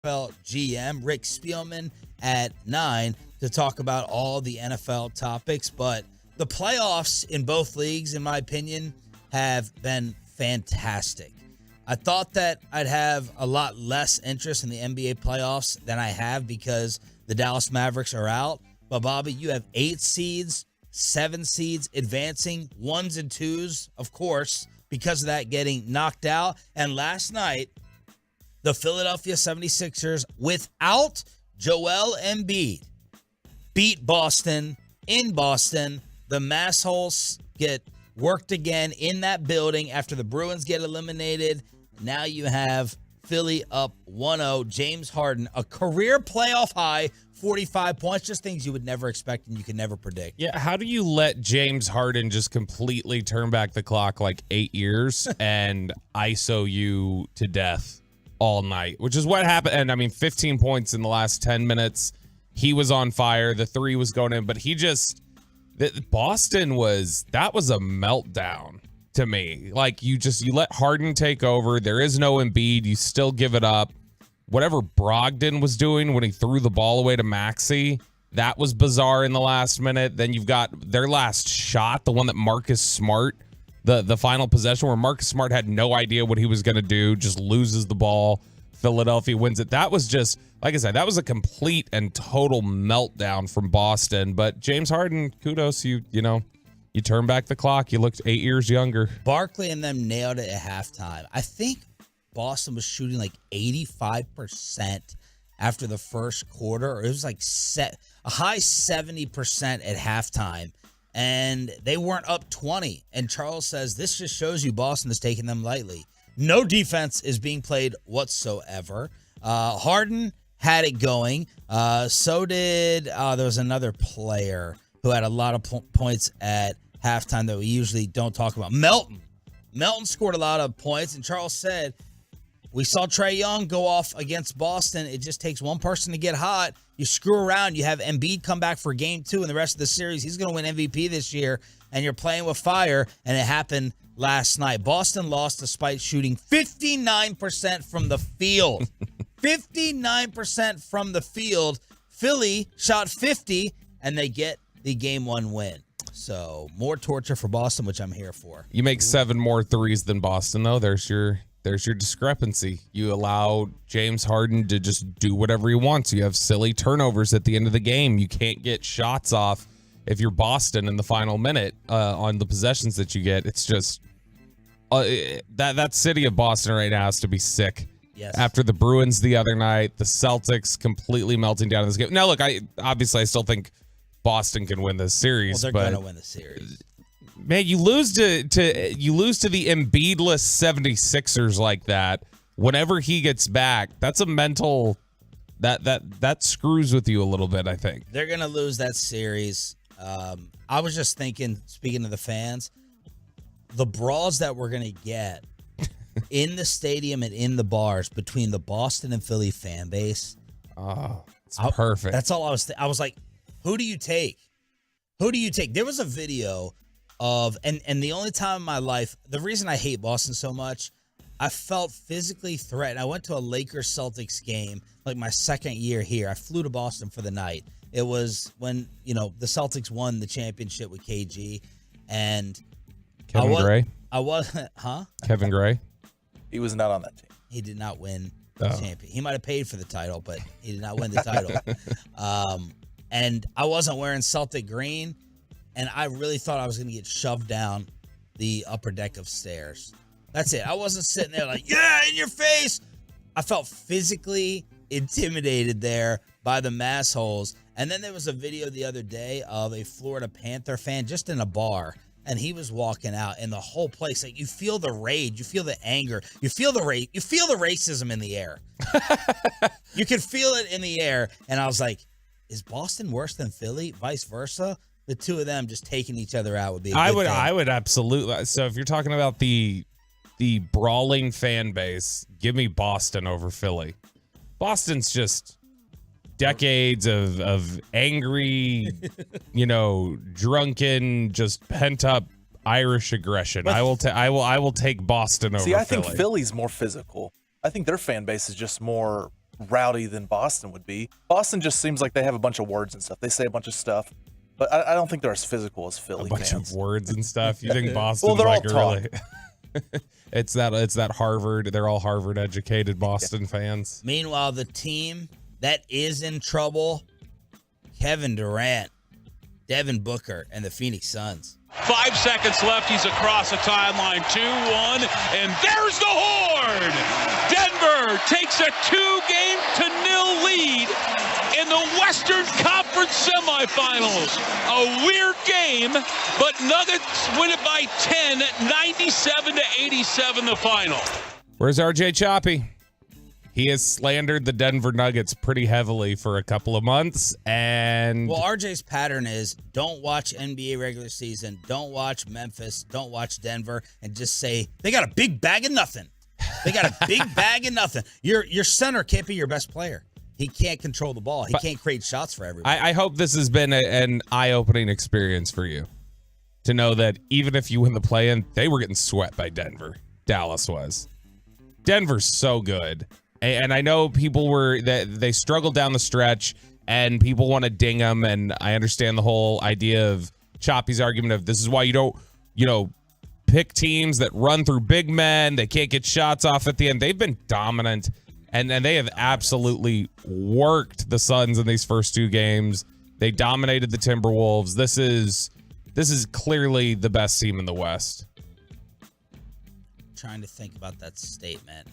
NFL GM Rick Spielman at 9 to talk about all the NFL topics. But the playoffs in both leagues, in my opinion, have been fantastic. I thought that I'd have a lot less interest in the NBA playoffs than I have because the Dallas Mavericks are out. But, Bobby, you have 8 seeds, 7 seeds advancing, 1s and 2s, of course, because of that getting knocked out. And last night, the Philadelphia 76ers, without Joel Embiid, beat Boston in Boston. The Massholes get worked again in that building after the Bruins get eliminated. Now you have Philly up 1-0. James Harden, a career playoff high, 45 points. Just things you would never expect and you can never predict. Yeah, how do you let James Harden just completely turn back the clock like 8 years and ISO you to death all night, which is what happened. And I mean, 15 points in the last 10 minutes. He was on fire. The 3 was going in, but Boston that was a meltdown to me. Like you let Harden take over. There is no Embiid. You still give it up. Whatever Brogdon was doing when he threw the ball away to Maxey, that was bizarre in the last minute. Then you've got their last shot, the one that Marcus Smart, the final possession where Marcus Smart had no idea what he was going to do, just loses the ball. Philadelphia wins it. That was just, like I said, that was a complete and total meltdown from Boston. But James Harden, kudos, you turn back the clock. You looked 8 years younger. Barkley and them nailed it at halftime. I think Boston was shooting like 85% after the first quarter, or it was like a high 70% at halftime, and they weren't up 20. And Charles says this just shows you Boston is taking them lightly. No defense is being played whatsoever. Harden had it going. So did there was another player who had a lot of points at halftime that we usually don't talk about. Melton scored a lot of points, and Charles said, we saw Trae Young go off against Boston. It just takes one person to get hot. You screw around. You have Embiid come back for game 2 in the rest of the series. He's going to win MVP this year, and you're playing with fire, and it happened last night. Boston lost despite shooting 59% from the field. 59% from the field. Philly shot 50, and they get the game 1 win. So more torture for Boston, which I'm here for. You make 7 more threes than Boston, though. There's your discrepancy. You allow James Harden to just do whatever he wants. You have silly turnovers at the end of the game. You can't get shots off if you're Boston in the final minute on the possessions that you get. It's just that city of Boston right now has to be sick. Yes. After the Bruins the other night, the Celtics completely melting down in this game. Now, look, I still think Boston can win this series. Well, they're going to win the series. Man, you lose to the Embiid-less 76ers like that. Whenever he gets back, that's a mental that screws with you a little bit, I think. They're going to lose that series. I was just thinking, speaking of the fans, the brawls that we're going to get in the stadium and in the bars between the Boston and Philly fan base. Oh, it's perfect. That's all I was I was like, who do you take? Who do you take? There was a video of, and the only time in my life, the reason I hate Boston so much, I felt physically threatened. I went to a Lakers-Celtics game, like my second year here. I flew to Boston for the night. It was when, the Celtics won the championship with KG, and Kevin Gray? I wasn't, huh? Kevin Gray? He was not on that team. He did not win the champion. He might have paid for the title, but he did not win the title. And I wasn't wearing Celtic green, and I really thought I was going to get shoved down the upper deck of stairs. That's it. I wasn't sitting there like, yeah, in your face. I felt physically intimidated there by the massholes. And then there was a video the other day of a Florida Panther fan just in a bar, and he was walking out, and the whole place, like, you feel the rage, you feel the anger, you feel the racism in the air. You can feel it in the air, and I was like, is Boston worse than Philly? Vice versa? The two of them just taking each other out would be a good thing. I would absolutely. So if you're talking about the brawling fan base, give me Boston over Philly. Boston's just decades of angry, drunken, just pent up Irish aggression. I will take Boston over Philly. See, I think Philly's more physical. I think their fan base is just more rowdy than Boston would be. Boston just seems like they have a bunch of words and stuff. They say a bunch of stuff, but I don't think they're as physical as Philly A bunch fans. of words and stuff. You think Boston's they're all like a really? It's that Harvard. They're all Harvard educated Boston fans. Meanwhile, the team that is in trouble, Kevin Durant, Devin Booker, and the Phoenix Suns. 5 seconds left. He's across the timeline. 2-1, and there's the horn. Denver takes a 2-0 lead in the Western Conference semifinals. A weird game, but Nuggets win it by 10, 97-87 the final. Where's RJ Choppy? He has slandered the Denver Nuggets pretty heavily for a couple of months. And well, RJ's pattern is don't watch NBA regular season, don't watch Memphis, don't watch Denver, and just say they got a big bag of nothing. They got a big bag of nothing. Your center can't be your best player. He can't control the ball. He can't create shots for everybody. I hope this has been an eye-opening experience for you to know that even if you win the play-in, they were getting swept by Denver. Dallas was. Denver's so good. And I know people they struggled down the stretch and people want to ding them. And I understand the whole idea of Choppy's argument of this is why you don't, pick teams that run through big men. They can't get shots off at the end. They've been dominant and they have absolutely worked the Suns in these first 2 games. They dominated the Timberwolves. This is clearly the best team in the West. Trying to think about that statement.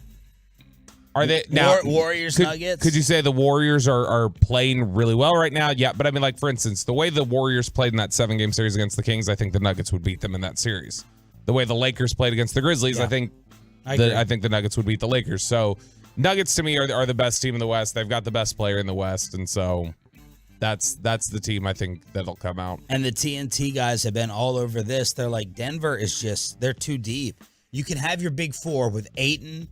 Are they now Warriors Nuggets? Could you say the Warriors are playing really well right now? Yeah, but I mean, like for instance, the way the Warriors played in that 7-game series against the Kings, I think the Nuggets would beat them in that series. The way the Lakers played against the Grizzlies, yeah. I think the Nuggets would beat the Lakers. So Nuggets to me are the best team in the West. They've got the best player in the West, and so that's the team I think that'll come out. And the TNT guys have been all over this. They're like Denver is they're too deep. You can have your big 4 with Ayton,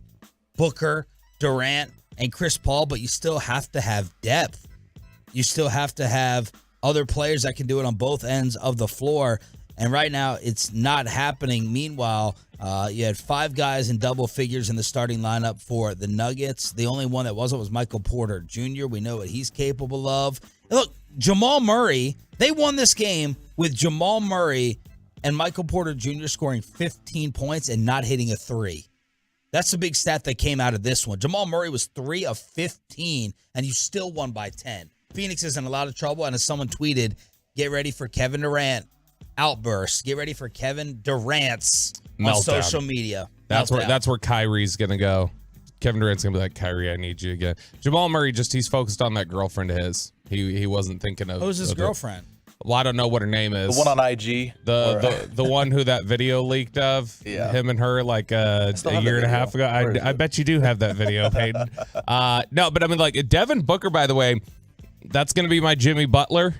Booker, Durant, and Chris Paul, but you still have to have depth. You still have to have other players that can do it on both ends of the floor. And right now, it's not happening. Meanwhile, you had 5 guys in double figures in the starting lineup for the Nuggets. The only one that wasn't was Michael Porter Jr. We know what he's capable of. And look, Jamal Murray, they won this game with Jamal Murray and Michael Porter Jr. scoring 15 points and not hitting a 3. That's the big stat that came out of this one. Jamal Murray was 3 of 15, and you still won by 10. Phoenix is in a lot of trouble, and as someone tweeted, get ready for Kevin Durant outburst. Get ready for Kevin Durant's meltdown on social media. That's where Kyrie's gonna go. Kevin Durant's gonna be like, Kyrie, I need you again. Jamal Murray he's focused on that girlfriend of his. He wasn't thinking of who's his girlfriend. Well, I don't know what her name is. The one on IG. The one who that video leaked of. Yeah. Him and her like a year and a half ago. I bet you do have that video, Peyton. No, but I mean, like Devin Booker, by the way, that's going to be my Jimmy Butler.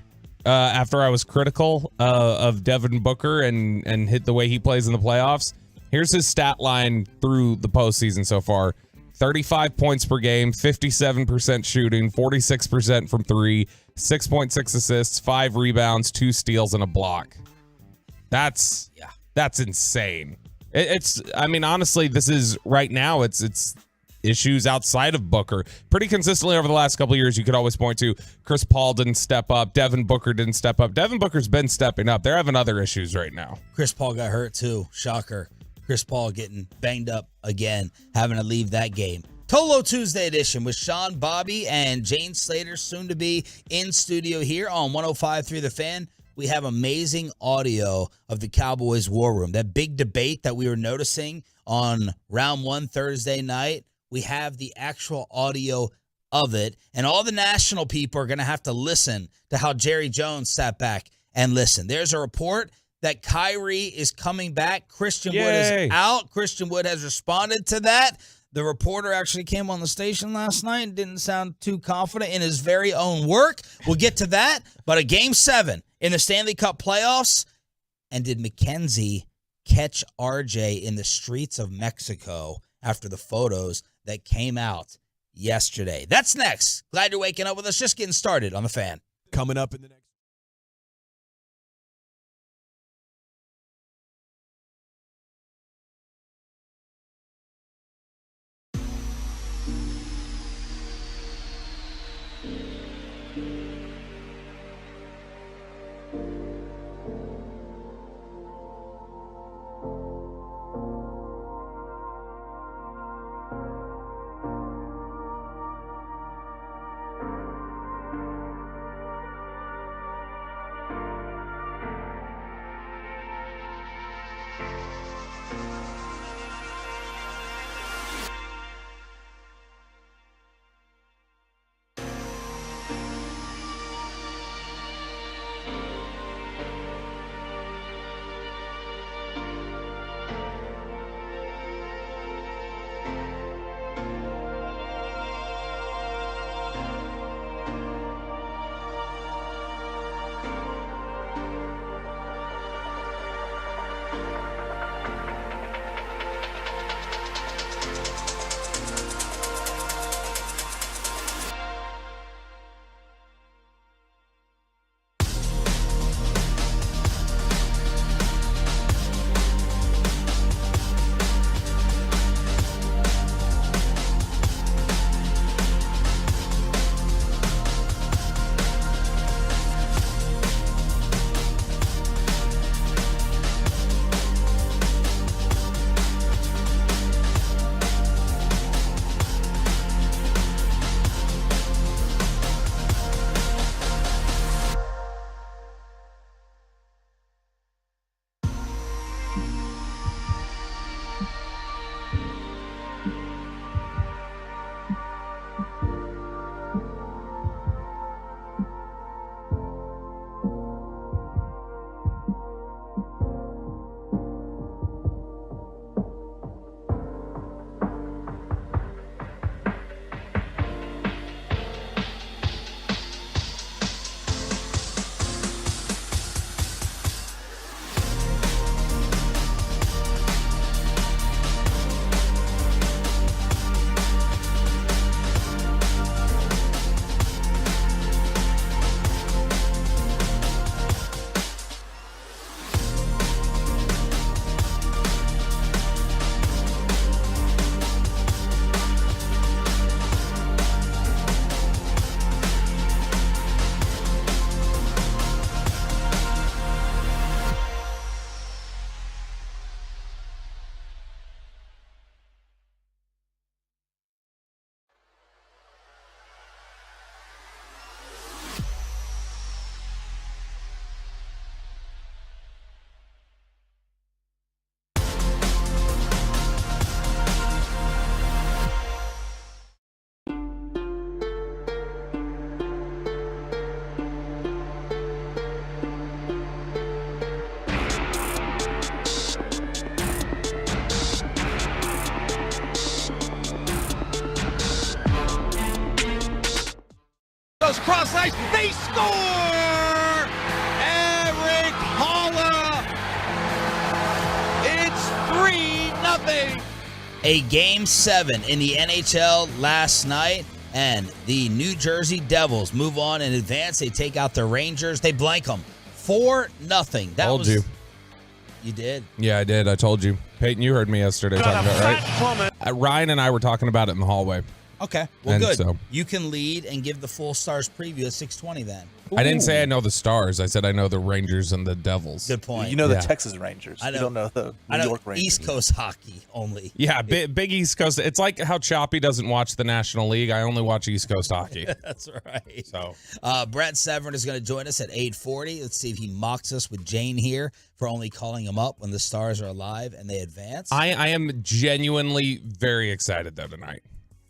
After I was critical of Devin Booker and hit the way he plays in the playoffs. Here's his stat line through the postseason so far. 35 points per game, 57% shooting, 46% from 3, 6.6 assists, 5 rebounds, 2 steals, and a block. That's insane. I mean, honestly, this is right now, it's issues outside of Booker. Pretty consistently over the last couple of years, you could always point to Chris Paul didn't step up. Devin Booker didn't step up. Devin Booker's been stepping up. They're having other issues right now. Chris Paul got hurt too. Shocker. Chris Paul getting banged up again, having to leave that game. Tolo Tuesday edition with Sean, Bobby, and Jane Slater, soon to be in studio here on 105.3 The Fan. We have amazing audio of the Cowboys War Room. That big debate that we were noticing on round 1 Thursday night, we have the actual audio of it. And all the national people are going to have to listen to how Jerry Jones sat back and listened. There's a report that Kyrie is coming back. Christian Wood is out. Christian Wood has responded to that. The reporter actually came on the station last night and didn't sound too confident in his very own work. We'll get to that. But a Game 7 in the Stanley Cup playoffs. And did McKenzie catch RJ in the streets of Mexico after the photos that came out yesterday? That's next. Glad you're waking up with us. Just getting started on The Fan. Coming up in the next. Goes cross ice. They score! Eric Holla. It's 3-0. A Game 7 in the NHL last night, and the New Jersey Devils move on in advance. They take out the Rangers. They blank them 4-0. Told you. You did? Yeah, I did. I told you. Peyton, you heard me yesterday talking about it, right? Ryan and I were talking about it in the hallway. Okay. Well, And good. so- You can lead and give the full Stars preview at 6:20 then. I didn't say I know the Stars. I said I know the Rangers and the Devils. Good point. You know the Yeah. Texas Rangers. I know. You don't know the I New know York Rangers. East Coast hockey only. Yeah, big East Coast. It's like how Choppy doesn't watch the National League. I only watch East Coast hockey. That's right. So Brett Severn is going to join us at 8:40. Let's see if he mocks us with Jane here for only calling him up when the Stars are alive and they advance. I am genuinely very excited though tonight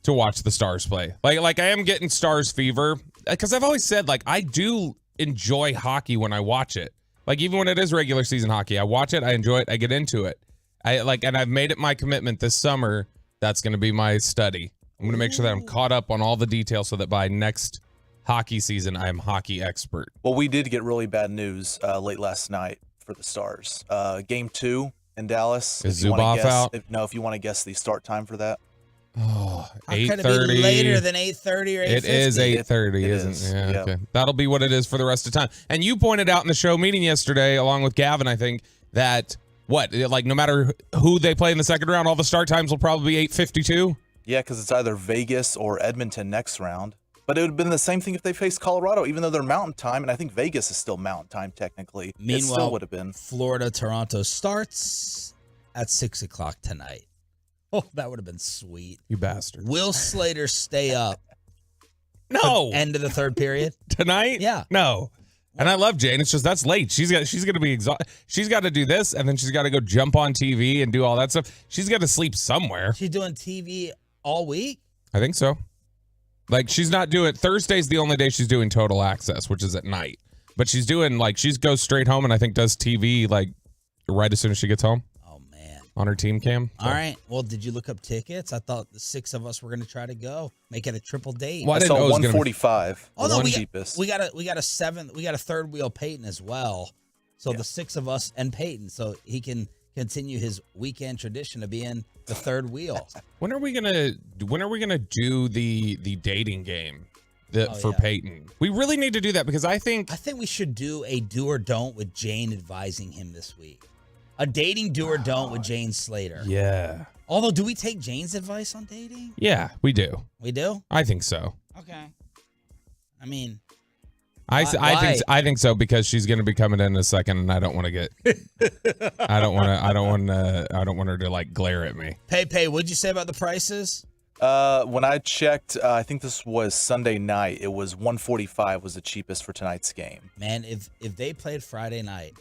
to watch the Stars play. Like I am getting Stars fever because I've always said like I do enjoy hockey when I watch it. Like even when it is regular season hockey, I watch it, I enjoy it, I get into it. And I've made it my commitment this summer. That's going to be my study. I'm going to make sure that I'm caught up on all the details so that by next hockey season, I am hockey expert. Well, we did get really bad news late last night for the Stars. Game 2 in Dallas. Is If you wanna Zubov guess- out? If you want to guess the start time for that. Oh, How could it be 8:30. later than 8:30 or 8:50? It is 8:30, It isn't is, it? Yeah, yeah. okay. That'll be what it is for the rest of the time. And you pointed out in the show meeting yesterday, along with Gavin, I think, that no matter who they play in the second round, all the start times will probably be 8:52. Yeah, because it's either Vegas or Edmonton next round. But it would have been the same thing if they faced Colorado, even though they're Mountain Time, and I think Vegas is still Mountain Time technically. Meanwhile, it still would have been. Florida, Toronto starts at 6 o'clock tonight. Oh, that would have been sweet. You bastard. Will Slater stay up? No. End of the third period? Tonight? Yeah. No. And I love Jane. It's just that's late. She's going to be exhausted. She's got to do this, and then she's got to go jump on TV and do all that stuff. She's got to sleep somewhere. She's doing TV all week? I think so. Like, she's not doing Thursday's the only day she's doing Total Access, which is at night. But she's doing, like, she goes straight home and I think does TV, like, right as soon as she gets home. Oh, man. On her team cam. So. All right. Well, did you look up tickets? I thought the 6 of us were going to try to go. Make it a triple date. Well, I I didn't saw know it was gonna be- 145. Oh, no, one we cheapest. got a third wheel Peyton as well. So the 6 of us and Peyton, so he can continue his weekend tradition of being the third wheel. When are we gonna do the dating game for yeah. Peyton? We really need to do that because I think we should do a do or don't with Jane advising him this week. A dating do or don't with Jane Slater. Yeah. Although, do we take Jane's advice on dating? Yeah, we do. We do? I think so. Okay. I mean, I think so because she's going to be coming in a second, and I don't want to get. I don't want her to like glare at me. Pay. What'd you say about the prices? When I checked, I think this was Sunday night. It was 145 was the cheapest for tonight's game. Man, if they played Friday night,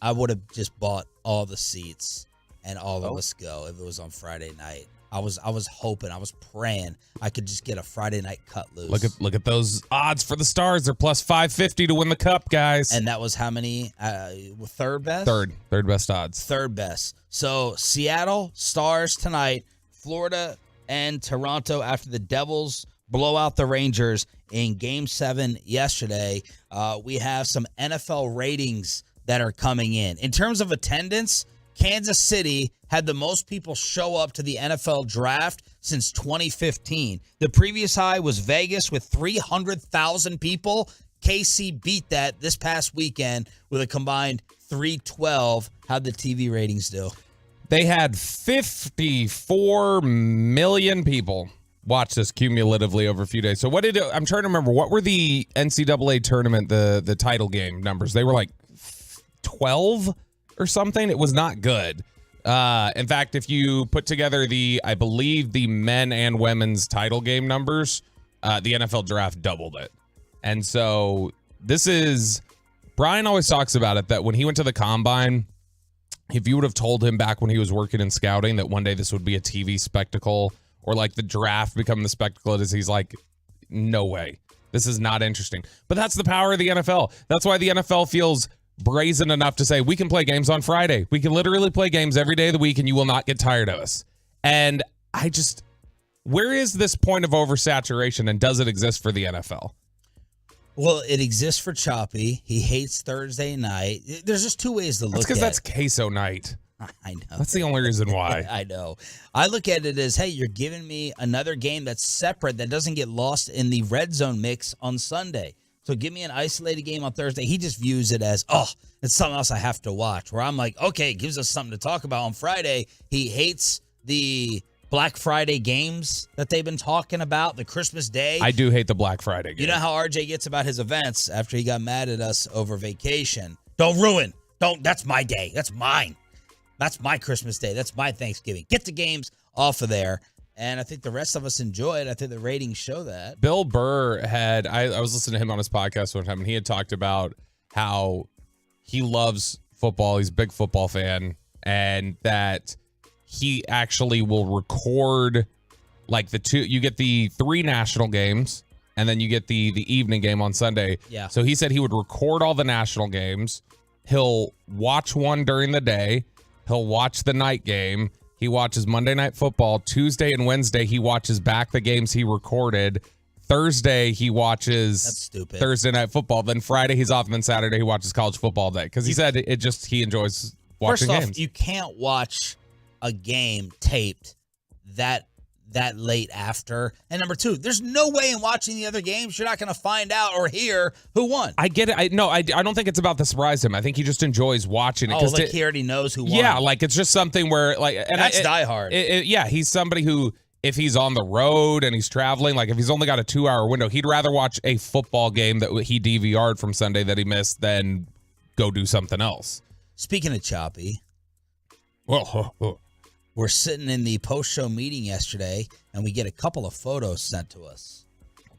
I would have just bought all the seats and all of us go if it was on Friday night. I was hoping, I was praying I could just get a Friday night cut loose. Look at those odds for the Stars. They're plus 550 to win the cup, guys. And that was how many? Third best? Third best odds. Third best. So Seattle Stars tonight, Florida and Toronto after the Devils blow out the Rangers in Game 7 yesterday. We have some NFL ratings that are coming in. In terms of attendance, Kansas City had the most people show up to the NFL draft since 2015. The previous high was Vegas with 300,000 people. KC beat that this past weekend with a combined 312. How'd the TV ratings do? They had 54 million people watch this cumulatively over a few days. So I'm trying to remember, what were the NCAA tournament, the title game numbers? They were like 12 or something. It was not good. In fact, if you put together I believe the men and women's title game numbers, the NFL draft doubled it. And so Brian always talks about it, that when he went to the combine, if you would have told him back when he was working in scouting that one day this would be a TV spectacle or like the draft become the spectacle it is, he's like, no way. This is not interesting. But that's the power of the NFL. That's why the NFL feels brazen enough to say we can play games on Friday. We can literally play games every day of the week and you will not get tired of us. And where is this point of oversaturation and does it exist for the NFL? Well, it exists for Choppy. He hates Thursday night. There's just two ways to look at it. That's because that's queso night. I know. That's the only reason why. I know. I look at it as, hey, you're giving me another game that's separate that doesn't get lost in the red zone mix on Sunday. So give me an isolated game on Thursday. He just views it as, it's something else I have to watch. Where I'm like, okay, it gives us something to talk about on Friday. He hates the Black Friday games that they've been talking about, the Christmas Day. I do hate the Black Friday game. You know how RJ gets about his events after he got mad at us over vacation. Don't ruin. That's my day. That's mine. That's my Christmas Day. That's my Thanksgiving. Get the games off of there. And I think the rest of us enjoy it. I think the ratings show that. Bill Burr I was listening to him on his podcast one time, and he had talked about how he loves football. He's a big football fan, and that he actually will record like you get the 3 national games, and then you get the evening game on Sunday. Yeah. So he said he would record all the national games. He'll watch one during the day. He'll watch the night game. He watches Monday Night Football. Tuesday and Wednesday, he watches back the games he recorded. Thursday, he watches Thursday Night Football. Then Friday, he's off. And then Saturday, he watches college football day. Because he said he enjoys watching games. First off, you can't watch a game taped that late after. And number 2, there's no way in watching the other games you're not going to find out or hear who won. I get it. I don't think it's about to surprise him. I think he just enjoys watching it. He already knows who won. Yeah, like it's just something where like... And that's diehard. Yeah, he's somebody who... if he's on the road and he's traveling, like if he's only got a 2-hour window, he'd rather watch a football game that he DVR'd from Sunday that he missed than go do something else. Speaking of choppy, we're sitting in the post-show meeting yesterday, and we get a couple of photos sent to us.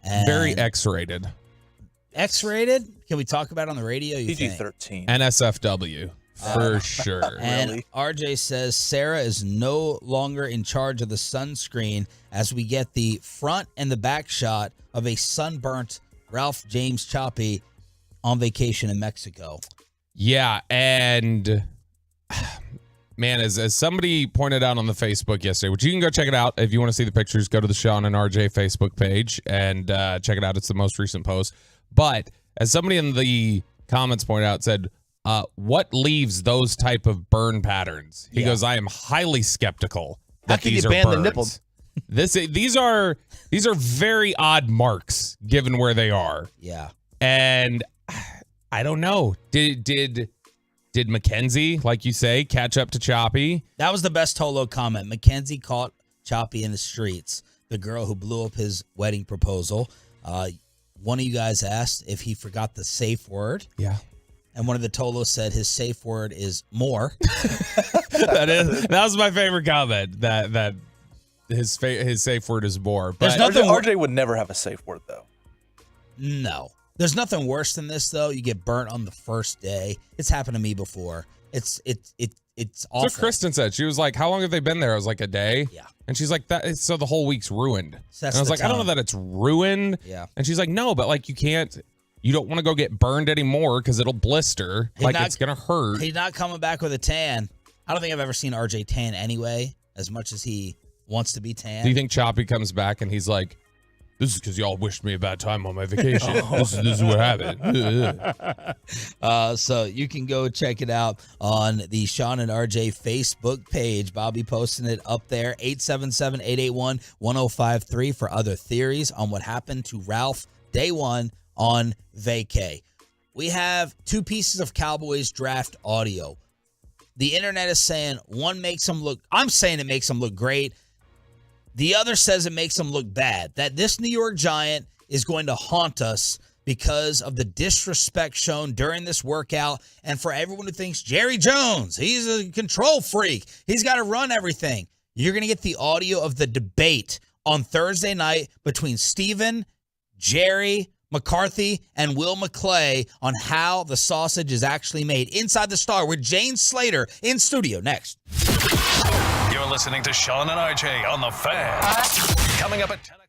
And Very X-rated. X-rated? Can we talk about it on the radio? PG-13. NSFW. For sure. And Really? RJ says Sarah is no longer in charge of the sunscreen as we get the front and the back shot of a sunburnt Ralph James Choppy on vacation in Mexico. Yeah, and man, as somebody pointed out on the Facebook yesterday, which you can go check it out if you want to see the pictures, go to the Sean and RJ Facebook page and check it out. It's the most recent post. But as somebody in the comments pointed out, said, what leaves those type of burn patterns? He goes, I am highly skeptical that can these you are ban the burns. nipples? These are very odd marks given where they are. Yeah. And I don't know. Did Mackenzie, like you say, catch up to Choppy? That was the best Tolo comment. Mackenzie caught Choppy in the streets, the girl who blew up his wedding proposal. One of you guys asked if he forgot the safe word. Yeah. And one of the Tolos said his safe word is more. That was my favorite comment. That his safe word is more. But There's nothing RJ would never have a safe word, though. No. There's nothing worse than this, though. You get burnt on the first day. It's happened to me before. It's awful. That's what Kristen said. She was like, how long have they been there? I was like, a day. Yeah. And she's like, so the whole week's ruined. Sets And I was the like, I don't know tone. that it's ruined. Yeah. And she's like, no, but like you don't want to go get burned anymore because it'll blister. It's going to hurt. He's not coming back with a tan. I don't think I've ever seen RJ tan anyway, as much as he wants to be tan. Do you think Choppy comes back and he's like, this is because y'all wished me a bad time on my vacation. This is what happened. So you can go check it out on the Sean and RJ Facebook page. Bobby posting it up there, 877-881-1053 for other theories on what happened to Ralph day one on vacay. We have two pieces of Cowboys draft audio. The internet is saying one makes him look, I'm saying it makes him look great. The other says it makes him look bad, that this New York Giant is going to haunt us because of the disrespect shown during this workout. And for everyone who thinks Jerry Jones, he's a control freak, he's got to run everything. You're going to get the audio of the debate on Thursday night between Steven, Jerry, McCarthy, and Will McClay on how the sausage is actually made. Inside the Star with Jane Slater in studio next. You're listening to Sean and RJ on The Fan. Coming up at 10 o'clock.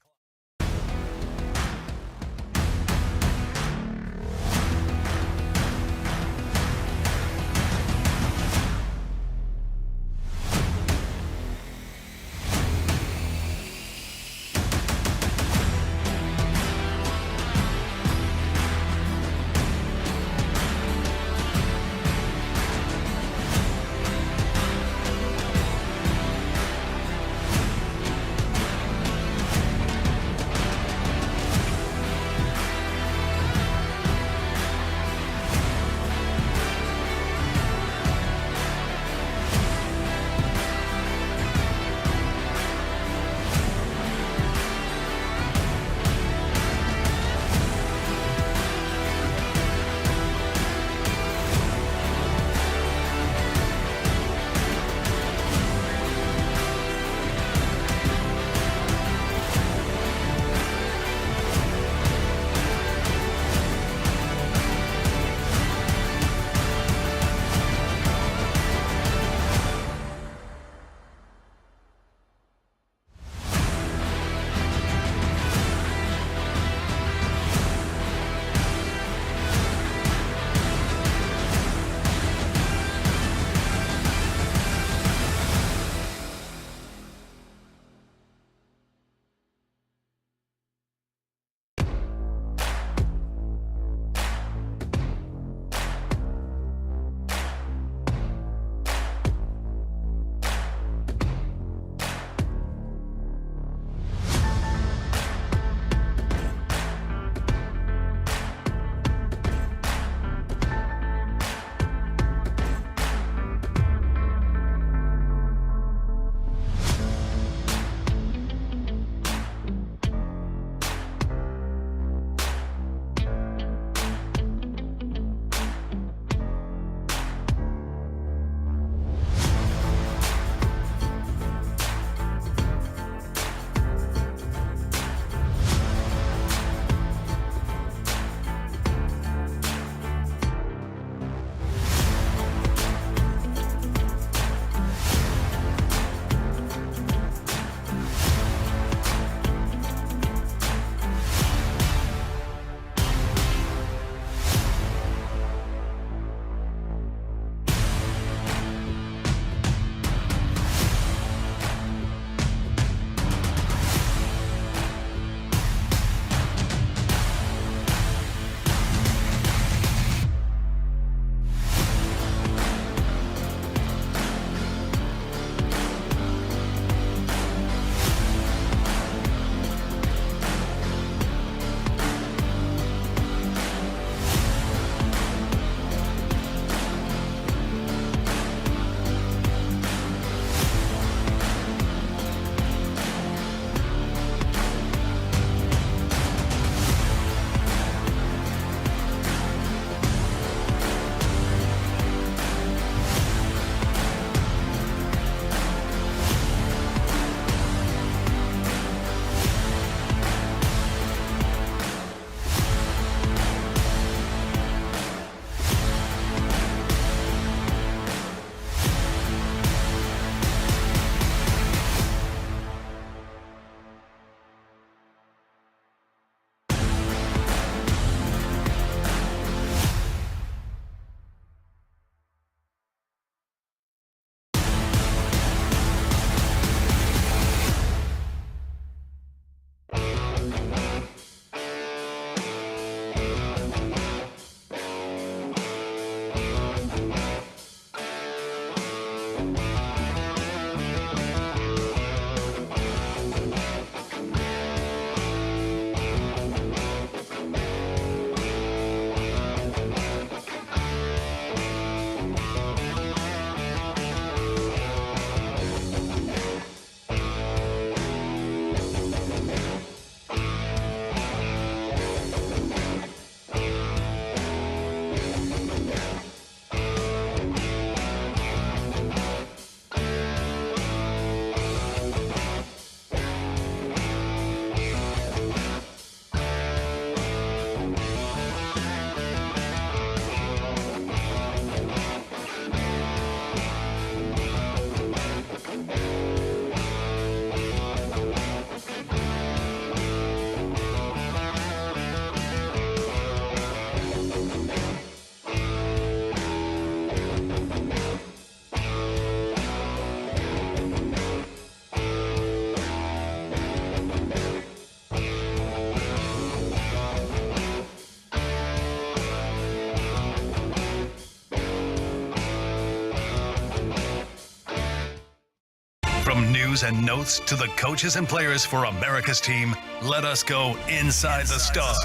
interviews and notes to the coaches and players for America's team, let us go inside the Stars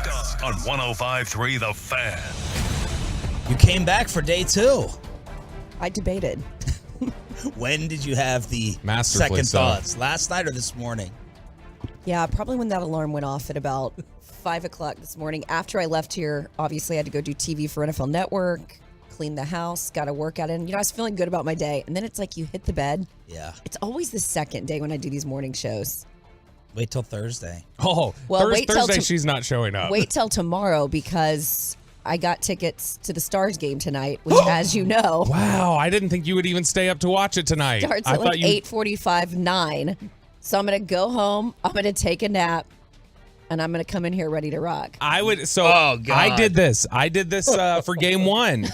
on 105.3 The Fan. You came back for day 2. I debated. When did you have the Masterfully second so. thoughts? Last night or this morning? Yeah, probably when that alarm went off at about 5 o'clock this morning. After I left here, obviously I had to go do TV for NFL Network, clean the house, got a workout in. I was feeling good about my day. And then it's like you hit the bed. Yeah. It's always the second day when I do these morning shows. Wait till Thursday. Oh, Well, wait till Thursday she's not showing up. Wait till tomorrow because I got tickets to the Stars game tonight, which, as you know, Wow, I didn't think you would even stay up to watch it tonight. starts I at like you 8:45, 9. So I'm going to go home, I'm going to take a nap, and I'm going to come in here ready to rock. I would. So Oh, God. I did this for game 1.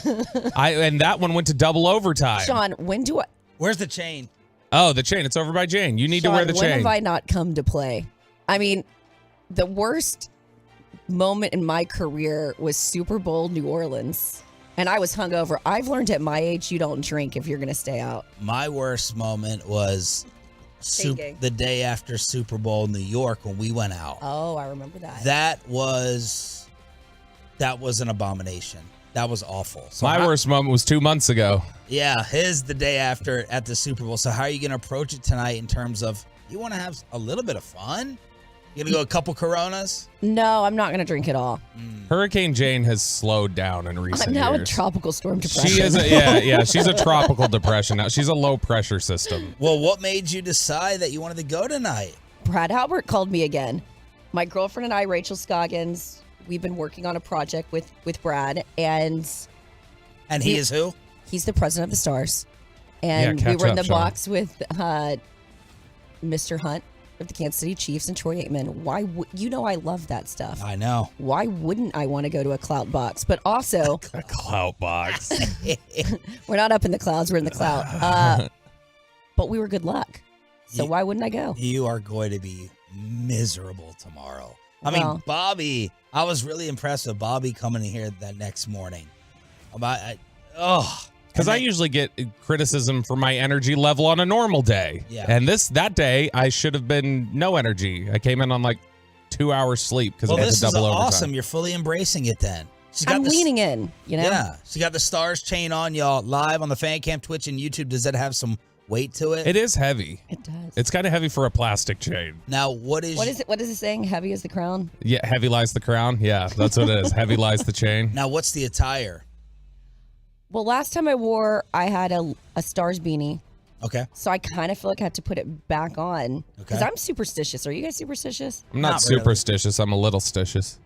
And that one went to double overtime. Sean, when do I... Where's the chain? Oh, the chain. It's over by Jane. You need to Sean, wear the when chain. have I not come to play? I mean, the worst moment in my career was Super Bowl New Orleans, and I was hungover. I've learned at my age you don't drink if you're going to stay out. My worst moment was Singing. the day after Super Bowl New York when we went out. Oh, I remember that. That was an abomination. That was awful. So My worst moment was 2 months ago. Yeah, his the day after at the Super Bowl. So how are you going to approach it tonight in terms of you want to have a little bit of fun? You going to go a couple Coronas? No, I'm not going to drink it all. Hurricane Jane has slowed down in recent I'm now years. in tropical storm depression. She is she's a tropical depression now. She's a low pressure system. Well, what made you decide that you wanted to go tonight? Brad Albert called me again. My girlfriend and I, Rachel Scoggins, we've been working on a project with Brad, and He is who? he's the president of the Stars. And we catch were in up, the Sean. box with Mr. Hunt of the Kansas City Chiefs and Troy Aikman. Why I love that stuff. I know. Why wouldn't I want to go to a clout box? But also, A clout box. we're not up in the clouds, we're in the clout. But we were good luck. So why wouldn't I go? You are going to be miserable tomorrow. I mean, Well- Bobby, I was really impressed with Bobby coming in here that next morning. Because I usually get criticism for my energy level on a normal day. Yeah. And that day, I should have been no energy. I came in on like 2 hours sleep because Well, I had this to is double overtime. awesome. You're fully embracing it then. She's got I'm the leaning in, Yeah. She got the Stars chain on, y'all, live on the Fan Cam, Twitch, and YouTube. Does that have some weight to it? It is heavy. It does. It's kind of heavy for a plastic chain. Now, what is What is it saying? Heavy as the crown? Yeah, heavy lies the crown. Yeah, that's what it is. Heavy lies the chain. Now, what's the attire? Well, last time I had a Stars beanie. Okay. So I kind of feel like I had to put it back on. Because Okay. I'm superstitious. Are you guys superstitious? I'm not Not really. superstitious. I'm a little stitious.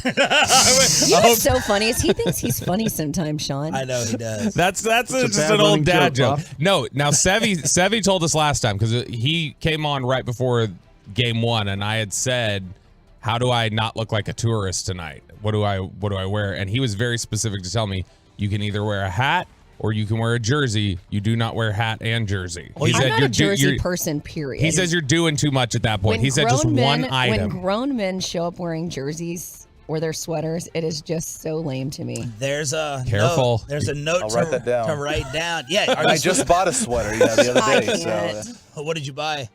You know what's so funny is he thinks he's funny sometimes, Sean. I know he does. That's a just bad an running old dad joke, joke. No, now Sevy told us last time because he came on right before game 1, and I had said, "How do I not look like a tourist tonight? What do I wear?" And he was very specific to tell me, "You can either wear a hat or you can wear a jersey. You do not wear hat and jersey." He I'm not a jersey you're- person, period. He says you're doing too much at that point. He said just grown one men- item. When grown men show up wearing jerseys or their sweaters, it is just so lame to me. There's a Careful. Note. There's a note I'll to write that down. to write down. Yeah. Are I you just bought a sweater the other I day. can't. So, What did you buy?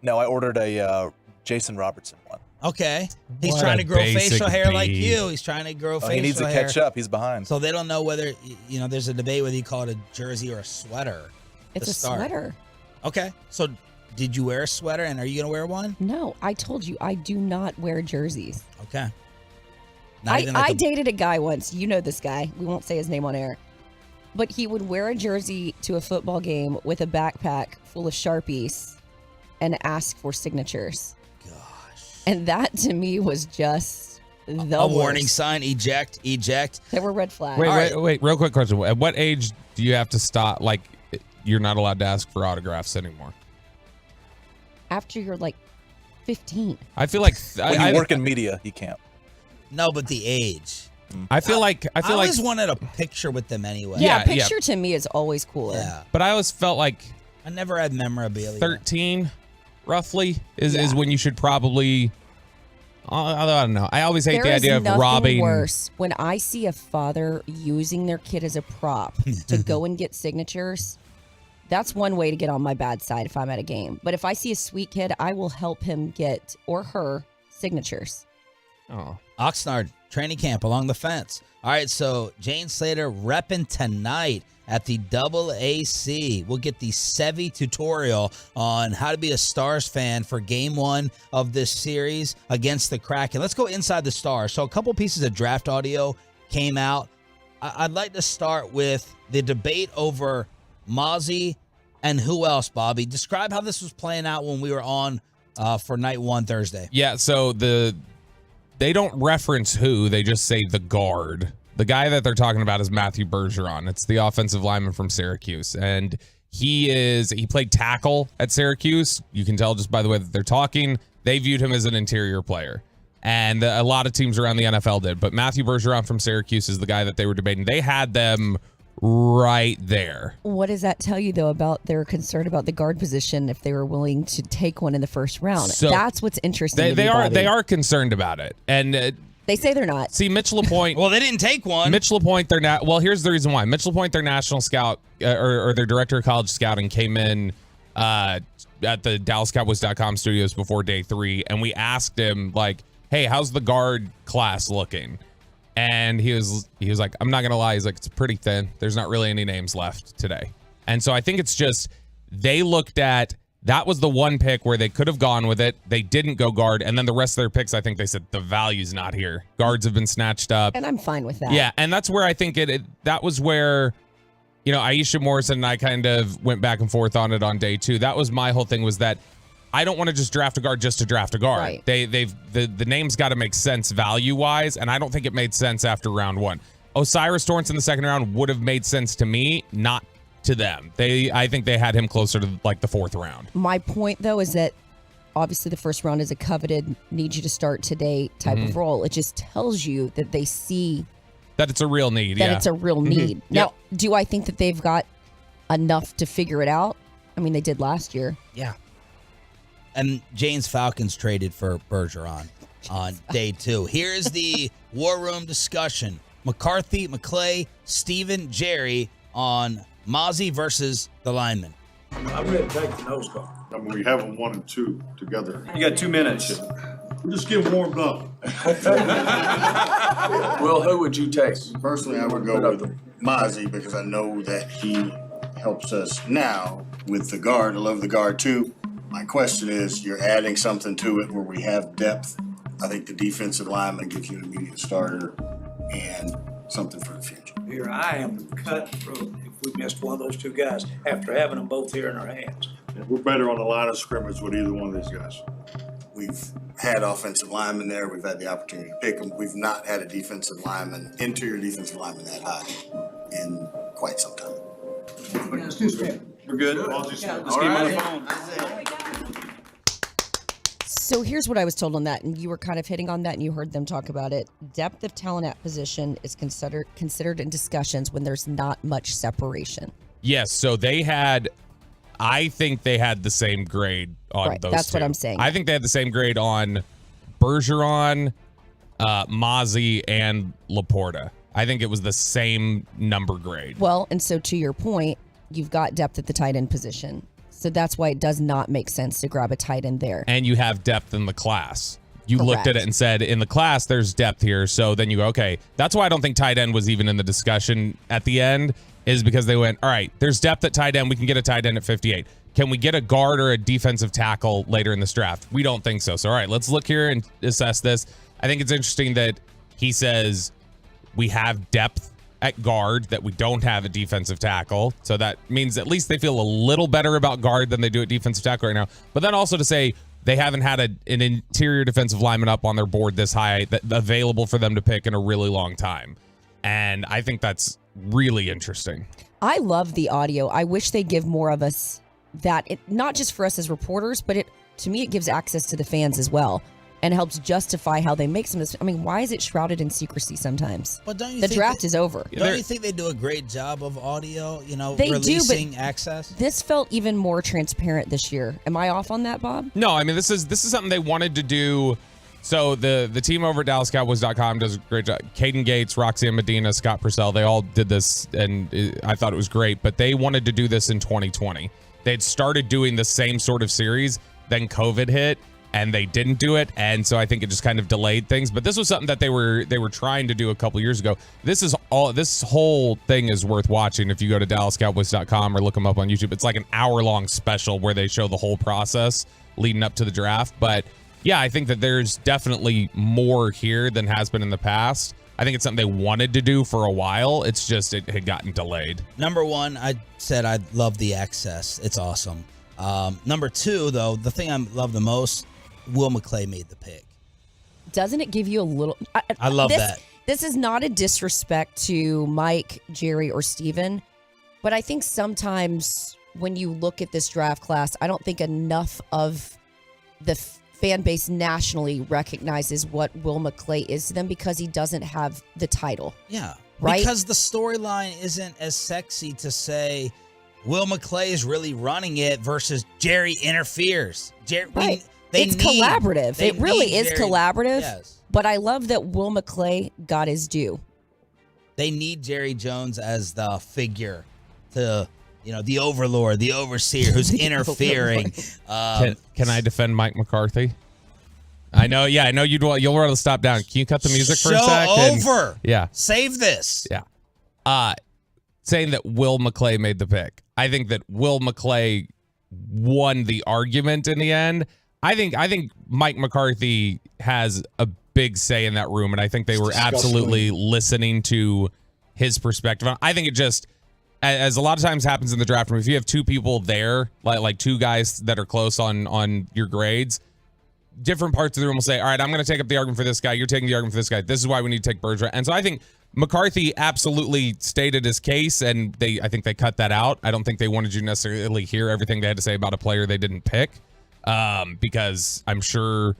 no, I ordered a Jason Robertson one. Okay. He's What trying a to grow basic facial hair like beat. you. He's trying to grow facial He needs to hair. catch up. He's behind. So they don't know whether, there's a debate whether you call it a jersey or a sweater. It's to a start. sweater. Okay. So did you wear a sweater, and are you going to wear one? No, I told you I do not wear jerseys. Okay. Not even like I a- dated a guy once. You know this guy. We won't say his name on air. But he would wear a jersey to a football game with a backpack full of Sharpies and ask for signatures. Gosh. And that to me was just the A warning worst. sign, eject. There were red flags. Wait, real quick question. At what age do you have to stop? Like, you're not allowed to ask for autographs anymore. After you're like 15. I feel like When you work in media, you can't. No, but the age. I feel like I always wanted a picture with them anyway. Yeah, Yeah, picture to me is always cooler. Yeah. but I always felt like I never had memorabilia. 13 roughly is Yeah. when you should probably I don't know. I always hate There the is idea of nothing robbing. worse when I see a father using their kid as a prop to go and get signatures. That's one way to get on my bad side if I'm at a game. But if I see a sweet kid, I will help him get, or her, signatures. Oh. Oxnard training camp along the fence. All right, so Jane Slater repping tonight at the AAC. We'll get the Sevy tutorial on how to be a Stars fan for game 1 of this series against the Kraken. Let's go inside the Stars. So a couple pieces of draft audio came out. I'd like to start with the debate over Mozzie and who else, Bobby? Describe how this was playing out when we were on for night 1 Thursday. Yeah, so they don't reference who, they just say the guard. The guy that they're talking about is Matthew Bergeron. It's the offensive lineman from Syracuse. And he played tackle at Syracuse. You can tell just by the way that they're talking. They viewed him as an interior player. And a lot of teams around the NFL did. But Matthew Bergeron from Syracuse is the guy that they were debating. They had them right there. What does that tell you, though, about their concern about the guard position if they were willing to take one in the first round? So that's what's interesting. They are concerned about it. And they say they're not. See, Mitch LaPointe. Well, they didn't take one. Mitch LaPointe, well, here's the reason why. Mitch LaPointe, their national scout or their director of college scouting, came in at the DallasCowboys.com studios before day 3, and we asked him, like, hey, how's the guard class looking? And he was like, I'm not going to lie. He's like, it's pretty thin. There's not really any names left today. And so I think it's just they looked at that was the one pick where they could have gone with it. They didn't go guard. And then the rest of their picks, I think they said the value's not here. Guards have been snatched up. And I'm fine with that. Yeah. And that's where I think that was where, Aisha Morrison and I kind of went back and forth on it on day 2. That was my whole thing, was that I don't want to just draft a guard just to draft a guard. Right. The name's got to make sense value wise, and I don't think it made sense after round 1. Osiris Torrance in the second round would have made sense to me, not to them. I think they had him closer to like the 4th round. My point, though, is that obviously the first round is a coveted, need you to start today type of role. It just tells you that they see that it's a real need. That it's a real need. Now, do I think that they've got enough to figure it out? I mean, they did last year. Yeah. And Jane's Falcons traded for Bergeron on day 2. Here's the War Room discussion. McCarthy, McClay, Steven, Jerry on Mozzie versus the lineman. I'm ready to take the nose guard. I mean, we have them 1 and 2 together. You got 2 minutes. We're just getting warmed up. Well, who would you take? Personally, I would go with Mozzie because I know that he helps us now with the guard. I love the guard too. My question is, you're adding something to it where we have depth. I think the defensive lineman gives you an immediate starter and something for the future. Here I am cut throat if we missed one of those 2 guys after having them both here in our hands. And we're better on the line of scrimmage with either one of these guys. We've had offensive linemen there. We've had the opportunity to pick them. We've not had a defensive lineman, interior defensive lineman that high in quite some time. We're good. Let's keep on the phone. So here's what I was told on that, and you were kind of hitting on that, and you heard them talk about it. Depth of talent at position is considered in discussions when there's not much separation. Yes, so I think they had the same grade on those that's 2. what I'm saying. I think they had the same grade on Bergeron, Mozzie, and Laporta. I think it was the same number grade. Well, and so to your point, you've got depth at the tight end position. So that's why it does not make sense to grab a tight end there. And you have depth in the class. You Correct. looked at it and said, in the class, there's depth here. So then you go, okay. That's why I don't think tight end was even in the discussion at the end, is because they went, all right, there's depth at tight end. We can get a tight end at 58. Can we get a guard or a defensive tackle later in this draft? We don't think so. So, all right, let's look here and assess this. I think it's interesting that he says we have depth at guard, that we don't have a defensive tackle. So that means at least they feel a little better about guard than they do at defensive tackle right now. But then also to say they haven't had an interior defensive lineman up on their board this high available for them to pick in a really long time. And I think that's really interesting. I love the audio. I wish they'd give more of us that, not just for us as reporters, but to me, it gives access to the fans as well. And helps justify how they make some of this. I mean, why is it shrouded in secrecy sometimes? But don't you the think draft is over. Don't you think they do a great job of audio, They releasing do, but access? This felt even more transparent this year. Am I off on that, Bob? No, I mean, this is something they wanted to do So the team over at DallasCowboys.com does a great job. Caden Gates, Roxanne Medina, Scott Purcell, they all did this, and I thought it was great. But they wanted to do this in 2020. They'd started doing the same sort of series, then COVID hit, and they didn't do it, and so I think it just kind of delayed things. But this was something that they were trying to do a couple years ago. This whole thing is worth watching if you go to DallasCowboys.com or look them up on YouTube. It's like an hour-long special where they show the whole process leading up to the draft. But yeah, I think that there's definitely more here than has been in the past. I think it's something they wanted to do for a while. It's just it had gotten delayed. Number one, I said I love the access. It's awesome. Number two, though, the thing I love the most, Will McClay made the pick. Doesn't it give you a little... I love that. This is not a disrespect to Mike, Jerry, or Steven, but I think sometimes when you look at this draft class, I don't think enough of the fan base nationally recognizes what Will McClay is to them because he doesn't have the title. Yeah. Right? Because the storyline isn't as sexy to say Will McClay is really running it versus Jerry interferes. Right. It's collaborative. It really is collaborative. Yes. But I love that Will McClay got his due. They need Jerry Jones as the figure to, the overlord, the overseer who's interfering. Can I defend Mike McCarthy? I know you'll rather stop down. Can you cut the music for a sec? Over. Yeah. Save this. Yeah. Saying that Will McClay made the pick. I think that Will McClay won the argument in the end. I think Mike McCarthy has a big say in that room, and I think they were absolutely listening to his perspective. I think it just, as a lot of times happens in the draft room, if you have two people there, like two guys that are close on your grades, different parts of the room will say, all right, I'm going to take up the argument for this guy. You're taking the argument for this guy. This is why we need to take Bergeron. And so I think McCarthy absolutely stated his case, and I think they cut that out. I don't think they wanted you to necessarily hear everything they had to say about a player they didn't pick, because I'm sure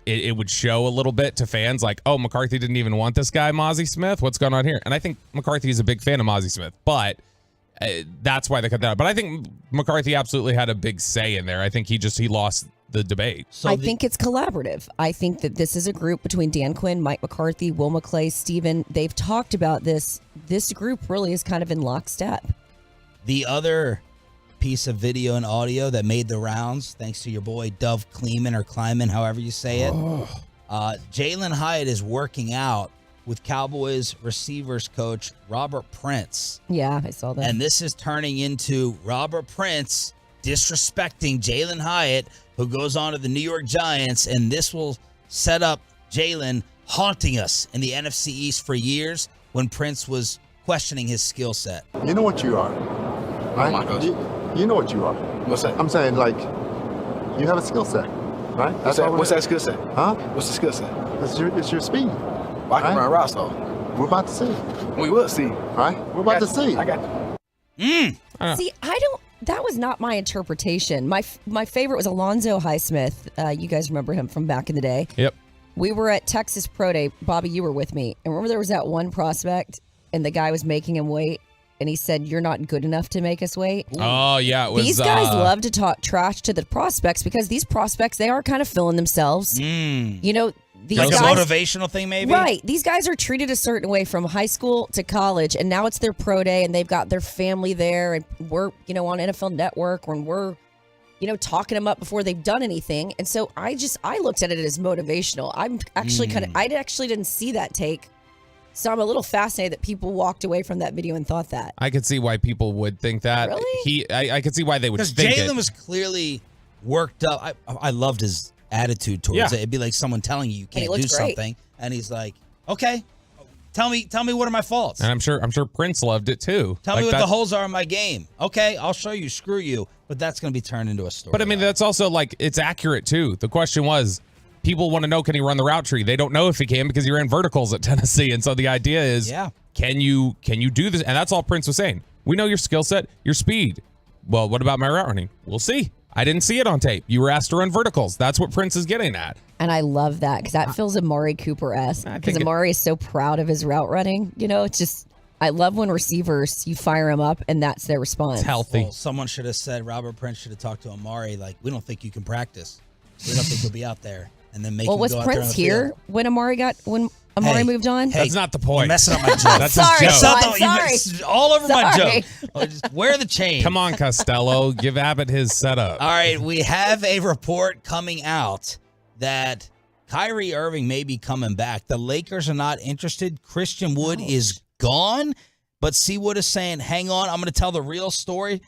it would show a little bit to fans like, oh, McCarthy didn't even want this guy, Mozzie Smith. What's going on here? And I think McCarthy is a big fan of Mozzie Smith, but that's why they cut that out. But I think McCarthy absolutely had a big say in there. I think he lost the debate. I think it's collaborative. I think that this is a group between Dan Quinn, Mike McCarthy, Will McClay, Steven. They've talked about this. This group really is kind of in lockstep. The other piece of video and audio that made the rounds, thanks to your boy Dove Kleeman or Kleiman, however you say it, Jalen Hyatt is working out with Cowboys receivers coach Robert Prince. Yeah, I saw that. And this is turning into Robert Prince disrespecting Jalen Hyatt, who goes on to the New York Giants, and this will set up Jalen haunting us in the NFC East for years when Prince was questioning his skill set. You know what you are, right? You know what you are. What's that? I'm saying, like, you have a skill set, right? What's that skill set? Huh? What's the skill set? It's your speed. Well, I can run routes, though. We're about to see. We will see. Right? We're about to see. I got you. See, that was not my interpretation. My favorite was Alonzo Highsmith. You guys remember him from back in the day. Yep. We were at Texas Pro Day. Bobby, you were with me. And remember there was that one prospect and the guy was making him wait and he said, "You're not good enough to make us wait." Oh, yeah. It was, these guys love to talk trash to the prospects because these prospects, they are kind of feeling themselves. You know, these like guys, a motivational thing, maybe? Right. These guys are treated a certain way from high school to college, and now it's their pro day, and they've got their family there, and we're, on NFL Network, and we're, talking them up before they've done anything. And so I looked at it as motivational. I'm actually I actually didn't see that take. So I'm a little fascinated that people walked away from that video and thought that. I could see why people would think that. Really? I could see why they would think it. Because Jalen was clearly worked up. I loved his attitude towards it. It'd be like someone telling you can't do something, and he's like, "Okay, tell me what are my faults?" And I'm sure Prince loved it too. Tell me what the holes are in my game. Okay, I'll show you. Screw you. But that's going to be turned into a story. But I mean, that's also like it's accurate too. The question was, people want to know, can he run the route tree? They don't know if he can because he ran verticals at Tennessee, and so the idea is, can you do this? And that's all Prince was saying. We know your skill set, your speed. Well, what about my route running? We'll see. I didn't see it on tape. You were asked to run verticals. That's what Prince is getting at. And I love that because that feels Amari Cooper-esque. Because Amari is so proud of his route running. It's just, I love when receivers, you fire them up and that's their response. It's healthy. Well, someone should have said, Robert Prince should have talked to Amari, like, we don't think you can practice. We don't think you'll be out there. and then make Well, him was go out there on Prince the field. here when Amari moved on? Hey, That's not the point. You're messing up my joke. That's Sorry, his joke. Sean, It's all over my Sorry. joke. Just wear the chain. Come on, Costello. Give Abbott his setup. All right, we have a report coming out that Kyrie Irving may be coming back. The Lakers are not interested. Christian Wood is gone, but C. Wood is saying, hang on, I'm going to tell the real story.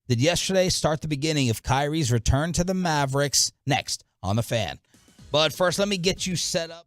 Did yesterday start the beginning of Kyrie's return to the Mavericks next on The Fan. But first, let me get you set up.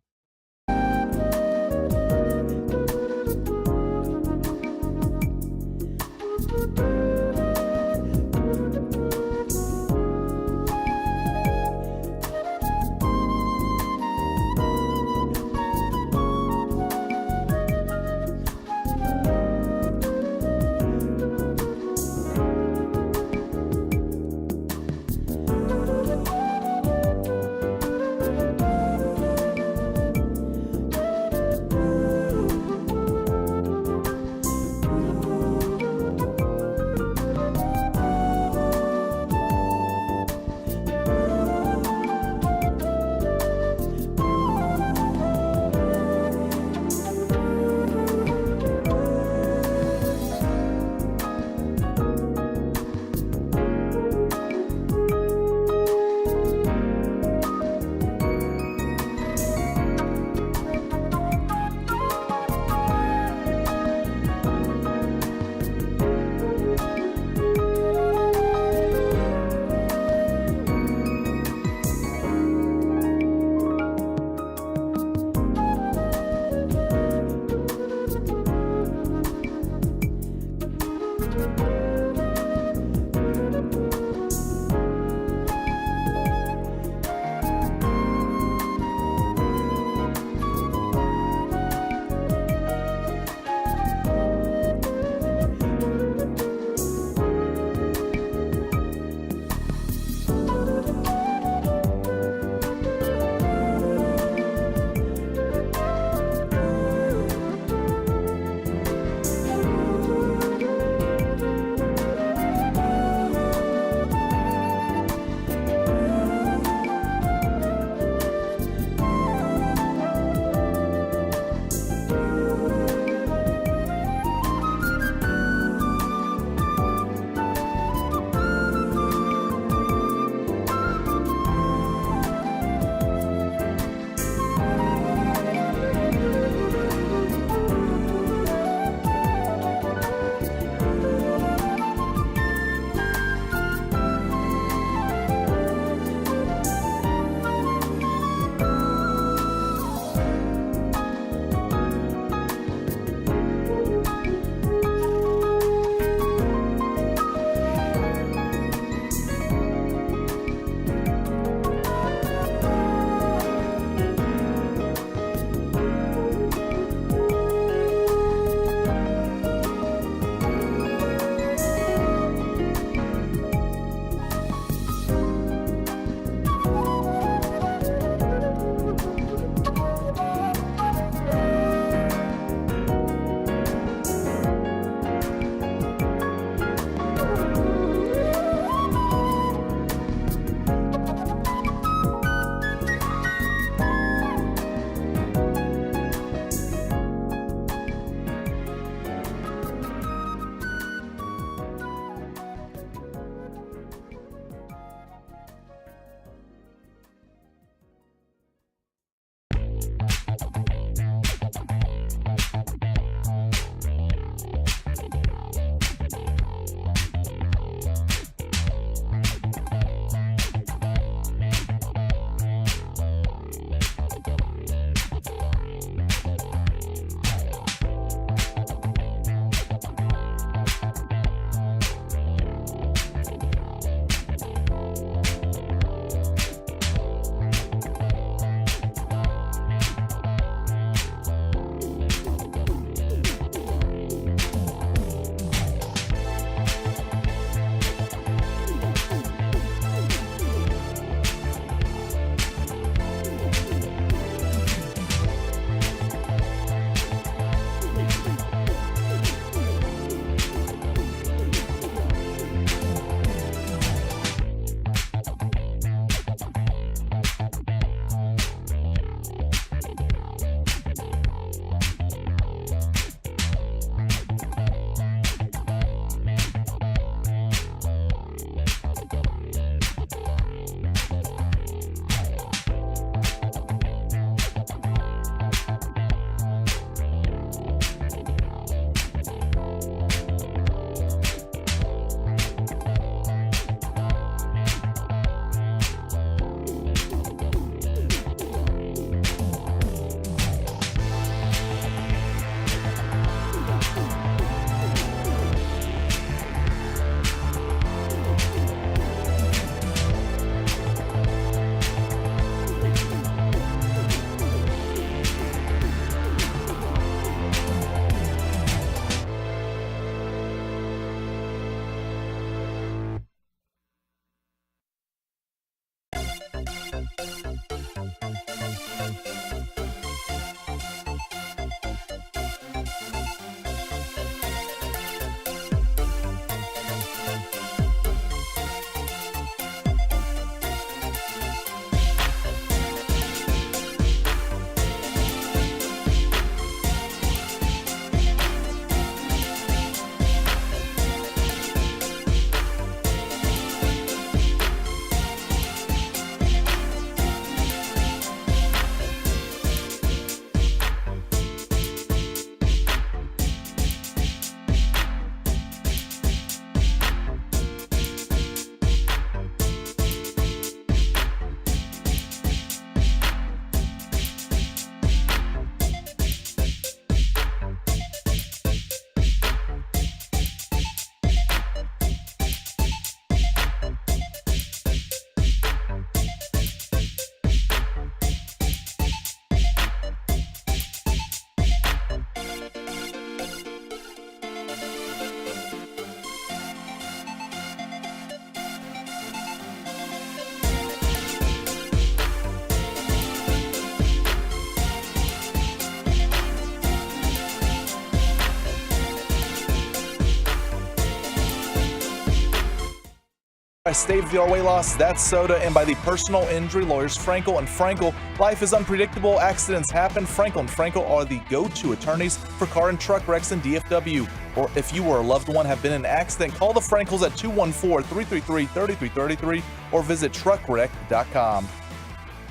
By Stave Your Weight Loss, That's Soda, and by the personal injury lawyers Frankel and Frankel. Life is unpredictable. Accidents happen. Frankel and Frankel are the go-to attorneys for car and truck wrecks in DFW. Or if you or a loved one have been in an accident, call the Frankels at 214-333-3333 or visit truckwreck.com.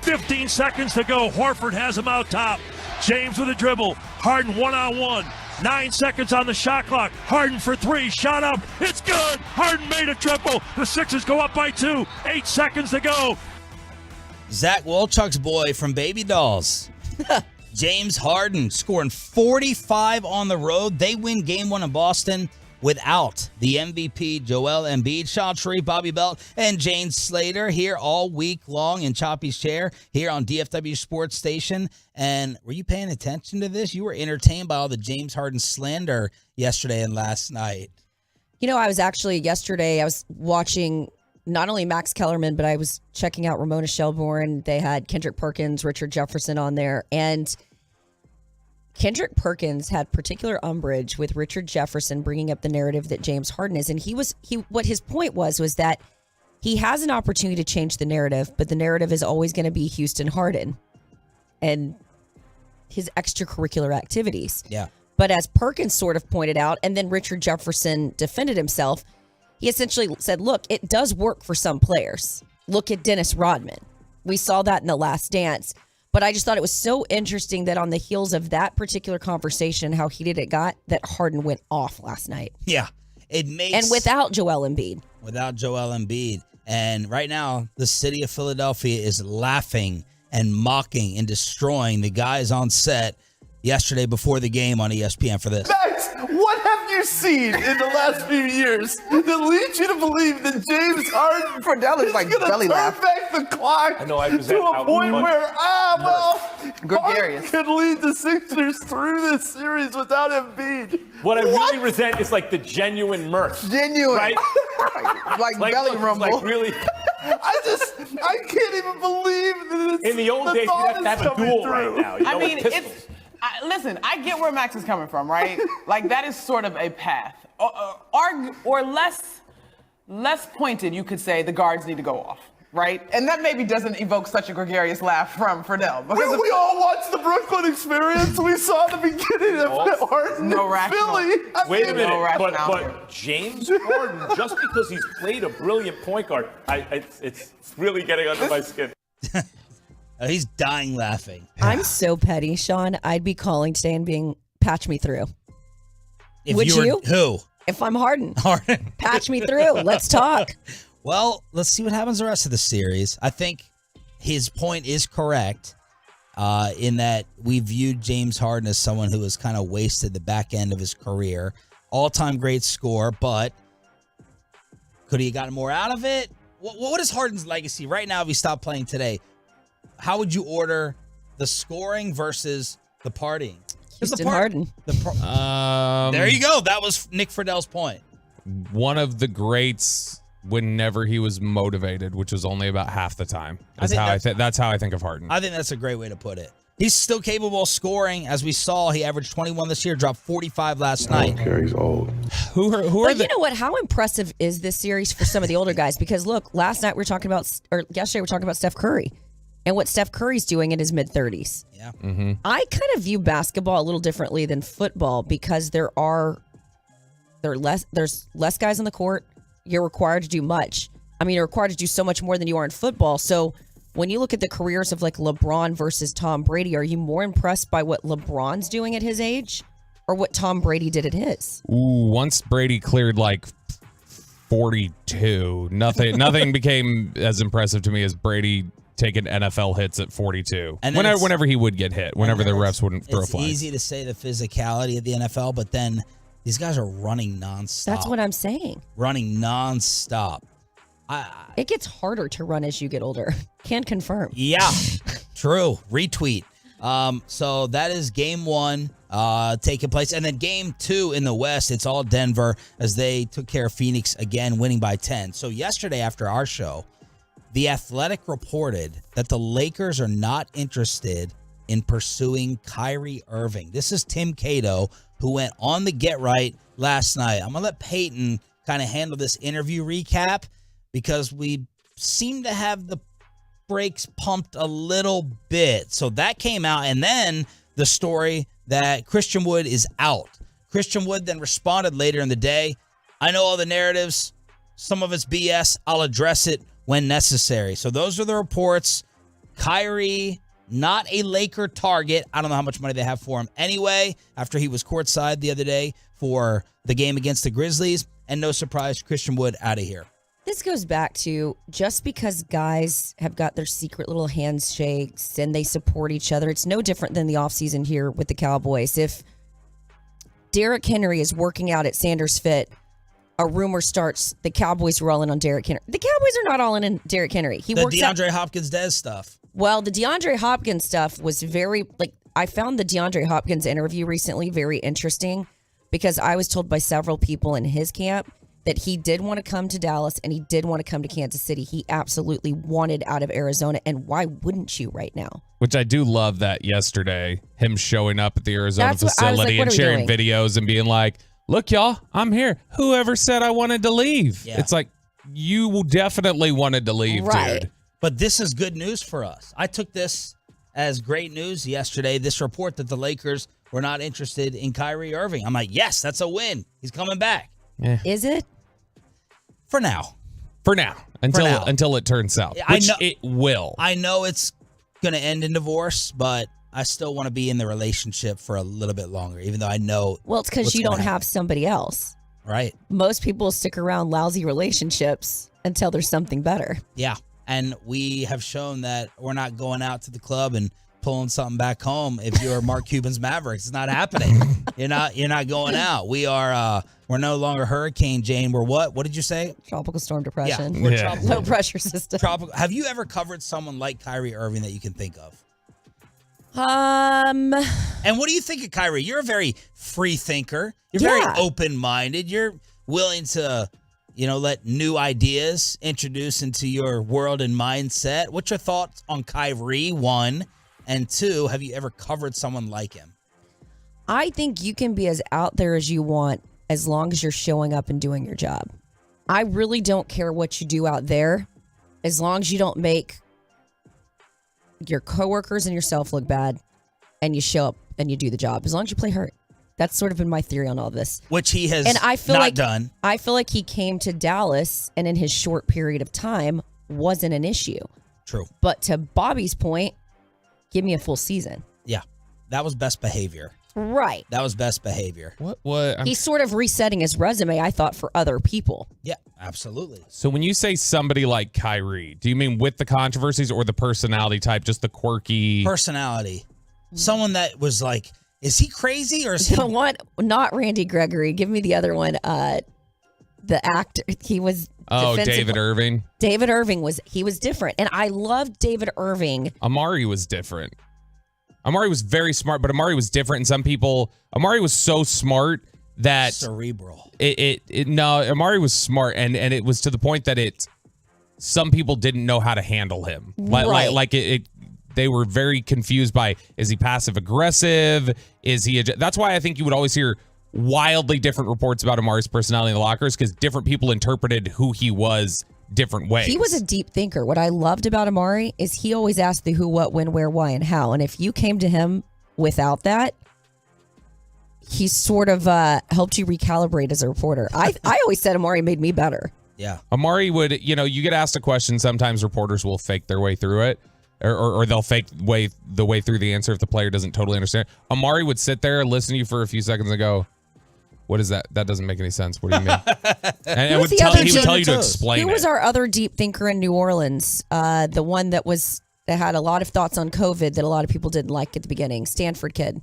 15 seconds to go. Horford has him out top. James with a dribble. Harden one-on-one. 9 seconds on the shot clock. Harden for three. Shot up. It's good. Harden made a triple. The Sixers go up by 2. 8 seconds to go. Zach Wolchuk's boy from Baby Dolls. James Harden scoring 45 on the road. They win game 1 in Boston without the MVP Joel Embiid. Sean Sharif, Bobby Belt, and Jane Slater here all week long in Choppy's Chair here on DFW Sports Station. And were you paying attention to this? You were entertained by all the James Harden slander yesterday and last night. You know, I was watching not only Max Kellerman, but I was checking out Ramona Shelburne. They had Kendrick Perkins, Richard Jefferson on there. And Kendrick Perkins had particular umbrage with Richard Jefferson bringing up the narrative that James Harden is. And what his point was that he has an opportunity to change the narrative, but the narrative is always going to be Houston Harden and his extracurricular activities. Yeah. But as Perkins sort of pointed out, and then Richard Jefferson defended himself, he essentially said, look, it does work for some players. Look at Dennis Rodman. We saw that in The Last Dance. But I just thought it was so interesting that on the heels of that particular conversation, how heated it got, that Harden went off last night. Yeah. It makes And without Joel Embiid. And right now, the city of Philadelphia is laughing and mocking and destroying the guys on set yesterday before the game on ESPN for this. Max, what have you seen in the last few years that leads you to believe that James Harden is like going to turn back the clock to a point where, Harden could lead the Sixers through this series without Embiid? What I really resent is like the genuine mirth. Genuine. Right? like belly rumble. Like really. I can't even believe that it's, in the old days, you have to have a duel right now. I mean, listen, I get where Max is coming from, right? Like, that is sort of a path. Or less pointed, you could say the guards need to go off, right? And that maybe doesn't evoke such a gregarious laugh from Fidel. Because we all watched the Brooklyn experience. We saw the beginning of Harden in Philly. Wait a minute, but James Harden, just because he's played a brilliant point guard, it's really getting under my skin. He's dying laughing. I'm so petty, Sean. I'd be calling today and being, patch me through. Would you? Who? If I'm Harden. Patch me through. Let's talk. Well, let's see what happens the rest of the series. I think his point is correct in that we viewed James Harden as someone who has kind of wasted the back end of his career. All-time great scorer, but could he have gotten more out of it? What is Harden's legacy right now if he stopped playing today? How would you order the scoring versus the partying? Houston Harden. There you go. That was Nick Friedell's point. One of the greats whenever he was motivated, which was only about half the time. That's how I think of Harden. I think that's a great way to put it. He's still capable of scoring. As we saw, he averaged 21 this year, dropped 45 last night. I don't care. He's old. Who are But you know what? How impressive is this series for some of the older guys? Because look, yesterday we were talking about Steph Curry and what Steph Curry's doing in his mid-30s. Yeah. Mm-hmm. I kind of view basketball a little differently than football because there's less guys on the court. You're required to do much. I mean, you're required to do so much more than you are in football. So when you look at the careers of like LeBron versus Tom Brady, are you more impressed by what LeBron's doing at his age or what Tom Brady did at his? Ooh, once Brady cleared like 42, nothing became as impressive to me as Brady taking NFL hits at 42. And whenever he would get hit, whenever the refs wouldn't throw flags. It's easy to say the physicality of the NFL, but then these guys are running nonstop. That's what I'm saying. Running nonstop. It gets harder to run as you get older. Can confirm. Yeah, true. Retweet. So that is game one taking place. And then game two in the West, it's all Denver as they took care of Phoenix again, winning by 10. So yesterday after our show, The Athletic reported that the Lakers are not interested in pursuing Kyrie Irving. This is Tim Cato, who went on the Get Right last night. I'm going to let Peyton kind of handle this interview recap because we seem to have the brakes pumped a little bit. So that came out, and then the story that Christian Wood is out. Christian Wood then responded later in the day, I know all the narratives. Some of it's BS. I'll address it when necessary. So those are the reports. Kyrie, not a Laker target. I don't know how much money they have for him anyway, after he was courtside the other day for the game against the Grizzlies. And no surprise, Christian Wood out of here. This goes back to just because guys have got their secret little handshakes and they support each other, it's no different than the offseason here with the Cowboys. If Derrick Henry is working out at Sanders Fit, a rumor starts the Cowboys were all in on Derrick Henry. The Cowboys are not all in on Derrick Henry. The DeAndre Hopkins Dez stuff. Well, the DeAndre Hopkins stuff was very, I found the DeAndre Hopkins interview recently very interesting because I was told by several people in his camp that he did want to come to Dallas and he did want to come to Kansas City. He absolutely wanted out of Arizona, and why wouldn't you right now? Which I do love that yesterday, him showing up at the Arizona facility and sharing videos and being like, look, y'all, I'm here. Whoever said I wanted to leave? Yeah. It's like, you definitely wanted to leave, dude. But this is good news for us. I took this as great news yesterday, this report that the Lakers were not interested in Kyrie Irving. I'm like, yes, that's a win. He's coming back. Yeah. Is it? For now. Until it turns south, which it will. I know it's going to end in divorce, but I still want to be in the relationship for a little bit longer, even though I know. Well, it's because you don't have somebody else. Right. Most people stick around lousy relationships until there's something better. Yeah. And we have shown that we're not going out to the club and pulling something back home. If you're Mark Cuban's Mavericks, it's not happening. You're not going out. We're no longer Hurricane Jane. We're what? What did you say? Tropical storm depression. Yeah. We're low pressure system. Have you ever covered someone like Kyrie Irving that you can think of? And what do you think of Kyrie? You're a very free thinker. You're very open-minded. You're willing to, let new ideas introduce into your world and mindset. What's your thoughts on Kyrie, one? And two, have you ever covered someone like him? I think you can be as out there as you want as long as you're showing up and doing your job. I really don't care what you do out there as long as you don't make your coworkers and yourself look bad and you show up and you do the job. As long as you play hurt. That's sort of been my theory on all this. Which he has done. I feel like he came to Dallas and in his short period of time wasn't an issue. True. But to Bobby's point, give me a full season. Yeah. That was best behavior. Right. That was best behavior. What? He's sort of resetting his resume, I thought, for other people. Yeah, absolutely. So when you say somebody like Kyrie, do you mean with the controversies or the personality type, just the quirky? Personality. Someone that was like, is he crazy or is he? One, not Randy Gregory. Give me the other one. The actor. He was. David Irving. David Irving was different. And I loved David Irving. Amari was different. Amari was very smart, but Amari was different. And some people, Amari was so smart that cerebral. Amari was smart, and it was to the point that some people didn't know how to handle him. They were very confused by, is he passive aggressive? Is he? That's why I think you would always hear wildly different reports about Amari's personality in the lockers, because different people interpreted who he was different ways. He was a deep thinker. What I loved about Amari is he always asked the who, what, when, where, why, and how. And if you came to him without that, he sort of helped you recalibrate as a reporter. I always said Amari made me better. Yeah. Amari would, you get asked a question, sometimes reporters will fake their way through it. Or they'll fake the way through the answer if the player doesn't totally understand. Amari would sit there, listen to you for a few seconds and go, what is that? That doesn't make any sense. What do you mean? And he would tell you to explain it. Who was our other deep thinker in New Orleans? The one that had a lot of thoughts on COVID that a lot of people didn't like at the beginning. Stanford kid.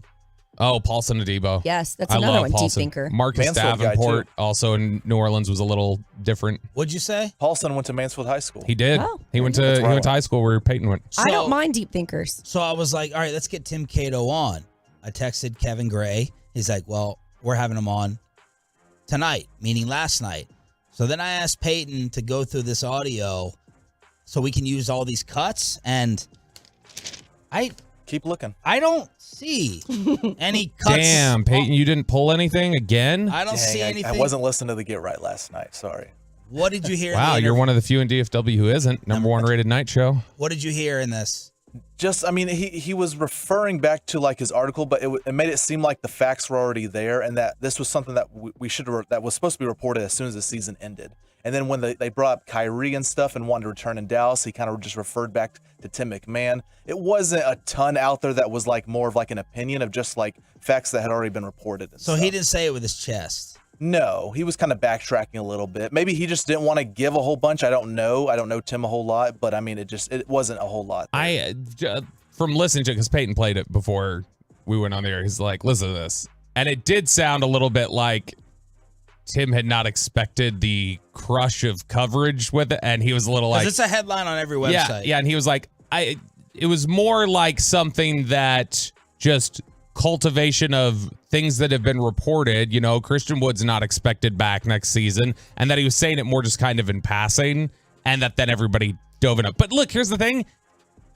Oh, Paulson Adebo. Yes, that's another one, deep thinker. Marcus Davenport, also in New Orleans, was a little different. What'd you say? Paulson went to Mansfield High School. He did. Oh, he went to high school where Peyton went. I don't mind deep thinkers. So I was like, all right, let's get Tim Cato on. I texted Kevin Gray. He's like, well, we're having him on tonight, meaning last night. So then I asked Peyton to go through this audio so we can use all these cuts, and keep looking. I don't see any cuts. Damn, Peyton, you didn't pull anything again? I don't see anything. I wasn't listening to the Get Right last night. Sorry. What did you hear? Wow, you're one of the few in DFW who isn't. Number one rated night show. What did you hear in this? Just, I mean, he was referring back to like his article, but it made it seem like the facts were already there, and that this was something that that was supposed to be reported as soon as the season ended. And then when they brought up Kyrie and stuff and wanted to return in Dallas, he kind of just referred back to Tim McMahon. It wasn't a ton out there that was like more of like an opinion of just like facts that had already been reported. So he didn't say it with his chest. No, he was kind of backtracking a little bit. Maybe he just didn't want to give a whole bunch. I don't know Tim a whole lot, but I mean, it wasn't a whole lot. From listening to it, because Peyton played it before we went on the air, he's like, listen to this. And it did sound a little bit like Tim had not expected the crush of coverage with it. And he was a little like, it's a headline on every website. Yeah. And he was like, it was more like something that just cultivation of things that have been reported. You know, Christian Wood's not expected back next season, and that he was saying it more just kind of in passing, and that then everybody dove it up. But look, here's the thing.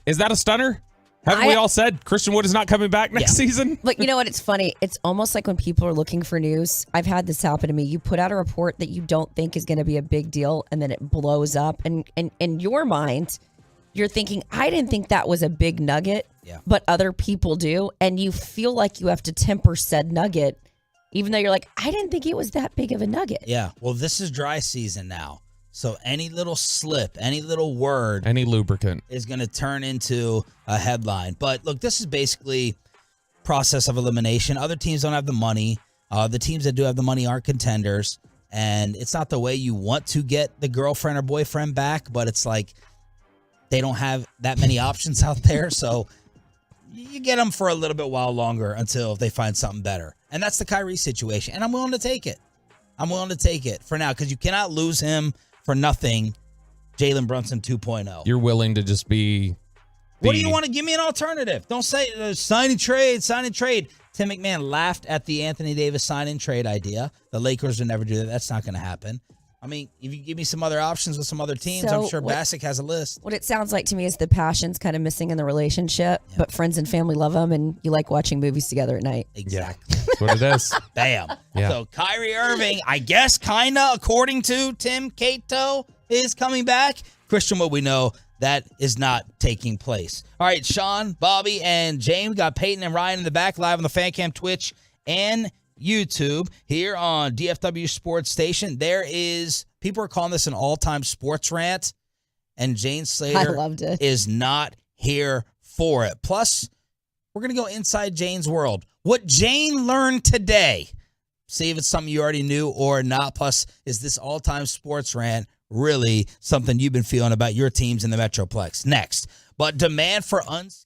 Is that a stunner? Haven't we all said Christian Wood is not coming back next season? Look, you know what? It's funny. It's almost like when people are looking for news. I've had this happen to me. You put out a report that you don't think is going to be a big deal, and then it blows up. And in your mind, you're thinking, I didn't think that was a big nugget, but other people do. And you feel like you have to temper said nugget, even though you're like, I didn't think it was that big of a nugget. Yeah. Well, this is dry season now. So any little slip, any little word, any lubricant is going to turn into a headline. But look, this is basically process of elimination. Other teams don't have the money. The teams that do have the money aren't contenders. And it's not the way you want to get the girlfriend or boyfriend back, but it's like they don't have that many options out there. So you get them for a little bit while longer until they find something better. And that's the Kyrie situation. And I'm willing to take it. I'm willing to take it for now because you cannot lose him for nothing. Jalen Brunson 2.0. You're willing to just be... What do you want to give me an alternative? Don't say sign and trade, sign and trade. Tim McMahon laughed at the Anthony Davis sign and trade idea. The Lakers would never do that. That's not going to happen. I mean, if you give me some other options with some other teams, I'm sure Bassick has a list. What it sounds like to me is the passion's kind of missing in the relationship, but friends and family love them, and you like watching movies together at night. Exactly. That's what it is. Bam. Yeah. So Kyrie Irving, I guess, kind of, according to Tim Cato, is coming back. Christian, what we know, that is not taking place. All right, Sean, Bobby, and James got Peyton and Ryan in the back, live on the Fan Cam, Twitch, and YouTube here on DFW Sports Station. There is, people are calling this an all-time sports rant, and Jane Slater is not here for it. Plus, we're going to go inside Jane's world. What Jane learned today. See if it's something you already knew or not. Plus, is this all-time sports rant really something you've been feeling about your teams in the Metroplex? Next. But demand for unskilled...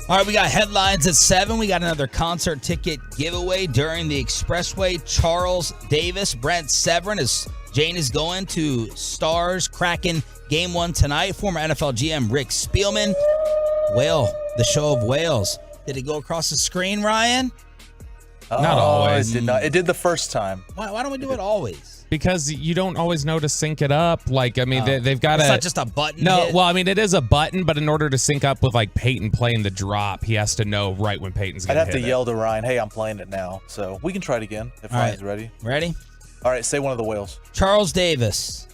All right, we got headlines at 7. We got another concert ticket giveaway during the Expressway. Charles Davis, Brent Severin, as Jane is going to Stars Kraken Game 1 tonight. Former NFL GM Rick Spielman. Whale, the show of whales. Did it go across the screen, Ryan? Not always. It did not. It did the first time. Why don't we do it always? Because you don't always know to sync it up. Like, I mean, they've got It's not just a button. No, hit? well, I mean, it is a button, but in order to sync up with like Peyton playing the drop, he has to know right when Peyton's I'd going to have hit to it. yell to Ryan, hey, I'm playing it now. So we can try it again if All Ryan's right. ready. Ready? All right, say one of the whales. Charles Davis.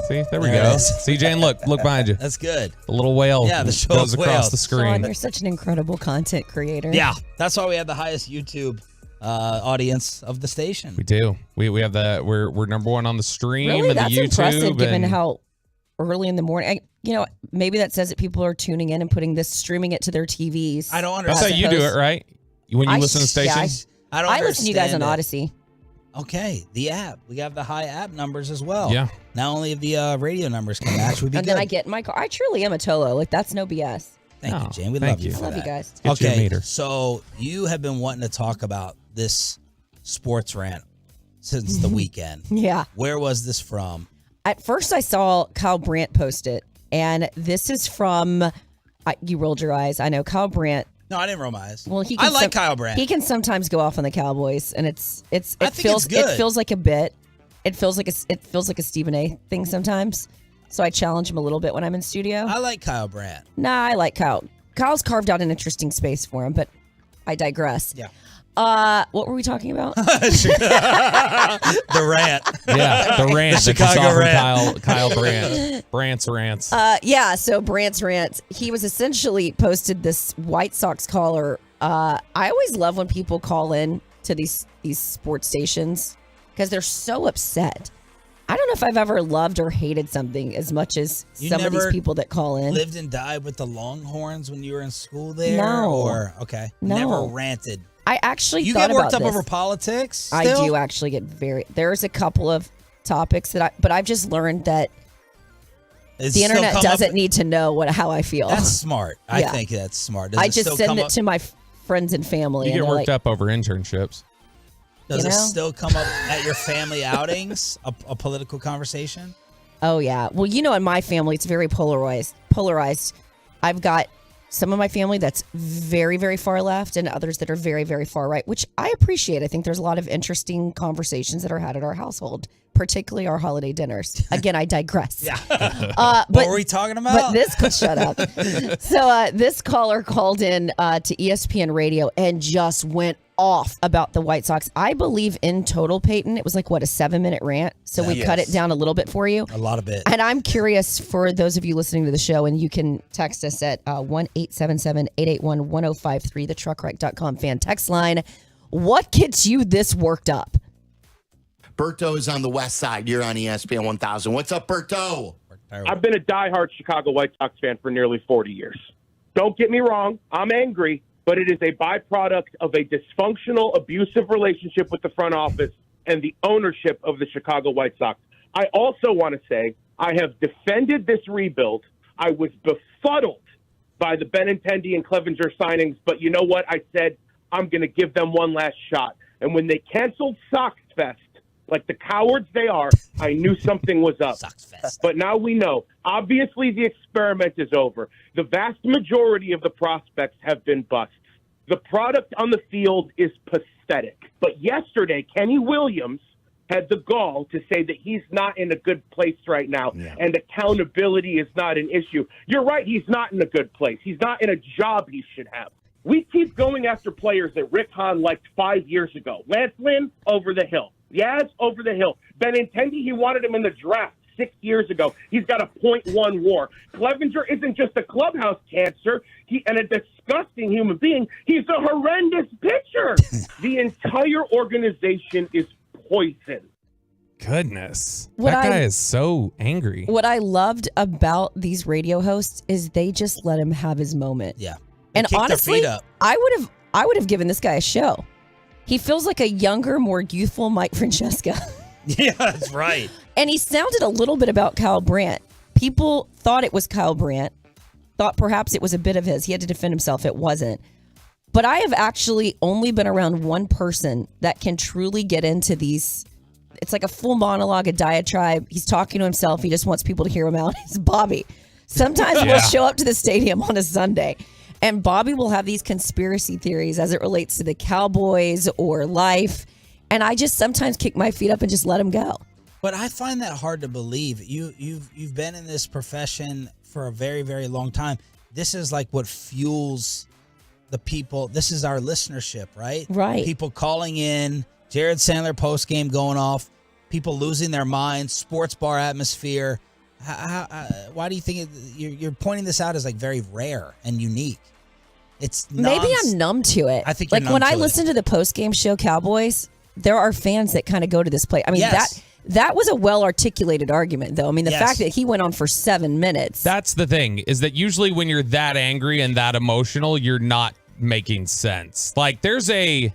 See, there we There it go. is. See, Jane, look behind you. That's good. The little whale Yeah, the show goes of across whales. the Sean, screen. you're such an incredible content creator. Yeah, that's why we have the highest YouTube audience of the station. We do. We have we're number one on the stream Really, and the that's YouTube. impressive given and- how early in the morning. Maybe that says that people are tuning in and putting this, streaming it to their TVs. I don't That's understand. how you do it, right? When you listen to stations. I listen to you guys on Odyssey. Okay, the app. We have the high app numbers as well. Yeah. Not only if the radio numbers can match, we'd be And good. then I get in my car. I truly am a Tolo. Like, that's no BS. Thank you, Jane. We thank love you. you. For I love that. you guys. Get you a Okay, meter. so you have been wanting to talk about this sports rant since the weekend. Yeah. Where was this from? At first, I saw Kyle Brandt post it, and this is from. You rolled your eyes. I know Kyle Brandt. No, I didn't roll my eyes. Well, I like Kyle Brandt. He can sometimes go off on the Cowboys, and it I think feels it's good. it feels like a bit. It feels like a Stephen A. thing sometimes. So I challenge him a little bit when I'm in studio. I like Kyle Brandt. Nah, I like Kyle. Kyle's carved out an interesting space for him, but I digress. Yeah. What were we talking about? The rant. Yeah, the rant. The that you saw Chicago from rant. Kyle Brandt. Brandt's rants. Yeah, so Brandt's rant, he was essentially posted this White Sox caller. I always love when people call in to these sports stations because they're so upset. I don't know if I've ever loved or hated something as much as You some of these never people that call in. Lived and died with the Longhorns when you were in school there? No. Or, okay. No. Never ranted. I actually You thought get worked about up this. over politics? I still? do actually get there's a couple of topics but I've just learned that It's the still internet come doesn't up- need to know how I feel. That's smart. I Yeah. think that's smart. Does I it just still send come it up- to my friends and family. You and get they're worked like, up over internships. Does you it know? still come up at your family outings? A political conversation? Oh yeah. Well, in my family, it's very polarized. I've got some of my family that's very, very far left and others that are very, very far right, which I appreciate. I think there's a lot of interesting conversations that are had at our household, particularly our holiday dinners. Again, I digress. Yeah. But, What were we talking about? But shut up. So this caller called in to ESPN Radio and just went off about the White Sox. I believe in total, Peyton, it was like, a 7-minute rant. So we cut it down a little bit for you. A lot of it. And I'm curious for those of you listening to the show, and you can text us at 1-877-881-1053, the truckwreck.com fan text line. What gets you this worked up? Berto is on the west side. You're on ESPN 1000. What's up, Berto? I've been a diehard Chicago White Sox fan for nearly 40 years. Don't get me wrong. I'm angry, but it is a byproduct of a dysfunctional, abusive relationship with the front office and the ownership of the Chicago White Sox. I also want to say I have defended this rebuild. I was befuddled by the Benintendi and Clevenger signings, but you know what? I said I'm going to give them one last shot. And when they canceled Sox Fest, like the cowards they are, I knew something was up. But now we know. Obviously, the experiment is over. The vast majority of the prospects have been busts. The product on the field is pathetic. But yesterday, Kenny Williams had the gall to say that he's not in a good place right now, and accountability is not an issue. You're right, he's not in a good place. He's not in a job he should have. We keep going after players that Rick Hahn liked 5 years ago. Lance Lynn, over the hill. Yaz, over the hill. Benintendi, he wanted him in the draft 6 years ago. He's got a .1 WAR. Clevenger isn't just a clubhouse cancer and a disgusting human being. He's a horrendous pitcher. The entire organization is poison. Goodness. What that guy I- is so angry. What I loved about these radio hosts is they just let him have his moment. Yeah. And kick their honestly, feet up. I would have given this guy a show. He feels like a younger, more youthful Mike Francesca. Yeah, that's right. And he sounded a little bit about Kyle Brandt. People thought it was Kyle Brandt. thought perhaps it was a bit of his. He had to defend himself. It wasn't. But I have actually only been around one person that can truly get into these. It's like a full monologue, a diatribe. He's talking to himself. He just wants people to hear him out. It's Bobby. Sometimes we'll show up to the stadium on a Sunday, and Bobby will have these conspiracy theories as it relates to the Cowboys or life. And I just sometimes kick my feet up and just let him go. But I find that hard to believe. You've been in this profession for a very, very long time. This is like what fuels the people. This is our listenership, right? Right. People calling in, Jared Sandler post game going off, people losing their minds, sports bar atmosphere. Why do you think you're pointing this out as like very rare and unique? It's maybe I'm numb to it. I think like you're when numb I to listen to the post game show Cowboys, there are fans that kind of go to this play. I mean that was a well articulated argument, though. I mean the fact that he went on for 7 minutes. That's the thing, is that usually when you're that angry and that emotional, you're not making sense. Like there's a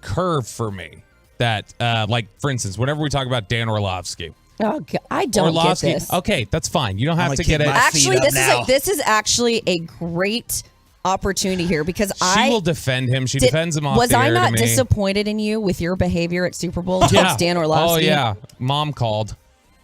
curve for me that like for instance, whenever we talk about Dan Orlovsky. Oh, God, I don't get this. Okay, that's fine. You don't have to get it. Actually, this is actually a great opportunity here because she will defend him. She defends him off Was the I air not to me. disappointed in you with your behavior at Super Bowl towards Dan Orlovsky? Oh yeah, Mom called.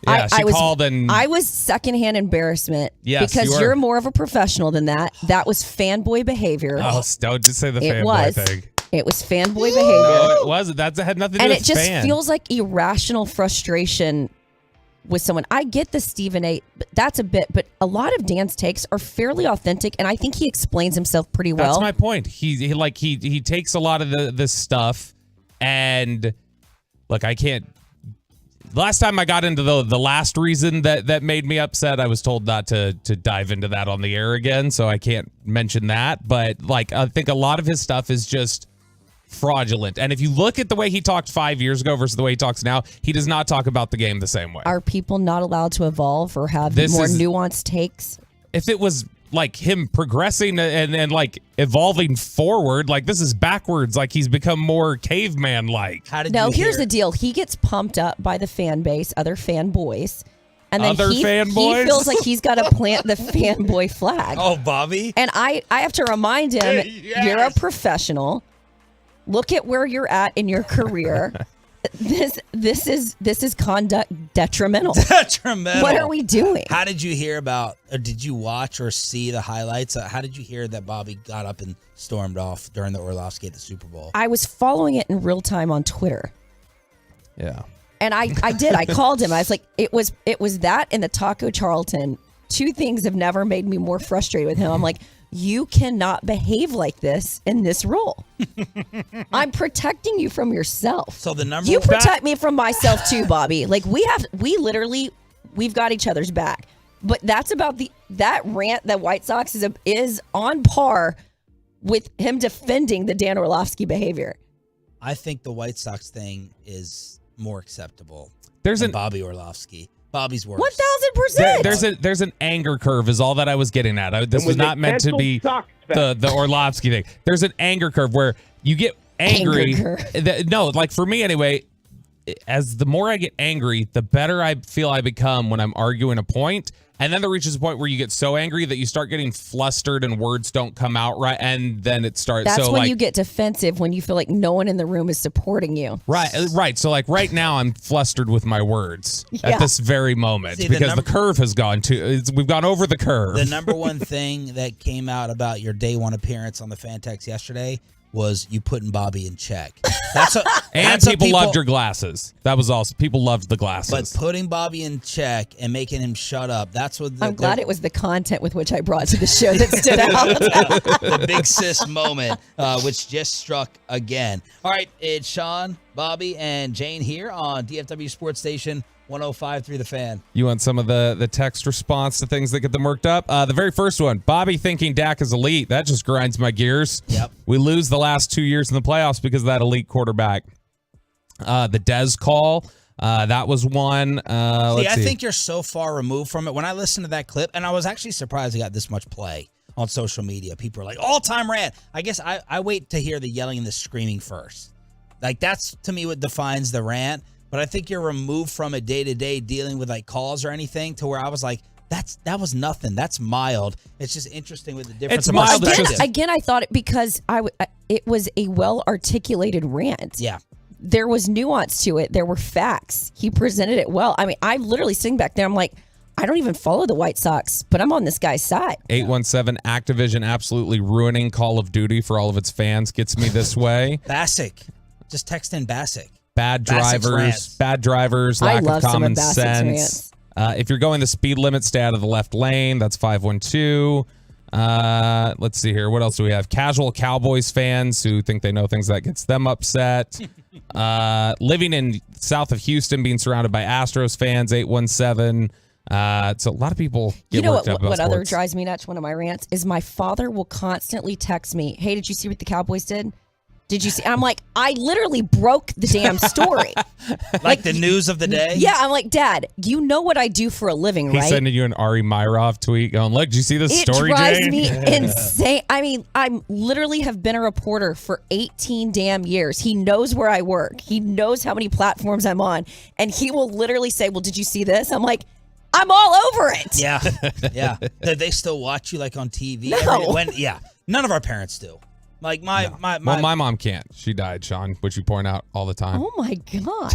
Yeah, she called and I was secondhand embarrassment Yes, because you were. you're more of a professional than that. That was fanboy behavior. Oh, don't just say the It fanboy was. thing. It was fanboy behavior. No, it wasn't. That had nothing to do And with it just fan. feels like irrational frustration with someone. I get the Stephen A. But that's a bit, but a lot of Dan's takes are fairly authentic, and I think he explains himself pretty well. That's my point. He takes a lot of this stuff, and look, I can't. Last time I got into the last reason that made me upset, I was told not to dive into that on the air again, so I can't mention that. But like, I think a lot of his stuff is just fraudulent. And if you look at the way he talked 5 years ago versus the way he talks now, he does not talk about the game the same way. Are people not allowed to evolve or have more nuanced takes? If it was like him progressing and like evolving forward, like this is backwards, like he's become more caveman like. Here's the deal. He gets pumped up by the fan base, other fanboys. And then he feels like he's got to plant the fanboy flag. Oh, Bobby. And I have to remind him, you're a professional. Look at where you're at in your career. This is conduct detrimental. Detrimental. What are we doing? How did you hear about, or did you watch or see the highlights? How did you hear that Bobby got up and stormed off during the Orlovsky at the Super Bowl? I was following it in real time on Twitter. Yeah. And I did. I called him. I was like, it was that and the Taco Charlton. Two things have never made me more frustrated with him. I'm like, you cannot behave like this in this role. I'm protecting you from yourself. So the number you protect me from myself too, Bobby. Like we've got each other's back. But that's about that rant that White Sox is on par with him defending the Dan Orlovsky behavior. I think the White Sox thing is more acceptable There's than Bobby Orlovsky. Bobby's worse. 1,000%. There's an anger curve is all that I was getting at. This was not meant to be the Orlovsky thing. There's an anger curve where you get angry. No, like for me anyway, as the more I get angry, the better I feel I become when I'm arguing a point. And then there reaches a point where you get so angry that you start getting flustered and words don't come out right. And then it starts. That's so when like, you get defensive, when you feel like no one in the room is supporting you. Right. So like right now I'm flustered with my words at this very moment because the curve has gone we've gone over the curve. The number one thing that came out about your day one appearance on the Fan Text yesterday was you putting Bobby in check. And people loved your glasses. That was also, people loved the glasses. But putting Bobby in check and making him shut up, that's what I'm glad it was the content with which I brought to the show that stood out. The big sis moment, which just struck again. All right, it's Sean, Bobby, and Jane here on DFW Sports Station 105.3 The Fan. You want some of the text response to things that get them worked up? The very first one, Bobby thinking Dak is elite. That just grinds my gears. Yep. We lose the last 2 years in the playoffs because of that elite quarterback. The Dez call, that was one. I think you're so far removed from it. When I listened to that clip, and I was actually surprised it got this much play on social media. People are like, all-time rant. I guess I wait to hear the yelling and the screaming first. Like, that's, to me, what defines the rant. But I think you're removed from it day to day dealing with like calls or anything to where I was like, that was nothing. That's mild. It's just interesting with the difference. It's mild. Again, I thought it because it was a well-articulated rant. Yeah. There was nuance to it. There were facts. He presented it well. I mean, I literally sitting back there, I'm like, I don't even follow the White Sox, but I'm on this guy's side. 817 Activision absolutely ruining Call of Duty for all of its fans gets me this way. Bassick. Just text in Bassick. Bad drivers, lack of common sense. If you're going the speed limit, stay out of the left lane. That's 512. Let's see here. What else do we have? Casual Cowboys fans who think they know things that gets them upset. Living in south of Houston, being surrounded by Astros fans, 817. So a lot of people get worked up about what other sports. drives me nuts, one of my rants, is my father will constantly text me, hey, did you see what the Cowboys did? Did you see? I'm like, I literally broke the damn story. like the news of the day? Yeah, I'm like, Dad, you know what I do for a living, He's right? sending you an Ari Myrov tweet going, look, did you see this story, It drives Jane? me insane. I mean, I literally have been a reporter for 18 damn years. He knows where I work. He knows how many platforms I'm on. And he will literally say, well, did you see this? I'm like, I'm all over it. Yeah. Yeah. Do they still watch you like on TV? No. Yeah. None of our parents do. Like my mom can't. She died, Sean, which you point out all the time. Oh my God.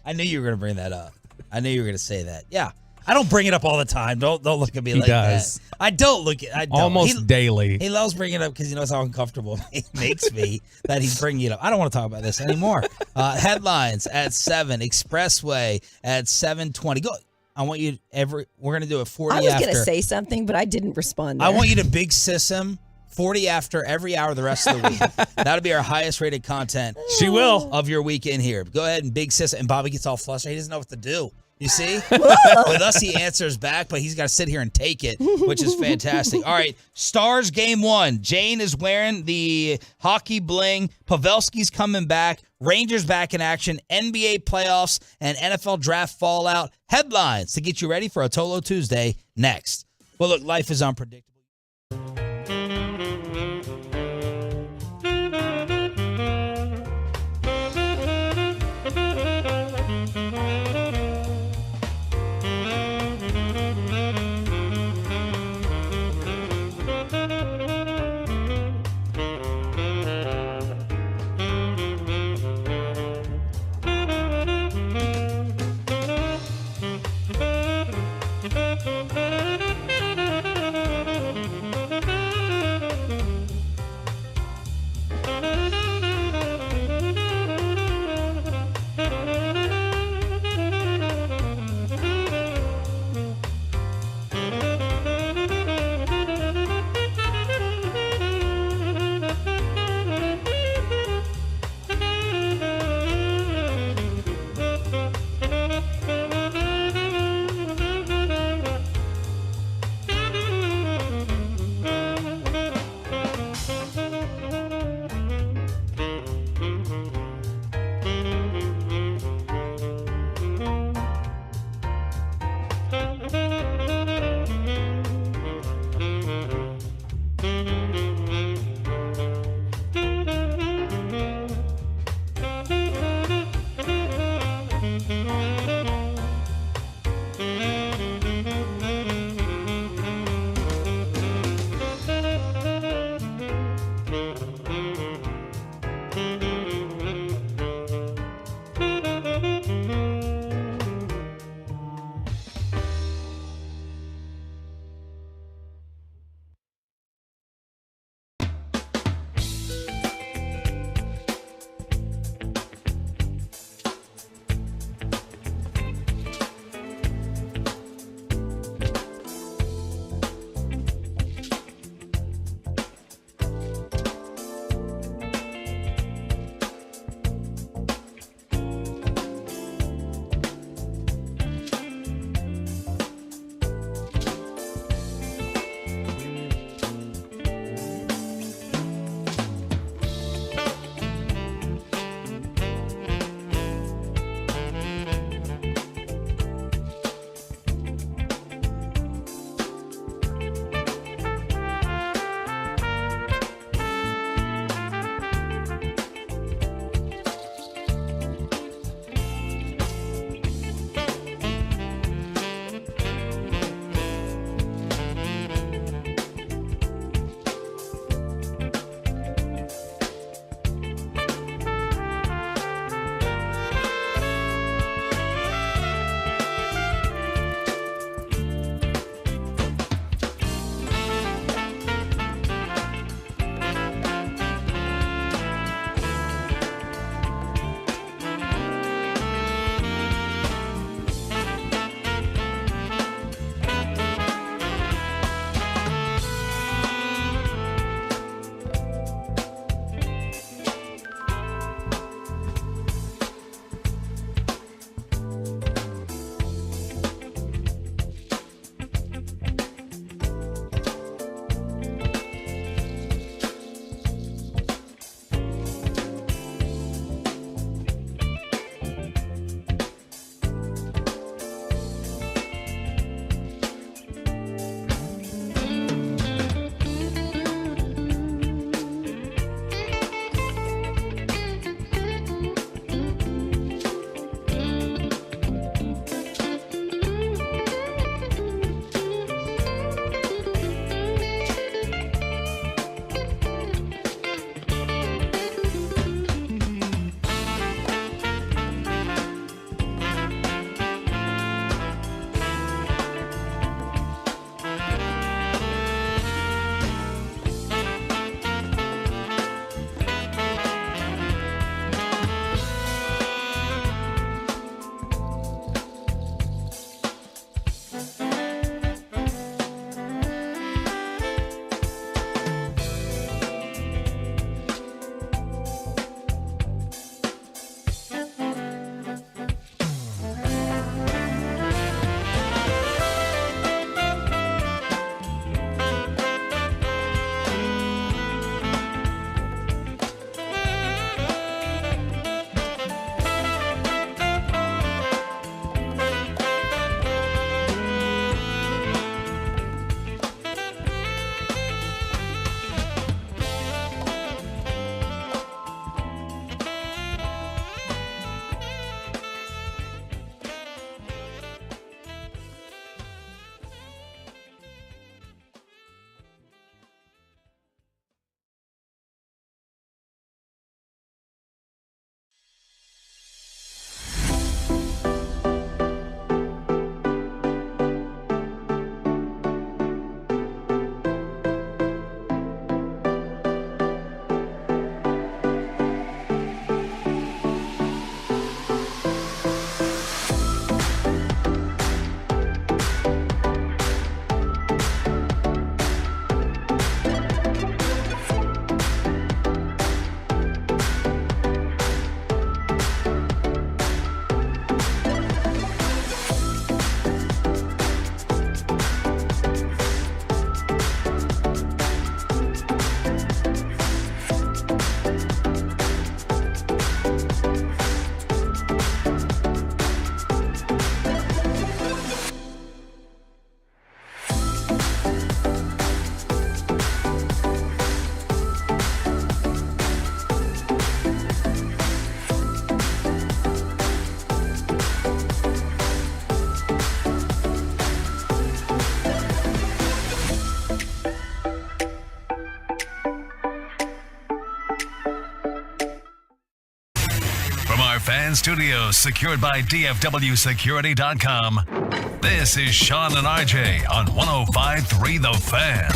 I knew you were going to bring that up. I knew you were going to say that. Yeah. I don't bring it up all the time. Don't look at me He like does. that. I don't look at I don't. Almost daily. He loves bringing it up because he knows how uncomfortable it makes me that he's bringing it up. I don't want to talk about this anymore. Headlines at 7. Expressway at 7:20. Go. I want you we're going to do it 40 after. I was going to say something, but I didn't respond there. I want you to big sis him 40 after every hour the rest of the week. That'll be our highest rated content. She will. Of your weekend here. Go ahead and big sis. And Bobby gets all flustered. He doesn't know what to do. You see? With us, he answers back, but he's got to sit here and take it, which is fantastic. All right, Stars game 1. Jane is wearing the hockey bling. Pavelski's coming back. Rangers back in action. NBA playoffs and NFL draft fallout. Headlines to get you ready for a Tolo Tuesday next. Well, look, life is unpredictable. Fan Studios, secured by DFWSecurity.com. This is Sean and RJ on 105.3 The Fan.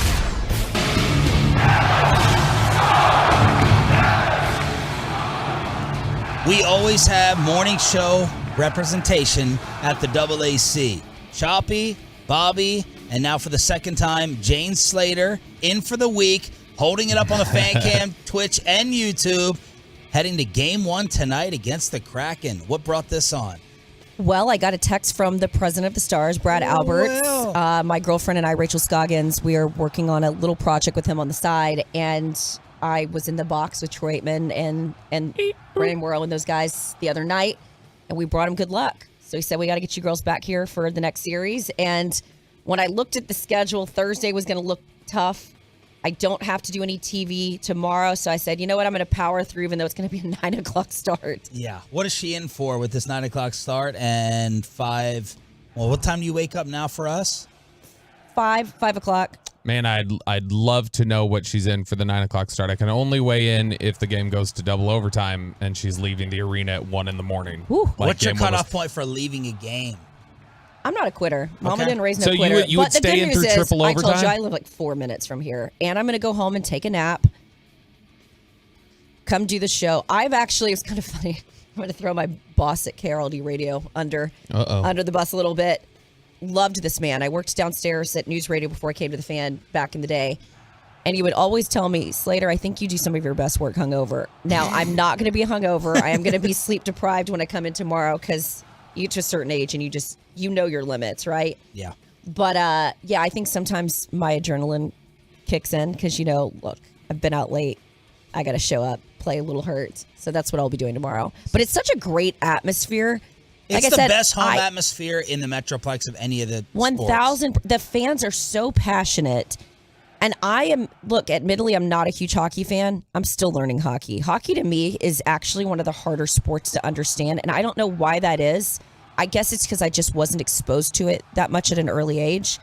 We always have morning show representation at the AAC. Choppy, Bobby, and now for the second time, Jane Slater in for the week, holding it up on the fan cam, Twitch, and YouTube, heading to game 1 tonight against the Kraken. What brought this on? Well, I got a text from the president of the Stars, Brad Alberts. My girlfriend and I, Rachel Scoggins, we are working on a little project with him on the side, and I was in the box with Troy Aikman and Brandon Morrow and those guys the other night, and we brought him good luck. So he said, we got to get you girls back here for the next series. And when I looked at the schedule, Thursday was going to look tough. I don't have to do any TV tomorrow, so I said, you know what, I'm going to power through, even though it's going to be a 9 o'clock start. Yeah. What is she in for with this 9 o'clock start and 5? Well, what time do you wake up now for us? 5 o'clock. Man, I'd love to know what she's in for the 9 o'clock start. I can only weigh in if the game goes to double overtime and she's leaving the arena at 1 in the morning. What's your cutoff point for leaving a game? I'm not a quitter. Mama didn't raise no so quitter. You would but the stay good in news through is, triple overtime? I told you I live like 4 minutes from here, and I'm going to go home and take a nap. Come do the show. It's kind of funny. I'm going to throw my boss at KRLD Radio under the bus a little bit. Loved this man. I worked downstairs at News Radio before I came to the Fan back in the day. And he would always tell me, Slater, I think you do some of your best work hungover. Now, I'm not going to be hungover. I am going to be sleep deprived when I come in tomorrow because you get to a certain age and you know your limits, right? Yeah. But, I think sometimes my adrenaline kicks in because, look, I've been out late. I got to show up, play a little hurt. So that's what I'll be doing tomorrow. But it's such a great atmosphere. It's the best home atmosphere in the Metroplex of any of the 1,000. The fans are so passionate. And admittedly, I'm not a huge hockey fan. I'm still learning hockey. Hockey to me is actually one of the harder sports to understand. And I don't know why that is. I guess it's because I just wasn't exposed to it that much at an early age.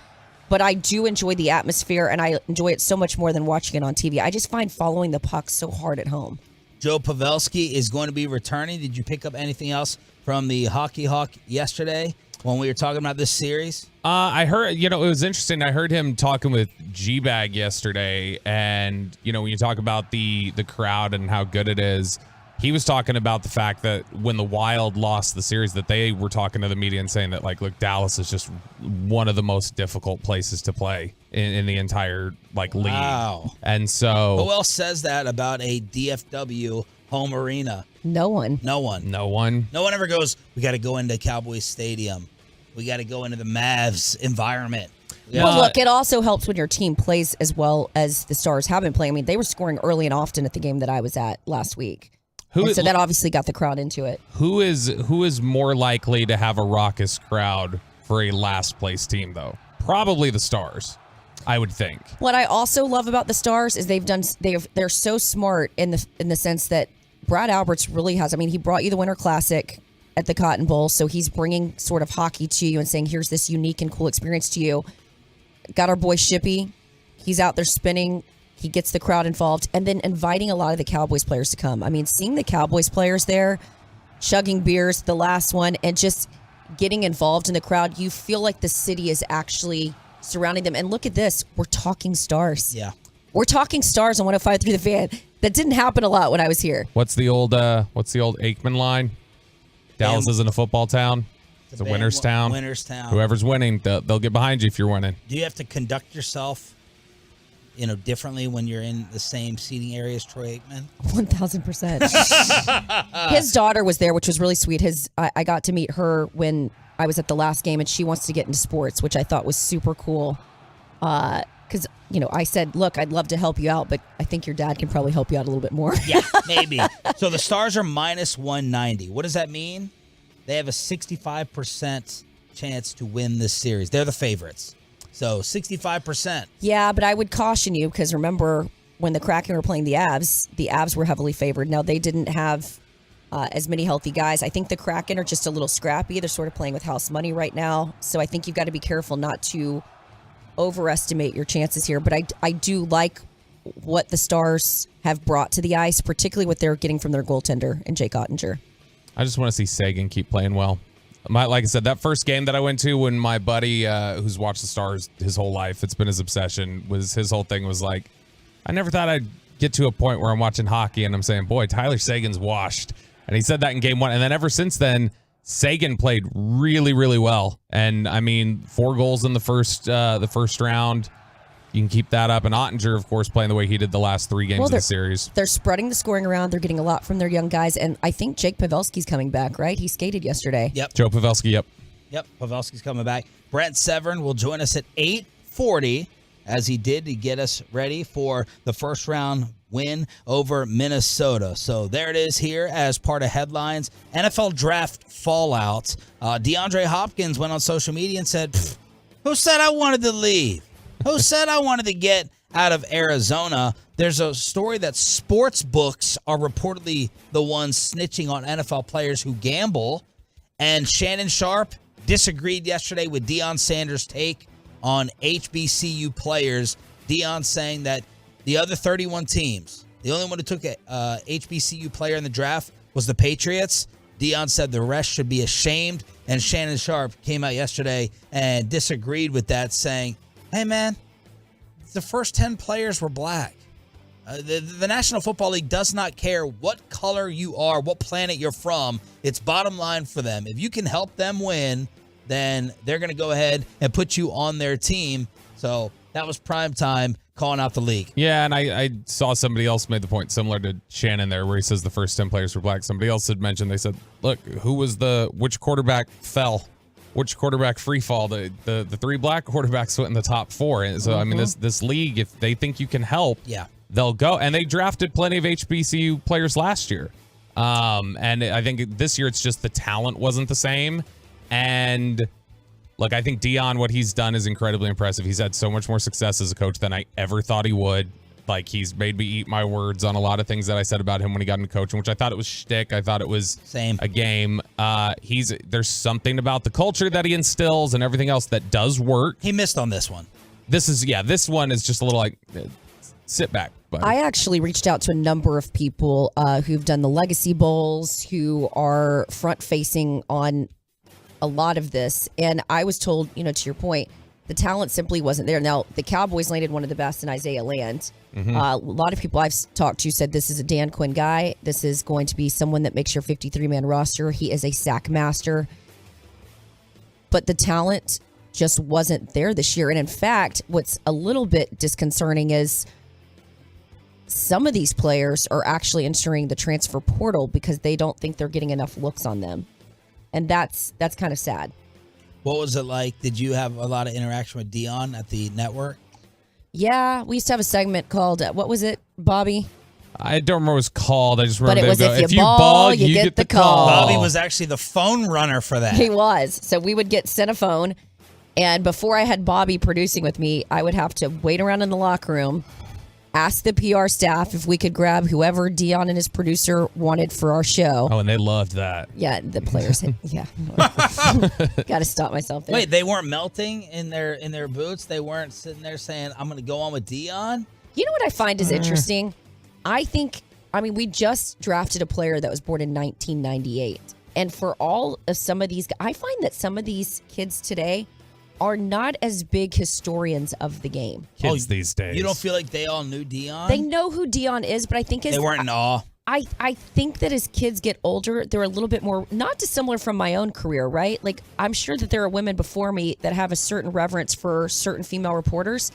But I do enjoy the atmosphere, and I enjoy it so much more than watching it on TV. I just find following the puck so hard at home. Joe Pavelski is going to be returning. Did you pick up anything else from the Hockey Hawk yesterday when we were talking about this series? I heard, it was interesting. I heard him talking with G-Bag yesterday, and, when you talk about the crowd and how good it is, he was talking about the fact that when the Wild lost the series, that they were talking to the media and saying that, look, Dallas is just one of the most difficult places to play in the entire, league. Wow. And so... Who else says that about a DFW home arena? No one. No one. No one. No one ever goes, we got to go into Cowboys Stadium. We got to go into the Mavs environment. Well, look, it also helps when your team plays as well as the Stars have been playing. I mean, they were scoring early and often at the game that I was at last week. So that obviously got the crowd into it. Who is more likely to have a raucous crowd for a last place team, though? Probably the Stars, I would think. What I also love about the Stars is they're so smart in the sense that Brad Alberts really has. I mean, he brought you the Winter Classic at the Cotton Bowl, so he's bringing sort of hockey to you and saying, here's this unique and cool experience to you. Got our boy Shippy. He's out there spinning. He gets the crowd involved, and then inviting a lot of the Cowboys players to come. I mean, seeing the Cowboys players there, chugging beers, the last one, and just getting involved in the crowd, you feel like the city is actually surrounding them. And look at this. We're talking Stars. Yeah. We're talking Stars on 105.3 The Fan. That didn't happen a lot when I was here. What's the old Aikman line? Dallas isn't a football town. It's a winner's town. Winner's town. Whoever's winning, they'll get behind you if you're winning. Do you have to conduct yourself differently when you're in the same seating area as Troy Aikman? 1,000%. His daughter was there, which was really sweet. I got to meet her when I was at the last game, and she wants to get into sports, which I thought was super cool. Because, I said, look, I'd love to help you out, but I think your dad can probably help you out a little bit more. Yeah, maybe. So the Stars are minus 190. What does that mean? They have a 65% chance to win this series. They're the favorites. So 65%. Yeah, but I would caution you because remember when the Kraken were playing the Avs were heavily favored. Now, they didn't have as many healthy guys. I think the Kraken are just a little scrappy. They're sort of playing with house money right now. So I think you've got to be careful not to overestimate your chances here. But I do like what the Stars have brought to the ice, particularly what they're getting from their goaltender in Jake Ottinger. I just want to see Sagan keep playing well. Like I said, that first game that I went to when my buddy, who's watched the Stars his whole life, it's been his obsession, was his whole thing was like, I never thought I'd get to a point where I'm watching hockey and I'm saying, boy, Tyler Sagan's washed. And he said that in game 1. And then ever since then, Sagan played really, really well. And I mean, 4 goals in the first round. You can keep that up. And Ottinger, of course, playing the way he did the last 3 games of the series. They're spreading the scoring around. They're getting a lot from their young guys. And I think Jake Pavelski's coming back, right? He skated yesterday. Yep. Joe Pavelski, yep. Yep, Pavelski's coming back. Brent Severn will join us at 8:40, as he did to get us ready for the first round win over Minnesota. So there it is here as part of headlines. NFL draft fallout. DeAndre Hopkins went on social media and said, who said I wanted to leave? Who said I wanted to get out of Arizona? There's a story that sports books are reportedly the ones snitching on NFL players who gamble. And Shannon Sharp disagreed yesterday with Deion Sanders' take on HBCU players. Deion saying that the other 31 teams, the only one who took a HBCU player in the draft was the Patriots. Deion said the rest should be ashamed. And Shannon Sharp came out yesterday and disagreed with that, saying, hey, man, the first 10 players were black. The National Football League does not care what color you are, what planet you're from. It's bottom line for them. If you can help them win, then they're going to go ahead and put you on their team. So that was prime time calling out the league. Yeah, and I saw somebody else made the point similar to Shannon there, where he says the first 10 players were black. Somebody else had mentioned, they said, look, which quarterback fell? Which quarterback free fall? The 3 black quarterbacks went in the top 4. And so, I mean, this league, if they think you can help, they'll go. And they drafted plenty of HBCU players last year. And I think this year it's just the talent wasn't the same. And look, I think Deion, what he's done is incredibly impressive. He's had so much more success as a coach than I ever thought he would. Like, he's made me eat my words on a lot of things that I said about him when he got into coaching, which I thought it was shtick. I thought it was a game. There's something about the culture that he instills and everything else that does work. He missed on this one. This one is just a little like, sit back. Buddy. I actually reached out to a number of people who've done the Legacy Bowls, who are front-facing on a lot of this. And I was told, to your point, the talent simply wasn't there. Now, the Cowboys landed one of the best in Isaiah Land. A lot of people I've talked to said this is a Dan Quinn guy. This is going to be someone that makes your 53-man roster. He is a sack master. But the talent just wasn't there this year. And in fact, what's a little bit disconcerting is some of these players are actually entering the transfer portal because they don't think they're getting enough looks on them. And that's kind of sad. What was it like? Did you have a lot of interaction with Deion at the network? Yeah, we used to have a segment called, what was it, Bobby? I don't remember what it was called. I just remember but it was if you ball, you get the call. Bobby was actually the phone runner for that. He was. So we would get sent a phone, and before I had Bobby producing with me, I would have to wait around in the locker room, ask the PR staff if we could grab whoever Deion and his producer wanted for our show. Oh, and they loved that. Yeah, the players. Yeah. Got to stop myself there. Wait, they weren't melting in their boots? They weren't sitting there saying, I'm going to go on with Deion? You know what I find is interesting? We just drafted a player that was born in 1998. And for all of some of these, I find that some of these kids today are not as big historians of the game. Kids these days. You don't feel like they all knew Deion? They know who Deion is, but I think they weren't in awe. I think that as kids get older, they're a little bit more, not dissimilar from my own career, right? Like, I'm sure that there are women before me that have a certain reverence for certain female reporters.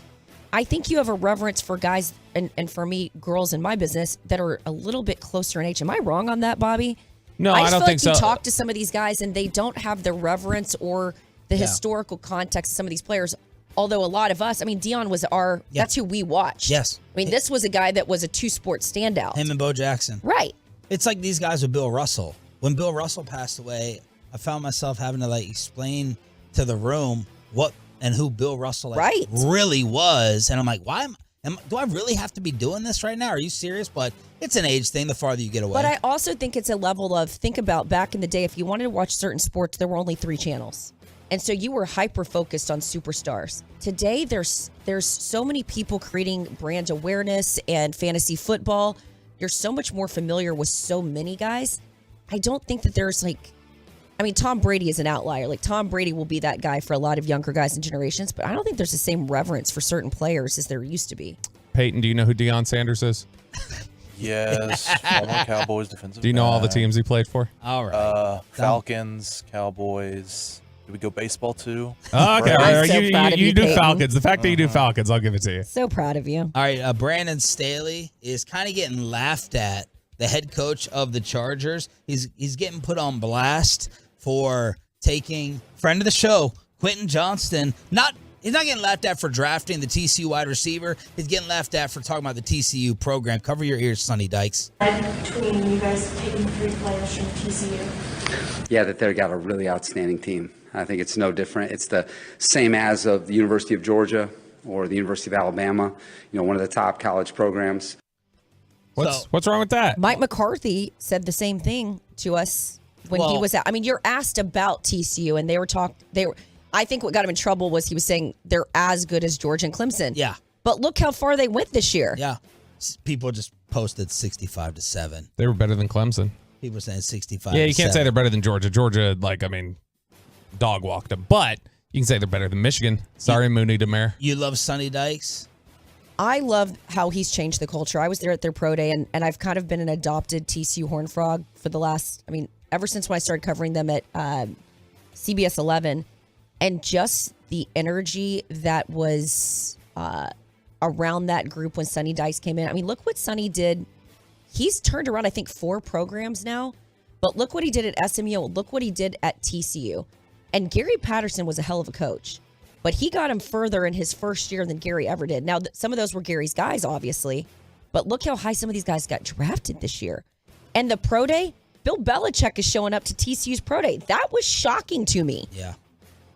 I think you have a reverence for guys, and for me, girls in my business, that are a little bit closer in age. Am I wrong on that, Bobby? No, I don't think so. You talk to some of these guys, and they don't have the reverence or the historical context of some of these players. Although a lot of us, Deion was that's who we watched. Yes. This was a guy that was a 2-sport standout. Him and Bo Jackson. Right. It's like these guys with Bill Russell. When Bill Russell passed away, I found myself having to explain to the room what and who Bill Russell really was. And I'm like, do I really have to be doing this right now? Are you serious? But it's an age thing the farther you get away. But I also think it's a level of, think about back in the day, if you wanted to watch certain sports, there were only 3 channels. And so you were hyper-focused on superstars. Today, there's so many people creating brand awareness and fantasy football. You're so much more familiar with so many guys. I don't think that there's Tom Brady is an outlier. Like Tom Brady will be that guy for a lot of younger guys and generations, but I don't think there's the same reverence for certain players as there used to be. Peyton, do you know who Deion Sanders is? Yes, former Cowboys defensive. Do you know all the teams he played for? All right. Falcons, Cowboys. Do we go baseball too? Okay, I'm so proud of you you, do Peyton. Falcons. The fact that you do Falcons, I'll give it to you. So proud of you. All right, Brandon Staley is kind of getting laughed at. The head coach of the Chargers, he's getting put on blast for taking friend of the show, Quentin Johnston. He's not getting laughed at for drafting the TCU wide receiver. He's getting laughed at for talking about the TCU program. Cover your ears, Sonny Dykes. Between you guys taking 3 players from TCU. Yeah, that they've got a really outstanding team. I think it's no different. It's the same as of the University of Georgia or the University of Alabama, one of the top college programs. What's wrong with that? Mike McCarthy said the same thing to us when he was out. I mean, you're asked about TCU, and I think what got him in trouble was he was saying they're as good as Georgia and Clemson. Yeah. But look how far they went this year. Yeah. People just posted 65-7. They were better than Clemson. People saying 65. Yeah, you can't say they're better than Georgia. Georgia, dog walked them. But you can say they're better than Michigan. Sorry, Mooney DeMare. You love Sonny Dykes? I love how he's changed the culture. I was there at their pro day, and I've kind of been an adopted TCU Horned Frog for the last, ever since when I started covering them at CBS 11. And just the energy that was around that group when Sonny Dykes came in. Look what Sonny did. He's turned around, I think, 4 programs now. But look what he did at SMU. Look what he did at TCU. And Gary Patterson was a hell of a coach. But he got him further in his first year than Gary ever did. Now, some of those were Gary's guys, obviously. But look how high some of these guys got drafted this year. And the pro day, Bill Belichick is showing up to TCU's pro day. That was shocking to me. Yeah.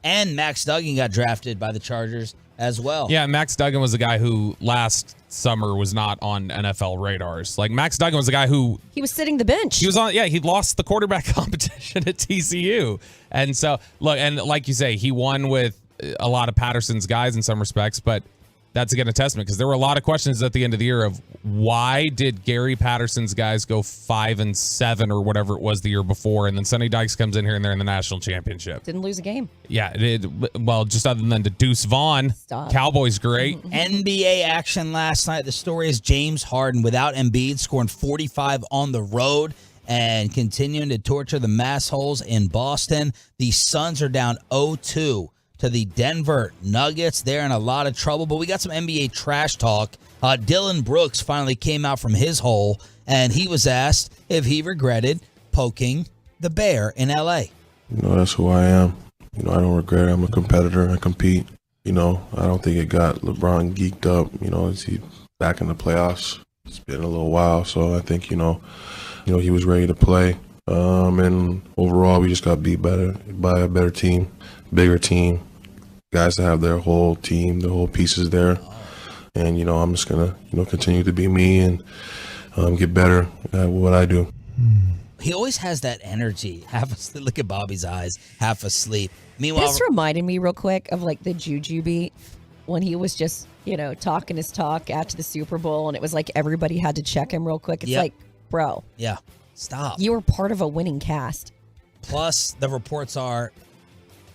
And Max Duggan got drafted by the Chargers as well. Yeah, Max Duggan was the guy who last summer was not on NFL radars. Max Duggan was the guy who... He was sitting the bench. He was on, he lost the quarterback competition at TCU. And so, look, and like you say, he won with a lot of Patterson's guys in some respects, but that's again a testament because there were a lot of questions at the end of the year of why did Gary Patterson's guys go 5-7 or whatever it was the year before, and then Sonny Dykes comes in here and they're in the national championship. Didn't lose a game. Yeah, just other than the Deuce Vaughn, Cowboys great. NBA action last night. The story is James Harden without Embiid scoring 45 on the road and continuing to torture the massholes in Boston. The Suns are down 0-2 to the Denver Nuggets. They're in a lot of trouble, but we got some NBA trash talk. Dylan Brooks finally came out from his hole, and he was asked if he regretted poking the bear in L.A. That's who I am. I don't regret it. I'm a competitor. I compete. I don't think it got LeBron geeked up. Is he back in the playoffs? It's been a little while, so I think, he was ready to play. And overall, we just got beat better by a better team, bigger team, guys that have their whole team, the whole pieces there. And, I'm just going to, continue to be me and get better at what I do. He always has that energy. Half asleep. Look at Bobby's eyes, half asleep. Meanwhile, this reminded me real quick of the Juju beat when he was just, talking his talk after the Super Bowl. And it was like everybody had to check him real quick. It's like, bro. Yeah. Stop. You were part of a winning cast. Plus, the reports are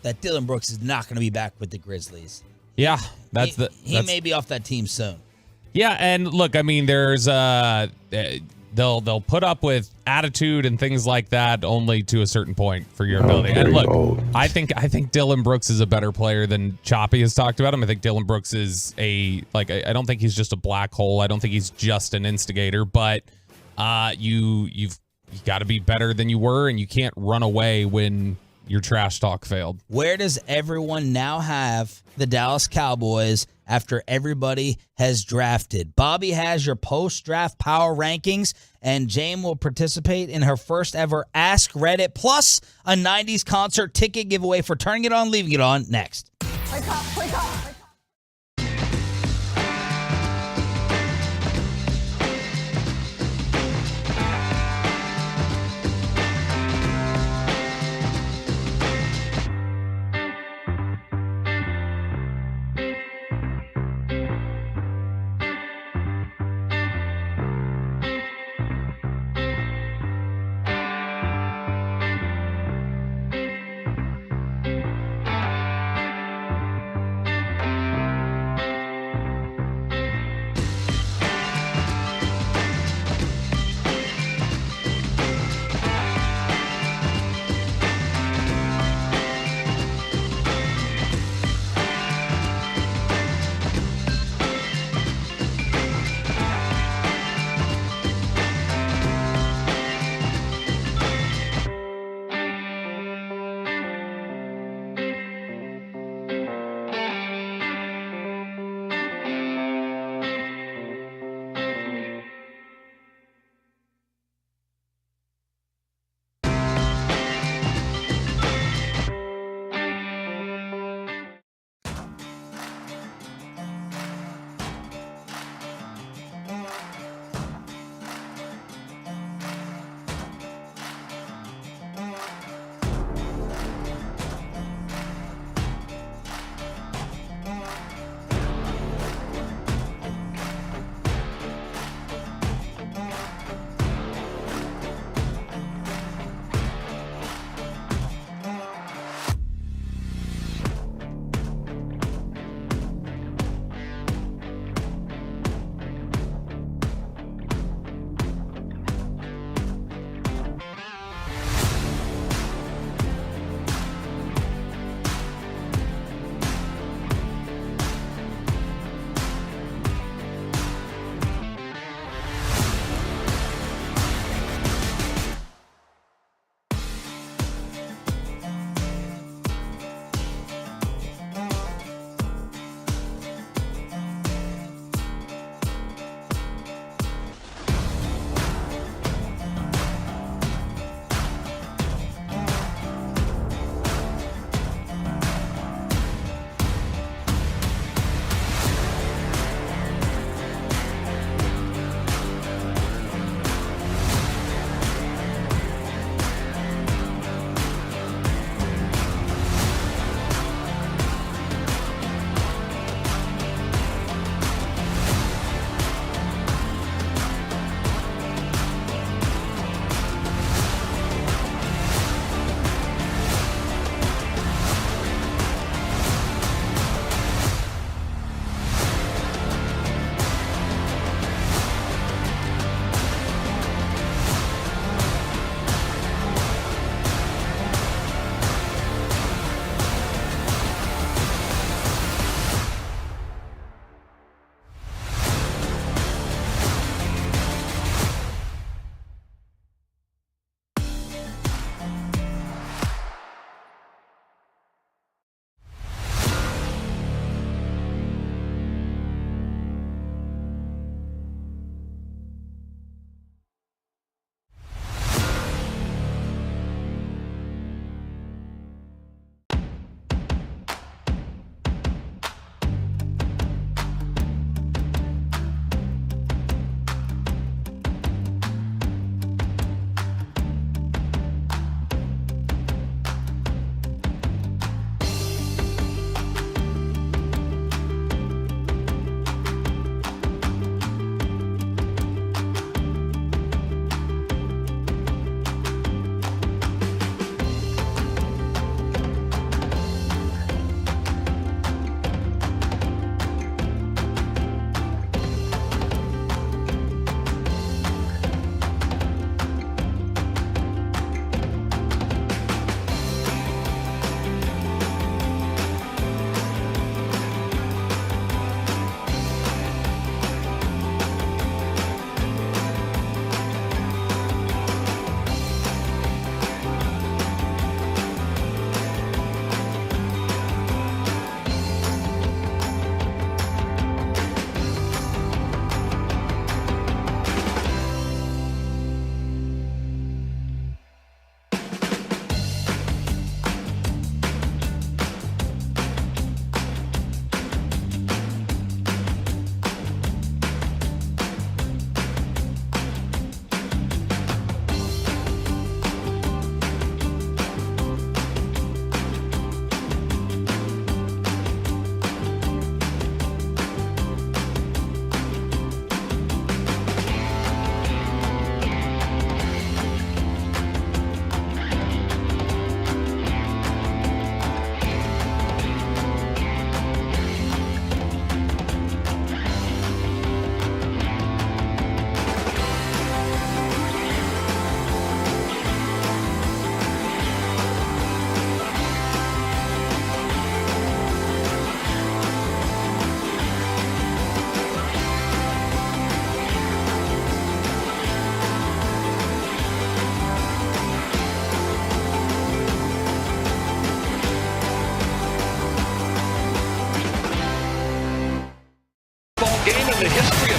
that Dylan Brooks is not going to be back with the Grizzlies. Yeah, he may be off that team soon. Yeah, and look, there's they'll put up with attitude and things like that only to a certain point for your ability. And look, I think Dylan Brooks is a better player than Choppy has talked about him. I think Dylan Brooks is I don't think he's just a black hole. I don't think he's just an instigator, but you've got to be better than you were, and you can't run away when your trash talk failed. Where does everyone now have the Dallas Cowboys after everybody has drafted? Bobby has your post-draft power rankings, and Jane will participate in her first ever Ask Reddit, plus a 90s concert ticket giveaway for Turning It On, Leaving It On next. Wake up, wake up.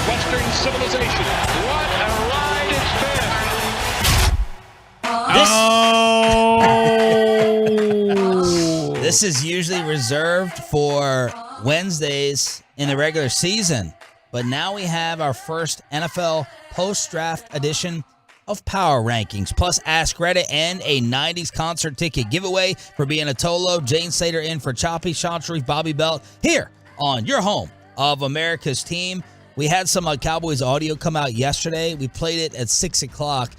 Western civilization. What a ride it's been. This is usually reserved for Wednesdays in the regular season, but now we have our first NFL post-draft edition of Power Rankings, plus Ask Reddit and a 90s concert ticket giveaway for being a Tolo, Jane Slater in for Choppy, Sean Sharif, Bobby Belt, here on your home of America's team. We had some Cowboys audio come out yesterday. We played it at 6 o'clock.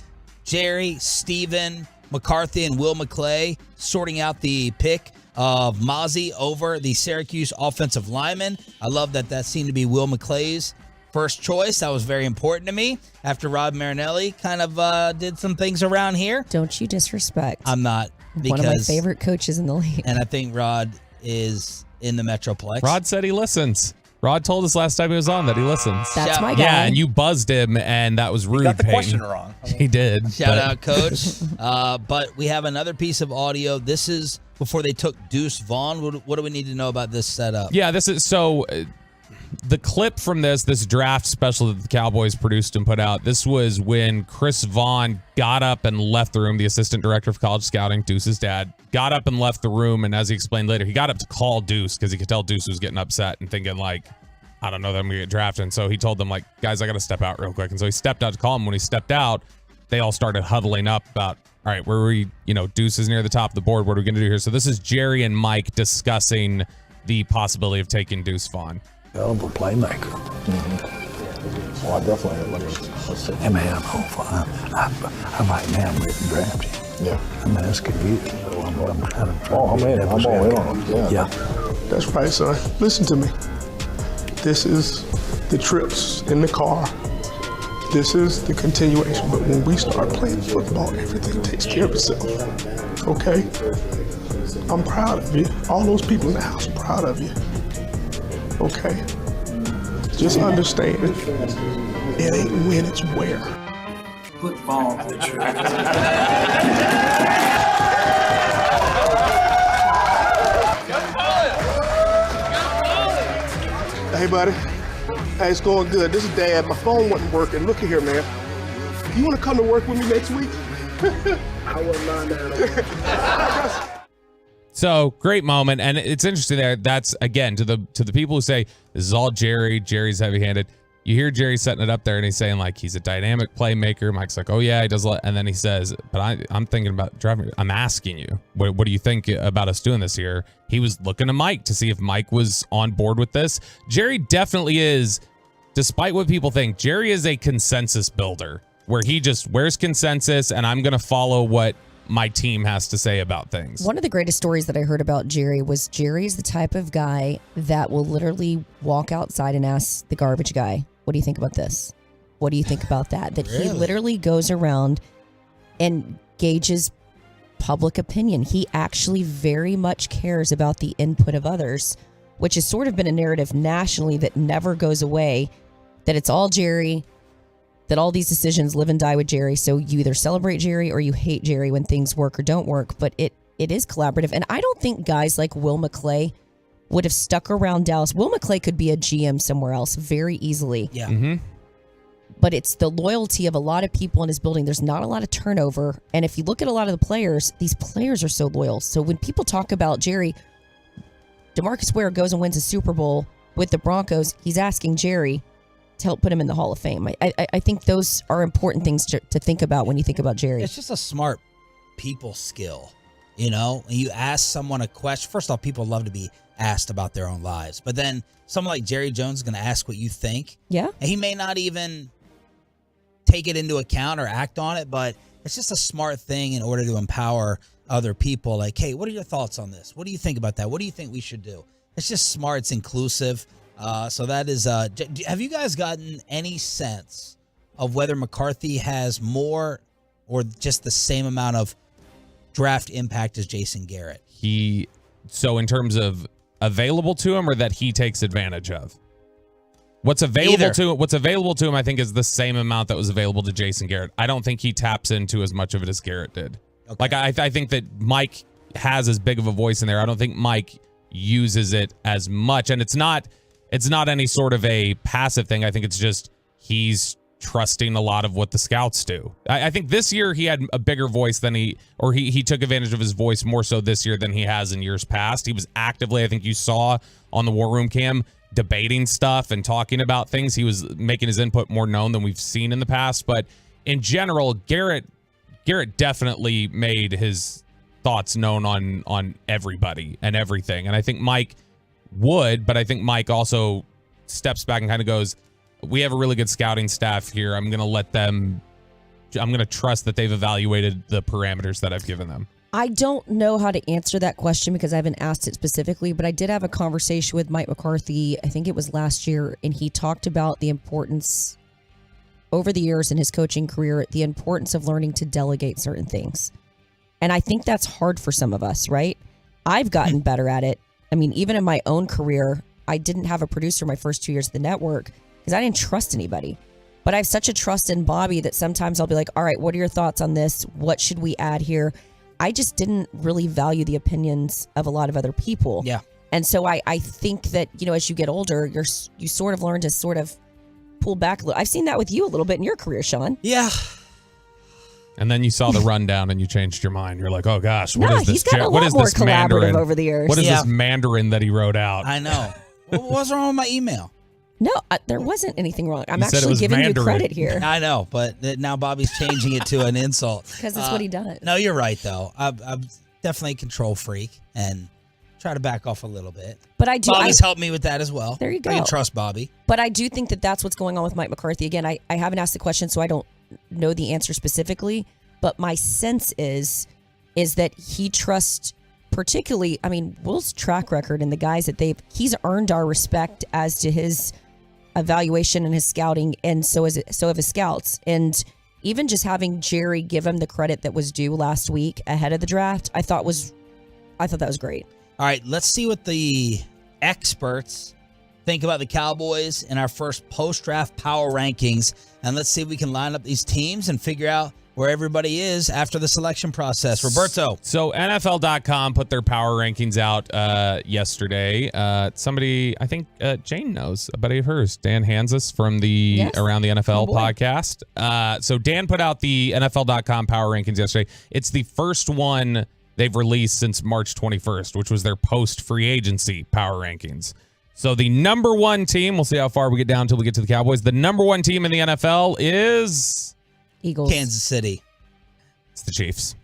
Jerry, Steven, McCarthy, and Will McClay sorting out the pick of Mozzie over the Syracuse offensive lineman. I love that seemed to be Will McClay's first choice. That was very important to me after Rod Marinelli kind of did some things around here. Don't you disrespect. I'm not. One of my favorite coaches in the league. And I think Rod is in the Metroplex. Rod said he listens. Rod told us last time he was on that he listens. That's my guy. Yeah, and you buzzed him, and that was rude. You got the Peyton. question wrong. He did. Shout out, Coach. But we have another piece of audio. This is before they took Deuce Vaughn. What do we need to know about this setup? Yeah, this is so. The clip from this draft special that the Cowboys produced and put out, this was when Chris Vaughn got up and left the room, the assistant director of college scouting, Deuce's dad, got up and left the room, and as he explained later, he got up to call Deuce because he could tell Deuce was getting upset and thinking, like, I don't know that I'm going to get drafted. And so he told them, like, guys, I got to step out real quick. And so he stepped out to call him. When he stepped out, they all started huddling up about, all right, where are we, Deuce is near the top of the board. What are we going to do here? So this is Jerry and Mike discussing the possibility of taking Deuce Vaughn. Hell of a playmaker. Oh, I definitely have Hey man, I might now ready to draft you. Yeah. I mean, this could be it. So I'm kind of trying I'm in on it. Yeah. That's right, son. Listen to me. This is the trips in the car. This is the continuation. But when we start playing football, everything takes care of itself. Okay? I'm proud of you. All those people in the house are proud of you. Okay? Just understand, it ain't when, it's where. Football. Hey, buddy. Hey, it's going good. This is Dad. My phone wasn't working. Look at here, man. You want to come to work with me next week? I wouldn't mind that. So great moment, and it's interesting there. That's again to the people who say this is all Jerry. Jerry's heavy-handed. You hear Jerry setting it up there, and he's saying like he's a dynamic playmaker. Mike's like, oh yeah, he does a lot, and then he says, but I'm thinking about driving. I'm asking you, what do you think about us doing this here? He was looking to Mike to see if Mike was on board with this. Jerry definitely is, despite what people think. Jerry is a consensus builder, where he just wears consensus, and I'm gonna follow what my team has to say about things. One of the greatest stories that I heard about Jerry was Jerry's the type of guy that will literally walk outside and ask the garbage guy, what do you think about this? What do you think about that? That He literally goes around and gauges public opinion. He actually very much cares about the input of others, which has sort of been a narrative nationally that never goes away, that it's all Jerry, that all these decisions live and die with Jerry. So you either celebrate Jerry or you hate Jerry when things work or don't work. But it is collaborative. And I don't think guys like Will McClay would have stuck around Dallas. Will McClay could be a GM somewhere else very easily. Yeah. Mm-hmm. But it's the loyalty of a lot of people in his building. There's not a lot of turnover. And if you look at a lot of the players, these players are so loyal. So when people talk about Jerry, DeMarcus Ware goes and wins a Super Bowl with the Broncos, he's asking Jerry to help put him in the Hall of Fame. I think those are important things to think about when you think about Jerry. It's just a smart people skill, When you ask someone a question, first off, people love to be asked about their own lives. But then someone like Jerry Jones is going to ask what you think. Yeah. And he may not even take it into account or act on it, but it's just a smart thing in order to empower other people. Like, hey, what are your thoughts on this? What do you think about that? What do you think we should do? It's just smart. It's inclusive. So that is, have you guys gotten any sense of whether McCarthy has more or just the same amount of draft impact as Jason Garrett? So in terms of available to him or that he takes advantage of? What's available to him, I think, is the same amount that was available to Jason Garrett. I don't think he taps into as much of it as Garrett did. Okay. Like, I think that Mike has as big of a voice in there. I don't think Mike uses it as much. And it's not any sort of a passive thing. I think it's just he's trusting a lot of what the scouts do. I think this year he had a bigger voice than he took advantage of his voice more so this year than he has in years past. He was actively, I think you saw on the War Room Cam, debating stuff and talking about things. He was making his input more known than we've seen in the past. But in general, Garrett definitely made his thoughts known on everybody and everything. And I think Mike would, but I think Mike also steps back and kind of goes, we have a really good scouting staff here. I'm going to trust that they've evaluated the parameters that I've given them. I don't know how to answer that question because I haven't asked it specifically, but I did have a conversation with Mike McCarthy, I think it was last year, and he talked about the importance over the years in his coaching career, the importance of learning to delegate certain things. And I think that's hard for some of us, right? I've gotten better at it. I mean, even in my own career, I didn't have a producer my first 2 years at the network because I didn't trust anybody. But I have such a trust in Bobby that sometimes I'll be like, all right, what are your thoughts on this? What should we add here? I just didn't really value the opinions of a lot of other people. Yeah. And so I think that, as you get older, you sort of learn to sort of pull back a little. I've seen that with you a little bit in your career, Sean. Yeah. And then you saw the rundown and you changed your mind. You're like, oh gosh, what is this? He's got a lot more collaborative over the years. What is this Mandarin that he wrote out? I know. What was wrong with my email? No, there wasn't anything wrong. I'm You said it actually was giving Mandarin. you credit here. I know, but now Bobby's changing it to an insult. Because it's what he does. No, you're right, though. I'm definitely a control freak and try to back off a little bit. But I do. Bobby's helped me with that as well. There you go. I can trust Bobby. But I do think that that's what's going on with Mike McCarthy. Again, I haven't asked the question, so I don't know the answer specifically. But my sense is that he trusts, particularly, I mean, Will's track record and the guys that he's earned our respect as to his evaluation and his scouting, and so have his scouts. And even just having Jerry give him the credit that was due last week ahead of the draft, I thought that was great. All right, let's see what the experts think about the Cowboys in our first post-draft power rankings, and let's see if we can line up these teams and figure out where everybody is after the selection process. Roberto. So NFL.com put their power rankings out yesterday. Somebody, I think Jane knows, a buddy of hers, Dan Hansis from the Around the NFL podcast. So Dan put out the NFL.com power rankings yesterday. It's the first one they've released since March 21st, which was their post-free agency power rankings. So the number one team, we'll see how far we get down until we get to the Cowboys. The number one team in the NFL is Eagles. Kansas City. It's the Chiefs.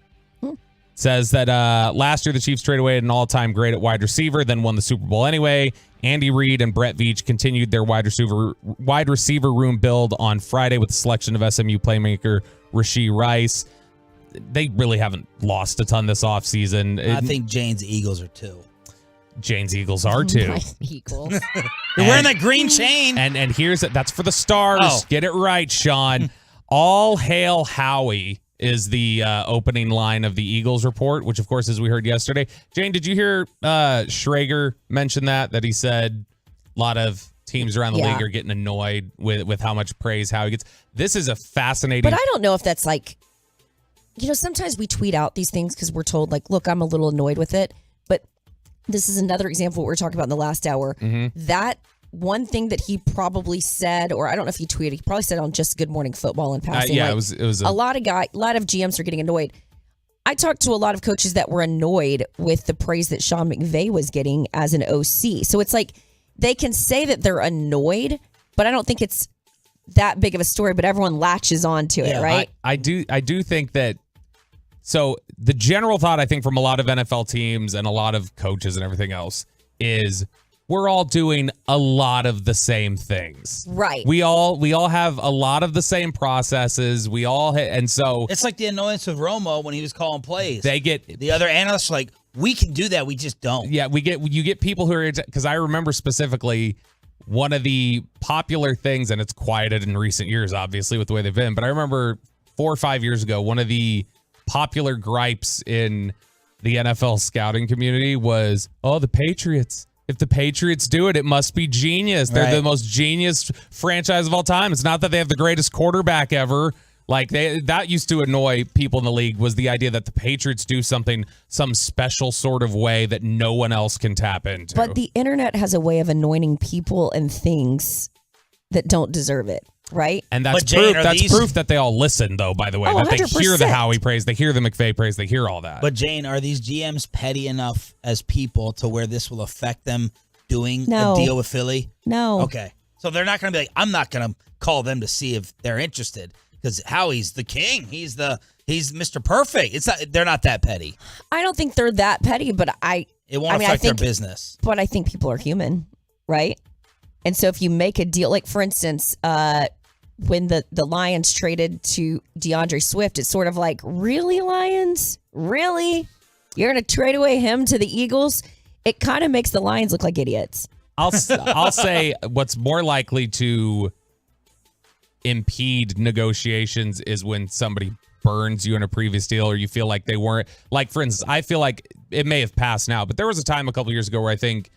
Says that last year the Chiefs traded away an all-time great at wide receiver, then won the Super Bowl anyway. Andy Reid and Brett Veach continued their wide receiver room build on Friday with the selection of SMU playmaker Rashee Rice. They really haven't lost a ton this offseason. I think Jane's Eagles are two. Jane's Eagles are two. My Eagles. You're wearing that green chain. And here's it. That's for the Stars. Oh. Get it right, Sean. All hail Howie is the opening line of the Eagles report, which, of course, as we heard yesterday. Jane, did you hear Schrager mention that he said a lot of teams around the league are getting annoyed with how much praise Howie gets? This is a fascinating... But I don't know if that's like... sometimes we tweet out these things because we're told, like, look, I'm a little annoyed with it. But this is another example of what we were talking about in the last hour. Mm-hmm. That one thing that he probably said, or I don't know if he tweeted, he probably said on Just Good Morning Football in passing. Yeah, like, it was a lot of GMs are getting annoyed. I talked to a lot of coaches that were annoyed with the praise that Sean McVay was getting as an OC. So it's like they can say that they're annoyed, but I don't think it's that big of a story, but everyone latches on to it, right? I do think that. So the general thought, I think, from a lot of NFL teams and a lot of coaches and everything else is we're all doing a lot of the same things. Right. We all have a lot of the same processes. We all and so it's like the annoyance of Romo when he was calling plays. They get the other analysts are like, we can do that, we just don't. Yeah, you get people who are, because I remember specifically one of the popular things, and it's quieted in recent years, obviously, with the way they've been. But I remember 4 or 5 years ago, one of the popular gripes in the NFL scouting community was, the Patriots. If the Patriots do it, it must be genius. They're the most genius franchise of all time. It's not that they have the greatest quarterback ever. Like that used to annoy people in the league, was the idea that the Patriots do something some special sort of way that no one else can tap into. But the internet has a way of anointing people and things that don't deserve it, right? And that's Jane, proof. That's proof that they all listen, though. By the way, Oh, that they hear the 100%. Howie praise, they hear the McVay praise, they hear all that. But Jane, are these GMs petty enough as people to where this will affect them doing No. a deal with Philly? No. Okay. So they're not going to be like, I'm not going to call them to see if they're interested because Howie's the king. He's Mr. Perfect. They're not that petty. I don't think they're that petty, but It won't affect their business. But I think people are human, right? And so if you make a deal, like for instance, when the Lions traded to DeAndre Swift, it's sort of like, really, Lions? Really? You're going to trade away him to the Eagles? It kind of makes the Lions look like idiots. I'll say what's more likely to impede negotiations is when somebody burns you in a previous deal or you feel like they weren't. Like, for instance, I feel like it may have passed now, but there was a time a couple years ago where I think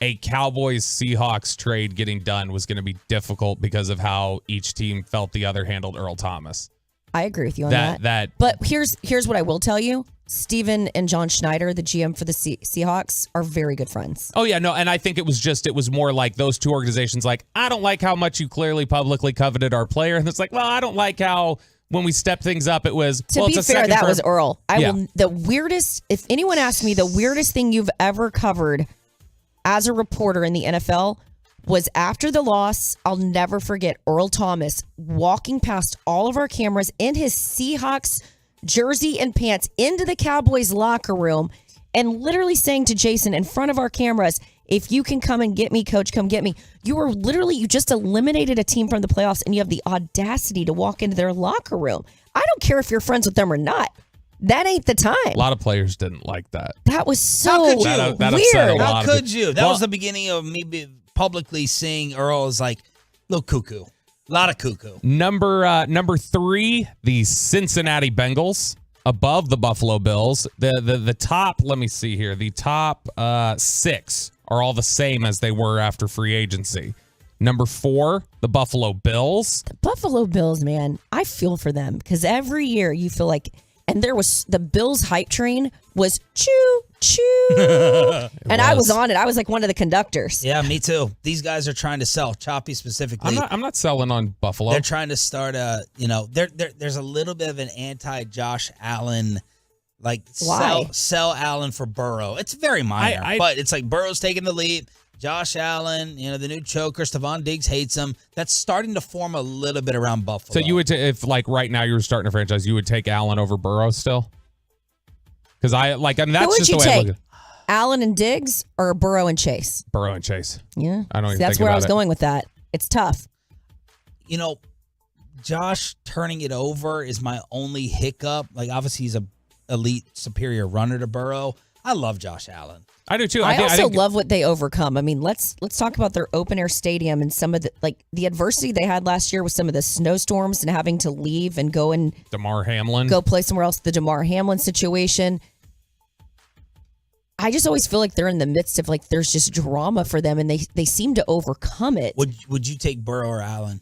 a Cowboys-Seahawks trade getting done was going to be difficult because of how each team felt the other handled Earl Thomas. I agree with you on that. But here's what I will tell you. Steven and John Schneider, the GM for the Seahawks, are very good friends. Oh, yeah, no, and I think it was more like those two organizations like, I don't like how much you clearly publicly coveted our player. And it's like, well, I don't like how when we stepped things up, it was, To be fair, that was Earl. The weirdest, if anyone asks me the weirdest thing you've ever covered as a reporter in the NFL was after the loss, I'll never forget Earl Thomas walking past all of our cameras in his Seahawks jersey and pants into the Cowboys locker room and literally saying to Jason in front of our cameras, if you can come and get me, coach, come get me. You just eliminated a team from the playoffs and you have the audacity to walk into their locker room. I don't care if you're friends with them or not. That ain't the time. A lot of players didn't like that. That was so How could you? That weird. upset a lot How of could people. you? That was the beginning of me publicly seeing Earl as like, little cuckoo. A lot of cuckoo. Number 3, the Cincinnati Bengals above the Buffalo Bills. The top, let me see here. The top 6 are all the same as they were after free agency. Number 4, the Buffalo Bills. The Buffalo Bills, man, I feel for them because every year you feel like, and there was the Bills hype train was choo choo, and I was on it. I was like one of the conductors. Yeah, me too. These guys are trying to sell Choppy specifically. I'm not selling on Buffalo. They're trying to start there's a little bit of an anti-Josh Allen, like Why? sell Allen for Burrow. It's very minor, but it's like Burrow's taking the lead. Josh Allen, the new choker, Stephon Diggs hates him. That's starting to form a little bit around Buffalo. So you would, if like right now you were starting a franchise, you would take Allen over Burrow still? Because that's Who would just you the way I take? look at it. Allen and Diggs or Burrow and Chase? Burrow and Chase. Yeah, I don't even that's think where I about was it. going with that. It's tough. Josh turning it over is my only hiccup. Like, obviously, he's a elite, superior runner to Burrow. I love Josh Allen. I do too. I think- also love what they overcome. I mean, let's talk about their open air stadium and some of the adversity they had last year with some of the snowstorms and having to leave and go and DeMar Hamlin. go play somewhere else. The DeMar Hamlin situation. I just always feel like they're in the midst of there's just drama for them, and they seem to overcome it. Would you take Burrow or Allen?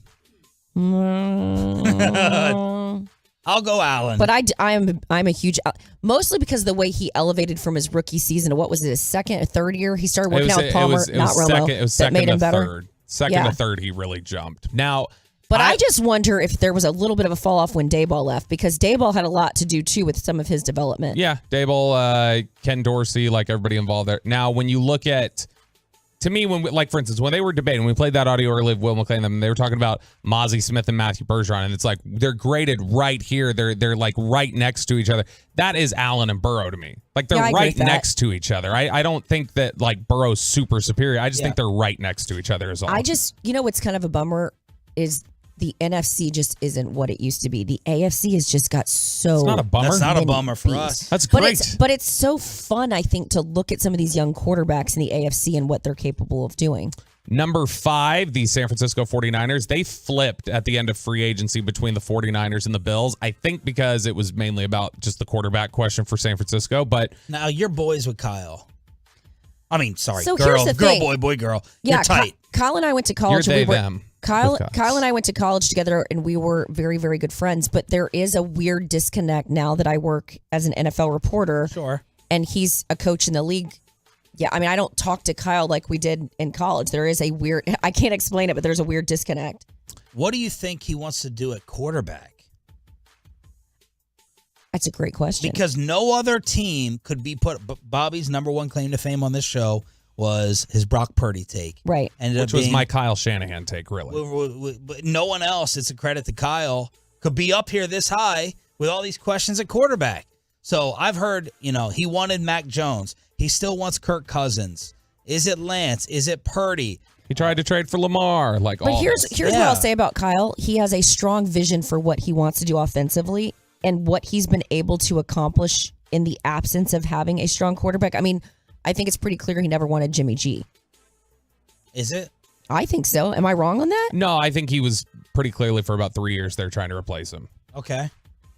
I'll go Allen. But I'm a huge, mostly because of the way he elevated from his rookie season to what was it, his second or third year? He started working out with Palmer, not Romo. It was that second made him to better. third. Second to third, he really jumped. Now, but I just wonder if there was a little bit of a fall off when Dayball left, because Dayball had a lot to do too with some of his development. Yeah, Dable, Ken Dorsey, like everybody involved there. Now, when you look at, to me, for instance, when they were debating, when we played that audio earlier of Will McClain, them, they were talking about Mozzie Smith and Matthew Bergeron, and it's like they're graded right here. They're like right next to each other. That is Allen and Burrow to me. Like they're right next to each other. I don't think that like Burrow's super superior. I just think they're right next to each other. Is all. What's kind of a bummer is the NFC just isn't what it used to be. The AFC has just got so. It's not a bummer. That's not a bummer for us. That's great. But it's so fun, I think, to look at some of these young quarterbacks in the AFC and what they're capable of doing. Number 5, the San Francisco 49ers. They flipped at the end of free agency between the 49ers and the Bills. I think because it was mainly about just the quarterback question for San Francisco. But now you're boys with Kyle. I mean, sorry, So girl, here's the thing. boy, girl. Yeah, You're tight. Kyle and I went to college. You're and we they, were, them. Kyle with Kyle and I went to college together, and we were very, very good friends. But there is a weird disconnect now that I work as an NFL reporter. Sure. And he's a coach in the league Yeah, I mean, I don't talk to Kyle like we did in college. There is a weird, I can't explain it, but there's a weird disconnect. What do you think he wants to do at quarterback? That's a great question. Because no other team could be put. Bobby's number one claim to fame on this show was his Brock Purdy take. Right. Which was my Kyle Shanahan take, really. But no one else, it's a credit to Kyle, could be up here this high with all these questions at quarterback. So I've heard, he wanted Mac Jones. He still wants Kirk Cousins. Is it Lance? Is it Purdy? He tried to trade for Lamar. But here's what I'll say about Kyle. He has a strong vision for what he wants to do offensively and what he's been able to accomplish in the absence of having a strong quarterback. I mean, I think it's pretty clear he never wanted Jimmy G. Is it? I think so. Am I wrong on that? No, I think he was pretty clearly for about 3 years they're trying to replace him. Okay.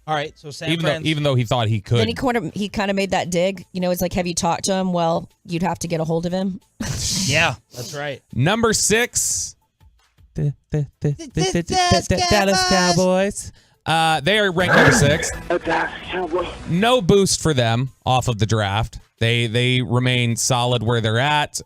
All right. So even though he thought he could. Then he kind of made that dig. It's like, have you talked to him? Well, you'd have to get a hold of him. Yeah, that's right. Number 6. Dallas Cowboys. They are ranked number 6. No boost for them off of the draft. They remain solid where they're at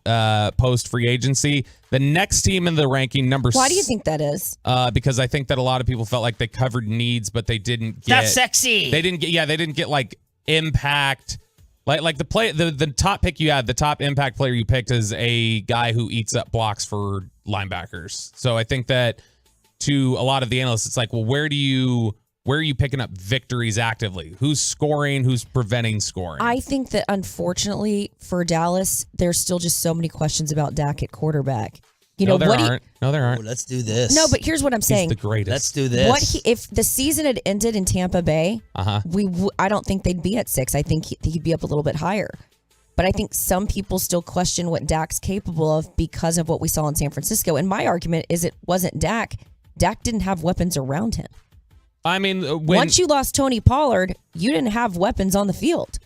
post free agency. The next team in the ranking, number 6. Why do you think that is? Because I think that a lot of people felt like they covered needs, but they didn't get. That's sexy. They didn't get like impact. Like the top pick you had, the top impact player you picked is a guy who eats up blocks for linebackers. So I think that to a lot of the analysts, it's like, well, where are you picking up victories actively? Who's scoring? Who's preventing scoring? I think that unfortunately for Dallas, there's still just so many questions about Dak at quarterback. No, there aren't. Let's do this. No, but here's what I'm saying. He's the greatest. Let's do this. If the season had ended in Tampa Bay, I don't think they'd be at 6. I think he'd be up a little bit higher. But I think some people still question what Dak's capable of because of what we saw in San Francisco. And my argument is it wasn't Dak. Dak didn't have weapons around him. I mean, once you lost Tony Pollard, you didn't have weapons on the field.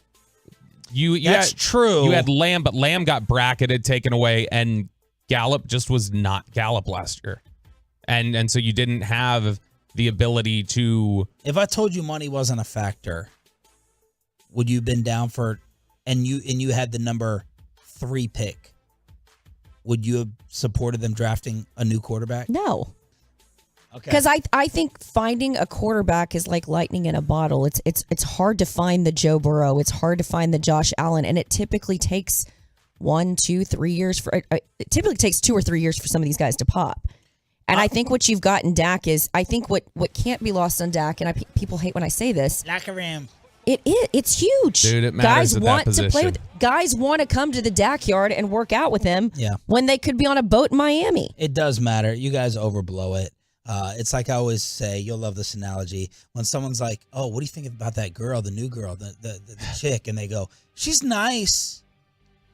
That's true. You had Lamb, but Lamb got bracketed, taken away, and Gallup just was not Gallup last year. And so you didn't have the ability to. If I told you money wasn't a factor, would you have been down for, and you had the number 3 pick, would you have supported them drafting a new quarterback? No. Okay. Because I think finding a quarterback is like lightning in a bottle. It's hard to find the Joe Burrow. It's hard to find the Josh Allen, and it typically takes 1, 2, 3 years for. It typically takes 2 or 3 years for some of these guys to pop. And I think what you've got in Dak is, I think what can't be lost on Dak, and people hate when I say this. Locker room. It's huge. Dude, it matters at that position. To play with. Guys want to come to the Dak yard and work out with him. Yeah. When they could be on a boat in Miami. It does matter. You guys overblow it. It's like I always say, you'll love this analogy. When someone's like, oh, what do you think about that girl, the new girl, the chick? And they go, she's nice.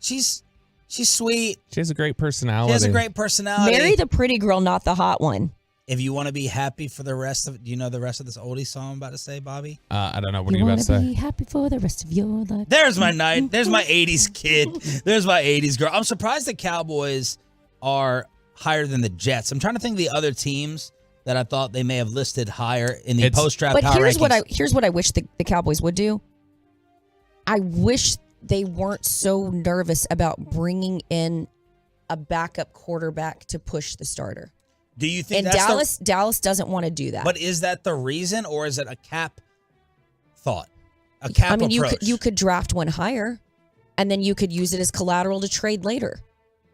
She's sweet. She has a great personality. She has a great personality. Marry the pretty girl, not the hot one. If you want to be happy for the rest of, do you know the rest of this oldie song I'm about to say, Bobby? I don't know. What are you about to say? Be happy for the rest of your life. There's my night. There's my 80s kid. There's my 80s girl. I'm surprised the Cowboys are higher than the Jets. I'm trying to think of the other teams that I thought they may have listed higher in the post-draft power rankings. Here's what I wish the Cowboys would do. I wish they weren't so nervous about bringing in a backup quarterback to push the starter. Do you think Dallas doesn't want to do that? But is that the reason, or is it a cap thought? A cap approach? You could draft one higher, and then you could use it as collateral to trade later.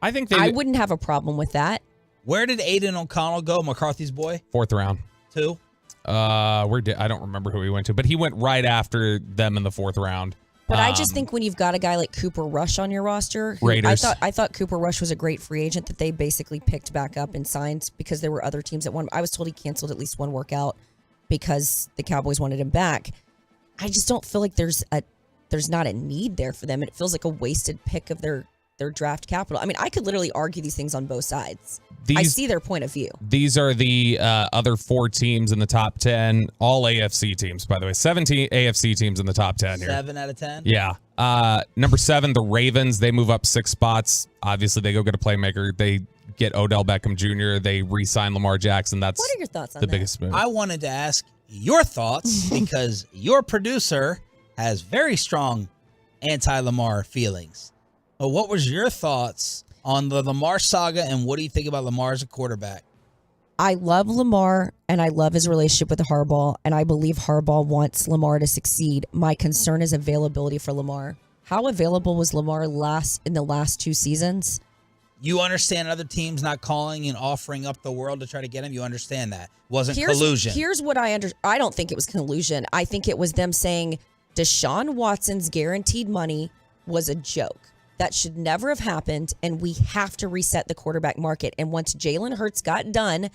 I wouldn't have a problem with that. Where did Aiden O'Connell go? McCarthy's boy? 4th round. 2? I don't remember who he went to, but he went right after them in the 4th round. But I just think when you've got a guy like Cooper Rush on your roster, Raiders. I thought Cooper Rush was a great free agent that they basically picked back up and signed because there were other teams that I was told he canceled at least one workout because the Cowboys wanted him back. I just don't feel like there's not a need there for them. It feels like a wasted pick of their draft capital. I mean, I could literally argue these things on both sides. I see their point of view. These are the other 4 teams in the top 10, all AFC teams, by the way. 17 AFC teams in the top 10 here. 7 out of 10? Yeah. Number 7, the Ravens. They move up 6 spots. Obviously, they go get a playmaker. They get Odell Beckham Jr. They re-sign Lamar Jackson. What are your thoughts on the that? biggest move? I wanted to ask your thoughts because your producer has very strong anti-Lamar feelings. Well, what was your thoughts on the Lamar saga, and what do you think about Lamar as a quarterback? I love Lamar, and I love his relationship with Harbaugh, and I believe Harbaugh wants Lamar to succeed. My concern is availability for Lamar. How available was Lamar in the last 2 seasons? You understand other teams not calling and offering up the world to try to get him? You understand that. Wasn't collusion. Here's what I don't think it was collusion. I think it was them saying Deshaun Watson's guaranteed money was a joke. That should never have happened, and we have to reset the quarterback market. And once Jalen Hurts got done,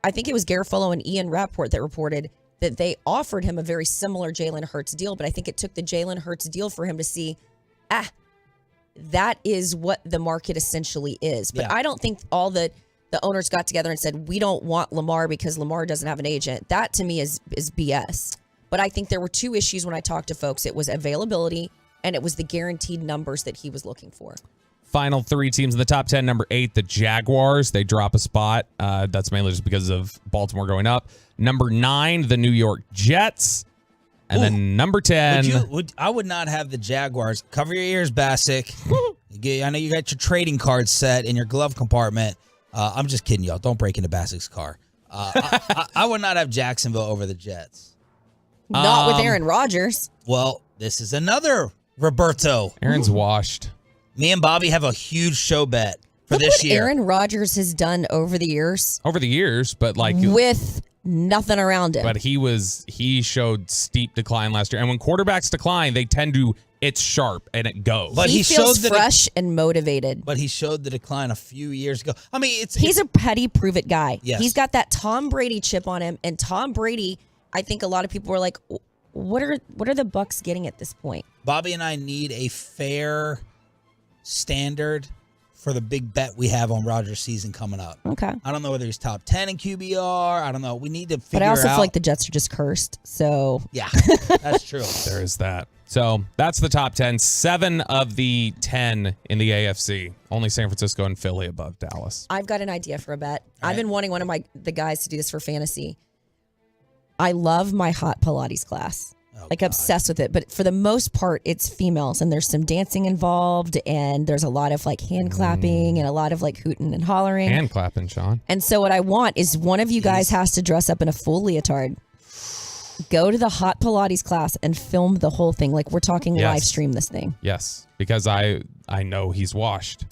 I think it was Garofalo and Ian Rapport that reported that they offered him a very similar Jalen Hurts deal, but I think it took the Jalen Hurts deal for him to see, that is what the market essentially is. But I don't think all the owners got together and said, we don't want Lamar because Lamar doesn't have an agent. That to me is BS. But I think there were 2 issues when I talked to folks. It was availability, and it was the guaranteed numbers that he was looking for. Final 3 teams in the top 10. Number 8, the Jaguars. They drop a spot. That's mainly just because of Baltimore going up. Number 9, the New York Jets. And then number 10. I would not have the Jaguars. Cover your ears, Bassick. I know you got your trading card set in your glove compartment. I'm just kidding, y'all. Don't break into Bassick's car. I would not have Jacksonville over the Jets. Not with Aaron Rodgers. Well, this is another Roberto. Aaron's washed. Me and Bobby have a huge show bet for Look this what year. Aaron Rodgers has done over the years. But like with nothing around him. But he showed steep decline last year. And when quarterbacks decline, they tend to, it's sharp and it goes. But he feels fresh and motivated. But he showed the decline a few years ago. I mean, he's a petty prove-it guy. Yes. He's got that Tom Brady chip on him. And Tom Brady, I think a lot of people were like, what are the Bucs getting at this point? Bobby and I need a fair standard for the big bet we have on Rodgers' season coming up. Okay. I don't know whether he's top 10 in QBR. I don't know. We need to figure out. But I also feel like the Jets are just cursed. So yeah, that's true. There is that. So that's the top 10. 7 of the 10 in the AFC. Only San Francisco and Philly above Dallas. I've got an idea for a bet. I've been wanting one of the guys to do this for fantasy. I love my hot Pilates class. Obsessed with it. But for the most part, it's females. And there's some dancing involved. And there's a lot of hand clapping and a lot of hooting and hollering. Hand clapping, Sean. And so what I want is one of you guys has to dress up in a full leotard. Go to the hot Pilates class and film the whole thing. We're talking live stream this thing. Yes. Because I know he's washed.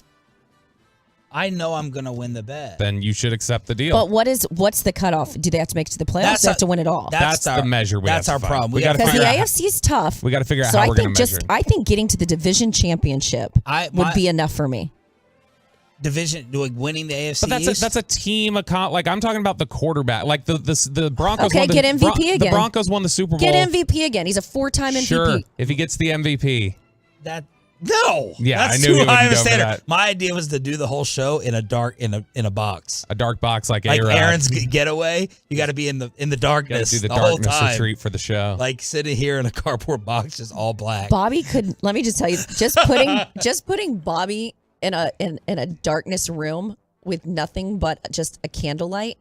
I know I'm going to win the bet. Then you should accept the deal. But what's the cutoff? Do they have to make it to the playoffs? They have to win it all. That's the measure. That's our problem. We got to because figure the out. AFC is tough. We got to figure out how we're going to measure. I think getting to the division championship would be enough for me. Winning the AFC. But that's a team account. I'm talking about the quarterback. The Broncos. Okay, get MVP again. The Broncos won the Super Bowl. Get MVP again. He's a 4-time MVP. Sure, if he gets the MVP. No. Yeah, that's I knew too he high of a wouldn't go for standard. that. My idea was to do the whole show in a box. A dark box like Aaron's getaway. You got to be in the darkness. Do the whole darkness time. retreat for the show. Sitting here in a cardboard box, just all black. Bobby could. Let me just tell you, just putting Bobby in a darkness room with nothing but just a candlelight.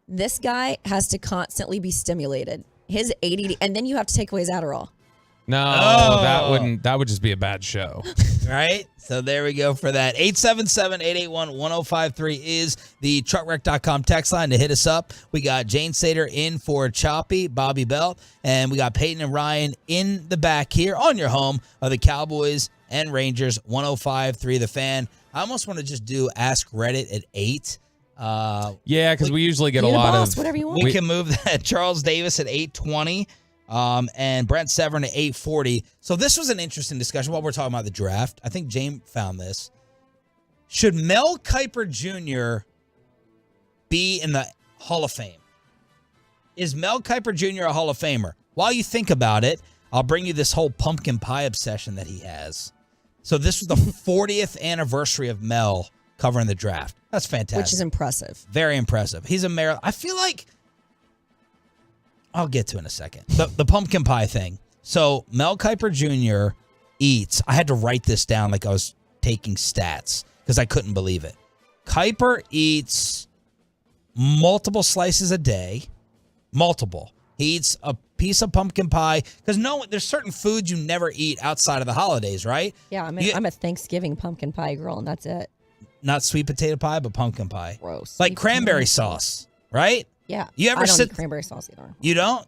This guy has to constantly be stimulated. His ADD, and then you have to take away his Adderall. No, that would just be a bad show. Right? So there we go for that. 877-881-1053 is the truckwreck.com text line to hit us up. We got Jane Sater in for Choppy, Bobby Bell, and we got Peyton and Ryan in the back here on your home of the Cowboys and Rangers 105.3 The Fan. I almost want to just do Ask Reddit at 8. Yeah, because we usually get a lot of... whatever you want. We can move that. Charles Davis at 8:20. And Brent Severin at 8:40. So this was an interesting discussion while we're talking about the draft. I think James found this. Should Mel Kiper Jr. be in the Hall of Fame? Is Mel Kiper Jr. a Hall of Famer? While you think about it, I'll bring you this whole pumpkin pie obsession that he has. So this was the 40th anniversary of Mel covering the draft. That's fantastic. Which is impressive. Very impressive. He's a mayor. I feel like I'll get to it in a second. The pumpkin pie thing. So Mel Kiper Jr. eats. I had to write this down like I was taking stats because I couldn't believe it. Kiper eats multiple slices a day. Multiple. He eats a piece of pumpkin pie because there's certain foods you never eat outside of the holidays, right? Yeah, I'm a Thanksgiving pumpkin pie girl, and that's it. Not sweet potato pie, but pumpkin pie. Gross. Like cranberry sauce, right? Yeah. You ever I don't sit eat cranberry sauce either. You don't?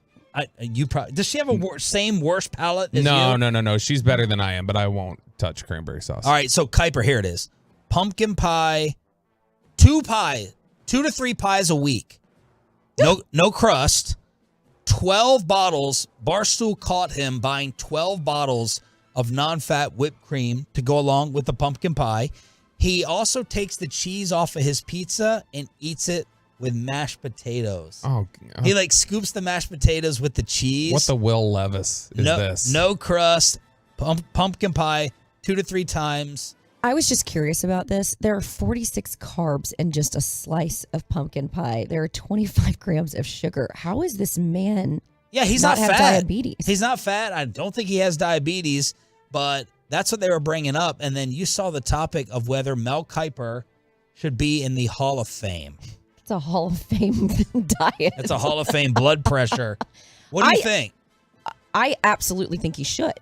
You probably does. She have a same worst palate as No, you? no. She's better than I am, but I won't touch cranberry sauce. All right, so Kuiper, here it is. Pumpkin pie, 2 to 3 pies a week. No crust. 12 bottles. Barstool caught him buying 12 bottles of non-fat whipped cream to go along with the pumpkin pie. He also takes the cheese off of his pizza and eats it with mashed potatoes. Oh, he like scoops the mashed potatoes with the cheese. What the Will Levis is this? No crust, pumpkin pie 2 to 3 times. I was just curious about this. There are 46 carbs in just a slice of pumpkin pie. There are 25 grams of sugar. How is this man? Yeah, he's not have fat. diabetes? He's not fat. I don't think he has diabetes, but that's what they were bringing up. And then you saw the topic of whether Mel Kiper should be in the Hall of Fame. It's a Hall of Fame diet. It's a Hall of Fame blood pressure. What do you think? I absolutely think he should.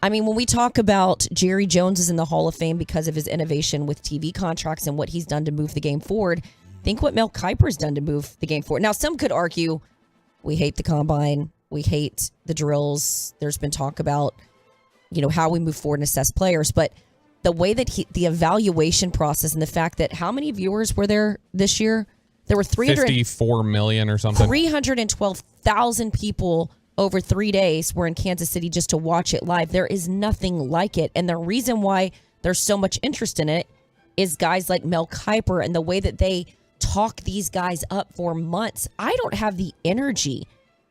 I mean, when we talk about Jerry Jones is in the Hall of Fame because of his innovation with TV contracts and what he's done to move the game forward, think what Mel Kiper's done to move the game forward. Now, some could argue we hate the combine, we hate the drills. There's been talk about, how we move forward and assess players, but the way that the evaluation process and the fact that how many viewers were there this year? There were 54 million or something. 312,000 people over 3 days were in Kansas City just to watch it live. There is nothing like it. And the reason why there's so much interest in it is guys like Mel Kiper and the way that they talk these guys up for months. I don't have the energy.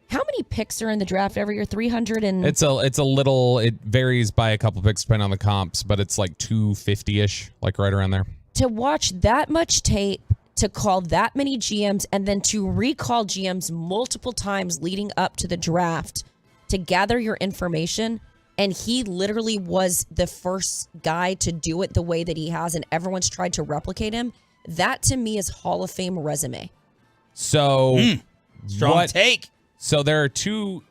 How many picks are in the draft every year? 300 and... It's a little, it varies by a couple picks depending on the comps, but it's like 250-ish, like right around there. To watch that much tape, to call that many GMs, and then to recall GMs multiple times leading up to the draft to gather your information, and he literally was the first guy to do it the way that he has, and everyone's tried to replicate him, that to me is Hall of Fame resume. So... Strong take. So there are two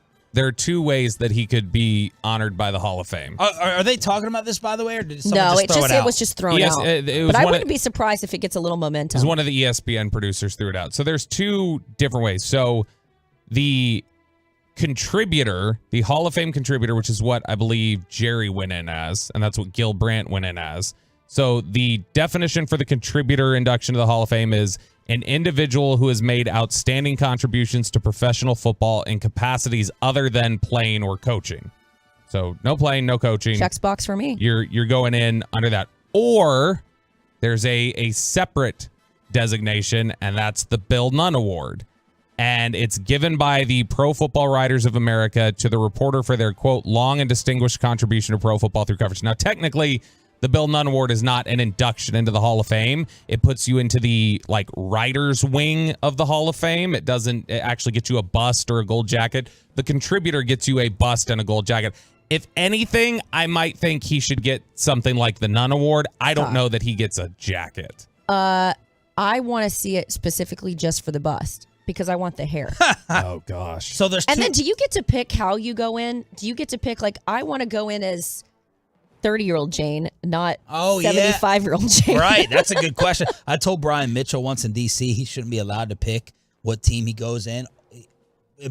ways that he could be honored by the Hall of Fame. Are they talking about this, by the way, or did someone No, just throw it out? it was just thrown out. But I wouldn't be surprised if it gets a little momentum. Because one of the ESPN producers threw it out. So there's 2 different ways. So the contributor, the Hall of Fame contributor, which is what I believe Jerry went in as, and that's what Gil Brandt went in as. So the definition for the contributor induction to the Hall of Fame is an individual who has made outstanding contributions to professional football in capacities other than playing or coaching. So no playing, no coaching. Checks box for me. You're going in under that. Or there's a separate designation, and that's the Bill Nunn Award. And it's given by the Pro Football Writers of America to the reporter for their, quote, long and distinguished contribution to pro football through coverage. Now, technically, the Bill Nunn Award is not an induction into the Hall of Fame. It puts you into the writer's wing of the Hall of Fame. It doesn't actually get you a bust or a gold jacket. The contributor gets you a bust and a gold jacket. If anything, I might think he should get something like the Nunn Award. I don't know that he gets a jacket. I want to see it specifically just for the bust because I want the hair. Oh, gosh. So there's And then do you get to pick how you go in? Do you get to pick, I want to go in as 30-year-old Jane, not 75-year-old Jane? Right. That's a good question. I told Brian Mitchell once in D.C. he shouldn't be allowed to pick what team he goes in.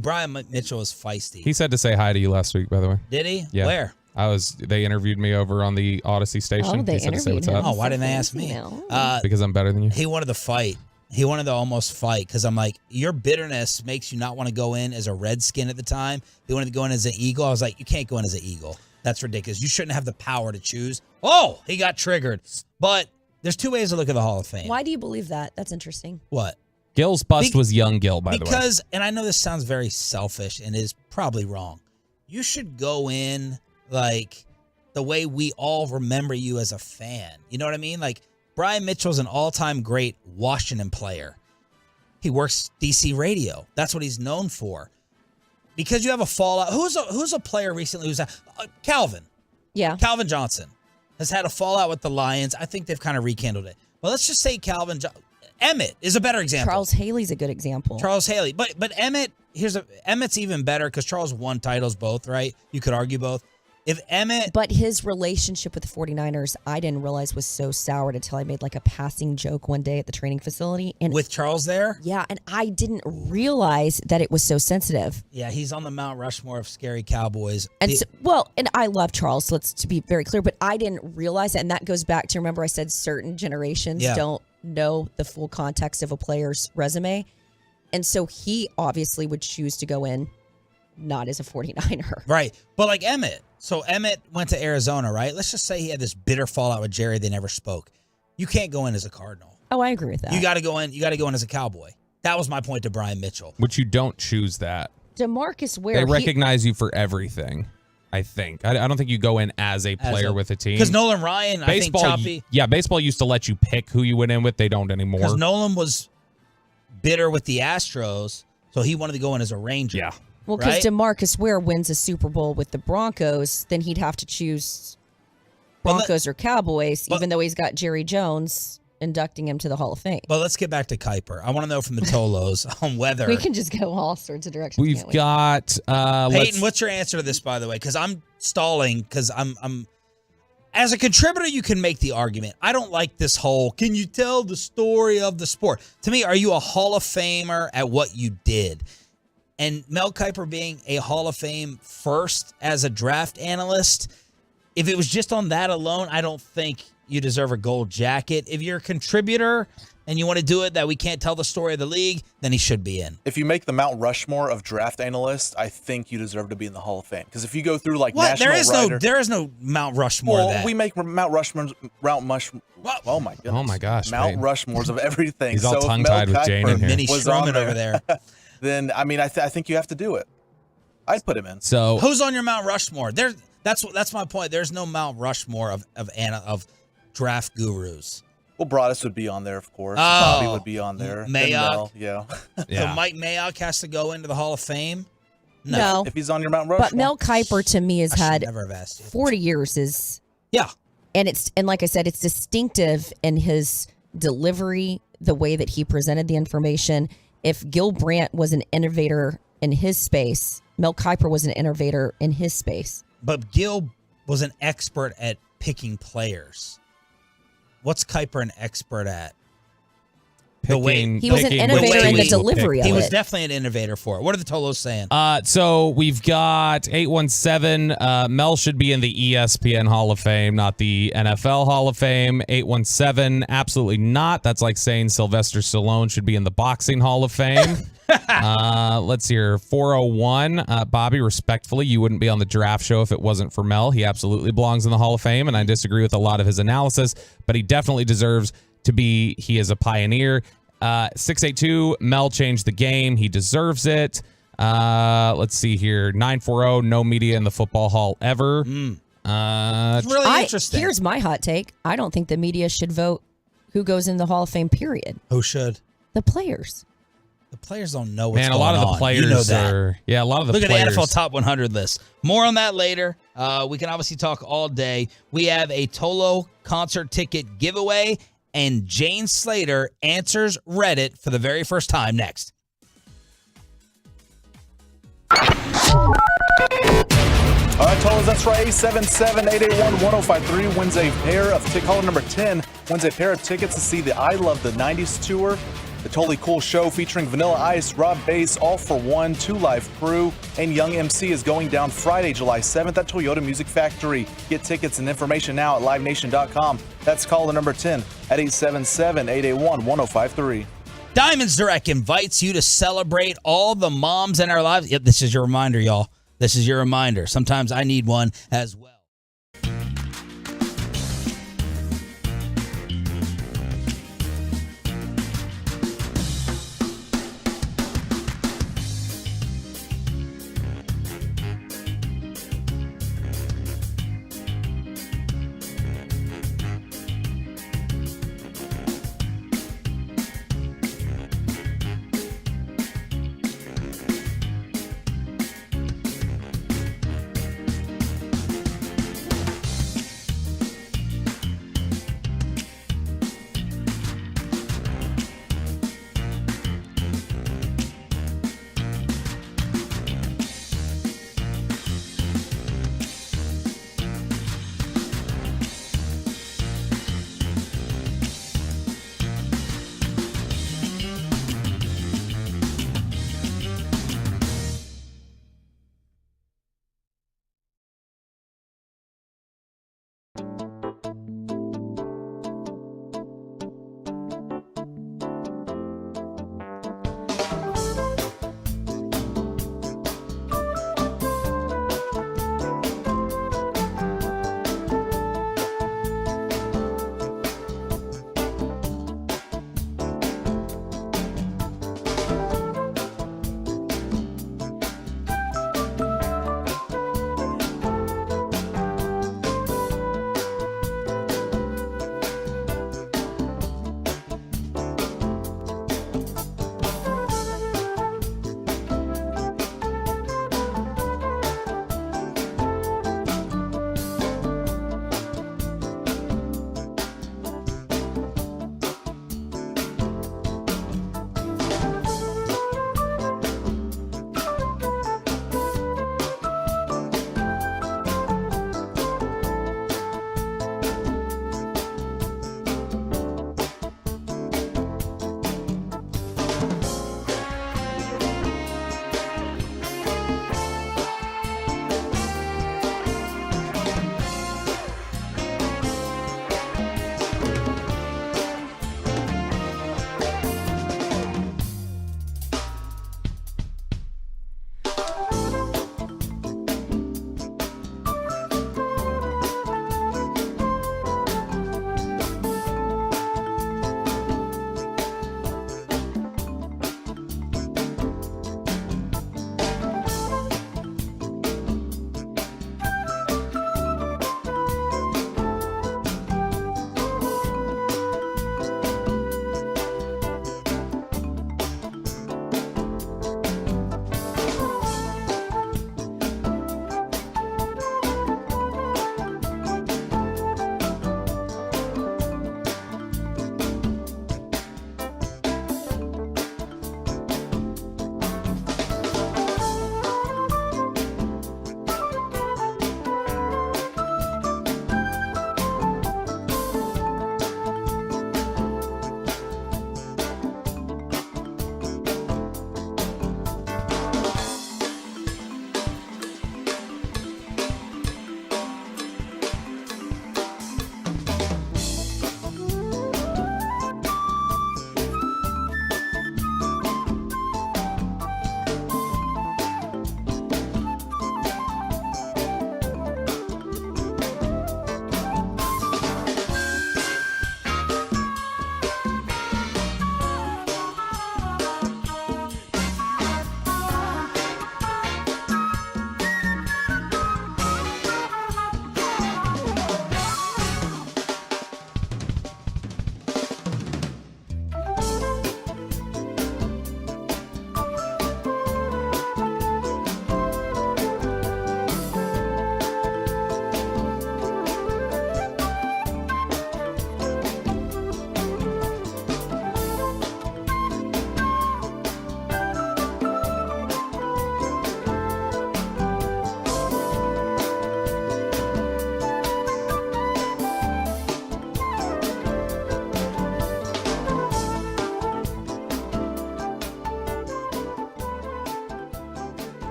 Brian Mitchell is feisty. He said to say hi to you last week, by the way. Did he? Yeah. Where? They interviewed me over on the Odyssey station. Oh, they he said to say interviewed what's him. up. Oh, why didn't they ask me? Because I'm better than you. He wanted to fight. He wanted to almost fight because I'm like, your bitterness makes you not want to go in as a Redskin at the time. He wanted to go in as an Eagle. I was like, you can't go in as an Eagle. That's ridiculous. You shouldn't have the power to choose. Oh, he got triggered. But there's 2 ways to look at the Hall of Fame. Why do you believe that? That's interesting. What? Gil's bust was young Gil, by the way. Because, and I know this sounds very selfish and is probably wrong, you should go in like the way we all remember you as a fan. You know what I mean? Like, Brian Mitchell's an all-time great Washington player. He works DC radio. That's what he's known for. Because you have a fallout. Who's a player recently who's Calvin? Yeah. Calvin Johnson has had a fallout with the Lions. I think they've kind of rekindled it. But let's just say Emmett is a better example. Charles Haley's a good example. Charles Haley. But Emmett Emmett's even better because Charles won titles both, right? You could argue both. If Emmett, but his relationship with the 49ers, I didn't realize was so soured until I made like a passing joke one day at the training facility. And with Charles there? Yeah, and I didn't realize that it was so sensitive. Yeah, he's on the Mount Rushmore of scary Cowboys. And and I love Charles, so let's to be very clear, but I didn't realize it, and that goes back to, remember I said certain generations don't know the full context of a player's resume. And so he obviously would choose to go in not as a 49er. Right. But like Emmett. So Emmett went to Arizona, right? Let's just say he had this bitter fallout with Jerry. They never spoke. You can't go in as a Cardinal. Oh, I agree with that. You got to go in. You got to go in as a Cowboy. That was my point to Brian Mitchell. Which you don't choose that. DeMarcus Ware. They recognize you for everything, I think. I don't think you go in as a player with a team. Because Nolan Ryan, baseball, I think choppy. Yeah, baseball used to let you pick who you went in with. They don't anymore. Because Nolan was bitter with the Astros, so he wanted to go in as a Ranger. Yeah. Well, because DeMarcus Ware wins a Super Bowl with the Broncos, then he'd have to choose Broncos or Cowboys, even though he's got Jerry Jones inducting him to the Hall of Fame. But let's get back to Kuiper. I want to know from the Tolos on whether we can just go all sorts of directions. We've got Peyton. What's your answer to this, by the way? Because I'm stalling. Because I'm as a contributor, you can make the argument. I don't like this whole. Can you tell the story of the sport? To me, are you a Hall of Famer at what you did? And Mel Kiper being a Hall of Fame first as a draft analyst, if it was just on that alone, I don't think you deserve a gold jacket. If you're a contributor and you want to do it that we can't tell the story of the league, then he should be in. If you make the Mount Rushmore of draft analysts, I think you deserve to be in the Hall of Fame. Because if you go through like national writer, there is no Mount Rushmore. Well, of that. we make Mount Rushmore's oh my goodness. Oh my gosh, Mount Rushmores of everything. He's all tongue-tied with Jane in here. Mini Strowman over there. Then I mean, I think you have to do it. I'd put him in. So who's on your Mount Rushmore? That's my point. There's no Mount Rushmore of draft gurus. Well, Broadus would be on there, of course. Bobby would be on there. Mayock, yeah. So Mike Mayock has to go into the Hall of Fame. No. If he's on your Mount Rushmore. But Mel Kiper to me has had never have asked you. 40 years is and like I said, it's distinctive in his delivery, the way that he presented the information. If Gil Brandt was an innovator in his space, Mel Kiper was an innovator in his space. But Gil was an expert at picking players. What's Kiper an expert at? He was an innovator in the delivery of it. He was definitely an innovator for it. What are the Tolos saying? So we've got 817. Mel should be in the ESPN Hall of Fame, not the NFL Hall of Fame. 817, absolutely not. That's like saying Sylvester Stallone should be in the Boxing Hall of Fame. Let's hear 401. Bobby, respectfully, you wouldn't be on the draft show if it wasn't for Mel. He absolutely belongs in the Hall of Fame, and I disagree with a lot of his analysis, but he definitely deserves to be. He is a pioneer. 682, Mel changed the game. He deserves it. Let's see here. 940, no media in the football hall ever. It's really interesting. Here's my hot take. I don't think the media should vote who goes in the Hall of Fame, period. Who should? The players. The players don't know what's Man, going a lot of the on. players You know that. are. Yeah, a lot of the Look players. at the NFL Top 100 list. More on that later. We can obviously talk all day. We have a Tolo concert ticket giveaway, and Jane Slater answers Reddit for the very first time next. All right, Tolos, that's right. 877-881-1053 wins a pair of caller number 10 wins a pair of tickets to see the I Love the 90s tour. The totally cool show featuring Vanilla Ice, Rob Bass, All for One, Two Live Crew, and Young MC is going down Friday, July 7th at Toyota Music Factory. Get tickets and information now at livenation.com. That's caller number 10 at 877-881-1053. Diamonds Direct invites you to celebrate all the moms in our lives. Yep, this is your reminder, y'all. This is your reminder. Sometimes I need one as well.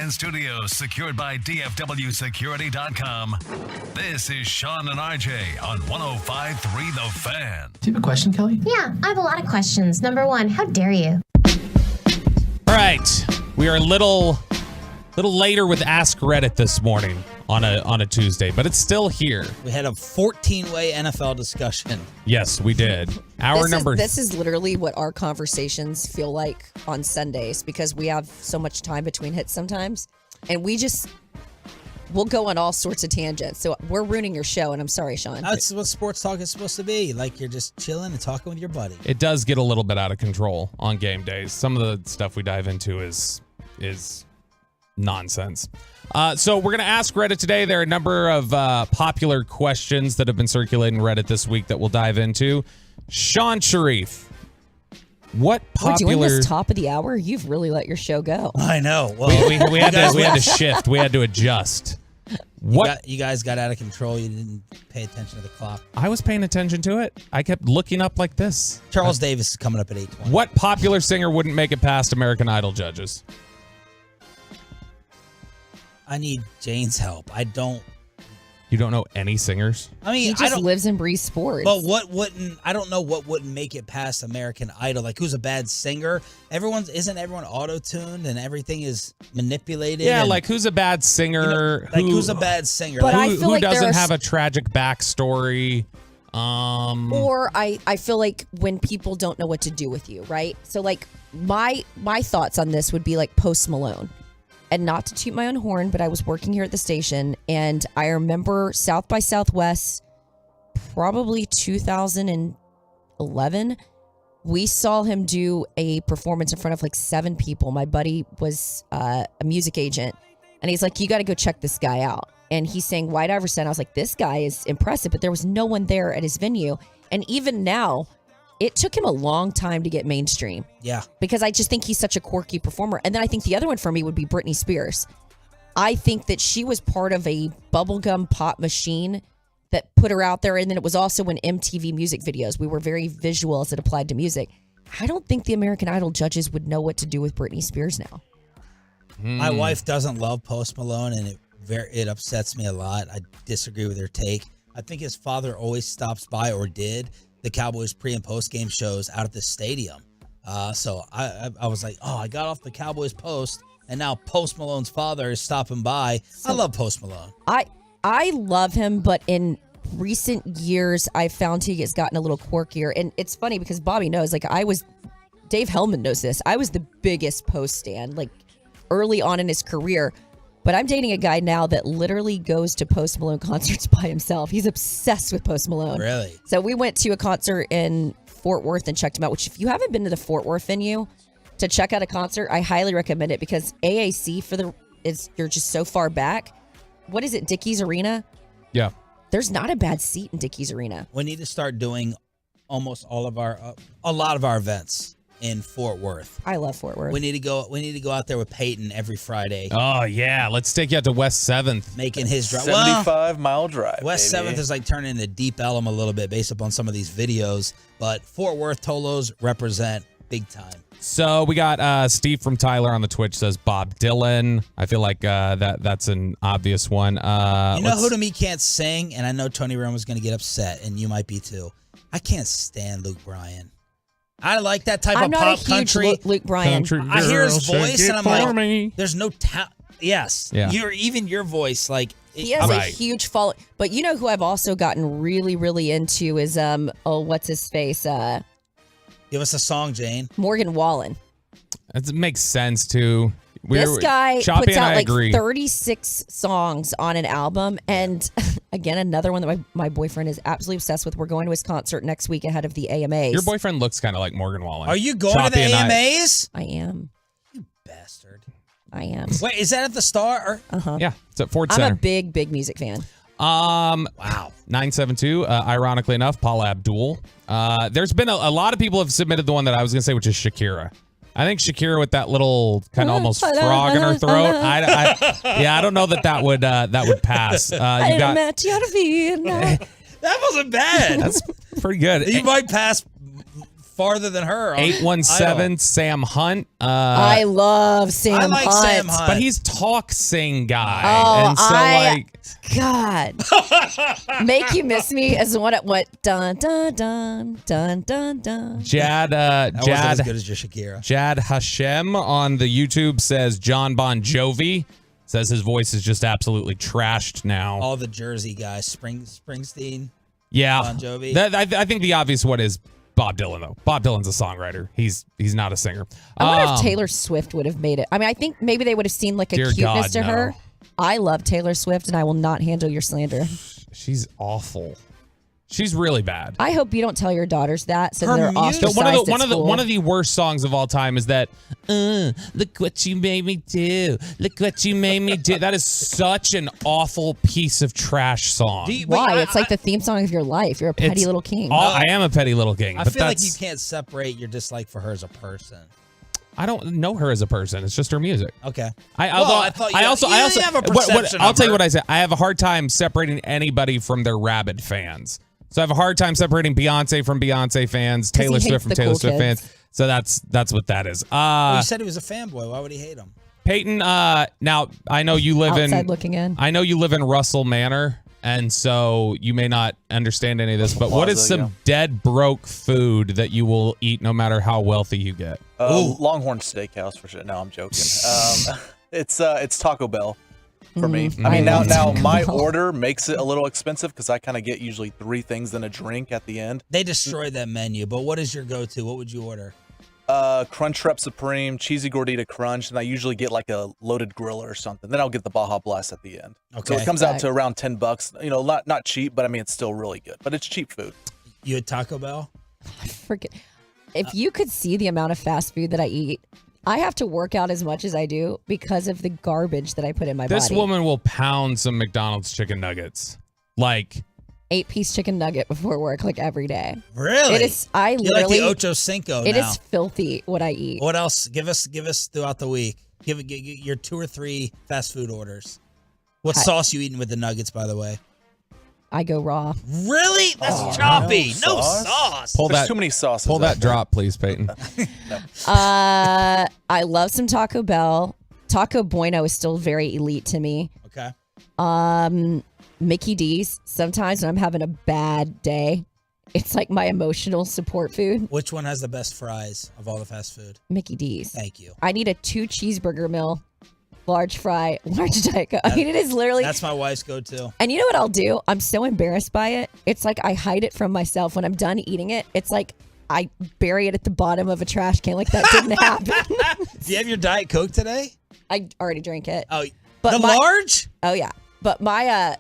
Fan Studios, secured by DFWSecurity.com. This is Sean and RJ on 105.3 The Fan. Do you have a question, Kelly? Yeah, I have a lot of questions. Number one, how dare you? All right, we are a little later with Ask Reddit this morning on a Tuesday, but it's still here. We had a 14-way NFL discussion. Yes, we did. This is literally what our conversations feel like on Sundays because we have so much time between hits sometimes, and we'll go on all sorts of tangents. So we're ruining your show, and I'm sorry, Sean. That's what sports talk is supposed to be. Like you're just chilling and talking with your buddy. It does get a little bit out of control on game days. Some of the stuff we dive into is nonsense. So we're going to ask Reddit today. There are a number of popular questions that have been circulating Reddit this week that we'll dive into. Sean Sharif, what popular... We're doing this top of the hour? You've really let your show go. I know. Well, we had to shift. We had to adjust. You guys got out of control. You didn't pay attention to the clock. I was paying attention to it. I kept looking up like this. Charles Davis is coming up at 8:20. What popular singer wouldn't make it past American Idol judges? I need Jane's help. You don't know any singers? I mean, he just lives and breathes sports. But I don't know what wouldn't make it past American Idol. Like, who's a bad singer? Isn't everyone auto-tuned and everything is manipulated? Yeah, like who's a bad singer? Who's a bad singer? But like, who doesn't have a tragic backstory? Or I feel like when people don't know what to do with you, right? So like my thoughts on this would be like Post Malone. And not to toot my own horn, but I was working here at the station, and I remember South by Southwest, probably 2011. We saw him do a performance in front of like 7 people. My buddy was a music agent, and he's like, "You got to go check this guy out." And he sang White Iverson. I was like, "This guy is impressive," but there was no one there at his venue. And even now, it took him a long time to get mainstream. Yeah. Because I just think he's such a quirky performer. And then I think the other one for me would be Britney Spears. I think that she was part of a bubblegum pop machine that put her out there. And then it was also in MTV music videos. We were very visual as it applied to music. I don't think the American Idol judges would know what to do with Britney Spears now. My wife doesn't love Post Malone, and it upsets me a lot. I disagree with her take. I think his father always stops by, or did, the Cowboys pre- and post-game shows out at the stadium. So I was like, I got off the Cowboys post, and now Post Malone's father is stopping by. I love Post Malone. I love him, but in recent years, I found he has gotten a little quirkier. And it's funny because Bobby knows, Dave Hellman knows this. I was the biggest Post stan, like early on in his career. But I'm dating a guy now that literally goes to Post Malone concerts by himself. He's obsessed with Post Malone. Really? So we went to a concert in Fort Worth and checked him out, which if you haven't been to the Fort Worth venue to check out a concert, I highly recommend it because AAC you're just so far back. What is it, Dickies Arena? Yeah. There's not a bad seat in Dickies Arena. We need to start doing almost all of a lot of our events in Fort Worth. I love Fort Worth. We need to go out there with Peyton every Friday. Oh yeah, let's take you out to West 7th. Making his drive. 75-mile drive. West 7th is like turning into Deep Ellum a little bit based upon some of these videos, but Fort Worth Tolos represent big time. So we got Steve from Tyler on the Twitch says Bob Dylan. I feel like that's an obvious one. You know who to me can't sing, and I know Tony Romo's going to get upset, and you might be too. I can't stand Luke Bryan. I like that type of pop country. I'm not a huge Luke Bryan. I hear his voice and I'm like, me. there's no talent. Yes. Yeah. Even your voice, like. He has a huge following. But you know who I've also gotten really, really into is, what's his face? Give us a song, Jane. Morgan Wallen. It makes sense, too. This guy puts out like agree. 36 songs on an album. And again, another one that my boyfriend is absolutely obsessed with. We're going to his concert next week ahead of the AMAs. Your boyfriend looks kind of like Morgan Wallen. Are you going to the AMAs? I am. You bastard. I am. Wait, is that at the Star? Uh-huh. Yeah, it's at Ford Center. I'm a big, big music fan. Wow. 972, ironically enough, Paula Abdul. There's been a lot of people have submitted the one that I was going to say, which is Shakira. I think Shakira with that little kind of almost frog in her throat. I don't know that would pass. That wasn't bad. That's pretty good. You might pass farther than her. 817 Sam Hunt. I love Sam I like Hunt. Sam Hunt. But he's talk sing guy. Oh, and so God. Make You Miss Me is what it went dun dun dun dun dun dun. Jad wasn't as good as your Shakira. Jad Hashem on the YouTube says John Bon Jovi. Says his voice is just absolutely trashed now. All the Jersey guys, Springsteen. Yeah. Bon Jovi. I think the obvious one is Bob Dylan, though. Bob Dylan's a songwriter. He's not a singer. I wonder if Taylor Swift would have made it. I mean, I think maybe they would have seen like a Dear cuteness God, to no. her. I love Taylor Swift, and I will not handle your slander. She's awful. She's really bad. I hope you don't tell your daughters that, so Her they're music- ostracized one of the worst songs of all time is that look what you made me do. Look what you made me do. That is such an awful piece of trash song. Why? It's like the theme song of your life. You're a petty It's little king. I am a petty little king. I but feel like that's- you can't separate your dislike for her as a person. I don't know her as a person. It's just her music. Okay. I thought you also have a what- perception I'll of tell you her. what I say. I have a hard time separating anybody from their rabid fans. So I have a hard time separating Beyonce from Beyonce fans, 'Cause he Taylor hates Swift from the Taylor cool Swift kids. fans. So that's what that is. Well, you said he was a fanboy. Why would he hate him? Peyton, now I know you live Outside in looking in. I know you live in Russell Manor, and so you may not understand any of this, but what is Plaza, some yeah. dead broke food that you will eat no matter how wealthy you get? Longhorn Steakhouse for sure. No, I'm joking. It's Taco Bell for me. Mm-hmm. I mean, I love now Taco my Bell. order makes it a little expensive because I kind of get usually 3 things and a drink at the end. They destroyed that menu, but what is your go-to? What would you order? Crunchwrap Supreme, cheesy gordita crunch, and I usually get like a loaded griller or something. Then I'll get the Baja Blast at the end. So Okay. it comes out to around $10. You know, not cheap, but I mean it's still really good. But it's cheap food. You had Taco Bell? Forget. If you could see the amount of fast food that I eat, I have to work out as much as I do because of the garbage that I put in my This body. woman will pound some McDonald's chicken nuggets. Like 8-piece chicken nugget before work, like every day. Really? It is. I You're literally. like the Ocho Cinco It now. is filthy what I eat. What else? Give us throughout the week. Give your 2 or 3 fast food orders. What sauce you eating with the nuggets, by the way? I go raw. Really? That's choppy. No sauce. There's too many sauces. Pull that out there. drop, please, Peyton. I love some Taco Bell. Taco Bueno is still very elite to me. Okay. Mickey D's. Sometimes when I'm having a bad day, it's like my emotional support food. Which one has the best fries of all the fast food? Mickey D's. Thank you. I need a 2 cheeseburger meal, large fry, large Diet Coke. I mean, it is literally. That's my wife's go-to. And you know what I'll do? I'm so embarrassed by it. It's like I hide it from myself. When I'm done eating it, it's like I bury it at the bottom of a trash can. Like that didn't happen. Do you have your Diet Coke today? I already drank it. Oh, But the my- large? Oh yeah. But my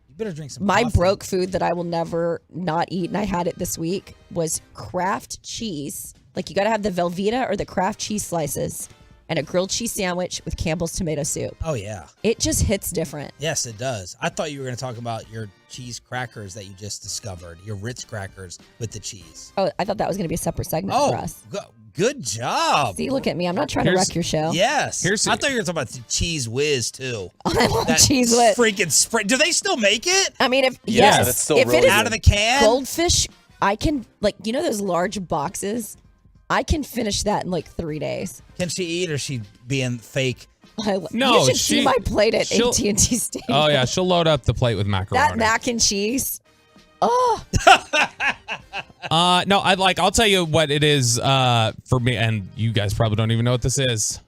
You better drink some my coffee. broke food that I will never not eat, and I had it this week, was Kraft cheese. Like you got to have the Velveeta or the Kraft cheese slices, and a grilled cheese sandwich with Campbell's tomato soup. Oh, yeah. It just hits different. Yes, it does. I thought you were going to talk about your cheese crackers that you just discovered, your Ritz crackers with the cheese. Oh, I thought that was going to be a separate segment Oh, for us. good job. See, look at me. I'm not trying to wreck your show. Yes. I thought you were talking about the Cheese Whiz, too. I love That Cheese Whiz. Freaking spread. Do they still make it? I mean, if Yeah, yes, that's still if really it is out of the can? goldfish, I can those large boxes. I can finish that in like 3 days. Can she eat or is she being fake? No, you should see my plate at she'll- AT&T Stadium. Oh yeah, she'll load up the plate with macaroni. That mac and cheese. Oh, No, I'll tell you what it is for me, and you guys probably don't even know what this is.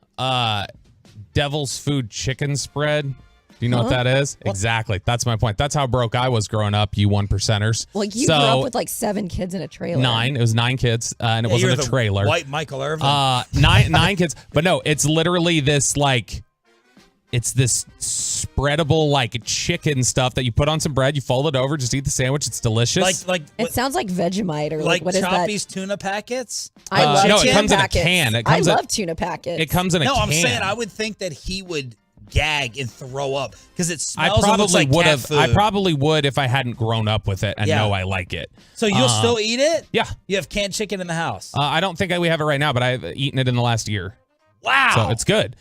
Devil's Food chicken spread. Do you know what Huh? that is? Exactly. That's my point. That's how broke I was growing up, you 1%ers. like you grew up with like 7 kids in a trailer. 9. It was 9 kids, and it Yeah, wasn't you're a the trailer. White Michael Irvin. 9 kids. But no, it's literally this it's this spreadable like chicken stuff that you put on some bread, you fold it over, just eat the sandwich. It's delicious. Like It sounds like Vegemite or like what is that? Choppy's tuna packets? I love no, tuna it comes packets. in a can. It I comes love tuna packets. It comes in a No, can. I'm saying I would think that he would gag and throw up because it I smells and looks probably like would cat have. food. I probably would if I hadn't grown up with it and Yeah. know I like it. So you'll still eat it? Yeah. You have canned chicken in the house. I don't think we have it right now, but I've eaten it in the last year. Wow. So it's good.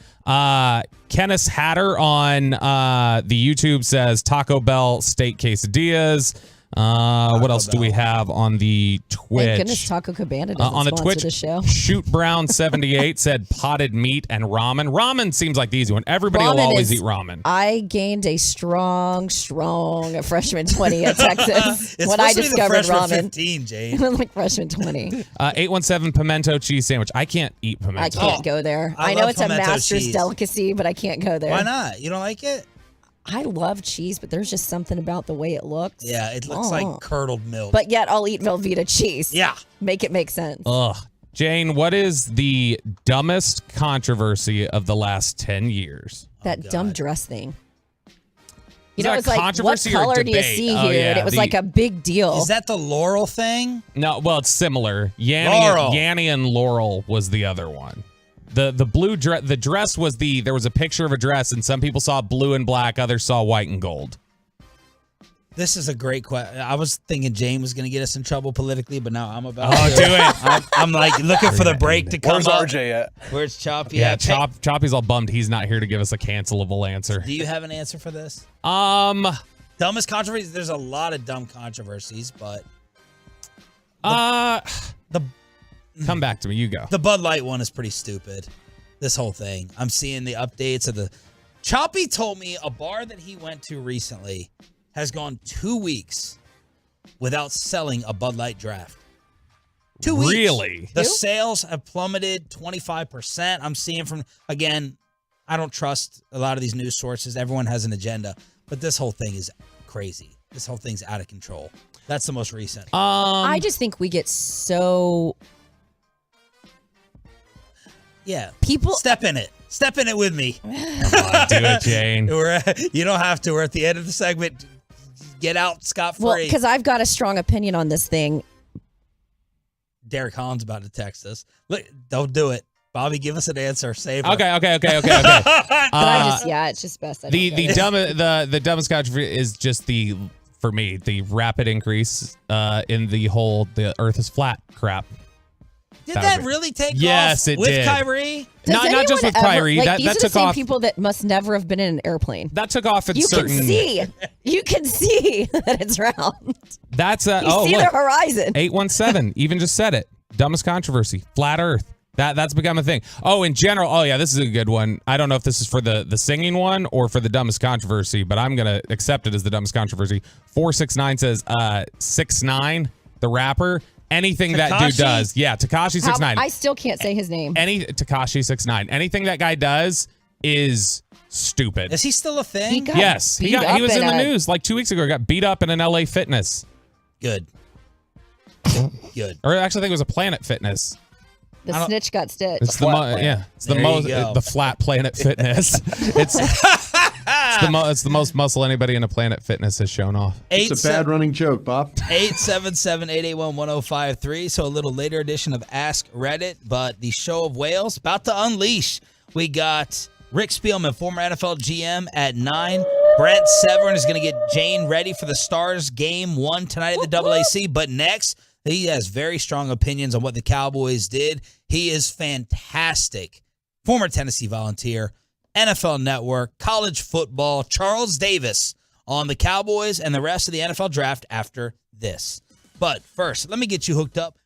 Kenneth Hatter on the YouTube says Taco Bell steak quesadillas. What else do we have on the Twitch? Thank goodness Taco Cabana doesn't on the sponsor Twitch, the show. Shoot Brown 78 said potted meat and ramen. Ramen seems like the easy one. Everybody will Ramen always is- eat ramen. I gained a strong freshman 20 at Texas It's when I supposed to be the discovered freshman ramen. 15, Jane. Like freshman 20. 817 pimento cheese sandwich. I can't eat pimento. I can't go there. I I know love it's a pimento master's cheese. delicacy, but I can't go there. Why not? You don't like it? I love cheese, but there's just something about the way it looks. Yeah, it looks like curdled milk. But yet I'll eat Velveeta cheese. Yeah. Make it make sense. Ugh. Jane, what is the dumbest controversy of the last 10 years? That dumb dress thing. You Is know, that it's like, what controversy or color do you debate? see Oh, here? yeah, And it was the- like a big deal. Is that the Laurel thing? No, well, it's similar. Laurel. Yanni and Laurel was the other one. The blue dress, the dress was there was a picture of a dress, and some people saw blue and black, others saw white and gold. This is a great question. I was thinking Jane was going to get us in trouble politically, but now I'm about Oh, to. do it. I'm like looking for the break to come Where's up. RJ at? Where's Choppy Yeah, at? Choppy's all bummed he's not here to give us a cancelable answer. Do you have an answer for this? Dumbest controversies? There's a lot of dumb controversies, but come back to me. You go. the Bud Light one is pretty stupid. This whole thing. I'm seeing the updates of the. Choppy told me a bar that he went to recently has gone 2 weeks without selling a Bud Light draft. 2 weeks. Really? The sales have plummeted 25%. I'm seeing from, again, I don't trust a lot of these news sources. Everyone has an agenda, but this whole thing is crazy. This whole thing's out of control. That's the most recent. I just think we get so. Yeah. People step in it. Step in it with me. Do it, Jane. You don't have to. We're at the end of the segment. Get out scot-free. Well, because I've got a strong opinion on this thing. Derek Hahn's about to text us. Look, don't do it. Bobby, give us an answer. Save her. Okay. But it's just best. I don't go. The dumbest controversy is just for me, the rapid increase in the Earth is flat crap. Did that really take Yes, off it with did. Kyrie? Not just with Anyone Kyrie. Like, that these are the took same off. people that must never have been in an airplane. That took off at You certain. can see. You can see that it's round. That's You see the horizon. 817 even just said it. Dumbest controversy. Flat Earth. That's become a thing. Oh, in general. Oh yeah, this is a good one. I don't know if this is for the singing one or for the dumbest controversy, but I'm gonna accept it as the dumbest controversy. 469 says 6ix9ine, the rapper. Anything that dude does, yeah, Tekashi 6ix9ine. I still can't say his name. Tekashi 6ix9ine. Anything that guy does is stupid. Is he still a thing? Yes, he was in the news like 2 weeks ago. He got beat up in an LA Fitness. Good. Good. Or actually, I think it was a Planet Fitness. The snitch got stitched. It's the it's the There most you go. the flat Planet Fitness. It's the most muscle anybody in a Planet Fitness has shown off. It's a bad running joke, Bob. 877-881-1053. So a little later edition of Ask Reddit, but the show of whales about to unleash. We got Rick Spielman, former NFL GM, at 9. Brent Severn is going to get Jane ready for the Stars game 1 tonight at the AAC. But next, he has very strong opinions on what the Cowboys did. He is fantastic. Former Tennessee Volunteer, NFL Network, college football, Charles Davis on the Cowboys and the rest of the NFL draft after this. But first, let me get you hooked up.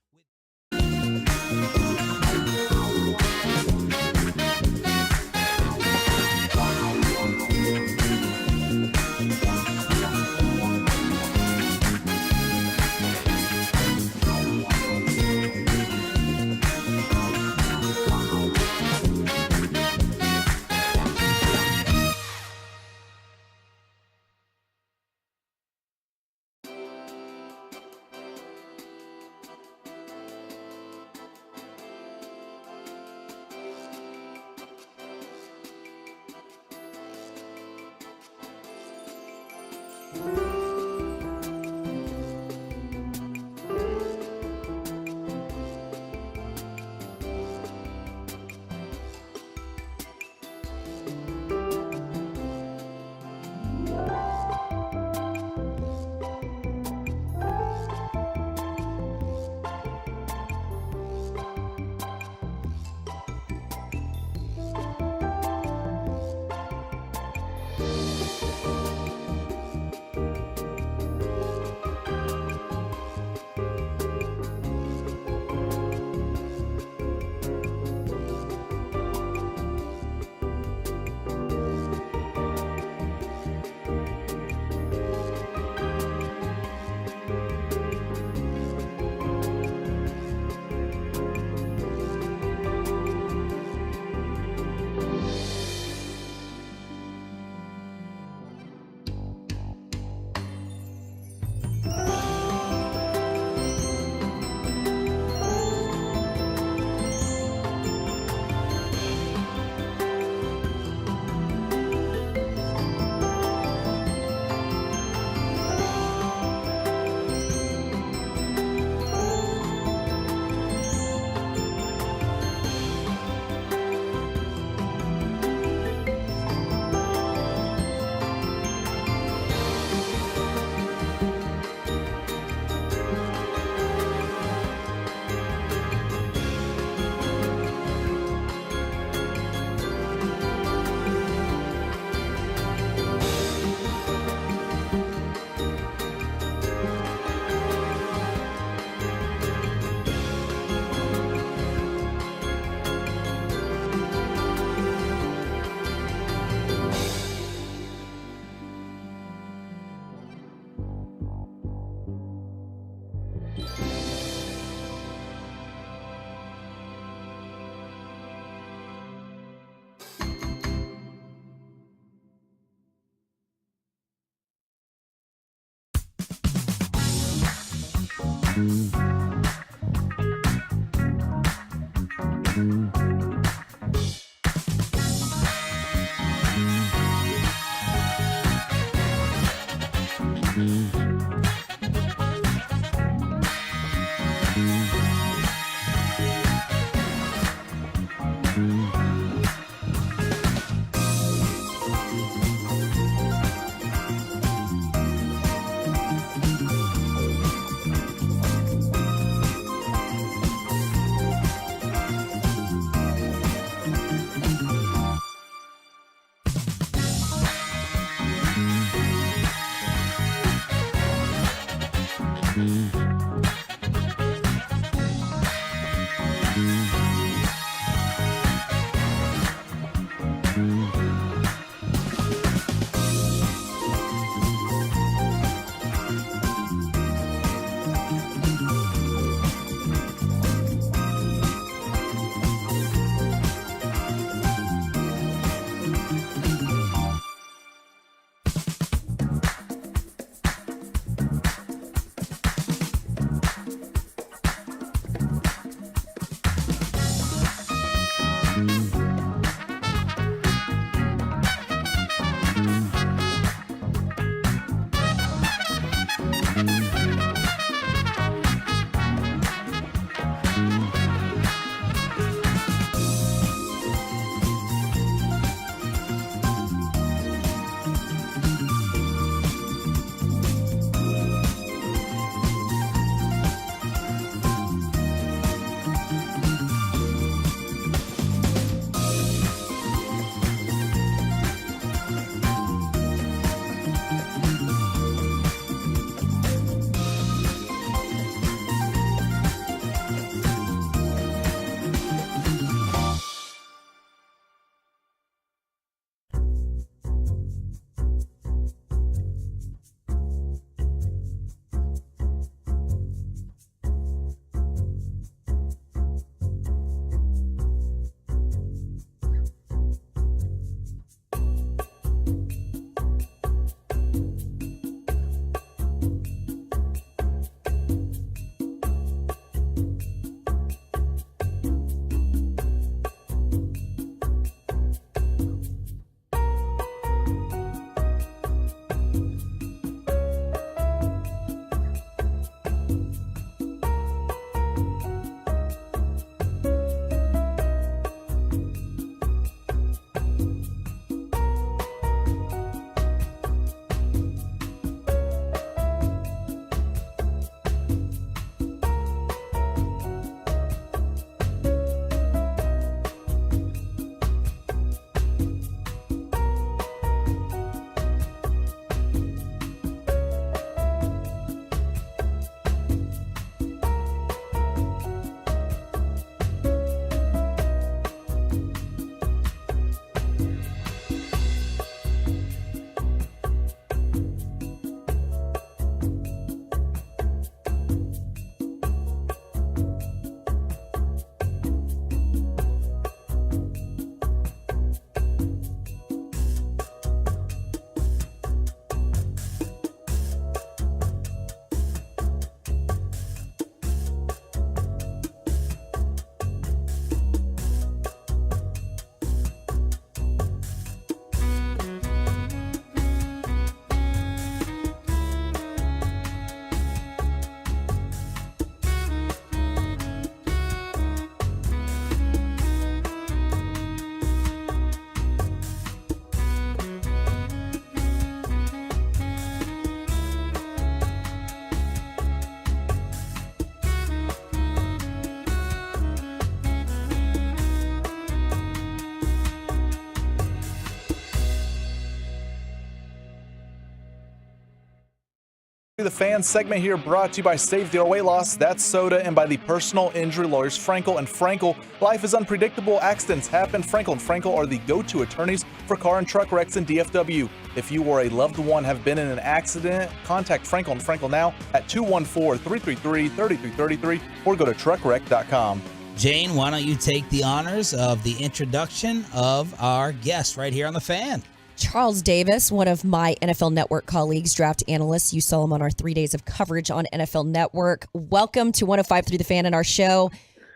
The fan segment here brought to you by Save Your Weight Loss, That's Soda, and by the personal injury lawyers Frankel and Frankel. Life is unpredictable. Accidents happen. Frankel and Frankel are the go-to attorneys for car and truck wrecks in DFW. If you or a loved one have been in an accident, contact Frankel and Frankel now at 214-333-3333 or go to truckwreck.com. Jane, why don't you take the honors of the introduction of our guest right here on The Fan? Charles Davis, one of my NFL Network colleagues, draft analyst. You saw him on our 3 days of coverage on NFL Network. Welcome to 105.3 The Fan and our show.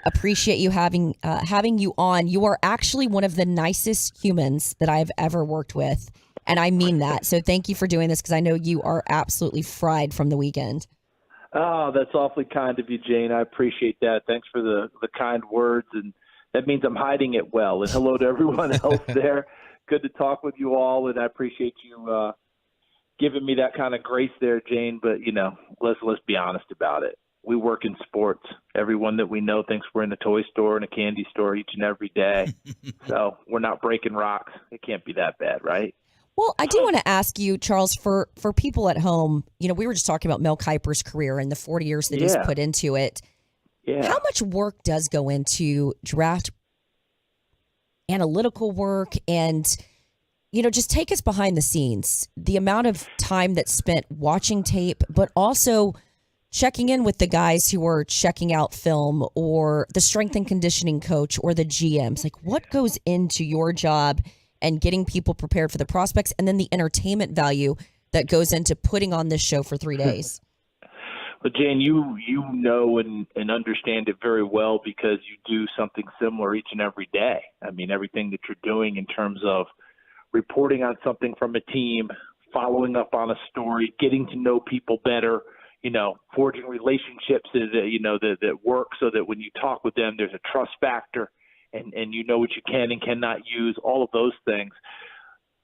Appreciate you having you on. You are actually one of the nicest humans that I've ever worked with, and I mean that. So thank you for doing this, because I know you are absolutely fried from the weekend. Oh, that's awfully kind of you, Jane. I appreciate that. Thanks for the kind words, and that means I'm hiding it well. And hello to everyone else there. Good to talk with you all, and I appreciate you giving me that kind of grace there, Jane. But let's be honest about it. We work in sports. Everyone that we know thinks we're in a toy store and a candy store each and every day. So we're not breaking rocks. It can't be that bad, right? Well, I do want to ask you, Charles, for people at home, we were just talking about Mel Kiper's career and the 40 years that he's put into it. Yeah. How much work does go into draft analytical work and, just take us behind the scenes, the amount of time that's spent watching tape, but also checking in with the guys who are checking out film, or the strength and conditioning coach, or the GMs? Like, what goes into your job and getting people prepared for the prospects, and then the entertainment value that goes into putting on this show for 3 days? Well, Jane, you know and understand it very well, because you do something similar each and every day. I mean, everything that you're doing in terms of reporting on something from a team, following up on a story, getting to know people better, forging relationships that work, so that when you talk with them, there's a trust factor, and you know what you can and cannot use, all of those things.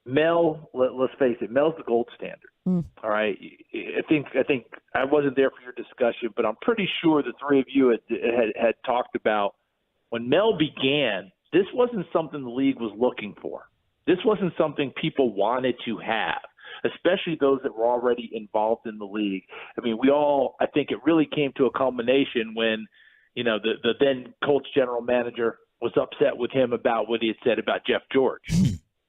Mel, let's face it, Mel's the gold standard. All right. I think I wasn't there for your discussion, but I'm pretty sure the three of you had talked about when Mel began, this wasn't something the league was looking for. This wasn't something people wanted to have, especially those that were already involved in the league. I mean, I think it really came to a culmination when, the then Colts general manager was upset with him about what he had said about Jeff George.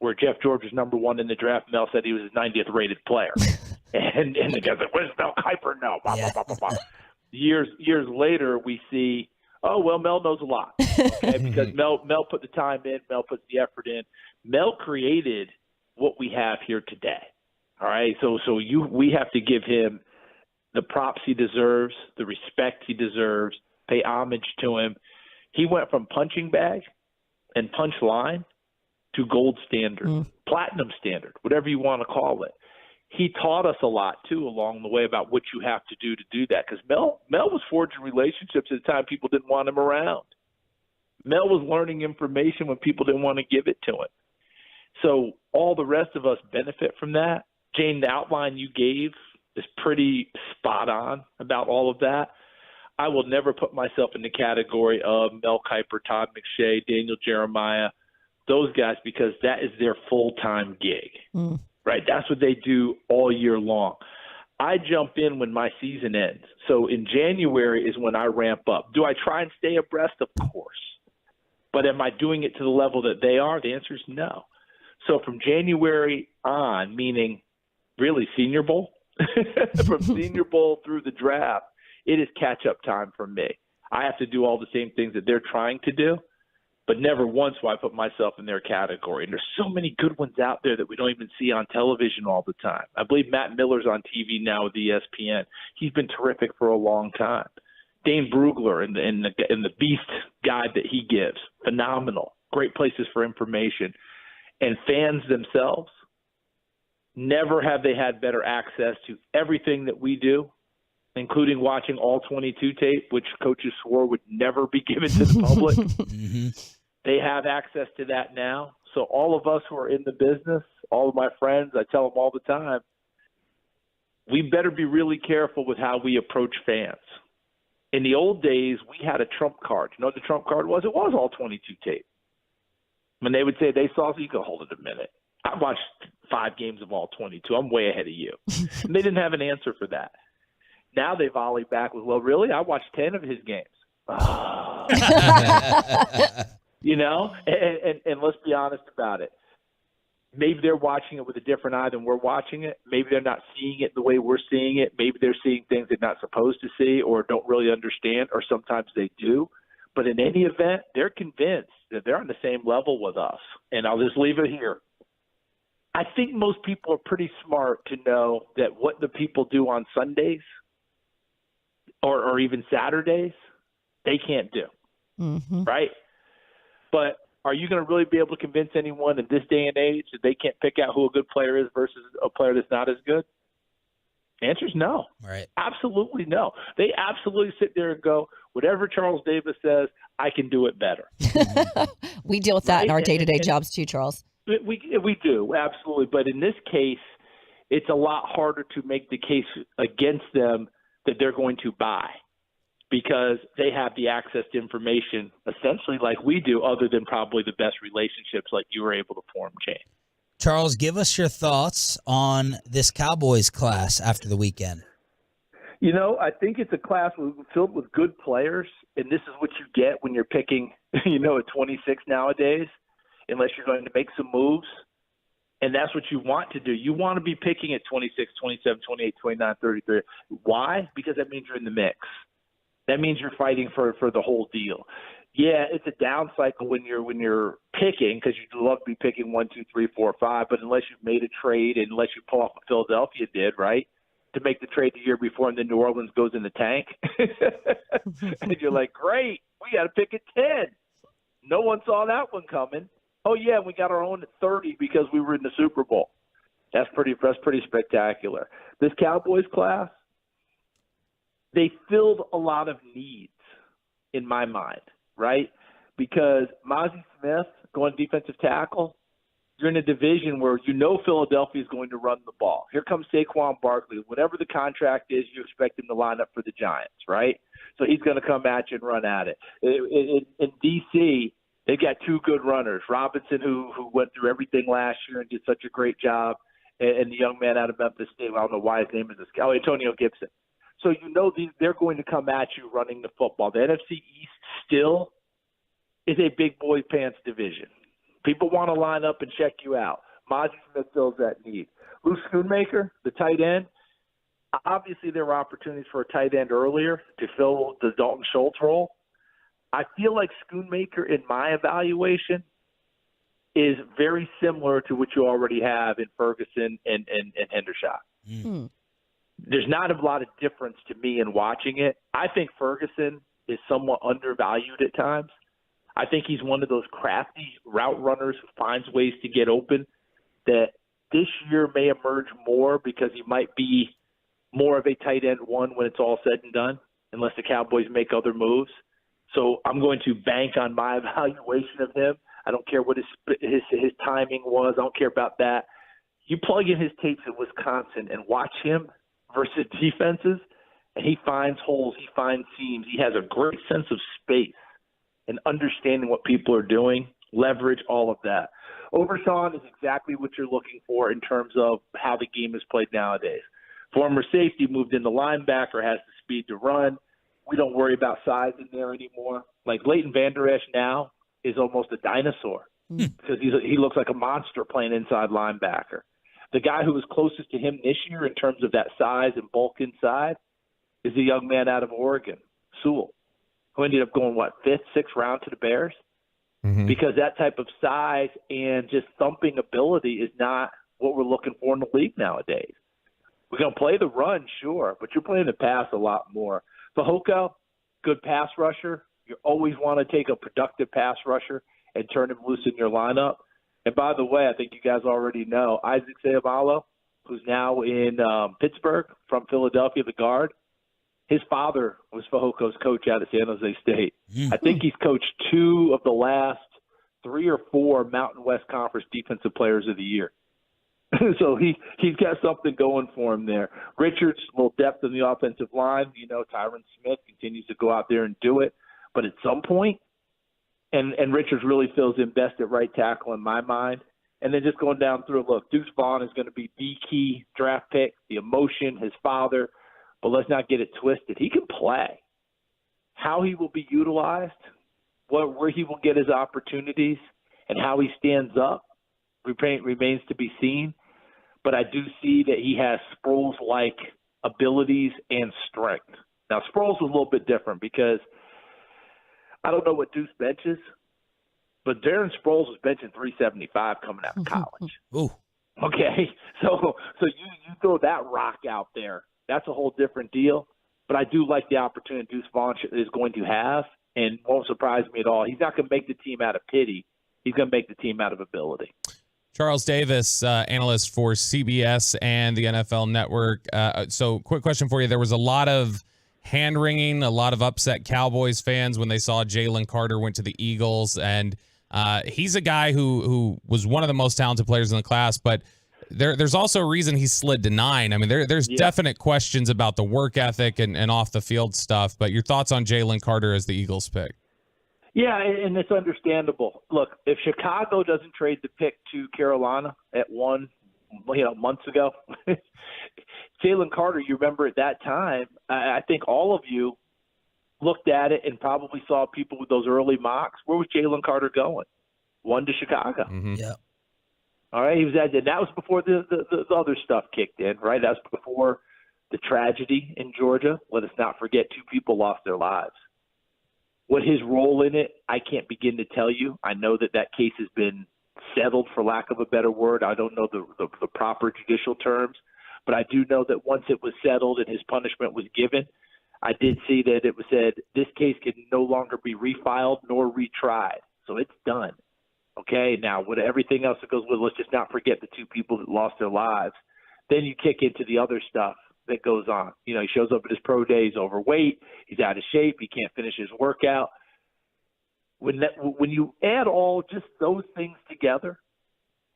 Where Jeff George was number one in the draft, Mel said he was his 90th rated player. and the guy's like, where's Mel Kiper? No, blah, blah, blah, blah, blah. Years later, we see, Mel knows a lot. Okay? Because Mel put the time in, Mel put the effort in. Mel created what we have here today. All right? So we have to give him the props he deserves, the respect he deserves, pay homage to him. He went from punching bag and punch line to gold standard, platinum standard, whatever you want to call it. He taught us a lot, too, along the way about what you have to do that. Because Mel was forging relationships at a time people didn't want him around. Mel was learning information when people didn't want to give it to him. So all the rest of us benefit from that. Jane, the outline you gave is pretty spot on about all of that. I will never put myself in the category of Mel Kiper, Todd McShay, Daniel Jeremiah, those guys, because that is their full-time gig, right? That's what they do all year long. I jump in when my season ends. So in January is when I ramp up. Do I try and stay abreast? Of course. But am I doing it to the level that they are? The answer is no. So from January on, meaning really Senior Bowl, from Senior Bowl through the draft, it is catch-up time for me. I have to do all the same things that they're trying to do, but never once will I put myself in their category. And there's so many good ones out there that we don't even see on television all the time. I believe Matt Miller's on TV now with ESPN. He's been terrific for a long time. Dane Brugler and the beast guide that he gives, phenomenal. Great places for information. And fans themselves, never have they had better access to everything that we do, including watching all 22 tape, which coaches swore would never be given to the public. They have access to that now. So all of us who are in the business, all of my friends, I tell them all the time, we better be really careful with how we approach fans. In the old days, we had a trump card. You know what the trump card was? It was all 22 tape. When they would say they saw, so you go, hold it a minute. I watched 5 games of all 22. I'm way ahead of you. And they didn't have an answer for that. Now they volley back with, well, really? I watched 10 of his games. Oh. You know? And let's be honest about it. Maybe they're watching it with a different eye than we're watching it. Maybe they're not seeing it the way we're seeing it. Maybe they're seeing things they're not supposed to see or don't really understand, or sometimes they do. But in any event, they're convinced that they're on the same level with us. And I'll just leave it here. I think most people are pretty smart to know that what the people do on Sundays or even Saturdays, they can't do, right? But are you going to really be able to convince anyone in this day and age that they can't pick out who a good player is versus a player that's not as good? The answer is no. Right. Absolutely no. They absolutely sit there and go, whatever Charles Davis says, I can do it better. We deal with that in Right? our day-to-day jobs too, Charles. We do, absolutely. But in this case, it's a lot harder to make the case against them that they're going to buy because they have the access to information essentially like we do, other than probably the best relationships like you were able to form, Jane. Charles, give us your thoughts on this Cowboys class after the weekend. You know, I think it's a class filled with good players, and this is what you get when you're picking, at 26 nowadays, unless you're going to make some moves. And that's what you want to do. You want to be picking at 26, 27, 28, 29, 33. Why? Because that means you're in the mix. That means you're fighting for the whole deal. Yeah, it's a down cycle when you're picking because you'd love to be picking 1, 2, 3, 4, 5. But unless you've made a trade, and unless you pull off what Philadelphia did, right, to make the trade the year before, and then New Orleans goes in the tank, and you're like, great, we got to pick at 10. No one saw that one coming. Oh yeah, we got our own at 30 because we were in the Super Bowl. That's pretty spectacular. This Cowboys class, they filled a lot of needs in my mind, right? Because Mozzie Smith going defensive tackle, you're in a division where Philadelphia is going to run the ball. Here comes Saquon Barkley. Whatever the contract is, you expect him to line up for the Giants, right? So he's going to come at you and run at it. In D.C., they've got two good runners, Robinson, who went through everything last year and did such a great job, and the young man out of Memphis State, I don't know why his name is Antonio Gibson. So they're going to come at you running the football. The NFC East still is a big boy pants division. People want to line up and check you out. Mozzie Smith fills that need. Lou Schoonmaker, the tight end, obviously there were opportunities for a tight end earlier to fill the Dalton Schultz role. I feel like Schoonmaker, in my evaluation, is very similar to what you already have in Ferguson and Hendershot. There's not a lot of difference to me in watching it. I think Ferguson is somewhat undervalued at times. I think he's one of those crafty route runners who finds ways to get open that this year may emerge more because he might be more of a tight end one when it's all said and done, unless the Cowboys make other moves. So I'm going to bank on my evaluation of him. I don't care what his timing was. I don't care about that. You plug in his tapes at Wisconsin and watch him versus defenses, and he finds holes, he finds seams. He has a great sense of space and understanding what people are doing, leverage, all of that. Overshawn is exactly what you're looking for in terms of how the game is played nowadays. Former safety moved into linebacker, has the speed to run. We don't worry about size in there anymore. Like Leighton Vander Esch now is almost a dinosaur because he looks like a monster playing inside linebacker. The guy who was closest to him this year in terms of that size and bulk inside is a young man out of Oregon, Sewell, who ended up going, 5th, 6th round to the Bears? Because that type of size and just thumping ability is not what we're looking for in the league nowadays. We're going to play the run, sure, but you're playing the pass a lot more. Fehoko, good pass rusher. You always want to take a productive pass rusher and turn him loose in your lineup. And by the way, I think you guys already know, Isaac Seumalo, who's now in Pittsburgh from Philadelphia, the guard, his father was Fehoko's coach out of San Jose State. I think he's coached 2 of the last 3 or 4 Mountain West Conference Defensive Players of the Year. So he's got something going for him there. Richards, a little depth in the offensive line. Tyron Smith continues to go out there and do it. But at some point, and Richards really fills in best at right tackle in my mind. And then just going down through, look, Deuce Vaughn is going to be the key draft pick, the emotion, his father. But let's not get it twisted. He can play. How he will be utilized, where he will get his opportunities, and how he stands up remains to be seen. But I do see that he has Sproles-like abilities and strength. Now, Sproles was a little bit different because I don't know what Deuce benches, but Darren Sproles was benching 375 coming out of college. Ooh. Okay, so you throw that rock out there, that's a whole different deal. But I do like the opportunity Deuce Vaughn is going to have, and won't surprise me at all. He's not going to make the team out of pity. He's going to make the team out of ability. Charles Davis, analyst for CBS and the NFL Network. So quick question for you. There was a lot of hand-wringing, a lot of upset Cowboys fans when they saw Jalen Carter went to the Eagles. And he's a guy who was one of the most talented players in the class, but there's also a reason he slid to 9. I mean, there's definite questions about the work ethic and off-the-field stuff. But your thoughts on Jalen Carter as the Eagles pick? Yeah, and it's understandable. Look, if Chicago doesn't trade the pick to Carolina at 1, months ago, Jalen Carter, you remember at that time, I think all of you looked at it and probably saw people with those early mocks. Where was Jalen Carter going? 1 to Chicago. Mm-hmm. Yeah. All right, he was at, and that was before the other stuff kicked in, right? That was before the tragedy in Georgia. Let us not forget 2 people lost their lives. What his role in it, I can't begin to tell you. I know that case has been settled, for lack of a better word. I don't know the proper judicial terms, but I do know that once it was settled and his punishment was given, I did see that it was said this case can no longer be refiled nor retried. So it's done. Okay, now with everything else that goes with it, let's just not forget the 2 people that lost their lives. Then you kick into the other stuff that goes on. He shows up at his pro day, he's overweight, he's out of shape, he can't finish his workout. When you add all just those things together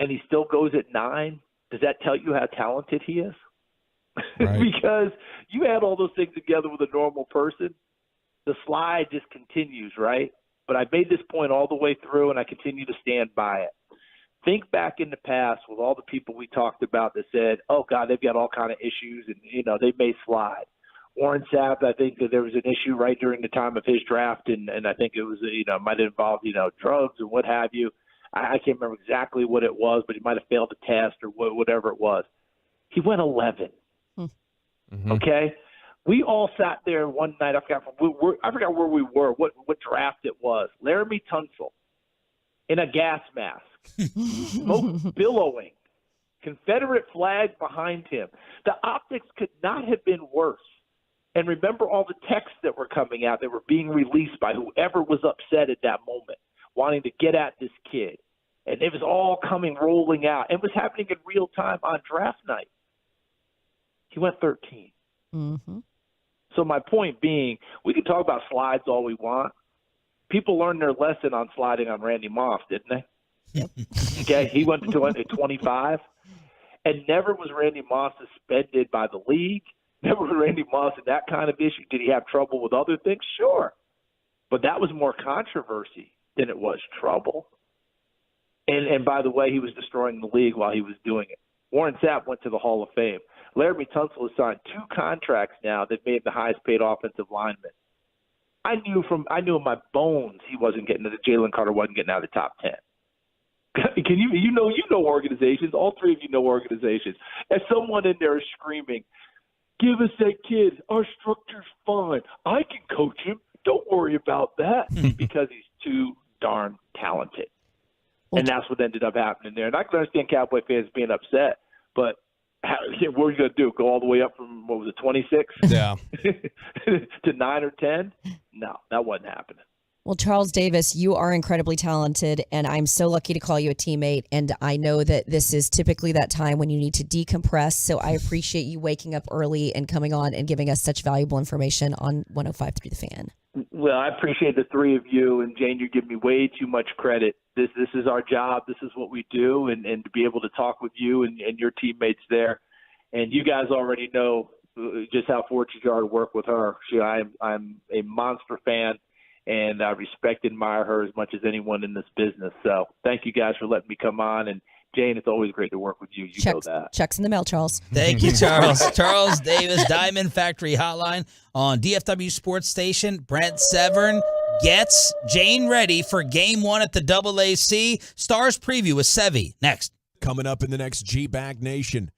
and he still goes at 9, does that tell you how talented he is? Right. Because you add all those things together with a normal person, the slide just continues, right? But I made this point all the way through, and I continue to stand by it. Think back in the past with all the people we talked about that said, oh, God, they've got all kind of issues, and, they may slide. Warren Sapp, I think that there was an issue right during the time of his draft, and I think it was, might have involved, drugs and what have you. I can't remember exactly what it was, but he might have failed a test or whatever it was. He went 11. Mm-hmm. Okay? We all sat there one night. I forgot where we were, what draft it was. Laramie Tunsil in a gas mask, smoke billowing, Confederate flag behind him. The optics could not have been worse. And remember all the texts that were coming out that were being released by whoever was upset at that moment, wanting to get at this kid. And it was all rolling out. It was happening in real time on draft night. He went 13. Mm-hmm. So my point being, we can talk about slides all we want. People learned their lesson on sliding on Randy Moss, didn't they? Yep. Okay, he went to 25. And never was Randy Moss suspended by the league. Never was Randy Moss in that kind of issue. Did he have trouble with other things? Sure. But that was more controversy than it was trouble. And by the way, he was destroying the league while he was doing it. Warren Sapp went to the Hall of Fame. Laramie Tunsil has signed 2 contracts now that made him the highest paid offensive lineman. I knew in my bones he wasn't getting Jalen Carter wasn't getting out of the top 10. Can you know organizations? All 3 of you know organizations. And someone in there is screaming, "Give us that kid. Our structure's fine. I can coach him. Don't worry about that," because he's too darn talented. And that's what ended up happening there. And I can understand Cowboy fans being upset, but what are you going to do? Go all the way up from, 26? Yeah. to 9 or 10? No, that wasn't happening. Well, Charles Davis, you are incredibly talented, and I'm so lucky to call you a teammate. And I know that this is typically that time when you need to decompress. So I appreciate you waking up early and coming on and giving us such valuable information on 105.3 The Fan. Well, I appreciate the 3 of you, and Jane, you give me way too much credit. This is our job. This is what we do, and to be able to talk with you and your teammates there. And you guys already know just how fortunate you are to work with her. I'm a monster fan, and I respect and admire her as much as anyone in this business. So thank you guys for letting me come on. And Jane, it's always great to work with you. You know that. Checks in the mail, Charles. Thank you, Charles. Charles Davis, Diamond Factory Hotline on DFW Sports Station. Brent Severn gets Jane ready for Game 1 at the AAC. Stars preview with Sevy next. Coming up in the next G-Bag Nation.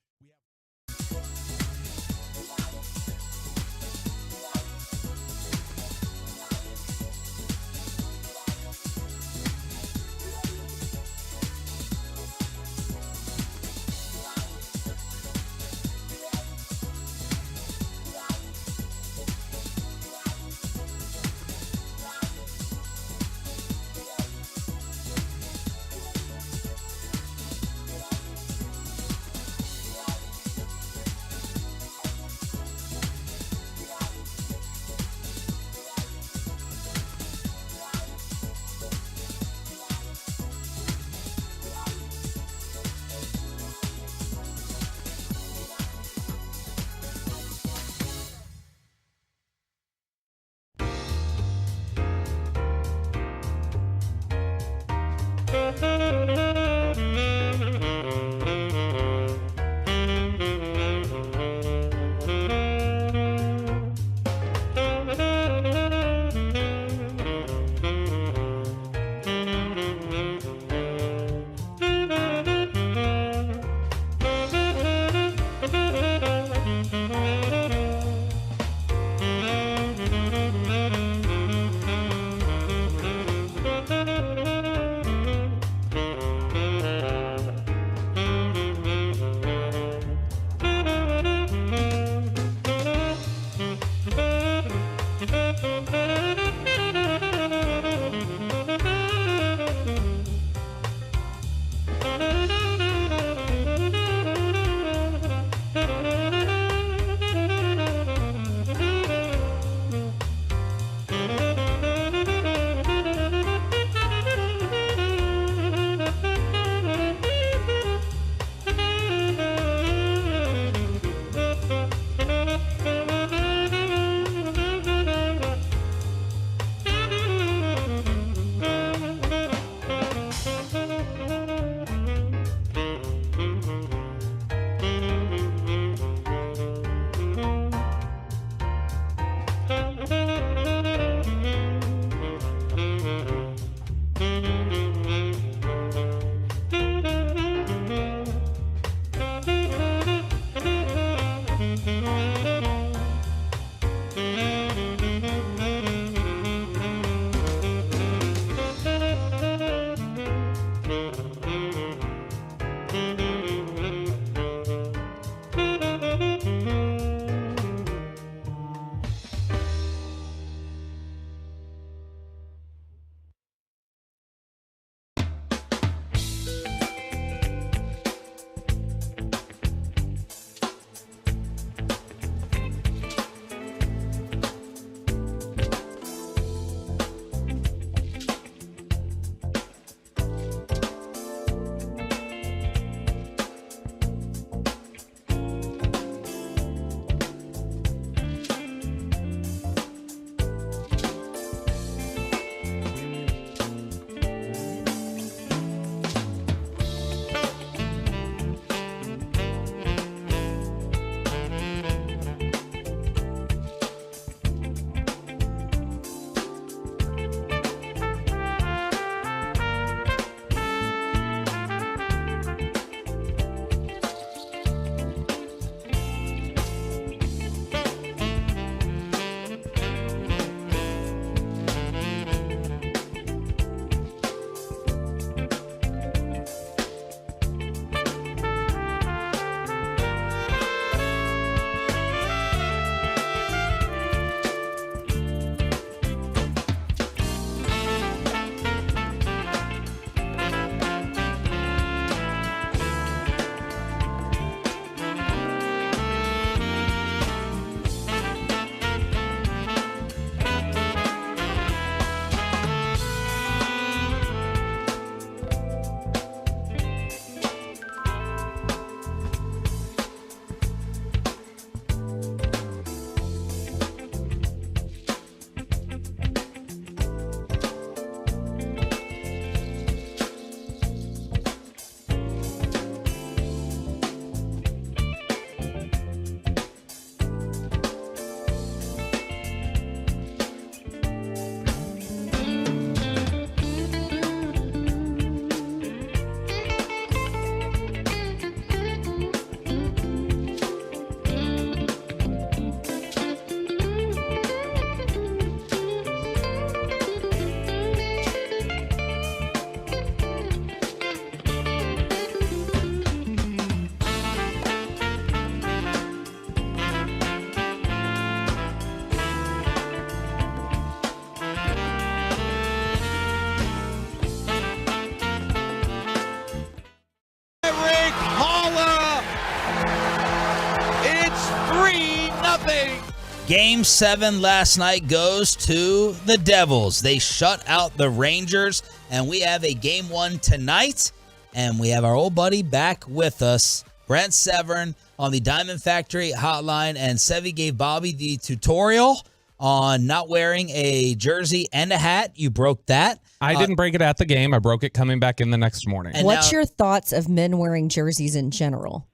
3-0. Game 7 last night goes to the Devils. They shut out the Rangers, and we have a Game 1 tonight, and we have our old buddy back with us, Brent Severn, on the Diamond Factory hotline, and Sevy gave Bobby the tutorial on not wearing a jersey and a hat. You broke that. I didn't break it at the game. I broke it coming back in the next morning. And what's your thoughts of men wearing jerseys in general?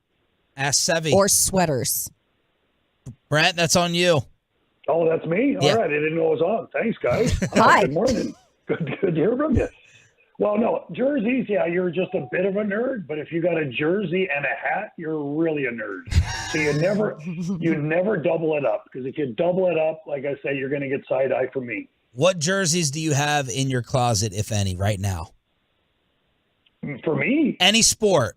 Ask Sevy. Or sweaters. Brent, that's on you. Oh, that's me? All right. I didn't know it was on. Thanks, guys. Hi. Good morning. Good to hear from you. Well, no, jerseys, yeah, you're just a bit of a nerd, but if you got a jersey and a hat, you're really a nerd. So you never double it up, because if you double it up, like I say, you're going to get side-eye from me. What jerseys do you have in your closet, if any, right now? For me? Any sport.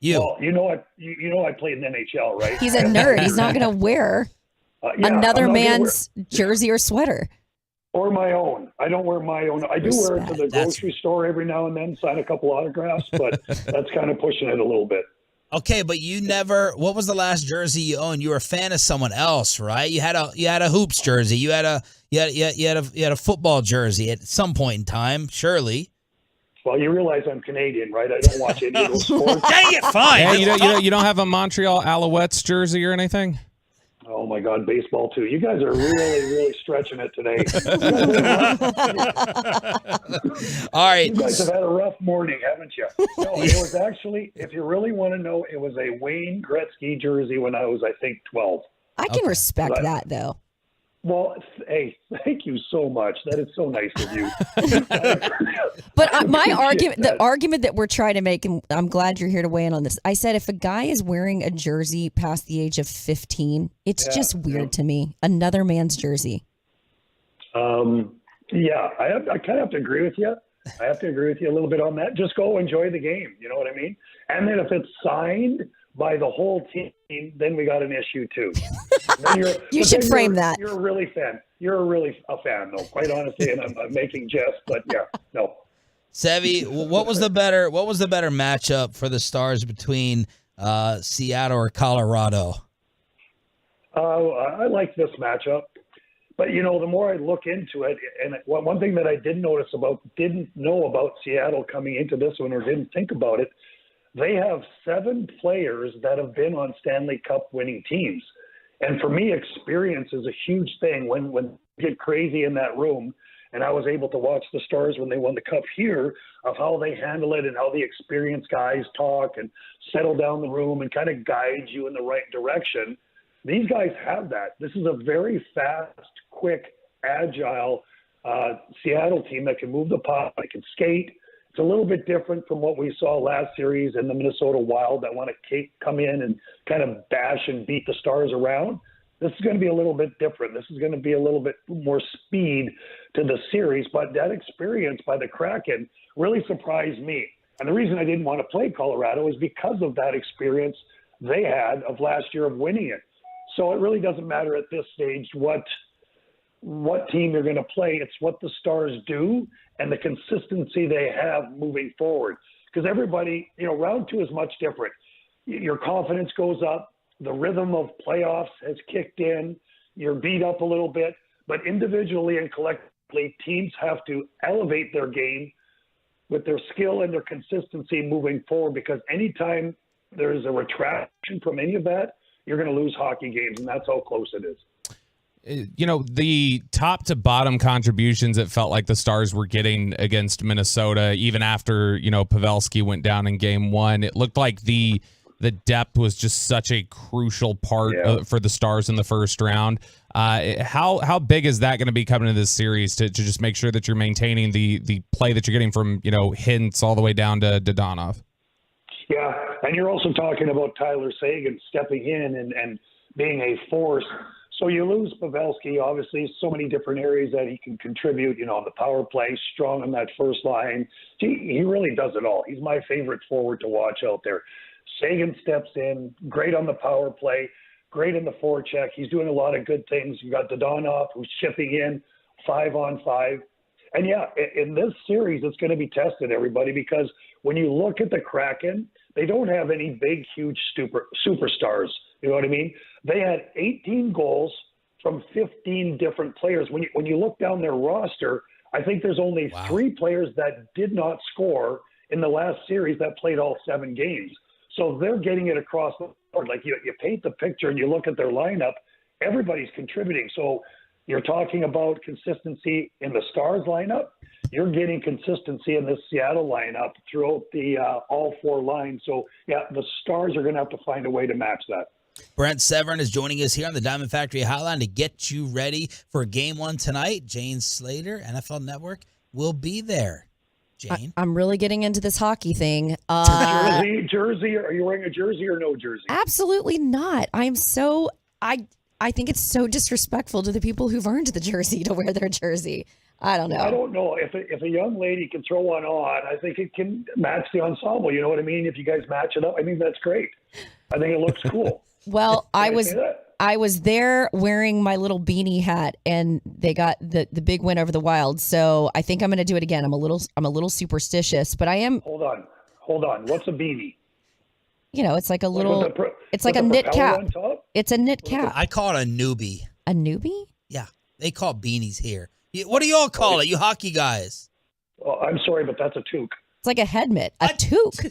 Well, you know I played in the NHL, right? He's a nerd. He's not going to wear another man's jersey or sweater. Or my own. I don't wear my own. I do wear it to the grocery store every now and then, sign a couple autographs, but that's kind of pushing it a little bit. Okay, but you never. What was the last jersey you owned? You were a fan of someone else, right? You had a hoops jersey. You had a football jersey at some point in time, surely. Well, you realize I'm Canadian, right? I don't watch any of those sports. Dang it! Fine. Yeah, you don't have a Montreal Alouettes jersey or anything? Oh my God, baseball too. You guys are really stretching it today. All right. You guys have had a rough morning, haven't you? No, it was actually, if you really want to know, it was a Wayne Gretzky jersey when I was, I think, 12. I can respect that, though. Well, hey, thank you so much. That is so nice of you. But my argument, the argument that we're trying to make, and I'm glad you're here to weigh in on this. I said if a guy is wearing a jersey past the age of 15, it's just weird to me. Another man's jersey. Yeah, I kind of have to agree with you. I have to agree with you a little bit on that. Just go enjoy the game. You know what I mean? And then if it's signed by the whole team, then we got an issue too. You should frame that. You're a really fan. You're really a fan, though. Quite honestly, and I'm making jest, but yeah, no. Sevy, what was the better matchup for the Stars between Seattle or Colorado? I like this matchup, but the more I look into it, and one thing that I didn't know about Seattle coming into this one, or didn't think about it. They have 7 players that have been on Stanley Cup winning teams. And for me, experience is a huge thing. When you get crazy in that room, and I was able to watch the Stars when they won the Cup here, of how they handle it and how the experienced guys talk and settle down the room and kind of guide you in the right direction. These guys have that. This is a very fast, quick, agile Seattle team that can move the puck, that can skate. It's a little bit different from what we saw last series in the Minnesota Wild that want to come in and kind of bash and beat the Stars around. This is going to be a little bit different. This is going to be a little bit more speed to the series, but that experience by the Kraken really surprised me. And the reason I didn't want to play Colorado is because of that experience they had of last year of winning it. So it really doesn't matter at this stage what team you're going to play. It's what the Stars do and the consistency they have moving forward. Because everybody, round 2 is much different. Your confidence goes up. The rhythm of playoffs has kicked in. You're beat up a little bit. But individually and collectively, teams have to elevate their game with their skill and their consistency moving forward, because anytime there's a retraction from any of that, you're going to lose hockey games, and that's how close it is. The top to bottom contributions it felt like the Stars were getting against Minnesota, even after, Pavelski went down in game 1, it looked like the depth was just such a crucial part for the Stars in the first round. How big is that going to be coming into this series to just make sure that you're maintaining the play that you're getting from, Hintz all the way down to Dodonov? Yeah, and you're also talking about Tyler Seguin stepping in and being a force. So you lose Pavelski, obviously, so many different areas that he can contribute, on the power play, strong on that first line. He really does it all. He's my favorite forward to watch out there. Seguin steps in, great on the power play, great in the forecheck. He's doing a lot of good things. You got Dodonov, who's chipping in 5-on-5. And yeah, in this series, it's going to be tested, everybody, because when you look at the Kraken, they don't have any big, huge superstars. You know what I mean? They had 18 goals from 15 different players. When you look down their roster, I think there's only 3 players that did not score in the last series that played all 7 games. So they're getting it across the board. Like you paint the picture and you look at their lineup, everybody's contributing. So you're talking about consistency in the Stars lineup. You're getting consistency in the Seattle lineup throughout the all 4 lines. So, yeah, the Stars are going to have to find a way to match that. Brent Severin is joining us here on the Diamond Factory Hotline to get you ready for Game 1 tonight. Jane Slater, NFL Network, will be there. Jane? I'm really getting into this hockey thing. Jersey? Are you wearing a jersey or no jersey? Absolutely not. I think it's so disrespectful to the people who've earned the jersey to wear their jersey. I don't know. I don't know. If a young lady can throw one on, I think it can match the ensemble. You know what I mean? If you guys match it up, I think that's great. I think it looks cool. Well, I was there wearing my little beanie hat, and they got the big win over the Wild. So I think I'm going to do it again. I'm a little superstitious, but I am. Hold on. What's a beanie? You know, it's like a little. It's like a knit cap. It's a knit cap. I call it a newbie. A newbie? Yeah, they call beanies here. What do y'all call it, you hockey guys? Oh, I'm sorry, but that's a toque. It's like a head mitt. A toque.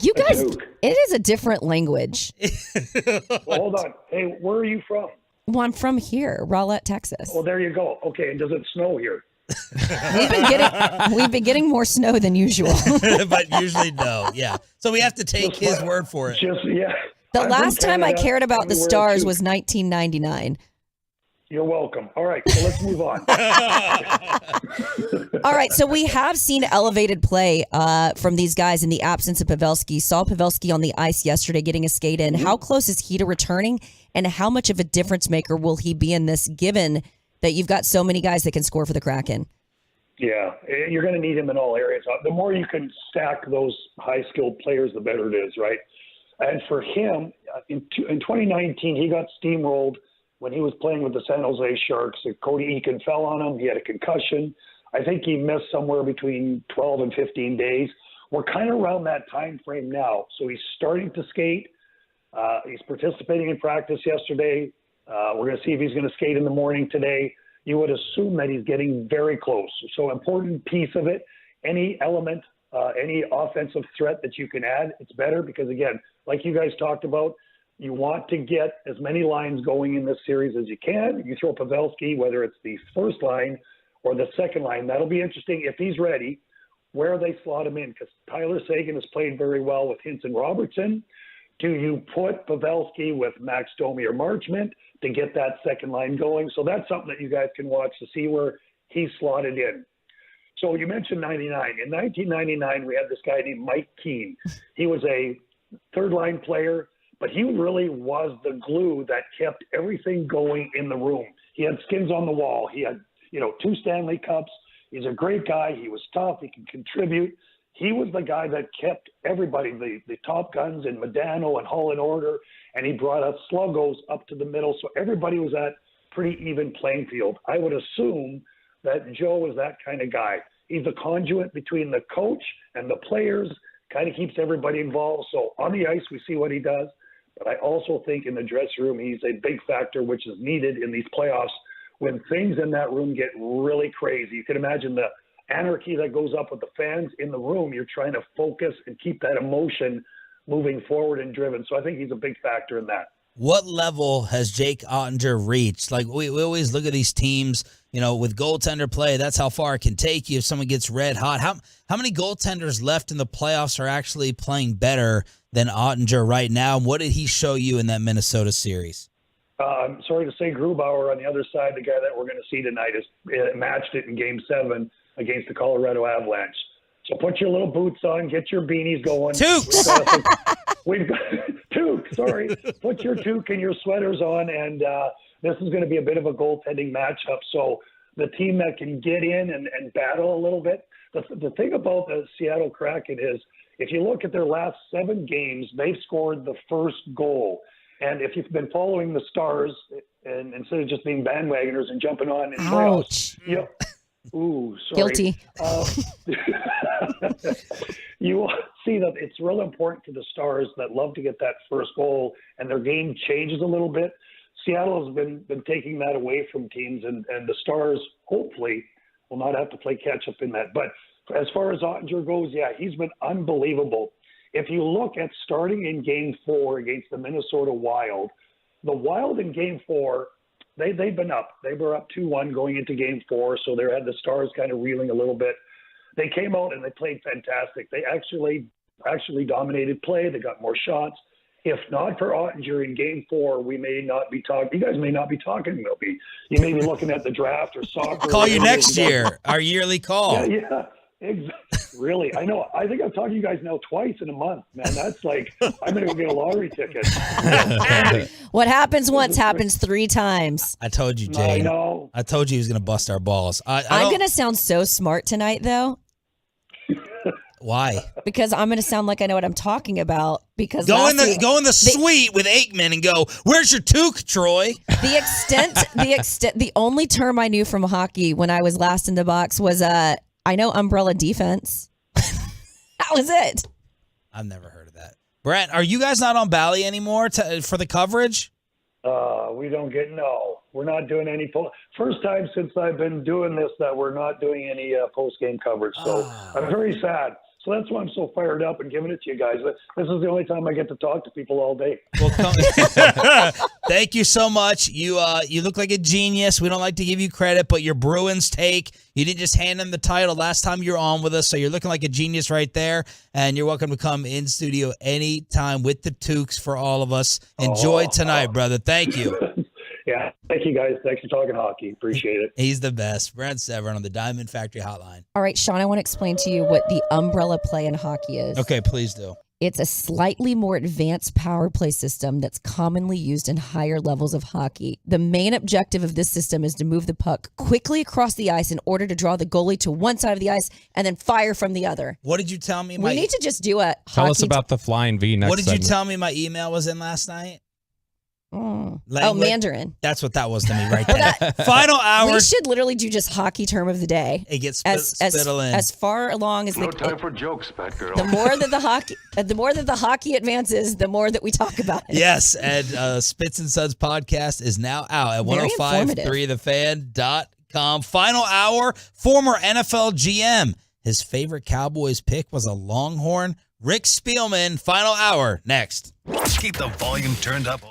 You guys, it is a different language. Well, hold on. Hey, where are you from? Well, I'm from here, Rowlett, Texas. Oh, there you go. Okay, and does it snow here? We've been getting more snow than usual. But usually no, yeah. So we have to take his word for it. The last time I cared about the Stars was 1999. You're welcome. All right, so let's move on. All right, so we have seen elevated play from these guys in the absence of Pavelski. Saw Pavelski on the ice yesterday getting a skate in. How close is he to returning, and how much of a difference maker will he be in this, given that you've got so many guys that can score for the Kraken? Yeah, you're going to need him in all areas. The more you can stack those high-skilled players, the better it is, right? And for him, in 2019, he got steamrolled when he was playing with the San Jose Sharks. Cody Eakin fell on him. He had a concussion. I think he missed somewhere between 12 and 15 days. We're kind of around that time frame now. So he's starting to skate. He's participating in practice yesterday. We're going to see if he's going to skate in the morning today. You would assume that he's getting very close. So important piece of it, any element, any offensive threat that you can add, it's better because, again, like you guys talked about, you want to get as many lines going in this series as you can. You throw Pavelski, whether it's the first line or the second line. That'll be interesting if he's ready, where they slot him in, because Tyler Seguin has played very well with Hintz and Robertson. Do you put Pavelski with Max Domi or Marchment to get that second line going? So that's something that you guys can watch to see where he's slotted in. So you mentioned 99. In 1999, we had this guy named Mike Keane. He was a third-line player, but he really was the glue that kept everything going in the room. He had skins on the wall. He had, 2 Stanley Cups. He's a great guy. He was tough. He can contribute. He was the guy that kept everybody, the top guns in Modano and Hull in order, and he brought us sluggos up to the middle, so everybody was at pretty even playing field. I would assume that Joe is that kind of guy. He's a conduit between the coach and the players, kind of keeps everybody involved. So on the ice, we see what he does. But I also think in the dressing room, he's a big factor, which is needed in these playoffs when things in that room get really crazy. You can imagine the anarchy that goes up with the fans in the room. You're trying to focus and keep that emotion moving forward and driven. So I think he's a big factor in that. What level has Jake Ottinger reached? Like we always look at these teams, with goaltender play, that's how far it can take you if someone gets red hot. How many goaltenders left in the playoffs are actually playing better than Ottinger right now? What did he show you in that Minnesota series? I'm sorry to say Grubauer on the other side, the guy that we're going to see tonight, has matched it in Game 7 against the Colorado Avalanche. So put your little boots on, get your beanies going. We've got toque, sorry. Put your toque and your sweaters on, and this is going to be a bit of a goaltending matchup. So the team that can get in and battle a little bit. The thing about the Seattle Kraken is, if you look at their last 7 games, they've scored the first goal. And if you've been following the Stars, and instead of just being bandwagoners and jumping on in playoffs, ooh, sorry. Guilty. see that it's real important to the Stars that love to get that first goal, and their game changes a little bit. Seattle has been taking that away from teams, and the Stars hopefully will not have to play catch up in that. But as far as Ottinger goes, yeah, he's been unbelievable. If you look at starting in Game 4 against the Minnesota Wild, the Wild in Game 4, they've been up. They were up 2-1 going into Game 4, so they had the Stars kind of reeling a little bit. They came out and they played fantastic. They actually dominated play. They got more shots. If not for Ottinger in Game 4, we may not be talking. You guys may not be talking. You may be looking at the draft or soccer. Call you next year. Our yearly call. Yeah. Exactly. Really, I know. I think I've talked to you guys now twice in a month, man. That's like I'm going to go get a lottery ticket. What happens once happens 3 times. I told you, Jay. I know. I told you he was going to bust our balls. I'm going to sound so smart tonight, though. Why? Because I'm going to sound like I know what I'm talking about. Because go in the suite with Aikman and go, "Where's your toque, Troy?" The only term I knew from hockey when I was last in the box was I know umbrella defense. That was it. I've never heard of that. Brent, are you guys not on Bally anymore for the coverage? We don't get we're not doing any first time since I've been doing this that we're not doing any post game coverage. So I'm very sad. So that's why I'm so fired up and giving it to you guys. This is the only time I get to talk to people all day. Well, thank you so much. You look like a genius. We don't like to give you credit, but your Bruins take, you didn't just hand them the title last time you were on with us, so you're looking like a genius right there. And you're welcome to come in studio anytime with the toques for all of us. Enjoy tonight, brother. Thank you. Yeah, thank you guys. Thanks for talking hockey. Appreciate it. He's the best. Brent Severn on the Diamond Factory Hotline. All right, Sean, I want to explain to you what the umbrella play in hockey is. Okay, please do. It's a slightly more advanced power play system that's commonly used in higher levels of hockey. The main objective of this system is to move the puck quickly across the ice in order to draw the goalie to one side of the ice and then fire from the other. What did you tell me? We need to just do a Tell us about the flying V next What did you segment. tell me my email was in last night? Mandarin. That's what that was to me right there. Final hour. We should literally do just hockey term of the day. It gets spittle in. As far along as No time for jokes, fat girl. the more that the hockey advances, the more that we talk about it. Yes, and Spits and Suds podcast is now out at 1053thefan.com. Final hour, former NFL GM. His favorite Cowboys pick was a Longhorn. Rick Spielman, final hour, next. Keep the volume turned up.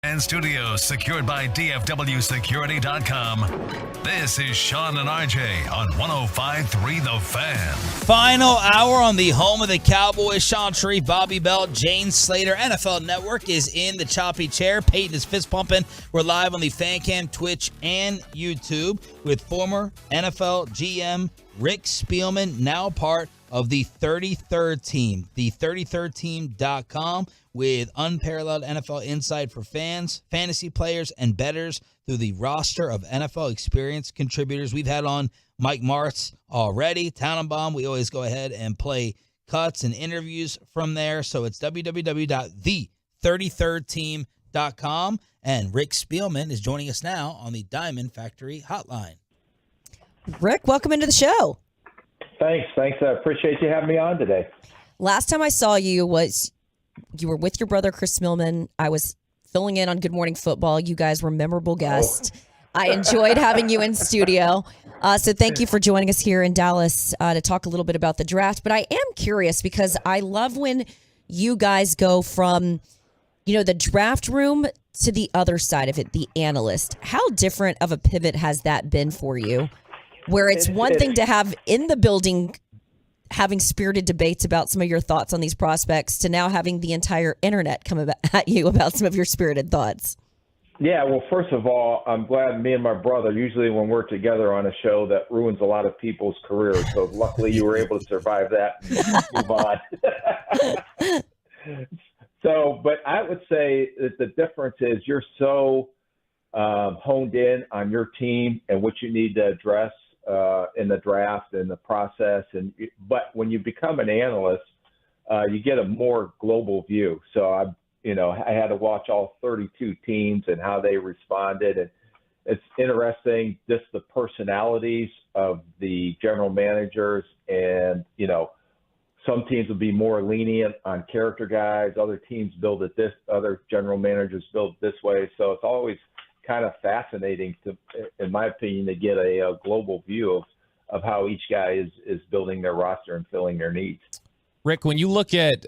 And studios secured by DFWsecurity.com. This is Sean and RJ on 105.3 The Fan. Final hour on the home of the Cowboys. Sean Sharif, Bobby Belt, Jane Slater. NFL Network is in the choppy chair. Peyton is fist pumping. We're live on the Fan Cam, Twitch, and YouTube with former NFL GM Rick Spielman, now part of the 33rd team, the 33rdteam.com, with unparalleled NFL insight for fans, fantasy players, and bettors through the roster of NFL experience contributors. We've had on Mike Martz already, Tannenbaum. We always go ahead and play cuts and interviews from there. So it's www.the33rdteam.com. And Rick Spielman is joining us now on the Diamond Factory Hotline. Rick, welcome into the show. Thanks. I appreciate you having me on today. Last time I saw you was you were with your brother, Chris Millman. I was filling in on Good Morning Football. You guys were memorable guests. I enjoyed having you in studio. So thank you for joining us here in Dallas to talk a little bit about the draft. But I am curious because I love when you guys go from, the draft room to the other side of it, the analyst. How different of a pivot has that been for you? Where it's one thing to have in the building having spirited debates about some of your thoughts on these prospects to now having the entire internet come at you about some of your spirited thoughts. Yeah, well, first of all, I'm glad me and my brother, usually when we're together on a show, that ruins a lot of people's careers. So luckily you were able to survive that and move on. But I would say that the difference is you're so honed in on your team and what you need to address in the draft and the process. But when you become an analyst, you get a more global view. So I had to watch all 32 teams and how they responded. And it's interesting, just the personalities of the general managers. And, some teams will be more lenient on character guys. Other teams build it other general managers build it this way. So it's always kind of fascinating in my opinion, to get a global view of how each guy is building their roster and filling their needs. Rick, when you look at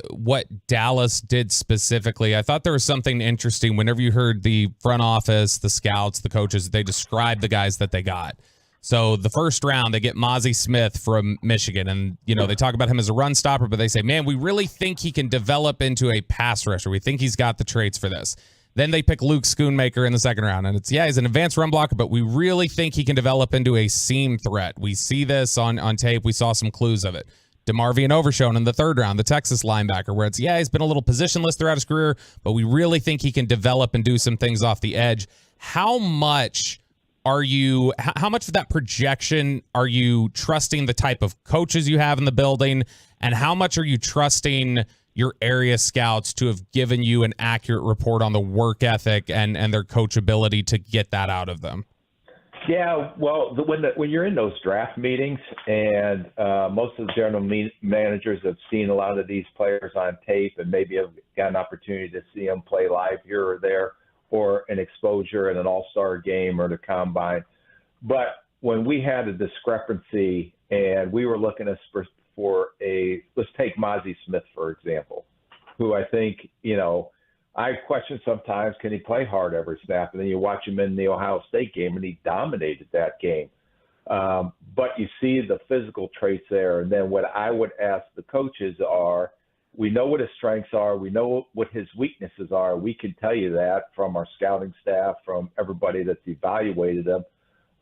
what Dallas did specifically, I thought there was something interesting whenever you heard the front office, the scouts, the coaches, they described the guys that they got. So the first round, they get Mozzie Smith from Michigan, and they talk about him as a run stopper, but they say, man, we really think he can develop into a pass rusher. We think he's got the traits for this. Then they pick Luke Schoonmaker in the second round, and he's an advanced run blocker, but we really think he can develop into a seam threat. We see this on tape. We saw some clues of it. DeMarvion Overshown in the third round, the Texas linebacker, where it's, he's been a little positionless throughout his career, but we really think he can develop and do some things off the edge. How much of that projection are you trusting the type of coaches you have in the building, and how much are you trusting your area scouts to have given you an accurate report on the work ethic and their coachability to get that out of them? Yeah, well, when you're in those draft meetings, and most of the general managers have seen a lot of these players on tape and maybe have got an opportunity to see them play live here or there, or an exposure in an all-star game or the combine. But when we had a discrepancy and we were looking for let's take Mozzie Smith, for example, who I think, I question sometimes, can he play hard every snap? And then you watch him in the Ohio State game, and he dominated that game. But you see the physical traits there. And then what I would ask the coaches are, we know what his strengths are. We know what his weaknesses are. We can tell you that from our scouting staff, from everybody that's evaluated him.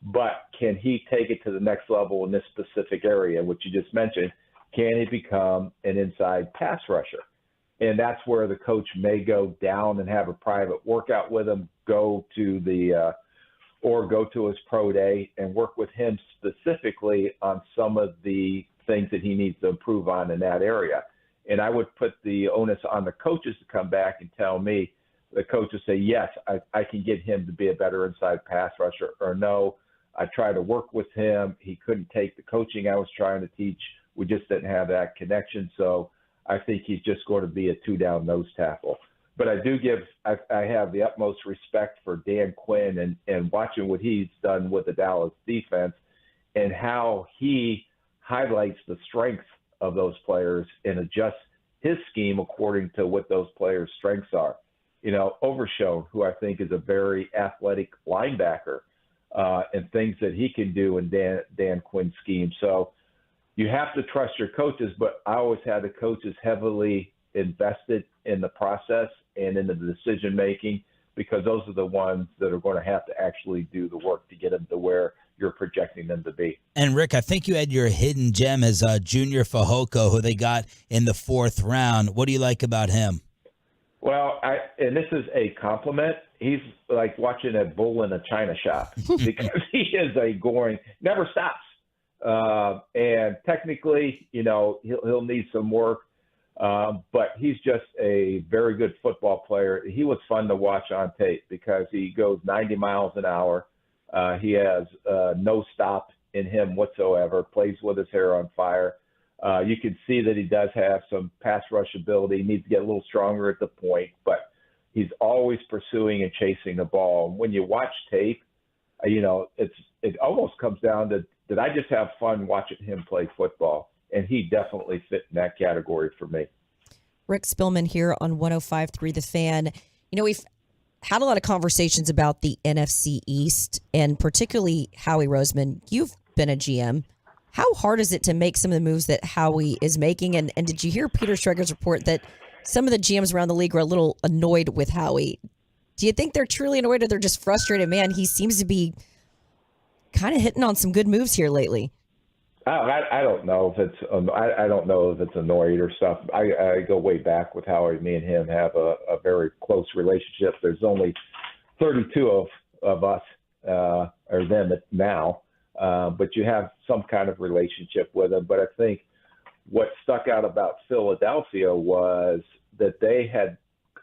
But can he take it to the next level in this specific area, which you just mentioned? Can he become an inside pass rusher? And that's where the coach may go down and have a private workout with him, go to his pro day and work with him specifically on some of the things that he needs to improve on in that area. And I would put the onus on the coaches to come back and tell me, the coach will say, yes, I can get him to be a better inside pass rusher, or no, I tried to work with him. He couldn't take the coaching I was trying to teach. We just didn't have that connection. So I think he's just going to be a two-down nose tackle. But I have the utmost respect for Dan Quinn and watching what he's done with the Dallas defense and how he highlights the strengths of those players and adjusts his scheme according to what those players' strengths are. Overshown, who I think is a very athletic linebacker, and things that he can do in Dan Quinn's scheme. So you have to trust your coaches, but I always had the coaches heavily invested in the process and in the decision making, because those are the ones that are going to have to actually do the work to get them to where you're projecting them to be. And Rick, I think you had your hidden gem as Junior Fehoko, who they got in the 4th round. What do you like about him? Well, and this is a compliment. He's like watching a bull in a china shop, because he is never stops. And technically, he'll need some work, but he's just a very good football player. He was fun to watch on tape because he goes 90 miles an hour. He has no stop in him whatsoever, plays with his hair on fire. You can see that he does have some pass rush ability. He needs to get a little stronger at the point, but he's always pursuing and chasing the ball. When you watch tape, it almost comes down to, did I just have fun watching him play football? And he definitely fit in that category for me. Rick Spillman here on 105.3 The Fan. We've had a lot of conversations about the NFC East, and particularly Howie Roseman. You've been a GM. How hard is it to make some of the moves that Howie is making? And did you hear Peter Schrager's report that some of the GMs around the league are a little annoyed with Howie? Do you think they're truly annoyed, or they're just frustrated? Man, he seems to be kind of hitting on some good moves here lately. I don't know if it's I don't know if it's annoyed or stuff. I go way back with Howie. Me and him have a very close relationship. There's only 32 of us or them now. But you have some kind of relationship with them. But I think what stuck out about Philadelphia was that they had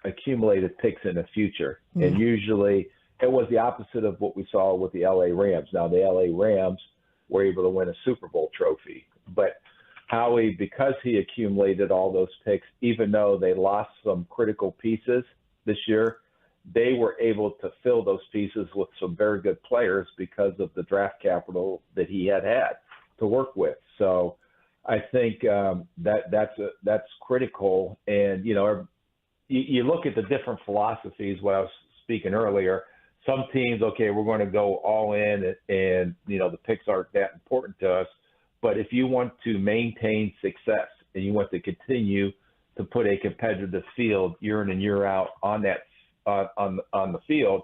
accumulated picks in the future. Mm-hmm. And usually it was the opposite of what we saw with the LA Rams. Now, the LA Rams were able to win a Super Bowl trophy. But Howie, because he accumulated all those picks, even though they lost some critical pieces this year, they were able to fill those pieces with some very good players because of the draft capital that he had to work with. So I think that's critical. And, you look at the different philosophies, what I was speaking earlier. Some teams, okay, we're going to go all in and the picks aren't that important to us. But if you want to maintain success and you want to continue to put a competitive field year in and year out on that on the field,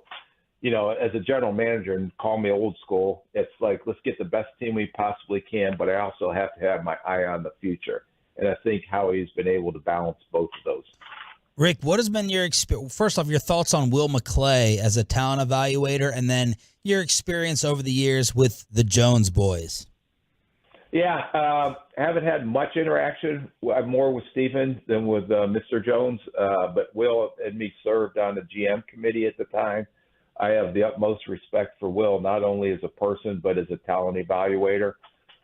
as a general manager, and call me old school, it's like, let's get the best team we possibly can, but I also have to have my eye on the future. And I think Howie's been able to balance both of those. Rick, what has been your experience? First off, your thoughts on Will McClay as a talent evaluator, and then your experience over the years with the Jones boys. Yeah, haven't had much interaction, more with Stephen than with Mr. Jones, but Will and me served on the GM committee at the time. I have the utmost respect for Will, not only as a person, but as a talent evaluator.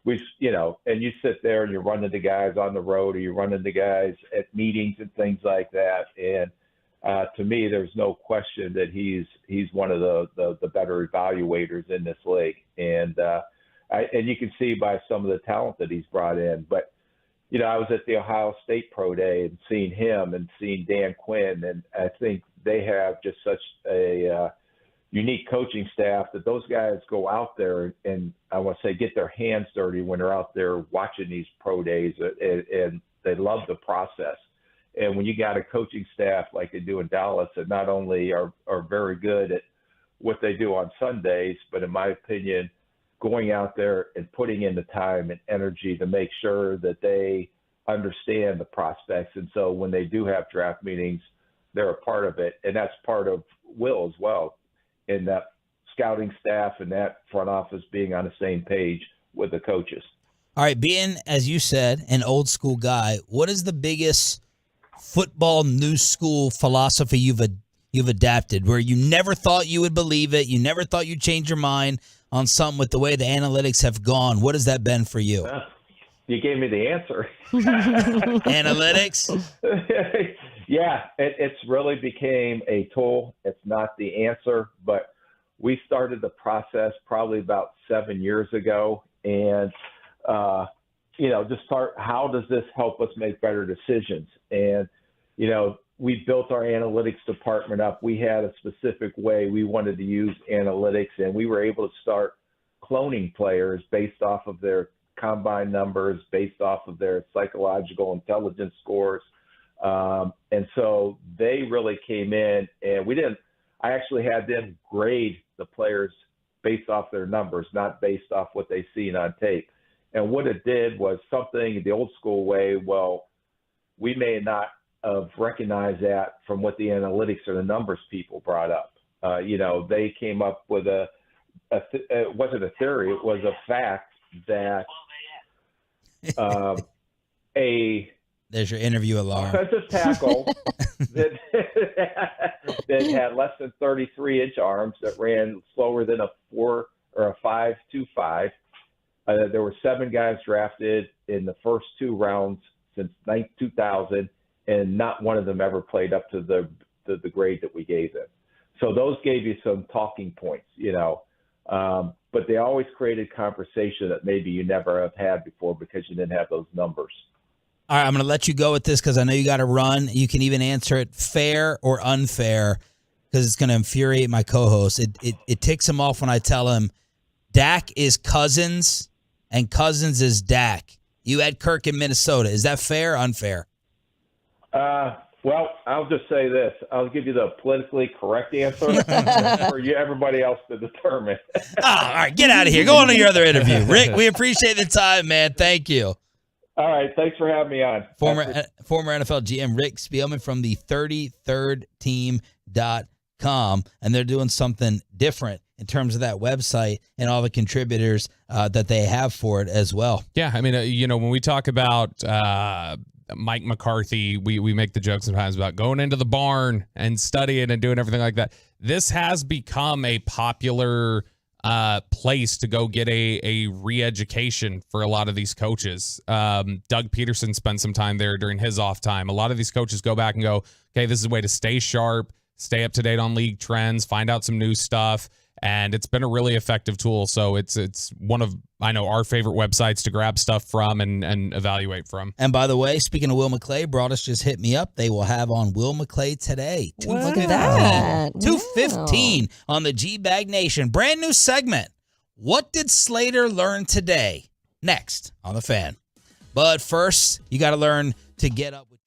And you sit there and you're running the guys on the road, or you're running the guys at meetings and things like that. And to me, there's no question that he's one of the better evaluators in this league. And you can see by some of the talent that he's brought in. But, I was at the Ohio State Pro Day and seeing him and seeing Dan Quinn, and I think they have just such a unique coaching staff that those guys go out there and I want to say get their hands dirty when they're out there watching these pro days, and they love the process. And when you got a coaching staff like they do in Dallas that not only are very good at what they do on Sundays, but in my opinion, going out there and putting in the time and energy to make sure that they understand the prospects. And so when they do have draft meetings, they're a part of it. And that's part of Will as well, in that scouting staff and that front office being on the same page with the coaches. All right, being, as you said, an old school guy, what is the biggest football new school philosophy you've adapted, where you never thought you would believe it, you never thought you'd change your mind on something with the way the analytics have gone? What has that been for you? You gave me the answer. Analytics? Yeah, it's really became a tool. It's not the answer, but we started the process probably about 7 years ago. And, just start, how does this help us make better decisions? And, we built our analytics department up. We had a specific way we wanted to use analytics, and we were able to start cloning players based off of their combine numbers, based off of their psychological intelligence scores. And so they really came in, and I actually had them grade the players based off their numbers, not based off what they seen on tape. And what it did was something the old school way, well, we may not have recognized that from what the analytics or the numbers people brought up. They came up with it wasn't a theory, it was a fact that There's your interview alarm. Offensive tackle that had less than 33-inch arms, that ran slower than a 4 or a 5.25. There were 7 guys drafted in the first 2 rounds since 2000, and not one of them ever played up to the grade that we gave them. So those gave you some talking points, but they always created conversation that maybe you never have had before because you didn't have those numbers. All right, I'm going to let you go with this because I know you got to run. You can even answer it fair or unfair because it's going to infuriate my co-host. It ticks him off when I tell him Dak is Cousins and Cousins is Dak. You had Kirk in Minnesota. Is that fair or unfair? Well, I'll just say this. I'll give you the politically correct answer for everybody else to determine. All right, get out of here. Go on to your other interview. Rick, we appreciate the time, man. Thank you. All right, thanks for having me on. Former NFL GM Rick Spielman from the 33rdteam.com, and they're doing something different in terms of that website and all the contributors that they have for it as well. Yeah, I mean, when we talk about Mike McCarthy, we make the joke sometimes about going into the barn and studying and doing everything like that. This has become a popular place to go get a re-education for a lot of these coaches. Doug Peterson spent some time there during his off time. A lot of these coaches go back and go, okay, this is a way to stay sharp, stay up to date on league trends, find out some new stuff. And it's been a really effective tool. So it's one of, I know, our favorite websites to grab stuff from and evaluate from. And by the way, speaking of Will McClay, Broadus just hit me up. They will have on Will McClay today. Look at that. 2:15 on the G-Bag Nation. Brand new segment. What did Slater learn today? Next on The Fan. But first, you got to learn to get up with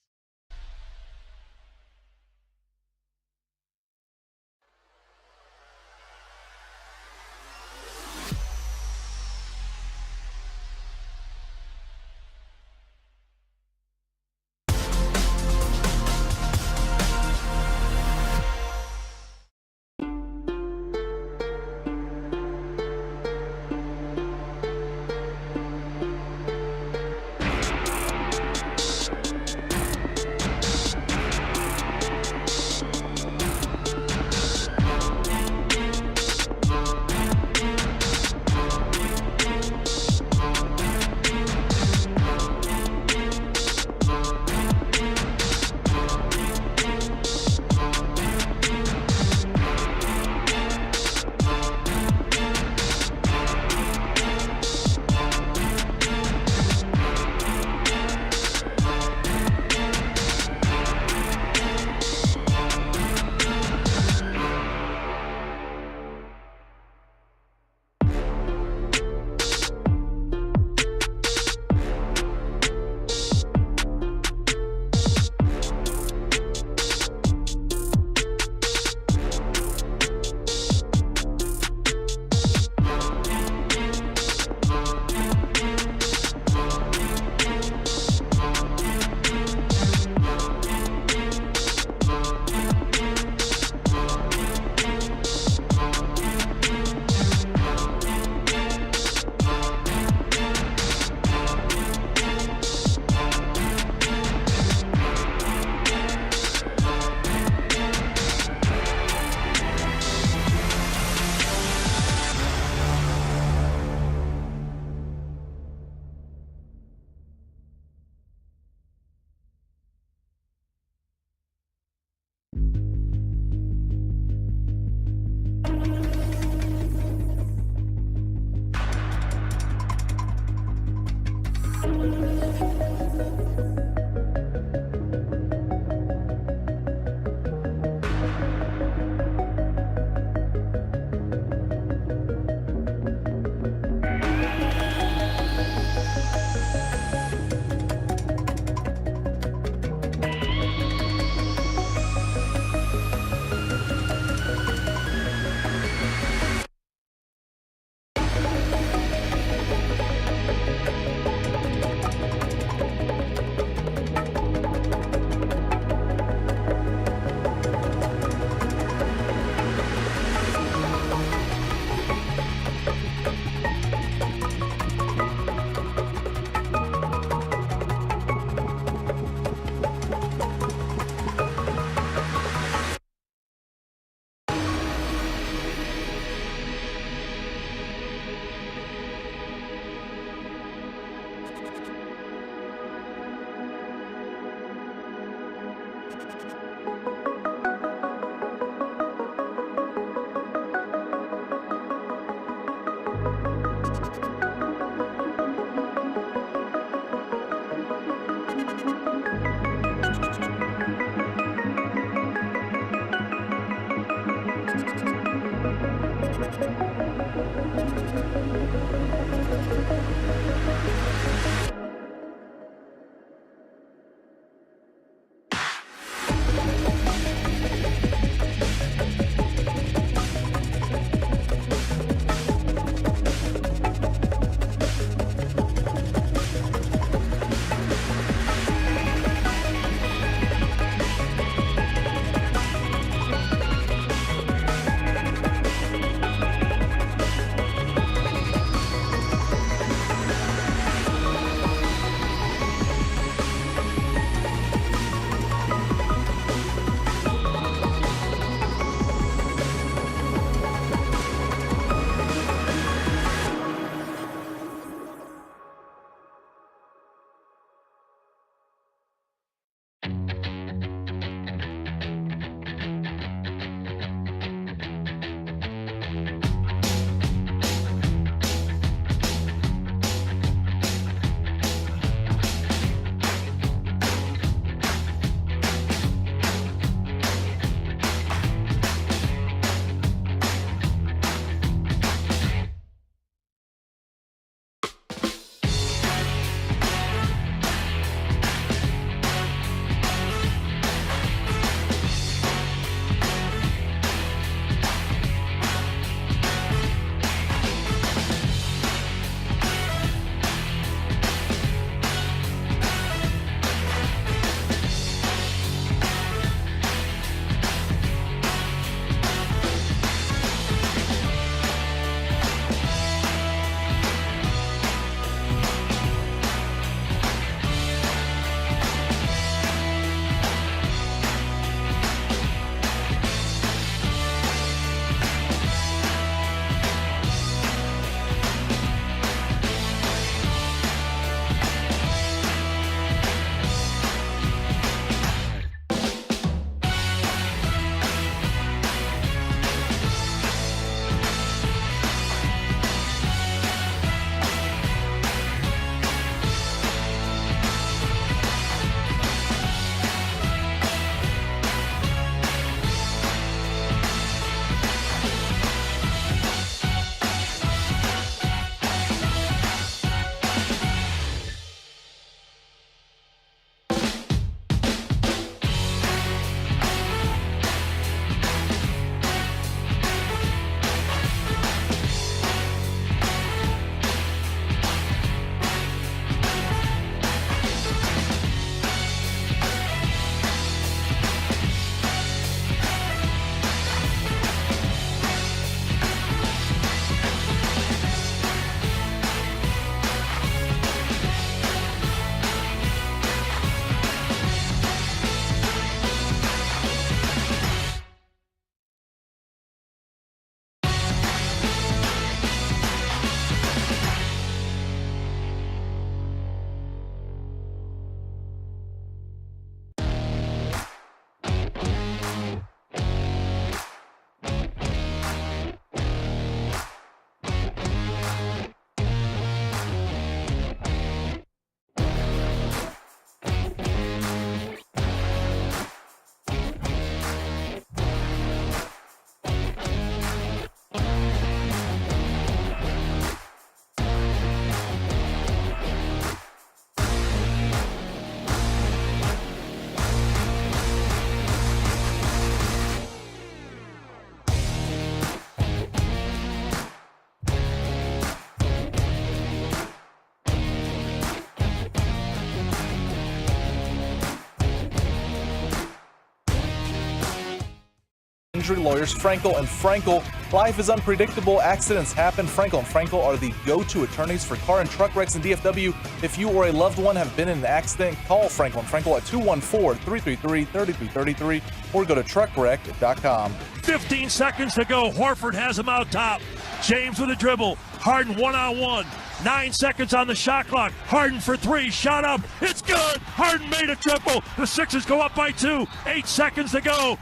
injury lawyers, Frankel and Frankel. Life is unpredictable. Accidents happen. Frankel and Frankel are the go-to attorneys for car and truck wrecks in DFW. If you or a loved one have been in an accident, call Frankel and Frankel at 214-333-3333 or go to truckwreck.com. 15 seconds to go. Horford has him out top. James with a dribble. Harden one-on-one. 9 seconds on the shot clock. Harden for three. Shot up. It's good. Harden made a triple. The Sixers go up by 2. 8 seconds to go.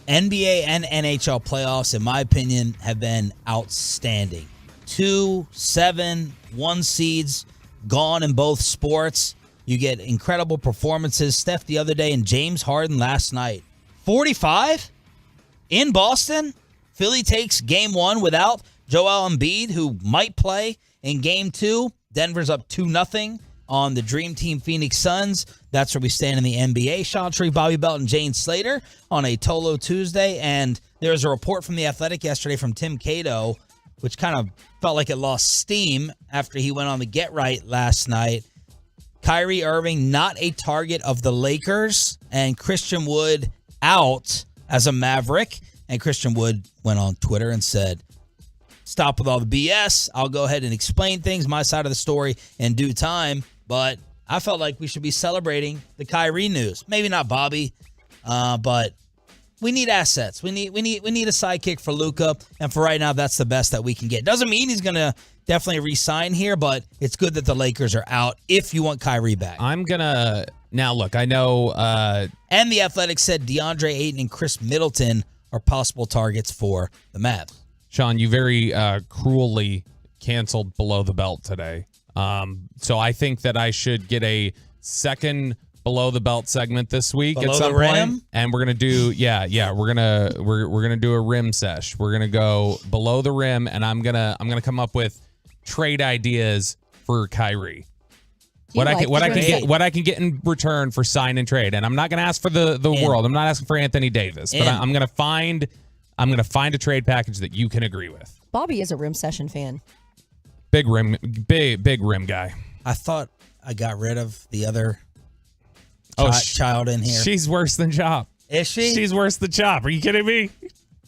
NBA and NHL playoffs, in my opinion, have been outstanding. 2, 7, 1 seeds gone in both sports. You get incredible performances. Steph the other day and James Harden last night. 45 in Boston. Philly takes game 1 without Joel Embiid, who might play in game 2. Denver's up 2-0 on the Dream Team Phoenix Suns. That's where we stand in the NBA. Sean Tree, Bobby Belt, and Jane Slater on a Tolo Tuesday. And there was a report from The Athletic yesterday from Tim Cato, which kind of felt like it lost steam after he went on the Get Right last night. Kyrie Irving not a target of the Lakers, and Christian Wood out as a Maverick. And Christian Wood went on Twitter and said, "Stop with all the BS. I'll go ahead and explain things, my side of the story, in due time." But I felt like we should be celebrating the Kyrie news. Maybe not Bobby, but we need assets. We need a sidekick for Luka, and for right now, that's the best that we can get. Doesn't mean he's gonna definitely re-sign here, but it's good that the Lakers are out if you want Kyrie back. I'm gonna now look. I know, and the Athletic said DeAndre Ayton and Chris Middleton are possible targets for the Mavs. Sean, you very cruelly canceled Below the Belt today. So I think that I should get a second Below the Belt segment this week Below at some the point. rim? And we're gonna do we're gonna do a rim sesh. We're gonna go below the rim, and I'm gonna come up with trade ideas for Kyrie. What I can get in return for sign and trade. And I'm not gonna ask for the world. I'm not asking for Anthony Davis, but I'm gonna find a trade package that you can agree with. Bobby is a Rim Session fan. Big rim guy. I thought I got rid of the other child in here. She's worse than Chop. Is she? She's worse than Chop. Are you kidding me?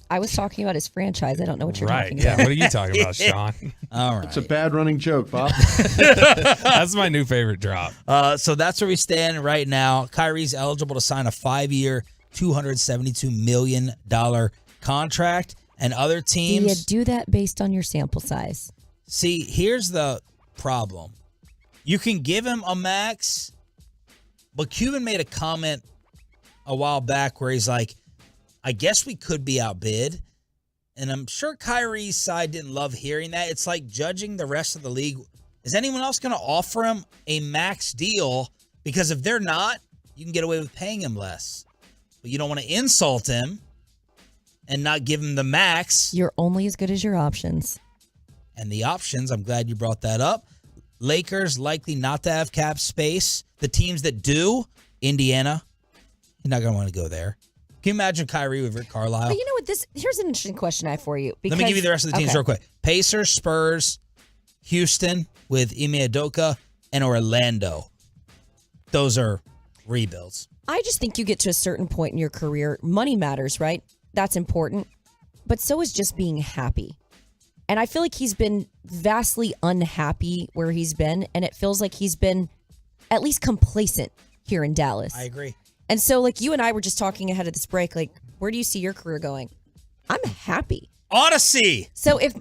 I was talking about his franchise. I don't know what you're talking Yeah. about. What are you talking about, Sean? All right. It's a bad running joke, Bob. That's my new favorite drop. So that's where we stand right now. Kyrie's eligible to sign a 5-year, $272 million contract, and other teams. Do you do that based on your sample size? See, here's the problem. You can give him a max, but Cuban made a comment a while back where he's like, I guess we could be outbid. And I'm sure Kyrie's side didn't love hearing that. It's like judging the rest of the league. Is anyone else going to offer him a max deal? Because if they're not, you can get away with paying him less. But you don't want to insult him and not give him the max. You're only as good as your options. And the options, I'm glad you brought that up. Lakers likely not to have cap space. The teams that do, Indiana, you're not going to want to go there. Can you imagine Kyrie with Rick Carlisle? But you know what? Here's an interesting question I have for you. Let me give you the rest of the teams real quick. Pacers, Spurs, Houston with Ime Udoka, and Orlando. Those are rebuilds. I just think you get to a certain point in your career. Money matters, right? That's important. But so is just being happy. And I feel like he's been vastly unhappy where he's been. And it feels like he's been at least complacent here in Dallas. I agree. And so, like, you and I were just talking ahead of this break, like, where do you see your career going? I'm happy. Odyssey. So if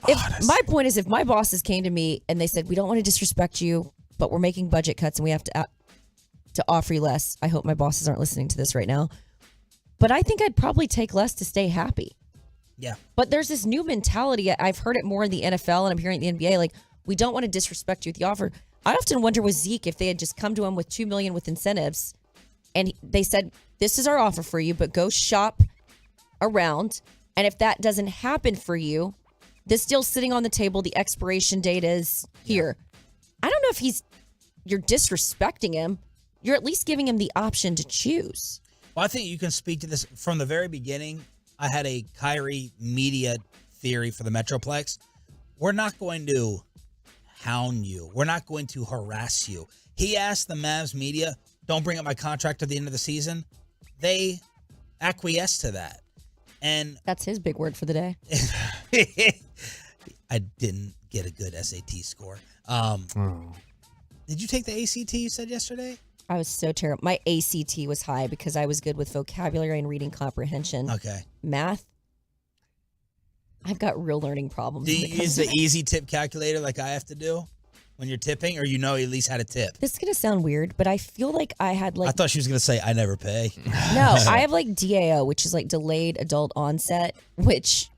my point is, if my bosses came to me and they said, we don't want to disrespect you, but we're making budget cuts and we have to offer you less. I hope my bosses aren't listening to this right now. But I think I'd probably take less to stay happy. Yeah. But there's this new mentality. I've heard it more in the NFL and I'm hearing it in the NBA. Like, we don't want to disrespect you with the offer. I often wonder with Zeke, if they had just come to him with $2 million with incentives and they said, this is our offer for you, but go shop around. And if that doesn't happen for you, this deal's sitting on the table. The expiration date is here. I don't know if you're disrespecting him. You're at least giving him the option to choose. Well, I think you can speak to this from the very beginning. I had a Kyrie media theory for the Metroplex. We're not going to hound you. We're not going to harass you. He asked the Mavs media, don't bring up my contract at the end of the season. They acquiesced to that. And that's his big word for the day. I didn't get a good SAT score. Did you take the ACT you said yesterday? I was so terrible. My ACT was high because I was good with vocabulary and reading comprehension. Okay. Math, I've got real learning problems. Do you use the easy tip calculator like I have to do when you're tipping, or you at least how to tip? This is going to sound weird, but I feel like I had I thought she was going to say, I never pay. No, I have like DAO, which is like delayed adult onset, which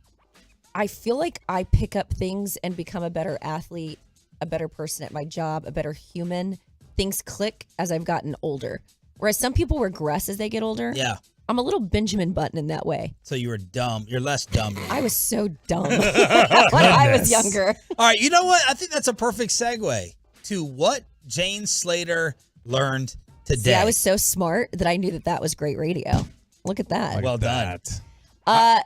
I feel like I pick up things and become a better athlete, a better person at my job, a better human. Things click as I've gotten older. Whereas some people regress as they get older. Yeah. I'm a little Benjamin Button in that way. So you were dumb. You're less dumb. I was so dumb when I was younger. All right, you know what? I think that's a perfect segue to what Jane Slater learned today. See, I was so smart that I knew that was great radio. Look at that. Well done. I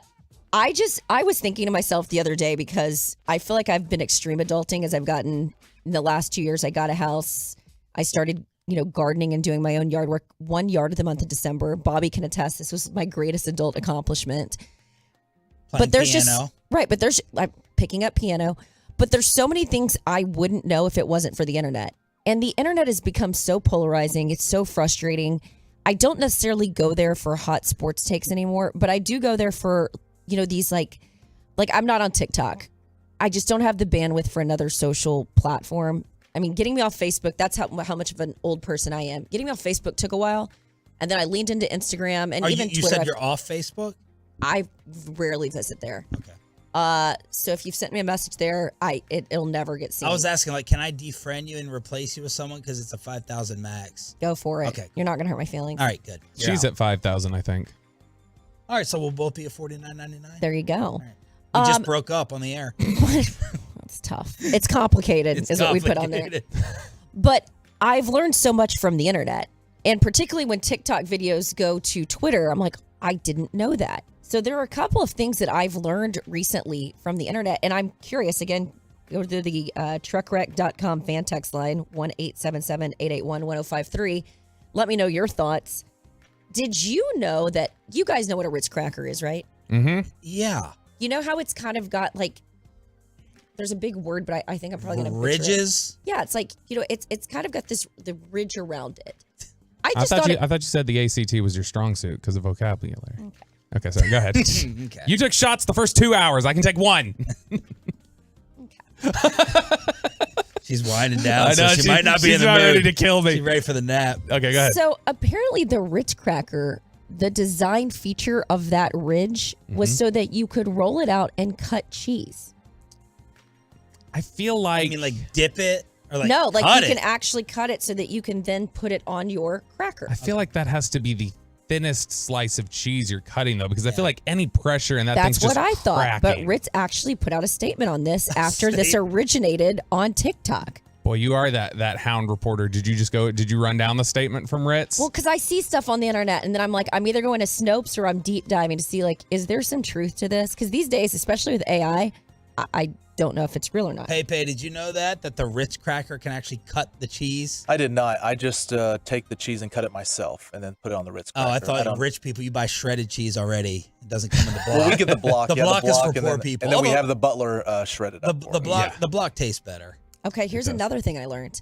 was thinking to myself the other day because I feel like I've been extreme adulting as I've gotten in the last 2 years. I got a house. I started, gardening and doing my own yard work 1 yard of the month of December. Bobby can attest. This was my greatest adult accomplishment. Playing piano. But I'm picking up piano. But there's so many things I wouldn't know if it wasn't for the internet. And the internet has become so polarizing. It's so frustrating. I don't necessarily go there for hot sports takes anymore, but I do go there for, these like I'm not on TikTok. I just don't have the bandwidth for another social platform. I mean, getting me off Facebook, that's how much of an old person I am. Getting me off Facebook took a while, and then I leaned into Instagram and even you Twitter. said you're off Facebook? I rarely visit there. Okay. So if you've sent me a message there, it'll never get seen. I was asking, can I defriend you and replace you with someone because it's a 5,000 max? Go for it. Okay. You're not gonna hurt my feelings. All right, good. She's at 5,000, I think. All right, so we'll both be at $49.99. There you go. We just broke up on the air. It's tough. It's complicated, is what we put on there. But I've learned so much from the internet, and particularly when TikTok videos go to Twitter, I'm like, I didn't know that. So there are a couple of things that I've learned recently from the internet, and I'm curious. Again, go to the truckwreck.com fan text line, 1-877-881-1053. Let me know your thoughts. Did you know that you guys know what a Ritz cracker is, right? Mm-hmm. Yeah. You know how it's kind of got like, there's a big word, but I think I'm probably going to butcher ridges? it. Yeah, it's like, it's kind of got the ridge around it. I thought you said the ACT was your strong suit because of vocabulary. Okay, sorry, go ahead. Okay. You took shots the first 2 hours. I can take one. She's winding down, I know, so she might not be in the mood. ready to kill me. She's ready for the nap. Okay, go ahead. So apparently the Ritz cracker, the design feature of that ridge was so that you could roll it out and cut cheese. I feel like... You mean like dip it? Or like no, like cut you it? can actually cut it so that you can then put it on your cracker. I feel like that has to be the thinnest slice of cheese you're cutting, though, because I feel like any pressure in that thing's That's just what I thought. But cracking. Ritz actually put out a statement on this after this originated on TikTok. Boy, you are that hound reporter. Did you run down the statement from Ritz? Well, because I see stuff on the internet and then I'm like, I'm either going to Snopes or I'm deep diving to see, like, is there some truth to this? Because these days, especially with AI, I don't know if it's real or not. Pepe, did you know that the Ritz cracker can actually cut the cheese? I did not. I just take the cheese and cut it myself and then put it on the Ritz cracker. Oh, I thought rich people, you buy shredded cheese already. It doesn't come in the block. Well, we get the block. The block is for and poor then, people. And then we Although have the butler shredded up for us. The block tastes better. Okay, here's another thing I learned.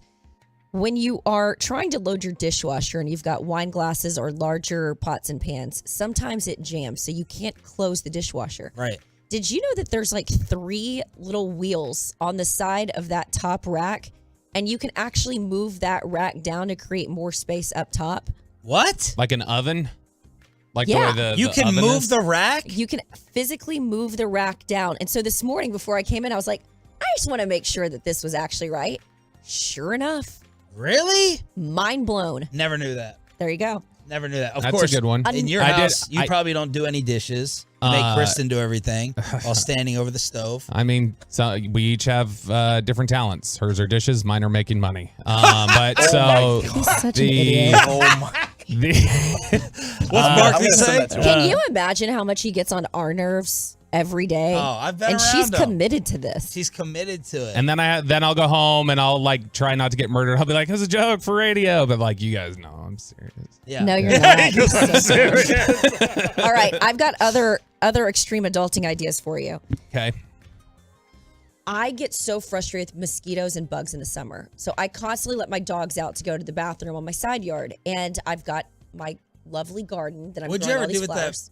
When you are trying to load your dishwasher and you've got wine glasses or larger pots and pans, sometimes it jams, so you can't close the dishwasher. Right. Did you know that there's like 3 little wheels on the side of that top rack, and you can actually move that rack down to create more space up top? What? Like an oven? Like Yeah. the way You the can oven move is? the rack? You can physically move the rack down. And so this morning before I came in, I was like, I just want to make sure that this was actually right. Sure enough. Really? Mind blown. Never knew that. There you go. Never knew that. Of That's course, a good one. In your house, you probably don't do any dishes. You make Kristen do everything while standing over the stove. I mean, so we each have different talents. Hers are dishes, mine are making money. But so He's such an idiot. Oh my. What's Barkley say? Can you imagine how much he gets on our nerves every day? Oh, I've been And around she's him. committed to this. She's committed to it. And then I'll go home and I'll like try not to get murdered. I'll be like, it's a joke for radio, but like you guys know I'm serious. Yeah. No, you're not. You're so serious. All right, I've got other other extreme adulting ideas for you. Okay. I get so frustrated with mosquitoes and bugs in the summer. So I constantly let my dogs out to go to the bathroom on my side yard. And I've got my lovely garden that I'm What'd you growing ever all these do with flowers.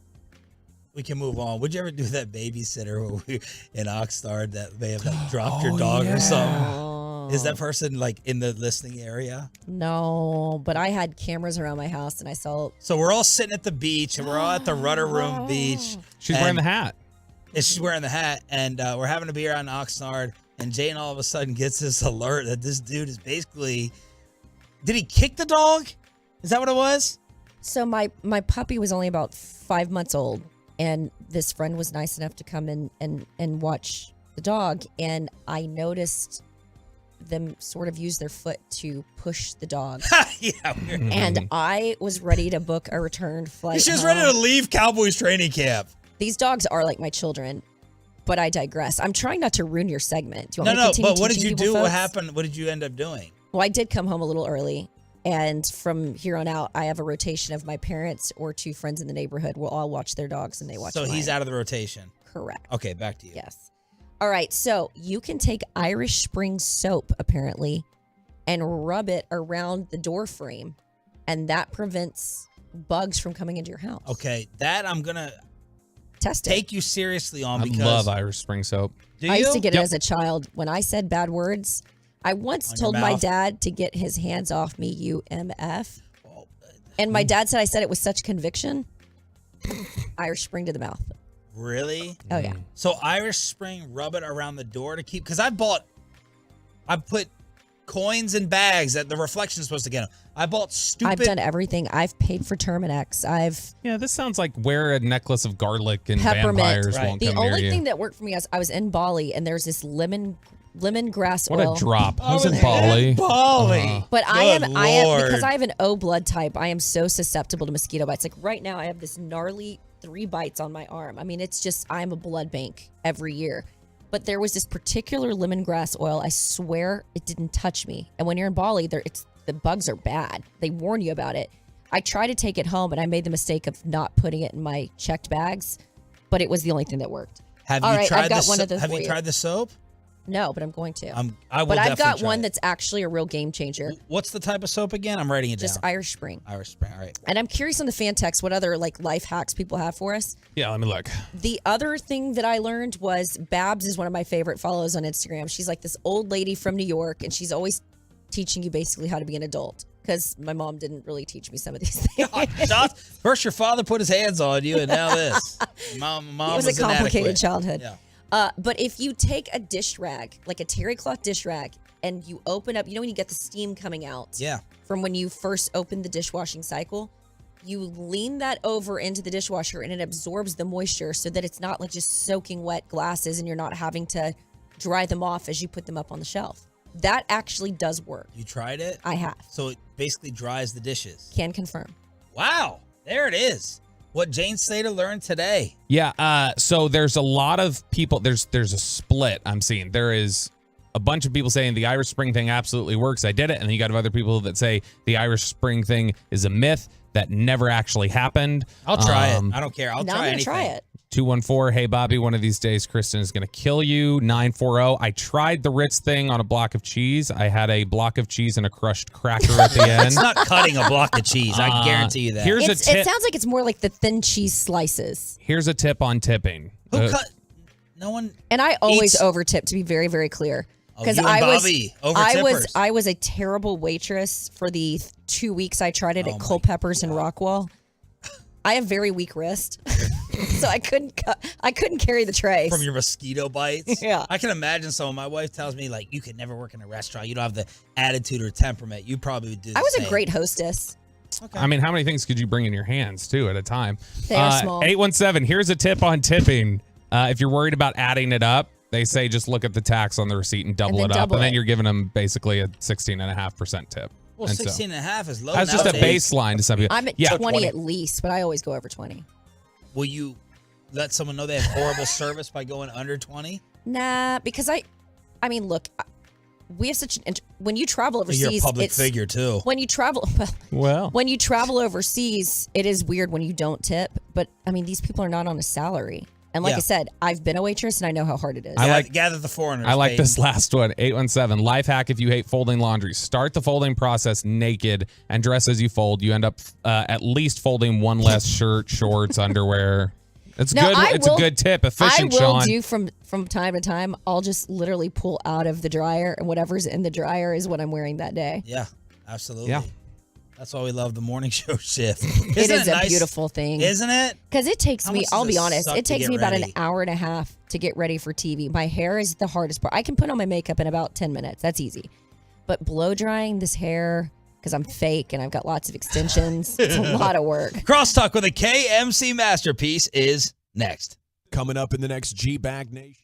We can move on. Would you ever do that babysitter in Oxnard that may have like dropped your dog or something? Is that person like in the listening area? No, but I had cameras around my house and I saw. So we're all sitting at the beach and we're all at the Rudder Room Beach. She's wearing the hat. And she's wearing the hat, and we're having a beer on Oxnard, and Jane all of a sudden gets this alert that this dude is basically. Did he kick the dog? Is that what it was? So my puppy was only about 5 months old, and this friend was nice enough to come in and watch the dog, and I noticed them sort of use their foot to push the dog. And I was ready to book a return flight. She was home. ready to leave Cowboys training camp. These dogs are like my children, but I digress. I'm trying not to ruin your segment. Do you want me to continue but what did teaching you people, do? What folks? happened? What did you end up doing? Well, I did come home a little early, and from here on out, I have a rotation of my parents or 2 friends in the neighborhood will all watch their dogs, and they watch So mine. he's out of the rotation. Correct. Okay, back to you. Yes. All right, so you can take Irish Spring soap, apparently, and rub it around the door frame, and that prevents bugs from coming into your house. Okay, that I'm going to test take you seriously on I because love Irish Spring soap. I used to get it as a child. When I said bad words, I once On your told my mouth? dad to get his hands off me, UMF. And my dad said I said it with such conviction. Irish Spring to the mouth. Really? Oh, yeah. So Irish Spring, rub it around the door to keep, because I put coins in bags that the reflection is supposed to get them. I bought stupid. I've done everything. I've paid for Terminex. Yeah, this sounds like wear a necklace of garlic and Peppermint. vampires won't The come near only you. thing that worked for me is I was in Bali and there's this lemongrass What oil. a drop. I was in Bali. But I am Lord. because I have an O blood type, I am so susceptible to mosquito bites. Like right now I have this gnarly 3 bites on my arm. I mean, it's just I'm a blood bank every year. But there was this particular lemongrass oil, I swear it didn't touch me. And when you're in Bali, the bugs are bad. They warn you about it. I tried to take it home and I made the mistake of not putting it in my checked bags, but it was the only thing that worked. Have All you right, tried I've got the one of those Have for you you. tried the soap? No, but I'm going to. I will but I've definitely got try one it. that's actually a real game changer. What's the type of soap again? I'm writing it Just down. Irish Spring. Irish Spring. All right. And I'm curious on the fan text what other like life hacks people have for us. Yeah, let me look. The other thing that I learned was Babs is one of my favorite follows on Instagram. She's like this old lady from New York, and she's always teaching you basically how to be an adult because my mom didn't really teach me some of these things. First, your father put his hands on you, and now this. Mom It was a complicated inadequate. childhood. Yeah. But if you take a dish rag, like a terry cloth dish rag, and you open up, you know when you get the steam coming out Yeah. from when you first open the dishwashing cycle, you lean that over into the dishwasher and it absorbs the moisture so that it's not like just soaking wet glasses and you're not having to dry them off as you put them up on the shelf. That actually does work. You tried it? I have. So it basically dries the dishes. Can confirm. Wow. There it is. What Jane Slater learned today. Yeah, so there's a lot of people, there's a split I'm seeing. There is a bunch of people saying the Irish Spring thing absolutely works. I did it. And then you got other people that say the Irish Spring thing is a myth that never actually happened. I'll try it. I don't care. I'll Now try I'm gonna anything. try it. 214, hey Bobby, one of these days Kristen is going to kill you. 940, I tried the Ritz thing on a block of cheese. I had a block of cheese and a crushed cracker at the end. It's not cutting a block of cheese. I guarantee you that. Here's a It tip. sounds like it's more like the thin cheese slices. Here's a tip on tipping. Who cut? No one. And I always eats- over tip, to be very, very clear. Oh, you and Bobby, over-tippers. I was a terrible waitress for the 2 weeks I tried it Oh at Culpeppers in Rockwall. I have very weak wrist, so I couldn't carry the tray. From your mosquito bites. Yeah. I can imagine someone. My wife tells me, like, you could never work in a restaurant. You don't have the attitude or temperament. You probably would do the I was same. a great hostess. I mean, how many things could you bring in your hands, too, at a time? They are small. 817, here's a tip on tipping. If you're worried about adding it up, they say just look at the tax on the receipt and double then it up. double And then it. you're giving them basically a 16.5% tip. Well, And so- 16.5 is low That's just a nowadays. baseline to some people. I'm at Yeah. 20 at least, but I always go over 20. Will you let someone know they have horrible service by going under 20? Nah, because I mean, look, we have such when you travel overseas, You're a public figure too. When you travel, when you travel overseas, it is weird when you don't tip. But I mean, these people are not on a salary. And like I said, I've been a waitress and I know how hard it is. Gather the foreigners. I like this last one. 817 life hack if you hate folding laundry. Start the folding process naked and dress as you fold. You end up at least folding one less shirt, shorts, underwear. It's good. It's a good tip. Efficient, I will Sean. do from time to time. I'll just literally pull out of the dryer, and whatever's in the dryer is what I'm wearing that day. Yeah, absolutely. Yeah. That's why we love the morning show shift. It is a beautiful thing. Isn't it? Because it takes me, I'll be honest, it takes me about an ready? hour and a half to get ready for TV. My hair is the hardest part. I can put on my makeup in about 10 minutes. That's easy. But blow drying this hair, because I'm fake and I've got lots of extensions, it's a lot of work. Crosstalk with a KMC masterpiece is next. Coming up in the next G-Bag Nation.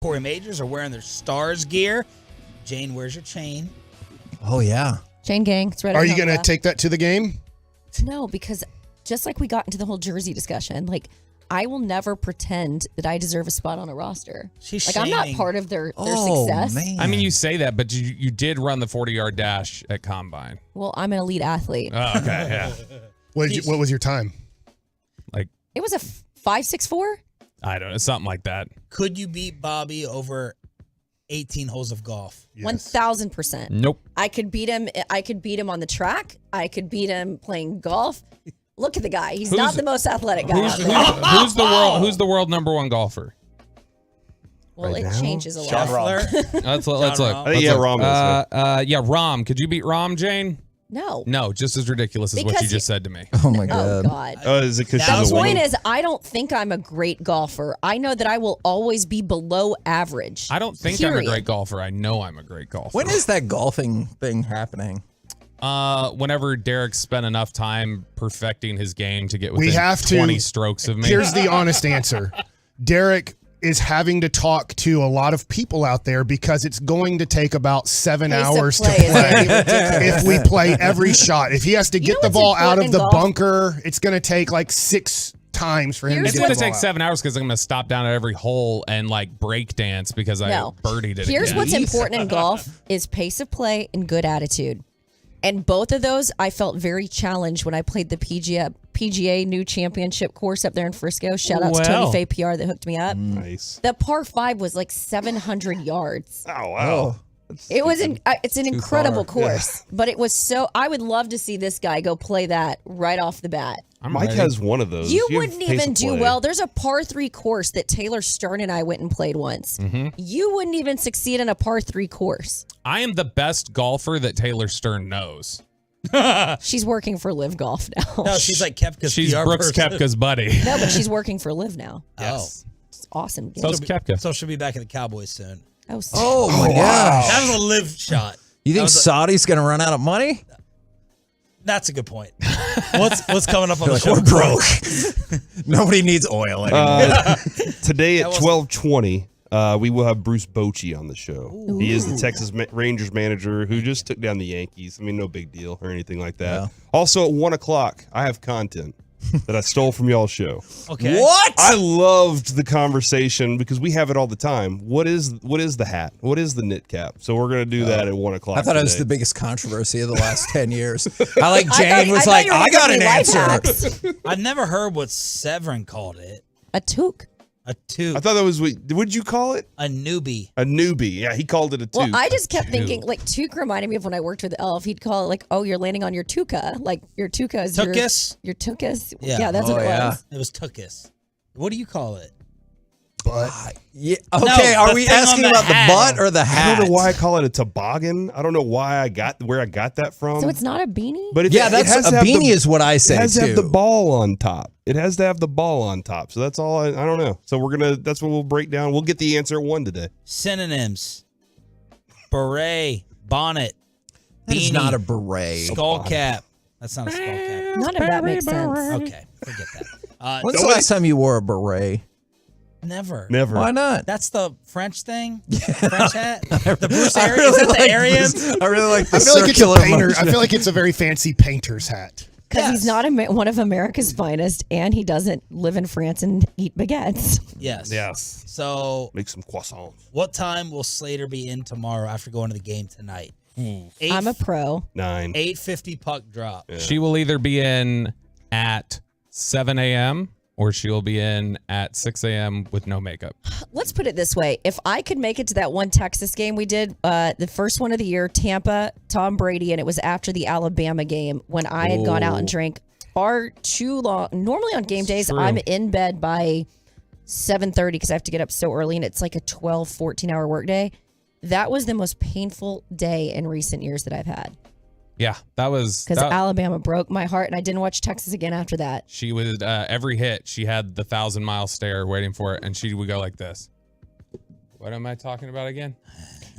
Corey Majors are wearing their Stars gear. Jane, where's your chain? Oh, yeah. Chain gang. It's right. Are you going to take that to the game? No, because just like we got into the whole jersey discussion, like I will never pretend that I deserve a spot on a roster. She's like I'm not shaming. part of their success. I mean, you say that, but you did run the 40-yard dash at Combine. Well, I'm an elite athlete. Oh, okay, yeah. What was your time? Like It was a 5.64. I don't know, something like that. Could you beat Bobby over 18 holes of golf? 1,000%. Nope. I could beat him. I could beat him on the track. I could beat him playing golf. Look at the guy. He's not the most athletic guy. Who's the world number one golfer? Well, Right it now? changes a lot. Let's look. Rom is. Yeah, Rom. Could you beat Rom, Jane? No. No, just as ridiculous as what Because you just said to me. Oh my Oh, God. Is it because The she's a point woman? is, I don't think I'm a great golfer. I know that I will always be below average. I don't think I'm a Period. great golfer. I know I'm a great golfer. When is that golfing thing happening? Whenever Derek spent enough time perfecting his game to get We within have to. 20 strokes of me. Here's the honest answer. Derek is having to talk to a lot of people out there because it's going to take about 7 Pace of hours to play is play gonna be ridiculous. if we play every shot. If he has to You get know the what's ball out important of the in golf? bunker, it's going to take like 6 times for him It's to going get to the take ball out. 7 hours because I'm going to stop down at every hole and like break dance because No. I birdied it Here's again. what's important in golf is pace of play and good attitude. And both of those I felt very challenged when I played the PGA new championship course up there in Frisco. Shout out to Tony Fay PR that hooked me up. Nice. The par 5 was like 700 yards. Oh, wow. It was it's an incredible far. course, but it was so I would love to see this guy go play that right off the bat. Mike has one of those. You have wouldn't pace even of do play. well. There's a par 3 course that Taylor Stern and I went and played once. You wouldn't even succeed in a par 3 course. I am the best golfer that Taylor Stern knows. She's working for Live Golf now. No, she's like Koepka's She's PR Brooks person. Koepka's buddy. No, but she's working for Live now. Yes. It's awesome. So is Koepka. So she'll be back in the Cowboys soon. Oh my gosh. That was a live shot. You think That was Saudi's going to run out of money? That's a good point. What's coming up on the Like, show? we're broke. Nobody needs oil anymore. Today at That was- 12:20, we will have Bruce Bochy on the show. He is the Texas Rangers manager who just took down the Yankees. I mean, no big deal or anything like that. Yeah. Also at 1 o'clock, I have content that I stole from y'all's show. Okay. What? I loved the conversation because we have it all the time. What is the hat? What is the knit cap? So we're gonna do that at 1 o'clock. I thought it was today. the biggest controversy of the last 10 years. I like Jane I was thought like, you were I gonna got give an me life answer. hacks. I've never heard what Severin called it. A toque. A toque. I thought that was what'd you call it? A newbie. A newbie. Yeah, he called it a Well, toque. I just kept thinking, like, toque reminded me of when I worked with Elf. He'd call it, like, oh, you're landing on your tuka. Like, your tuka is Tuchus? your tukas. Yeah. Yeah, that's Oh, what it yeah. was. It was tuchus. What do you call it? But Yeah. Okay, No, are the we thing on asking the about hat. the butt or the hat? I don't know why I call it a toboggan. I don't know why where I got that from. So it's not a beanie? But if Yeah, it that's has a to have beanie is what I say It has to have too. the ball on top. It has to have the ball on top. So that's all. I don't know. So that's what we'll break down. We'll get the answer at 1 today. Synonyms. Beret. Bonnet. That is beanie, not a beret. Skull cap. That's not a skull cap. None of that makes sense. Okay, forget that. When's the last time you wore a beret? Never. Never. Why not? That's the French thing. French hat. The Bruce I Arians. really Is that the like Arians? this. I really like the I feel like it's a circular painter. motion. I feel like it's a very fancy painter's hat. Because he's not one of America's finest, and he doesn't live in France and eat baguettes. Yes. Yes. So, Make some croissants. what time will Slater be in tomorrow after going to the game tonight? I'm a pro. 9. 8:50 puck drop. She will either be in at 7 a.m. or she will be in at 6 a.m. with no makeup. Let's put it this way. If I could make it to that one Texas game we did, the first one of the year, Tampa, Tom Brady, and it was after the Alabama game when I had gone out and drank far too long. Normally on game days, True. I'm in bed by 7:30 because I have to get up so early, and it's like a 12, 14-hour workday. That was the most painful day in recent years that I've had Yeah, that was because Alabama broke my heart, and I didn't watch Texas again after that. she was every hit. She had the 1,000-mile stare waiting for it, and she would go like this. What am I talking about again?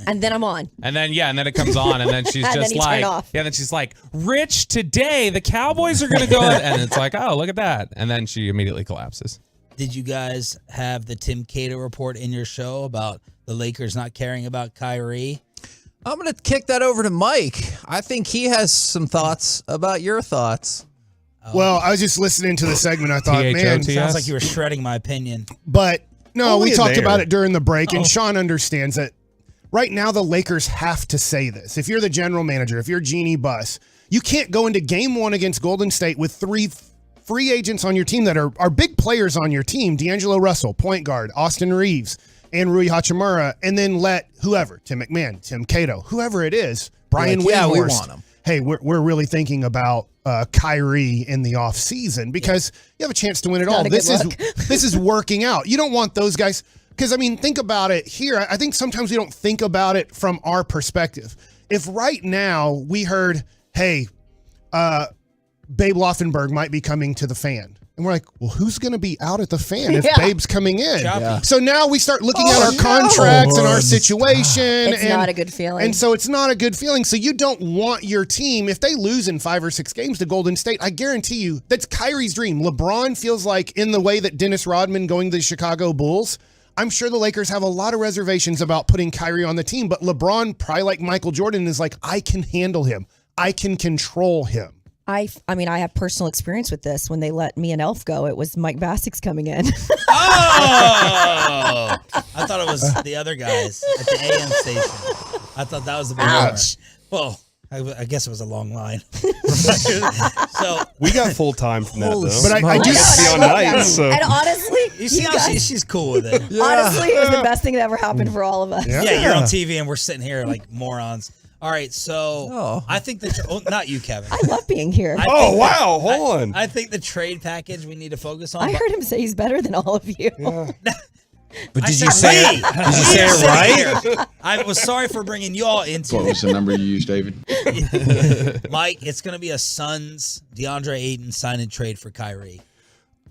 And then I'm on. And then it comes on, and then she's And just then you like, turn off. yeah, then she's like, Rich, today the Cowboys are gonna go, and it's like, oh, look at that, and then she immediately collapses. did you guys have the Tim Cato report in your show about the Lakers not caring about Kyrie? I'm going to kick that over to Mike. I think he has some thoughts about your thoughts. Well, I was just listening to the segment. I thought, man, sounds like you were shredding my opinion. But no, Only we talked there. about it during the break, Oh. and Sean understands that right now the Lakers have to say this. If you're the general manager, if you're Jeannie Buss, you can't go into game one against Golden State with 3 free agents on your team that are big players on your team. D'Angelo Russell, point guard, Austin Reeves, and Rui Hachimura, and then let whoever, Tim McMahon, Tim Cato, whoever it is, Brian Like, yeah, we Windhorst, want him. hey, we're really thinking about Kyrie in the offseason because you have a chance to win it all. Not a good This is look. this is working out. You don't want those guys because, I mean, think about it here. I think sometimes we don't think about it from our perspective. If right now we heard, hey, Babe Loffenberg might be coming to the Fan. And we're like, well, who's going to be out at the Fan if Yeah. Babe's coming in? Yeah. So now we start looking at our contracts and our situation. It's and, not a good feeling. And so it's not a good feeling. So you don't want your team, if they lose in 5 or 6 games to Golden State, I guarantee you that's Kyrie's dream. LeBron feels like in the way that Dennis Rodman going to the Chicago Bulls, I'm sure the Lakers have a lot of reservations about putting Kyrie on the team. But LeBron, probably like Michael Jordan, is like, I can handle him. I can control him. I mean, I have personal experience with this. When they let me and Elf go, it was Mike Bassick's coming in. Oh! I thought it was the other guys at the AM station. I thought that was the big Ouch. Well, I guess it was a long line. So We got full time from that, Holy though. But I do see on nights. So. And honestly, you see how she's cool with it. honestly, it was the best thing that ever happened for all of us. Yeah, you're on TV and we're sitting here like morons. All right, so I think that not you, Kevin. I love being here. Hold on. I think the trade package we need to focus on. I heard him say he's better than all of you. But I did you said say we. it? Did you say it right? I was sorry for bringing you all into What was the number you used, David? Mike, it's going to be a Suns DeAndre Ayton sign and trade for Kyrie.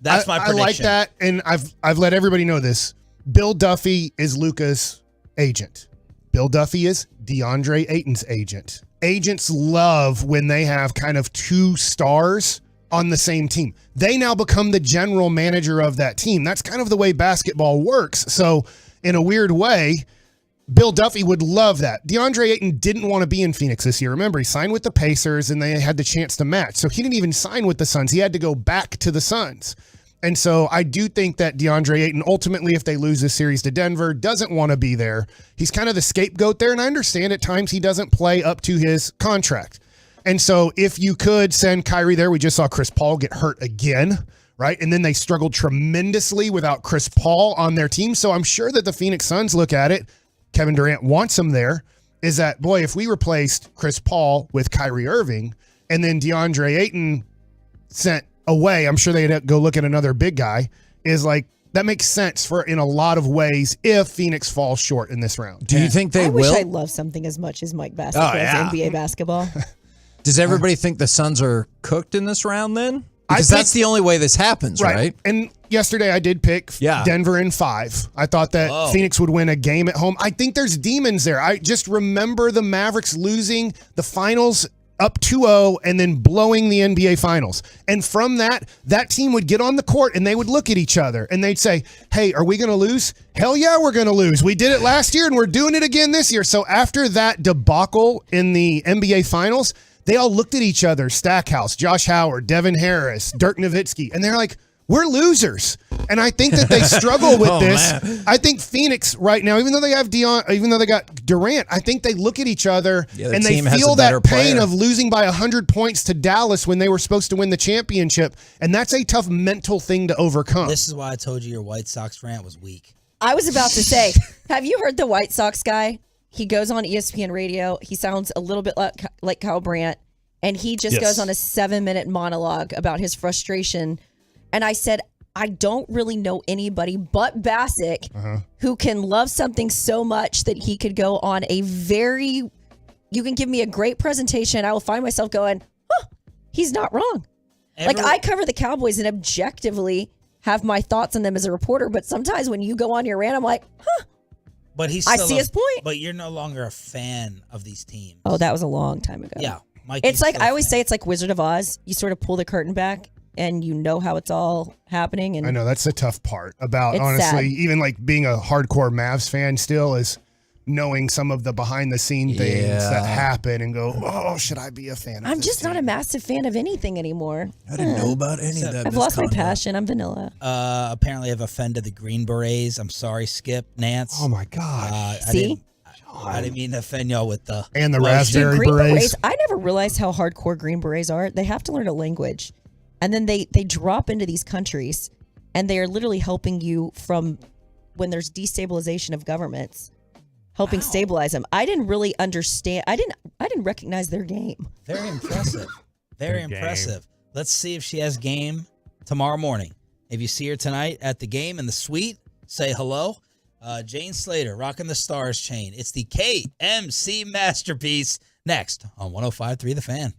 That's my I prediction. like that, and I've let everybody know this. Bill Duffy is Luka's agent. Bill Duffy is DeAndre Ayton's agent. Agents love when they have kind of 2 stars on the same team. They now become the general manager of that team. That's kind of the way basketball works. So in a weird way, Bill Duffy would love that. DeAndre Ayton didn't want to be in Phoenix this year. Remember, he signed with the Pacers and they had the chance to match. So he didn't even sign with the Suns. He had to go back to the Suns. And so I do think that DeAndre Ayton, ultimately, if they lose this series to Denver, doesn't want to be there. He's kind of the scapegoat there, and I understand at times he doesn't play up to his contract. And so if you could send Kyrie there, we just saw Chris Paul get hurt again, right? And then they struggled tremendously without Chris Paul on their team. So I'm sure that the Phoenix Suns look at it. Kevin Durant wants him there. Is that, boy, if we replaced Chris Paul with Kyrie Irving and then DeAndre Ayton sent away, I'm sure they'd go look at another big guy, is like, that makes sense for in a lot of ways if Phoenix falls short in this round. Do you think they I will? wish I loved something as much as Mike Bassick Oh, does yeah. NBA basketball. Does everybody think the Suns are cooked in this round then? I Because that's the only way this happens, right? And yesterday I did pick Denver in 5. I thought that Phoenix would win a game at home. I think there's demons there. I just remember the Mavericks losing the finals up 2-0 and then blowing the NBA finals. And from that team would get on the court and they would look at each other and they'd say, hey, are we going to lose? Hell yeah, we're going to lose. We did it last year and we're doing it again this year. So after that debacle in the NBA finals, they all looked at each other, Stackhouse, Josh Howard, Devin Harris, Dirk Nowitzki, and they're like, we're losers. And I think that they struggle with this. Man. I think Phoenix right now, even though they got Durant, I think they look at each other their and they team has feel a better that pain player. of losing by 100 points to Dallas when they were supposed to win the championship. And that's a tough mental thing to overcome. This is why I told you your White Sox rant was weak. I was about to say, have you heard the White Sox guy? He goes on ESPN radio. He sounds a little bit like Kyle Brandt. And he just goes on a 7-minute monologue about his frustration. And I said, I don't really know anybody but Bassick who can love something so much that he could go on you can give me a great presentation. I will find myself going, he's not wrong. Like I cover the Cowboys and objectively have my thoughts on them as a reporter. But sometimes when you go on your rant, I'm like, But I see his point. But you're no longer a fan of these teams. Oh, that was a long time ago. Yeah. Mike, It's like, I always say it's like Wizard of Oz. You sort of pull the curtain back and you know how it's all happening. And I know that's the tough part about, It's honestly, sad. even like being a hardcore Mavs fan still is knowing some of the behind the scene things that happen and go, oh, should I be a fan of I'm this just not a massive fan of anything anymore. I didn't know about any of that. I've lost my passion. I'm vanilla. Apparently, I've offended the Green Berets. I'm sorry, Skip, Nance. Oh my God! See? I didn't mean to offend y'all with the And the lotion. raspberry Green berets. I never realized how hardcore Green Berets are. They have to learn a language. And then they drop into these countries and they are literally helping you from when there's destabilization of governments, helping stabilize them. I didn't really understand. I didn't recognize their game. Very impressive. Very Their impressive. Let's see if she has game tomorrow morning. If you see her tonight at the game in the suite, say hello. Jane Slater rocking the Stars chain. It's the KMC masterpiece next on 105.3 The Fan.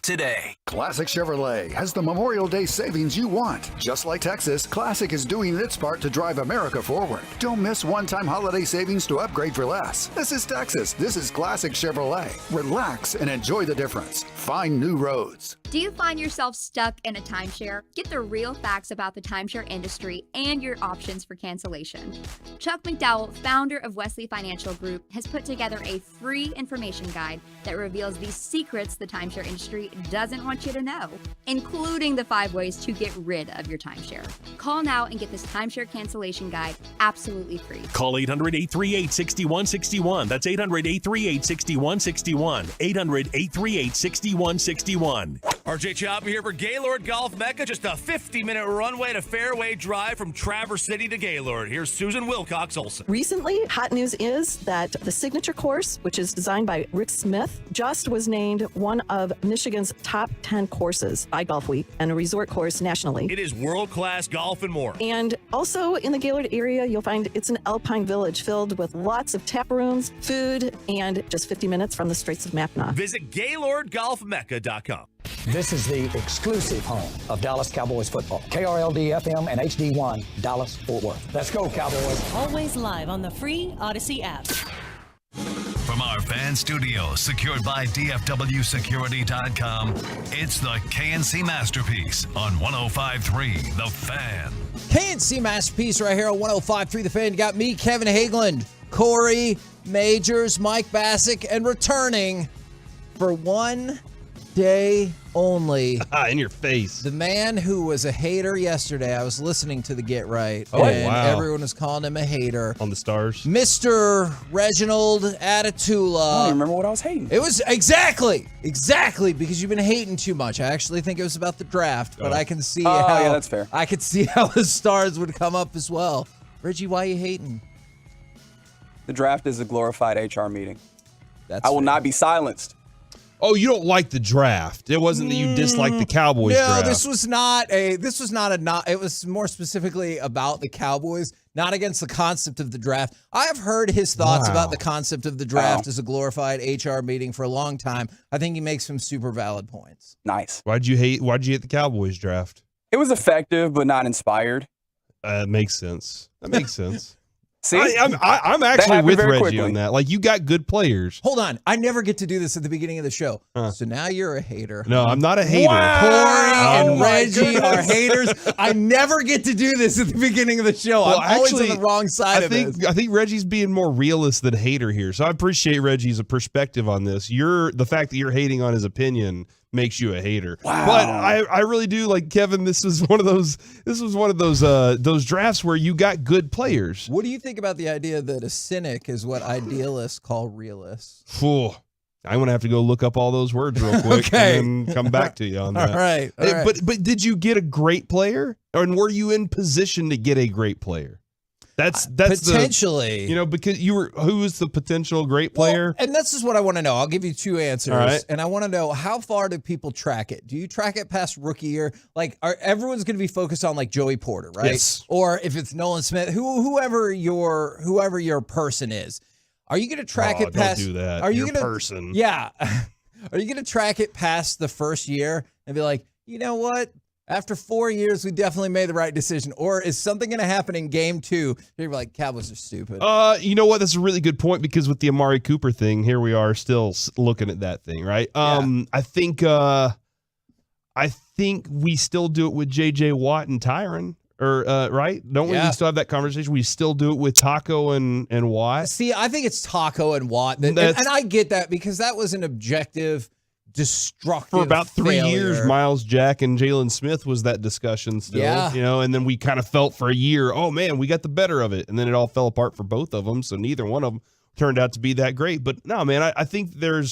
today. Classic Chevrolet has the Memorial Day savings you want. Just like Texas, Classic is doing its part to drive America forward. Don't miss one-time holiday savings to upgrade for less. This is Texas. This is Classic Chevrolet. Relax and enjoy the difference. Find new roads. Do you find yourself stuck in a timeshare? Get the real facts about the timeshare industry and your options for cancellation. Chuck McDowell, founder of Wesley Financial Group, has put together a free information guide that reveals the secrets the timeshare industry doesn't want you to know, including the 5 ways to get rid of your timeshare. Call now and get this timeshare cancellation guide absolutely free. Call 800-838-6161. That's 800-838-6161. 800-838-6161. RJ Chopper here for Gaylord Golf Mecca. Just a 50-minute runway to fairway drive from Traverse City to Gaylord. Here's Susan Wilcox-Olson. Recently, hot news is that the signature course, which is designed by Rick Smith, just was named one of Michigan's top 10 courses by Golf Week and a resort course nationally. It is world-class golf and more. And also in the Gaylord area, you'll find it's an alpine village filled with lots of tap rooms, food, and just 50 minutes from the Straits of Mackinac. Visit GaylordGolfMecca.com. This is the exclusive home of Dallas Cowboys football. KRLD FM and HD1, Dallas, Fort Worth. Let's go, Cowboys. Always live on the free Odyssey app. From our fan studio, secured by DFWsecurity.com, it's the KNC Masterpiece on 105.3 The Fan. KNC Masterpiece right here on 105.3 The Fan. You got me, Kevin Hageland, Corey Majors, Mike Bassick, and returning for one day only. In your face. The man who was a hater yesterday. I was listening to the Get Right. Oh, and wow. everyone was calling him a hater. On the stars. Mr. Reginald Atatula. I don't remember what I was hating. It was exactly because you've been hating too much. I actually think it was about the draft, but I can see how yeah, that's fair. I could see how the stars would come up as well. Reggie, why are you hating? The draft is a glorified HR meeting. That's I will fair. not be silenced. Oh, you don't like the draft. It wasn't that you disliked the Cowboys draft. No, this was not it was more specifically about the Cowboys, not against the concept of the draft. I have heard his thoughts about the concept of the draft as a glorified HR meeting for a long time. I think he makes some super valid points. Nice. Why'd you hate the Cowboys draft? It was effective, but not inspired. That makes sense. See? I'm actually with Reggie on that. Like, you got good players. Hold on. I never get to do this at the beginning of the show. So now you're a hater. No, I'm not a hater. Corey and Reggie are haters. I never get to do this at the beginning of the show. Well, I'm always on the wrong side of this. I think Reggie's being more realist than hater here. So I appreciate Reggie's perspective on this. The fact that you're hating on his opinion makes you a hater. Wow. But I really do like Kevin. This was one of those drafts where you got good players. What do you think about the idea that a cynic is what idealists call realists? I'm gonna have to go look up all those words real quick and come back to you on that. All right. But did you get a great player, or were you in position to get a great player? That's potentially, because who is the potential great player? Well, and this is what I want to know. I'll give you two answers. All right. And I want to know, how far do people track it? Do you track it past rookie year? Like, everyone's going to be focused on like Joey Porter, right? Yes. Or if it's Nolan Smith, whoever your person is. Are you going to track it past? Don't do that. Are you your going to person? Yeah. Are you going to track it past the first year and be like, you know what? After 4 years, we definitely made the right decision. Or is something going to happen in game 2? You're like, Cowboys are stupid. You know what? That's a really good point, because with the Amari Cooper thing, here we are still looking at that thing, right? I think we still do it with J.J. Watt and Tyron. Right? Don't we still have that conversation? We still do it with Taco and Watt. See, I think it's Taco and Watt. And I get that, because that was an objective, destructive for about 3 failure. years. Miles Jack and Jalen Smith was that discussion still. Yeah. And then we kind of felt for a year, oh man, we got the better of it. And then it all fell apart for both of them. So neither one of them turned out to be that great. But no, man, I think there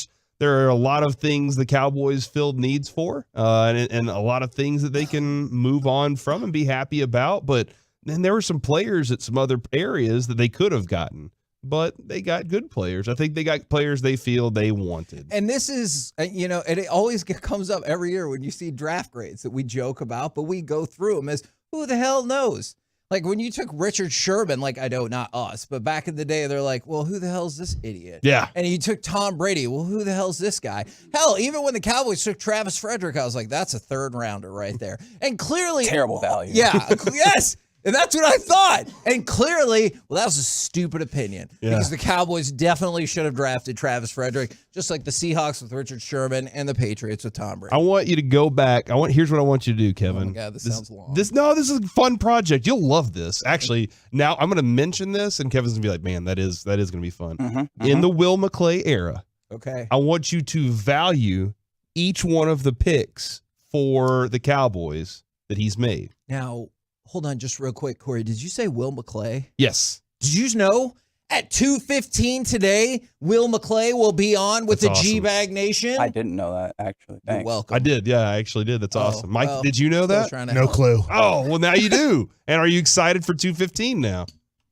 are a lot of things the Cowboys filled needs for, and a lot of things that they can move on from and be happy about. But then there were some players at some other areas that they could have gotten, but they got good players. I think they got players they feel they wanted. And this is, it always comes up every year when you see draft grades that we joke about, but we go through them as, who the hell knows? Like when you took Richard Sherman, like I know not us, but back in the day, they're like, well, who the hell's this idiot? Yeah. And you took Tom Brady. Well, who the hell's this guy? Hell, even when the Cowboys took Travis Frederick, I was like, that's a third rounder right there. And clearly, Terrible value. Yeah. Yes. And that's what I thought. And clearly, well, that was a stupid opinion because the Cowboys definitely should have drafted Travis Frederick, just like the Seahawks with Richard Sherman and the Patriots with Tom Brady. I want you to go back. Here's what I want you to do, Kevin. Oh my God, this sounds long. This is a fun project. You'll love this. Actually, now I'm going to mention this, and Kevin's going to be like, man, that is going to be fun. In the Will McClay era, okay, I want you to value each one of the picks for the Cowboys that he's made. Now, hold on just real quick, Corey. Did you say Will McClay? Yes. Did you know at 2:15 today, Will McClay will be on with That's the awesome. G-Bag Nation? I didn't know that, actually. You're Thanks. welcome. I did. Yeah, I actually did. That's awesome. Mike, well, did you know still that? trying to No help. clue. Oh, well, now you do. And are you excited for 2:15 now?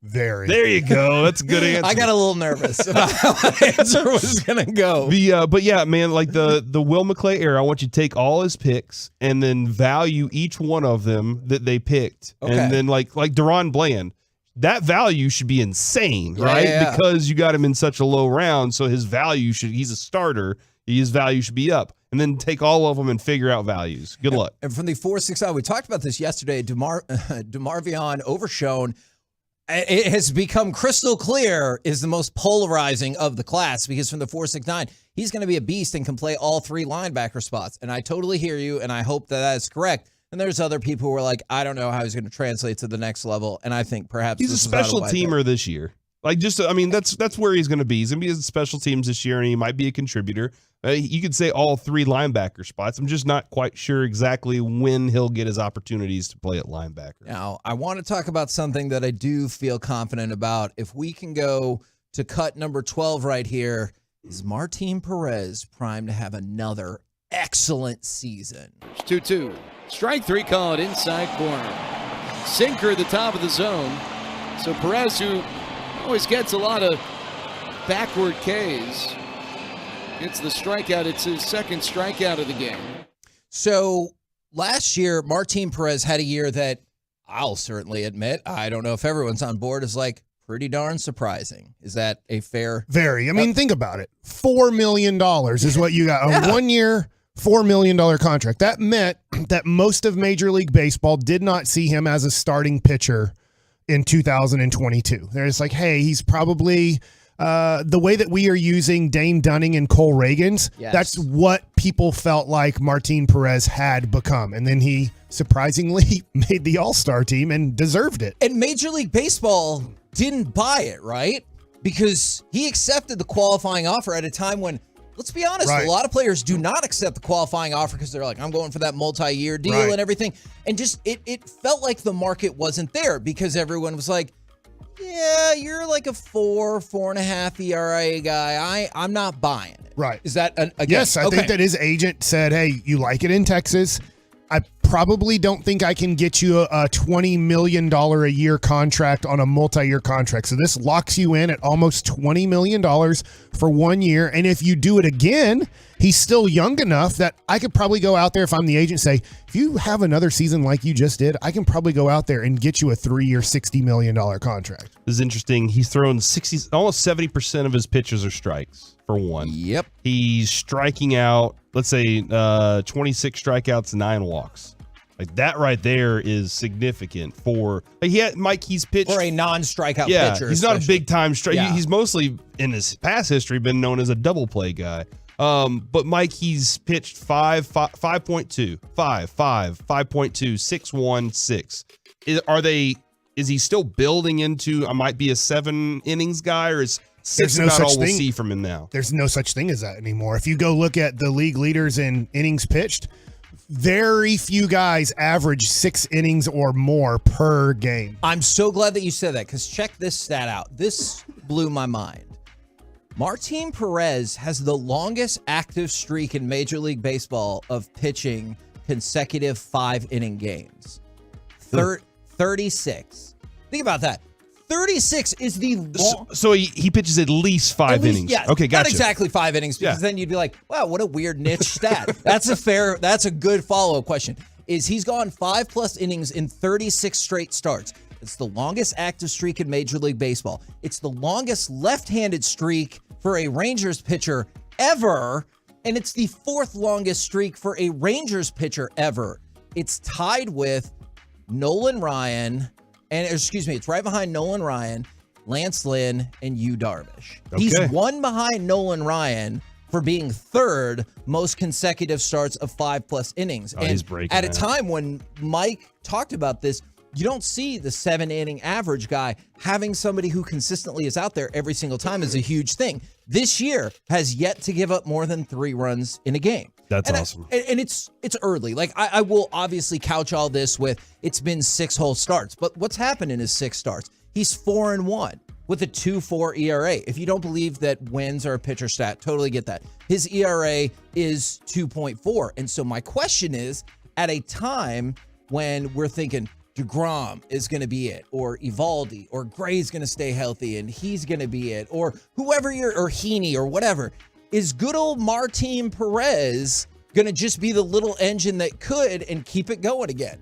Very. There you go. That's a good answer. I got a little nervous about how my answer was going to go. But yeah, man, like the Will McClay era, I want you to take all his picks and then value each one of them that they picked. Okay. And then like Deron Bland, that value should be insane, right? Yeah. Because you got him in such a low round, so his value he's a starter, his value should be up. And then take all of them and figure out values. Good luck. And from the 4-6-9, we talked about this yesterday, DeMarvion Overshown. It has become crystal clear is the most polarizing of the class because from the 4-6-9, he's going to be a beast and can play all three linebacker spots. And I totally hear you, and I hope that is correct. And there's other people who are like, I don't know how he's going to translate to the next level. And I think perhaps He's a special teamer this year. Like that's where he's going to be. He's going to be in special teams this year, and he might be a contributor. You could say all three linebacker spots. I'm just not quite sure exactly when he'll get his opportunities to play at linebacker. Now, I want to talk about something that I do feel confident about. If we can go to cut number 12 right here, is Martin Perez primed to have another excellent season? 2-2. Strike three called inside corner. Sinker at the top of the zone. So Perez, who always gets a lot of backward Ks, gets the strikeout. It's his second strikeout of the game. So last year, Martin Perez had a year that I'll certainly admit, I don't know if everyone's on board, is like pretty darn surprising. Is that a fair? Very. I mean, think about it. $4 million is what you got. A 1 year, $4 million contract. That meant that most of Major League Baseball did not see him as a starting pitcher in 2022. They're just like, hey, he's probably the way that we are using Dane Dunning and Cole Reagans. Yes. That's what people felt like Martin Perez had become. And then he surprisingly made the All-Star team and deserved it. And Major League Baseball didn't buy it, right? Because he accepted the qualifying offer at a time when, let's be honest, Right. a lot of players do not accept the qualifying offer because they're like, I'm going for that multi-year deal Right. and everything. And just it felt like the market wasn't there because everyone was like, yeah, you're like a 4.5 ERA guy. I'm not buying it. Right. Is that again? Yes, I think that his agent said, hey, you like it in Texas. I probably don't think I can get you a $20 million a year contract on a multi-year contract. So this locks you in at almost $20 million for 1 year. And if you do it again, he's still young enough that I could probably go out there if I'm the agent, say, if you have another season like you just did, I can probably go out there and get you a 3-year, $60 million contract. This is interesting. He's thrown almost 70% of his pitches are strikes for one. Yep. He's striking out, let's say, 26 strikeouts, 9 walks. Like that right there is significant for he's pitched For a non-strikeout yeah, pitcher. he's not a especially. big time strike. Yeah. He's mostly in his past history been known as a double play guy. But Mike, he's pitched 5.2, 5.2, 6.1, 6. Is he still building into I might be a 7 innings guy, or is 6 about all we'll see from him now? There's no such thing as that anymore. If you go look at the league leaders in innings pitched, very few guys average 6 innings or more per game. I'm so glad that you said that because check this stat out. This blew my mind. Martin Perez has the longest active streak in Major League Baseball of pitching consecutive 5-inning games. 36. Think about that. 36 is the long. So he pitches at least 5 innings. Yes, Okay, gotcha. Not exactly 5 innings because then you'd be like, wow, what a weird niche stat. That's a good follow-up question. He's gone 5+ innings in 36 straight starts. It's the longest active streak in Major League Baseball. It's the longest left-handed streak for a Rangers pitcher ever, and it's the 4th longest streak for a Rangers pitcher ever. It's tied with Nolan Ryan, it's right behind Nolan Ryan, Lance Lynn, and Yu Darvish. Okay. He's one behind Nolan Ryan for being 3rd most consecutive starts of 5+ innings. Oh, he's breaking at a that. time when Mike talked about this, you don't see the 7-inning average guy. Having somebody who consistently is out there every single time is a huge thing. This year has yet to give up more than 3 runs in a game. That's awesome. And it's early. Like, I will obviously couch all this with it's been 6 whole starts. But what's happened in his 6 starts? He's 4-1 with a 2.4 ERA. If you don't believe that wins are a pitcher stat, totally get that. His ERA is 2.4. And so my question is, at a time when we're thinking DeGrom is going to be it, or Evaldi, or Gray's going to stay healthy and he's going to be it, or whoever or Heaney or whatever, is good old Martin Perez going to just be the little engine that could and keep it going again?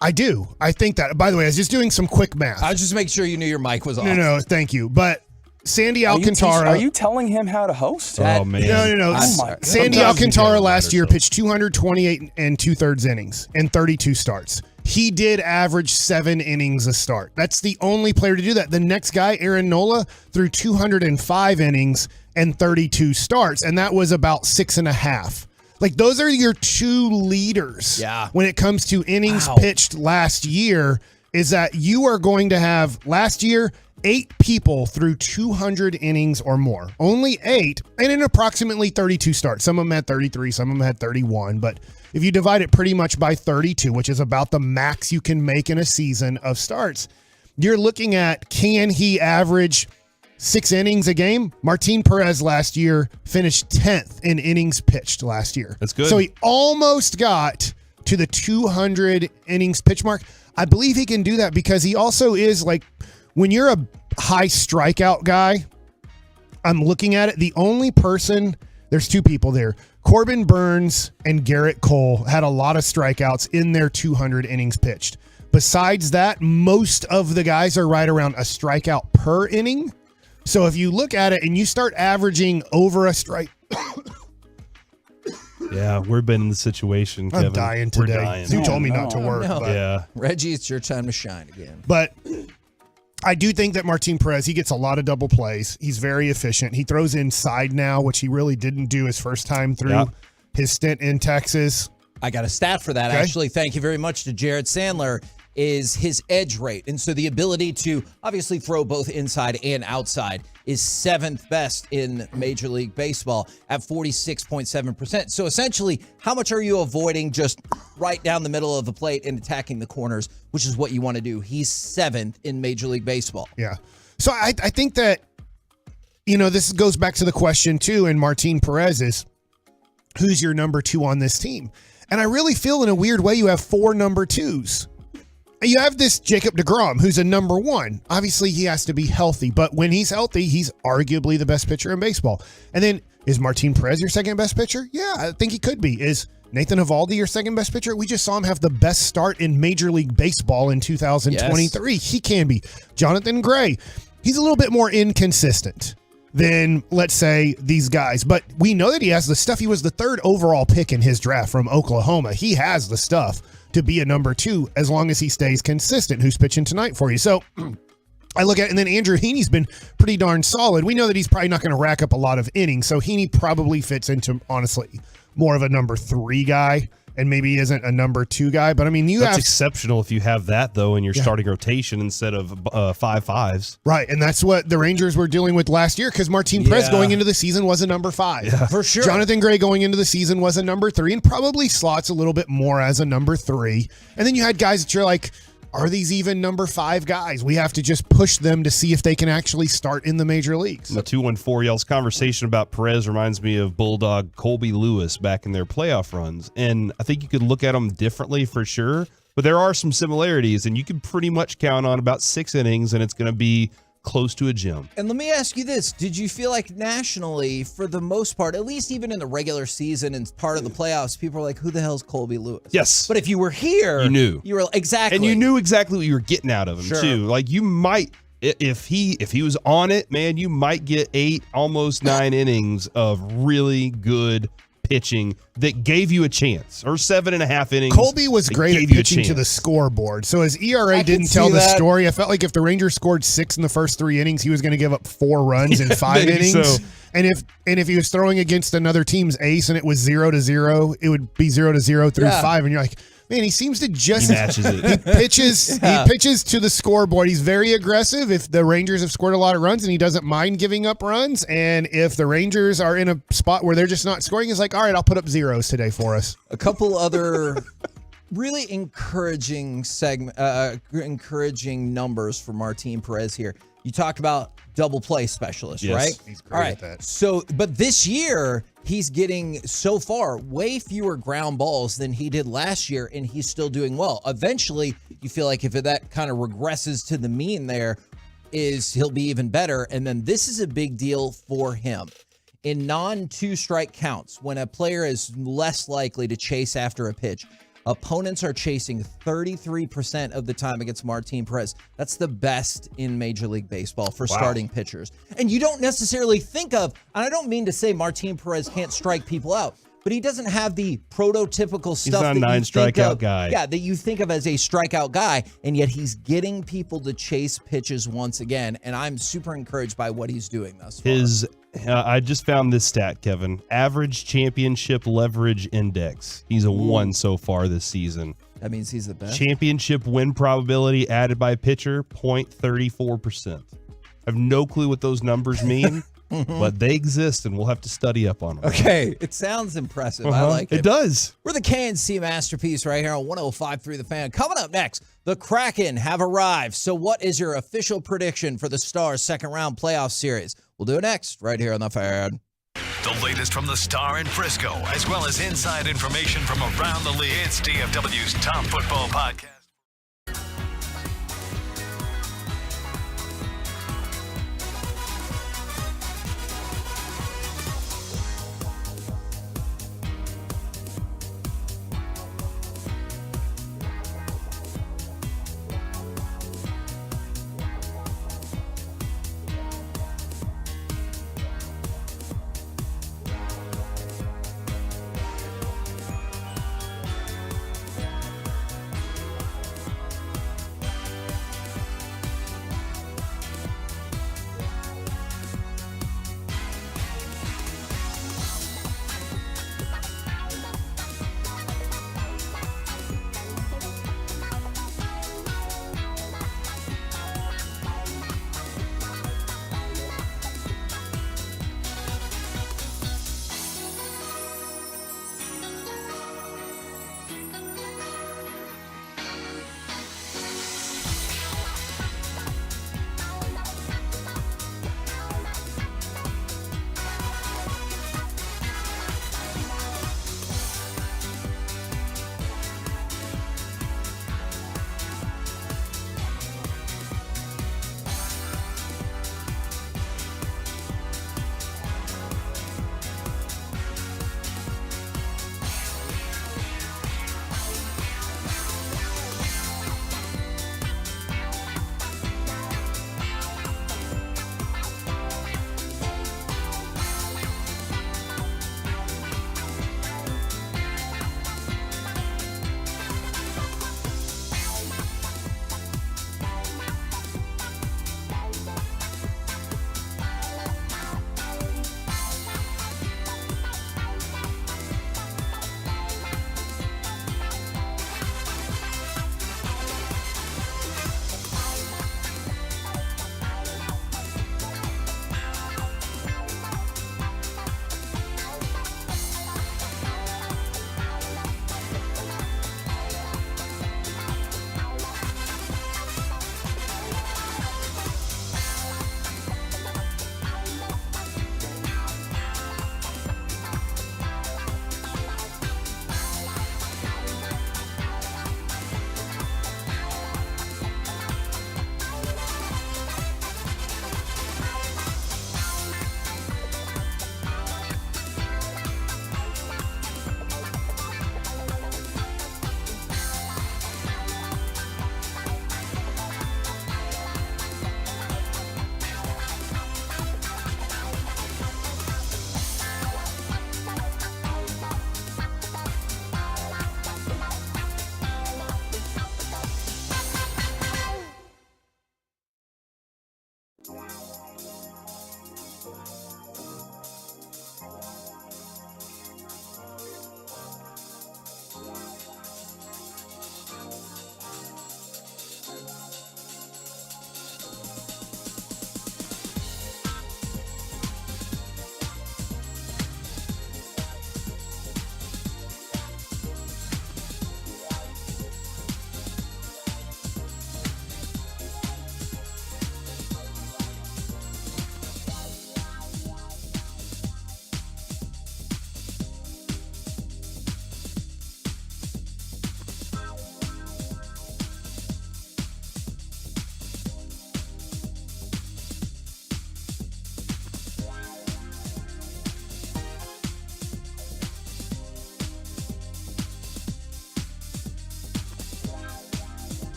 I do. I think that. By the way, I was just doing some quick math. I was just making sure you knew your mic was off. No, thank you. But Sandy Alcantara. Are you telling him how to host? Oh, man. No. Sandy Alcantara last year pitched 228 and 2/3 innings in 32 starts. He did average 7 innings a start. That's the only player to do that. The next guy, Aaron Nola, threw 205 innings and 32 starts, and that was about 6.5. Like, those are your 2 leaders. Yeah. When it comes to innings pitched last year, is that you are going to have last year 8 people threw 200 innings or more. Only 8, and in approximately 32 starts. Some of them had 33, some of them had 31, but if you divide it pretty much by 32, which is about the max you can make in a season of starts, you're looking at, can he average 6 innings a game? Martin Perez last year finished 10th in innings pitched last year. That's good. So he almost got to the 200 innings pitch mark. I believe he can do that because he also is, like, when you're a high strikeout guy, I'm looking at it. The only person, there's 2 people there. Corbin Burns and Garrett Cole had a lot of strikeouts in their 200 innings pitched. Besides that, most of the guys are right around a strikeout per inning. So if you look at it and you start averaging over a strike. Yeah, we've been in the situation, Kevin. I'm dying today. We're dying. You told me not to work. No. But, Yeah. Reggie, it's your time to shine again. But I do think that Martin Perez, he gets a lot of double plays. He's very efficient. He throws inside now, which he really didn't do his first time through his stint in Texas. I got a stat for that, actually. Thank you very much to Jared Sandler, is his edge rate. And so the ability to obviously throw both inside and outside is 7th best in Major League Baseball at 46.7%. So essentially, how much are you avoiding just right down the middle of the plate and attacking the corners, which is what you want to do? He's 7th in Major League Baseball. Yeah. So I think that, this goes back to the question, too, and Martin Perez is, who's your number 2 on this team? And I really feel in a weird way you have 4 number 2s. You have this Jacob deGrom, who's a number 1. Obviously, he has to be healthy, but when he's healthy, he's arguably the best pitcher in baseball. And then, is Martin Perez your second best pitcher? Yeah, I think he could be. Is Nathan Eovaldi your second best pitcher? We just saw him have the best start in Major League Baseball in 2023. Yes. He can be. Jonathan Gray, he's a little bit more inconsistent than, let's say, these guys. But we know that he has the stuff. He was the 3rd overall pick in his draft from Oklahoma. He has the stuff to be a number 2 as long as he stays consistent. Who's pitching tonight for you? So I look at it, and then Andrew Heaney's been pretty darn solid. We know that he's probably not going to rack up a lot of innings, so Heaney probably fits into, honestly, more of a number 3 guy and maybe isn't a number 2 guy. But I mean, that's exceptional if you have that, though, in your starting rotation instead of 5-5s. Right. And that's what the Rangers were dealing with last year, because Martin Perez going into the season was a number 5. Yeah. For sure. Jonathan Gray going into the season was a number 3 and probably slots a little bit more as a number 3. And then you had guys that you're like, are these even number 5 guys? We have to just push them to see if they can actually start in the major leagues. The 214, y'all's conversation about Perez reminds me of Bulldog Colby Lewis back in their playoff runs. And I think you could look at them differently for sure, but there are some similarities, and you can pretty much count on about 6 innings, and it's going to be close to a gym. And let me ask you this. Did you feel like nationally, for the most part, at least even in the regular season and part of the playoffs, people were like, who the hell's Colby Lewis? Yes. But if you were here, You knew. You were exactly. And you knew exactly what you were getting out of him, Sure. too. Like, you might, if he was on it, man, you might get 8, almost 9 innings of really good pitching that gave you a chance, or 7.5 innings. Colby was great at pitching to the scoreboard. So his ERA didn't tell the story. I felt like if the Rangers scored 6 in the first 3 innings, he was going to give up 4 runs in 5 innings. So. And if he was throwing against another team's ace and it was 0-0, it would be 0-0 through 5. And you're like, man, he seems to just He matches it. He pitches to the scoreboard. He's very aggressive. If the Rangers have scored a lot of runs, and he doesn't mind giving up runs. And if the Rangers are in a spot where they're just not scoring, he's like, all right, I'll put up zeros today for us. A couple other really encouraging encouraging numbers for Martin Perez here. You talked about double play specialist, Yes. right? He's great at that. So, but this year he's getting so far way fewer ground balls than he did last year, and he's still doing well. Eventually, you feel like if that kind of regresses to the mean, he'll be even better. And then this is a big deal for him. In non-2 strike counts, when a player is less likely to chase after a pitch, opponents are chasing 33% of the time against Martin Perez. That's the best in Major League Baseball for starting pitchers. And you don't necessarily think of, and I don't mean to say Martin Perez can't strike people out, but he doesn't have the prototypical stuff. He's not a 9 strikeout guy. Yeah, that you think of as a strikeout guy, and yet he's getting people to chase pitches once again, and I'm super encouraged by what he's doing thus far. I just found this stat, Kevin. Average championship leverage index. He's a 1 so far this season. That means he's the best. Championship win probability added by pitcher, 0.34%. I have no clue what those numbers mean, but they exist, and we'll have to study up on them. Okay, it sounds impressive. I like it. It does. We're the KNC Masterpiece right here on 105.3 The Fan. Coming up next, the Kraken have arrived. So what is your official prediction for the Stars' second-round playoff series? We'll do it next right here on The Fan. The latest from the Star in Frisco, as well as inside information from around the league. It's DFW's Top Football Podcast.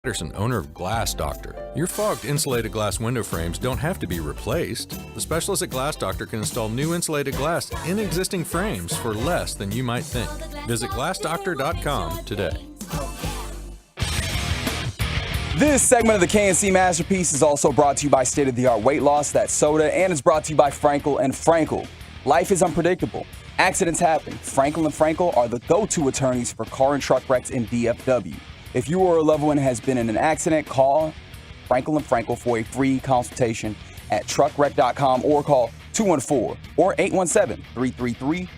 Patterson, owner of Glass Doctor. Your fogged insulated glass window frames don't have to be replaced. The specialists at Glass Doctor can install new insulated glass in existing frames for less than you might think. Visit glassdoctor.com today. This segment of the KNC Masterpiece is also brought to you by State of the Art Weight Loss, that's soda, and it's brought to you by Frankel and Frankel. Life is unpredictable. Accidents happen. Frankel and Frankel are the go-to attorneys for car and truck wrecks in DFW. If you or a loved one has been in an accident, call Frankel and Frankel for a free consultation at truckwreck.com or call 214 or 817-333-3333.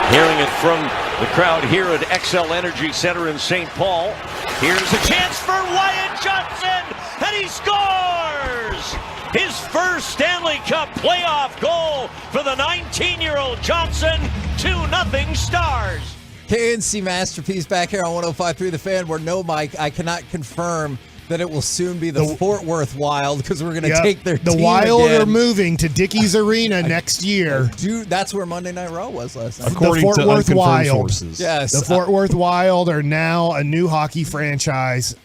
Hearing it from the crowd here at XL Energy Center in St. Paul. Here's a chance for Wyatt Johnson, and he scores! His first Stanley Cup playoff goal for the 19-year-old Johnson, 2-0 Stars. KNC Masterpiece back here on 105.3 The Fan, where no, Mike, I cannot confirm that it will soon be the Fort Worth Wild because we're going to take their team Wild again. are moving to Dickies Arena next year. Dude, that's where Monday Night Raw was last night. The Fort Worth Wild. Sources. Yes. The Fort Worth Wild are now a new hockey franchise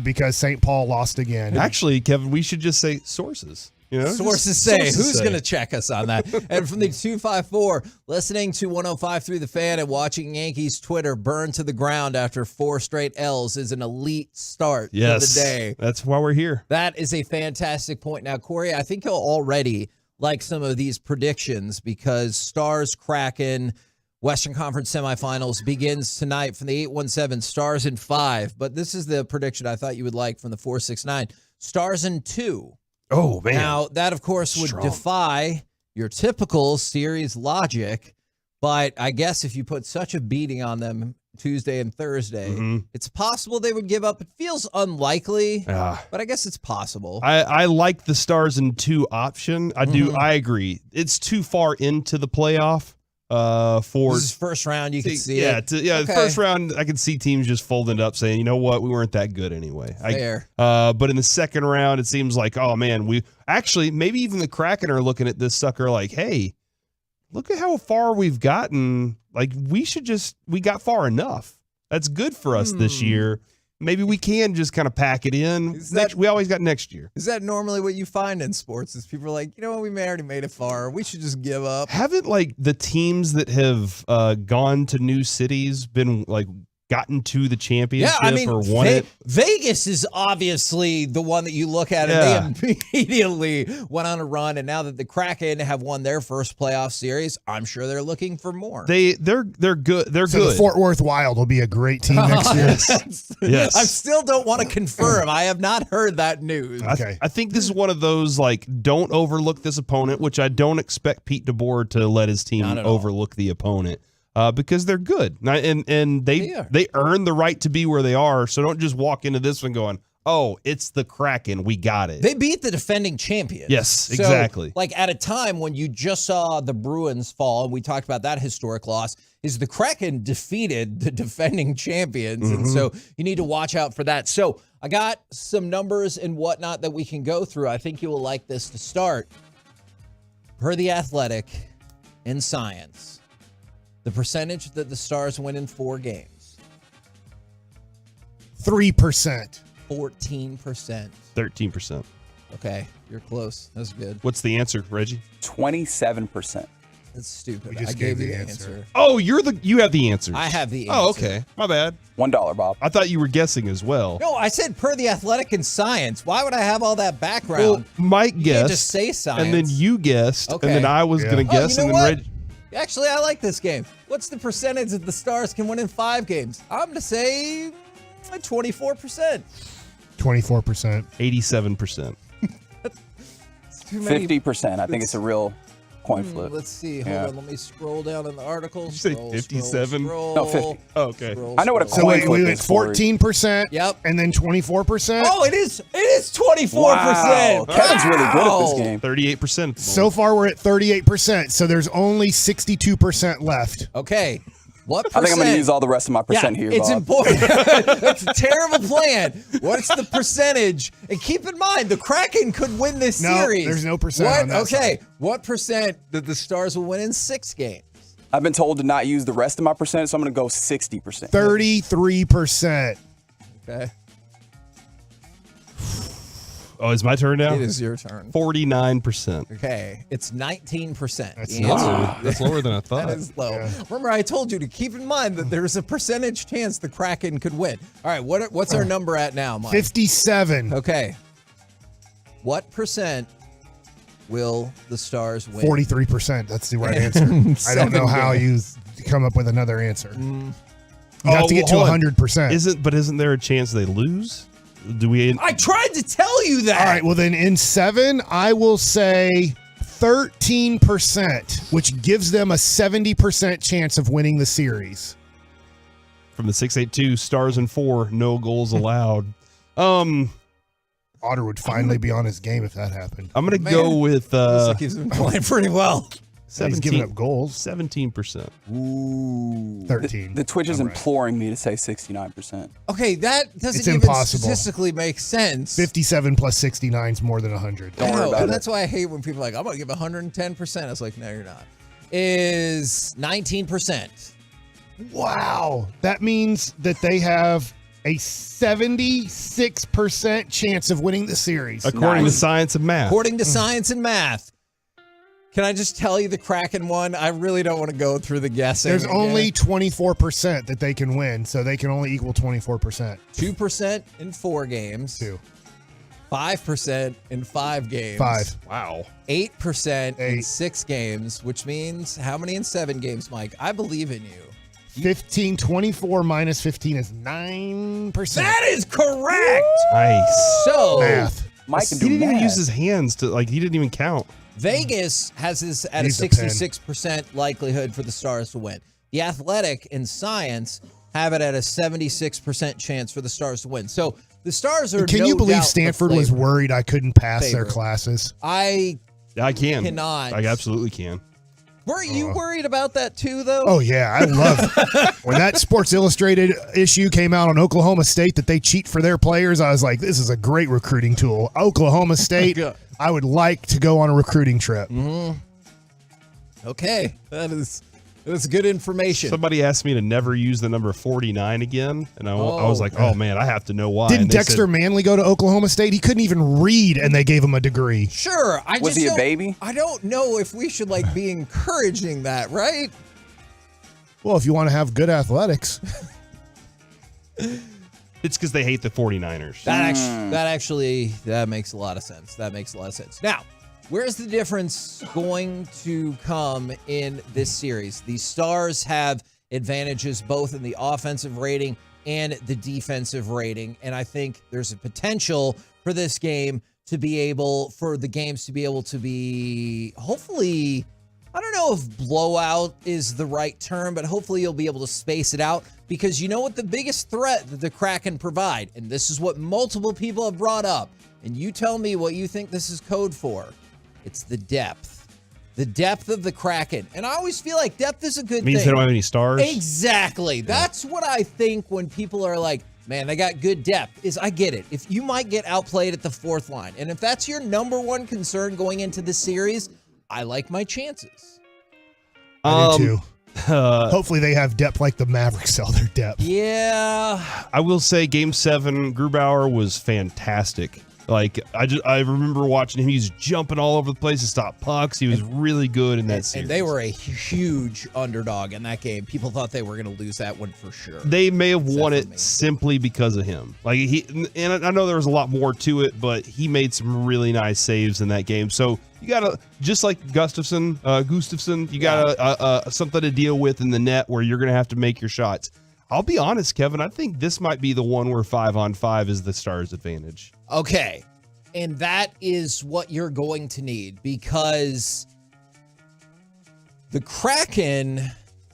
because St. Paul lost again. Actually, Kevin, we should just say sources. You know, sources say. Who's going to check us on that? And from the 254, listening to 105.3 The Fan and watching Yankees Twitter burn to the ground after 4 straight L's is an elite start to the day. That's why we're here. That is a fantastic point. Now, Corey, I think you'll already like some of these predictions because Stars Kraken Western Conference semifinals begins tonight from the 817 Stars in 5. But this is the prediction I thought you would like from the 469 Stars in 2. Oh, man. Now, that, of course, would defy your typical series logic, but I guess if you put such a beating on them Tuesday and Thursday, it's possible they would give up. It feels unlikely, but I guess it's possible. I like the Stars in 2 option. I do. I agree. It's too far into the playoff. For this is first round, you can see it. The first round, I can see teams just folding it up, saying, "You know what, we weren't that good anyway." Fair. But in the second round, it seems like, oh man, we actually maybe even the Kraken are looking at this sucker like, "Hey, look at how far we've gotten. Like we got far enough. That's good for us this year." Maybe we can just kind of pack it in. We always got next year. Is that normally what you find in sports? Is people are like, you know what, we may already made it far. We should just give up. Haven't like the teams that have gone to new cities been like gotten to the championship or won it? Vegas is obviously the one that you look at and they immediately went on a run. And now that the Kraken have won their first playoff series, I'm sure they're looking for more. They're good. They're so good. The Fort Worth Wild will be a great team next year. Yes. I still don't want to confirm. I have not heard that news. Okay. I think this is one of those like don't overlook this opponent, which I don't expect Pete DeBoer to let his team overlook the opponent. Because they're good, and they earn the right to be where they are. So don't just walk into this one going, "Oh, it's the Kraken, we got it." They beat the defending champions. Yes, exactly. So, like at a time when you just saw the Bruins fall, and we talked about that historic loss, is the Kraken defeated the defending champions, and so you need to watch out for that. So I got some numbers and whatnot that we can go through. I think you will like this to start. Per The Athletic, in science, the percentage that the Stars win in 4 games. 3%. 14%. 13%. Okay, you're close. That's good. What's the answer, Reggie? 27%. That's stupid. We just gave gave you the the answer. Oh, you have the answers. I have the answer. Oh, okay. My bad. $1, Bob. I thought you were guessing as well. No, I said per The Athletic and science. Why would I have all that background? Well, Mike You guessed. can't just say science. And then you guessed. Okay. And then I was going to guess. you know and then what? Reggie. Actually, I like this game. What's the percentage that the Stars can win in 5 games? I'm going to say 24%. 24%. 87%. 50%. I think it's a real coin flip. Let's see. Hold on. Let me scroll down in the article. Did you say 57? No, 50. Oh, okay. I know what a So coin wait, flip we went is. 14%. Yep. And then 24%. Oh, it is 24%. Wow. Kevin's really good at this game. 38%. So far, we're at 38%. So there's only 62% left. Okay. What I think I'm going to use all the rest of my percent here, It's Bob. important. That's a terrible plan. What's the percentage? And keep in mind, the Kraken could win this series. There's no percent on that Okay, side. what percent that the Stars will win in 6 games? I've been told to not use the rest of my percent, so I'm going to go 60%. 33%. Okay. Oh, it's my turn now? It is your turn. 49%. Okay. It's 19%. That's lower. That's lower than I thought. That is low. Remember, I told you to keep in mind that there's a percentage chance the Kraken could win. All right, what's our number at now, Mike? 57. Okay. What percent will the Stars win? 43%. That's the right answer. I don't know how you come up with another answer. You have to get to 100%. Isn't there a chance they lose? Do we? I tried to tell you that. All right. Well, then in 7, I will say 13%, which gives them a 70% chance of winning the series. From the 682 Stars and 4, no goals allowed. Otter would finally be on his game if that happened. I'm gonna go with. Looks like he's been playing pretty well. He's giving up goals. 17%. Ooh. 13. The Twitch is I'm right. imploring me to say 69%. Okay, that doesn't It's even impossible. statistically make sense. 57 plus 69 is more than 100. Don't worry about and it. that's why I hate when people are like, I'm going to give 110%. I was like, no, you're not. Is 19%. Wow. That means that they have a 76% chance of winning the series. According to science and math. According to science and math. Can I just tell you the Kraken won? I really don't want to go through the guessing. There's again. only 24% that they can win, so they can only equal 24%. 2% in 4 games. 2. 5% in 5 games. 5. Wow. 8% in 6 games, which means how many in 7 games, Mike? I believe in you. 15, 24 minus 15 is 9%. That is correct. Nice. So, Math. Mike can He do didn't even math. use his hands to he didn't even count. Vegas has this at a Needs a pen. 66% likelihood for the Stars to win. The Athletic and Science have it at a 76% chance for the Stars to win. So the Stars are. Can no you believe doubt the Stanford was favorite. worried I couldn't pass their Favorite. classes? I can. cannot. I absolutely can. Weren't you worried about that too, though? Oh, yeah. I love when that Sports Illustrated issue came out on Oklahoma State that they cheat for their players. I was like, this is a great recruiting tool. Oklahoma State, I would like to go on a recruiting trip. Okay, that's good information. Somebody asked me to never use the number 49 again, and I was like, oh man, I have to know why. Didn't And they Dexter said, Manley go to Oklahoma State? He couldn't even read, and they gave him a degree. Sure. Was he a baby? I don't know if we should be encouraging that, right? Well, if you want to have good athletics. It's because they hate the 49ers. That makes a lot of sense. That makes a lot of sense. Now, where's the difference going to come in this series? The Stars have advantages both in the offensive rating and the defensive rating, and I think there's a potential for this game to be able, for the games to be able to be, hopefully, I don't know if blowout is the right term, but hopefully you'll be able to space it out, because you know what the biggest threat that the Kraken provide, and this is what multiple people have brought up, and you tell me what you think this is code for. It's the depth. The depth of the Kraken. And I always feel like depth is a good Means thing. they don't have any stars. Exactly. That's what I think when people are like, man, they got good depth, is I get it. If you might get outplayed at the 4th line, and if that's your number one concern going into this series, I like my chances. I do too. Hopefully they have depth like the Mavericks sell their depth. Yeah. I will say Game 7, Grubauer was fantastic. I remember watching him. He was jumping all over the place to stop pucks. He was really good in that series. And they were a huge underdog in that game. People thought they were going to lose that one for sure. They may have won it simply because of him. And I know there was a lot more to it, but he made some really nice saves in that game. So you gotta, just like Gustafson, you gotta something to deal with in the net where you're gonna have to make your shots. I'll be honest, Kevin. I think this might be the one where 5-on-5 is the Stars' advantage. Okay. And that is what you're going to need, because the Kraken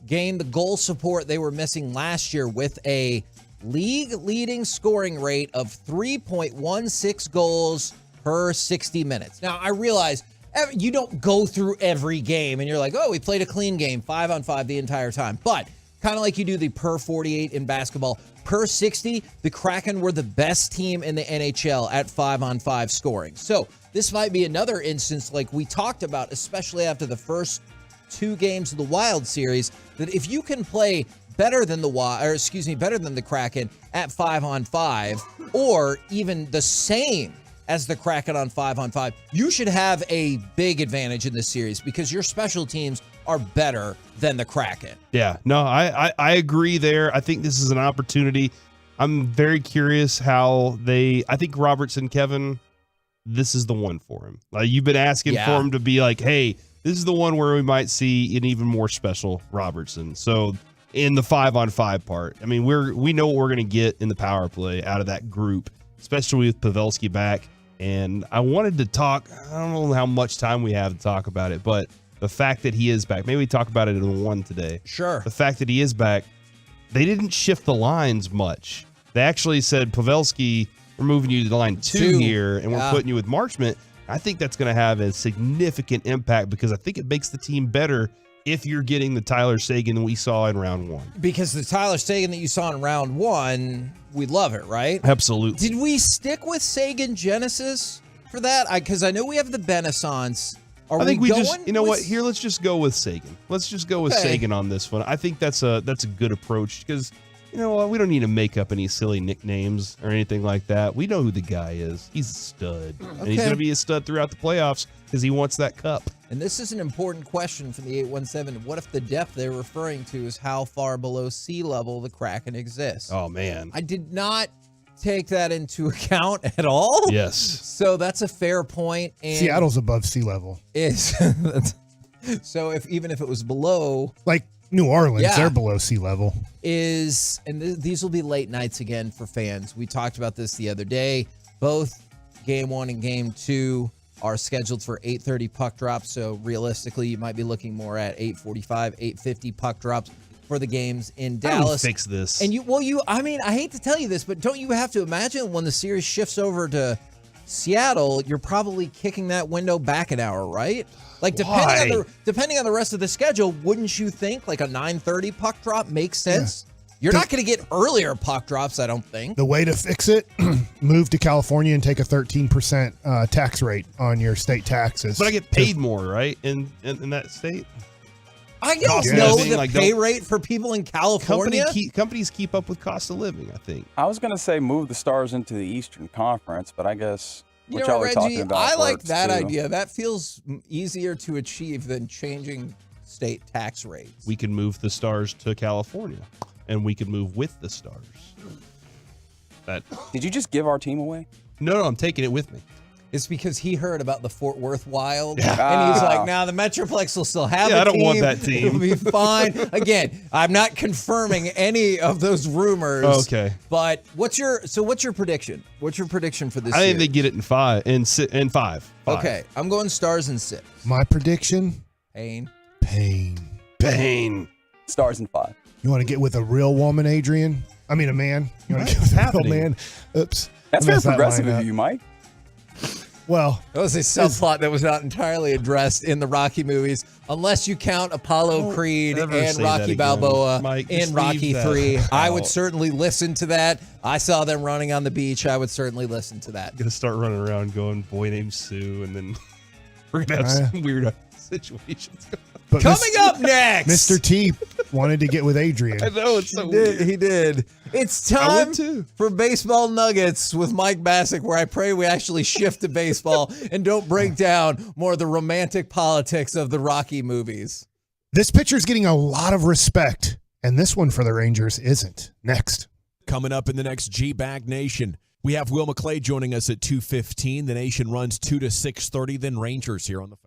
gained the goal support they were missing last year with a league-leading scoring rate of 3.16 goals per 60 minutes. Now, I realize you don't go through every game and you're like, oh, we played a clean game, 5-on-5 the entire time. But kind of like you do the per 48 in basketball, per 60, the Kraken were the best team in the NHL at 5-on-5 scoring. So this might be another instance like we talked about, especially after the first 2 games of the Wild series, that if you can play better than better than the Kraken at 5-on-5, or even the same as the Kraken on 5-on-5, you should have a big advantage in this series because your special teams are better than the Kraken. Yeah, no, I agree there. I think this is an opportunity. I'm very curious how I think Robertson, Kevin, this is the one for him. You've been asking for him to be like, hey, this is the one where we might see an even more special Robertson. So in the 5-on-5 part, I mean, we know what we're going to get in the power play out of that group, especially with Pavelski back. And I wanted to talk, I don't know how much time we have to talk about it, but the fact that he is back, maybe we talk about it in the one today. Sure. The fact that he is back, they didn't shift the lines much. They actually said, Pavelski, we're moving you to line 2 here, and we're putting you with Marchment. I think that's going to have a significant impact because I think it makes the team better if you're getting the Tyler Seguin that we saw in round 1. Because the Tyler Seguin that you saw in round 1, we love it, right? Absolutely. Did we stick with Seguin Genesis for that? Because I know we have the Benaissance. I think we just, you know what? Here, let's just go with Seguin. Let's just go with Seguin on this one. I think that's a good approach because, you know what? We don't need to make up any silly nicknames or anything like that. We know who the guy is. He's a stud. And he's going to be a stud throughout the playoffs because he wants that cup. And this is an important question from the 817. What if the depth they're referring to is how far below sea level the Kraken exists? Oh, man. I did not take that into account at all. Yes. So that's a fair point. And Seattle's above sea level. So even if it was below, like New Orleans, they're below sea level. These will be late nights again for fans. We talked about this the other day. Both game 1 and game 2 are scheduled for 8:30 puck drops. So realistically, you might be looking more at 8:45, 8:50 puck drops for the games in Dallas. Fix this. And I hate to tell you this, but don't you have to imagine when the series shifts over to Seattle, you're probably kicking that window back an hour, right? Like depending on the rest of the schedule, wouldn't you think like a 9:30 puck drop makes sense? Yeah. You're not going to get earlier puck drops, I don't think. The way to fix it, move to California and take a 13% tax rate on your state taxes. But I get paid more, right? In that state? I don't know the pay rate for people in California. Companies keep up with cost of living, I think. I was going to say move the Stars into the Eastern Conference, but I guess what y'all are talking about I like that too. idea. That feels easier to achieve than changing state tax rates. We can move the Stars to California, and we can move with the Stars. Did you just give our team away? No, I'm taking it with me. It's because he heard about the Fort Worth Wild, and he's like, "Now the Metroplex will still have a team. I don't want that team. It'll be fine." Again, I'm not confirming any of those rumors. Okay, but what's your prediction? What's your prediction for this? I think they get it in 5. In 5. Okay, I'm going Stars in 6. My prediction: Pain. Stars in 5. You want to get with a real woman, Adrian? I mean, a man. You want to get with a real man? Oops. That's very progressive of you, Mike. Well, that was a subplot that was not entirely addressed in the Rocky movies, unless you count Apollo Creed and Rocky Balboa in Rocky 3. I would certainly listen to that. I saw them running on the beach. I would certainly listen to that. Gonna start running around going, boy named Sue, and then we're gonna have some weird situations. But coming up next, Mr. T wanted to get with Adrian. I know, it's so weird. He did. It's time for Baseball Nuggets with Mike Bassick, where I pray we actually shift to baseball and don't break down more of the romantic politics of the Rocky movies. This pitcher's getting a lot of respect, and this one for the Rangers isn't. Next. Coming up in the next G-Bag Nation, we have Will McClay joining us at 2:15. The Nation runs 2 to 6:30, then Rangers here on the Fan.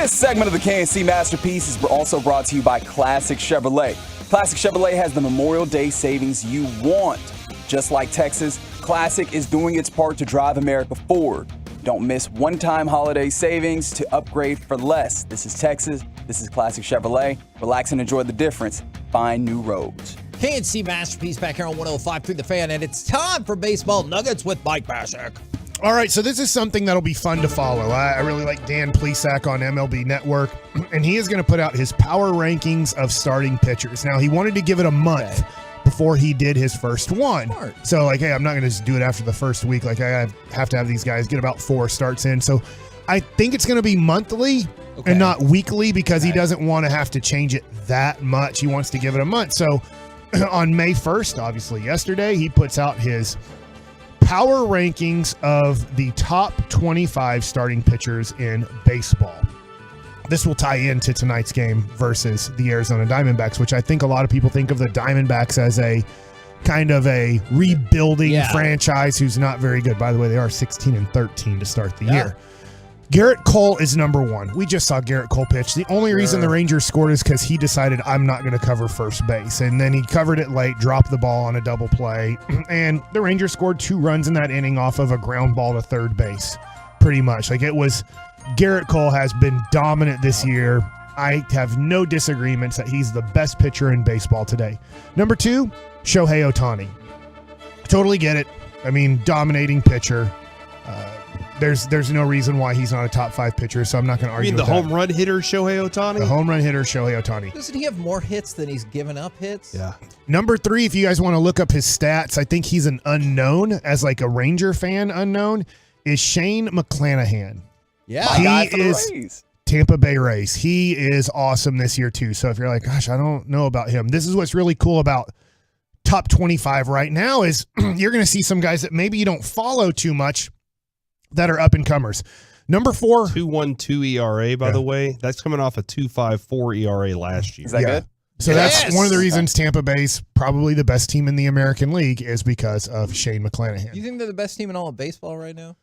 This segment of the KNC Masterpiece is also brought to you by Classic Chevrolet. Classic Chevrolet has the Memorial Day savings you want. Just like Texas, Classic is doing its part to drive America forward. Don't miss one-time holiday savings to upgrade for less. This is Texas. This is Classic Chevrolet. Relax and enjoy the difference. Find new roads. KNC Masterpiece back here on 105 through the Fan, and it's time for Baseball Nuggets with Mike Bassick. All right, so this is something that'll be fun to follow. I really like Dan Plesac on MLB Network, and he is going to put out his power rankings of starting pitchers. Now, he wanted to give it a month before he did his first one. So, like, hey, I'm not going to just do it after the first week. Like, I have to have these guys get about 4 starts in. So, I think it's going to be monthly and not weekly because he doesn't want to have to change it that much. He wants to give it a month. So, on May 1st, obviously yesterday, he puts out his power rankings of the top 25 starting pitchers in baseball. This will tie into tonight's game versus the Arizona Diamondbacks, which I think a lot of people think of the Diamondbacks as a kind of a rebuilding franchise who's not very good. By the way, they are 16-13 to start the year. Garrett Cole is number 1. We just saw Garrett Cole pitch. The only reason the Rangers scored is because he decided, I'm not going to cover first base. And then he covered it late, dropped the ball on a double play. And the Rangers scored 2 runs in that inning off of a ground ball to third base, pretty much. Like, it was, Garrett Cole has been dominant this year. I have no disagreements that he's the best pitcher in baseball today. Number 2, Shohei Ohtani. Totally get it. I mean, dominating pitcher. There's no reason why he's not a top 5 pitcher, so I'm not going to argue. You mean the home run hitter Shohei Ohtani? The home run hitter Shohei Ohtani. Doesn't he have more hits than he's given up hits? Yeah. Number 3, if you guys want to look up his stats, I think he's an unknown, as like a Ranger fan unknown, is Shane McClanahan. Yeah. He is Tampa Bay Rays. He is awesome this year too. So if you're like, gosh, I don't know about him, this is what's really cool about top 25 right now is you're going to see some guys that maybe you don't follow too much that are up and comers. Number 4, 2.12 ERA, by the way. That's coming off a 2.54 ERA last year. Is that good? So that's one of the reasons Tampa Bay's probably the best team in the American League is because of Shane McClanahan. Do you think they're the best team in all of baseball right now?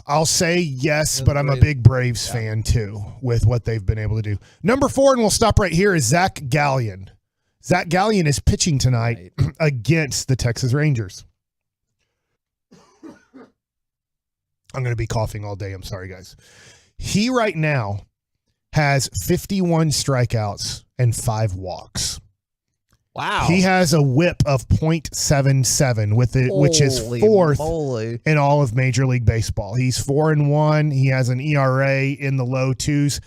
I'll say yes, but I'm a big Braves fan too with what they've been able to do. Number 4, and we'll stop right here, is Zach Gallen. Zach Gallen is pitching tonight against the Texas Rangers. I'm going to be coughing all day. I'm sorry, guys. He right now has 51 strikeouts and 5 walks. Wow. He has a whip of .77 with it, which is 4th in all of Major League Baseball. He's 4-1. He has an ERA in the low 2s.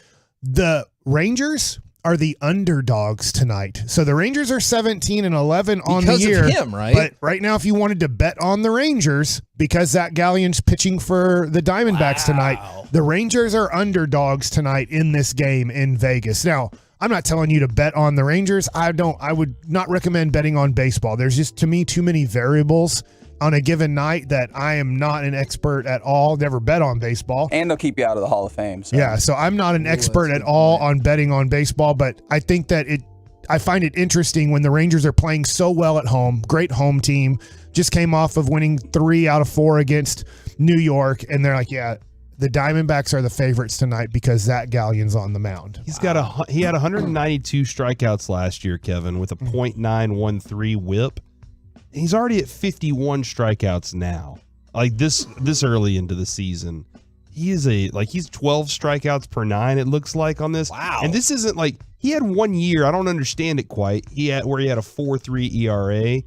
The Rangers are the underdogs tonight. So the Rangers are 17-11 on the year. Because of him, right? But right now, if you wanted to bet on the Rangers, because Zach Gallen's pitching for the Diamondbacks tonight, the Rangers are underdogs tonight in this game in Vegas. Now, I'm not telling you to bet on the Rangers. I would not recommend betting on baseball. There's just, to me, too many variables on a given night that I am not an expert at all. Never bet on baseball. And they'll keep you out of the Hall of Fame. So. Yeah, so I'm not an expert at all on betting on baseball, but I think that I find it interesting when the Rangers are playing so well at home. Great home team. Just came off of winning 3 out of 4 against New York, and they're like, yeah, the Diamondbacks are the favorites tonight because Zach Gallen's on the mound. He had 192 strikeouts last year, Kevin, with a .913 whip. He's already at 51 strikeouts now. Like this early into the season. He's 12 strikeouts per 9, it looks like, on this. Wow. And this isn't like he had 1 year, I don't understand it quite. Where he had a 4.3 ERA.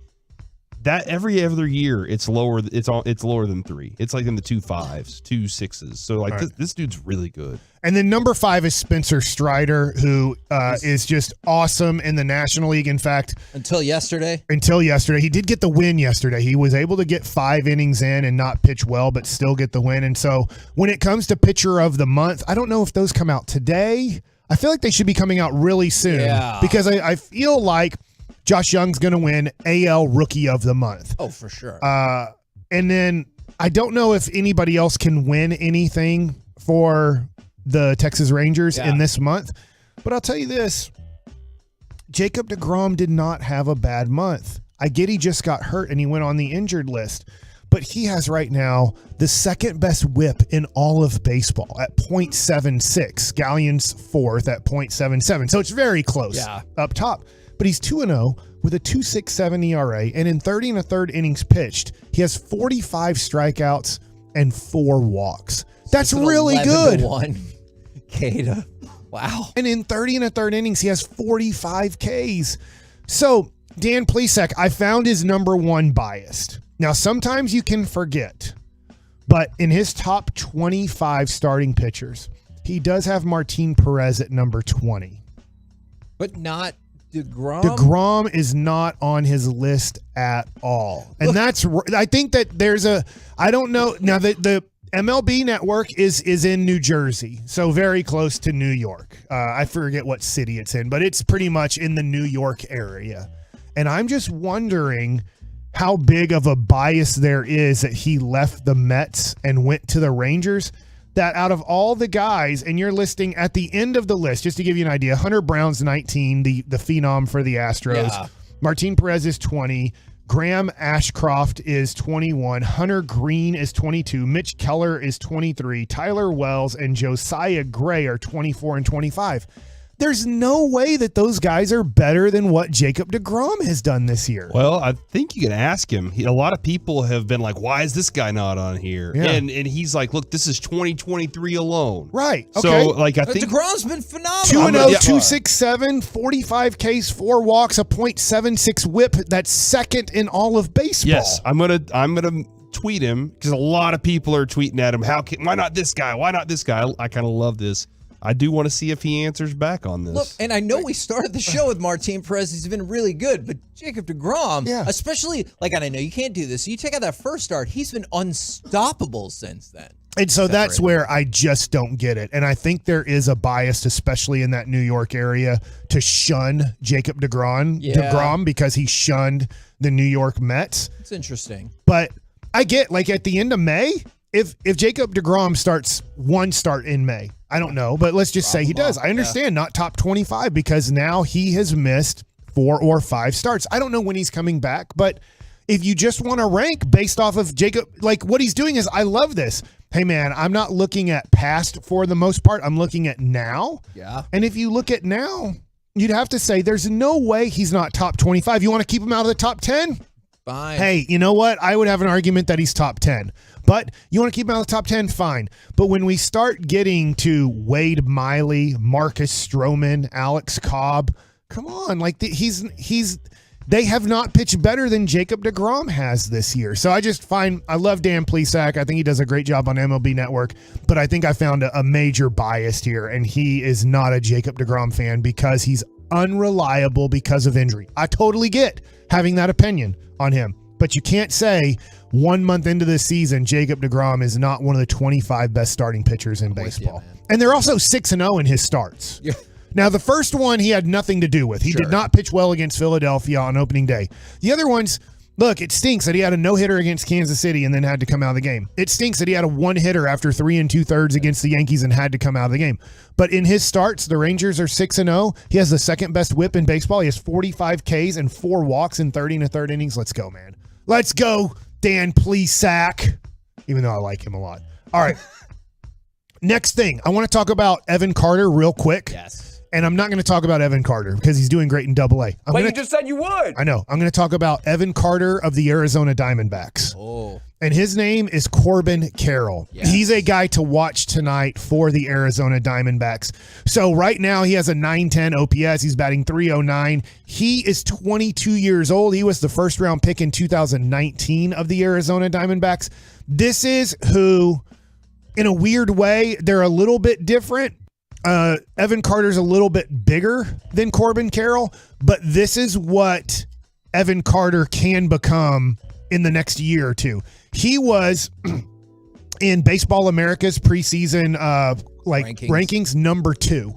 That every other year it's lower than 3. It's like in the 2.5s, 2.6s. So like this dude's really good. And then number 5 is Spencer Strider, who is just awesome in the National League. In fact, until yesterday, he did get the win yesterday. He was able to get 5 innings in and not pitch well, but still get the win. And so when it comes to pitcher of the month, I don't know if those come out today. I feel like they should be coming out really soon because I feel like Josh Young's going to win AL Rookie of the Month. Oh, for sure. And then I don't know if anybody else can win anything for the Texas Rangers in this month. But I'll tell you this. Jacob deGrom did not have a bad month. I get he just got hurt and he went on the injured list. but he has right now the second best whip in all of baseball at .76. Galleon's fourth at .77. So it's very close up top. But he's 2-0 with a 2.67 ERA, and in 30 1/3 innings pitched, he has 45 strikeouts and 4 walks. That's really good. 11-1 K. Wow. And in 30 1/3 innings, he has 45 Ks. So, Dan Plesac, I found his number one biased. Now, sometimes you can forget, but in his top 25 starting pitchers, he does have Martin Perez at number 20. But not DeGrom? DeGrom is not on his list at all. And I think that there's I don't know. Now, the MLB network is in New Jersey, so very close to New York. I forget what city it's in, but it's pretty much in the New York area. And I'm just wondering how big of a bias there is that he left the Mets and went to the Rangers. That out of all the guys, and you're listing at the end of the list, just to give you an idea, Hunter Brown's 19, the phenom for the Astros. Yeah. Martin Perez is 20. Graham Ashcroft is 21. Hunter Green is 22. Mitch Keller is 23. Tyler Wells and Josiah Gray are 24 and 25. There's no way that those guys are better than what Jacob deGrom has done this year. Well, I think you can ask him. A lot of people have been like, why is this guy not on here? Yeah. And he's like, look, this is 2023 alone. Right. So, Okay. like, I think DeGrom's been phenomenal. 2-0, 2.67, 45 Ks, 4 walks, a .76 whip. That's second in all of baseball. Yes, I'm gonna tweet him because a lot of people are tweeting at him. Why not this guy? Why not this guy? I kind of love this. I do want to see if he answers back on this. Look, and I know we started the show with Martin Perez. He's been really good, but Jacob deGrom, especially, and I know you can't do this. You take out that first start, he's been unstoppable since then. And so that's where I just don't get it. And I think there is a bias, especially in that New York area, to shun Jacob deGrom because he shunned the New York Mets. It's interesting. But I get, at the end of May, if Jacob deGrom starts one start in May, I don't know, but let's just say he does. I understand not top 25 because now he has missed 4 or 5 starts. I don't know when he's coming back, but if you just want to rank based off of Jacob, what he's doing is, I love this. Hey, man, I'm not looking at past for the most part. I'm looking at now. Yeah. And if you look at now, you'd have to say there's no way he's not top 25. You want to keep him out of the top 10? Fine. Hey, you know what? I would have an argument that he's top 10. But you want to keep him out of the top 10? Fine. But when we start getting to Wade Miley, Marcus Stroman, Alex Cobb, come on. They have not pitched better than Jacob deGrom has this year. So I love Dan Plesac. I think he does a great job on MLB Network. But I think I found a major bias here, and he is not a Jacob deGrom fan because he's unreliable because of injury. I totally get having that opinion on him. But you can't say 1 month into this season, Jacob deGrom is not one of the 25 best starting pitchers in baseball. And they're also 6-0 in his starts. Yeah. Now, the first one he had nothing to do with. He did not pitch well against Philadelphia on opening day. The other ones, look, it stinks that he had a no-hitter against Kansas City and then had to come out of the game. It stinks that he had a one-hitter after 3 2/3 against the Yankees and had to come out of the game. But in his starts, the Rangers are 6-0. He has the second best whip in baseball. He has 45 Ks and 4 walks in 30 1/3 innings. Let's go, man. Let's go, Dan Plesac. Even though I like him a lot. All right. Next thing, I want to talk about Evan Carter real quick. Yes. And I'm not going to talk about Evan Carter because he's doing great in AA. But you just said you would. I know. I'm going to talk about Evan Carter of the Arizona Diamondbacks. Oh. And his name is Corbin Carroll. Yes. He's a guy to watch tonight for the Arizona Diamondbacks. So right now he has a 910 OPS. He's batting .309. He is 22 years old. He was the first round pick in 2019 of the Arizona Diamondbacks. This is who, in a weird way, they're a little bit different. Evan Carter's a little bit bigger than Corbin Carroll, but this is what Evan Carter can become in the next year or two. He was in Baseball America's preseason rankings number 2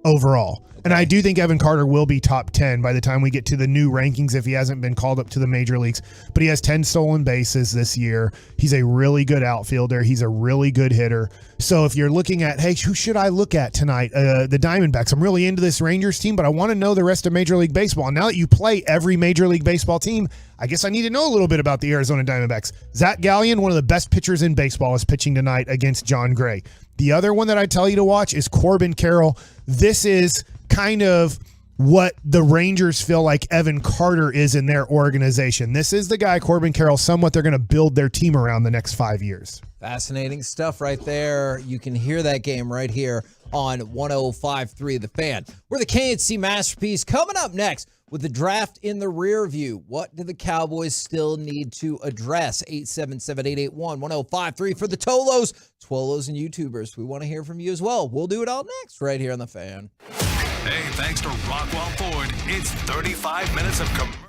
overall. And I do think Evan Carter will be top 10 by the time we get to the new rankings if he hasn't been called up to the major leagues. But he has 10 stolen bases this year. He's a really good outfielder. He's a really good hitter. So if you're looking at, hey, who should I look at tonight? The Diamondbacks. I'm really into this Rangers team, but I want to know the rest of Major League Baseball. Now that you play every Major League Baseball team, I guess I need to know a little bit about the Arizona Diamondbacks. Zach Gallen, one of the best pitchers in baseball, is pitching tonight against John Gray. The other one that I tell you to watch is Corbin Carroll. This is kind of what the Rangers feel like Evan Carter is in their organization. This is the guy, Corbin Carroll, somewhat they're going to build their team around the next 5 years. Fascinating stuff right there. You can hear that game right here on 105.3 The Fan. We're the KNC Masterpiece. Coming up next with the draft in the rear view. What do the Cowboys still need to address? 877-881-1053 for the Tolos, Twolos, and YouTubers. We want to hear from you as well. We'll do it all next right here on The Fan. Hey, thanks to Rockwell Ford, it's 35 minutes of commercial.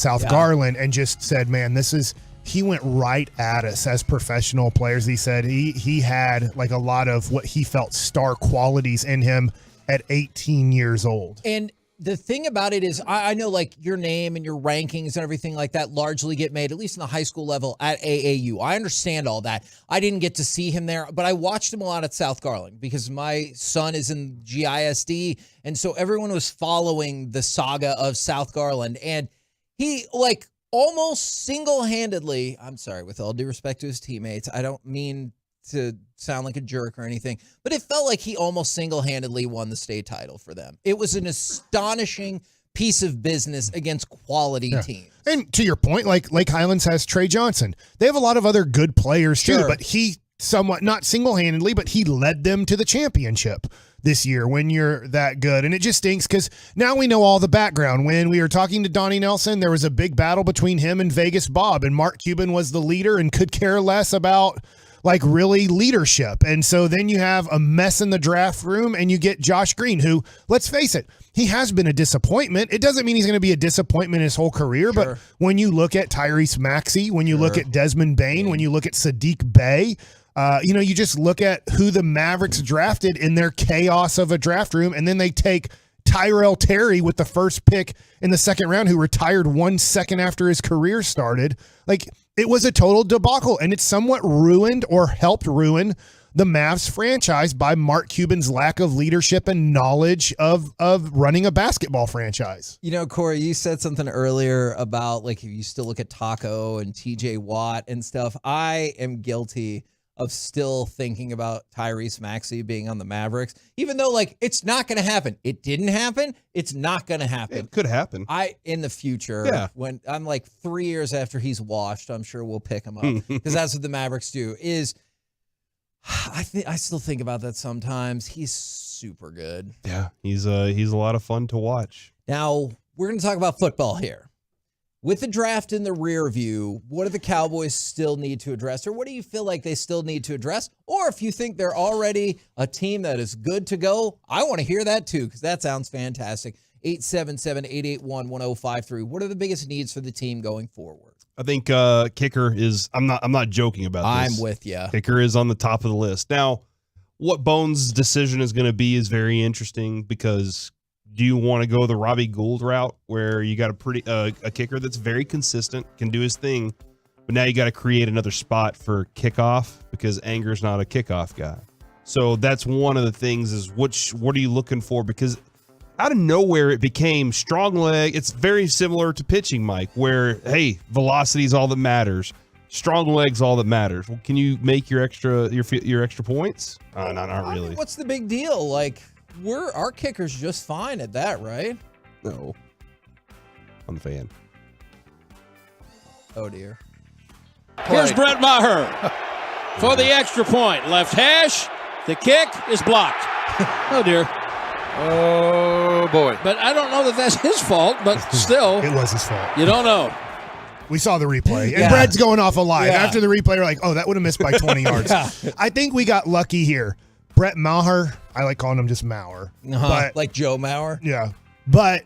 South Garland and just said, man, he went right at us as professional players. He said he had like a lot of what he felt star qualities in him at 18 years old. And the thing about it is, I know like your name and your rankings and everything like that largely get made, at least in the high school level at AAU. I understand all that. I didn't get to see him there, but I watched him a lot at South Garland because my son is in GISD. And so everyone was following the saga of South Garland. And he like almost single-handedly, I'm sorry, with all due respect to his teammates, I don't mean to sound like a jerk or anything, but it felt like he almost single-handedly won the state title for them. It was an astonishing piece of business against quality teams. And to your point, like Lake Highlands has Trey Johnson. They have a lot of other good players too, but he somewhat, not single-handedly, but he led them to the championship this year when you're that good. And it just stinks because now we know all the background. When we were talking to Donnie Nelson, there was a big battle between him and Vegas Bob, and Mark Cuban was the leader and could care less about like really leadership. And so then you have a mess in the draft room and you get Josh Green, who, let's face it, he has been a disappointment. It doesn't mean he's going to be a disappointment his whole career, but when you look at Tyrese Maxey, when you look at Desmond Bain, when you look at Sadiq Bey, you just look at who the Mavericks drafted in their chaos of a draft room, and then they take Tyrell Terry with the first pick in the second round, who retired 1 second after his career started. Like, it was a total debacle, and it's somewhat ruined or helped ruin the Mavs franchise by Mark Cuban's lack of leadership and knowledge of running a basketball franchise. You know, Corey, you said something earlier about like if you still look at Taco and TJ Watt and stuff. I am guilty of still thinking about Tyrese Maxey being on the Mavericks, even though like it's not going to happen. It didn't happen. It's not going to happen. It could happen. In the future, when I'm like 3 years after he's washed, I'm sure we'll pick him up because that's what the Mavericks do. I still think about that sometimes. He's super good. Yeah, he's a lot of fun to watch. Now we're going to talk about football here. With the draft in the rear view, what do the Cowboys still need to address? Or what do you feel like they still need to address? Or if you think they're already a team that is good to go, I want to hear that too, because that sounds fantastic. 877-881-1053. What are the biggest needs for the team going forward? I think kicker is, I'm not joking about this. I'm with you. Kicker is on the top of the list. Now, what Bones' decision is going to be is very interesting because do you want to go the Robbie Gould route where you got a kicker that's very consistent, can do his thing, but now you got to create another spot for kickoff because Anger's not a kickoff guy. So that's one of the things is what are you looking for? Because out of nowhere it became strong leg. It's very similar to pitching, Mike, where, hey, velocity is all that matters. Strong legs all that matters. Well, can you make your extra points? No, not really. What's the big deal? Like, our kicker's just fine at that, right? No. I'm the fan. Oh, dear. Here's Brett Maher for the extra point. Left hash. The kick is blocked. Oh, dear. Oh, boy. But I don't know that that's his fault, but still. It was his fault. You don't know. We saw the replay. And Brett's going off a line. After the replay, we're like, oh, that would have missed by 20 yards. I think we got lucky here. Brett Maher, I like calling him just Maurer. But, like Joe Maurer? Yeah. But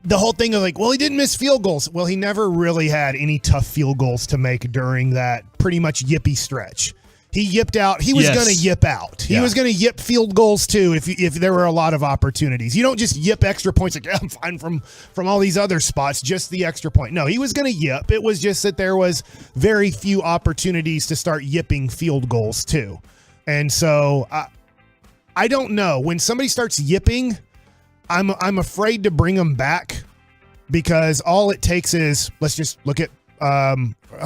the whole thing of like, well, he didn't miss field goals. Well, he never really had any tough field goals to make during that pretty much yippy stretch. He yipped out. He was going to yip out. He was going to yip field goals too if there were a lot of opportunities. You don't just yip extra points like, I'm fine from all these other spots, just the extra point. No, he was going to yip. It was just that there was very few opportunities to start yipping field goals too. And so I don't know. When somebody starts yipping, I'm afraid to bring them back because all it takes is, let's just look at,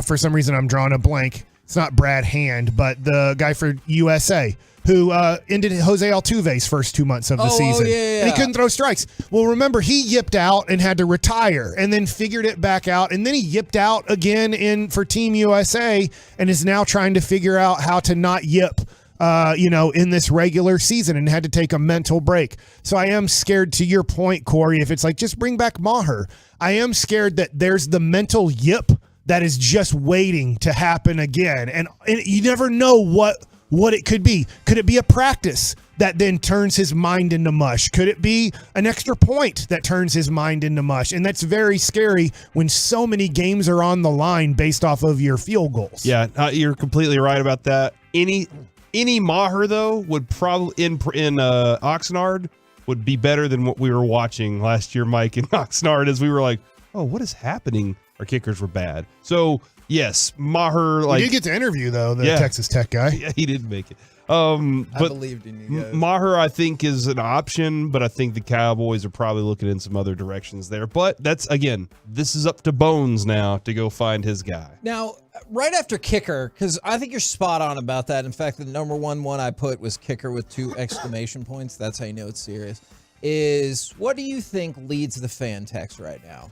for some reason I'm drawing a blank. It's not Brad Hand, but the guy for USA who ended Jose Altuve's first 2 months of the season. And he couldn't throw strikes. Well, remember, he yipped out and had to retire and then figured it back out. And then he yipped out again for Team USA and is now trying to figure out how to not yip in this regular season and had to take a mental break. So I am scared, to your point, Corey, if it's like, just bring back Maher. I am scared that there's the mental yip that is just waiting to happen again. And you never know what what it could be. Could it be a practice that then turns his mind into mush? Could it be an extra point that turns his mind into mush? And that's very scary when so many games are on the line based off of your field goals. Yeah, you're completely right about that. Any Maher, though, would probably in Oxnard would be better than what we were watching last year, Mike, in Oxnard, as we were like, oh, what is happening? Our kickers were bad. So, yes, Maher. He did get to interview, though, the Texas Tech guy. Yeah, he did make it. I believed in you guys. Maher, I think, is an option, but I think the Cowboys are probably looking in some other directions there. But this is up to Bones now to go find his guy. Now, right after kicker, because I think you're spot on about that. In fact, the number one I put was kicker with 2 exclamation points. That's how you know it's serious. Is what do you think leads the fan text right now?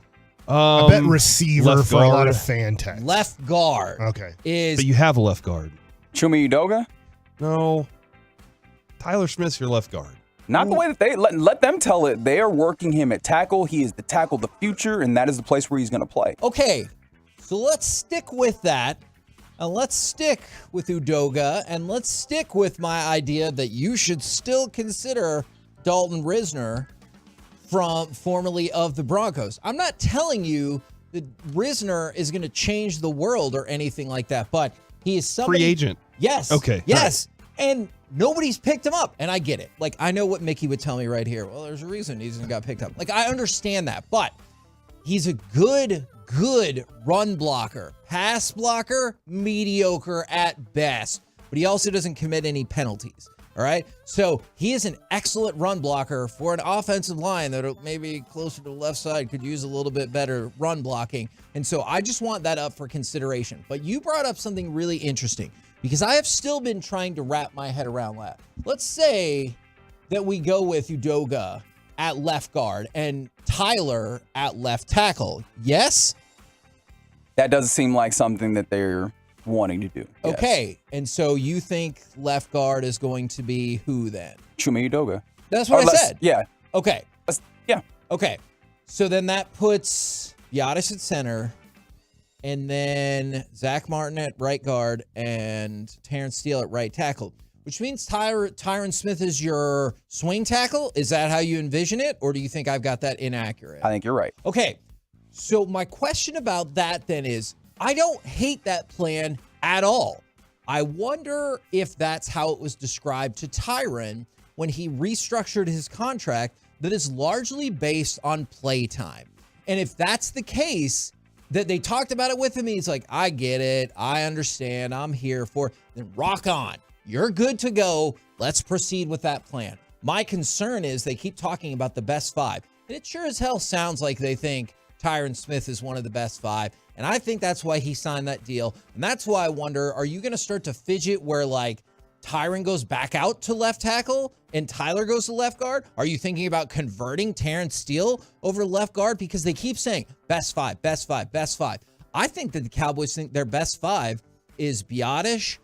I bet receiver for a lot of fan text. Left guard. Okay. But you have a left guard. Chuma Udoga? No. Tyler Smith's your left guard. Not the way that they let them tell it. They are working him at tackle. He is the tackle of the future, and that is the place where he's going to play. Okay, so let's stick with that. And let's stick with Udoga, and let's stick with my idea that you should still consider Dalton Risner, formerly of the Broncos. I'm not telling you that Risner is going to change the world or anything like that, but he is somebody. Free agent. Yes. Okay. Yes. Right. And nobody's picked him up. And I get it. Like, I know what Mickey would tell me right here. Well, there's a reason he hasn't got picked up. Like, I understand that. But he's a good run blocker. Pass blocker, mediocre at best. But he also doesn't commit any penalties. All right. So he is an excellent run blocker for an offensive line that maybe closer to the left side could use a little bit better run blocking. And so I just want that up for consideration. But you brought up something really interesting because I have still been trying to wrap my head around that. Let's say that we go with Udoga at left guard and Tyler at left tackle. Yes? That doesn't seem like something that they're wanting to do. Yes. Okay, and so you think left guard is going to be who then? Chuma Udoga. That's what I said. Yeah. Okay. Yeah. Okay. So then that puts Giannis at center, and then Zach Martin at right guard, and Terrence Steele at right tackle, which means Tyron Smith is your swing tackle. Is that how you envision it, or do you think I've got that inaccurate? I think you're right. Okay. So my question about that then is, I don't hate that plan at all. I wonder if that's how it was described to Tyron when he restructured his contract that is largely based on play time. And if that's the case, that they talked about it with him, he's like, I get it. I understand. I'm here for it. Then rock on. You're good to go. Let's proceed with that plan. My concern is they keep talking about the best 5. And it sure as hell sounds like they think Tyron Smith is one of the best 5. And I think that's why he signed that deal. And that's why I wonder, are you going to start to fidget where like Tyron goes back out to left tackle and Tyler goes to left guard? Are you thinking about converting Terrence Steele over to left guard? Because they keep saying best 5, best 5, best 5. I think that the Cowboys think their best 5 is Biotish,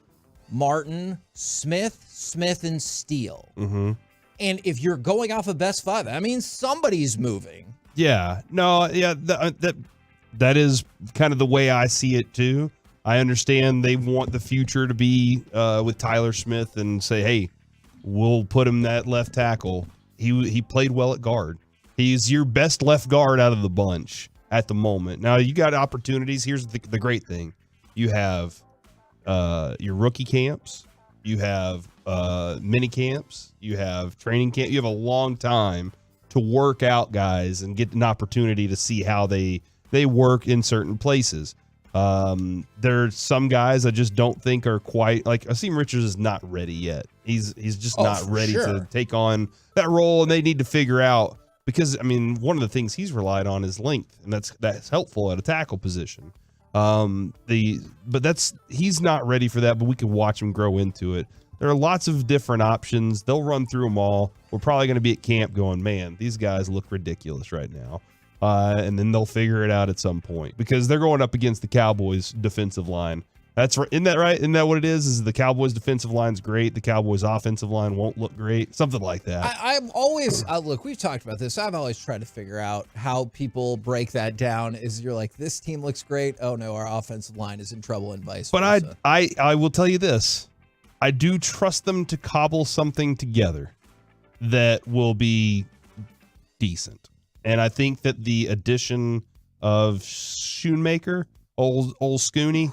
Martin, Smith, and Steele. Mm-hmm. And if you're going off of best 5, that means somebody's moving. Yeah. No, yeah, that is kind of the way I see it too. I understand they want the future to be with Tyler Smith and say, hey, we'll put him at left tackle. He played well at guard. He's your best left guard out of the bunch at the moment. Now, you got opportunities. Here's the great thing. You have your rookie camps. You have mini camps. You have training camp. You have a long time to work out guys and get an opportunity to see how they work in certain places. There's some guys I just don't think are quite like Asim Richards is not ready yet. He's just not ready to take on that role, and they need to figure out because I mean one of the things he's relied on is length, and that's helpful at a tackle position. He's not ready for that, but we can watch him grow into it. There are lots of different options. They'll run through them all. We're probably going to be at camp going, man, these guys look ridiculous right now. And then they'll figure it out at some point because they're going up against the Cowboys defensive line. That's right. Isn't that right? Isn't that what it is? Is the Cowboys defensive line's great. The Cowboys offensive line won't look great. Something like that. I'm always, look, we've talked about this. I've always tried to figure out how people break that down is you're like, this team looks great. Oh no, our offensive line is in trouble and vice versa. But I will tell you this. I do trust them to cobble something together that will be decent. And I think that the addition of Schoonmaker, old Scooney,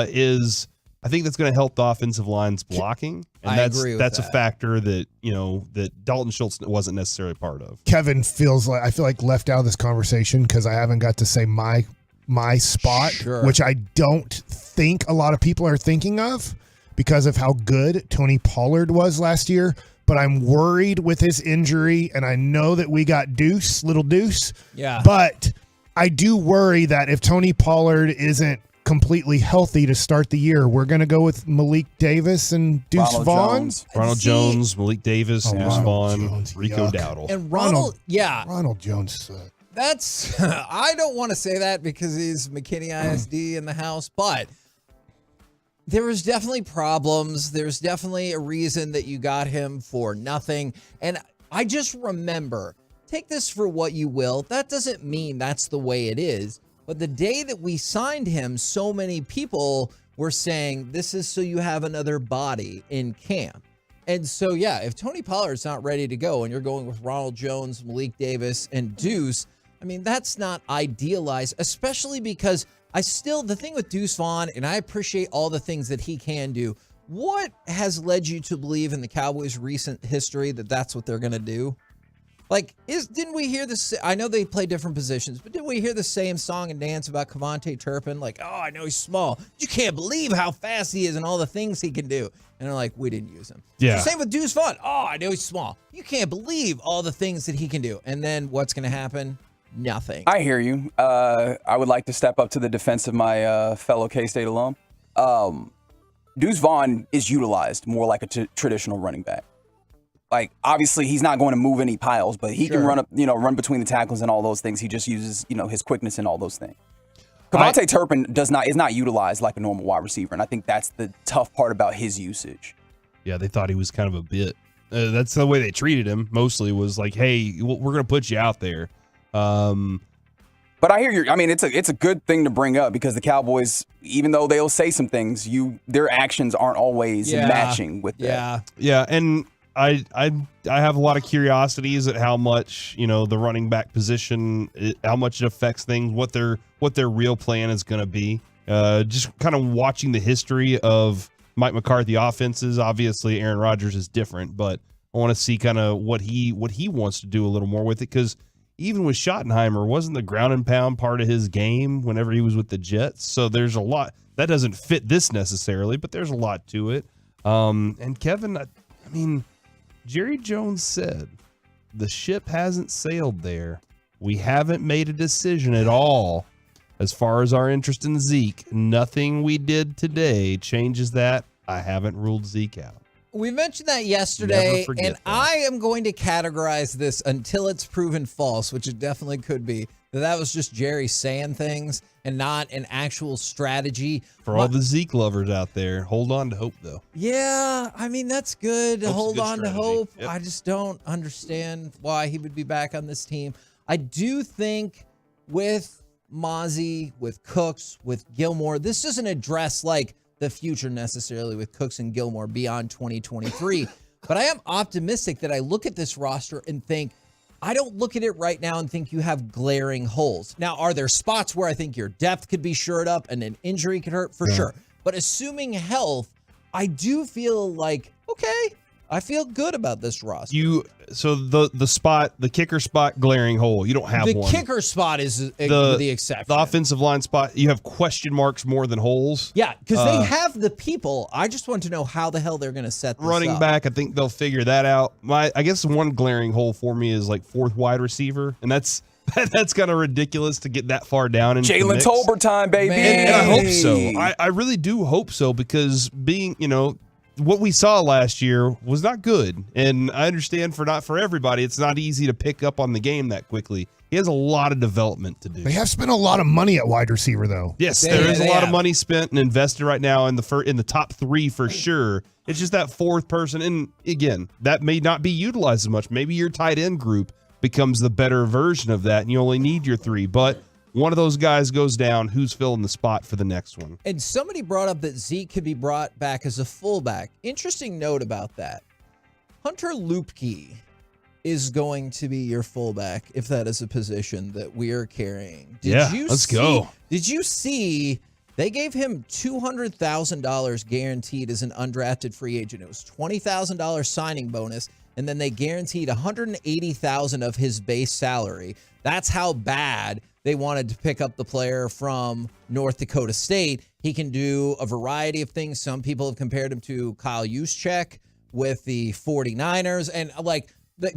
is, I think that's going to help the offensive line's blocking. And I agree with that's that. a factor that, that Dalton Schultz wasn't necessarily part of. Kevin I feel like left out of this conversation because I haven't got to say my spot, which I don't think a lot of people are thinking of because of how good Tony Pollard was last year. But I'm worried with his injury, and I know that we got little Deuce. Yeah. But I do worry that if Tony Pollard isn't completely healthy to start the year, we're going to go with Malik Davis and Deuce Vaughn. Ronald Jones, Malik Davis, Deuce Vaughn, Rico Dowdle. And Ronald Jones. That's I don't want to say that because he's McKinney ISD in the house, but there was definitely problems. There's definitely a reason that you got him for nothing. And I just remember, take this for what you will. That doesn't mean that's the way it is. But the day that we signed him, so many people were saying, this is so you have another body in camp. And so, yeah, if Tony Pollard's not ready to go and you're going with Ronald Jones, Malik Davis, and Deuce, I mean, that's not idealized, especially because the thing with Deuce Vaughn, and I appreciate all the things that he can do. What has led you to believe in the Cowboys' recent history that that's what they're going to do? Like, didn't we hear this? I know they play different positions, but didn't we hear the same song and dance about Kevontae Turpin? Like, oh, I know he's small. You can't believe how fast he is and all the things he can do. And they're like, we didn't use him. Yeah. Same with Deuce Vaughn. Oh, I know he's small. You can't believe all the things that he can do. And then what's going to happen? Nothing. I hear you. I would like to step up to the defense of my fellow K-State alum. Deuce Vaughn is utilized more like a traditional running back. Like, obviously, he's not going to move any piles, but he can run between the tackles and all those things. He just uses, his quickness and all those things. Kevontae Turpin is not utilized like a normal wide receiver, and I think that's the tough part about his usage. Yeah, they thought he was kind of a bit. That's the way they treated him. Mostly was like, hey, we're going to put you out there. But I hear you. I mean, it's a good thing to bring up because the Cowboys, even though they'll say some things, their actions aren't always matching with that. Yeah, and I have a lot of curiosities at how much the running back position, how much it affects things, what their real plan is going to be. Just kind of watching the history of Mike McCarthy offenses. Obviously, Aaron Rodgers is different, but I want to see kind of what he wants to do a little more with it because even with Schottenheimer, wasn't the ground and pound part of his game whenever he was with the Jets? So there's a lot that doesn't fit this necessarily, but there's a lot to it. And Kevin, I mean, Jerry Jones said the ship hasn't sailed there. We haven't made a decision at all as far as our interest in Zeke. Nothing we did today changes that. I haven't ruled Zeke out. We mentioned that yesterday, and I am going to categorize this until it's proven false, which it definitely could be, that was just Jerry saying things and not an actual strategy. For all the Zeke lovers out there, hold on to hope, though. Yeah, I mean, that's good. Hold on to hope. Yep. I just don't understand why he would be back on this team. I do think with Mozzie, with Cooks, with Gilmore, this doesn't address, like, the future necessarily with Cooks and Gilmore beyond 2023. But I am optimistic that I look at this roster and think, I don't look at it right now and think you have glaring holes. Now, are there spots where I think your depth could be shored up and an injury could hurt? For sure. But assuming health, I do feel like, okay, I feel good about this roster. So the kicker spot, glaring hole. You don't have one. The kicker spot is the exception. The offensive line spot, you have question marks more than holes. Yeah, because they have the people. I just want to know how the hell they're going to set this running up. back, I think they'll figure that out. I guess one glaring hole for me is like fourth wide receiver, and that's kind of ridiculous to get that far down. Jalen Tolbert time, baby. And I hope so. I really do hope so because being, what we saw last year was not good. And I understand not for everybody, it's not easy to pick up on the game that quickly. He has a lot of development to do. They have spent a lot of money at wide receiver, though. Yes, there is a lot of money spent and invested right now in the top three for sure. It's just that fourth person. And again, that may not be utilized as much. Maybe your tight end group becomes the better version of that and you only need your three. But one of those guys goes down, who's filling the spot for the next one? And somebody brought up that Zeke could be brought back as a fullback. Interesting note about that. Hunter Lupke is going to be your fullback if that is a position that we are carrying. Let's go. Did you see they gave him $200,000 guaranteed as an undrafted free agent? It was $20,000 signing bonus, and then they guaranteed $180,000 of his base salary. That's how bad they wanted to pick up the player from North Dakota State. He can do a variety of things. Some people have compared him to Kyle Juszczyk with the 49ers, and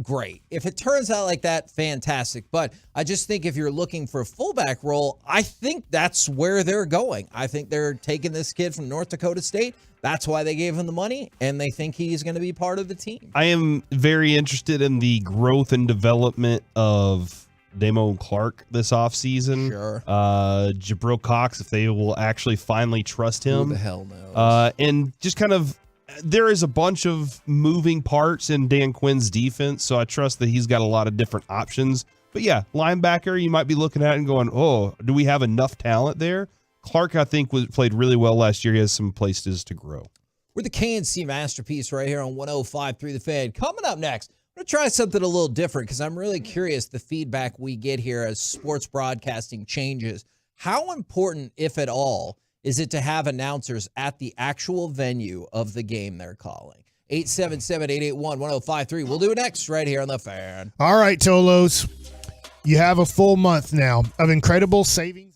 great. If it turns out like that, fantastic. But I just think if you're looking for a fullback role, I think that's where they're going. I think they're taking this kid from North Dakota State. That's why they gave him the money, and they think he's going to be part of the team. I am very interested in the growth and development of Damone Clark this offseason. Sure. Jabril Cox, if they will actually finally trust him. Who the hell knows? And just kind of, there is a bunch of moving parts in Dan Quinn's defense, so I trust that he's got a lot of different options. But yeah, linebacker, you might be looking at it and going, oh, do we have enough talent there? Clark, I think, played really well last year. He has some places to grow. We're the KNC Masterpiece right here on 105.3 The Fan. Coming up next, I'm going to try something a little different because I'm really curious the feedback we get here as sports broadcasting changes. How important, if at all, is it to have announcers at the actual venue of the game they're calling? 877-881-1053. We'll do it next right here on The Fan. All right, Tolos. You have a full month now of incredible savings.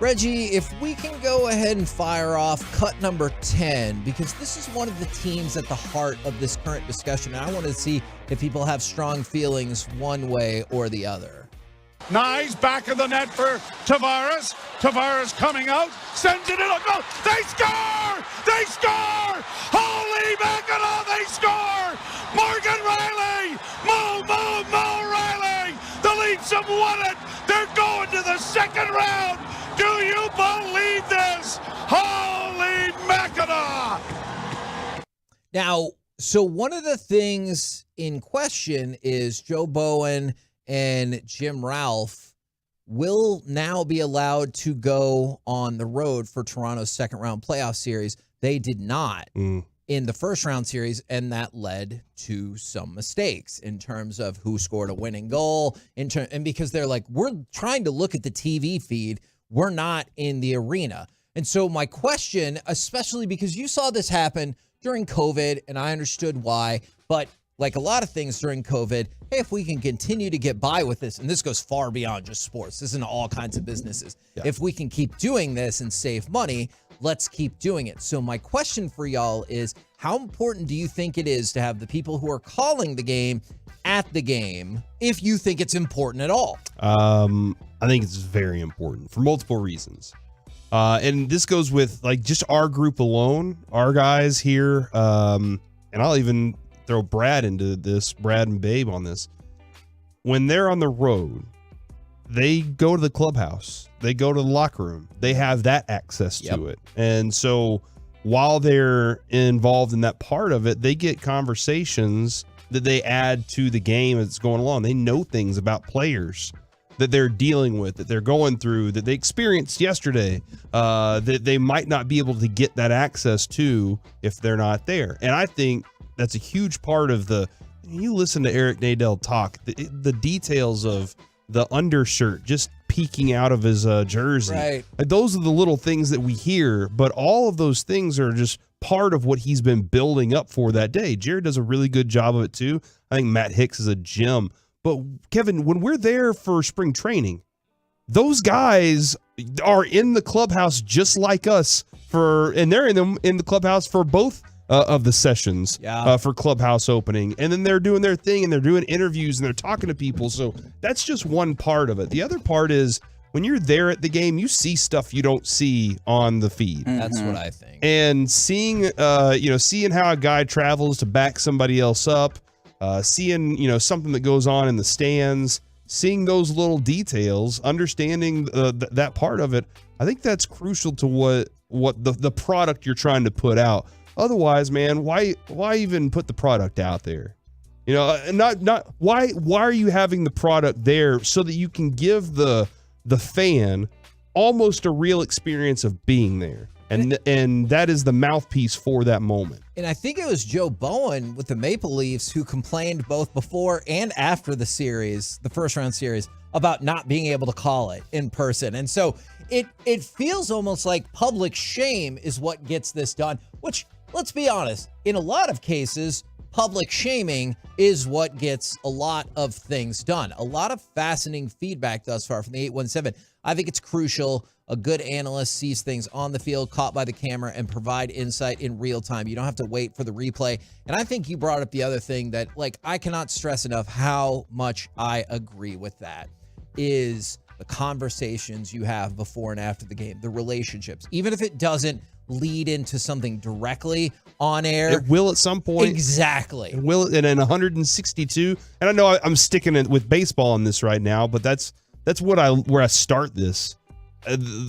Reggie, if we can go ahead and fire off cut number 10, because this is one of the teams at the heart of this current discussion, and I want to see if people have strong feelings one way or the other. Nice back of the net for Tavares. Tavares coming out, sends it in a goal. They score! They score! Holy mackerel, they score! Morgan Riley! Mo Riley! The Leafs have won it! They're going to the second round! Do you believe this? Holy mackerel! Now, so one of the things in question is Joe Bowen and Jim Ralph will now be allowed to go on the road for Toronto's second round playoff series. They did not in the first round series, and that led to some mistakes in terms of who scored a winning goal. And because they're like, we're trying to look at the TV feed, we're not in the arena. And so my question, especially because you saw this happen during COVID, and I understood why, but like a lot of things during COVID, hey, if we can continue to get by with this, and this goes far beyond just sports, this is in all kinds of businesses. Yeah. If we can keep doing this and save money, let's keep doing it. So my question for y'all is, how important do you think it is to have the people who are calling the game at the game, if you think it's important at all? I think it's very important for multiple reasons. And this goes with like just our group alone, our guys here. And I'll even throw Brad into this, Brad and Babe on this. When they're on the road, they go to the clubhouse, they go to the locker room, they have that access to it. And so while they're involved in that part of it, they get conversations that they add to the game that's going along. They know things about players that they're dealing with, that they're going through, that they experienced yesterday, that they might not be able to get that access to if they're not there. And I think that's a huge part of you listen to Eric Nadel talk, the details of the undershirt just peeking out of his jersey. Right. Like, those are the little things that we hear, but all of those things are just part of what he's been building up for that day. Jared does a really good job of it too. I think Matt Hicks is a gem. But Kevin, when we're there for spring training, those guys are in the clubhouse just like us and they're in the clubhouse for both of the sessions for clubhouse opening. And then they're doing their thing and they're doing interviews and they're talking to people. So that's just one part of it. The other part is when you're there at the game, you see stuff you don't see on the feed. That's what I think. And seeing how a guy travels to back somebody else up, seeing, something that goes on in the stands, seeing those little details, understanding that part of it, I think that's crucial to what the product you're trying to put out. Otherwise, man, why even put the product out there? Why are you having the product there so that you can give the fan almost a real experience of being there? And that is the mouthpiece for that moment. And I think it was Joe Bowen with the Maple Leafs who complained both before and after the series, the first round series, about not being able to call it in person. And so it feels almost like public shame is what gets this done, which, let's be honest, in a lot of cases, public shaming is what gets a lot of things done. A lot of fascinating feedback thus far from the 817. I think it's crucial. A good analyst sees things on the field, caught by the camera, and provide insight in real time. You don't have to wait for the replay. And I think you brought up the other thing that, I cannot stress enough how much I agree with that, is the conversations you have before and after the game, the relationships. Even if it doesn't lead into something directly on air, it will at some point. Exactly. It will, and in 162. And I know I'm sticking it with baseball on this right now, but that's where I start this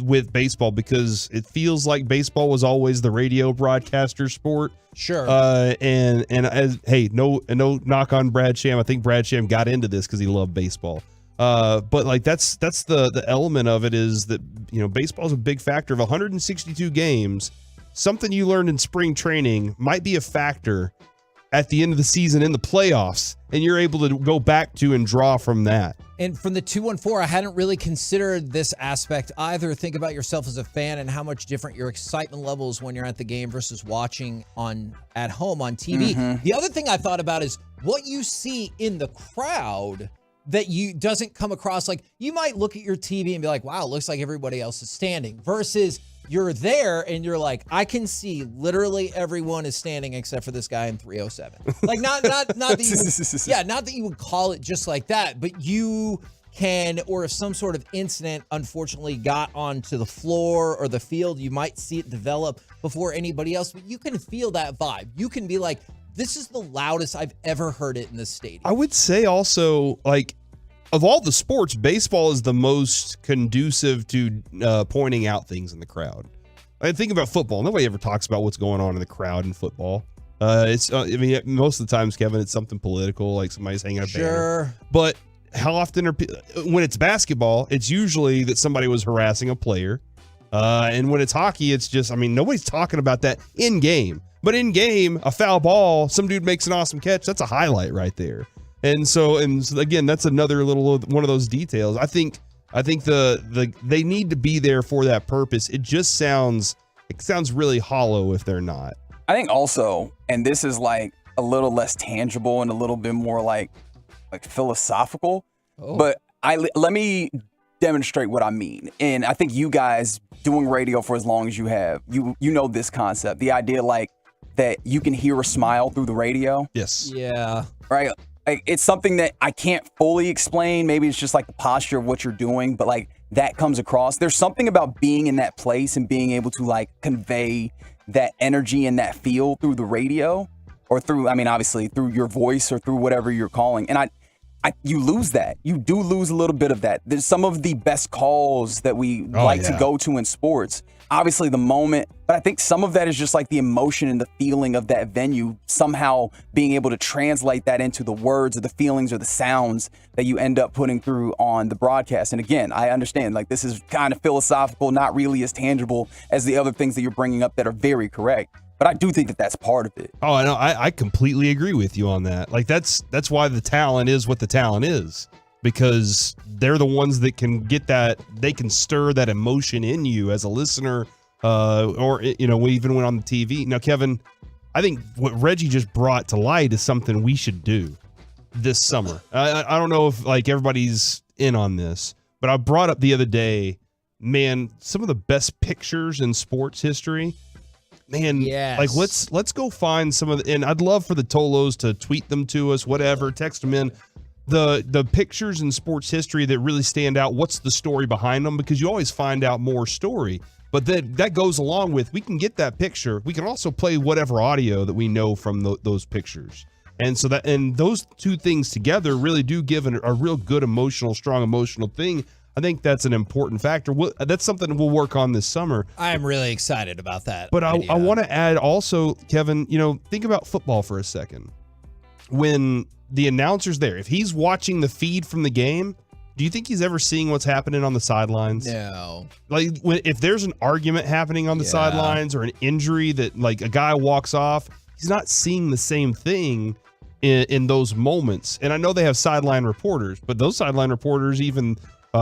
with baseball, because it feels like baseball was always the radio broadcaster sport. Sure. And no knock on Brad Sham. I think Brad Sham got into this because he loved baseball. But that's the element of it, is that, baseball is a big factor. Of 162 games, something you learned in spring training might be a factor at the end of the season in the playoffs, and you're able to go back to and draw from that. And from the 214, I hadn't really considered this aspect either. Think about yourself as a fan and how much different your excitement levels when you're at the game versus watching at home on TV. Mm-hmm. The other thing I thought about is what you see in the crowd that doesn't come across. Like, you might look at your TV and be like, wow, it looks like everybody else is standing, versus you're there and you're like, I can see literally everyone is standing except for this guy in 307. Like, not that you would call it just like that, but you can, or if some sort of incident unfortunately got onto the floor or the field, you might see it develop before anybody else, but you can feel that vibe. You can be like, this is the loudest I've ever heard it in this stadium. I would say also, of all the sports, baseball is the most conducive to pointing out things in the crowd. I think about football. Nobody ever talks about what's going on in the crowd in football. Most of the times, Kevin, it's something political, like somebody's hanging a banner. But how often when it's basketball, it's usually that somebody was harassing a player. And when it's hockey, it's just, nobody's talking about that in game. But in game, a foul ball, some dude makes an awesome catch. That's a highlight right there. And so again, that's another little one of those details. I think they need to be there for that purpose. It sounds really hollow if they're not. I think also, and this is like a little less tangible and a little bit more like philosophical, but let me demonstrate what I mean. And I think you guys doing radio for as long as you have, you know this concept, the idea that you can hear a smile through the radio. Yes. Yeah. Right. It's something that I can't fully explain. Maybe it's just like the posture of what you're doing, but that comes across. There's something about being in that place and being able to convey that energy and that feel through the radio, or through, obviously through your voice or through whatever you're calling. And you lose that. You do lose a little bit of that. There's some of the best calls that we to go to in sports. Obviously the moment, but I think some of that is just the emotion and the feeling of that venue, somehow being able to translate that into the words or the feelings or the sounds that you end up putting through on the broadcast. And again, I understand this is kind of philosophical, not really as tangible as the other things that you're bringing up that are very correct. But I do think that that's part of it. Oh, I know. I completely agree with you on that. That's why the talent is what the talent is, because they're the ones that can get that. They can stir that emotion in you as a listener or we even went on the TV. Now, Kevin, I think what Reggie just brought to light is something we should do this summer. I don't know if like everybody's in on this, but I brought up the other day, man, some of the best pictures in sports history. Man, yes. Like let's go find some of the, and I'd love for the Tolos to tweet them to us, whatever, text them in. The pictures in sports history that really stand out, what's the story behind them? Because you always find out more story. But that goes along with, we can get that picture. We can also play whatever audio that we know from those pictures. And so and those two things together really do give a real good strong emotional thing. I think that's an important factor. That's something we'll work on this summer. I am really excited about that. But I want to add also, Kevin, think about football for a second. When the announcer's there, if he's watching the feed from the game, do you think he's ever seeing what's happening on the sidelines? No. Like if there's an argument happening on the sidelines or an injury that like a guy walks off, he's not seeing the same thing in those moments. And I know they have sideline reporters, but those sideline reporters even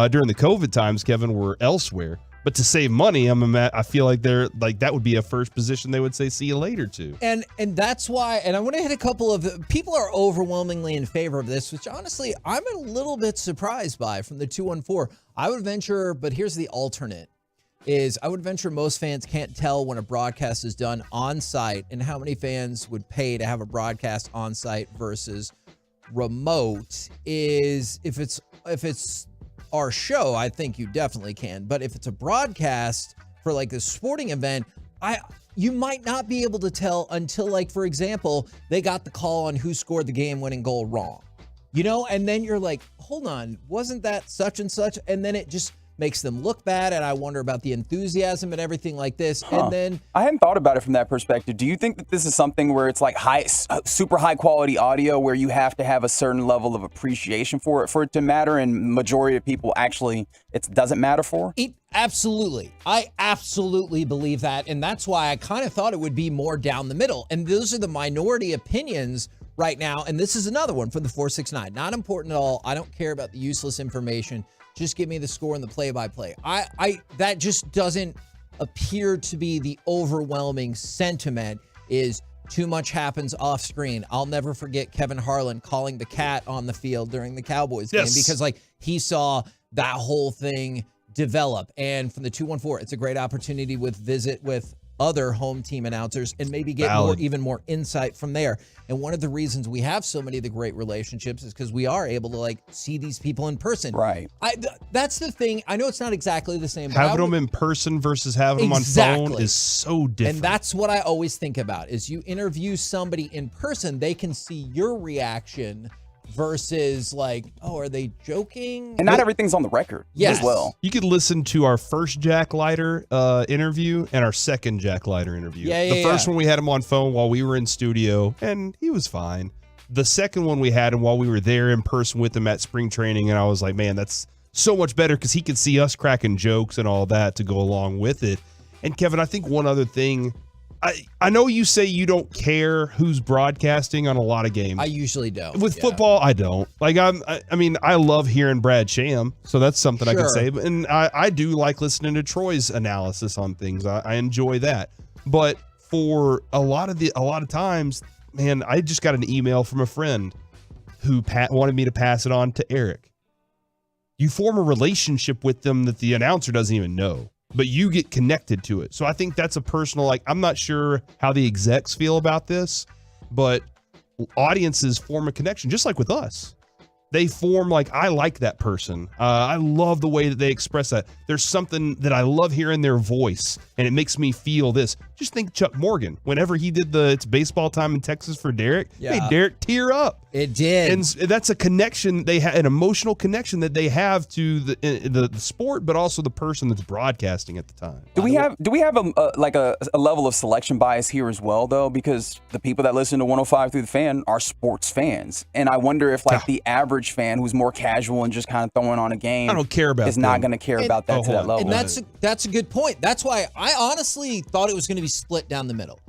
during the COVID times, Kevin, were elsewhere. But to save money, I feel like they're like that would be a first position they would say see you later to. And that's why, and I want to hit a couple of people are overwhelmingly in favor of this, which honestly I'm a little bit surprised by from the 214. I would venture, but here's the alternate, is I would venture most fans can't tell when a broadcast is done on site and how many fans would pay to have a broadcast on site versus remote. Is if it's our show, I think you definitely can. But if it's a broadcast for like a sporting event, you might not be able to tell until, like, for example, they got the call on who scored the game-winning goal wrong. And then you're like, hold on, wasn't that such and such? And then it just makes them look bad, and I wonder about the enthusiasm and everything like this. And then I hadn't thought about it from that perspective. Do you think that this is something where it's like super high quality audio where you have to have a certain level of appreciation for it to matter, and majority of people actually it doesn't matter for? Absolutely. I absolutely believe that, and that's why I kind of thought it would be more down the middle. And those are the minority opinions right now, and this is another one from the 469. Not important at all. I don't care about the useless information. Just give me the score and the play-by-play. That just doesn't appear to be the overwhelming sentiment, is too much happens off screen. I'll never forget Kevin Harlan calling the cat on the field during the Cowboys game because he saw that whole thing develop. And from the 214, it's a great opportunity to visit with other home team announcers and maybe get even more insight from there. And one of the reasons we have so many of the great relationships is because we are able to see these people in person. Right. That's the thing. I know it's not exactly the same. Having them in person versus having them on phone is so different. And that's what I always think about is you interview somebody in person, they can see your reaction versus are they joking? And not everything's on the record as well. You could listen to our first Jack Leiter interview and our second Jack Leiter interview. The first one we had him on phone while we were in studio, and he was fine. The second one we had him while we were there in person with him at spring training, and I was like, man, that's so much better because he could see us cracking jokes and all that to go along with it. And Kevin, I think one other thing, I know you say you don't care who's broadcasting on a lot of games. I usually don't. With football, I don't. I love hearing Brad Sham, so that's something I can say. And I do like listening to Troy's analysis on things. I enjoy that. But for a lot of times, man, I just got an email from a friend who wanted me to pass it on to Eric. You form a relationship with them that the announcer doesn't even know, but you get connected to it. So I think that's a personal, I'm not sure how the execs feel about this, but audiences form a connection, just like with us. They form I like that person. I love the way that they express that. There's something that I love hearing their voice, and it makes me feel this. Just think Chuck Morgan, whenever he did it's baseball time in Texas for Derek, made Derek tear up. It did. And that's a connection they have, an emotional connection that they have to the sport, but also the person that's broadcasting at the time. Do we have a level of selection bias here as well, though? Because the people that listen to 105 through the Fan are sports fans, and I wonder if the average fan who's more casual and just kind of throwing on a game, I don't care about is not going to care about that to that level. And that's a good point. That's why I honestly thought it was going to be split down the middle.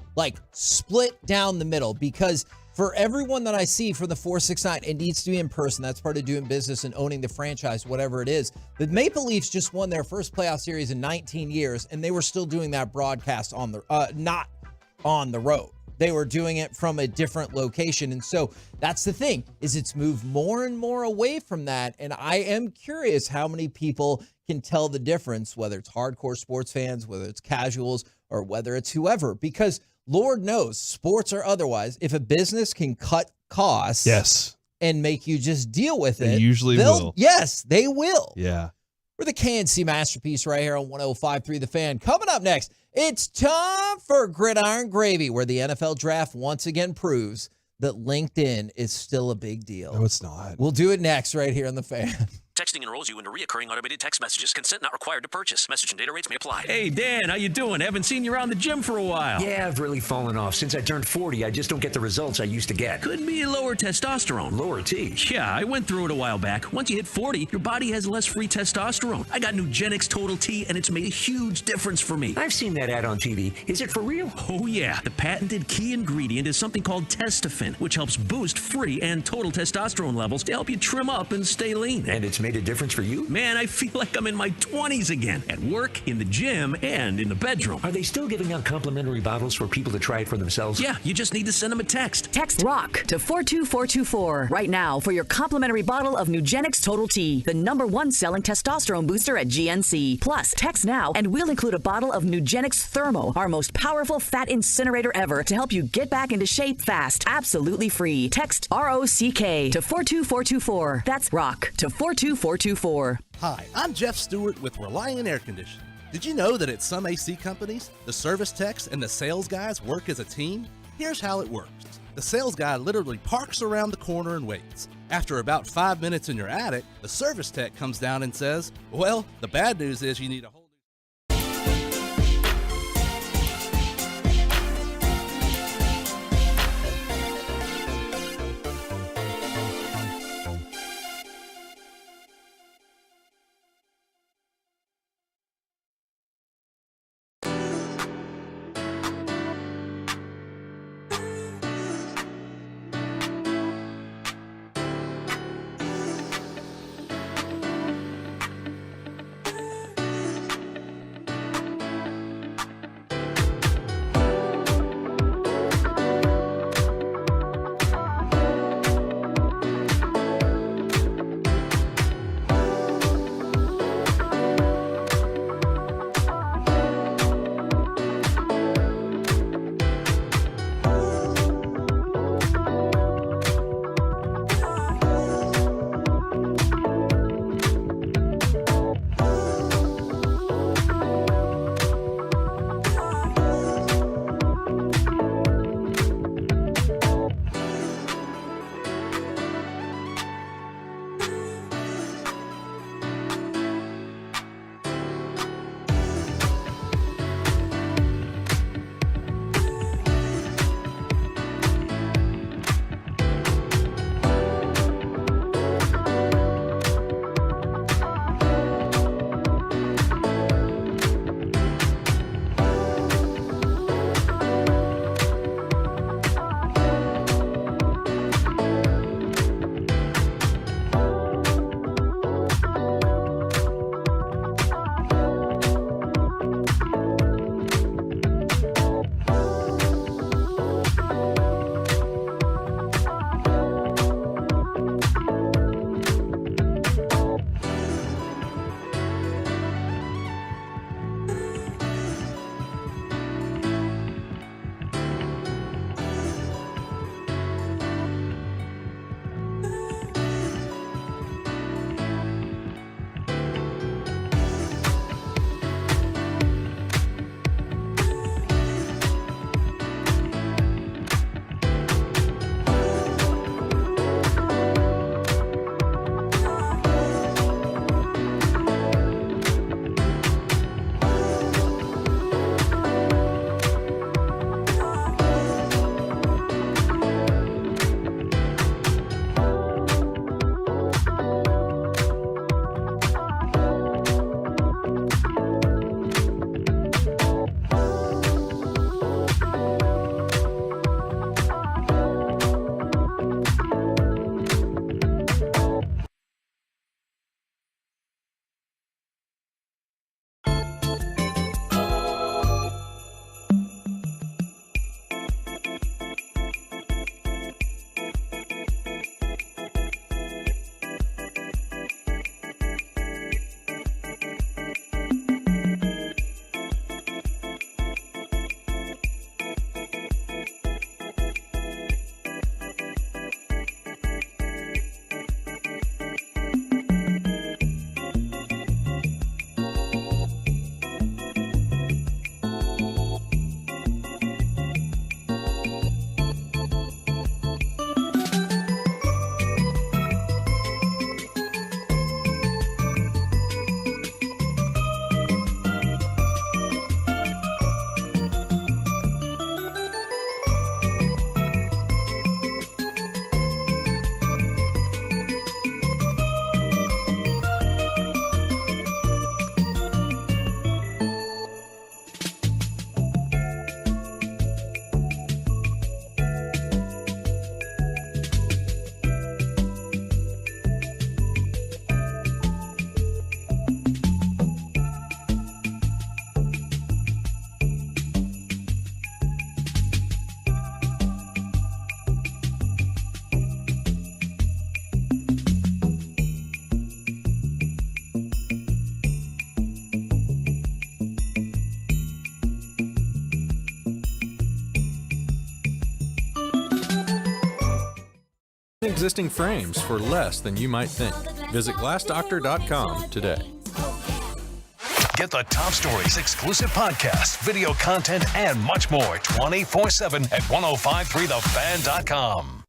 Split down the middle, because For everyone that I see from the 469, it needs to be in person. That's part of doing business and owning the franchise, whatever it is. The Maple Leafs just won their first playoff series in 19 years, and they were still doing that broadcast on the not on the road. They were doing it from a different location. And so that's the thing, is it's moved more and more away from that. And I am curious how many people can tell the difference, whether it's hardcore sports fans, whether it's casuals, or whether it's whoever, because Lord knows, sports or otherwise, if a business can cut costs Yes. and make you just deal with They it, usually will. Yes, they will. Yeah. We're the KNC Masterpiece right here on 105.3 The Fan. Coming up next, it's time for Gridiron Gravy, where the NFL Draft once again proves that LinkedIn is still a big deal. No, it's not. We'll do it next right here on The Fan. Texting enrolls you into recurring automated text messages. Consent not required to purchase. Message and data rates may apply. Hey, Dan, how you doing? Haven't seen you around the gym for a while. Yeah, I've really fallen off. Since I turned 40, I just don't get the results I used to get. Could be lower testosterone. Lower T. Yeah, I went through it a while back. Once you hit 40, your body has less free testosterone. I got Nugenix Total T, and it's made a huge difference for me. I've seen that ad on TV. Is it for real? Oh, yeah. The patented key ingredient is something called Testofen, which helps boost free and total testosterone levels to help you trim up and stay lean. And it's made a difference for you? Man, I feel like I'm in my 20s again. At work, in the gym, and in the bedroom. Are they still giving out complimentary bottles for people to try it for themselves? Yeah, you just need to send them a text. Text ROCK to 42424 right now for your complimentary bottle of Nugenix Total T, the #1 selling testosterone booster at GNC. Plus, text now and we'll include a bottle of Nugenix Thermo, our most powerful fat incinerator ever, to help you get back into shape fast. Absolutely free. Text ROCK to 42424. That's ROCK to 42424. Hi, I'm Jeff Stewart with Reliant Air Conditioning. Did you know that at some AC companies, the service techs and the sales guys work as a team? Here's how it works. The sales guy literally parks around the corner and waits. After about 5 minutes in your attic, the service tech comes down and says, well, the bad news is you need a whole Existing frames for less than you might think. Visit glassdoctor.com today. Get the top stories, exclusive podcasts, video content, and much more 24/7 at 1053thefan.com.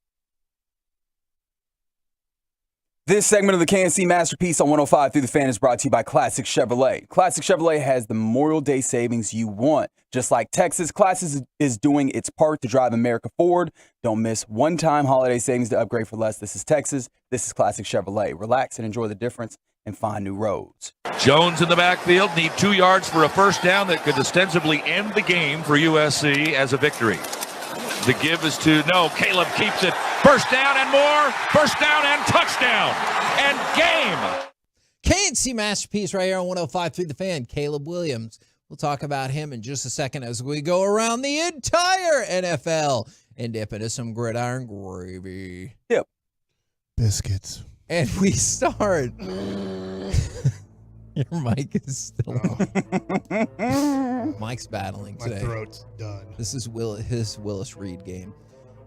This segment of the KNC Masterpiece on 105 through the Fan is brought to you by Classic Chevrolet. Classic Chevrolet has the Memorial Day savings you want. Just like Texas, Classic is doing its part to drive America forward. Don't miss one-time holiday savings to upgrade for less. This is Texas. This is Classic Chevrolet. Relax and enjoy the difference and find new roads. Jones in the backfield, need 2 yards for a first down that could ostensibly end the game for USC as a victory. The give is to Caleb keeps it. First down and more. First down and touchdown. And game. KNC Masterpiece right here on 105 through the Fan. Caleb Williams. We'll talk about him in just a second as we go around the entire NFL and dip into some gridiron gravy. Yep. Biscuits. And we start. Your mic is still. Mike's battling today. My throat's done. This is his Willis Reed game.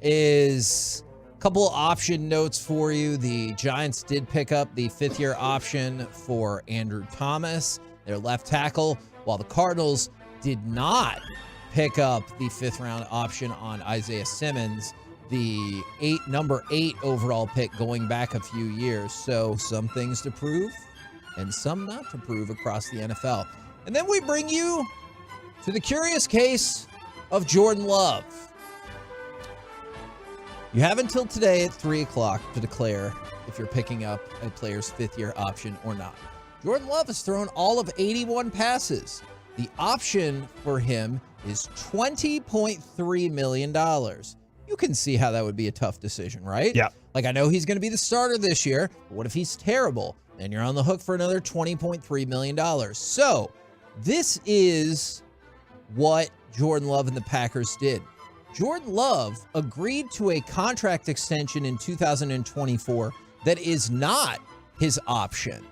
Is a couple option notes for you. The Giants did pick up the 5th-year option for Andrew Thomas, their left tackle, while the Cardinals did not pick up the 5th-round option on Isaiah Simmons, the number 8 overall pick going back a few years. So some things to prove and some not to prove across the NFL. And then we bring you to the curious case of Jordan Love. You have until today at 3 o'clock to declare if you're picking up a player's 5th-year option or not. Jordan Love has thrown all of 81 passes. The option for him is $20.3 million. You can see how that would be a tough decision, right? Yeah. Like, I know he's going to be the starter this year, but what if he's terrible? Then you're on the hook for another $20.3 million. So this is what Jordan Love and the Packers did. Jordan Love agreed to a contract extension in 2024 that is not his option.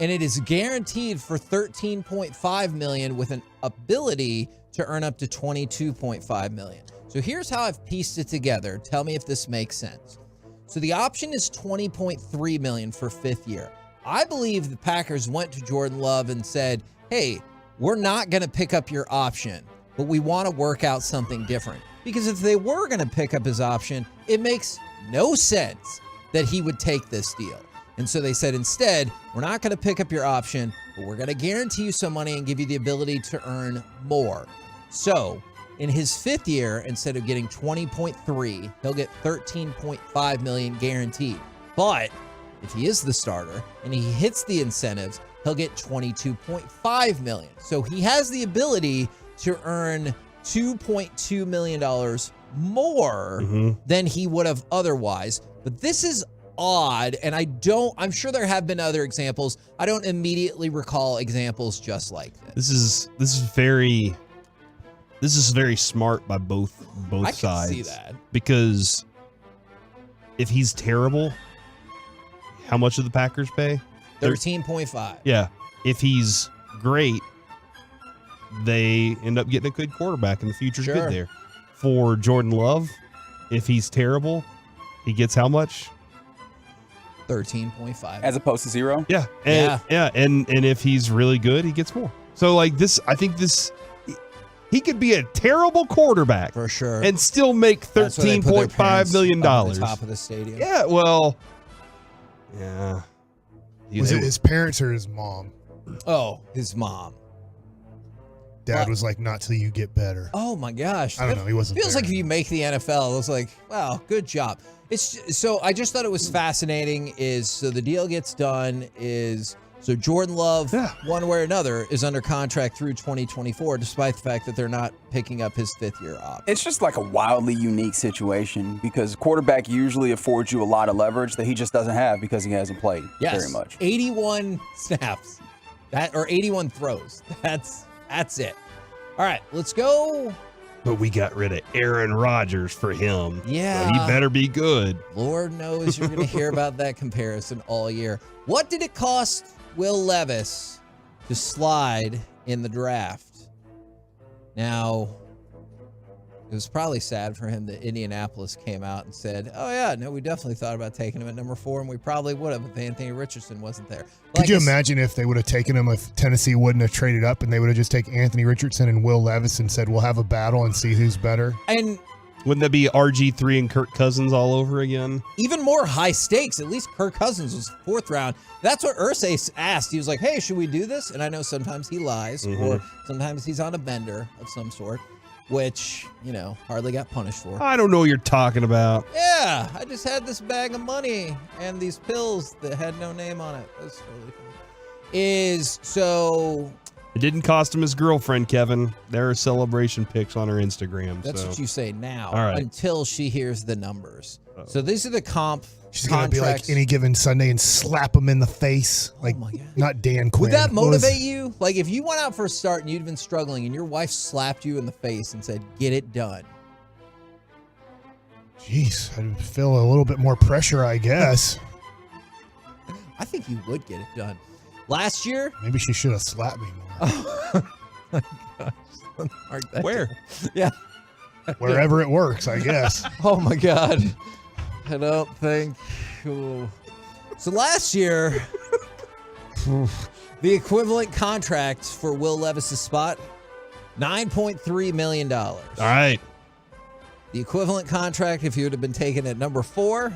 And it is guaranteed for $13.5 million with an ability to earn up to $22.5 million. So here's how I've pieced it together. Tell me if this makes sense. So the option is $20.3 million for 5th year. I believe the Packers went to Jordan Love and said, hey, we're not going to pick up your option, but we want to work out something different. Because if they were going to pick up his option, it makes no sense that he would take this deal. And so they said, instead, we're not going to pick up your option, but we're going to guarantee you some money and give you the ability to earn more. So in his 5th year, instead of getting 20.3, he'll get 13.5 million guaranteed. But if he is the starter and he hits the incentives, he'll get 22.5 million. So he has the ability to earn $2.2 million more than he would have otherwise. But this is odd, and I'm sure there have been other examples. I don't immediately recall examples just like this. This is very smart by both sides. I can see that. Because if he's terrible, how much do the Packers pay? 13.5. Yeah. If he's great, they end up getting a good quarterback and the future's good there. For Jordan Love, if he's terrible, he gets how much? 13.5. As opposed to 0? Yeah. And if he's really good, he gets more. So like this, I think he could be a terrible quarterback for sure and still make $13.5 million. Up at the top of the stadium. Yeah, well, yeah. Was it his parents or his mom? Oh, his mom. Dad was like, not till you get better. Oh my gosh. I don't know. He wasn't Feels there. like if you make the NFL, it was like, wow, good job. So I just thought it was fascinating so the deal gets done so Jordan Love, one way or another, is under contract through 2024, despite the fact that they're not picking up his 5th-year option. It's just like a wildly unique situation because quarterback usually affords you a lot of leverage that he just doesn't have because he hasn't played very much. 81 snaps, or 81 throws. That's it. All right, let's go. But we got rid of Aaron Rodgers for him. Yeah. So he better be good. Lord knows you're going to hear about that comparison all year. What did it cost Will Levis to slide in the draft? Now, It was probably sad for him that Indianapolis came out and said, oh, yeah, no, we definitely thought about taking him at number 4, and we probably would have if Anthony Richardson wasn't there. Could you imagine if they would have taken him if Tennessee wouldn't have traded up and they would have just taken Anthony Richardson and Will Levis and said, we'll have a battle and see who's better? And wouldn't that be RG3 and Kirk Cousins all over again? even more high stakes. At least Kirk Cousins was 4th round. That's what Irsay asked. He was like, hey, should we do this? And I know sometimes he lies or sometimes he's on a bender of some sort, which, hardly got punished for. I don't know what you're talking about. Yeah, I just had this bag of money and these pills that had no name on it. That's really funny. It didn't cost him his girlfriend, Kevin. There are celebration pics on her Instagram. That's what you say now. All right. Until she hears the numbers. So these are the comp She's going to be contracts. like any given Sunday and slap him in the face. Like, not Dan Quinn. Would that motivate you? Like, if you went out for a start and you'd been struggling and your wife slapped you in the face and said, get it done. Jeez, I'd feel a little bit more pressure, I guess. I think you would get it done. Last year? Maybe she should have slapped me more. Oh, my gosh. Where? Yeah. Wherever it works, I guess. Oh, my God. I don't think. Ooh. So last year, the equivalent contract for Will Levis's spot, $9.3 million. All right. The equivalent contract, if he would have been taken at number 4,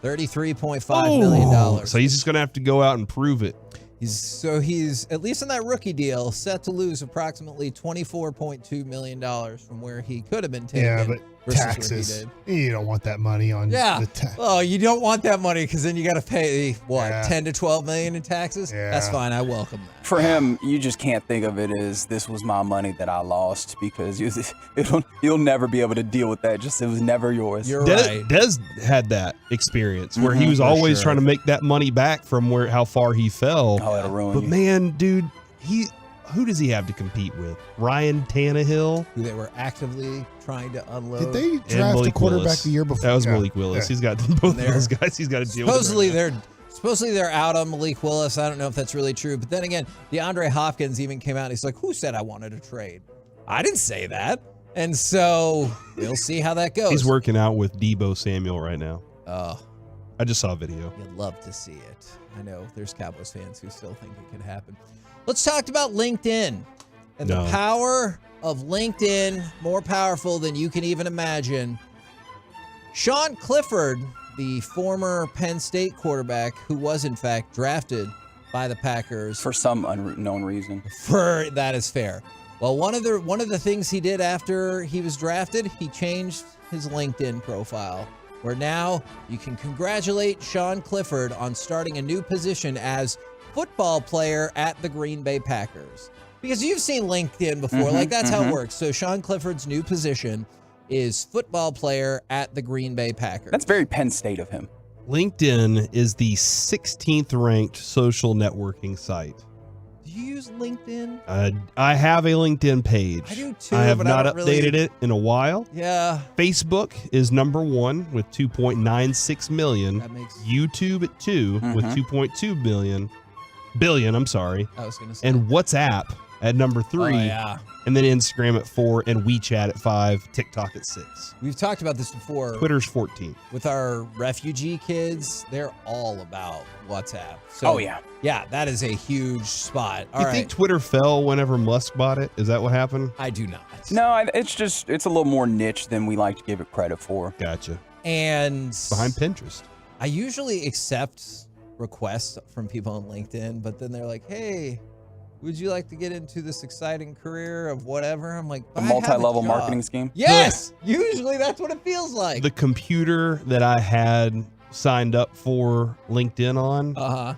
$33.5 million. So he's just going to have to go out and prove it. He's at least in that rookie deal, set to lose approximately $24.2 million from where he could have been taken. Yeah, but versus taxes. where he did. You don't want that money on Yeah. the Well, you don't want that money because then you got to pay, what, Yeah. 10 to 12 million in taxes? Yeah. That's fine. I welcome that. For him, you just can't think of it as this was my money that I lost because you'll never be able to deal with that. Just it was never yours. You're right. Des had that experience where he was always trying to make that money back from how far he fell. Oh, that'll ruin But you. man, dude, who does he have to compete with? Ryan Tannehill? Who they were actively trying to unload. Did they And draft a Malik quarterback Willis. the year before? That was Yeah. Malik Willis. Yeah. He's got both of those guys. He's got to deal with. Supposedly they're out on Malik Willis. I don't know if that's really true. But then again, DeAndre Hopkins even came out and he's like, who said I wanted to trade? I didn't say that. And so we'll see how that goes. He's working out with Debo Samuel right now. Oh. I just saw a video. You'd love to see it. I know there's Cowboys fans who still think it could happen. Let's talk about LinkedIn and the power of LinkedIn, more powerful than you can even imagine. Sean Clifford, the former Penn State quarterback who was in fact drafted by the Packers For some unknown reason. that is fair. Well, one of the things he did after he was drafted, he changed his LinkedIn profile, where now you can congratulate Sean Clifford on starting a new position as football player at the Green Bay Packers. Because you've seen LinkedIn before, like that's how it works. So Sean Clifford's new position is football player at the Green Bay Packers. That's very Penn State of him. LinkedIn is the 16th ranked social networking site. Do you use LinkedIn? I have a LinkedIn page. I do too, I have but not don't updated really... it in a while. Yeah. Facebook is number 1 with 2.96 million. That makes... YouTube at 2 with 2.2 billion. I'm sorry. I was gonna say. And WhatsApp at number 3. Oh, yeah. And then Instagram at 4 and WeChat at 5, TikTok at 6. We've talked about this before. Twitter's 14. With our refugee kids, they're all about WhatsApp. So, Oh, yeah. Yeah, that is a huge spot. Do you think Twitter fell whenever Musk bought it? Is that what happened? I do not. No, it's a little more niche than we like to give it credit for. Gotcha. And behind Pinterest. I usually accept requests from people on LinkedIn, but then they're like, hey, would you like to get into this exciting career of whatever? I'm like, The multi-level marketing scheme? Yes! Usually that's what it feels like. The computer that I had signed up for LinkedIn on. Uh-huh.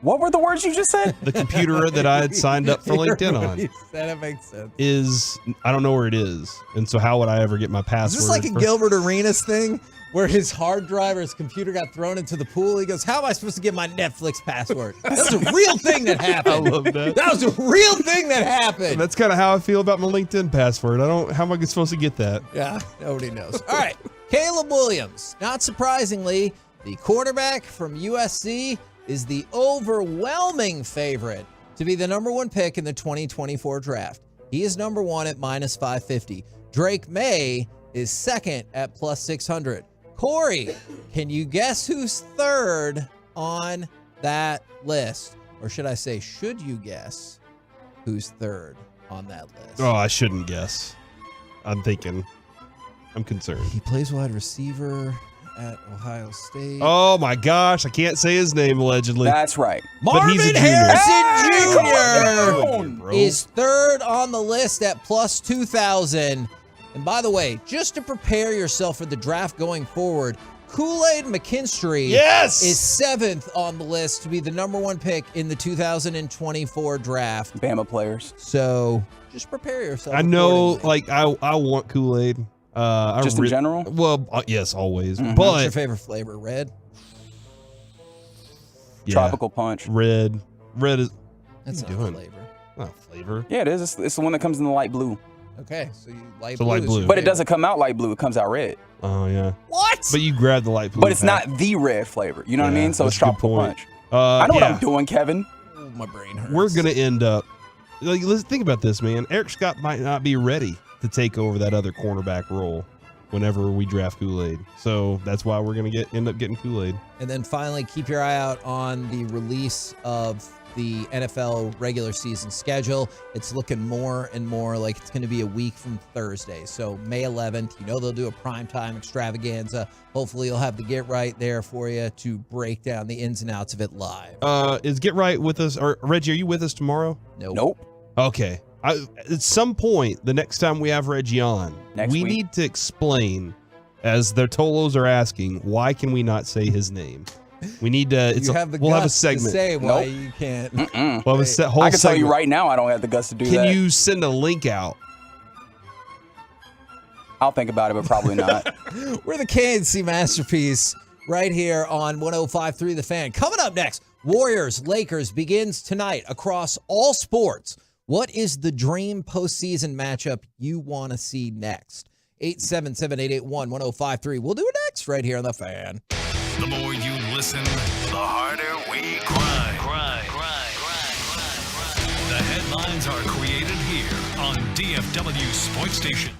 What were the words you just said? The computer that I had signed up for LinkedIn on. That makes sense. Is, I don't know where it is. And so how would I ever get my password? Is this like a Gilbert Arenas thing where his hard drive or his computer got thrown into the pool? He goes, how am I supposed to get my Netflix password? That was a real thing that happened. I love that. That was a real thing that happened. That's kind of how I feel about my LinkedIn password. How am I supposed to get that? Yeah, nobody knows. All right, Caleb Williams. Not surprisingly, the quarterback from USC is the overwhelming favorite to be the number 1 pick in the 2024 draft. He is number 1 at -550. Drake May is second at plus 600. Corey, can you guess who's third on that list? Or should I say, should you guess who's third on that list? Oh, I shouldn't guess. I'm concerned. He plays wide receiver at Ohio State. Oh my gosh, I can't say his name allegedly. That's right. But he's a Marvin junior. Harrison Jr. Bro. is third on the list at plus 2,000. And by the way, just to prepare yourself for the draft going forward, Kool-Aid McKinstry is seventh on the list to be the number one pick in the 2024 draft. Bama players. So just prepare yourself. I know, accordingly. I want Kool-Aid. Just in general? Well, yes, always. Mm-hmm. But What's your favorite flavor? Red? yeah, Tropical punch. Red is. That's what not are you doing? flavor. Not flavor. Yeah, it is. It's the one that comes in the light blue. Okay, so you light So blue. light is blue. your But it favorite. doesn't come out light blue. It comes out red. Oh yeah. What? But you grab the light blue. But it's pack. not the red flavor. You know what I Yeah, mean? So it's that's a good tropical point. punch. I know what yeah. I'm doing, Kevin. Oh, my brain hurts. We're gonna end up. Let's think about this, man. Eric Scott might not be ready to take over that other cornerback role whenever we draft Kool-Aid. So that's why we're gonna end up getting Kool-Aid. And then finally, keep your eye out on the release of the NFL regular season schedule. It's looking more and more like it's going to be a week from Thursday. So May 11th, you know they'll do a primetime extravaganza. Hopefully you'll have the Get Right there for you to break down the ins and outs of it live. Is Get Right with us? Or Reggie, are you with us tomorrow? Nope. Okay. At some point, the next time we have Reggie on, we need to explain, as the Tolos are asking, why can we not say his name? We need to. We'll have a segment. To say why you can't. We'll have a whole I can tell you segment. right now I don't have the guts to do that. Can you send a link out? I'll think about it, but probably not. We're the KNC Masterpiece right here on 105.3 The Fan. Coming up next, Warriors-Lakers begins tonight across all sports. What is the dream postseason matchup you want to see next? 877-881-1053. We'll do it next right here on The Fan. The more you listen, the harder we cry. The headlines are created here on DFW Sports Station.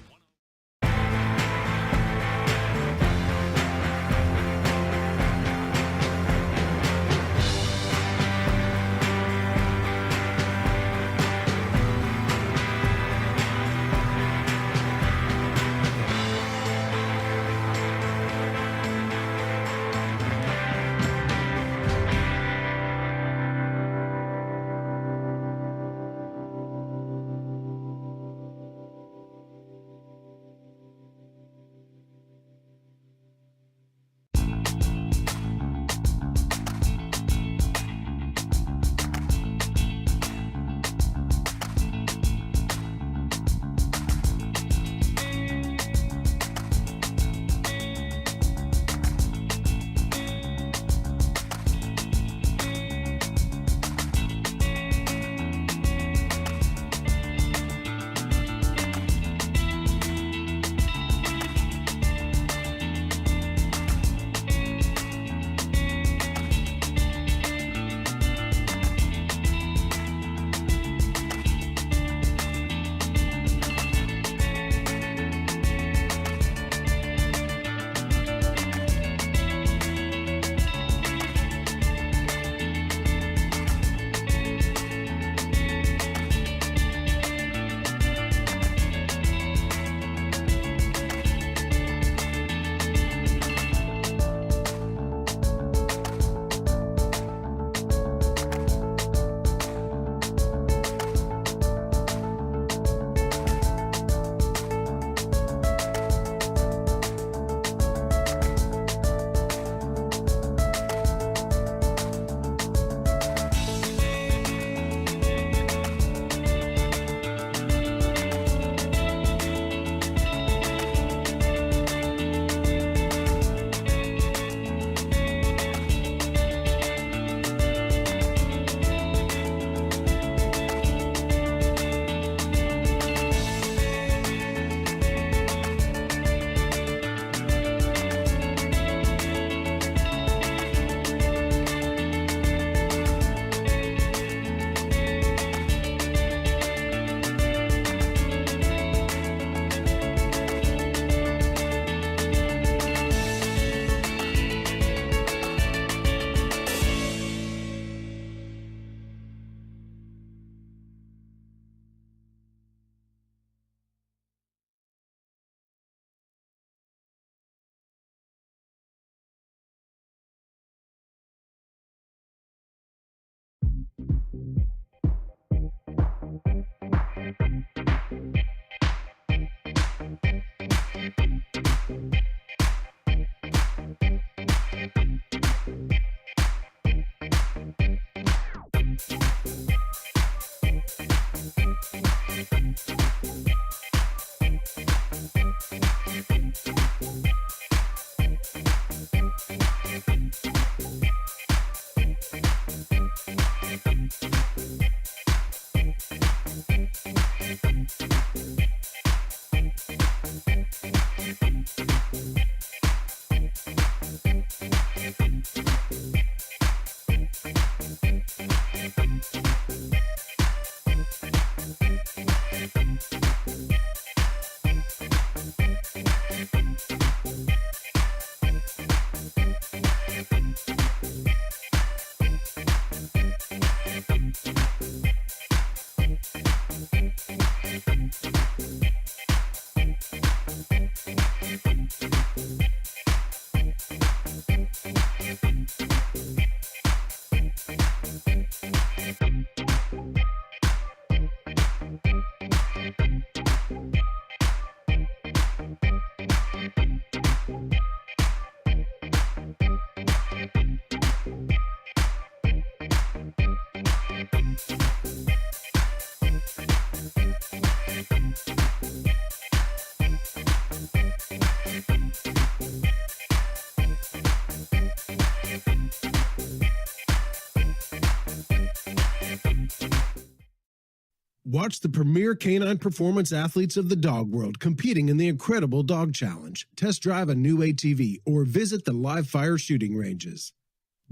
Watch the premier canine performance athletes of the dog world competing in the incredible Dog Challenge. Test drive a new ATV or visit the live fire shooting ranges.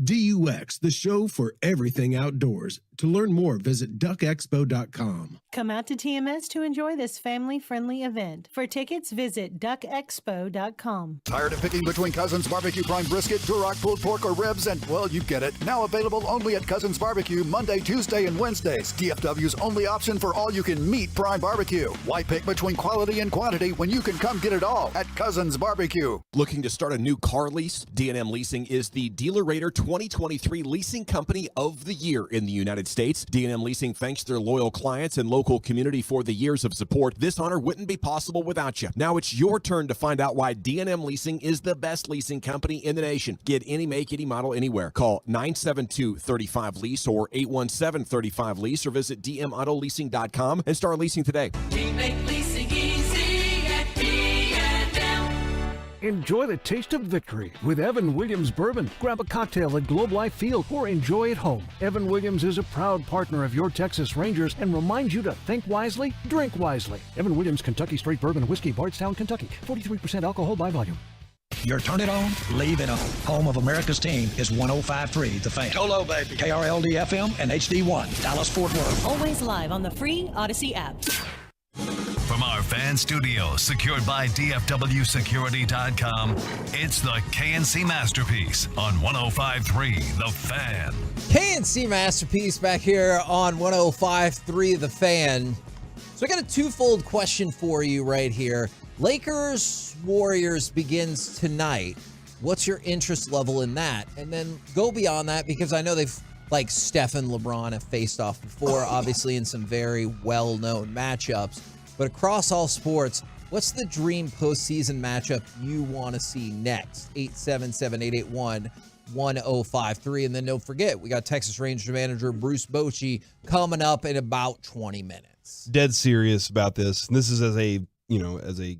DUX, the show for everything outdoors. To learn more, visit duckexpo.com. Come out to TMS to enjoy this family-friendly event. For tickets, visit duckexpo.com. Tired of picking between Cousins Barbecue Prime Brisket, Duroc Pulled Pork, or Ribs? And, well, you get it. Now available only at Cousins Barbecue Monday, Tuesday, and Wednesdays. DFW's only option for all-you-can-meat Prime Barbecue. Why pick between quality and quantity when you can come get it all at Cousins Barbecue? Looking to start a new car lease? D&M Leasing is the Dealer Rater 2023 Leasing Company of the Year in the United States. D&M Leasing thanks their loyal clients and local community for the years of support. This honor wouldn't be possible without you. Now it's your turn to find out why D&M Leasing is the best leasing company in the nation. Get any make, any model, anywhere. Call 972-35-LEASE or 817-35-LEASE or visit dmautoleasing.com and start leasing today. We make leasing easy at D&M. Enjoy the taste of victory with Evan Williams Bourbon. Grab a cocktail at Globe Life Field or enjoy at home. Evan Williams is a proud partner of your Texas Rangers and reminds you to think wisely, drink wisely. Evan Williams Kentucky Straight Bourbon Whiskey, Bardstown, Kentucky. 43% alcohol by volume. Your turn it on, leave it on. Home of America's team is 105.3 The Fan. Tolo, baby. KRLD FM and HD1, Dallas Fort Worth. Always live on the free Odyssey app. From our fan studio, secured by DFWsecurity.com, it's the KNC Masterpiece on 105.3 The Fan. KNC Masterpiece back here on 105.3 The Fan. So I got a twofold question for you right here. Lakers Warriors begins tonight. What's your interest level in that? And then go beyond that, because I know they've, like, Steph and LeBron have faced off before, obviously in some very well-known matchups. But across all sports, what's the dream postseason matchup you want to see next? 877-881-1053. And then don't forget, we got Texas Rangers manager Bruce Bochy coming up in about 20 minutes. Dead serious about this. And this is as a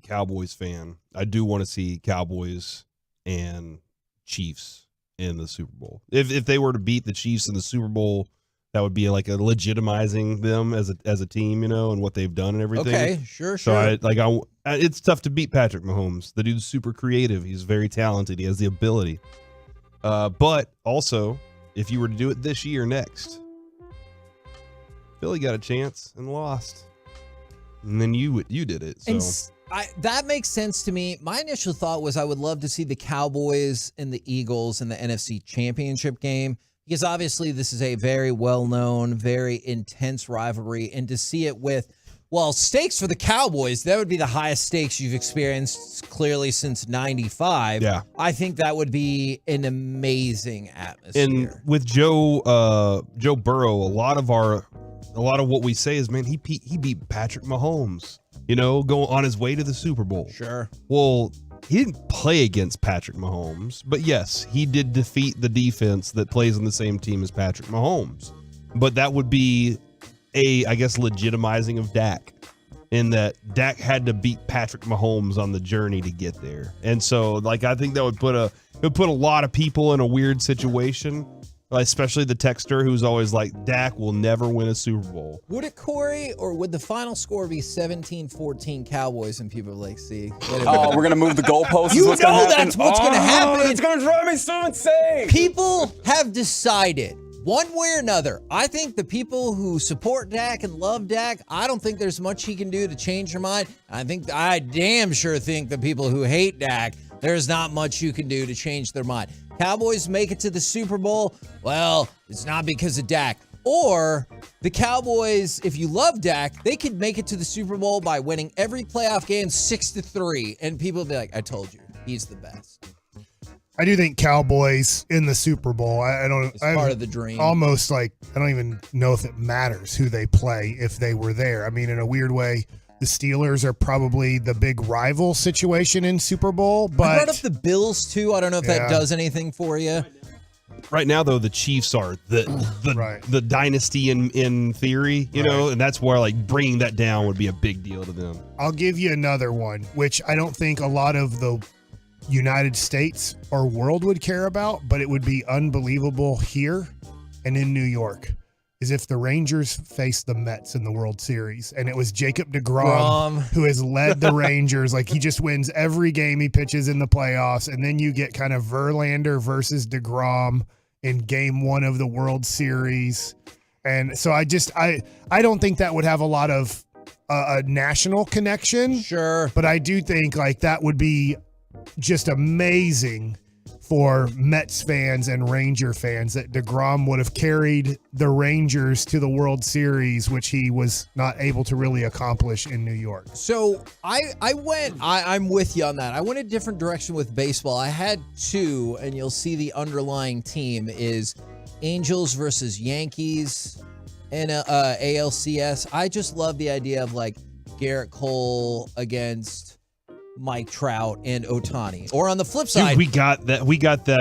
Cowboys fan. I do want to see Cowboys and Chiefs in the Super Bowl. If they were to beat the Chiefs in the Super Bowl, that would be like a legitimizing them as a team, and what they've done and everything. Okay, sure. So it's tough to beat Patrick Mahomes. The dude's super creative. He's very talented. He has the ability. But also, if you were to do it this year next, Philly got a chance and lost. And then you did it. So. That makes sense to me. My initial thought was I would love to see the Cowboys and the Eagles in the NFC Championship game, because obviously this is a very well-known, very intense rivalry. And to see it with, stakes for the Cowboys, that would be the highest stakes you've experienced clearly since 95. Yeah. I think that would be an amazing atmosphere. And with Joe Burrow, a lot of what we say is, man, he beat Patrick Mahomes, going on his way to the Super Bowl. Sure. Well, he didn't play against Patrick Mahomes, but yes, he did defeat the defense that plays on the same team as Patrick Mahomes. But that would be legitimizing of Dak, in that Dak had to beat Patrick Mahomes on the journey to get there. And so, I think that would put a lot of people in a weird situation, especially the texter who's always like, Dak will never win a Super Bowl. Would it, Corey, or would the final score be 17-14 Cowboys, and people are like, see? We're going to move the goalposts. That's what's going to happen. It's going to drive me so insane. People have decided, one way or another. I think the people who support Dak and love Dak, I don't think there's much he can do to change their mind. I damn sure think the people who hate Dak, there's not much you can do to change their mind. Cowboys make it to the Super Bowl, it's not because of Dak. Or the Cowboys, if you love Dak, they could make it to the Super Bowl by winning every playoff game 6-3, and people will be like, I told you, he's the best. I do think Cowboys in the Super Bowl. It's part of the dream. Almost I don't even know if it matters who they play if they were there. I mean, in a weird way, the Steelers are probably the big rival situation in Super Bowl. But I brought up the Bills too. I don't know if that does anything for you. Right now, though, the Chiefs are the dynasty in theory, know, and that's where bringing that down would be a big deal to them. I'll give you another one, which I don't think a lot of the United States or world would care about, but it would be unbelievable here and in New York. is if the Rangers faced the Mets in the World Series, and it was Jacob deGrom who has led the Rangers. Like, he just wins every game he pitches in the playoffs, and then you get kind of Verlander versus deGrom in game 1 of the World Series. And so I don't think that would have a lot of a national connection. Sure. But I do think like that would be just amazing for Mets fans and Ranger fans that deGrom would have carried the Rangers to the World Series, which he was not able to really accomplish in New York. So I'm with you on that. I went a different direction with baseball. I had 2, and you'll see the underlying team is Angels versus Yankees in ALCS. I just love the idea of like Garrett Cole against Mike Trout and Ohtani. Or on the flip side, dude, we got that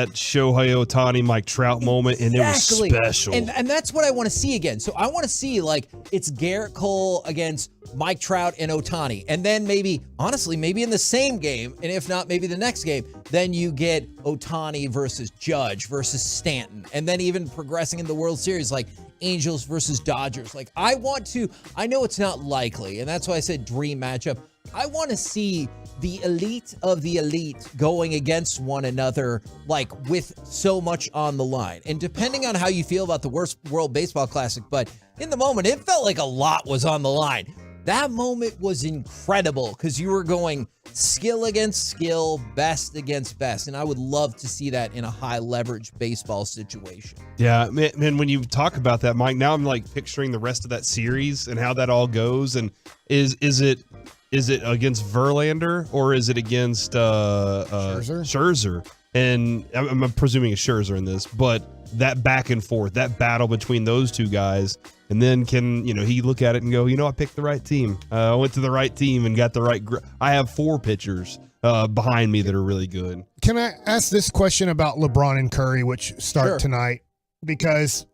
Shohei Ohtani Mike Trout moment, and exactly. It was special. And that's what I want to see again. So I want to see like it's Garrett Cole against Mike Trout and Ohtani. And then maybe in the same game, and if not, maybe the next game, then you get Ohtani versus Judge versus Stanton. And then even progressing in the World Series, like Angels versus Dodgers. Like I know it's not likely, and that's why I said dream matchup. I want to see the elite of the elite going against one another, like with so much on the line. And depending on how you feel about the World Baseball Classic, but in the moment, it felt like a lot was on the line. That moment was incredible because you were going skill against skill, best against best. And I would love to see that in a high leverage baseball situation. Yeah, man, when you talk about that, Mike, now I'm like picturing the rest of that series and how that all goes. And is it against Verlander or is it against Scherzer? And I'm presuming it's Scherzer in this, but that back and forth, that battle between those two guys, and then can he look at it and go, I picked the right team. I went to the right team and got the right. I have 4 pitchers behind me that are really good. Can I ask this question about LeBron and Curry, which start tonight? Because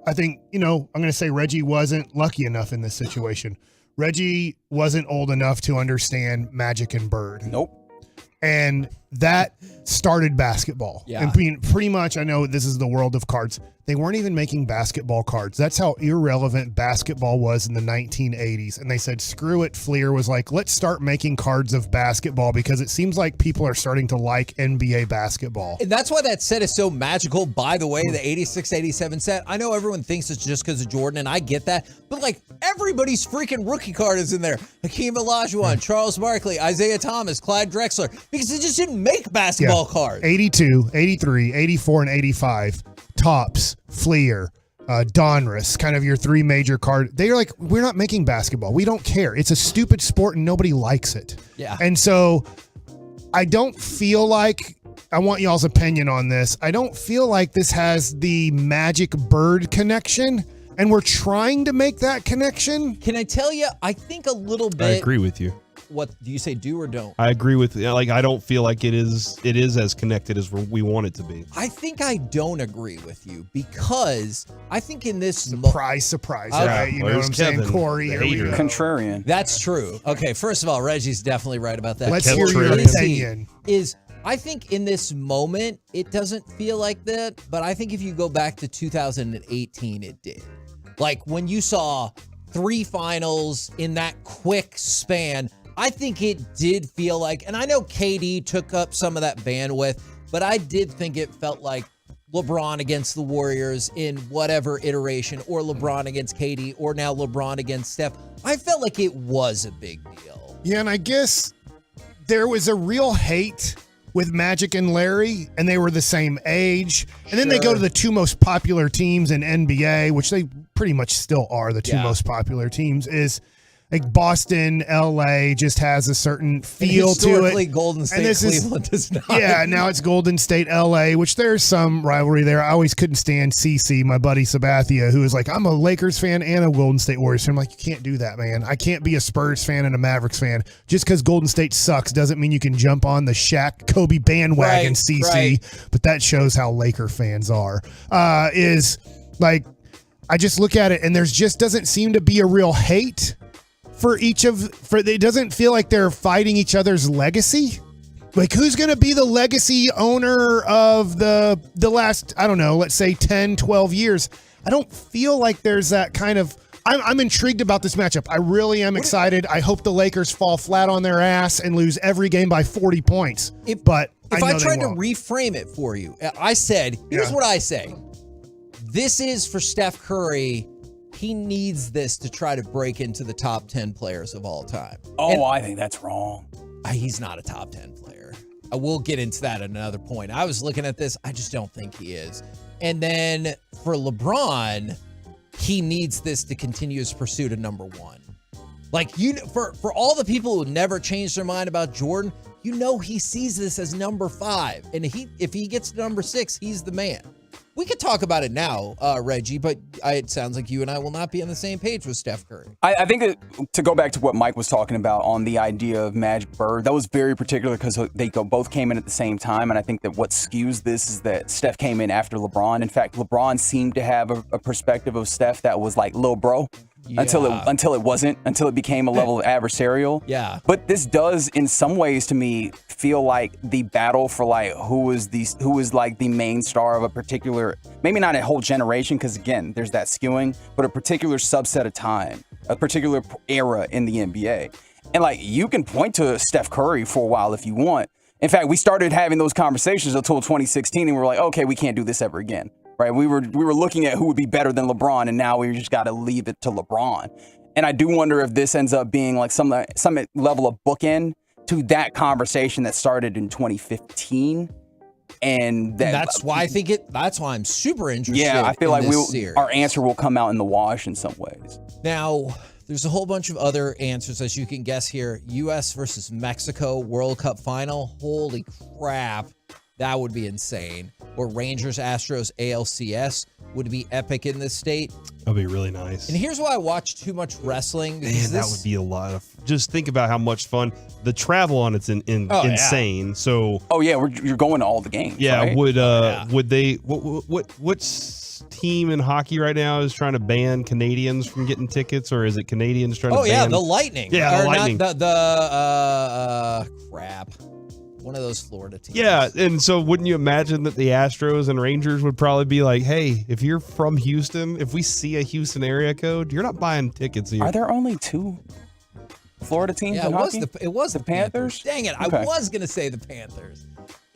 I think I'm going to say Reggie wasn't lucky enough in this situation. Reggie wasn't old enough to understand Magic and Bird. Nope. And that started basketball. Yeah. And pretty much, I know this is the world of cards. They weren't even making basketball cards. That's how irrelevant basketball was in the 1980s. And they said, screw it. Fleer was like, let's start making cards of basketball because it seems like people are starting to like NBA basketball. And that's why that set is so magical. By the way, the 86-87 set, I know everyone thinks it's just because of Jordan, and I get that. But like everybody's freaking rookie card is in there. Hakeem Olajuwon, Charles Barkley, Isaiah Thomas, Clyde Drexler, because they just didn't make basketball cards. 82, 83, 84, and 85. Topps, Fleer, Donruss, kind of your 3 major card. They're like, we're not making basketball. We don't care. It's a stupid sport and nobody likes it. Yeah. And so I don't feel like, I want y'all's opinion on this. I don't feel like this has the Magic Bird connection, and we're trying to make that connection. Can I tell you, I think a little bit. I agree with you. What do you say, do or don't? I agree with I don't feel like it is as connected as we want it to be. I think I don't agree with you because I think in this surprise, right? You know what I'm saying, Corey? Contrarian. That's true. Okay, first of all, Reggie's definitely right about that. Let's hear your opinion. I think in this moment, it doesn't feel like that, but I think if you go back to 2018, it did. Like when you saw 3 finals in that quick span, I think it did feel like, and I know KD took up some of that bandwidth, but I did think it felt like LeBron against the Warriors in whatever iteration, or LeBron against KD, or now LeBron against Steph. I felt like it was a big deal. Yeah, and I guess there was a real hate with Magic and Larry, and they were the same age. And then they go to the 2 most popular teams in NBA, which they pretty much still are the 2 most popular teams, is like Boston, LA just has a certain feel to it. Historically, Golden State, Cleveland does not. Yeah, now it's Golden State, LA, which there's some rivalry there. I always couldn't stand CC, my buddy Sabathia, who was like, I'm a Lakers fan and a Golden State Warriors fan. I'm like, you can't do that, man. I can't be a Spurs fan and a Mavericks fan. Just because Golden State sucks doesn't mean you can jump on the Shaq, Kobe bandwagon, CC. Right. But that shows how Laker fans are. Is like, I just look at it and there's just doesn't seem to be a real hate for it doesn't feel like they're fighting each other's legacy. Like, who's going to be the legacy owner of the last, I don't know, let's say 10, 12 years? I don't feel like there's that kind of. I'm intrigued about this matchup. I really am excited. I hope the Lakers fall flat on their ass and lose every game by 40 points. But If I I know tried they to won't. reframe it for you, I said, here's what I say. This is for Steph Curry. He needs this to try to break into the top 10 players of all time. Oh, I think that's wrong. He's not a top 10 player. I will get into that at another point. I was looking at this. I just don't think he is. And then for LeBron, he needs this to continue his pursuit of number one. Like, for all the people who never changed their mind about Jordan, he sees this as number 5. And if he gets to number 6, he's the man. We could talk about it now, Reggie, but it sounds like you and I will not be on the same page with Steph Curry. I think that, to go back to what Mike was talking about on the idea of Magic Bird, that was very particular because they both came in at the same time. And I think that what skews this is that Steph came in after LeBron. In fact, LeBron seemed to have a perspective of Steph that was like, little bro. Yeah. Until it became a level of adversarial. Yeah. But this does, in some ways, to me, feel like the battle for like who is like the main star of a particular, maybe not a whole generation, because again, there's that skewing, but a particular subset of time, a particular era in the NBA. And like you can point to Steph Curry for a while if you want. In fact, we started having those conversations until 2016, and we were like, okay, we can't do this ever again. Right, we were looking at who would be better than LeBron, and now we just got to leave it to LeBron. And I do wonder if this ends up being like some level of bookend to that conversation that started in 2015. And that's why that's why I'm super interested. Yeah, I feel like series. Our answer will come out in the wash in some ways. Now, there's a whole bunch of other answers, as you can guess here. U.S. versus Mexico World Cup final. Holy crap. That would be insane. Or Rangers, Astros, ALCS would be epic in this state. That'd be really nice. And here's why I watch too much wrestling. Man, that would be a lot of. Just think about how much fun the travel on it's insane. Yeah. So. Oh yeah, you're going to all the games. Yeah. Right? Would they? What's team in hockey right now is trying to ban Canadians from getting tickets, or is it Canadians trying to ban? Oh yeah, the Lightning. Yeah, the Lightning. Crap. One of those Florida teams. Yeah, and so wouldn't you imagine that the Astros and Rangers would probably be like, hey, if you're from Houston, if we see a Houston area code, you're not buying tickets here. Are there only 2 Florida teams in hockey? It was the Panthers. Dang it, Okay. I was going to say the Panthers.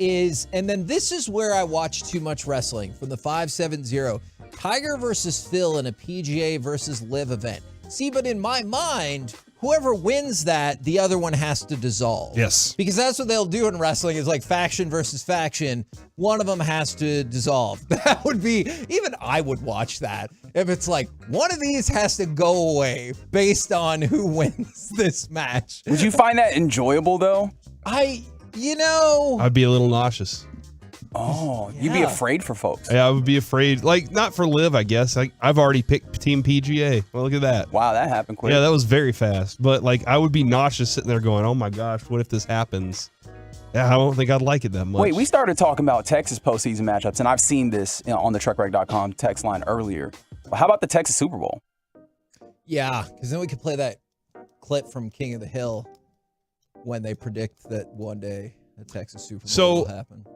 And then this is where I watch too much wrestling from the 570. Tiger versus Phil in a PGA versus Live event. See, but in my mind, whoever wins that, the other one has to dissolve. Yes. Because that's what they'll do in wrestling is like faction versus faction. One of them has to dissolve. That would be, even I would watch that. If it's like, one of these has to go away based on who wins this match. Would you find that enjoyable though? I'd be a little nauseous. Oh, you'd be afraid for folks. Yeah, I would be afraid. Like, not for Live, I guess. I've already picked Team PGA. Well, look at that. Wow, that happened quick. Yeah, that was very fast. But, like, I would be nauseous sitting there going, oh, my gosh, what if this happens? Yeah, I don't think I'd like it that much. Wait, we started talking about Texas postseason matchups, and I've seen this on the TruckRack.com text line earlier. But how about the Texas Super Bowl? Yeah, because then we could play that clip from King of the Hill when they predict that one day the Texas Super Bowl will happen.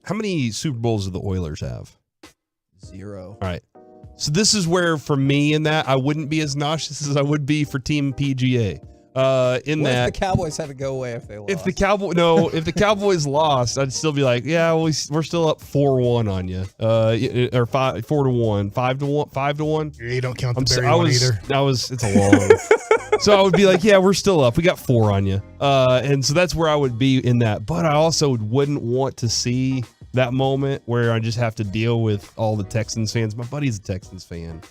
How many Super Bowls do the Oilers have? 0. All right. So this is where, for me, in that, I wouldn't be as nauseous as I would be for Team PGA. What if the Cowboys had to go away if they lost? If the Cowboys lost, I'd still be like, yeah, we're still up 4-1 on you, or 4-1, 5-1. Yeah, you don't count the Barry one either. It's a long. So I would be like, yeah, we're still up. We got 4 on you, and so that's where I would be in that. But I also wouldn't want to see that moment where I just have to deal with all the Texans fans. My buddy's a Texans fan.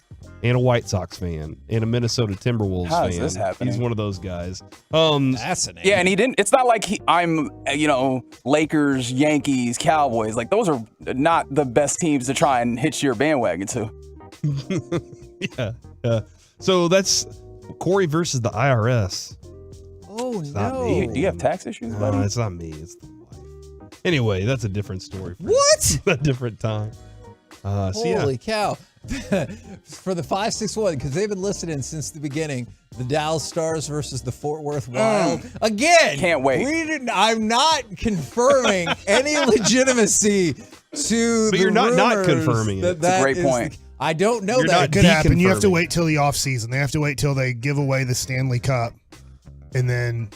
And a White Sox fan, and a Minnesota Timberwolves fan. How is this happening? He's one of those guys. Fascinating. Yeah, and he didn't. It's not like I'm, Lakers, Yankees, Cowboys. Like those are not the best teams to try and hitch your bandwagon to. Yeah. So that's Corey versus the IRS. Oh It's no! Not me. Do you have tax issues, buddy? No, it's not me. It's the wife. Anyway, that's a different story. What? A different time. Holy cow. For the 561, because they've been listening since the beginning, the Dallas Stars versus the Fort Worth Wild. Again, can't wait. I'm not confirming any legitimacy to But the you're not rumors confirming it. It's a great point. I don't know that. It could happen. You have to wait till the offseason. They have to wait till they give away the Stanley Cup, and then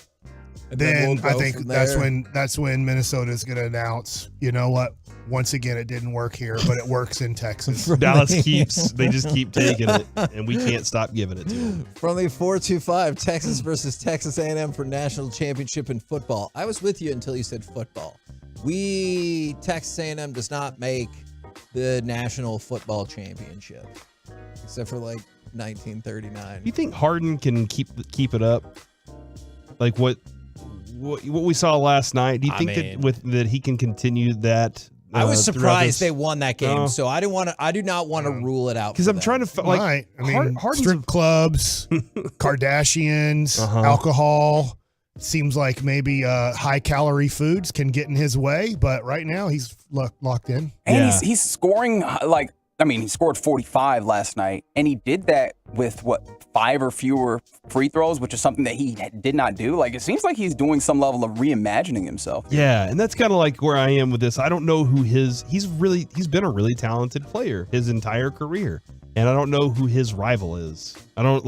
we'll I think from that's there. when Minnesota's going to announce, you know what? Once again, it didn't work here, but it works in Texas. Dallas they just keep taking it, and we can't stop giving it to them. From the 425, Texas versus Texas A&M for national championship in football. I was with you until you said football. Texas A&M does not make the national football championship, except for like 1939. You think Harden can keep it up? Like what we saw last night? Do you think that he can continue that? I was surprised they won that game, so I do not want to rule it out. Because I'm trying to I mean, strip clubs, Kardashians, alcohol. Seems like maybe high calorie foods can get in his way, but right now he's locked in. And he's scoring he scored 45 last night, and he did that with 5 or fewer free throws, which is something that he did not do. Like, it seems like he's doing some level of reimagining himself. Yeah, and that's kind of like where I am with this. I don't know who he's been a really talented player his entire career. And I don't know who his rival is. I'm not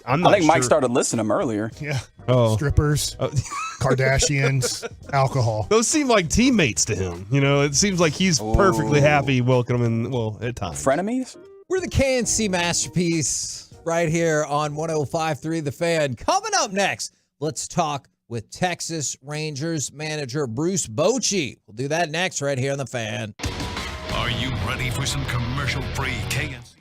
I think sure. Mike started listing him earlier. Yeah. Oh. Strippers, Kardashians, alcohol. Those seem like teammates to him. You know, it seems like he's perfectly happy welcoming, at times. Frenemies? We're the KNC Masterpiece right here on 105.3 The Fan. Coming up next, let's talk with Texas Rangers manager Bruce Bochy. We'll do that next right here on The Fan. Are you ready for some commercial-free KNC?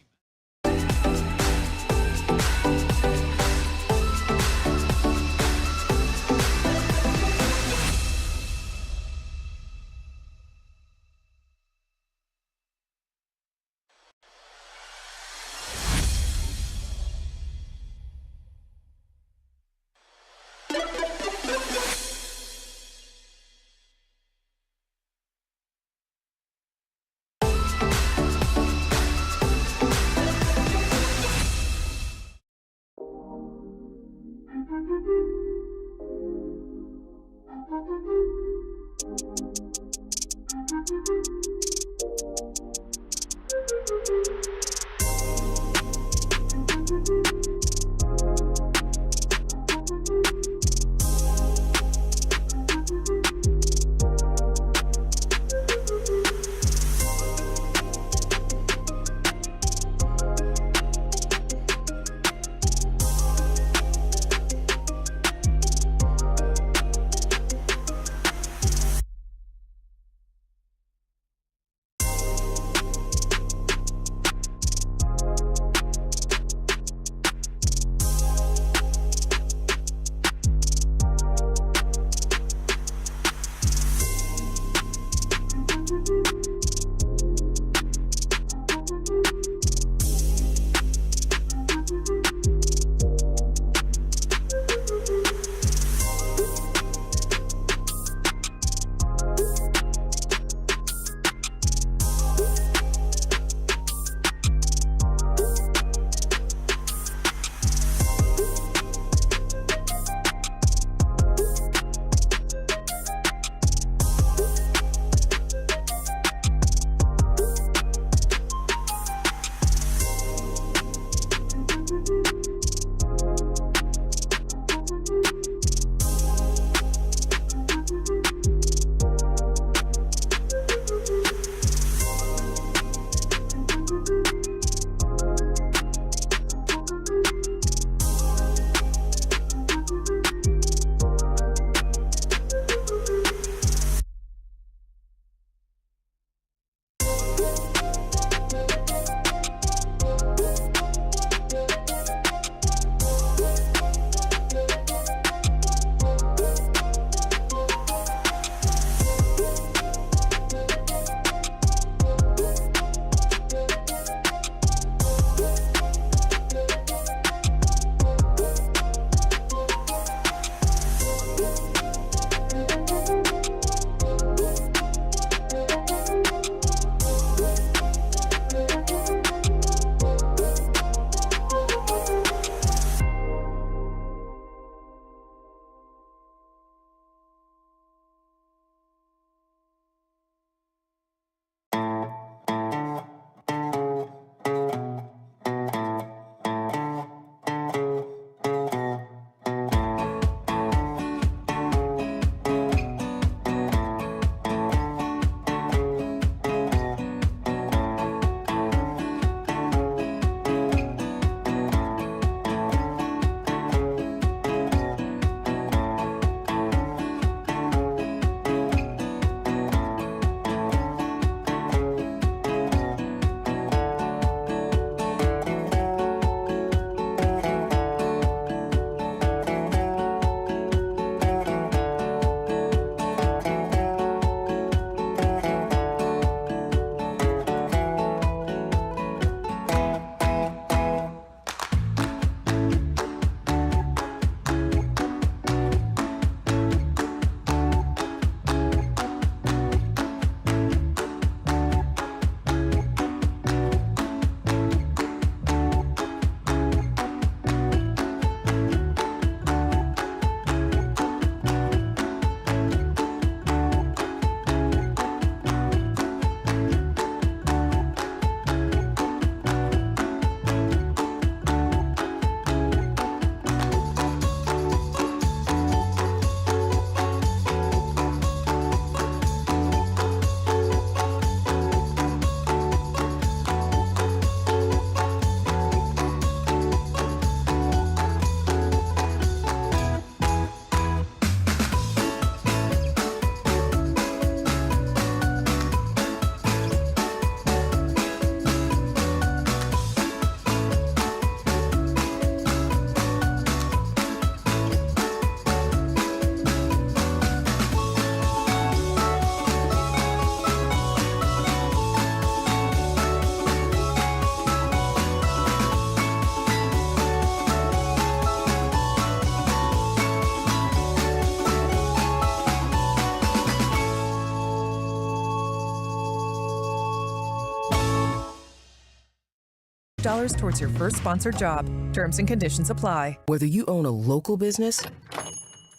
$5 towards your first sponsored job. Terms and conditions apply. Whether you own a local business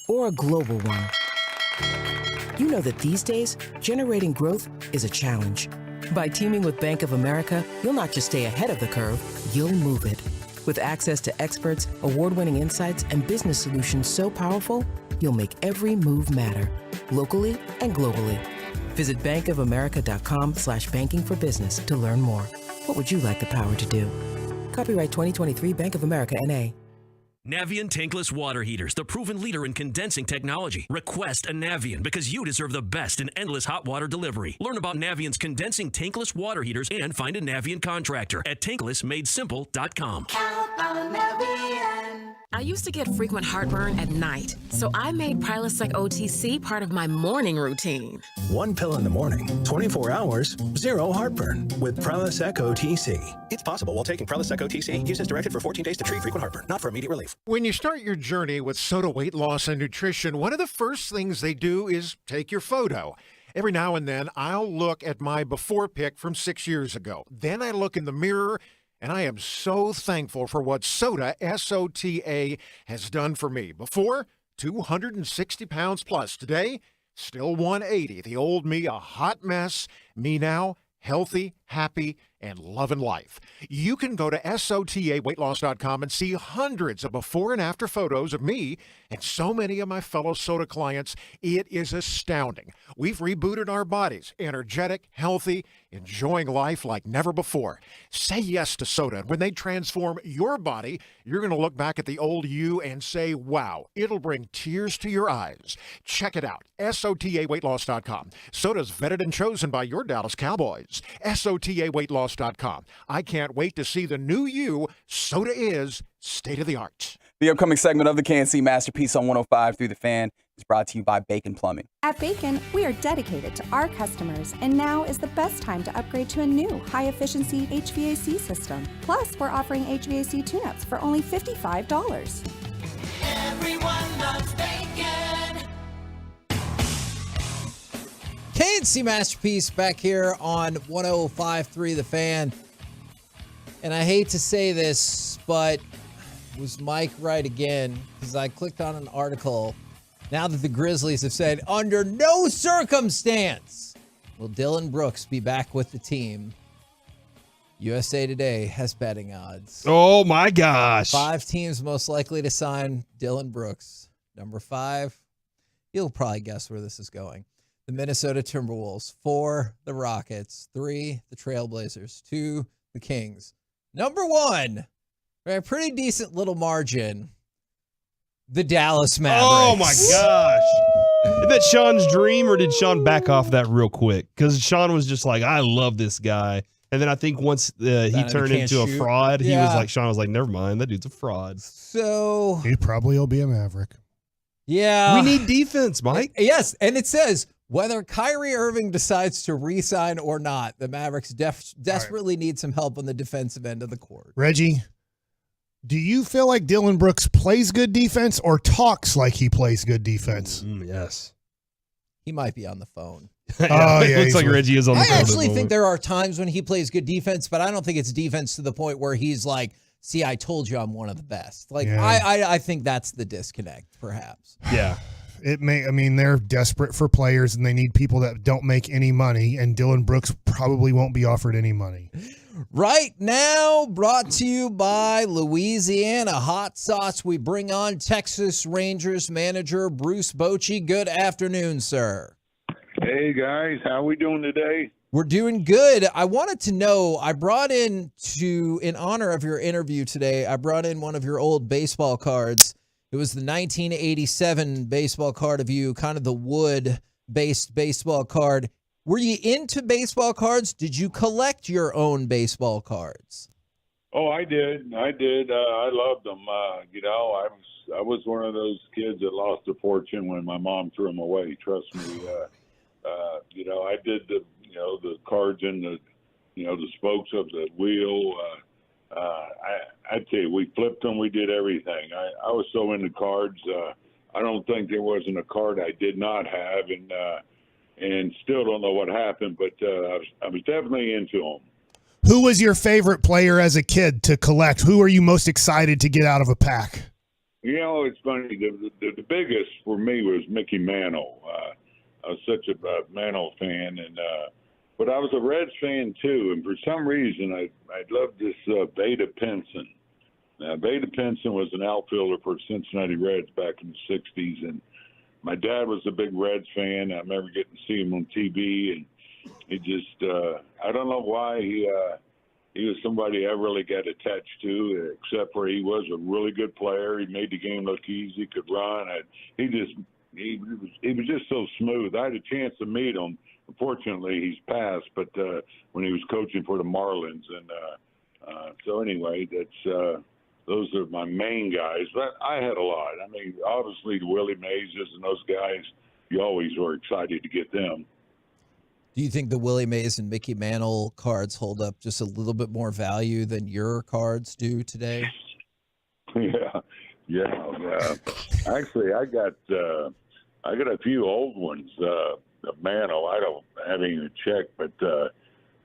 or a global one, you know that these days, generating growth is a challenge. By teaming with Bank of America, you'll not just stay ahead of the curve, you'll move it. With access to experts, award-winning insights, and business solutions so powerful, you'll make every move matter, locally and globally. Visit bankofamerica.com/banking for business to learn more. What would you like the power to do? Copyright 2023 Bank of America N.A. Navien tankless water heaters, the proven leader in condensing technology. Request a Navien because you deserve the best in endless hot water delivery. Learn about Navien's condensing tankless water heaters and find a Navien contractor at tanklessmadesimple.com. Count on Navien. I used to get frequent heartburn at night, so I made Prilosec OTC part of my morning routine. One pill in the morning, 24 hours, zero heartburn with Prilosec OTC. It's possible while taking Prilosec OTC. Use as directed for 14 days to treat frequent heartburn, not for immediate relief. When you start your journey with Soda Weight Loss and Nutrition, one of the first things they do is take your photo. Every now and then, I'll look at my before pic from 6 years ago. Then I look in the mirror, and I am so thankful for what Soda, S-O-T-A, has done for me. Before, 260 pounds plus. Today, still 180. The old me, a hot mess. Me now, healthy, happy, and loving life. You can go to SOTAweightloss.com and see hundreds of before and after photos of me and so many of my fellow Soda clients. It is astounding. We've rebooted our bodies, energetic, healthy, enjoying life like never before. Say yes to Soda. When they transform your body, you're going to look back at the old you and say, wow, it'll bring tears to your eyes. Check it out. SOTAweightloss.com. Soda's vetted and chosen by your Dallas Cowboys. SOTAweightloss.com. I can't wait to see the new you. Soda is state of the art. The upcoming segment of the KNC Masterpiece on 105 through the Fan is brought to you by Bacon Plumbing. At Bacon, we are dedicated to our customers, and now is the best time to upgrade to a new high-efficiency HVAC system. Plus, we're offering HVAC tune-ups for only $55. Everyone loves bacon. KNC Masterpiece back here on 105.3 The Fan. And I hate to say this, but was Mike right again? Because I clicked on an article. Now that the Grizzlies have said, under no circumstance will Dillon Brooks be back with the team. USA Today has betting odds. Oh, my gosh. 5 teams most likely to sign Dillon Brooks. Number 5, you'll probably guess where this is going. The Minnesota Timberwolves. 4, the Rockets. 3, the Trailblazers. 2, the Kings. Number 1, by a pretty decent little margin, the Dallas Mavericks. Oh, my gosh. Is that Sean's dream, or did Sean back off that real quick? Because Sean was just like, I love this guy. And then I think once he turned into a fraud, Sean was like, never mind, that dude's a fraud. So he probably will be a Maverick. Yeah. We need defense, Mike. Yes, and it says, whether Kyrie Irving decides to re-sign or not, the Mavericks desperately need some help on the defensive end of the court. Reggie, do you feel like Dillon Brooks plays good defense or talks like he plays good defense? Yes. He might be on the phone. Oh, yeah. Looks like Reggie is on the phone. I actually think there are times when he plays good defense, but I don't think it's defense to the point where he's like, see, I told you I'm one of the best. Like, yeah. I think that's the disconnect, perhaps. Yeah. They're desperate for players and they need people that don't make any money, and Dillon Brooks probably won't be offered any money. Right now, brought to you by Louisiana Hot Sauce. We bring on Texas Rangers manager Bruce Bochy. Good afternoon, sir. Hey, guys. How we doing today? We're doing good. I wanted to know, I brought in honor of your interview today, I brought in one of your old baseball cards. It was the 1987 baseball card of you, kind of the wood-based baseball card. Were you into baseball cards? Did you collect your own baseball cards? Oh, I did. I loved them. I was one of those kids that lost a fortune when my mom threw them away. Trust me. I did the cards in the spokes of the wheel. I'd say we flipped them. We did everything. I was so into cards. I don't think there wasn't a card I did not have, and still don't know what happened, but I was definitely into them. Who was your favorite player as a kid to collect? Who are you most excited to get out of a pack? You know, it's funny. The biggest for me was Mickey Mantle. I was such a Mantle fan, but I was a Reds fan too. And for some reason, I loved this Vada Pinson. Now, Vada Pinson was an outfielder for Cincinnati Reds back in the '60s, and my dad was a big Reds fan. I remember getting to see him on TV, and he just I don't know why he was somebody I really got attached to, except for he was a really good player. He made the game look easy, could run. He was just so smooth. I had a chance to meet him. Unfortunately, he's passed, but when he was coaching for the Marlins, and so anyway, that's those are my main guys. But I had a lot. I mean, obviously the Willie Mays and those guys, you always were excited to get them. Do you think the Willie Mays and Mickey Mantle cards hold up just a little bit more value than your cards do today? Yeah. Actually, I got a few old ones of Mantle. I don't have any to check, but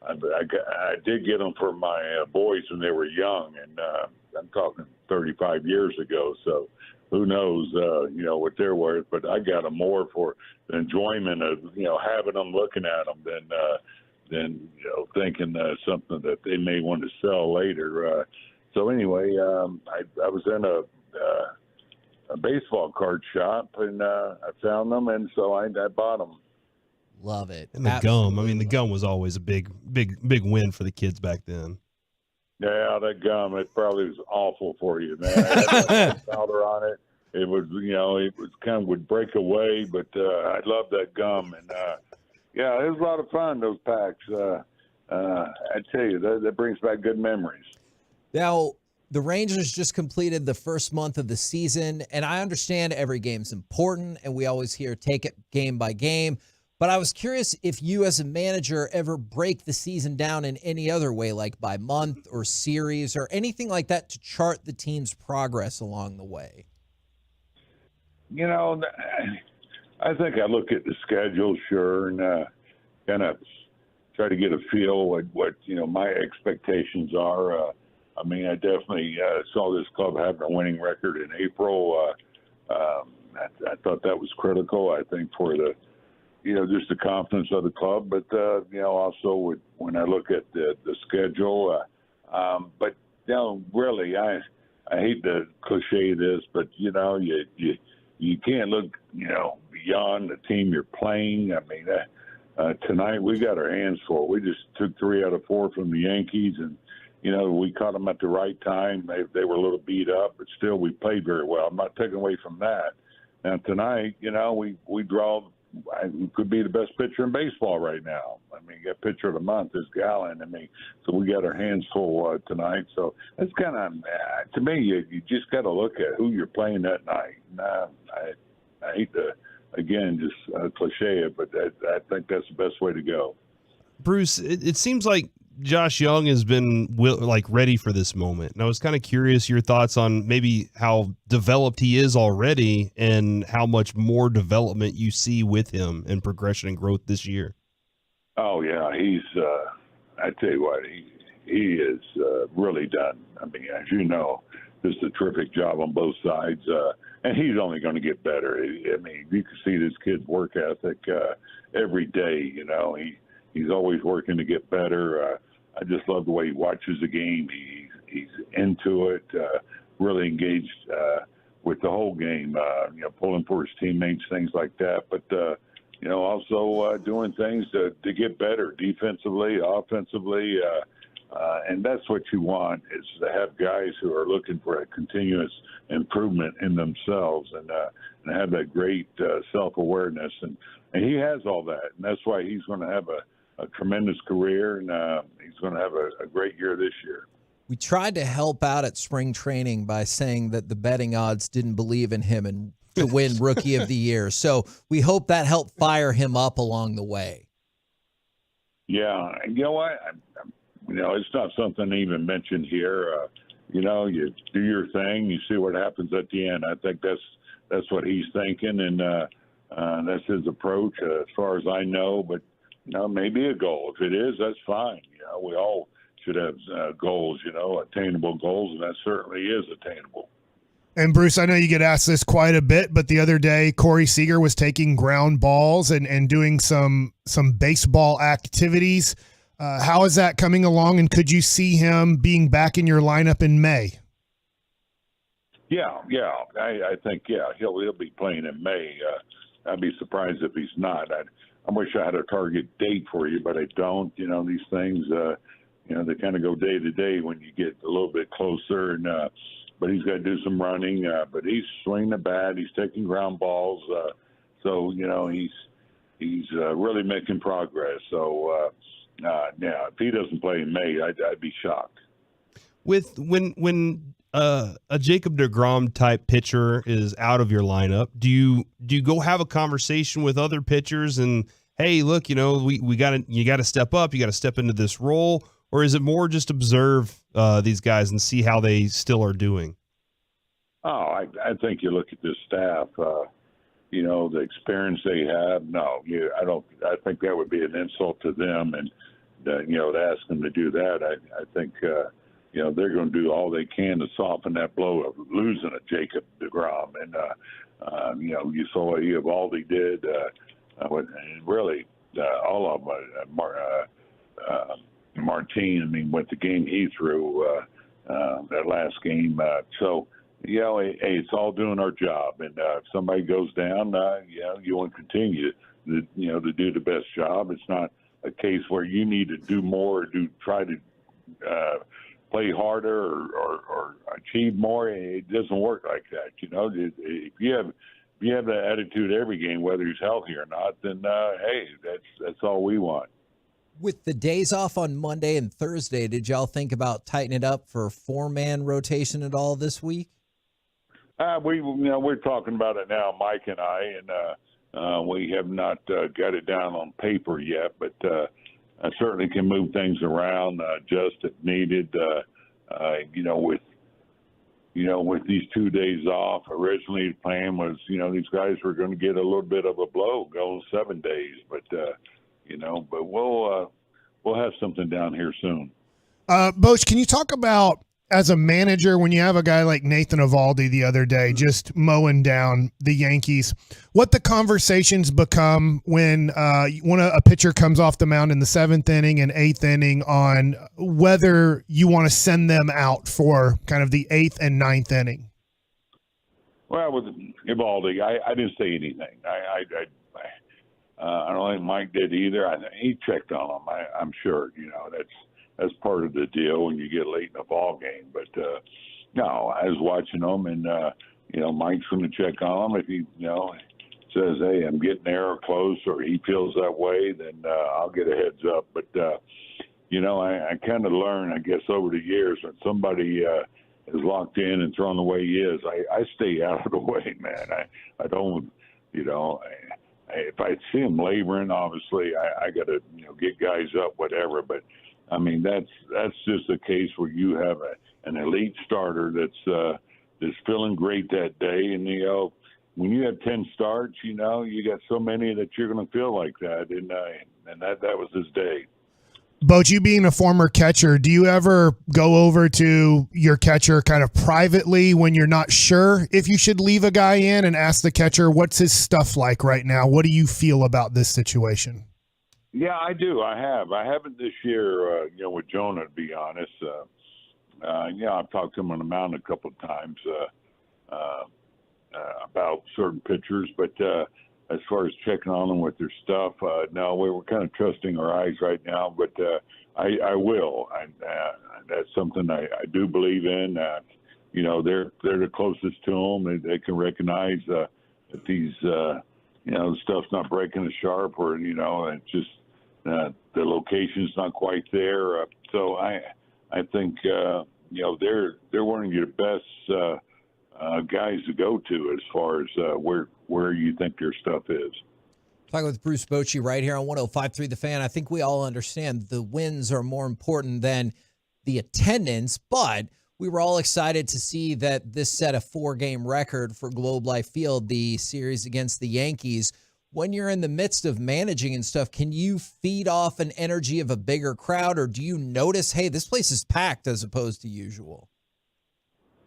I did get them for my boys when they were young, and I'm talking 35 years ago. So who knows, what they're worth. But I got them more for the enjoyment of, having them, looking at them than thinking something that they may want to sell later. So anyway, I was in a baseball card shop, and I found them, and so I bought them. Love it. And the gum. I mean, the gum was always a big win for the kids back then. Yeah, that gum, it probably was awful for you, man. I had powder on it. It was, it was kind of would break away, but I loved that gum. And, yeah, it was a lot of fun, those packs. I tell you, that brings back good memories. Now, the Rangers just completed the first month of the season, and I understand every game's important, and we always hear take it game by game. But I was curious if you as a manager ever break the season down in any other way, like by month or series or anything like that, to chart the team's progress along the way. I think I look at the schedule, sure, and kind of try to get a feel what my expectations are. I mean, I definitely saw this club having a winning record in April. I thought that was critical, I think, for the just the confidence of the club, but also when I look at the schedule, but really, I hate to cliche this, but you can't look beyond the team you're playing. I mean, tonight we got our hands full. We just took 3 out of 4 from the Yankees, and we caught them at the right time. They were a little beat up, but still we played very well. I'm not taking away from that. Now tonight, we draw. I could be the best pitcher in baseball right now. I mean, got pitcher of the month is Gallen. I mean, so we got our hands full tonight. So it's kind of, to me, you just got to look at who you're playing that night. I hate to, again, just cliche it, but I think that's the best way to go. Bruce, it seems like Josh Young has been ready for this moment. And I was kind of curious your thoughts on maybe how developed he is already and how much more development you see with him and progression and growth this year. Oh yeah. He's, I tell you what, he is really done. I mean, as you know, just a terrific job on both sides. And he's only going to get better. I mean, you can see this kid's work ethic every day. He's always working to get better. I just love the way he watches the game. He's into it, really engaged with the whole game, pulling for his teammates, things like that. But, also doing things to get better defensively, offensively. And that's what you want, is to have guys who are looking for a continuous improvement in themselves and have that great self-awareness. And he has all that. And that's why he's going to have a tremendous career, and he's going to have a great year this year. We tried to help out at spring training by saying that the betting odds didn't believe in him and to win Rookie of the Year. So we hope that helped fire him up along the way. Yeah, you know what? It's not something even mentioned here. You do your thing, you see what happens at the end. I think that's what he's thinking, and that's his approach as far as I know. But maybe a goal. If it is, that's fine. We all should have goals, attainable goals, and that certainly is attainable. And Bruce, I know you get asked this quite a bit, but the other day Corey Seager was taking ground balls and doing some baseball activities. How is that coming along, and could you see him being back in your lineup in May? Yeah, I think he'll be playing in May. I'd be surprised if he's not. I wish I had a target date for you, but I don't. These things, they kind of go day to day when you get a little bit closer. And but he's got to do some running. But he's swinging the bat. He's taking ground balls. So he's really making progress. So if he doesn't play in May, I'd be shocked. With when a Jacob deGrom type pitcher is out of your lineup, do you go have a conversation with other pitchers and, hey, look, you got to step up, you got to step into this role, or is it more just observe these guys and see how they still are doing? Oh, I think you look at this staff, the experience they have. No, I don't. I think that would be an insult to them, and to ask them to do that. I think. They're going to do all they can to soften that blow of losing a Jacob deGrom. And, you saw what Eovaldi did. Really, all of them. Martin, with the game he threw that last game. It's all doing our job. And if somebody goes down, you want to continue to do the best job. It's not a case where you need to do more or try to play harder or achieve more. It doesn't work like that. If you have that attitude every game, whether he's healthy or not, then hey, that's all we want. With the days off on Monday and Thursday, did y'all think about tightening it up for 4-man rotation at all this week? We're talking about it now, Mike and I, and we have not got it down on paper yet, but I certainly can move things around just if needed. With these 2 days off, originally the plan was, these guys were going to get a little bit of a blow going 7 days, but we'll have something down here soon. Boch, can you talk about, as a manager, when you have a guy like Nathan Eovaldi the other day just mowing down the Yankees, what the conversations become when a pitcher comes off the mound in the 7th inning and 8th inning on whether you want to send them out for kind of the 8th and 9th inning? Well, with Eovaldi, I didn't say anything. I don't think Mike did either. He checked on him. I'm sure. That's part of the deal when you get late in a ball game. But no, I was watching them, and Mike's going to check on him. If he says, "Hey, I'm getting there or close," or he feels that way, then I'll get a heads up. But I kind of learned, I guess, over the years when somebody is locked in and thrown the way he is, I stay out of the way, man. I don't, if I see him laboring, obviously I got to get guys up, whatever. But that's just a case where you have an elite starter that's feeling great that day, and when you have 10 starts, you got so many that you're going to feel like that, and that was his day. Boch, you being a former catcher, do you ever go over to your catcher kind of privately when you're not sure if you should leave a guy in and ask the catcher, what's his stuff like right now? What do you feel about this situation? Yeah, I do. I haven't this year, with Jonah, to be honest. I've talked to him on the mound a couple of times about certain pitchers, but as far as checking on them with their stuff, no, we're kind of trusting our eyes right now, but I will. That's something I do believe in. They're the closest to them. They can recognize that these, stuff's not breaking as sharp, or, it's just, the location's not quite there. So I think, they're one of your best guys to go to as far as where you think your stuff is. Talking with Bruce Bochy right here on 105.3 The Fan. I think we all understand the wins are more important than the attendance, but we were all excited to see that this set a 4-game record for Globe Life Field, the series against the Yankees. when you're in the midst of managing and stuff, can you feed off an energy of a bigger crowd, or do you notice, hey, this place is packed as opposed to usual?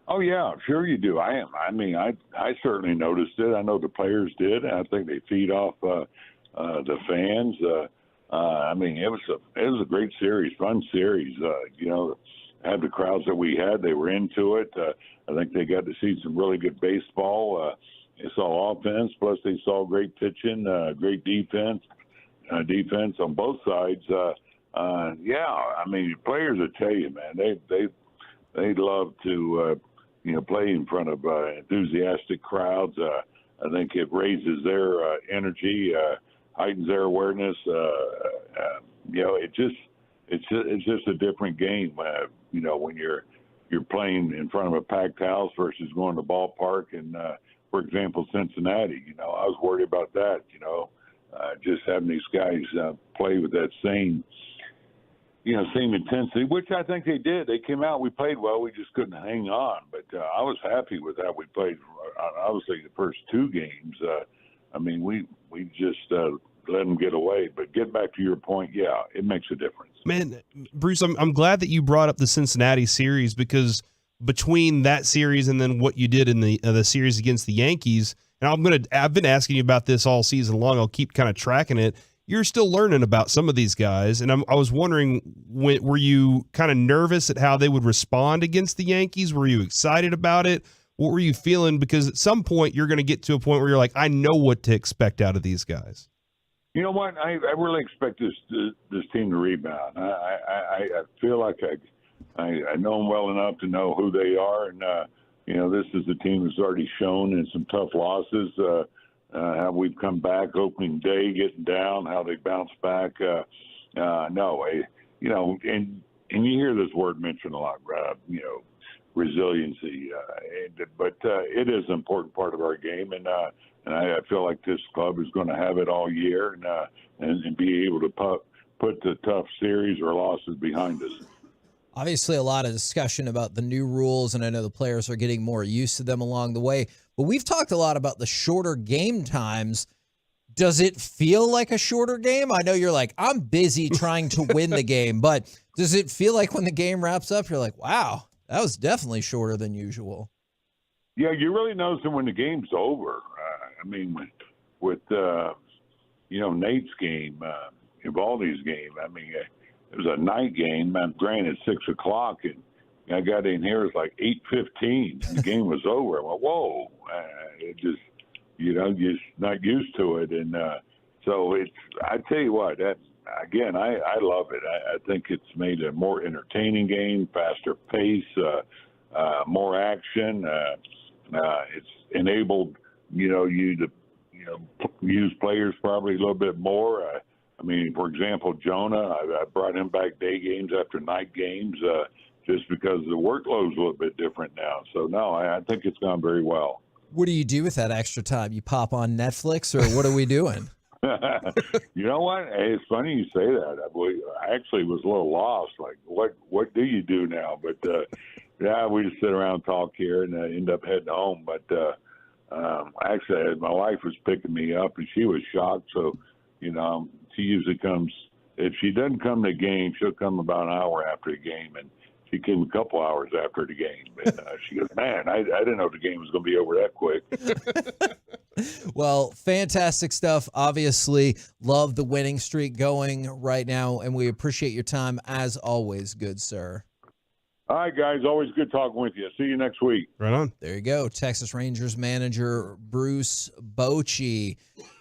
Oh yeah, sure you do. I certainly noticed it. I know the players did, and I think they feed off the fans. It was a great series, fun series. Had the crowds that we had, they were into it. I think they got to see some really good baseball. They saw offense, plus they saw great pitching, great defense on both sides. Players will tell you, man, they love to play in front of enthusiastic crowds. I think it raises their energy, heightens their awareness. It's just a different game. When you're playing in front of a packed house versus going to the ballpark and. For example, Cincinnati, I was worried about that, just having these guys play with that same intensity, which I think they did. They came out, we played well, we just couldn't hang on. But I was happy with how we played, obviously, the first two games. We just let them get away. But get back to your point, yeah, it makes a difference. Man, Bruce, I'm glad that you brought up the Cincinnati series, because between that series and then what you did in the series against the Yankees, and I've been asking you about this all season long. I'll keep kind of tracking it. You're still learning about some of these guys, and I was wondering, were you kind of nervous at how they would respond against the Yankees? Were you excited about it? What were you feeling? Because at some point you're going to get to a point where you're like, I know what to expect out of these guys. You know what? I really expect this team to rebound. I feel like I know them well enough to know who they are, and this is a team that's already shown in some tough losses how we've come back opening day, getting down, how they bounce back. And you hear this word mentioned a lot, resiliency. But it is an important part of our game, and I feel like this club is going to have it all year, and be able to put the tough series or losses behind us. Obviously, a lot of discussion about the new rules, and I know the players are getting more used to them along the way. But we've talked a lot about the shorter game times. Does it feel like a shorter game? I know you're like, I'm busy trying to win the game, but does it feel like when the game wraps up, you're like, wow, that was definitely shorter than usual? Yeah, you really notice it when the game's over. With Nate's game, Evaldi's game, it was a night game. Granted, 6 o'clock, and I got in here. It was like 8:15, and the game was over. I went, whoa! It just, just not used to it, and so it's. I tell you what, I love it. I think it's made a more entertaining game, faster pace, more action. It's enabled you to use players probably a little bit more. For example, Jonah, I brought him back day games after night games just because the workload's a little bit different now. So, no, I think it's gone very well. What do you do with that extra time? You pop on Netflix, or what are we doing? You know what? Hey, it's funny you say that. I actually was a little lost. Like, what do you do now? But, we just sit around and talk here and end up heading home. But actually, my wife was picking me up, and she was shocked. So, she usually comes, if she doesn't come to the game, she'll come about an hour after the game, and she came a couple hours after the game. And she goes, man, I didn't know the game was going to be over that quick. Well, fantastic stuff. Obviously, love the winning streak going right now, and we appreciate your time as always, good sir. All right, guys, always good talking with you. See you next week. Right on. There you go, Texas Rangers manager Bruce Bochy.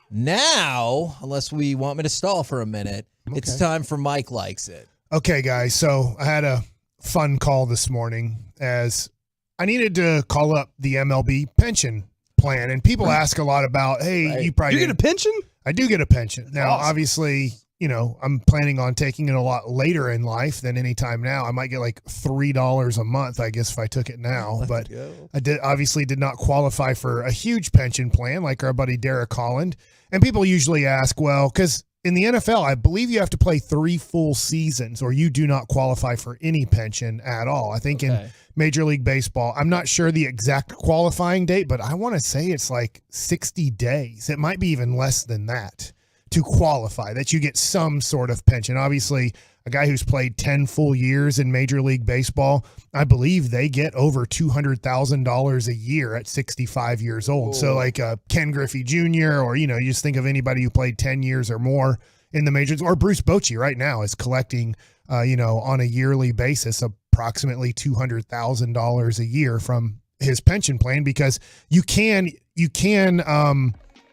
Now, unless we want me to stall for a minute, It's time for Mike Likes It. Okay, guys, so I had a fun call this morning as I needed to call up the MLB pension plan, and people ask a lot about, hey, you probably get a pension? I do get a pension. Now, awesome. Obviously, I'm planning on taking it a lot later in life than any time now. I might get like $3 a month, I guess, if I took it now. But I did not qualify for a huge pension plan like our buddy Derek Holland. And people usually ask, well, because in the NFL, I believe you have to play 3 full seasons or you do not qualify for any pension at all. I think in Major League Baseball. I'm not sure the exact qualifying date, but I want to say it's like 60 days. It might be even less than that to qualify, that you get some sort of pension. Obviously, a guy who's played 10 full years in Major League Baseball, I believe they get over $200,000 a year at 65 years old. Whoa. So like Ken Griffey Jr., or, you just think of anybody who played 10 years or more in the majors, or Bruce Bochy right now is collecting, on a yearly basis, approximately $200,000 a year from his pension plan, because you can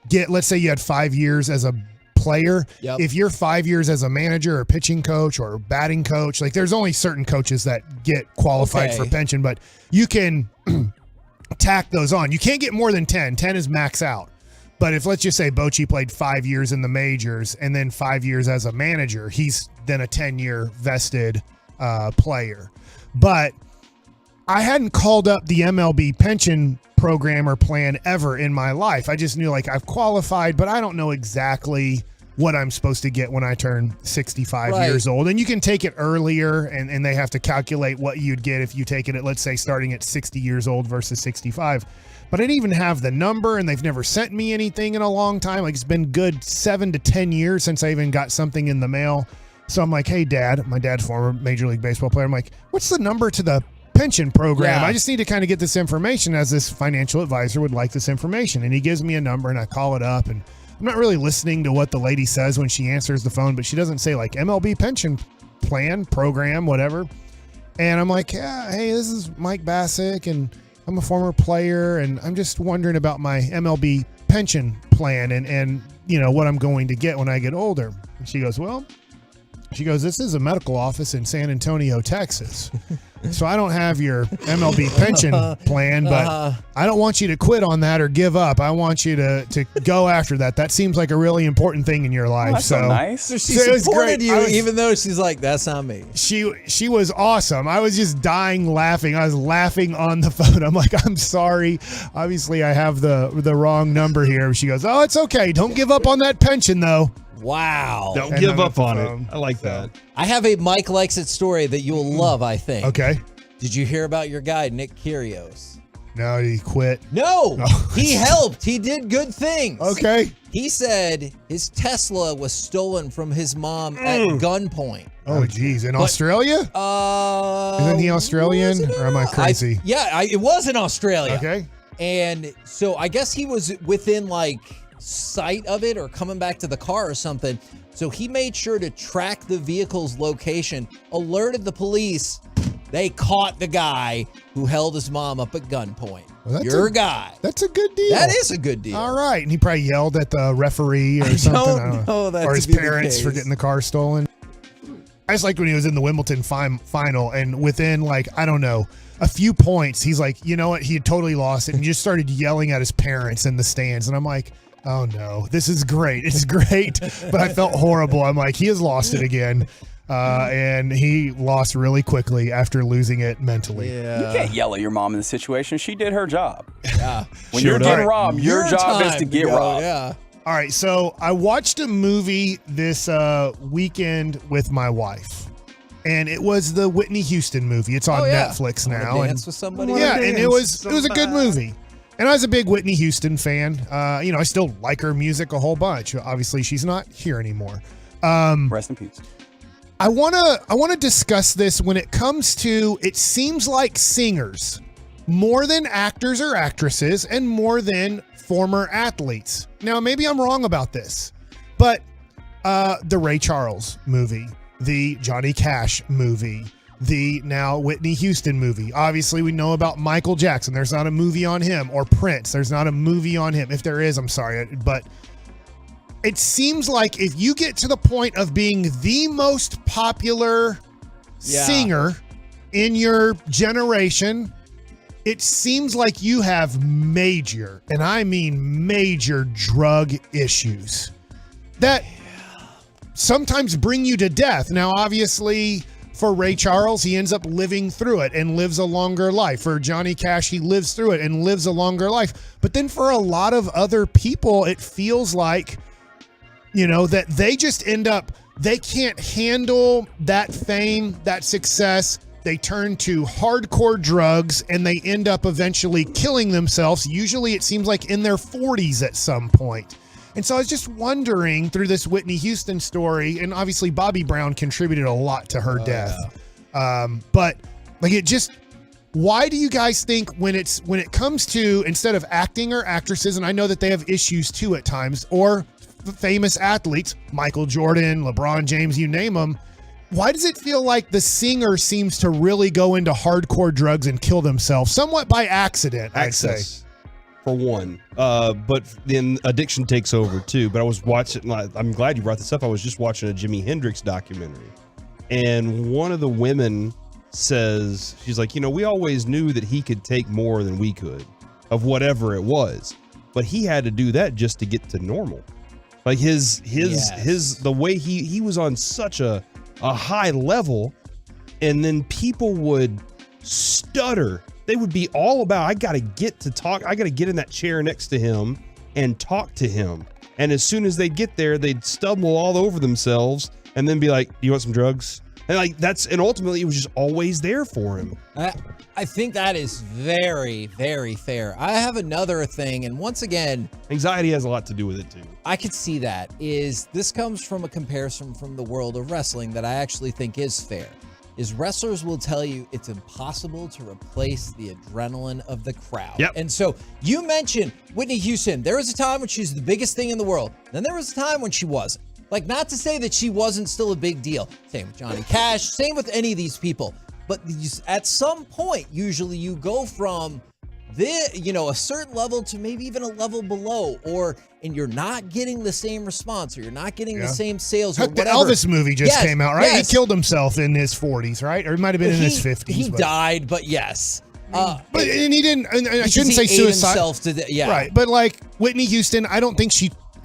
get, let's say you had 5 years as a player. Yep. If you're 5 years as a manager or pitching coach or batting coach, like there's only certain coaches that get qualified for pension, but you can tack those on. You can't get more than 10. 10 is max out. But if, let's just say, Bochy played 5 years in the majors and then 5 years as a manager, he's then a 10-year vested player. But I hadn't called up the MLB pension program or plan ever in my life. I just knew, like, I've qualified, but I don't know exactly what I'm supposed to get when I turn 65 years old. And you can take it earlier, and they have to calculate what you'd get if you take it at, let's say, starting at 60 years old versus 65. But I didn't even have the number, and they've never sent me anything in a long time. Like, it's been good 7 to 10 years since I even got something in the mail. So I'm like, hey, Dad, my dad's former Major League Baseball player. I'm like, what's the number to the pension program? Yeah. I just need to kind of get this information, as this financial advisor would like this information. And he gives me a number, and I call it up, and I'm not really listening to what the lady says when she answers the phone, but she doesn't say like MLB pension plan, program, whatever. And I'm like, yeah, hey, this is Mike Bassick, and I'm a former player, and I'm just wondering about my MLB pension plan and what I'm going to get when I get older. And she goes, this is a medical office in San Antonio, Texas. So I don't have your MLB pension plan, but I don't want you to quit on that or give up. I want you to go after that. That seems like a really important thing in your life. That's so nice. So she supported you, even though she's like, that's not me. She was awesome. I was just dying laughing. I was laughing on the phone. I'm like, I'm sorry. Obviously, I have the wrong number here. She goes, oh, it's okay. Don't give up on that pension, though. Wow. Don't give up on it. I like that. I have a Mike Likes It story that you'll love, I think. Okay. Did you hear about your guy, Nick Kyrgios? No, he quit. No, he helped. He did good things. Okay. He said his Tesla was stolen from his mom at gunpoint. Oh, geez. In Australia? Isn't he Australian? Or am I crazy? It was in Australia. Okay. And so I guess he was within sight of it or coming back to the car or something. So he made sure to track the vehicle's location, alerted the police. They caught the guy who held his mom up at gunpoint. Well, Your guy. That's a good deal. That is a good deal. All right. And he probably yelled at the referee or something. I don't know that or his parents for getting the car stolen. I just liked when he was in the Wimbledon final, and within a few points, he's like, you know what? He had totally lost it and just started yelling at his parents in the stands. And I'm like, oh no, this is great. It's great. But I felt horrible. I'm like, he has lost it again. And he lost really quickly after losing it mentally. Yeah. You can't yell at your mom in this situation. She did her job. Yeah. When you're getting robbed, your job is to get robbed. Yeah. All right. So I watched a movie this weekend with my wife. And it was the Whitney Houston movie. It's on Netflix now. Dance with somebody. Yeah, and it was a good movie. And I was a big Whitney Houston fan. I still like her music a whole bunch. Obviously, she's not here anymore. Rest in peace. I wanna discuss this when it comes to, it seems like singers, more than actors or actresses, and more than former athletes. Now, maybe I'm wrong about this, but the Ray Charles movie, the Johnny Cash movie, the now Whitney Houston movie. Obviously, we know about Michael Jackson. There's not a movie on him. Or Prince. There's not a movie on him. If there is, I'm sorry. But it seems like if you get to the point of being the most popular singer in your generation, it seems like you have major, and I mean major, drug issues that sometimes bring you to death. Now, obviously, for Ray Charles, he ends up living through it and lives a longer life. For Johnny Cash, he lives through it and lives a longer life. But then for a lot of other people, it feels like, that they just end up, they can't handle that fame, that success, they turn to hardcore drugs and they end up eventually killing themselves. Usually it seems like in their 40s at some point. And so I was just wondering through this Whitney Houston story, and obviously Bobby Brown contributed a lot to her death. Yeah. But like why do you guys think when it comes to, instead of acting or actresses, and I know that they have issues too at times, or famous athletes, Michael Jordan, LeBron James, you name them, why does it feel like the singer seems to really go into hardcore drugs and kill themselves somewhat by accident? Access, I'd say. For one. But then addiction takes over too. But I was watching, I'm glad you brought this up. I was just watching a Jimi Hendrix documentary. And one of the women says, she's like, we always knew that he could take more than we could of whatever it was. But he had to do that just to get to normal. Like the way he was on such a high level, and then people would stutter. They would be all about, I got to get to talk. I got to get in that chair next to him and talk to him. And as soon as they get there, they'd stumble all over themselves and then be like, do you want some drugs? And and ultimately it was just always there for him. I think that is very, very fair. I have another thing. And once again, anxiety has a lot to do with it too. I could see that. This comes from a comparison from the world of wrestling that I actually think is fair. Is wrestlers will tell you it's impossible to replace the adrenaline of the crowd. Yep. And so you mentioned Whitney Houston. There was a time when she was the biggest thing in the world. Then there was a time when she wasn't. Like, not to say that she wasn't still a big deal. Same with Johnny Cash. Same with any of these people. But at some point, usually you go from a certain level to maybe even a level below, and you're not getting the same response, or you're not getting the same sales, or whatever. The Elvis movie just came out, right? Yes. He killed himself in his 40s, right? Or it might have been in his 50s. He died, but yes. And he didn't, and I shouldn't say suicide. Right. But like Whitney Houston, I don't think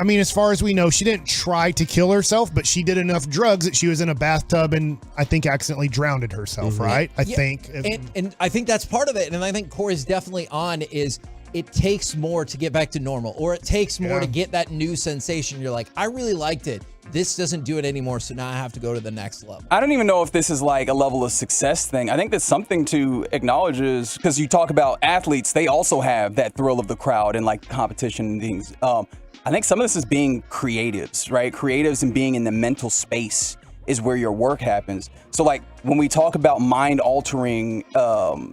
as far as we know, she didn't try to kill herself, but she did enough drugs that she was in a bathtub and I think accidentally drowned herself, right? I think. And I think that's part of it. And I think Corey's definitely on is it takes more to get back to normal, or it takes more to get that new sensation. You're like, I really liked it. This doesn't do it anymore, so now I have to go to the next level. I don't even know if this is like a level of success thing. I think that's something to acknowledge, is because you talk about athletes, they also have that thrill of the crowd and like competition and things. I think some of this is being creatives, right? Creatives and being in the mental space is where your work happens. So like when we talk about mind-altering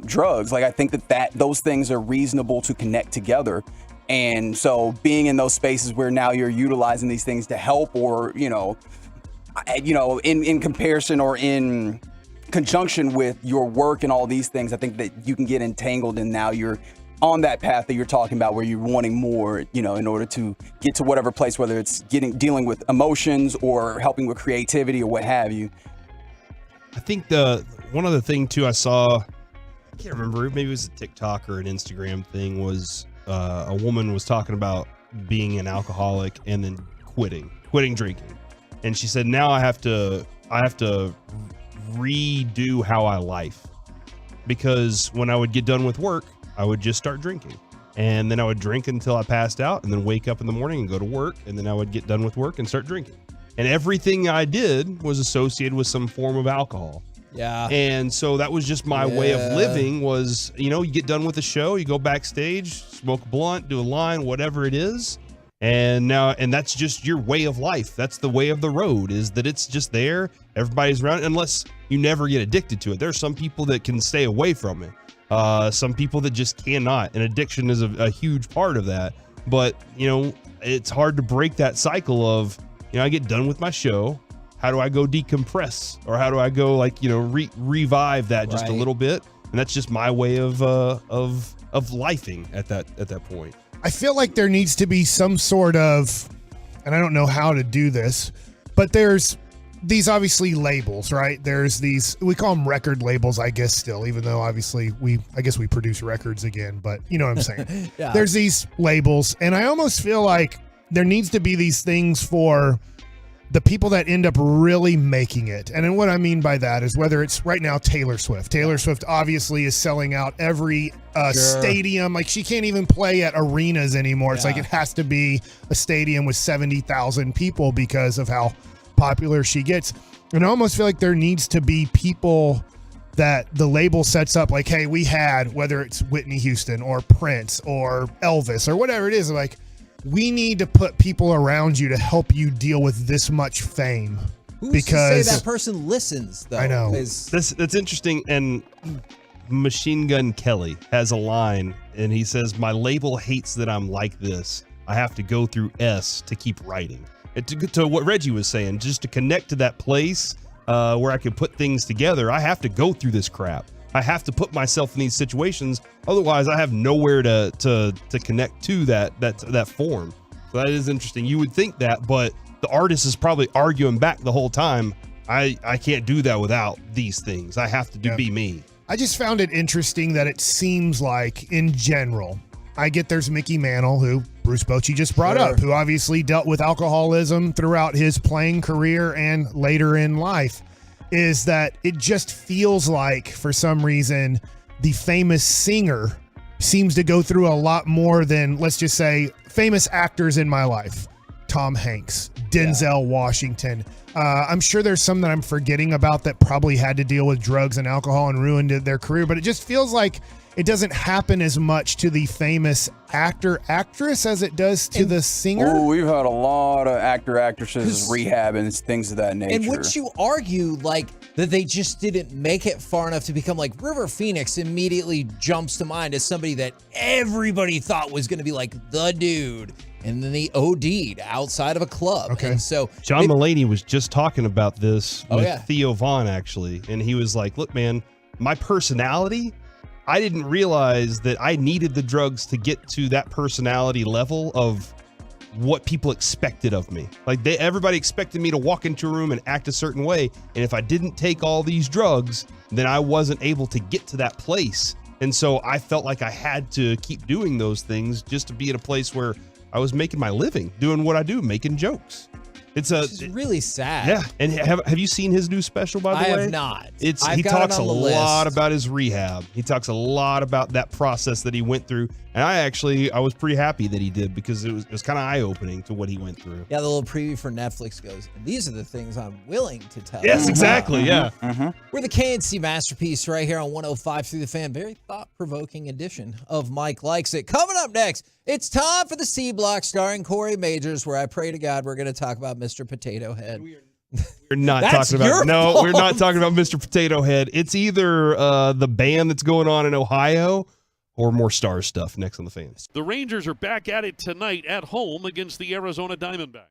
drugs, like I think that those things are reasonable to connect together. And so being in those spaces where now you're utilizing these things to help, or, in comparison or in conjunction with your work and all these things, I think that you can get entangled, and now you're on that path that you're talking about, where you're wanting more, in order to get to whatever place, whether it's dealing with emotions or helping with creativity or what have you. I think one other thing too I saw, I can't remember, maybe it was a TikTok or an Instagram thing, was a woman was talking about being an alcoholic and then quitting drinking. And she said, now I have to redo how I life, because when I would get done with work, I would just start drinking, and then I would drink until I passed out, and then wake up in the morning and go to work, and then I would get done with work and start drinking. And everything I did was associated with some form of alcohol. Yeah. And so that was just my way of living, was, you get done with the show, you go backstage, smoke a blunt, do a line, whatever it is. And that's just your way of life. That's the way of the road, is that it's just there. Everybody's around, unless you never get addicted to it. There's some people that can stay away from it. Some people that just cannot, and addiction is a huge part of that. But it's hard to break that cycle of, I get done with my show, how do I go decompress, or how do I go revive that just a little bit? And that's just my way of lifing at that point. I feel like there needs to be some sort of, and I don't know how to do this, but there's these obviously labels, right? There's these, we call them record labels, I guess, still, even though obviously we produce records again, but you know what I'm saying? Yeah. There's these labels, and I almost feel like there needs to be these things for the people that end up really making it. And then what I mean by that is, whether it's right now Taylor Swift. Taylor Swift obviously is selling out every stadium. Like, she can't even play at arenas anymore. It's like it has to be a stadium with 70,000 people because of how popular she gets. And I almost feel like there needs to be people that the label sets up like, hey, we had, whether it's Whitney Houston or Prince or Elvis or whatever it is, like, we need to put people around you to help you deal with this much fame. Who's because to say that person listens, though? I know. That's interesting. And Machine Gun Kelly has a line, and he says, my label hates that I'm like this. I have to go through S to keep writing. And to what Reggie was saying, just to connect to that place where I can put things together, I have to go through this crap. I have to put myself in these situations. Otherwise, I have nowhere to connect to that form. So that is interesting. You would think that, but the artist is probably arguing back the whole time. I can't do that without these things. I have to be me. I just found it interesting that it seems like, in general, I get there's Mickey Mantle, who Bruce Bochy just brought up, who obviously dealt with alcoholism throughout his playing career and later in life, is that it just feels like, for some reason, the famous singer seems to go through a lot more than, let's just say, famous actors in my life. Tom Hanks, Denzel Washington. I'm sure there's some that I'm forgetting about that probably had to deal with drugs and alcohol and ruined their career, but it just feels like it doesn't happen as much to the famous actor, actress as it does to the singer. Oh, we've had a lot of actresses rehab and things of that nature. And wouldn't you argue like that they just didn't make it far enough to become like River Phoenix immediately jumps to mind as somebody that everybody thought was going to be like the dude. And then they OD'd outside of a club. Okay. And so John Mulaney was just talking about this with yeah. Theo Vaughn, actually. And he was like, look, man, my personality, I didn't realize that I needed the drugs to get to that personality level of what people expected of me. Like everybody expected me to walk into a room and act a certain way. And if I didn't take all these drugs, then I wasn't able to get to that place. And so I felt like I had to keep doing those things just to be in a place where I was making my living, doing what I do, making jokes. It's really sad. Yeah. And have you seen his new special, by the way? I have not. He talks a lot about his rehab. He talks a lot about that process that he went through. And I was pretty happy that he did, because it was kind of eye-opening to what he went through. Yeah, the little preview for Netflix goes, and these are the things I'm willing to tell. Yes, exactly. Yeah. We're the KNC Masterpiece right here on 105 through the Fan. Very thought-provoking edition of Mike Likes It. Coming up next, it's time for the C Block starring Corey Majors, where I pray to God we're going to talk about Mr. Potato Head. We're not talking about we're not talking about Mr. Potato Head. It's either the band that's going on in Ohio or more Stars stuff. Next on the Fans. The Rangers are back at it tonight at home against the Arizona Diamondbacks.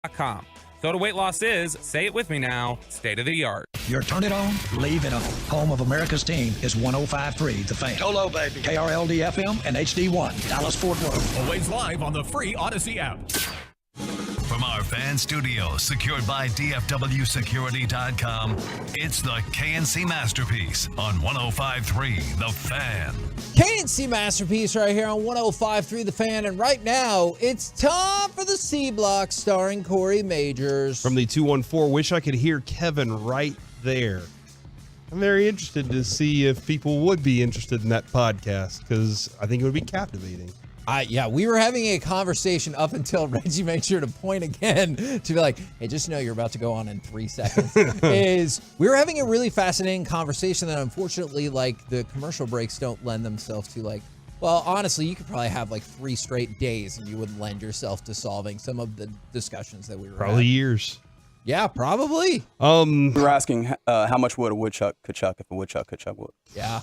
SodaWeightLoss.com. Soda Weight Loss is, say it with me now, state of the art. Your turn it on, leave it on. Home of America's team is 105.3 The Fan. Hello, baby. KRLD FM and HD1, Dallas Fort Worth. Always live on the free Odyssey app. From our fan studio, secured by DFWsecurity.com, it's the KNC Masterpiece on 105.3 The Fan. KNC Masterpiece right here on 105.3 The Fan. And right now, it's time for the C Block starring Corey Majors. From the 214, wish I could hear Kevin right there. I'm very interested to see if people would be interested in that podcast because I think it would be captivating. Yeah, we were having a conversation up until Reggie made sure to point again to be like, hey, just know you're about to go on in 3 seconds. We were having a really fascinating conversation that unfortunately, like, the commercial breaks don't lend themselves to, like, well, honestly, you could probably have like 3 straight days and you would lend yourself to solving some of the discussions that we were Probably having. years. Yeah, probably. We were asking how much wood a woodchuck could chuck if a woodchuck could chuck wood. Yeah.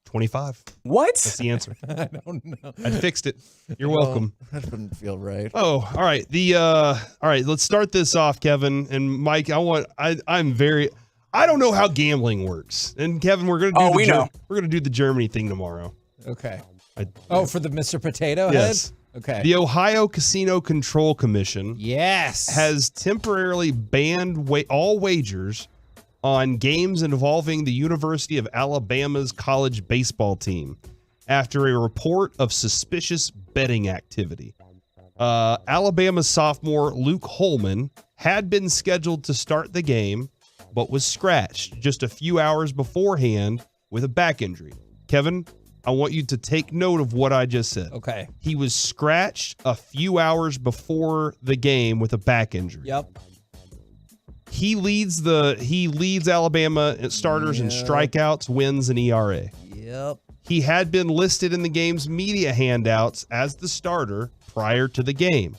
25. What? That's the answer. I don't know. I fixed it. You're welcome. That wouldn't feel right. Oh, all right. All right, let's start this off, Kevin and Mike. I don't know how gambling works. And Kevin, we're gonna do we're gonna do the Germany thing tomorrow. Okay. For the Mr. Potato Head? Yes. Okay. The Ohio Casino Control Commission has temporarily banned all wagers on games involving the University of Alabama's college baseball team after a report of suspicious betting activity. Alabama sophomore Luke Holman had been scheduled to start the game, but was scratched just a few hours beforehand with a back injury. Kevin, I want you to take note of what I just said. Okay. He was scratched a few hours before the game with a back injury. Yep. He leads Alabama at starters in strikeouts, wins, and ERA. Yep. He had been listed in the game's media handouts as the starter prior to the game.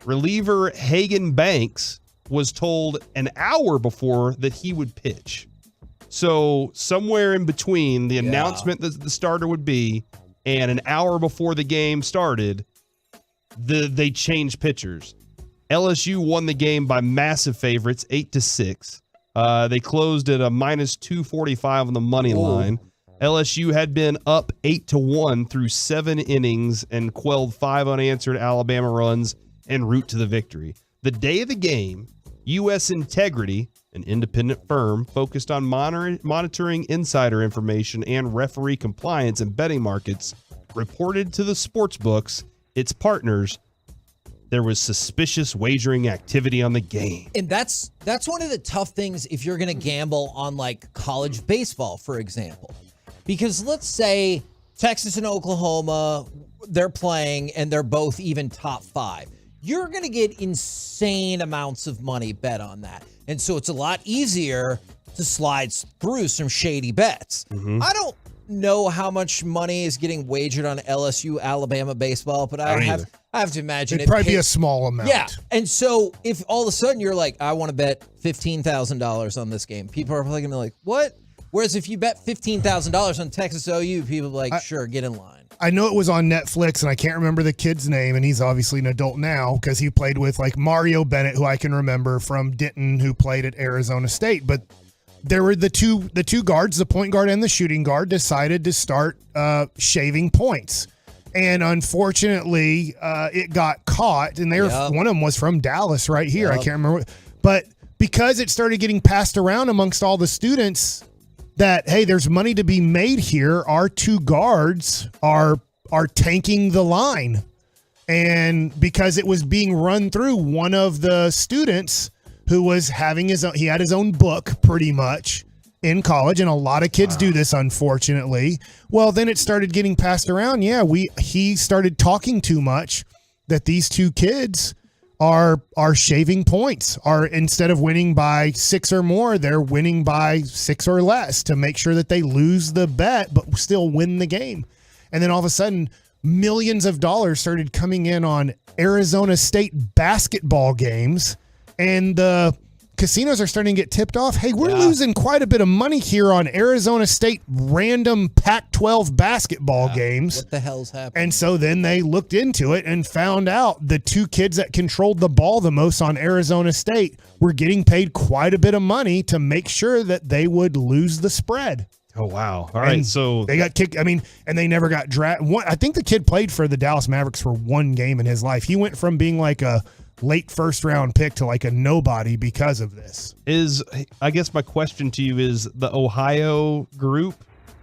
Reliever Hagan Banks was told an hour before that he would pitch. So somewhere in between the announcement that the starter would be and an hour before the game started, they changed pitchers. LSU won the game by massive favorites, 8-6. They closed at a -245 on the money line. LSU had been up 8-1 through 7 innings and quelled 5 unanswered Alabama runs en route to the victory. The day of the game, U.S. Integrity, an independent firm focused on monitoring insider information and referee compliance in betting markets, reported to the sports books, its partners, there was suspicious wagering activity on the game. And that's one of the tough things if you're going to gamble on like college baseball, for example. Because let's say Texas and Oklahoma, they're playing and they're both even top 5. You're going to get insane amounts of money bet on that. And so it's a lot easier to slide through some shady bets. Mm-hmm. I don't know how much money is getting wagered on LSU Alabama baseball, but I have to imagine it'd probably be a small amount. Yeah. And so if all of a sudden you're like, I want to bet $15,000 on this game, people are probably going to be like, what? Whereas if you bet $15,000 on Texas OU, people are like, sure, get in line. I know it was on Netflix, and I can't remember the kid's name, and he's obviously an adult now because he played with like Mario Bennett, who I can remember from Denton, who played at Arizona State. But there were the two guards, the point guard and the shooting guard, decided to start shaving points. And unfortunately, it got caught, and one of them was from Dallas right here. I can't remember. But because it started getting passed around amongst all the students that, hey, there's money to be made here, our 2 guards are tanking the line. And because it was being run through, one of the students who was having he had his own book pretty much in college, and a lot of kids do this, unfortunately. Well, then it started getting passed around. Yeah, he started talking too much that these 2 kids are shaving points. Instead of winning by 6 or more, they're winning by 6 or less to make sure that they lose the bet but still win the game. And then all of a sudden, millions of dollars started coming in on Arizona State basketball games, and the casinos are starting to get tipped off. Hey, we're losing quite a bit of money here on Arizona State random Pac-12 basketball games. What the hell's happening? And so then they looked into it and found out the two kids that controlled the ball the most on Arizona State were getting paid quite a bit of money to make sure that they would lose the spread. Oh, wow. All right, so they got kicked. I mean, and they never got drafted. I think the kid played for the Dallas Mavericks for one game in his life. He went from being like a late first-round pick to like a nobody because of this. I guess my question to you is the Ohio group,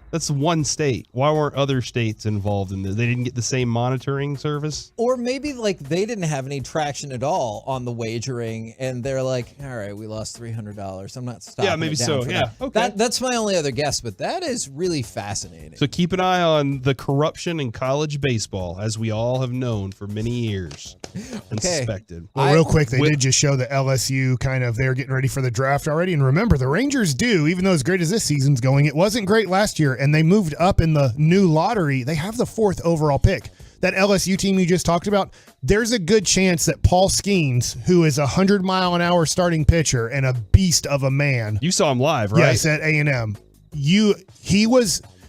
that's one state. Why weren't other states involved in this? They didn't get the same monitoring service? Or maybe like they didn't have any traction at all on the wagering, and they're like, all right, we lost $300. I'm not stopping. Yeah, maybe it down so. for Yeah, that. okay. That's my only other guess, but that is really fascinating. So keep an eye on the corruption in college baseball, as we all have known for many years and suspected. Well, real quick, they did just show that LSU they're getting ready for the draft already. And remember, the Rangers even though as great as this season's going, it wasn't great last year, and they moved up in the new lottery. They have the 4th overall pick. That LSU team you just talked about, there's a good chance that Paul Skeens, who is a 100-mile-an-hour starting pitcher and a beast of a man. You saw him live, right? Yes, at A&M.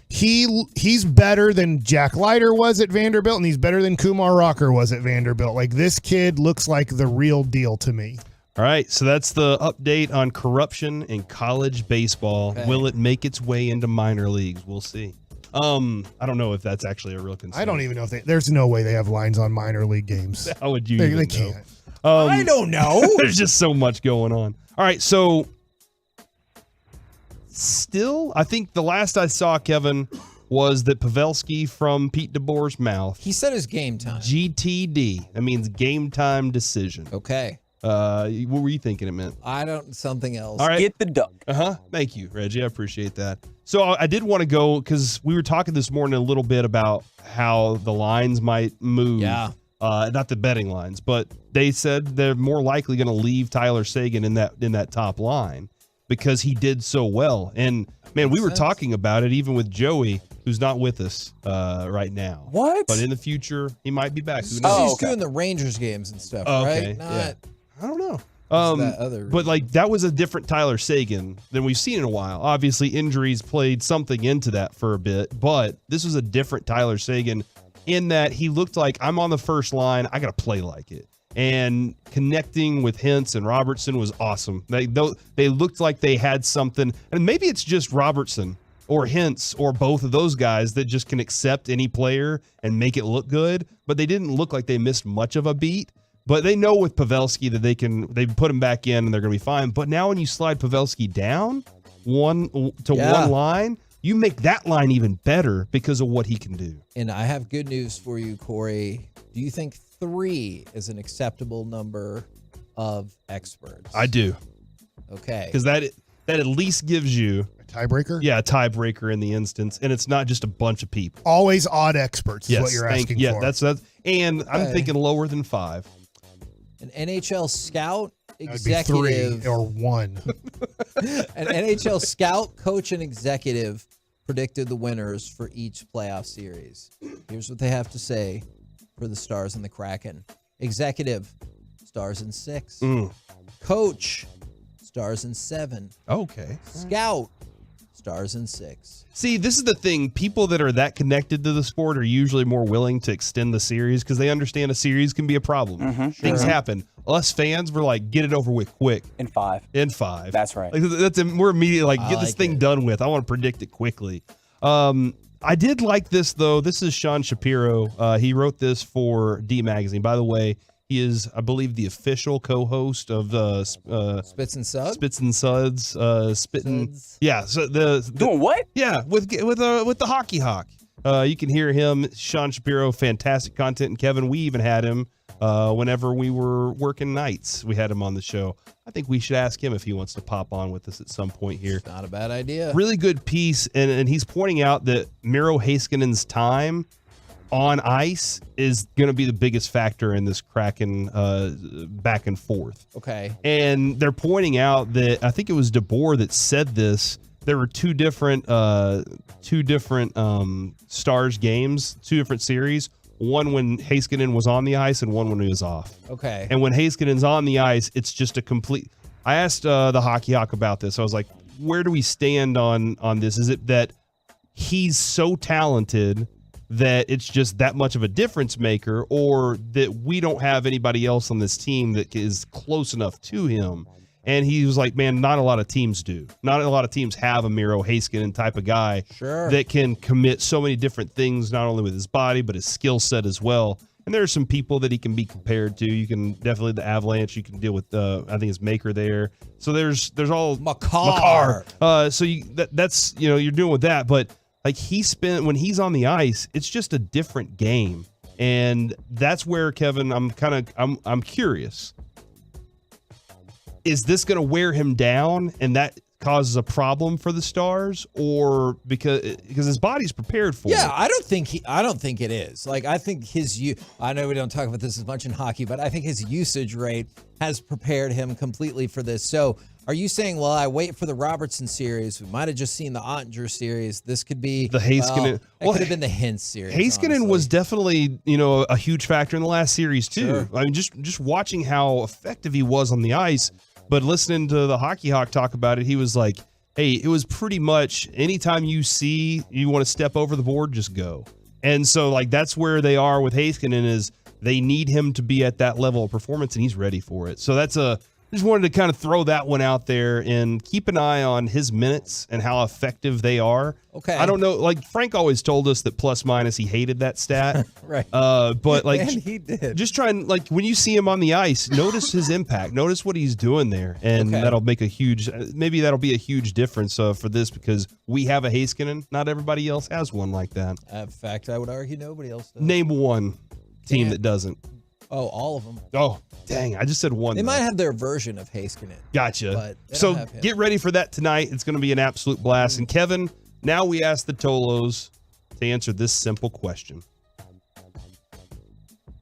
He's better than Jack Leiter was at Vanderbilt, and he's better than Kumar Rocker was at Vanderbilt. Like, this kid looks like the real deal to me. All right, so that's the update on corruption in college baseball. Okay. Will it make its way into minor leagues? We'll see. I don't know if that's actually a real concern. I don't even know if there's no way they have lines on minor league games. How would you They even know? can't. I don't know. There's just so much going on. All right, so still, I think the last I saw, Kevin, was that Pavelski from Pete DeBoer's mouth. He said it's game time. GTD. That means game time decision. Okay. What were you thinking it meant? Something else. All right. Get the duck. Thank you, Reggie. I appreciate that. So I did want to go because we were talking this morning a little bit about how the lines might move. Yeah. Not the betting lines, but they said they're more likely going to leave Tyler Seguin in that top line because he did so well. And man, we were talking about it even with Joey, who's not with us right now. What? But in the future, he might be back. Who knows? He's doing the Rangers games and stuff, Okay, right? yeah. I don't know. that other But like that was a different Tyler Seguin than we've seen in a while. Obviously, injuries played something into that for a bit, but this was a different Tyler Seguin in that he looked like I'm on the first line. I got to play like it. And connecting with Hintz and Robertson was awesome. They looked like they had something, and maybe it's just Robertson or Hintz or both of those guys that just can accept any player and make it look good. But they didn't look like they missed much of a beat. But they know with Pavelski that they put him back in and they're going to be fine. But now when you slide Pavelski down one line, you make that line even better because of what he can do. And I have good news for you, Corey. Do you think 3 is an acceptable number of experts? I do. Okay. Because that at least gives you a tiebreaker. Yeah, a tiebreaker in the instance, and it's not just a bunch of people. Always odd experts is what you're asking yeah, for. that's and I'm thinking lower than 5. An NHL scout, That'd be executive, 3 or 1. An NHL scout, coach, and executive predicted the winners for each playoff series. Here's what they have to say for the Stars and the Kraken. Executive, Stars in 6. Coach, Stars in 7. Okay. Scout, Stars in 6. See, this is the thing. People that are that connected to the sport are usually more willing to extend the series because they understand a series can be a problem. Things happen. Us fans, we're like, get it over with quick. In 5. That's right. Like, we're immediately like, get this thing done with. I want to predict it quickly. I did like this, though. This is Sean Shapiro. He wrote this for D Magazine. By the way, he is, I believe, the official co-host of Spits and Suds. Spits and Suds. Yeah. So doing what? Yeah, with the Hockey Hawk. You can hear him, Sean Shapiro, fantastic content. And Kevin, we even had him whenever we were working nights. We had him on the show. I think we should ask him if he wants to pop on with us at some point here. Not a bad idea. Really good piece, and he's pointing out that Miro Heiskanen's time on ice is going to be the biggest factor in this Kraken back and forth. Okay. And they're pointing out that I think it was DeBoer that said this. There were two different Stars games, 2 different series. One when Heiskanen was on the ice and one when he was off. Okay. And when Heiskanen's on the ice, it's just a complete I asked the Hockey Hawk about this. I was like, where do we stand on this? Is it that he's so talented that it's just that much of a difference maker, or that we don't have anybody else on this team that is close enough to him? And he was like, man, not a lot of teams do. Not a lot of teams have a Miro Heiskanen type of guy that can commit so many different things, not only with his body, but his skill set as well. And there are some people that he can be compared to. You can definitely, the Avalanche, you can deal with, I think it's Maker there. So there's all Makar. So that's, you're dealing with that. But like when he's on the ice, it's just a different game. And that's where, Kevin, I'm curious. Is this going to wear him down and that causes a problem for the Stars, or because his body's prepared for it? Yeah, I don't think it is. Like, I think I know we don't talk about this as much in hockey, but I think his usage rate has prepared him completely for this. So are you saying, well, I wait for the Robertson series? We might have just seen the Ottinger series. This could be the Heiskanen. It could have been the Hintz series. Heiskanen was definitely, a huge factor in the last series too. Sure. I mean, just watching how effective he was on the ice. But listening to the Hockey Hawk talk about it, he was like, hey, it was pretty much anytime you want to step over the board, just go. And so, like, that's where they are with Heiskanen, is they need him to be at that level of performance, and he's ready for it. So just wanted to kind of throw that one out there and keep an eye on his minutes and how effective they are. Okay. I don't know. Like, Frank always told us that plus minus, he hated that stat. Right. But like, and he did. Just try and, like, when you see him on the ice, notice his impact. Notice what he's doing there. And that'll make maybe that'll be a huge difference for this, because we have a Heiskanen. Not everybody else has one like that. In fact, I would argue nobody else does. Name one team that doesn't. Oh, all of them. Oh, dang. I just said one. They might have their version of Heiskanen. Gotcha. But So get ready for that tonight. It's going to be an absolute blast. And Kevin, now we ask the Tolos to answer this simple question.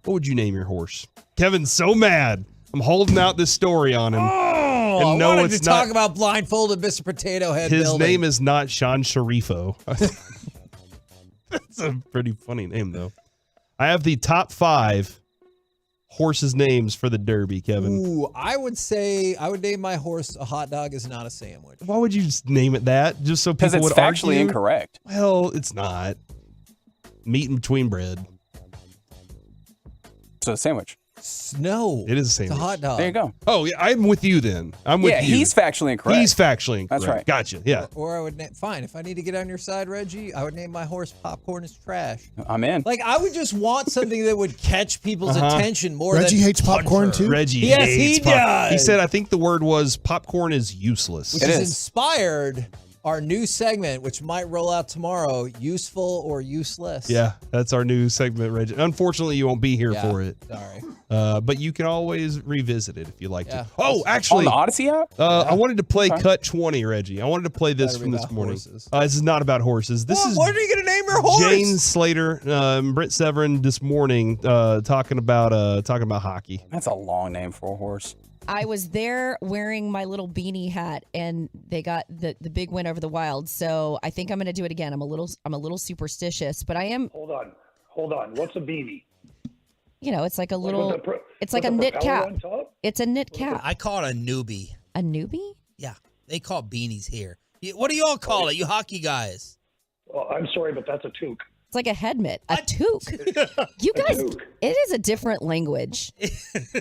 What would you name your horse? Kevin's so mad. I'm holding out this story on him. Oh, I wanted to talk about blindfolded Mr. Potato Head His building. name is not Sean Sharifo. That's a pretty funny name, though. I have the top 5 horses' names for the Derby, Kevin. Ooh, I would name my horse a hot dog is not a sandwich. Why would you just name it that? Just so people would argue? Because it's factually incorrect. Well, it's not. Meat in between bread. So a sandwich. No. It is a sandwich. It's a hot dog. There you go. Oh, yeah, I'm with you then. I'm with you. Yeah, he's factually incorrect. He's factually incorrect. That's right. Gotcha, yeah. Or I would fine. If I need to get on your side, Reggie, I would name my horse Popcorn is Trash. I'm in. Like, I would just want something that would catch people's attention more Reggie than hates popcorn Puncher. too? Reggie Yes, hates he pop- does. He said, I think the word was popcorn is useless. Which has inspired our new segment, which might roll out tomorrow, Useful or Useless. Yeah, that's our new segment, Reggie. Unfortunately, you won't be here for it. Sorry. But you can always revisit it if you like to. Oh, actually. On the Odyssey app? I wanted to play Cut 20, Reggie. I wanted to play this from this morning. This is not about horses. This is What are you going to name your horse? Jane Slater, Britt Severin this morning talking about hockey. That's a long name for a horse. I was there wearing my little beanie hat, and they got the big win over the Wild. So I think I'm going to do it again. I'm a little superstitious, but I am. Hold on. What's a beanie? It's like a little. with the It's like a with the knit propeller cap. on top? It's a knit cap. I call it a newbie. A newbie? Yeah, they call beanies here. What do you all call it, you hockey guys? Oh, I'm sorry, but that's a toque. It's like a head mitt, a toque. You guys, it is a different language.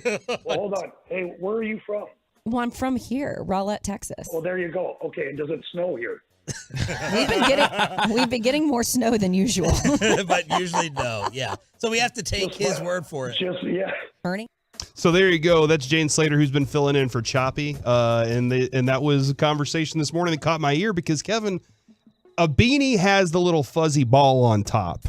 Well, hold on. Hey, where are you from? Well, I'm from here, Rowlett, Texas. Well, there you go. Okay, and does it snow here? We've been getting more snow than usual. But usually no, yeah. So we have to take his word for it. Ernie? So there you go. That's Jane Slater, who's been filling in for Choppy. And that was a conversation this morning that caught my ear because, Kevin, a beanie has the little fuzzy ball on top.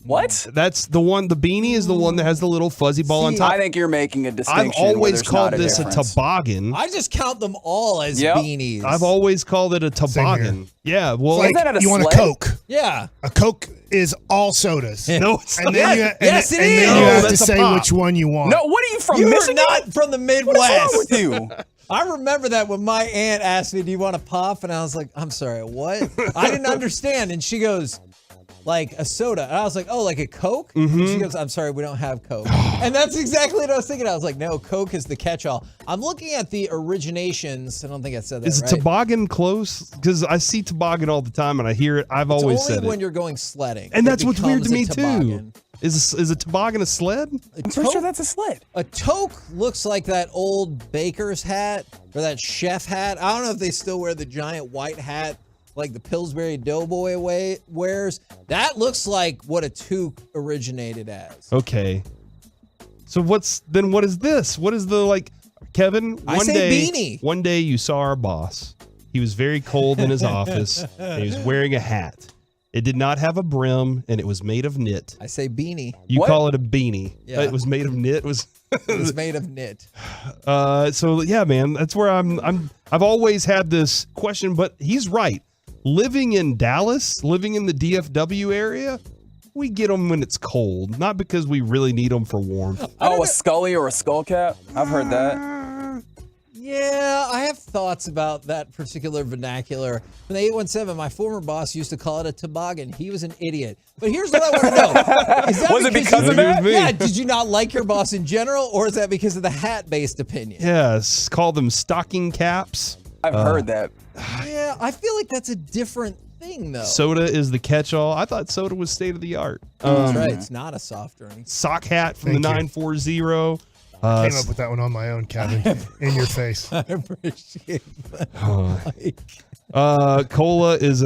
What? That's the one. The beanie is the one that has the little fuzzy ball on top. I think you're making a distinction. I've always where called there's this not a difference. toboggan. I just count them all as beanies. I've always called it a toboggan. Yeah, well, It's like you want a Coke. Yeah. A Coke is all sodas. No, it's and not. then you, Yes, it and is. then you No, have to that's a say pop. which one you want. No, what are you from? You're Michigan? not from the Midwest. What is wrong with you? I remember that when my aunt asked me, "Do you want a puff?" And I was like, "I'm sorry, what?" I didn't understand. And she goes, like a soda. And I was like, oh, like a Coke? Mhm. She goes, I'm sorry, we don't have Coke. And that's exactly what I was thinking. I was like, no, Coke is the catch-all. I'm looking at the originations. I don't think I said that Is right. toboggan close? Because I see toboggan all the time and I hear it. I've always It's only said when it. you're going sledding. And it that's what's weird to me becomes a toboggan. too. Is a toboggan a sled? I'm pretty sure that's a sled. A toque looks like that old baker's hat or that chef hat. I don't know if they still wear the giant white hat like the Pillsbury Doughboy wears. That looks like what a toque originated as. Okay. So what is this? What is the Kevin? One day you saw our boss. He was very cold in his office and he was wearing a hat. It did not have a brim and it was made of knit. I say beanie. You call it a beanie. Yeah. It was made of knit. It was made of knit. So yeah, man, that's where I've always had this question, but he's right. Living in Dallas, living in the DFW area, we get them when it's cold, not because we really need them for warmth. Oh, a Scully or a skull cap? I've heard that. Yeah, I have thoughts about that particular vernacular. From the 817, my former boss used to call it a toboggan. He was an idiot. But here's what I want to know. Is that Was it because of that? Yeah, did you not like your boss in general, or is that because of the hat-based opinion? Yes, call them stocking caps. I've heard that. Yeah, I feel like that's a different thing, though. Soda is the catch-all. I thought soda was state of the art. That's right. It's not a soft drink. Sock hat from Thank the you. 940. Came up with that one on my own, Kevin. In your face. I appreciate that. Cola is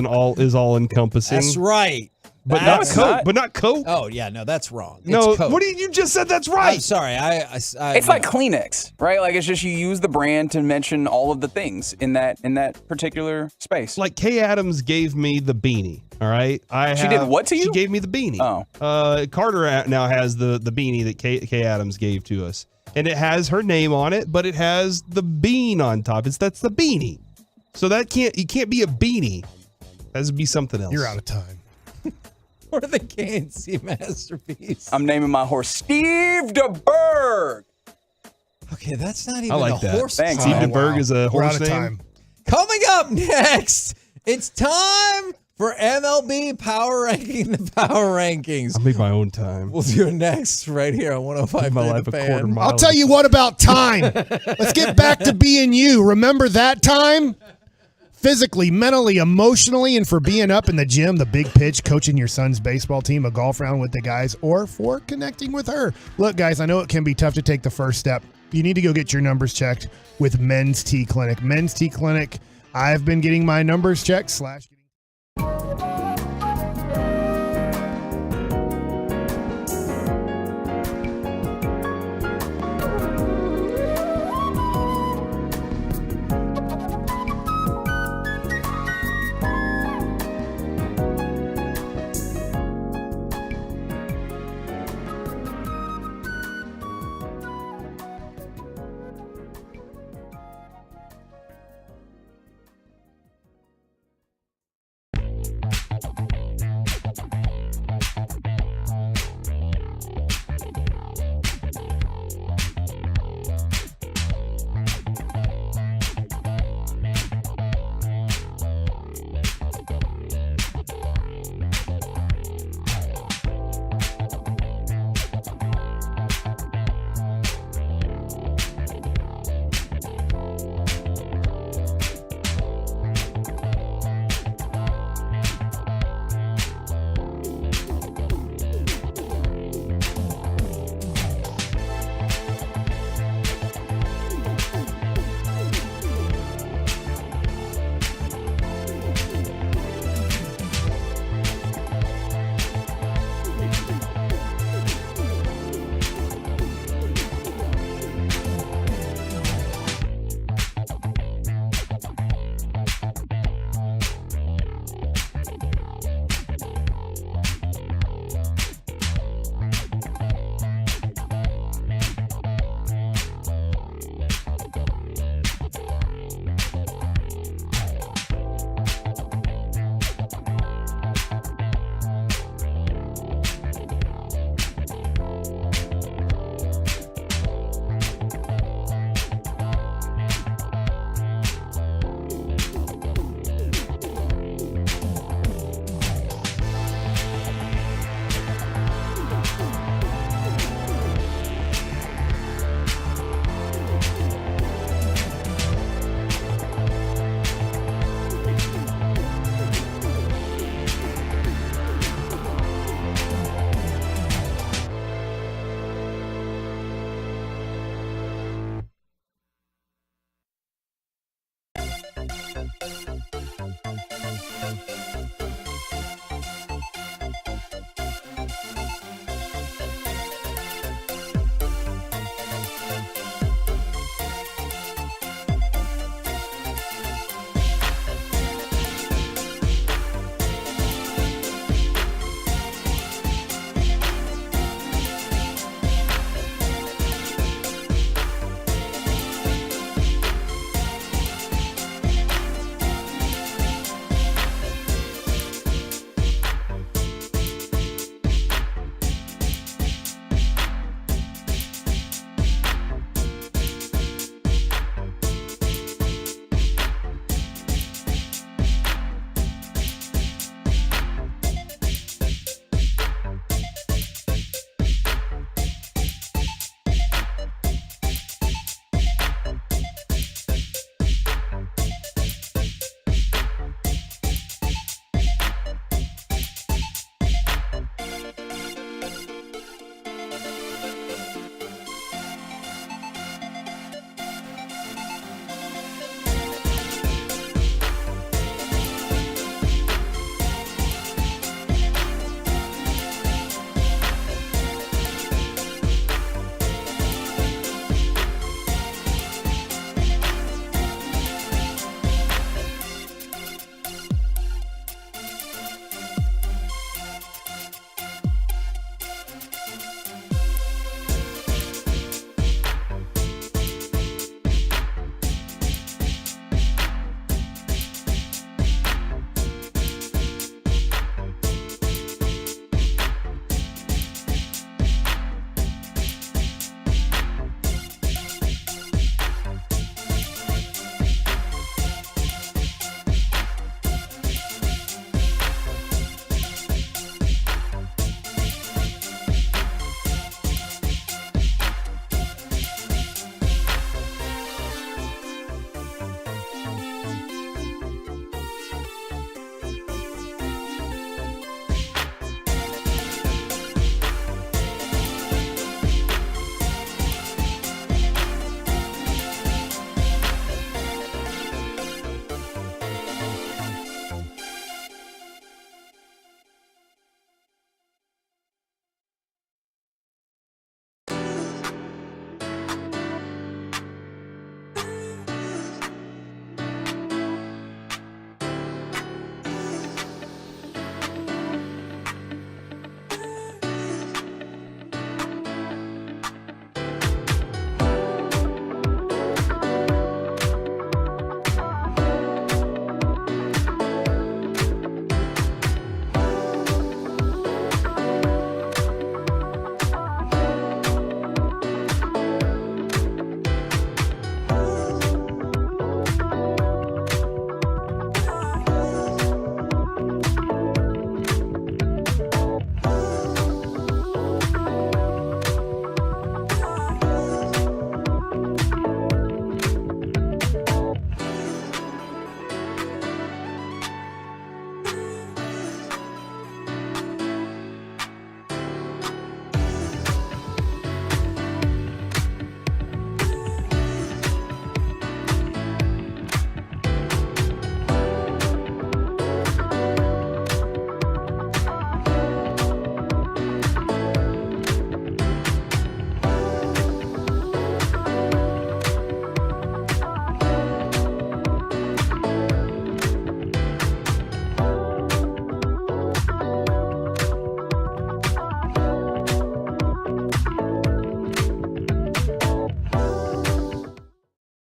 all encompassing. That's right. But That's not Coke. But not Coke. Oh yeah, no, that's wrong. No, It's Coke. what you just said? That's right. I'm sorry. It's like Kleenex, right? Like it's just you use the brand to mention all of the things in that particular space. Like Kay Adams gave me the beanie. All right, She did what to you? She gave me the beanie. Oh, Carter now has the beanie that Kay Adams gave to us, and it has her name on it, but it has the bean on top. That's the beanie. So it can't be a beanie. That has to be something else. You're out of time. For the KNC masterpiece. I'm naming my horse Steve DeBerg. Okay, that's not even I like a that. horse. Thanks. Steve Oh, DeBerg is a We're horse out of name. time. Coming up next, it's time for MLB Power Ranking the Power Rankings. I made my own time. We'll do it next right here on 105. My life The a Fan. quarter mile. I'll tell you what about time. Let's get back to being you. Remember that time? Physically, mentally, emotionally, and for being up in the gym, the big pitch, coaching your son's baseball team, a golf round with the guys, or for connecting with her. Look, guys, I know it can be tough to take the first step. You need to go get your numbers checked with Men's T Clinic. Men's T Clinic, I've been getting my numbers checked /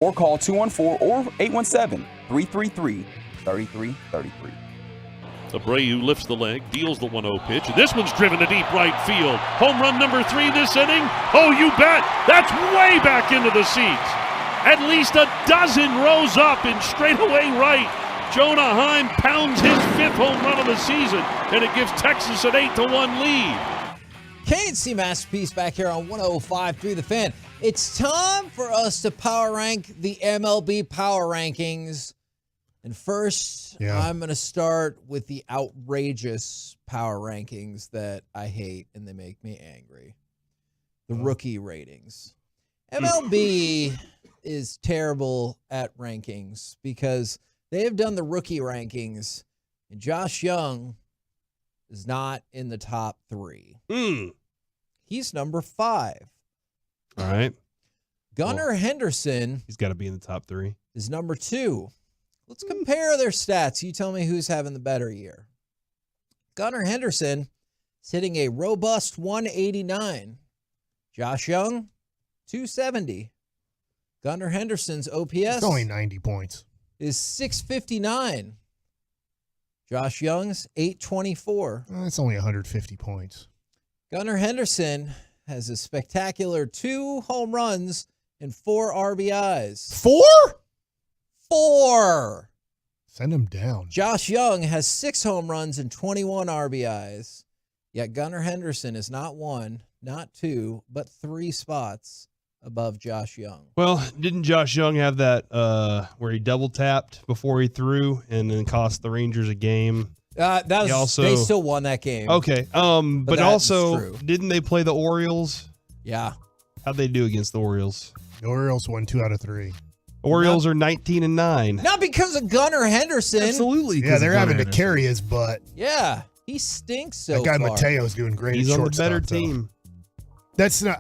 or call 214 or 817-333-3333. Abreu lifts the leg, deals the 1-0 pitch. This one's driven to deep right field. Home run number 3 this inning? Oh, you bet. That's way back into the seats. At least a dozen rows up in straightaway right. Jonah Heim pounds his 5th home run of the season, and it gives Texas an 8-1 lead. KNC Masterpiece back here on 105.3 The Fan. It's time for us to power rank the MLB power rankings. And first, I'm going to start with the outrageous power rankings that I hate and they make me angry. The rookie ratings. MLB is terrible at rankings because they have done the rookie rankings, and Josh Young is not in the top 3. He's number 5. All right. Gunnar Henderson. He's got to be in the top 3. Is number 2. Let's compare their stats. You tell me who's having the better year. Gunnar Henderson is hitting a robust 189. Josh Young, 270. Gunnar Henderson's OPS. It's only 90 points. Is 659. Josh Young's 824. That's only 150 points. Gunnar Henderson has a spectacular 2 home runs and 4 RBIs. 4? 4. Send him down. Josh Young has 6 home runs and 21 RBIs. Yet Gunnar Henderson is not 1, not 2, but 3 spots above Josh Young. Well, didn't Josh Young have that where he double tapped before he threw and then cost the Rangers a game? That was, they still won that game. Okay. But also, didn't they play the Orioles? Yeah. How'd they do against the Orioles? The Orioles won 2 out of 3. Orioles are 19-9. Not because of Gunnar Henderson. Absolutely. Yeah, they're having to carry his butt. Yeah, he stinks so That guy far. Mateo's doing great. He's at on the better shortstop, though. team. That's not.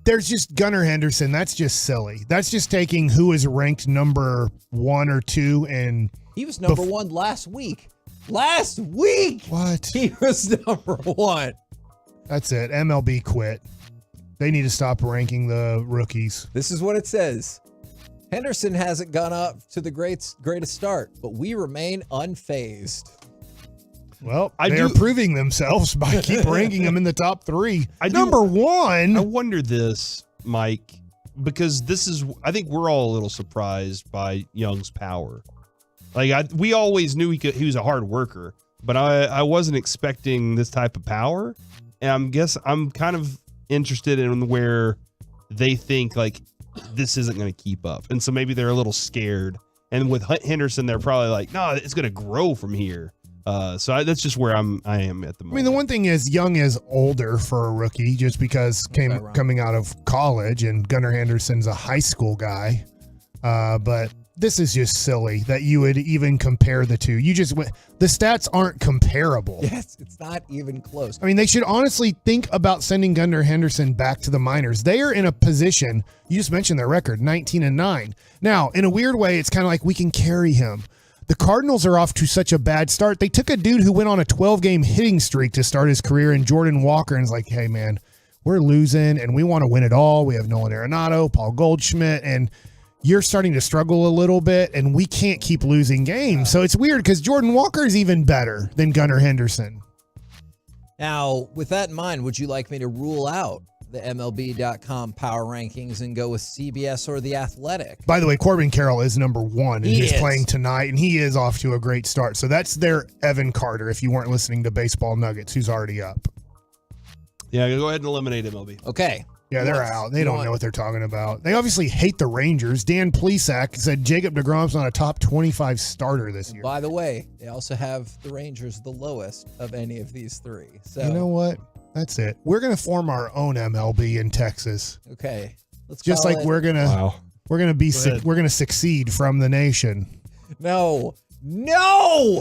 There's just Gunnar Henderson. That's just silly. That's just taking who is ranked number 1 or 2 and He was number 1 last week. Last week. What? He was number 1. That's it. MLB quit. They need to stop ranking the rookies. This is what it says. Henderson hasn't gone up to the greatest start, but we remain unfazed. Well, they're proving themselves by keep ranking them in the top 3. Number 1. I wonder this, Mike, because I think we're all a little surprised by Young's power. Like we always knew he was a hard worker, but I wasn't expecting this type of power. And I'm kind of interested in where they think like this isn't going to keep up. And so maybe they're a little scared. And with Henderson, they're probably like, no, it's going to grow from here. So that's just where I am at the moment. I mean, the one thing is Young is older for a rookie just because coming out of college, and Gunnar Henderson's a high school guy. But this is just silly that you would even compare the two. The stats aren't comparable. Yes, it's not even close. I mean, they should honestly think about sending Gunnar Henderson back to the minors. They are in a position, you just mentioned their record, 19-9. Now, in a weird way, it's kind of like we can carry him. The Cardinals are off to such a bad start. They took a dude who went on a 12-game hitting streak to start his career in Jordan Walker and is like, hey, man, we're losing and we want to win it all. We have Nolan Arenado, Paul Goldschmidt, and you're starting to struggle a little bit, and we can't keep losing games. So it's weird because Jordan Walker is even better than Gunnar Henderson. Now, with that in mind, would you like me to rule out the MLB.com power rankings and go with CBS or The Athletic? By the way, Corbin Carroll is number 1, and he's is. playing tonight, and he is off to a great start. So that's their Evan Carter, if you weren't listening to Baseball Nuggets, who's already up. Yeah, go ahead and eliminate MLB. Okay. Yeah, they're out. They don't know what they're talking about. They obviously hate the Rangers. Dan Plesac said Jacob deGrom's not a top 25 starter this year. By the way, they also have the Rangers the lowest of any of these 3. So You know what? That's it. We're going to form our own MLB in Texas. Okay. Let's Just call like it- we're going to succeed from the nation. No.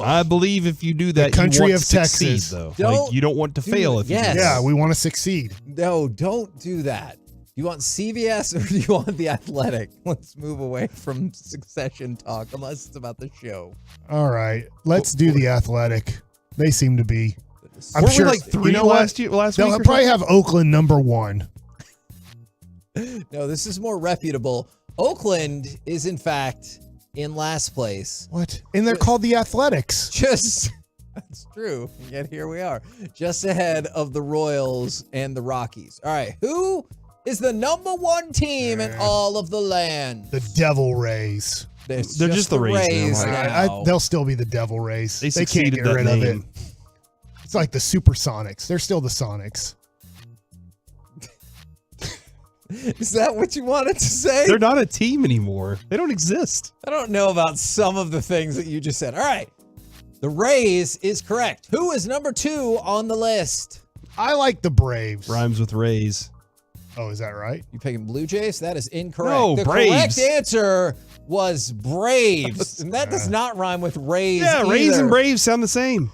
I believe if you do that, country you want of to succeed, Texas. though. Don't You don't want to do fail it. if you do Yes. that. Yeah, we want to succeed. No, don't do that. You want CBS or do you want The Athletic? Let's move away from succession talk unless it's about the show. All right. Let's do The Athletic. They seem to be. Weren't we like 3 last week They'll or probably something? have Oakland number 1. No, this is more reputable. Oakland is, in fact, in last place. What? And they're called the Athletics. That's true. Yet here we are, just ahead of the Royals and the Rockies. All right, who is the number one team in all of the land? The Devil Rays. They're just the Rays now. They'll still be the Devil Rays. They can't succeeded get that rid of it. name. It's like the Supersonics. They're still the Sonics. Is that what you wanted to say? They're not a team anymore. They don't exist. I don't know about some of the things that you just said. All right. The Rays is correct. Who is number 2 on the list? I like the Braves. Rhymes with Rays. Oh, is that right? You picking Blue Jays? That is incorrect. No, the Braves. correct answer was Braves. And that does not rhyme with Rays Yeah, Rays either. and Braves sound the same.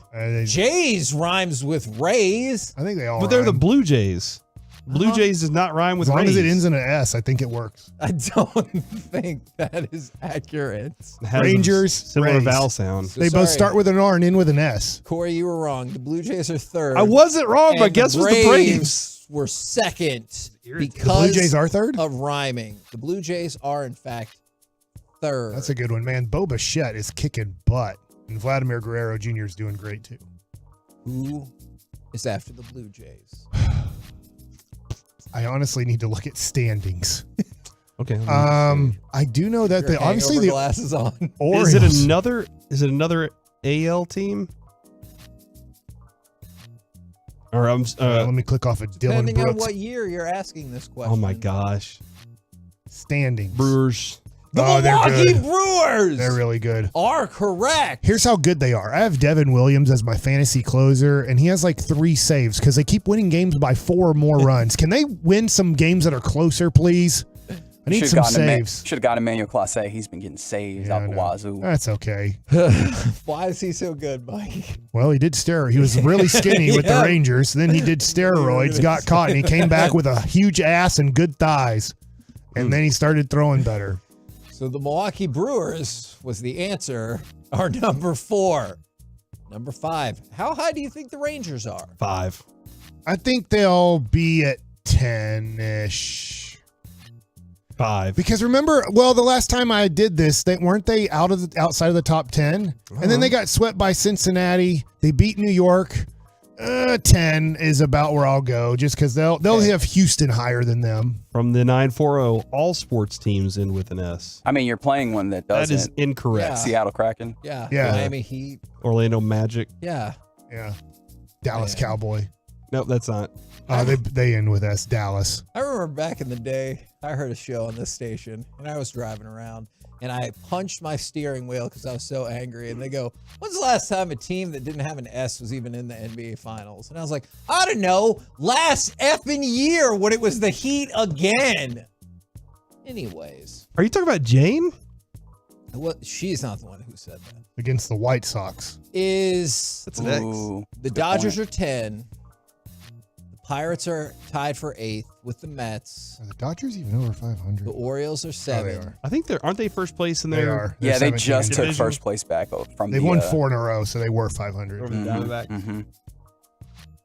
Jays rhymes with Rays. I think they all But they're the rhyme. Blue Jays. Blue Jays does not rhyme with As long Rays. as it ends in an S, I think it works. I don't think that is accurate. It has a Rangers, similar Rays. vowel sound. They both start with an R and end with an S. Corey, you were wrong. The Blue Jays are third. I wasn't wrong, but and guess what? The Braves were second because The Blue Jays are third? of rhyming. The Blue Jays are, in fact, third. That's a good one, man. Bo Bichette is kicking butt. And Vladimir Guerrero Jr. is doing great, too. Who is after the Blue Jays? I honestly need to look at standings. Okay. I do know that Your obviously hangover the glasses on. Orioles. Is it another AL team? Or let me click off of Dylan Depending on Brooks what year you're asking this question. oh my gosh. standings. Brewers. The they're Milwaukee good. Brewers They're really good. are correct. Here's how good they are. I have Devin Williams as my fantasy closer, and he has like 3 saves because they keep winning games by 4 or more runs. Can they win some games that are closer, please? I need some saves. Should have got Emmanuel Clase. He's been getting saves out the wazoo. That's okay. Why is he so good, Mike? Well, he did steroids. He was really skinny with the Yeah. Rangers. Then he did steroids, got caught, and he came back with a huge ass and good thighs. And then he started throwing better. So the Milwaukee Brewers was the answer. Our number 4. Number 5. How high do you think the Rangers are? 5. I think they'll be at 10-ish. 5. Because remember, well, the last time I did this, weren't they outside of the top 10? And then they got swept by Cincinnati. They beat New York. 10 is about where I'll go, just because they'll have Houston higher than them. From the 940, all sports teams end with an S. I mean, you're playing one that doesn't. That is incorrect. Yeah. Seattle Kraken. Yeah. Yeah. Miami Heat. Orlando Magic. Yeah. Yeah. Dallas Man. Cowboy. Nope, that's not. They end with S. Dallas. I remember back in the day, I heard a show on this station, and I was driving around, and I punched my steering wheel because I was so angry. And they go, "When's the last time a team that didn't have an S was even in the NBA Finals?" And I was like, "I don't know, last effing year when it was the Heat again." Anyways, Are you talking about Jane? she's not the one who said that. Against the White Sox. Is That's an X. the Dodgers are 10. The Pirates are tied for 8th with the Mets. Are the Dodgers even over 500? The Orioles are 7. I think aren't they first place in They there? are. Yeah, They're they 17 just in took division. first place back from They've the. won 4 in a row, so they were 500. Over the Diamondbacks. Mhm.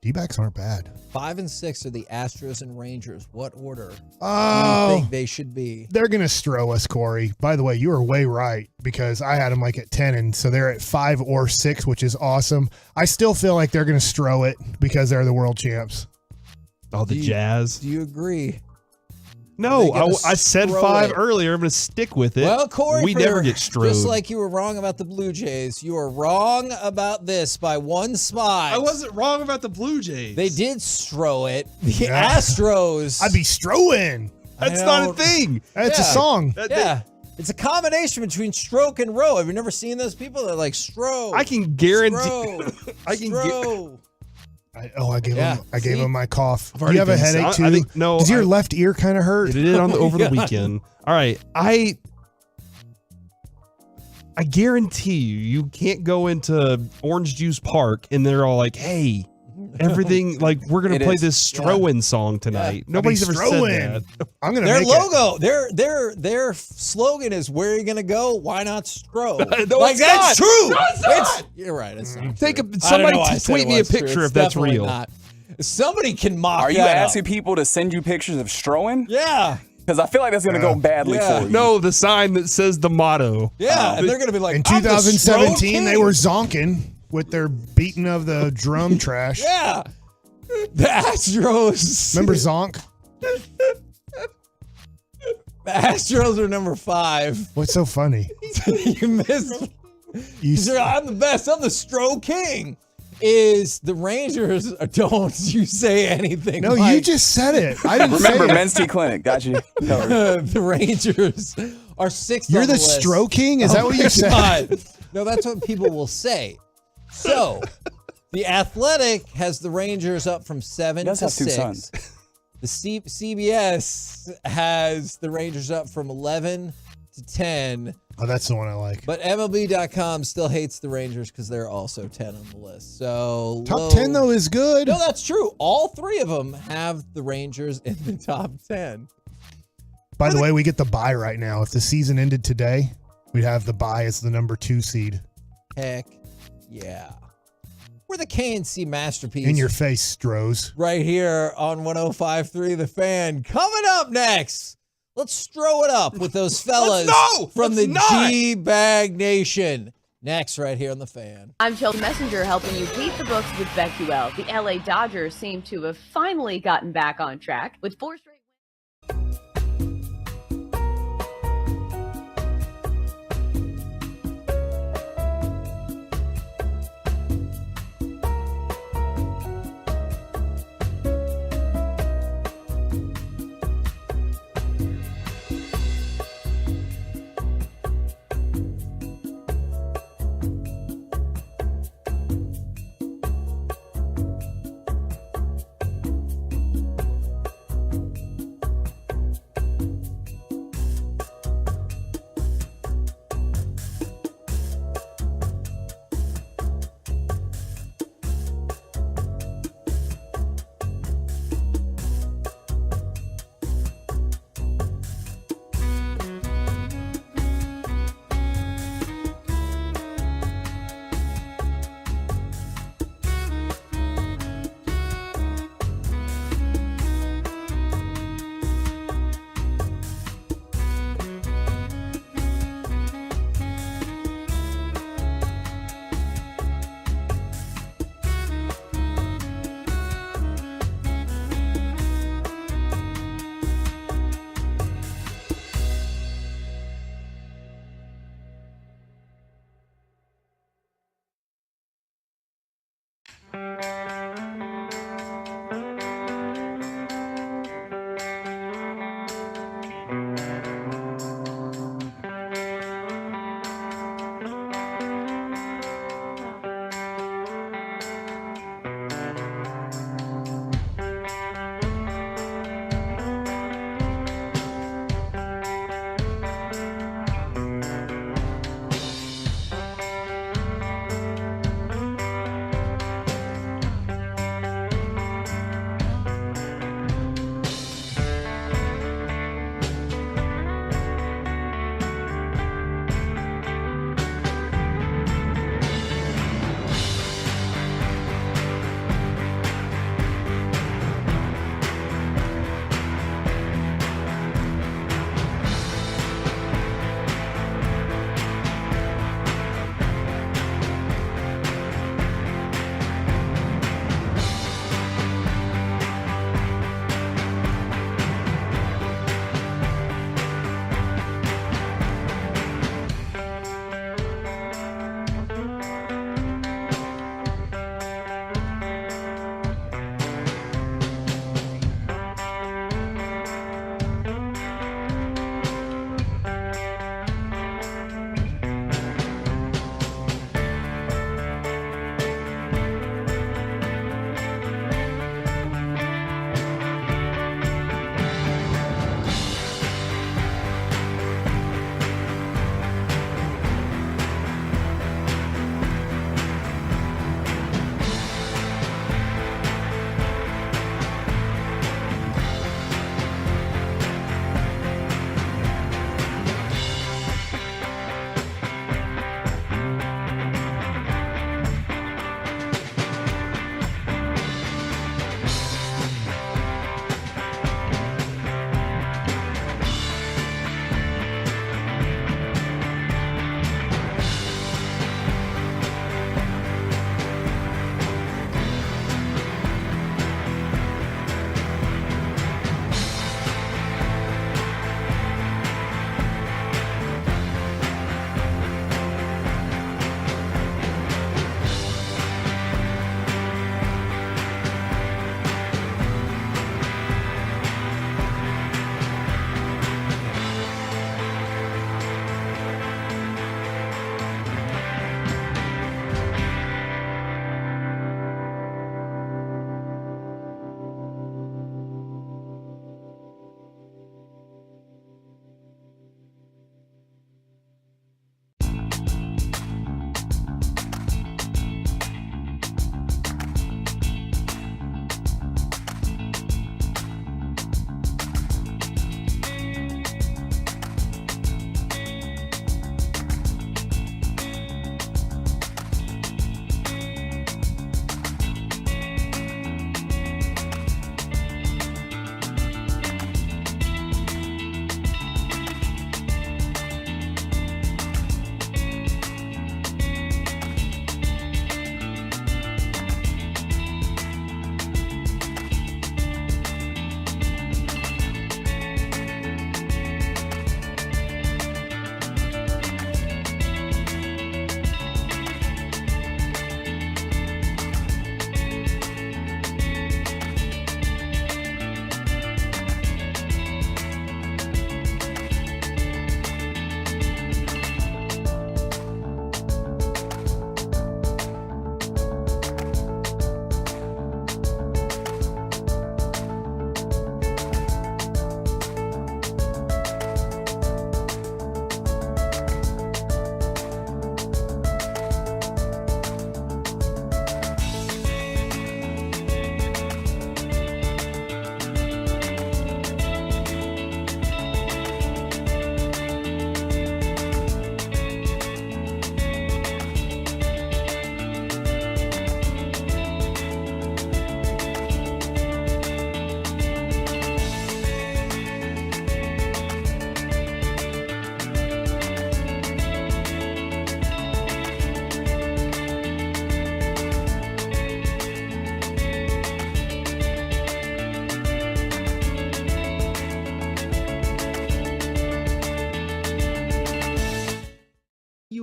D-backs aren't bad. 5 and 6 are the Astros and Rangers. What order do you Oh, think they should be? they're going to stro us, Corey. By the way, you were way right because I had them like at 10, and so they're at 5 or 6, which is awesome. I still feel like they're going to stro it because they're the world champs. Oh, the Jazz. Do you agree? No, Are they gonna I said stro 5 it? earlier. I'm going to stick with it. Well, Corey, we never get strode. Just like you were wrong about the Blue Jays, you are wrong about this by 1 spot. I wasn't wrong about the Blue Jays. They did stro it. The Yeah. Astros. I'd be stroing. That's not a thing. That's a song. Yeah. It's a combination between stroke and row. Have you never seen those people that are like stro? I can guarantee. Stro, I can stro. I gave him my cough. Do already you have a been- headache I too? think- no, Does your I- left ear kind of hurt? It did over the weekend. All right, I guarantee you can't go into Orange Juice Park and they're all like, "Hey, everything like we're gonna It play is. this Strowin song tonight." Nobody's ever said that. I'm gonna Their make logo, their slogan is "Where are you gonna go? Why not stro?" No, like it's that's not. true. No, it's not. You're right. It's not. Take true. a somebody I don't know why I said tweet it me a was true. picture It's if that's definitely real. Not. Somebody can mock. Are you that asking up. people to send you pictures of Strowan? Yeah. Because I feel like that's going to go badly for you. No, the sign that says the motto. Yeah, and they're going to be like, In "I'm the 2017, they Stro were King." zonking with their beating of the drum trash. Yeah. The Astros. Remember Zonk? The Astros are number 5. What's so funny? You missed. I'm the best. I'm the Stro King. Is the Rangers? Don't you say anything? No, Mike. you just said it. I didn't Remember say it. Men's Tea Clinic. Got you. covered. The Rangers are 6th. You're on the list. Stro King? Is that what my you said? God. No, that's what people will say. So, the Athletic has the Rangers up from 7 He does to have 2 6. sons. The CBS has the Rangers up from 11 to 10. Oh, that's the one I like. But MLB.com still hates the Rangers because they're also 10 on the list. So Top 10, though, is good. No, that's true. All 3 of them have the Rangers in the top 10. By the way, we get the bye right now. If the season ended today, we'd have the bye as the number 2 seed. Heck yeah. We're the KNC Masterpiece. In your face, Stros. Right here on 105.3 The Fan. Coming up next, let's throw it up with those fellas from the G-Bag Nation. Next, right here on The Fan. I'm Chelsea Messenger, helping you beat the books with BetQL. The LA Dodgers seem to have finally gotten back on track with 4 straight wins.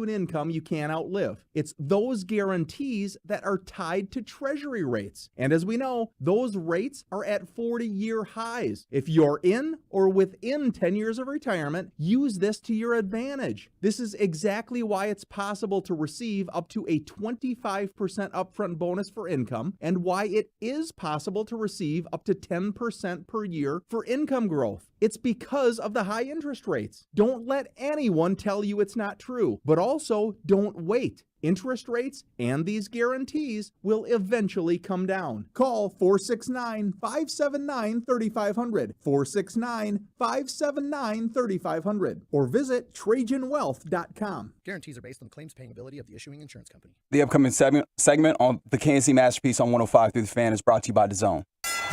to an income you can't outlive. It's those guarantees that are tied to Treasury rates. And as we know, those rates are at 40-year highs. If you're in or within 10 years of retirement, use this to your advantage. This is exactly why it's possible to receive up to a 25% upfront bonus for income, and why it is possible to receive up to 10% per year for income growth. It's because of the high interest rates. Don't let anyone tell you it's not true, but also don't wait. Interest rates and these guarantees will eventually come down. Call 469-579-3500, 469-579-3500, or visit TrajanWealth.com. Guarantees are based on the claims paying ability of the issuing insurance company. The upcoming segment on the KNC Masterpiece on 105 through the Fan is brought to you by DAZN.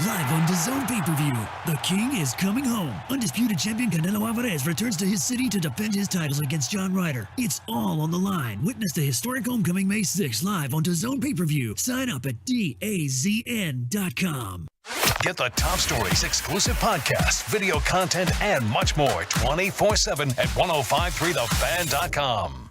Live on DAZN pay-per-view, the King is coming home. Undisputed champion Canelo Alvarez returns to his city to defend his titles against John Ryder. It's all on the line. Witness the historic homecoming May 6th live on DAZN pay-per-view. Sign up at DAZN.com. Get the top stories, exclusive podcasts, video content, and much more 24/7 at 1053thefan.com.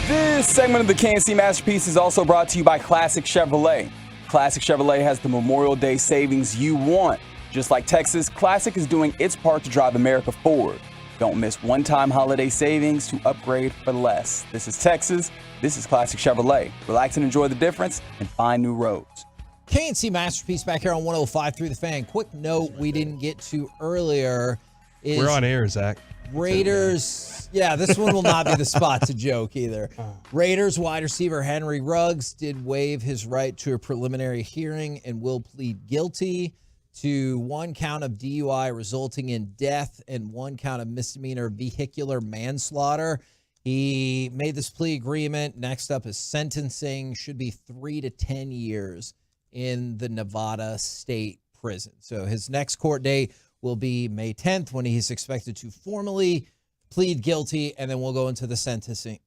This segment of the KNC Masterpiece is also brought to you by Classic Chevrolet. Classic Chevrolet has the Memorial Day savings you want. Just like Texas, Classic is doing its part to drive America forward. Don't miss one-time holiday savings to upgrade for less. This is Texas. This is Classic Chevrolet. Relax and enjoy the difference and find new roads. KNC Masterpiece back here on 105 through the Fan. Quick note we didn't get to earlier is We're on air, Zach. Raiders. Yeah, this one will not be the spot to joke either. Raiders wide receiver Henry Ruggs did waive his right to a preliminary hearing and will plead guilty to one count of DUI resulting in death and one count of misdemeanor vehicular manslaughter. He made this plea agreement. Next up is sentencing. Should be 3 to 10 years in the Nevada State Prison. So his next court date will be May 10th when he's expected to formally plead guilty, and then we'll go into the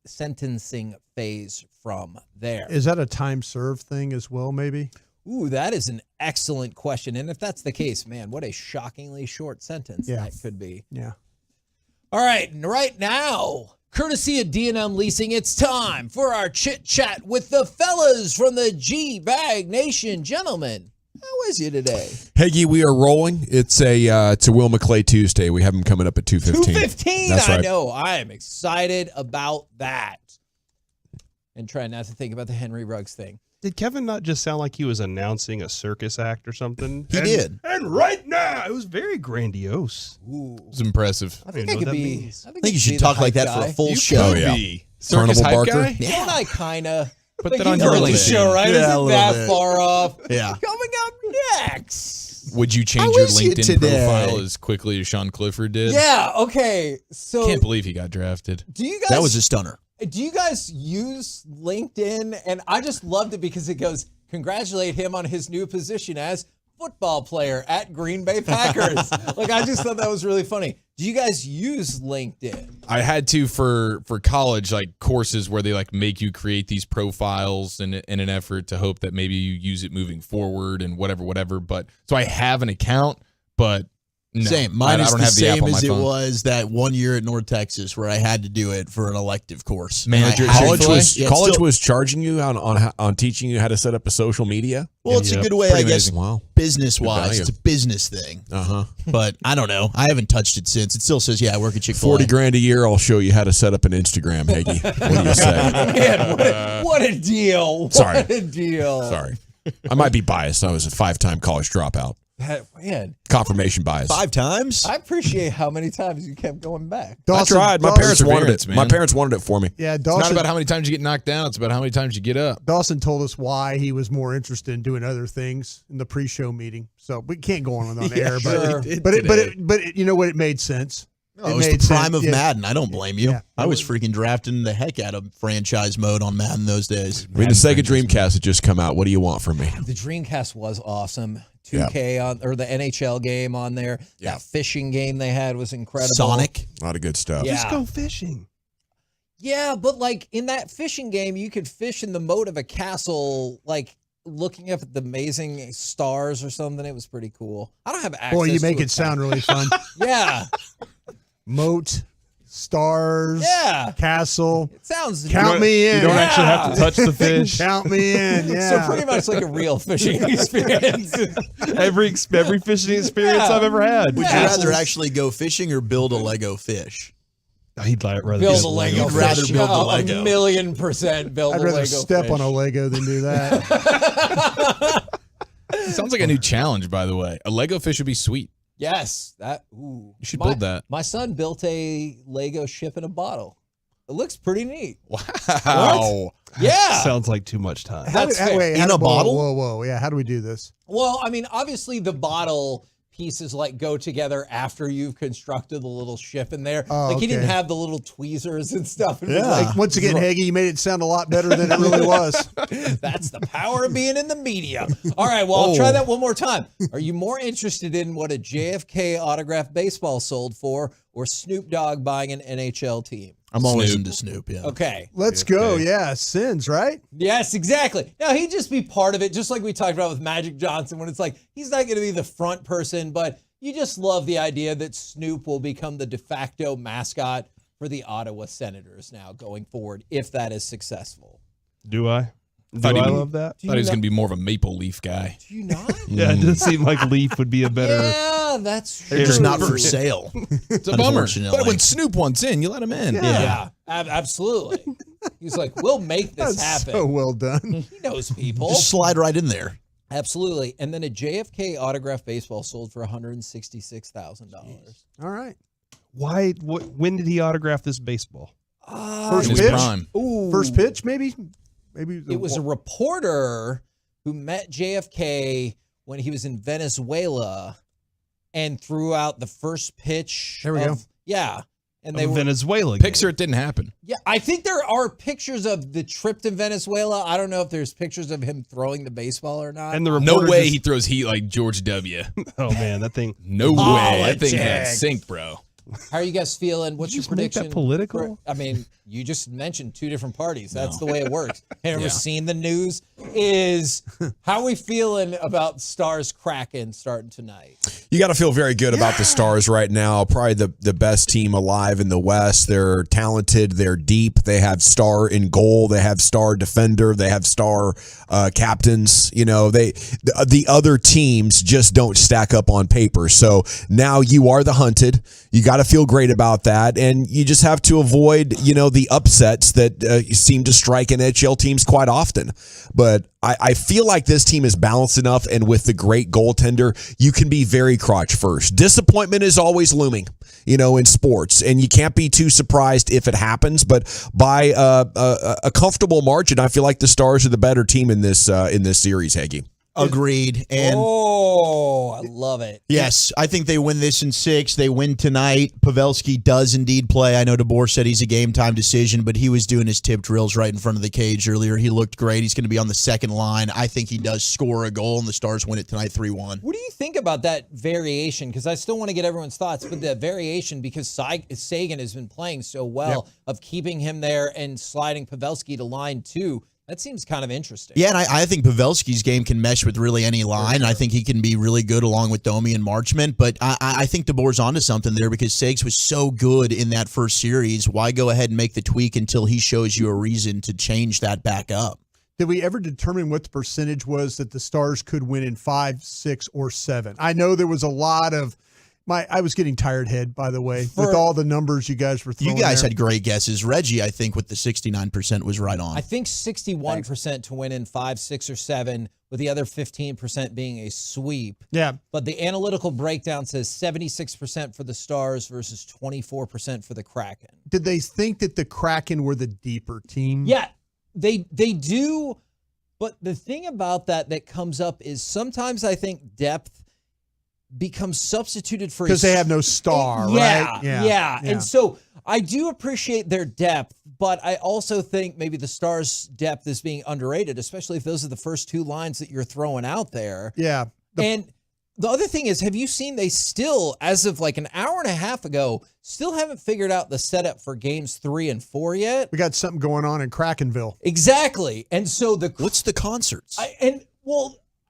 sentencing phase from there. Is that a time served thing as well, maybe? Ooh, that is an excellent question. And if that's the case, man, what a shockingly short sentence that could be. Yeah. All right, right now, courtesy of D&M Leasing, it's time for our chit-chat with the fellas from the G-Bag Nation. Gentlemen, how is you today? Heggy, we are rolling. It's a Will McClay Tuesday. We have him coming up at 2:15. 2:15. That's right. I know. I am excited about that. And trying not to think about the Henry Ruggs thing. Did Kevin not just sound like he was announcing a circus act or something? He did. And right now, it was very grandiose. Ooh. It's impressive. I think I could be. I think you should talk like that for a full show. Yeah. Carnival Circus Barker. hype guy? Yeah. Don't I kind of? Put Like that on you your know the list. show, right? Yeah, a Isn't little that bit. far off? Yeah. Coming up next. Would you change your LinkedIn profile as quickly as Sean Clifford did? Yeah. Okay. So Can't believe he got drafted. do you guys? That was a stunner. Do you guys use LinkedIn? And I just loved it because it goes, congratulate him on his new position as football player at Green Bay Packers. Like, I just thought that was really funny. Do you guys use LinkedIn? I had to for college, like courses where they like make you create these profiles in an effort to hope that maybe you use it moving forward and whatever. But so I have an account, but no, Same. Mine I is don't the have the app same on my as it phone. was that 1 year at North Texas where I had to do it for an elective course. Manager And I had college to- was- yeah, college still- was charging you on teaching you how to set up a social media. Well, it's a good way, I guess, Wow. business-wise. Good It's a business thing. Uh-huh. But I don't know. I haven't touched it since. It still says, yeah, I work at Chick-fil-A. $40,000 a year. I'll show you how to set up an Instagram, Hagee. What do you say? Man, what a deal. Sorry. What a deal. Sorry. I might be biased. I was a 5-time college dropout. Man, Confirmation bias. 5 times? I appreciate how many times you kept going back. I tried. My parents wanted it. man. My parents wanted it for me. Yeah, It's Dawson, not about how many times you get knocked down. It's about how many times you get up. Dawson told us why he was more interested in doing other things in the pre-show meeting. So we can't go on air, sure. but you know what? It made sense. Oh, it was made the prime sense. of Madden. I don't blame you. Yeah. I was freaking drafting the heck out of franchise mode on Madden those days. I mean, the Sega Dreamcast had just come out. What do you want from me? The Dreamcast was awesome. 2K on, or the NHL game on there. Yeah. That fishing game they had was incredible. Sonic. A lot of good stuff. Yeah. Just go fishing. Yeah, but like in that fishing game, you could fish in the moat of a castle, like looking up at the amazing stars or something. It was pretty cool. I don't have access. Boy, you make to it sound really fun. Yeah. Moat, stars, castle. It sounds count me in. You don't actually have to touch the fish. Count me in. Yeah. So pretty much like a real fishing experience. every fishing experience I've ever had. Would you rather actually go fishing or build a Lego fish? He'd rather build a Lego. You'd rather fish. build the Lego. 1,000,000% build I'd a rather Lego step fish. on a Lego than do that. Sounds like a new challenge, by the way. A Lego fish would be sweet. Yes, that. Ooh. You should build that. My son built a Lego ship in a bottle. It looks pretty neat. Wow. Yeah. Sounds like too much time. That's fair. Wait, In a bottle? Whoa. Yeah, how do we do this? Well, I mean, obviously the bottle pieces like go together after you've constructed the little ship in there. Oh, like he didn't okay. have the little tweezers and stuff. It was Yeah. Like, once again, Hagee, you made it sound a lot better than it really was. That's the power of being in the media. All right, well, I'll try that one more time. Are you more interested in what a JFK autographed baseball sold for or Snoop Dogg buying an NHL team? I'm always Snoop. into Snoop, yeah. Okay. Let's go. Yeah, Sins, right? Yes, exactly. Now, he'd just be part of it, just like we talked about with Magic Johnson, when it's like, he's not going to be the front person, but you just love the idea that Snoop will become the de facto mascot for the Ottawa Senators now going forward, if that is successful. Do I? Do I love that? I thought he was going to be more of a Maple Leaf guy. Do you not? Yeah, it does seem like Leaf would be a better. Yeah, that's true. They're just not for sale. It's a bummer. Unfortunately. But when Snoop wants in, you let him in. Yeah, absolutely. He's like, we'll make this happen. So well done. He knows people. Just slide right in there. Absolutely. And then a JFK autographed baseball sold for $166,000. All right. Why? When did he autograph this baseball? First In his pitch? prime. Ooh. First pitch, maybe? Maybe It was a reporter who met JFK when he was in Venezuela and threw out the first pitch. There we go. Yeah. And they were, Venezuela. Picture it didn't happen. yeah, I think there are pictures of the trip to Venezuela. I don't know if there's pictures of him throwing the baseball or not. And the No reporter way just- he throws heat like George W. Oh man, that thing. No way. That thing had sync, bro. How are you guys feeling? What's your just make that prediction? political? I mean, you just mentioned two different parties. That's the way it works. Have you Yeah. ever seen the news? Is how are we feeling about Stars Kraken starting tonight? You got to feel very good about the Stars right now. Probably the best team alive in the West. They're talented. They're deep. They have star in goal. They have star defender. They have star captains. You know, the other teams just don't stack up on paper. So now you are the hunted. You got to feel great about that, and you just have to avoid, the upsets that seem to strike NHL teams quite often. But I feel like this team is balanced enough, and with the great goaltender, you can be very crotch first. Disappointment is always looming, in sports, and you can't be too surprised if it happens. But by a comfortable margin, I feel like the Stars are the better team in this series, Hagee. Agreed. And I love it. yes, I think they win this in 6. They win tonight. Pavelski does indeed play. I know DeBoer said he's a game-time decision, but he was doing his tip drills right in front of the cage earlier. He looked great. He's going to be on the second line. I think he does score a goal, and the Stars win it tonight 3-1. What do you think about that variation? Because I still want to get everyone's thoughts, but that variation, because Sagan has been playing so well, of keeping him there and sliding Pavelski to line 2, that seems kind of interesting. Yeah, and I think Pavelski's game can mesh with really any line. I think he can be really good along with Domi and Marchment, but I think DeBoer's onto something there because Sags was so good in that first series. Why go ahead and make the tweak until he shows you a reason to change that back up? Did we ever determine what the percentage was that the Stars could win in 5, 6, or 7? I know there was a lot of I was getting tired head, by the way, with all the numbers you guys were throwing. You guys there. had great guesses. Reggie, I think, with the 69% was right on. I think 61% to win in 5, 6, or 7, with the other 15% being a sweep. Yeah. But the analytical breakdown says 76% for the Stars versus 24% for the Kraken. Did they think that the Kraken were the deeper team? Yeah, they do. But the thing about that comes up is sometimes I think depth becomes substituted for because they have no star, right? Yeah. And so I do appreciate their depth, but I also think maybe the Stars' depth is being underrated, especially if those are the first 2 lines that you're throwing out there. Yeah. And the other thing is, have you seen they still, as of like an hour and a half ago, still haven't figured out the setup for games 3 and 4 yet? We got something going on in Krakenville. Exactly. And so what's the concerts?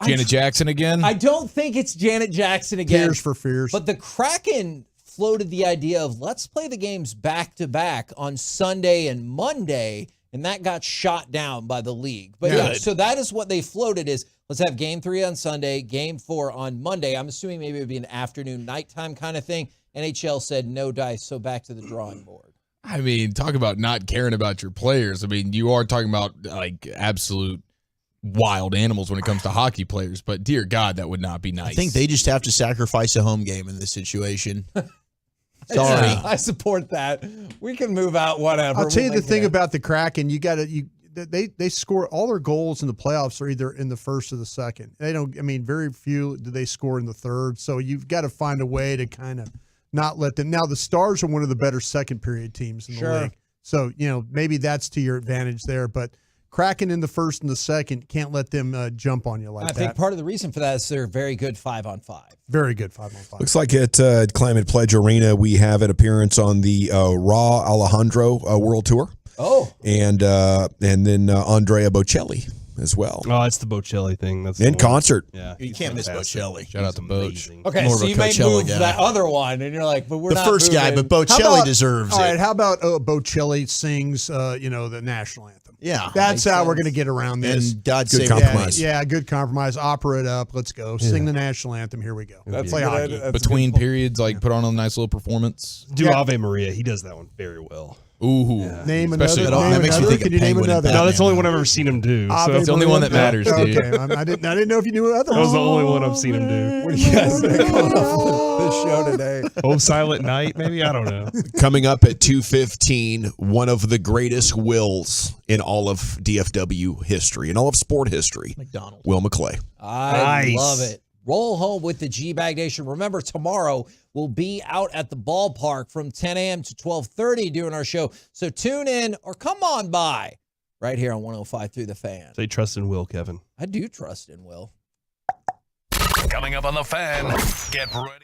Janet Jackson again? I don't think it's Janet Jackson again. Tears for Fears. But the Kraken floated the idea of let's play the games back to back on Sunday and Monday, and that got shot down by the league. But yeah, so that is what they floated is let's have game 3 on Sunday, game 4 on Monday. I'm assuming maybe it would be an afternoon, nighttime kind of thing. NHL said no dice, so back to the drawing board. I mean, talk about not caring about your players. I mean, you are talking about like absolute wild animals when it comes to hockey players, but dear God, that would not be nice. I think they just have to sacrifice a home game in this situation. Sorry. I support that. We can move out, whatever. I'll tell you the thing about the Kraken, they score all their goals in the playoffs are either in the first or the second. They don't, I mean, very few do they score in the third. So you've got to find a way to kind of not let them. Now the Stars are one of the better second period teams in the league. So, maybe that's to your advantage there, but Kraken in the first and the second, can't let them jump on you like that. I think part of the reason for that is they're very good 5-on-5. Very good 5-on-5. Looks like at Climate Pledge Arena, we have an appearance on the Raw Alejandro World Tour. Oh. And then Andrea Bocelli as well. Oh, it's the Bocelli thing. That's in concert. Yeah, you can't miss Bocelli. Shout out to Boch. Okay, so you may move that other one, and you're like, but we're not the first guy, but Bocelli deserves all it. All right, how about Bocelli sings, the national anthem? Yeah, that's how we're going to get around this. And God Good save compromise. Yeah, good compromise. Opera it up. Let's go. Sing the national anthem. Here we go. That's play hockey. Between periods, like put on a nice little performance. Do Ave Maria. He does that one very well. Ooh. Yeah. Name Especially another. that makes me think Can of you name Penguin and another? No, that's the only one I've ever seen him do. So. It's the only one that matters, dude. Okay, I didn't know if you knew other. That was the only one I've seen him do. What do you guys think coming off the show today? Oh, Silent Night, maybe? I don't know. Coming up at 2:15, one of the greatest wills in all of DFW history, in all of sport history. McDonald. Will McClay. I love it. Roll home with the G-Bag Nation. Remember, tomorrow we'll be out at the ballpark from 10 a.m. to 12:30 doing our show. So tune in or come on by right here on 105 through the Fan. They trust in Will, Kevin. I do trust in Will. Coming up on the Fan, get ready.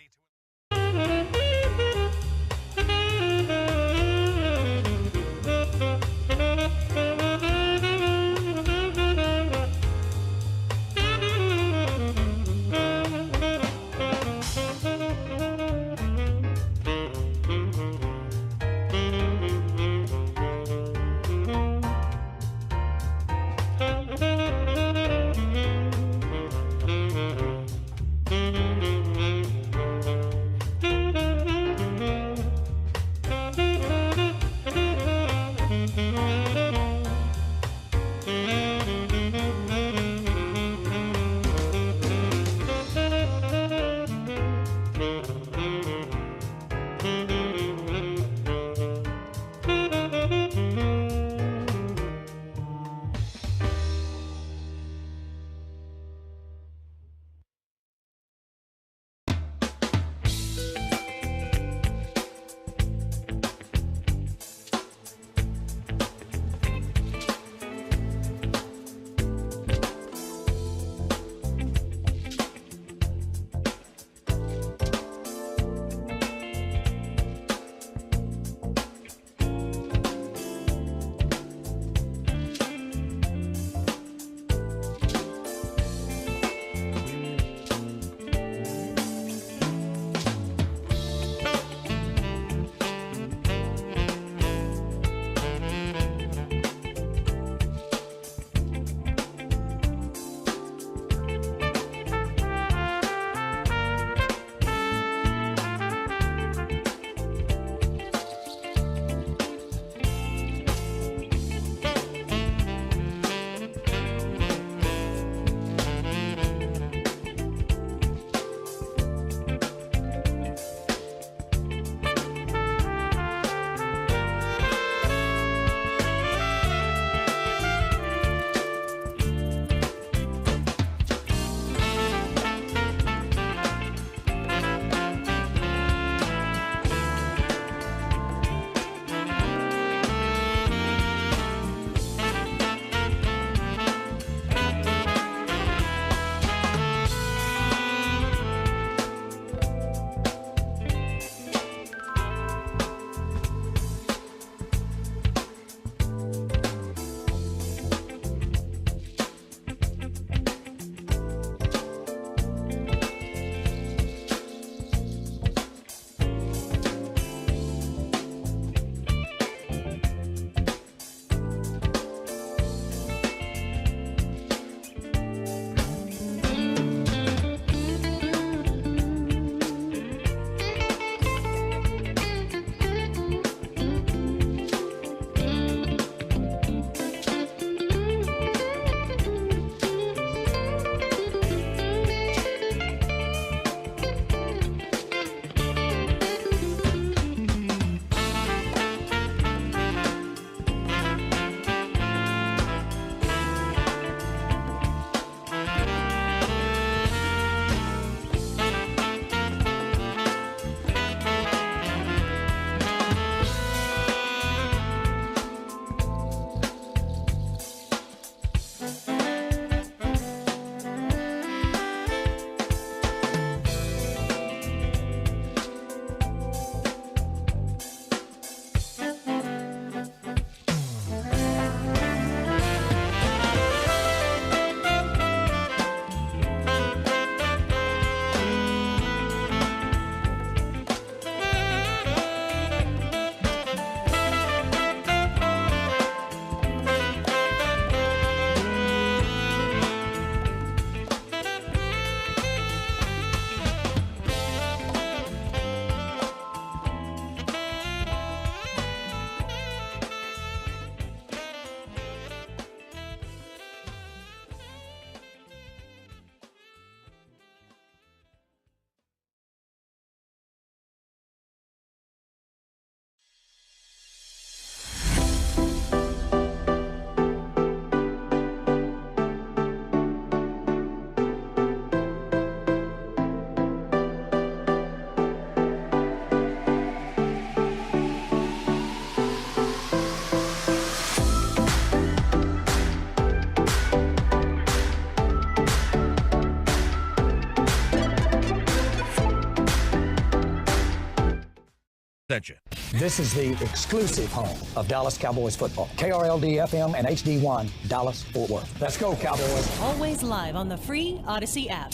extension. This is the exclusive home of Dallas Cowboys football. KRLD FM and HD1, Dallas, Fort Worth. Let's go, Cowboys. Always live on the free Odyssey app.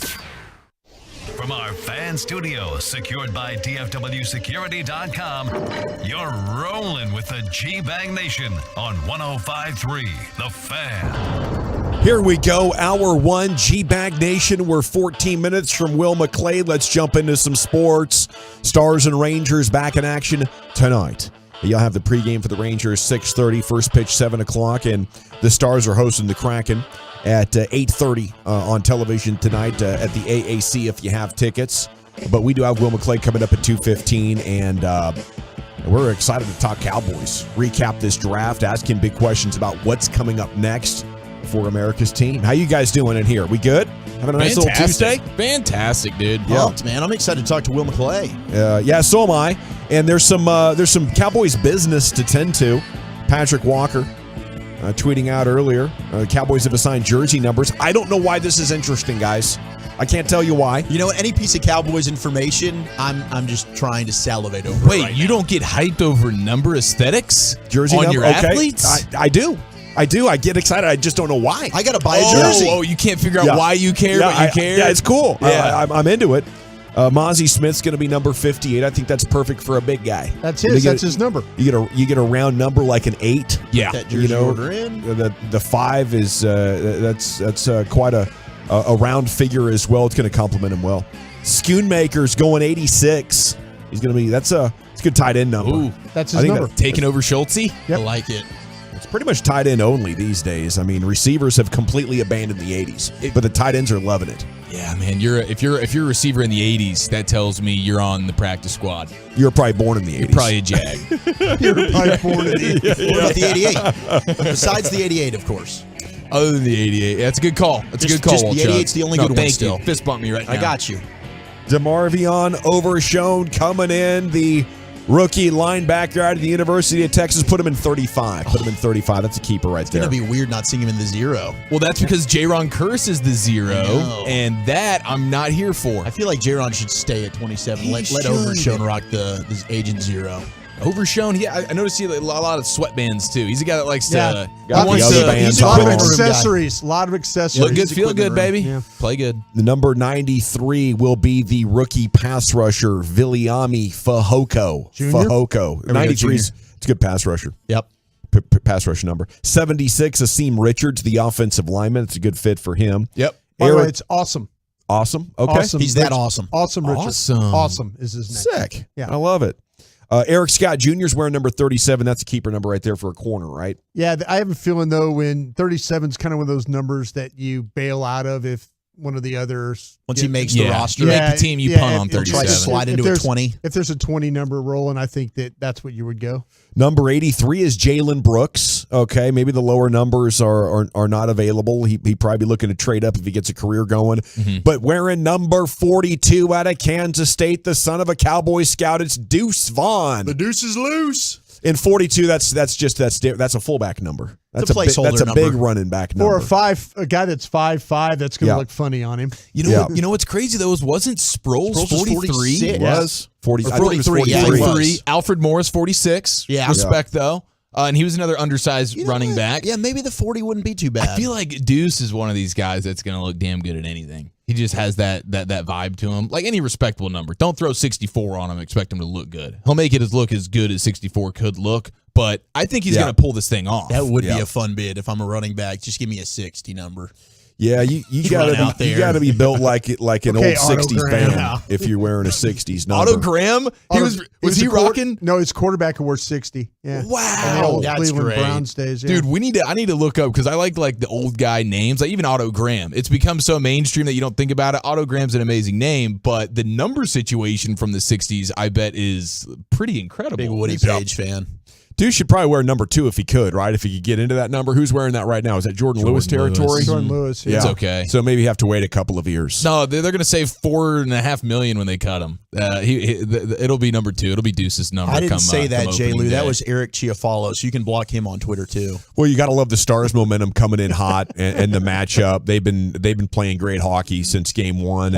From our fan studio, secured by DFWSecurity.com, you're rolling with the G-Bang Nation on 105.3 The Fan. Here we go, Hour 1, G-Bag Nation. We're 14 minutes from Will McClade. Let's jump into some sports. Stars and Rangers back in action tonight. You'll have the pregame for the Rangers, 6:30, first pitch, 7 o'clock, and the Stars are hosting the Kraken at 8:30 on television tonight at the AAC if you have tickets. But we do have Will McClade coming up at 2:15, and we're excited to talk Cowboys, recap this draft, asking big questions about what's coming up next for America's team. How you guys doing in here? We good? Having a nice little Tuesday? Fantastic, dude. Pumped, man. I'm excited to talk to Will McClay. Yeah, so am I. And there's some Cowboys business to tend to. Patrick Walker tweeting out earlier, Cowboys have assigned jersey numbers. I don't know why this is interesting, guys. I can't tell you why. You know, any piece of Cowboys information, I'm just trying to salivate over. Wait, right you now. don't get hyped over number aesthetics jersey on number? your athletes? I do. I get excited. I just don't know why. I got to buy a jersey. Oh, you can't figure out why you care, but you care? Yeah, it's cool. Yeah. I'm into it. Mozzie Smith's going to be number 58. I think that's perfect for a big guy. That's his. That's his number. You get a round number like an 8. Yeah. That jersey order in. The 5 is that's quite a round figure as well. It's going to complement him well. Schoonmaker's going 86. He's going to be it's a good tight end number. Ooh, that's his number. Taking over Schultze. Yep. I like it. It's pretty much tight end only these days. I mean, receivers have completely abandoned the 80s, but the tight ends are loving it. Yeah, man. If you're a receiver in the 80s, that tells me you're on the practice squad. You're probably born in the 80s. You're probably a Jag. You're probably born in the 80s. What about the 88? Besides the 88, of course. Other than the 88. That's a good call. That's a good call, just the Walchuk. 88's the only good one thank still. You. Fist bump me right now. I got you. DeMarvion Overshown coming in, the rookie linebacker out of the University of Texas. Put him in 35. That's a keeper right there. It's going to be weird not seeing him in the 0. Well, that's because Jaron Curse is the 0, and that I'm not here for. I feel like Jaron should stay at 27. Let should. Overshown rock the agent 0. Overshown, I noticed he had a lot of sweatbands too. He's a guy that likes to. Got the other bands a lot of on. accessories. A lot of accessories. Look good, feel good, baby. Yeah. Play good. The number 93 will be the rookie pass rusher, Viliami Fehoko. Junior? Fehoko. 93 is it's a good pass rusher. Yep. Pass rush number. 76, Asim Richards, the offensive lineman. It's a good fit for him. Yep. By the way, it's awesome. Awesome. Okay. Awesome. He's that awesome. Awesome, Richard. Awesome is his name. Sick. Yeah. I love it. Eric Scott Jr. is wearing number 37. That's a keeper number right there for a corner, right? Yeah, I have a feeling, though, when 37 is kind of one of those numbers that you bail out of if one of the others. Once he makes the roster. You make the team, you punt on 37. Try to slide into a 20. If there's a 20 number rolling, I think that's what you would go. Number 83 is Jalen Brooks. Okay, maybe the lower numbers are not available. He'd probably be looking to trade up if he gets a career going. Mm-hmm. But wearing number 42 out of Kansas State, the son of a Cowboy scout, it's Deuce Vaughn. The deuce is loose. In 42, that's a fullback number. That's a placeholder That's a number. big running back number. Or a guy that's 5'5", that's going to look funny on him. You know what's crazy though is wasn't Sproles 43? It was 40. I thought it was 43. 43. Yeah, Alfred Morris 46. Yeah. Respect though. And he was another undersized running back. Yeah, maybe the 40 wouldn't be too bad. I feel like Deuce is one of these guys that's going to look damn good at anything. He just has that vibe to him. Like any respectable number. Don't throw 64 on him and expect him to look good. He'll make it look as good as 64 could look, but I think he's going to pull this thing off. That would be a fun bid if I'm a running back. Just give me a 60 number. Yeah, you gotta be built like an old 60s band if you're wearing a 60s number. Otto Graham? Was he rocking? No, his quarterback who wore 60. Yeah. Wow. That's Cleveland great. Browns days. Yeah. Dude, I need to look up because I like the old guy names, like even Otto Graham. It's become so mainstream that you don't think about it. Otto Graham's an amazing name, but the number situation from the 60s, I bet, is pretty incredible. Big Woody Page fan. Deuce should probably wear number 2 if he could, right? If he could get into that number. Who's wearing that right now? Is that Jordan Lewis territory? Jordan Lewis, yeah. It's okay. So maybe you have to wait a couple of years. No, they're going to save $4.5 million when they cut him. It'll be number 2. It'll be Deuce's number. I didn't say that, Jay Lou. Day. That was Eric Chiafalo, so you can block him on Twitter too. Well, you got to love the Stars' momentum coming in hot and the matchup. They've been playing great hockey since game 1.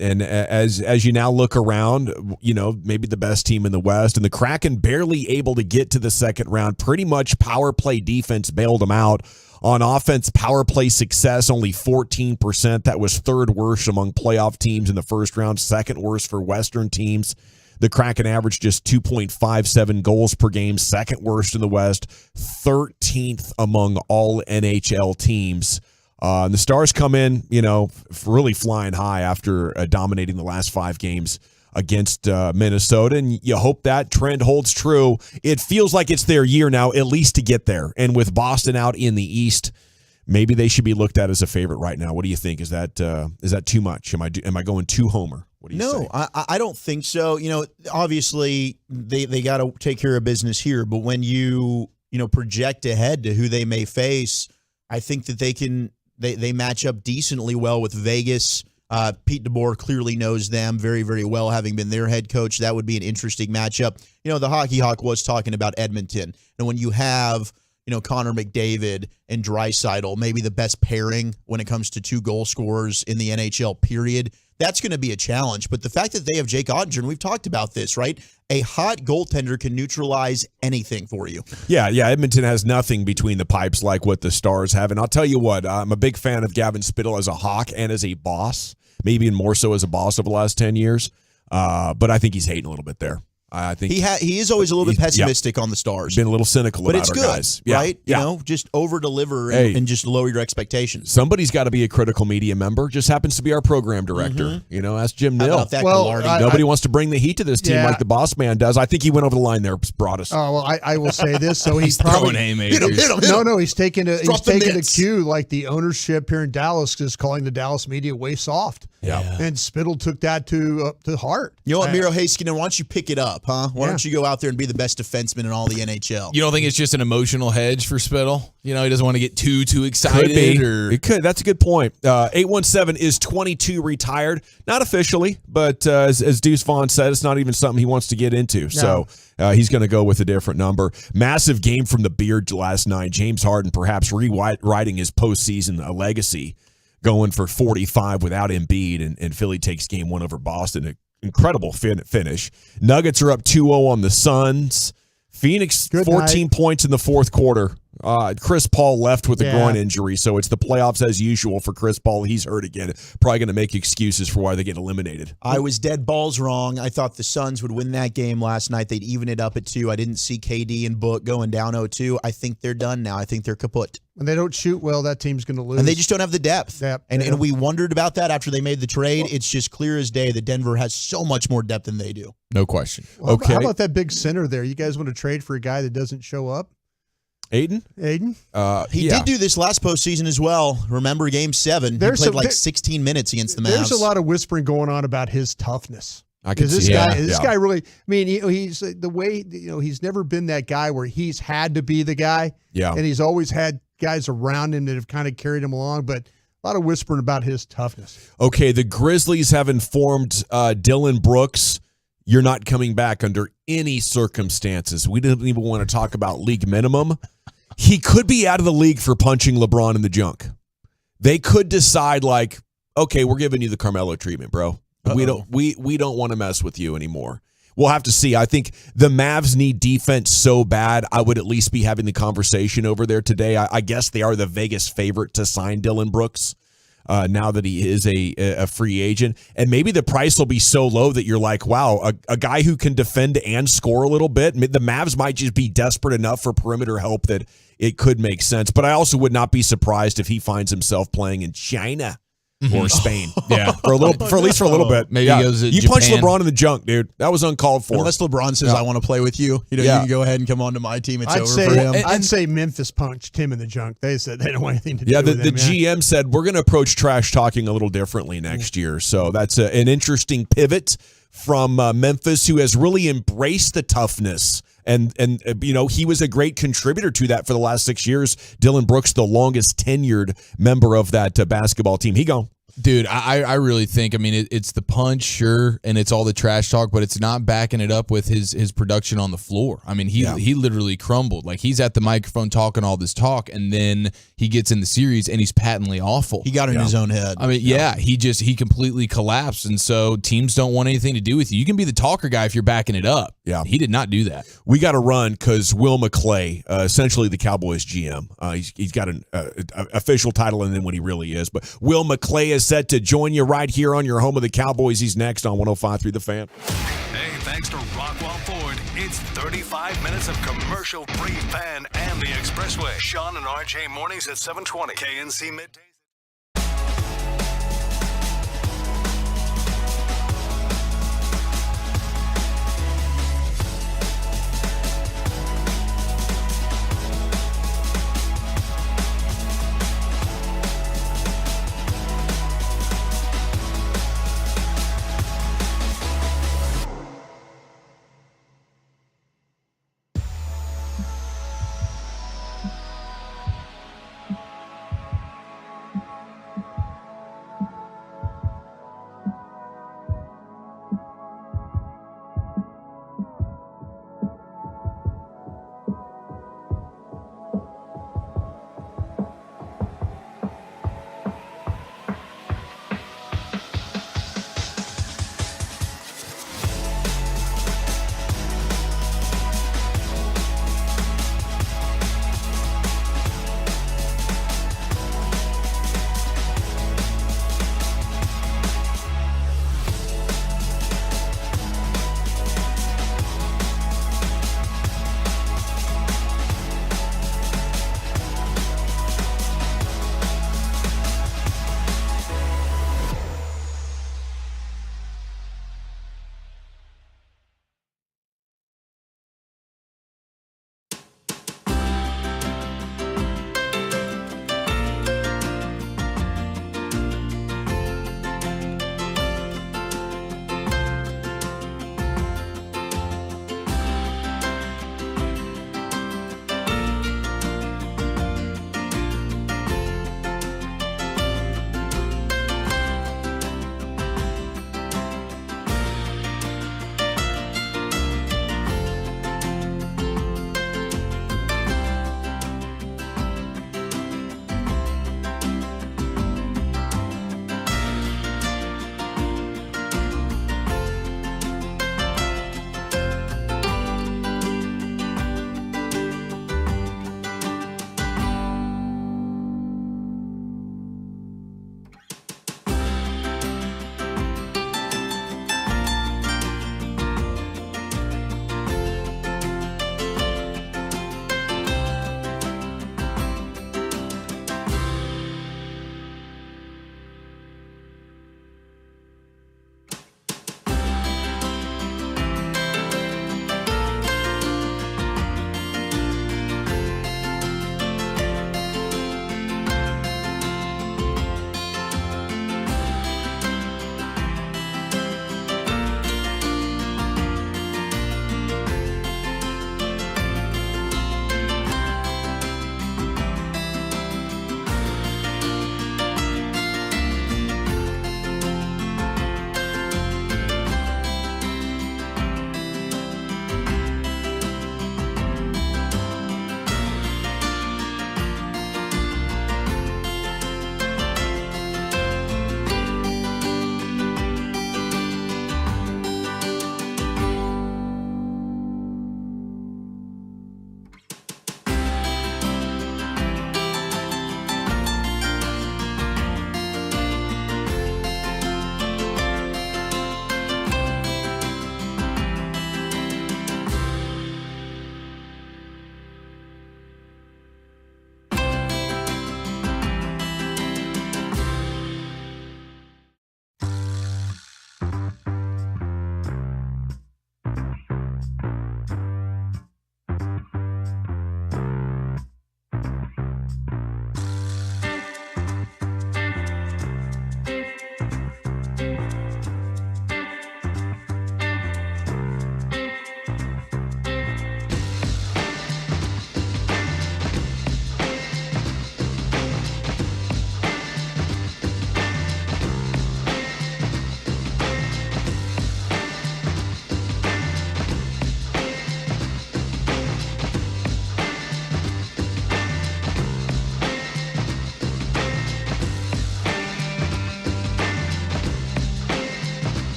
And as you now look around, maybe the best team in the West, and the Kraken barely able to get to the second round. Pretty much power play defense bailed them out. On offense, power play success, only 14%. That was third worst among playoff teams in the first round, second worst for Western teams. The Kraken averaged just 2.57 goals per game, second worst in the West, 13th among all NHL teams. And the Stars come in, really flying high after dominating the last 5 games against Minnesota, and you hope that trend holds true. It feels like it's their year now, at least to get there. And with Boston out in the East, maybe they should be looked at as a favorite right now. What do you think? Is that too much? Am I going too homer? What do you say? No, I don't think so. Obviously they got to take care of business here, but when you project ahead to who they may face, I think that they match up decently well with Vegas. Pete DeBoer clearly knows them very, very well, having been their head coach. That would be an interesting matchup. The Hockey Hawk was talking about Edmonton. And when you have, Connor McDavid and Draisaitl, maybe the best pairing when it comes to 2 goal scorers in the NHL, period, that's going to be a challenge. But the fact that they have Jake Ottinger, and we've talked about this, right? A hot goaltender can neutralize anything for you. Yeah. Edmonton has nothing between the pipes like what the Stars have. And I'll tell you what, I'm a big fan of Gavin Spittle as a Hawk and as a boss, maybe even more so as a boss over the last 10 years. But I think he's hating a little bit there. I think he is always a little bit pessimistic on the Stars. Been a little cynical but about it's our good, guys. right? Yeah. Just over-deliver and just lower your expectations. Somebody's got to be a critical media member. Just happens to be our program director. Ask Jim Nill. About that, Nobody wants to bring the heat to this team like the boss man does. I think he went over the line there, brought us. Oh, well, I will say this. So he's throwing haymakers. Hit him. No, he's taking a cue, like the ownership here in Dallas is calling the Dallas media way soft. Yeah. And Spittle took that to heart. You know what, Miro Heiskanen, why don't you pick it up, huh? Why don't you go out there and be the best defenseman in all the NHL? You don't think it's just an emotional hedge for Spittle? He doesn't want to get too excited? It could. That's a good point. 817 is 22 retired. Not officially, but as Deuce Vaughn said, it's not even something he wants to get into. No. So he's going to go with a different number. Massive game from the Beard last night. James Harden perhaps rewriting his postseason legacy, going for 45 without Embiid, and Philly takes game 1 over Boston. An incredible finish. Nuggets are up 2-0 on the Suns. Phoenix, 14 points in the fourth quarter. Chris Paul left with a groin injury, so it's the playoffs as usual for Chris Paul. He's hurt again. Probably going to make excuses for why they get eliminated. I was dead balls wrong. I thought the Suns would win that game last night. They'd even it up at 2. I didn't see KD and Book going down 0-2. I think they're done now. I think they're kaput. When they don't shoot well, that team's going to lose. And they just don't have the depth. And we wondered about that after they made the trade. Well, it's just clear as day that Denver has so much more depth than they do. No question. Well, how about that big center there? You guys want to trade for a guy that doesn't show up? Aiden? He did do this last postseason as well. Remember Game 7? He played 16 minutes against the Mavs. There's a lot of whispering going on about his toughness. I can see this guy really. I mean, he's the way he's never been that guy where he's had to be the guy. Yeah, and he's always had guys around him that have kind of carried him along. But a lot of whispering about his toughness. Okay, the Grizzlies have informed Dylan Brooks, you're not coming back under any circumstances. We didn't even want to talk about league minimum. He could be out of the league for punching LeBron in the junk. They could decide okay, we're giving you the Carmelo treatment, bro. Uh-oh. We don't want to mess with you anymore. We'll have to see. I think the Mavs need defense so bad, I would at least be having the conversation over there today. I guess they are the Vegas favorite to sign Dylan Brooks now that he is a free agent. And maybe the price will be so low that you're like, wow, a guy who can defend and score a little bit. The Mavs might just be desperate enough for perimeter help that it could make sense. But I also would not be surprised if he finds himself playing in China or Spain. Yeah. For at least for a little bit. Maybe he goes to You Japan. punched LeBron in the junk, dude. That was uncalled for. Unless LeBron says, I want to play with you. You can go ahead and come onto my team. It's over for him. I'd say Memphis punched him in the junk. They said they don't want anything to do with the him. GM said, we're going to approach trash talking a little differently next year. So that's an interesting pivot from Memphis, who has really embraced the toughness And he was a great contributor to that for the last 6 years. Dylan Brooks, the longest tenured member of that basketball team. He gone. Dude, I really think, it's the punch, sure, and it's all the trash talk, but it's not backing it up with his production on the floor. He literally crumbled. Like, he's at the microphone talking all this talk, and then he gets in the series, and he's patently awful. He got in his own head. He completely collapsed, and so teams don't want anything to do with you. You can be the talker guy if you're backing it up. Yeah. He did not do that. We got to run because Will McClay, essentially the Cowboys GM, he's got an official title and then what he really is. But Will McClay is set to join you right here on your home of the Cowboys. He's next on 105.3 The Fan. Hey, thanks to Rockwell Ford, it's 35 minutes of commercial-free Fan and the Expressway. Sean and RJ mornings at 7:20. KNC Middays.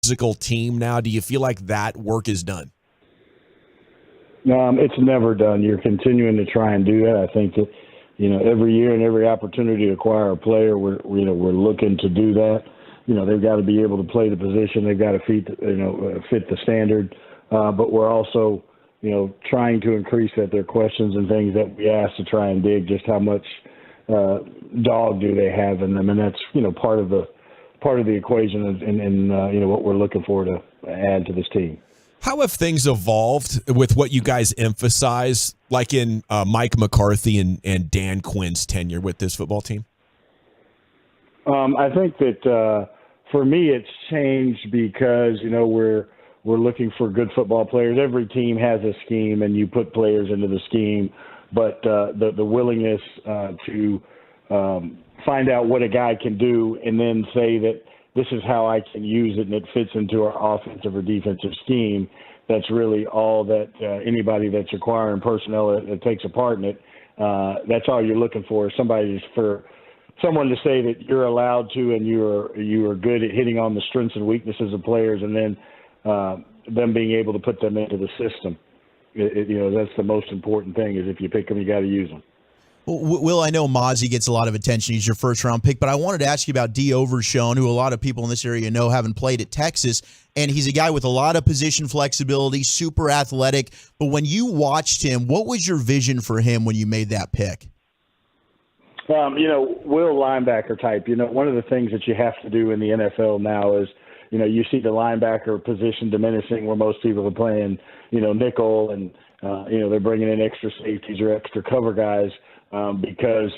physical team now? Do you feel like that work is done? It's never done. You're continuing to try and do that. I think that, every year and every opportunity to acquire a player, we're looking to do that. They've got to be able to play the position. They've got to fit the standard. But we're also, trying to increase that. There are questions and things that we ask to try and dig just how much dog do they have in them, and that's part of the equation and what we're looking for to add to this team. How have things evolved with what you guys emphasize, like in Mike McCarthy and Dan Quinn's tenure with this football team? I think that for me it's changed because we're looking for good football players. Every team has a scheme, and you put players into the scheme, but the willingness to find out what a guy can do and then say that this is how I can use it and it fits into our offensive or defensive scheme. That's really all that anybody that's acquiring personnel that takes a part in it. That's all you're looking for. Someone to say that you're allowed to and you are good at hitting on the strengths and weaknesses of players, and then them being able to put them into the system. That's the most important thing. Is if you pick them, you got to use them. Well, Will, I know Mozzie gets a lot of attention. He's your first-round pick, but I wanted to ask you about D. Overshone, who a lot of people in this area know, having played at Texas, and he's a guy with a lot of position flexibility, super athletic. But when you watched him, what was your vision for him when you made that pick? Will linebacker type. One of the things that you have to do in the NFL now is, you see the linebacker position diminishing where most people are playing, nickel, and they're bringing in extra safeties or extra cover guys. Because,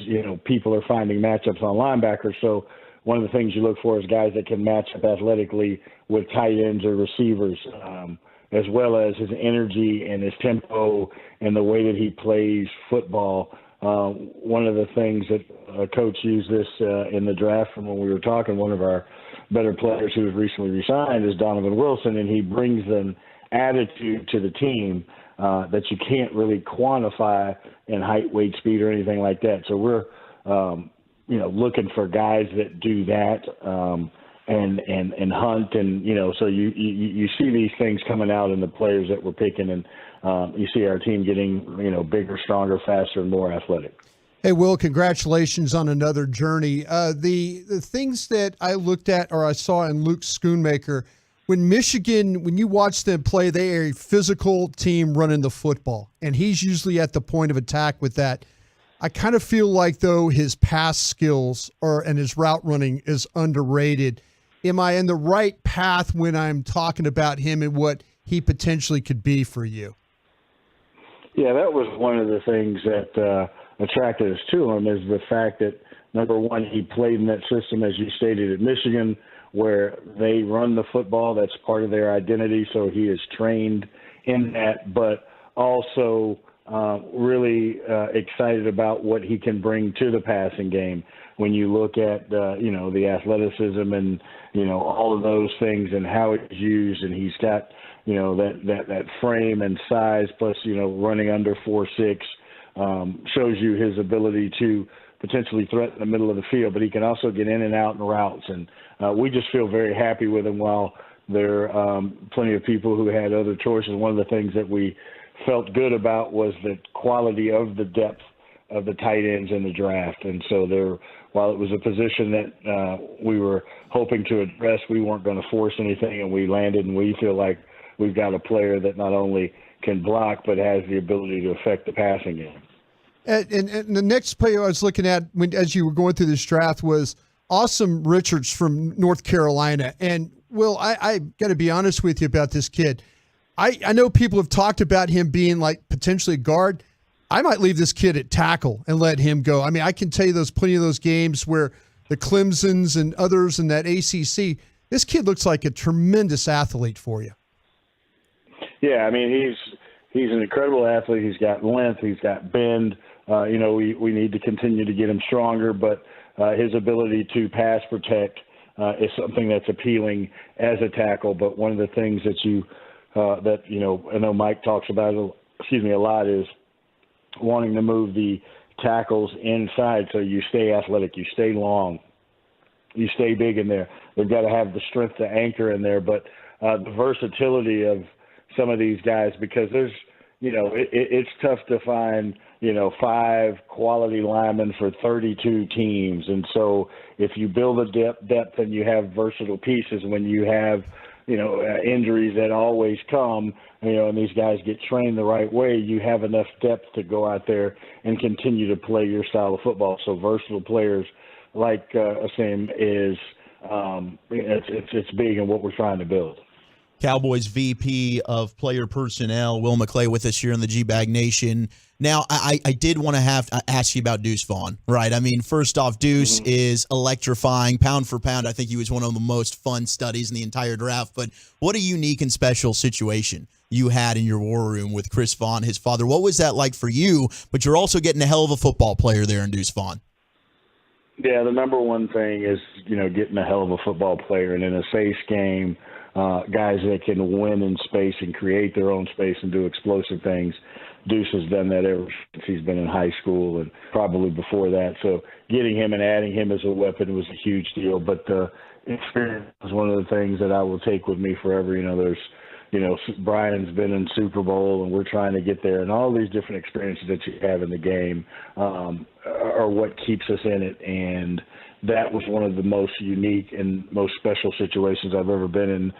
people are finding matchups on linebackers. So one of the things you look for is guys that can match up athletically with tight ends or receivers, as well as his energy and his tempo and the way that he plays football. One of the things that a coach used this in the draft from when we were talking, one of our better players who was recently resigned is Donovan Wilson, and he brings an attitude to the team that you can't really quantify in height, weight, speed, or anything like that. So we're, looking for guys that do that and hunt, and so you see these things coming out in the players that we're picking, and you see our team getting bigger, stronger, faster, and more athletic. Hey, Will, congratulations on another journey. The things that I looked at or I saw in Luke Schoonmaker. When Michigan, when you watch them play, they are a physical team running the football, and he's usually at the point of attack with that. I kind of feel like, though, his pass skills and his route running is underrated. Am I in the right path when I'm talking about him and what he potentially could be for you? Yeah, that was one of the things that attracted us to him, is the fact that, number one, he played in that system, as you stated, at Michigan, where they run the football. That's part of their identity, so he is trained in that, but also really excited about what he can bring to the passing game. When you look at, the athleticism and, all of those things and how it's used, and he's got, that frame and size, plus, running under 4.6, shows you his ability to potentially threaten the middle of the field, but he can also get in and out in routes. And we just feel very happy with him, while there are plenty of people who had other choices. One of the things that we felt good about was the quality of the depth of the tight ends in the draft. And so while it was a position that we were hoping to address, we weren't going to force anything, and we landed, and we feel like we've got a player that not only can block but has the ability to affect the passing game. And the next player I was looking at as you were going through this draft was Awesome Richards from North Carolina. And, Will, I got to be honest with you about this kid. I know people have talked about him being like potentially a guard. I might leave this kid at tackle and let him go. I mean, I can tell you plenty of those games where the Clemsons and others in that ACC, this kid looks like a tremendous athlete for you. Yeah, I mean, he's an incredible athlete. He's got length. He's got bend. We need to continue to get him stronger, but his ability to pass protect is something that's appealing as a tackle. But one of the things that I know Mike talks about a lot is wanting to move the tackles inside so you stay athletic, you stay long, you stay big in there. They've got to have the strength to anchor in there, but the versatility of some of these guys, because there's, it's tough to find, 5 quality linemen for 32 teams. And so if you build a depth and you have versatile pieces, when you have, injuries that always come, and these guys get trained the right way, you have enough depth to go out there and continue to play your style of football. So versatile players like Asim is, it's big in what we're trying to build. Cowboys VP of Player Personnel, Will McClay, with us here in the G-Bag Nation. Now, I did want to ask you about Deuce Vaughn, right? I mean, first off, Deuce is electrifying, pound for pound. I think he was one of the most fun studies in the entire draft. But what a unique and special situation you had in your war room with Chris Vaughn, his father. What was that like for you? But you're also getting a hell of a football player there in Deuce Vaughn. Yeah, the number one thing is, getting a hell of a football player. And in a safe game, guys that can win in space and create their own space and do explosive things. Deuce has done that ever since he's been in high school and probably before that. So getting him and adding him as a weapon was a huge deal. But the experience is one of the things that I will take with me forever. Brian's been in Super Bowl and we're trying to get there, and all these different experiences that you have in the game are what keeps us in it. And that was one of the most unique and most special situations I've ever been in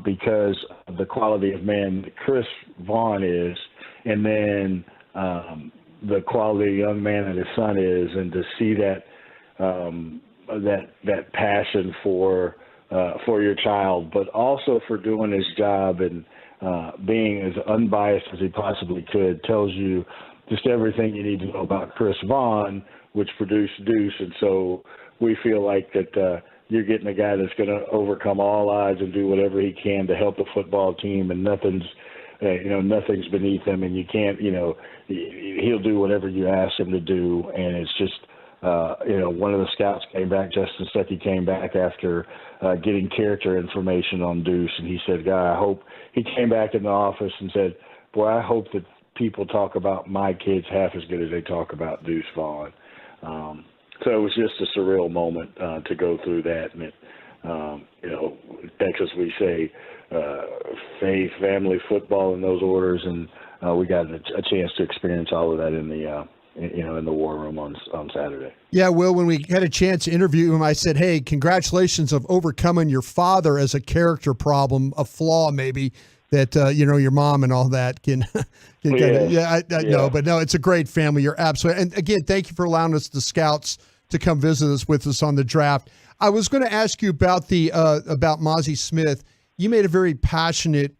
because of the quality of man that Chris Vaughn is, and then the quality of young man that his son is, and to see that passion for your child, but also for doing his job and being as unbiased as he possibly could, tells you just everything you need to know about Chris Vaughn, which produced Deuce. And so we feel like that you're getting a guy that's going to overcome all odds and do whatever he can to help the football team, and nothing's beneath him, and you can't, he'll do whatever you ask him to do. And it's just, one of the scouts came back, Justin Stuckey came back after getting character information on Deuce, and he said, he came back in the office and said, boy, I hope that people talk about my kids half as good as they talk about Deuce Vaughn. So it was just a surreal moment to go through that. And it, in Texas we say faith, family, football in those orders, and we got a chance to experience all of that in the war room on Saturday. Yeah, Will, when we had a chance to interview him, I said, hey, congratulations of overcoming your father as a character problem, a flaw maybe that, your mom and all that can know. But no, it's a great family. You're absolutely. And again, thank you for allowing us, the scouts, to come visit us with us on the draft. I was going to ask you about about Mazi Smith. You made a very passionate,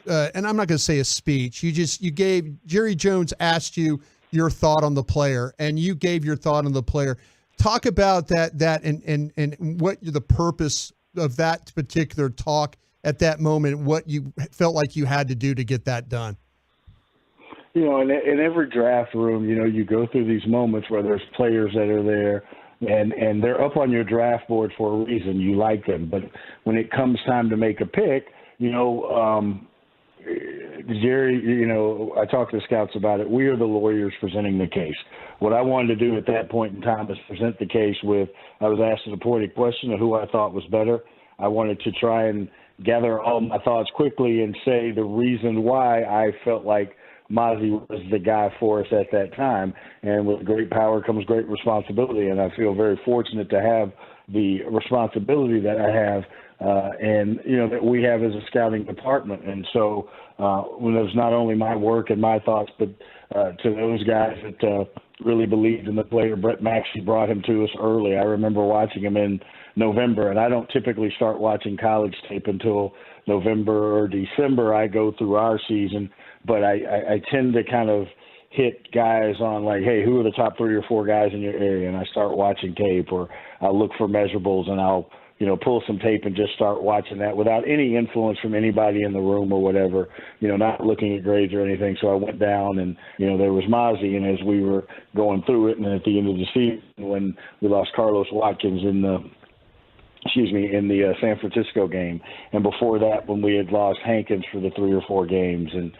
and I'm not going to say a speech. You gave, Jerry Jones asked you your thought on the player, and you gave your thought on the player. Talk about that and what the purpose of that particular talk at that moment, what you felt like you had to do to get that done. In every draft room, you go through these moments where there's players that are there and they're up on your draft board for a reason. You like them. But when it comes time to make a pick, Jerry, I talked to the scouts about it. We are the lawyers presenting the case. What I wanted to do at that point in time is present the case with, I was asked a pointed question of who I thought was better. I wanted to try and gather all my thoughts quickly and say the reason why I felt like Mazi was the guy for us at that time. And with great power comes great responsibility. And I feel very fortunate to have the responsibility that I have and that we have as a scouting department. And so when it was not only my work and my thoughts, but to those guys that really believed in the player, Brett Maxey brought him to us early. I remember watching him in November, and I don't typically start watching college tape until November or December. I go through our season, but I tend to kind of hit guys on like, hey, who are the top 3 or 4 guys in your area? And I start watching tape, or I'll look for measurables, and I'll pull some tape and just start watching that without any influence from anybody in the room or whatever, not looking at grades or anything. So I went down and, there was Mazi, and as we were going through it, and at the end of the season when we lost Carlos Watkins in the San Francisco game, and before that when we had lost Hankins for the 3 or 4 games, and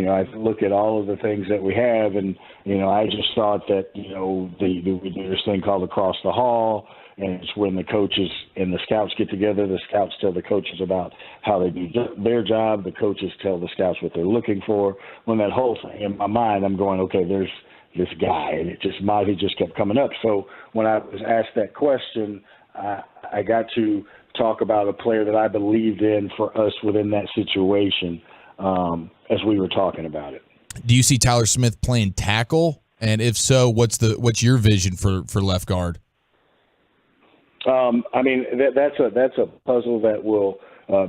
I look at all of the things that we have, and I just thought that we do this thing called Across the Hall. and it's when the coaches and the scouts get together. The scouts tell the coaches about how they do their job. The coaches tell the scouts what they're looking for. When that whole thing, in my mind, I'm going, okay, there's this guy, and Mavi just kept coming up. So when I was asked that question, I got to talk about a player that I believed in for us within that situation as we were talking about it. Do you see Tyler Smith playing tackle? And if so, what's your vision for left guard? I mean, that's a puzzle that will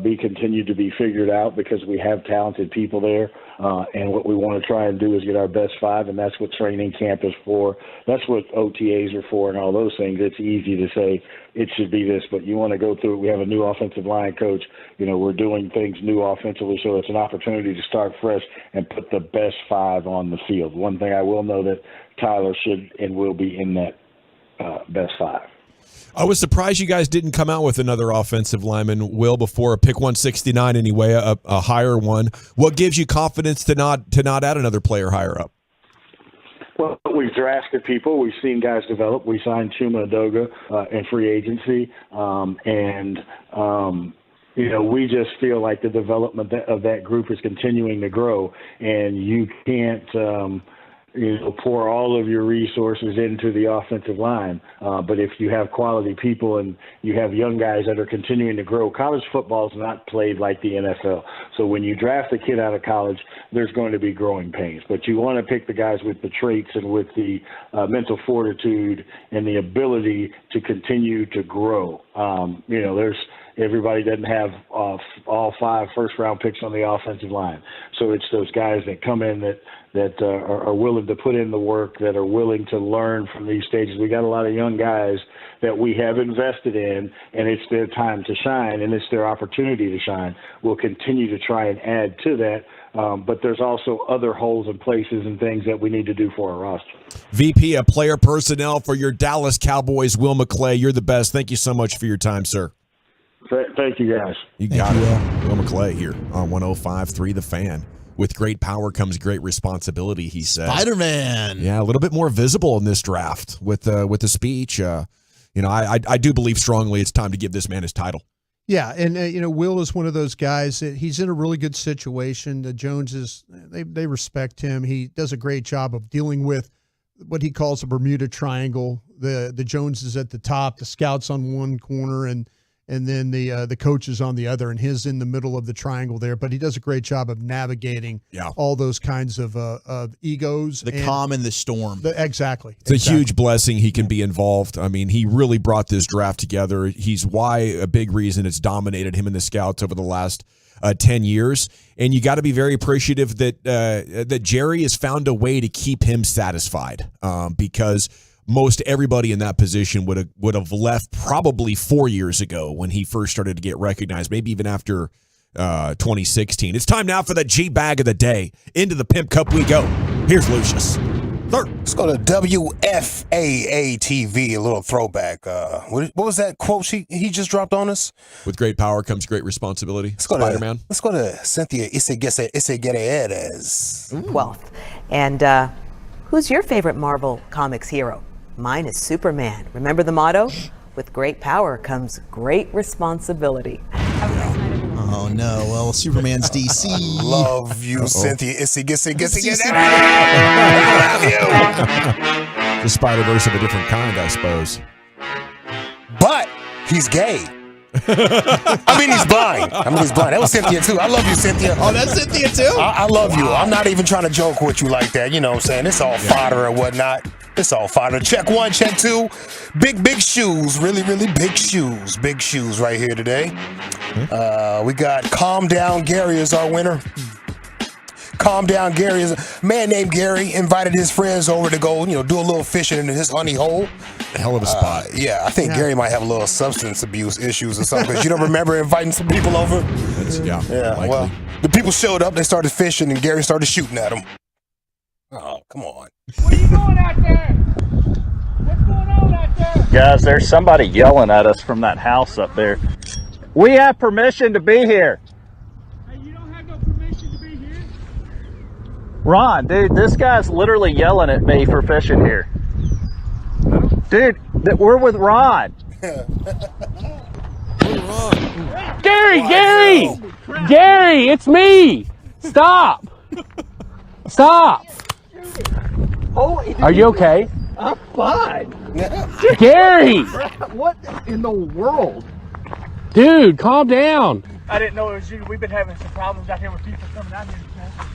be continued to be figured out because we have talented people there. And what we want to try and do is get our best five, and that's what training camp is for. That's what OTAs are for and all those things. It's easy to say it should be this, but you want to go through it. We have a new offensive line coach. We're doing things new offensively, so it's an opportunity to start fresh and put the best five on the field. One thing I will know that Tyler should and will be in that best five. I was surprised you guys didn't come out with another offensive lineman, Will, before a pick 169 anyway, a higher one. What gives you confidence to not add another player higher up? Well, we've drafted people. We've seen guys develop. We signed Chuma Adoga in free agency, we just feel like the development of that group is continuing to grow, and you can't pour all of your resources into the offensive line. But if you have quality people and you have young guys that are continuing to grow, college football is not played like the NFL. So when you draft a kid out of college, there's going to be growing pains. But you want to pick the guys with the traits and with the mental fortitude and the ability to continue to grow. Everybody doesn't have all 5 first-round picks on the offensive line. So it's those guys that come in that are willing to put in the work, that are willing to learn from these stages. We got a lot of young guys that we have invested in, and it's their time to shine, and it's their opportunity to shine. We'll continue to try and add to that, but there's also other holes and places and things that we need to do for our roster. VP of Player Personnel for your Dallas Cowboys, Will McClay. You're the best. Thank you so much for your time, sir. Thank you, guys. You got it. Will McClay here on 105.3 The Fan. With great power comes great responsibility, he said. Spider-Man. Yeah, a little bit more visible in this draft with the speech. I do believe strongly it's time to give this man his title. Yeah, and Will is one of those guys that he's in a really good situation. The Joneses, they respect him. He does a great job of dealing with what he calls a Bermuda Triangle. The Joneses at the top, the scouts on one corner, and then the coaches on the other, and his in the middle of the triangle there. But he does a great job of navigating all those kinds of egos. The calm and the storm. Exactly. It's a huge blessing he can be involved. I mean, he really brought this draft together. He's a big reason it's dominated him and the scouts over the last 10 years. And you got to be very appreciative that Jerry has found a way to keep him satisfied because most everybody in that position would have left probably 4 years ago when he first started to get recognized, maybe even after 2016. It's time now for the G-Bag of the day. Into the Pimp Cup we go. Here's Lucius. Let's go to WFAA-TV, a little throwback. What was that quote he just dropped on us? With great power comes great responsibility. Spider-Man. Let's go to Cynthia Getty-Images. 12th. And who's your favorite Marvel Comics hero? Mine is Superman. Remember the motto? With great power comes great responsibility. Oh, no. Well, Superman's DC. Love you, Cynthia. The Spider-Verse of a different kind, I suppose. But he's gay. I mean, he's blind. That was Cynthia, too. I love you, Cynthia. Oh, that's Cynthia, too? I love you. I'm not even trying to joke with you like that. You know what I'm saying? It's all fodder and whatnot. It's all fodder. Check 1, check 2. Big shoes. Really, really big shoes. Big shoes right here today. We got Calm Down Gary is our winner. Calm Down Gary is a man named Gary, invited his friends over to go, do a little fishing in his honey hole. Hell of a spot. I think Gary might have a little substance abuse issues or something, because you don't remember inviting some people over? Likely. Well, the people showed up, they started fishing, and Gary started shooting at them. Oh, come on. What are you doing out there? What's going on out there? Guys, there's somebody yelling at us from that house up there. We have permission to be here. Hey, you don't have no permission to be here? Ron, dude, this guy's literally yelling at me for fishing here. Dude, we're with Ron. Gary, it's me. Stop. Are you okay? I'm fine. Gary, What in the world? dude, calm down. I didn't know it was you. We've been having some problems out here with people coming out here.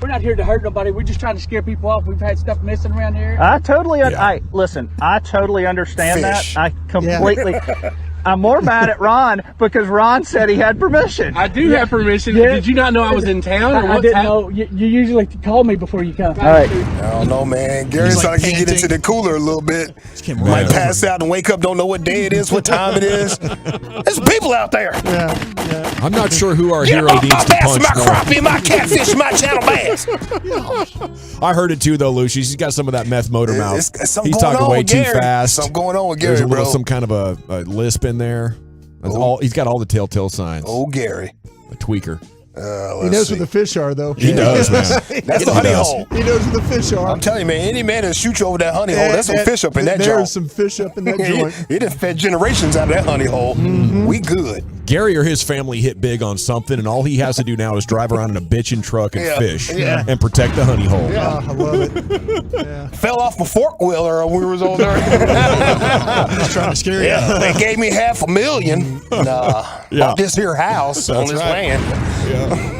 We're not here to hurt nobody. We're just trying to scare people off. We've had stuff missing around here. I totally understand Fish. that. I completely. I'm more mad at Ron because Ron said he had permission. I do have permission. Yeah. Did you not know I was in town? Or I what's didn't happening? know. You usually call me before you come. All right. I don't know, man. Gary's He's trying like to get into the cooler a little bit. Might pass out and wake up, don't know what day it is, what time it is. There's people out there. I'm not sure who our Get hero off needs my to bass, punch my more. crappie, my catfish, my channel bass. I heard it too, though, Lucy. He's got some of that meth motor mouth. It's something He's going talking on way with too Gary. fast. Something going on with There's Gary, a little, bro. some kind of a lisp in there. He's got all the telltale signs. Oh, Gary. A tweaker. He knows where the fish are, though. He does, man. That's the honey hole. He knows where the fish are. I'm telling you, man, any man that shoot you over that honey hole, there's some fish up in that joint. There's some fish up in that joint. He done fed generations out of that honey hole. We good. Gary or his family hit big on something, and all he has to do now is drive around in a bitchin' truck and fish and protect the honey hole. Yeah, I love it. Yeah. Fell off a fork wheeler when we was over there. Just trying to scare you. Yeah, they gave me $500,000. Bought this here house on this land.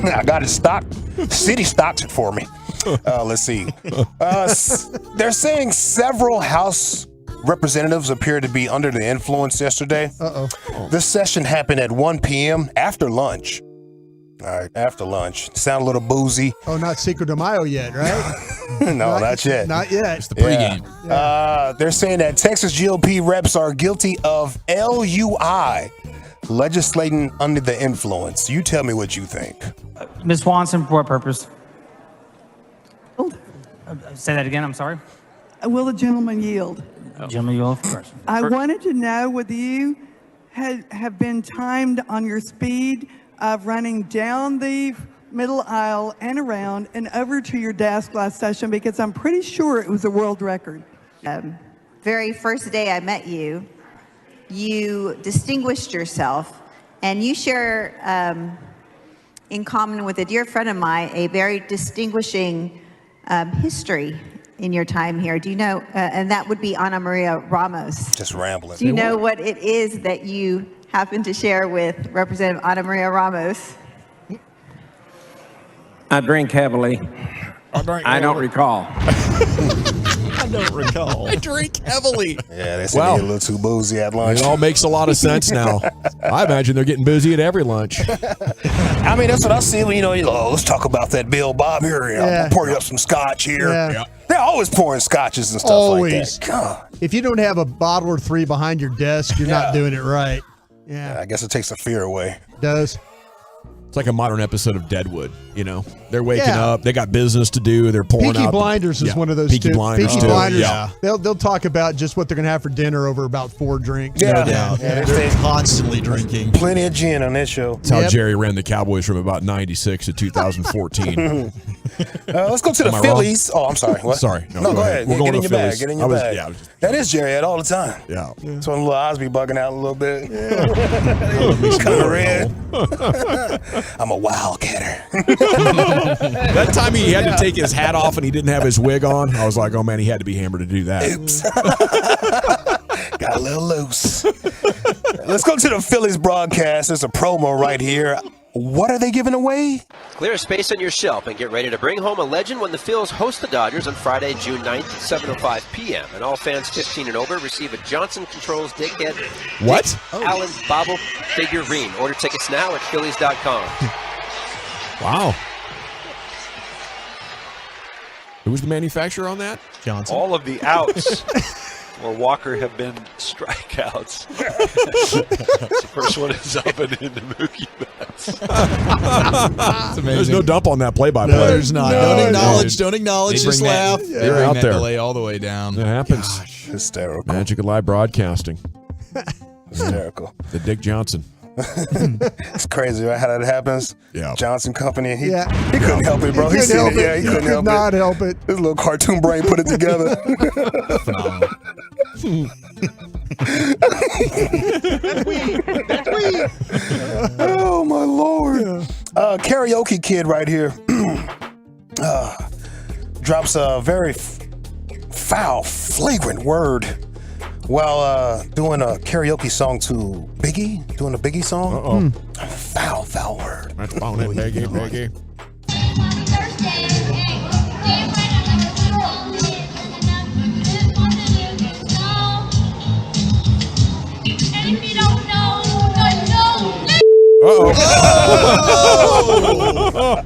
I got it stocked. City stocked it for me. Let's see. They're saying several House representatives appeared to be under the influence yesterday. This session happened at 1 p.m. after lunch. All right, after lunch. Sound a little boozy. Oh, not Cinco de Mayo yet, right? No, not yet. Not yet. It's the pregame. They're saying that Texas GOP reps are guilty of LUI, legislating under the influence. You tell me what you think. Ms. Swanson, for what purpose? Say that again, I'm sorry. Will the gentleman yield? Gentleman, you of course. I wanted to know whether you have been timed on your speed of running down the middle aisle and around and over to your desk last session, because I'm pretty sure it was a world record. Very first day I met you, you distinguished yourself, and you share in common with a dear friend of mine a very distinguishing history in your time here. Do you know, and that would be Ana Maria Ramos. Just rambling. Do you know what it is that you happen to share with Representative Ana Maria Ramos? I drink heavily. I don't recall. I don't recall. I drink heavily. Yeah, they said they get a little too boozy at lunch. It all makes a lot of sense now. I imagine they're getting boozy at every lunch. I mean, that's what I see when, let's talk about that Bill Bob here. I'm pouring up some scotch here. Yeah. They're always pouring scotches and stuff Always. like that. God. If you don't have a bottle or three behind your desk, you're not doing it right. Yeah. I guess it takes the fear away. It does. It's like a modern episode of Deadwood. They're waking up. They got business to do. They're pouring Peaky out. Blinders is one of those. Peaky Blinders. Peaky too. Blinders. Yeah. They'll talk about just what they're going to have for dinner over about 4 drinks. Yeah. No doubt. Yeah, They're constantly drinking. Plenty of gin on this show. That's how Jerry ran the Cowboys from about 96 to 2014. Let's go to the Am I Phillies. Oh, I'm sorry. What? Sorry. No, go ahead. We're going Get in to your bag. Phillies. Get in your bag. Yeah, that is Jerry at all the time. Yeah. So when little eyes be bugging out a little bit. He's kind of red. I'm a wildcatter. That time he had to take his hat off and he didn't have his wig on. I was like, oh man, he had to be hammered to do that. Oops. Got a little loose. Let's go to the Phillies broadcast. There's a promo right here. What are they giving away? Clear space on your shelf and get ready to bring home a legend when the Phils host the Dodgers on Friday, June 9th at 7:05 p.m. And all fans 15 and over receive a Johnson Controls Dickhead What? Allen Bobble figurine. Order tickets now at Phillies.com. Wow. Who was the manufacturer on that? Johnson. All of the outs for Walker have been strikeouts. The first one is up and into Mookie Betts. It's amazing. There's no dump on that play-by-play. No, there's not. Don't acknowledge. Just laugh. They're out that there. delay all the way down. It happens. Hysterical. Magic of live broadcasting. Hysterical. The Dick Johnson. It's crazy, right? How that happens. Yeah. Johnson Company. He Yeah. couldn't help it, bro. He couldn't help it. Yeah, he couldn't could help not it. help it. His little cartoon brain put it together. That's weed. Oh my Lord. Karaoke Kid right here drops a very foul, flagrant word while doing a karaoke song to Biggie, doing a Biggie song. Foul word. That's on it, Biggie.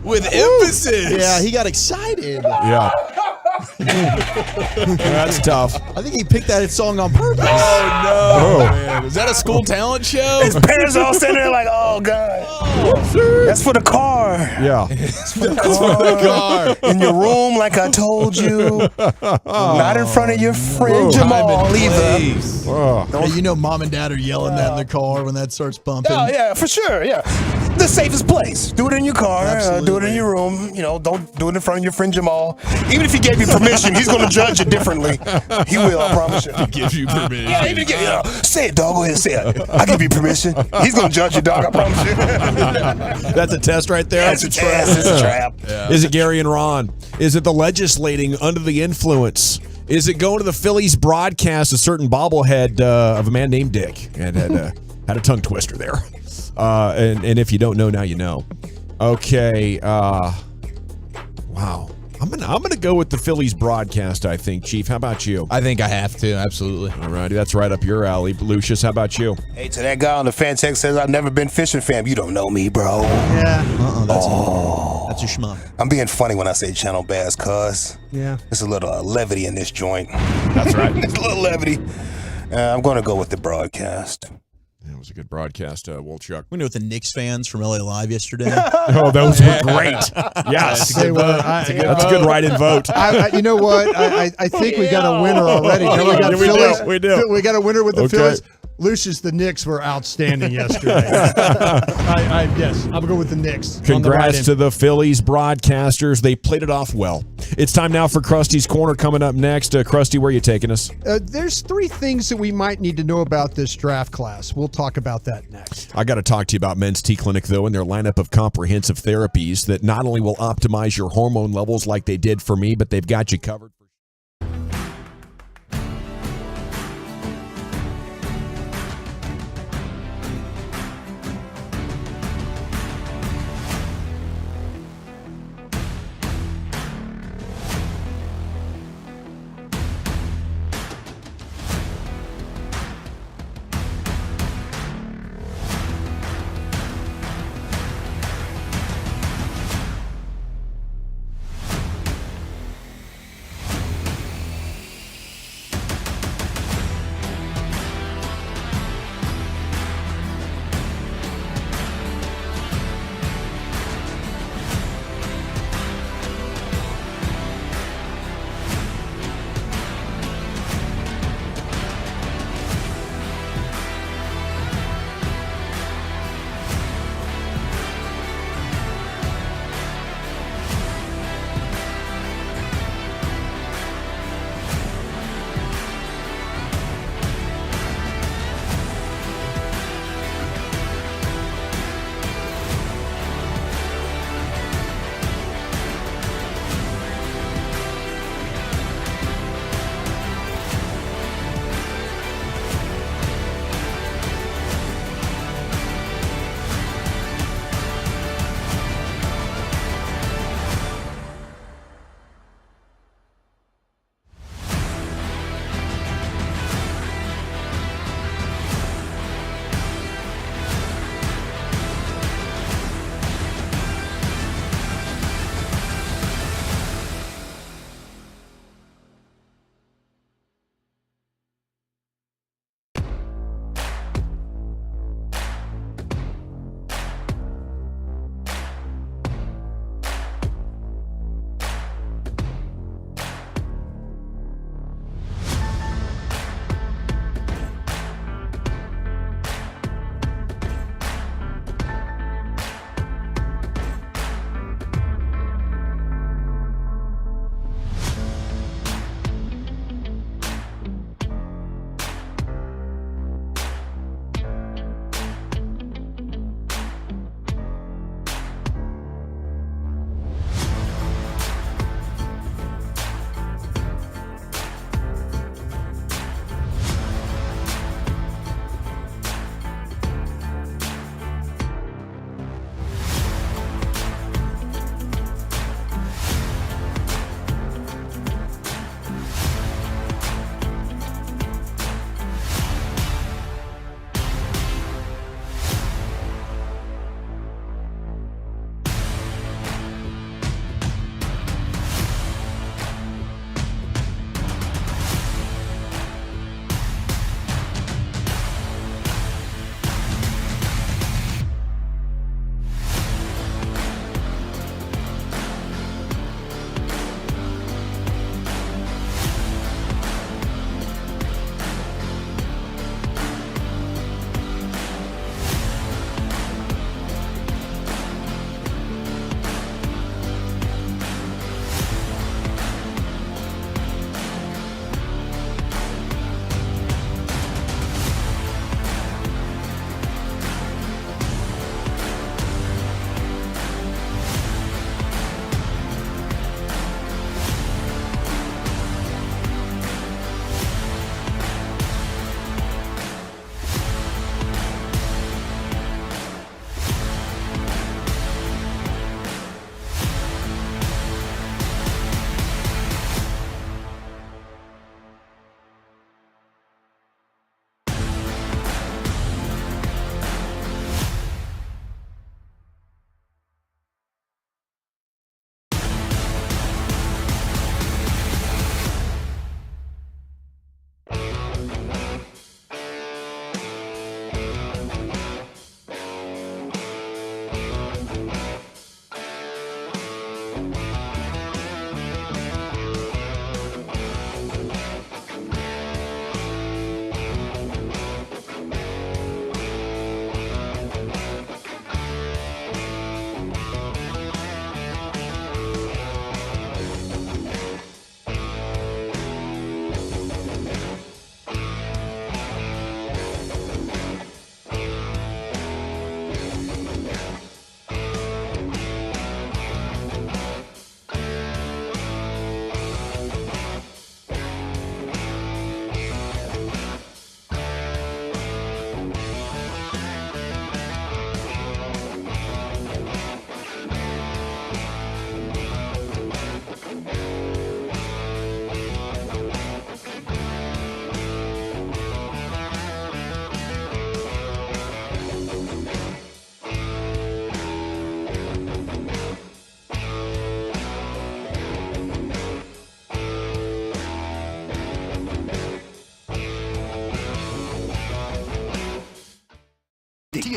With emphasis. Yeah, he got excited. Yeah. That's tough. I think he picked that song on purpose. Oh, no, man. Is that a school talent show? His parents all sitting there like, oh, God. That's for the car. Yeah. That's for the car. In your room, like I told you. Not in front of your friend Jamal either. Hey, you know mom and dad are yelling that in the car when that starts bumping. Oh, yeah, for sure, yeah. The safest place. Do it in your car. Do it in your room. You know, don't do it in front of your friend Jamal. Even if he gave you permission, he's going to judge it differently. He will, I promise you. He gives you permission. Yeah, even say it, dog. Go ahead, say it. I give you permission. He's going to judge you, dog. I promise you. That's a test right there. That's a test. It's a trap. Yeah. Is it Gary and Ron? Is it the legislating under the influence? Is it going to the Phillies broadcast a certain bobblehead of a man named Dick and had a tongue twister there? And if you don't know, now you know. Okay. Wow. I'm gonna go with the Phillies broadcast, I think, Chief. How about you? I think I have to, absolutely. All righty, that's right up your alley. Lucius, how about you? Hey, to that guy on the fan text says, I've never been fishing, fam. You don't know me, bro. Yeah. That's a schmuck. I'm being funny when I say channel bass, cuz. Yeah. There's a little levity in this joint. That's right. There's a little levity. I'm going to go with the broadcast. It was a good broadcast, Wolchuk. We know with the Knicks fans from LA Live yesterday. Oh, those were great. Yes. That's a good write-in vote. You know what? I think we got a winner already. We got Phillies. We do. We got a winner with the Okay. Phillies. Lucius, the Knicks were outstanding yesterday. Yes, I'm going with the Knicks. Congrats to the Phillies broadcasters. They played it off well. It's time now for Krusty's Corner coming up next. Krusty, where are you taking us? There's 3 things that we might need to know about this draft class. We'll talk about that next. I got to talk to you about Men's T Clinic, though, and their lineup of comprehensive therapies that not only will optimize your hormone levels like they did for me, but they've got you covered.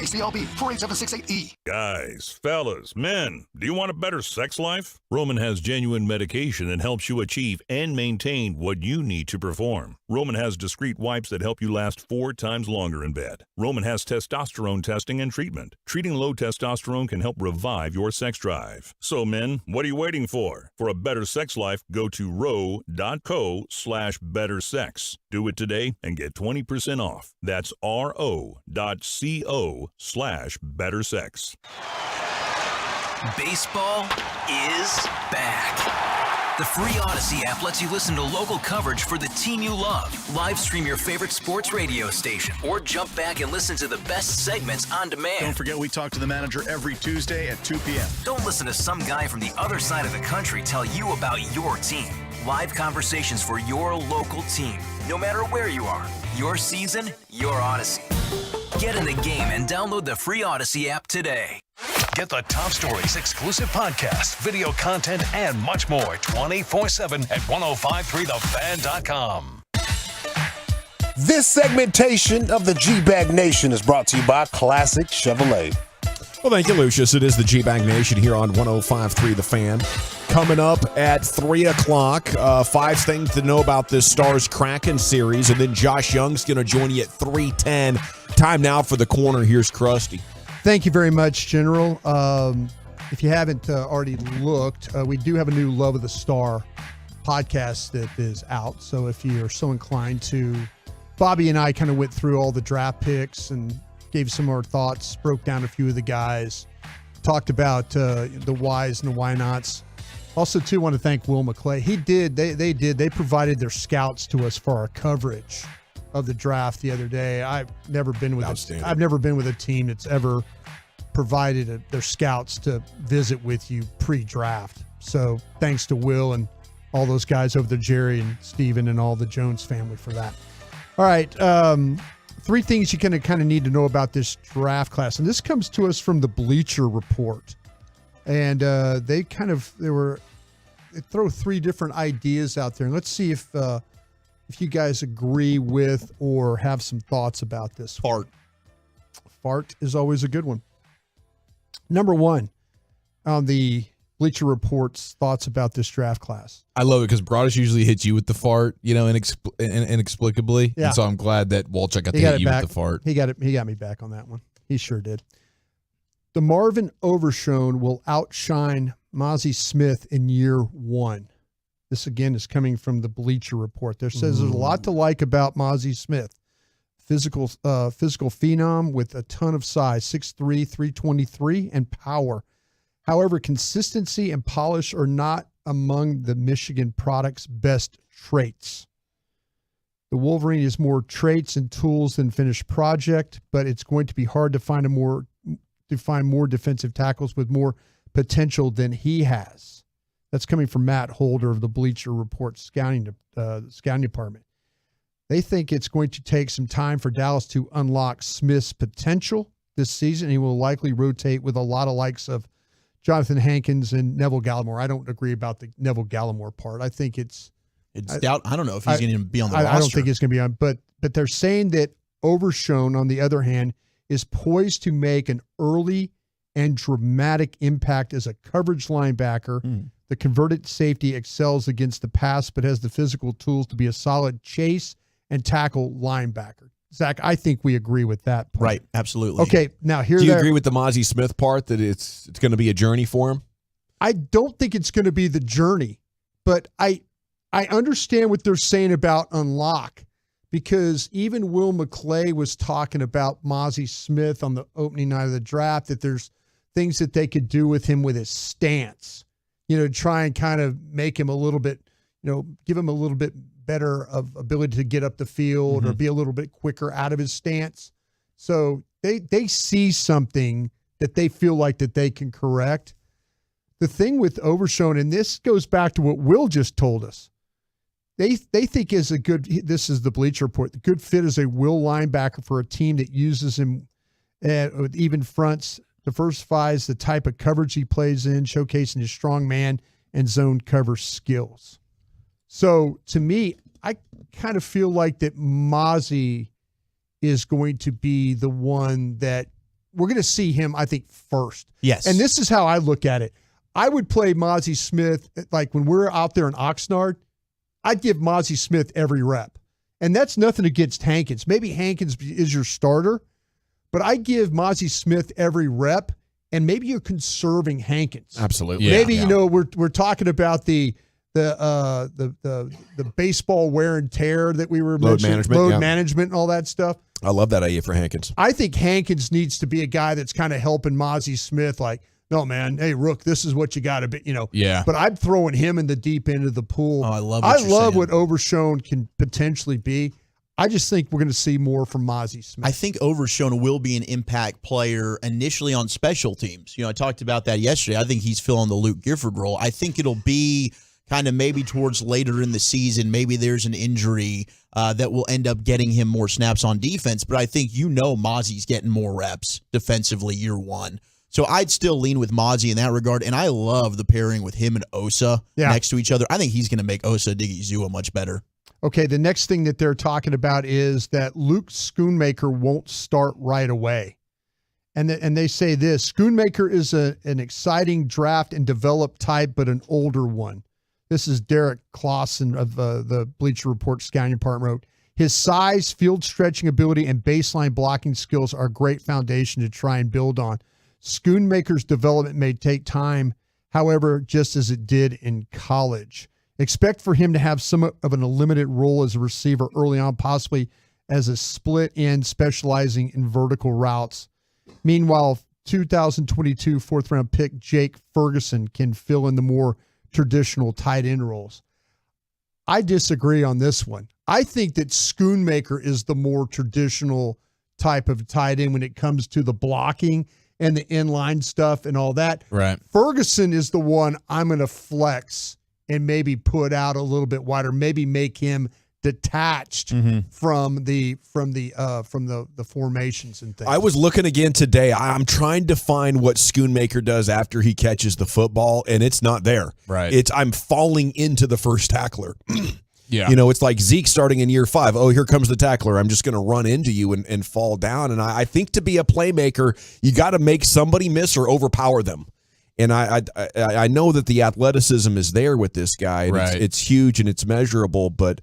ACLB 48768E. Guys, fellas, men, do you want a better sex life? Roman has genuine medication that helps you achieve and maintain what you need to perform. Roman has discreet wipes that help you last 4 times longer in bed. Roman has testosterone testing and treatment. Treating low testosterone can help revive your sex drive. So men, what are you waiting for? For a better sex life, go to ro.co/bettersex. Do it today and get 20% off. That's ro.co/bettersex. Baseball is back. The free Odyssey app lets you listen to local coverage for the team you love, live stream your favorite sports radio station, or jump back and listen to the best segments on demand. Don't forget we talk to the manager every Tuesday at 2 p.m. Don't listen to some guy from the other side of the country tell you about your team. Live conversations for your local team. No matter where you are, your season, your Odyssey. Get in the game and download the free Odyssey app today. Get the top stories, exclusive podcasts, video content, and much more 24/7 at 1053thefan.com. This segmentation of the G-Bag Nation is brought to you by Classic Chevrolet. Well, thank you, Lucius. It is the G-Bag Nation here on 105.3 The Fan. Coming up at 3 o'clock, 5 things to know about this Stars-Kraken series, and then Josh Young's going to join you at 3:10. Time now for the corner. Here's Krusty. Thank you very much, General. If you haven't already looked, we do have a new Love of the Star podcast that is out. So if you are so inclined to, Bobby and I kind of went through all the draft picks and gave some more thoughts, broke down a few of the guys, talked about the whys and the why nots. Also, too, want to thank Will McClay. They provided their scouts to us for our coverage of the draft the other day. I've never been with a team that's ever provided their scouts to visit with you pre-draft. So thanks to Will and all those guys over there, Jerry and Steven and all the Jones family for that. All right. 3 things you kind of need to know about this draft class. And this comes to us from the Bleacher Report. And they throw 3 different ideas out there. And let's see if you guys agree with or have some thoughts about this. Fart is always a good one. Number 1 on the Bleacher Report's thoughts about this draft class. I love it because Broadus usually hits you with the fart, inexplicably. Yeah. And so I'm glad that Walchuk got to hit you with the fart. He got me back on that one. He sure did. The Marvin Overshone will outshine Mozzie Smith in year 1. This, again, is coming from the Bleacher Report. There says there's a lot to like about Mozzie Smith. Physical phenom with a ton of size, 6'3", 323, and power. However, consistency and polish are not among the Michigan product's best traits. The Wolverine is more traits and tools than finished project, but it's going to be hard to find more defensive tackles with more potential than he has. That's coming from Matt Holder of the Bleacher Report scouting department. They think it's going to take some time for Dallas to unlock Smith's potential this season. He will likely rotate with a lot of likes of Jonathan Hankins and Neville Gallimore. I don't agree about the Neville Gallimore part. I think it's doubt. I don't know if he's going to be on the roster. I don't think he's going to be on, but they're saying that Overshone, on the other hand, is poised to make an early and dramatic impact as a coverage linebacker. The converted safety excels against the pass, but has the physical tools to be a solid chase and tackle linebacker. Zach, I think we agree with that point. Right, absolutely. Okay, now here. Do you agree with the Mozzie Smith part that it's going to be a journey for him? I don't think it's going to be the journey, but I understand what they're saying about unlock, because even Will McClay was talking about Mozzie Smith on the opening night of the draft, that there's things that they could do with him with his stance, try and kind of make him a little bit, give him a little bit better of ability to get up the field or be a little bit quicker out of his stance. So they see something that they feel like that they can correct. The thing with Overshone, and this goes back to what Will just told us, they think is a good, this is the Bleacher Report, the good fit is a will linebacker for a team that uses him with even fronts, diversifies the type of coverage he plays in, showcasing his strong man and zone cover skills. So to me, I kind of feel like that Mozzie is going to be the one that we're going to see him, I think, first. Yes. And this is how I look at it. I would play Mozzie Smith, like when we're out there in Oxnard, I'd give Mozzie Smith every rep. And that's nothing against Hankins. Maybe Hankins is your starter, but I give Mozzie Smith every rep, and maybe you're conserving Hankins. Absolutely. Maybe, we're talking about the baseball wear and tear that we were mentioning, load management and all that stuff. I love that idea for Hankins. I think Hankins needs to be a guy that's kind of helping Mozzie Smith, like, no, man, hey, Rook, this is what you got to be, Yeah. But I'm throwing him in the deep end of the pool. Oh, I love what Overshone can potentially be. I just think we're going to see more from Mozzie Smith. I think Overshone will be an impact player initially on special teams. I talked about that yesterday. I think he's filling the Luke Gifford role. I think it'll be kind of maybe towards later in the season. Maybe there's an injury that will end up getting him more snaps on defense. But I think Mozzie's getting more reps defensively year one. So I'd still lean with Mozzie in that regard. And I love the pairing with him and Osa next to each other. I think he's going to make Osa Digizua much better. Okay, the next thing that they're talking about is that Luke Schoonmaker won't start right away. And they say this, Schoonmaker is an exciting draft and develop type, but an older one. This is Derek Clausen of the Bleacher Report scouting department wrote, his size, field stretching ability, and baseline blocking skills are a great foundation to try and build on. Schoonmaker's development may take time, however, just as it did in college. Expect for him to have somewhat of a limited role as a receiver early on, possibly as a split end specializing in vertical routes. Meanwhile, 2022 fourth-round pick Jake Ferguson can fill in the more traditional tight end roles. I disagree on this one. I think that Schoonmaker is the more traditional type of tight end when it comes to the blocking and the inline stuff and all that. Right. Ferguson is the one I'm going to flex and maybe put out a little bit wider, maybe make him detached from the formations and things. I was looking again today. I'm trying to find what Schoonmaker does after he catches the football, and it's not there. Right. I'm falling into the first tackler. Yeah. It's like Zeke starting in year 5. Oh, here comes the tackler. I'm just going to run into you and fall down. And I think to be a playmaker, you got to make somebody miss or overpower them. And I know that the athleticism is there with this guy. And Right. it's huge and it's measurable, but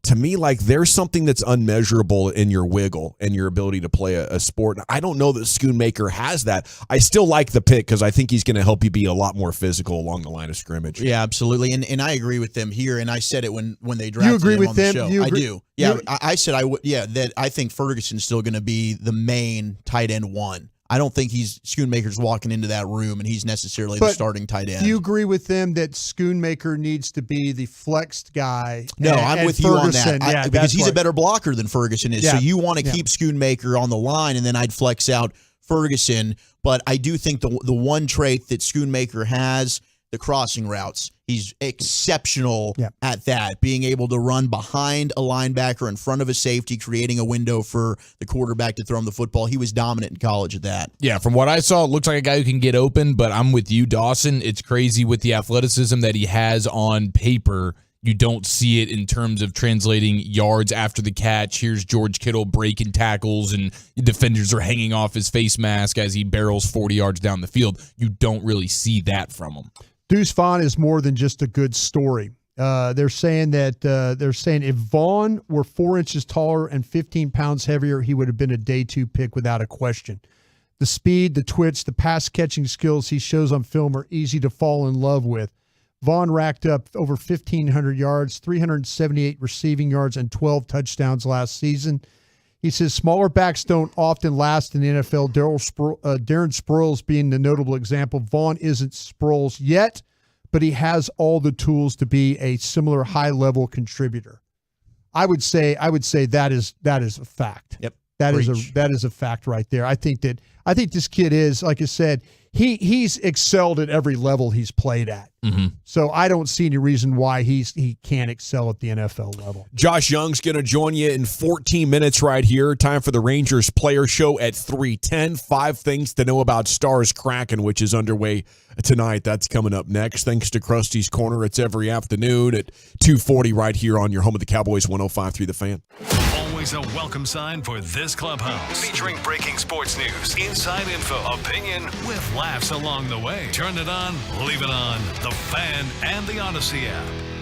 to me, like, there's something that's unmeasurable in your wiggle and your ability to play a sport. And I don't know that Schoonmaker has that. I still like the pick because I think he's going to help you be a lot more physical along the line of scrimmage. Yeah, absolutely. And I agree with them here. And I said it when they drafted You agree him with on them? the show. You I agree- do. Yeah, you- I said I would. Yeah, that I think Ferguson's still going to be the main tight end one. I don't think Schoonmaker's walking into that room and he's necessarily the But starting tight end. Do you agree with them that Schoonmaker needs to be the flexed guy? No, I'm with you on that. Yeah, because he's a what- better blocker than Ferguson is. Yeah. So you want to Yeah. keep Schoonmaker on the line, and then I'd flex out Ferguson. But I do think the one trait that Schoonmaker has, the crossing routes, he's exceptional at that, being able to run behind a linebacker in front of a safety, creating a window for the quarterback to throw him the football. He was dominant in college at that. Yeah, from what I saw, it looks like a guy who can get open, but I'm with you, Dawson. It's crazy with the athleticism that he has on paper. You don't see it in terms of translating yards after the catch. Here's George Kittle breaking tackles, and defenders are hanging off his face mask as he barrels 40 yards down the field. You don't really see that from him. Deuce Vaughn is more than just a good story. They're saying if Vaughn were 4 inches taller and 15 pounds heavier, he would have been a day 2 pick without a question. The speed, the twitch, the pass catching skills he shows on film are easy to fall in love with. Vaughn racked up over 1,500 yards, 378 receiving yards, and 12 touchdowns last season. He says smaller backs don't often last in the NFL. Darren Sproles being the notable example. Vaughn isn't Sproles yet, but he has all the tools to be a similar high-level contributor. I would say that is a fact. Yep. That is a fact right there. I think this kid is, like I said, he's excelled at every level he's played at. Mm-hmm. So I don't see any reason why he can't excel at the NFL level. Josh Young's going to join you in 14 minutes right here. Time for the Rangers Player Show at 3:10. 5 things to know about Stars Kraken, which is underway tonight. That's coming up next. Thanks to Krusty's Corner. It's every afternoon at 2:40 right here on your home of the Cowboys, 105.3 The Fan. always a welcome sign for this clubhouse. Featuring breaking sports news, inside info, opinion, with laughs along the way. Turn it on, leave it on. The Fan and the Odyssey app.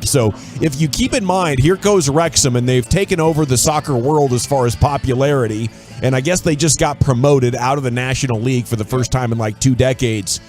So if you keep in mind, here goes Wrexham, and they've taken over the soccer world as far as popularity, and I guess they just got promoted out of the National League for the first time in like 2 decades.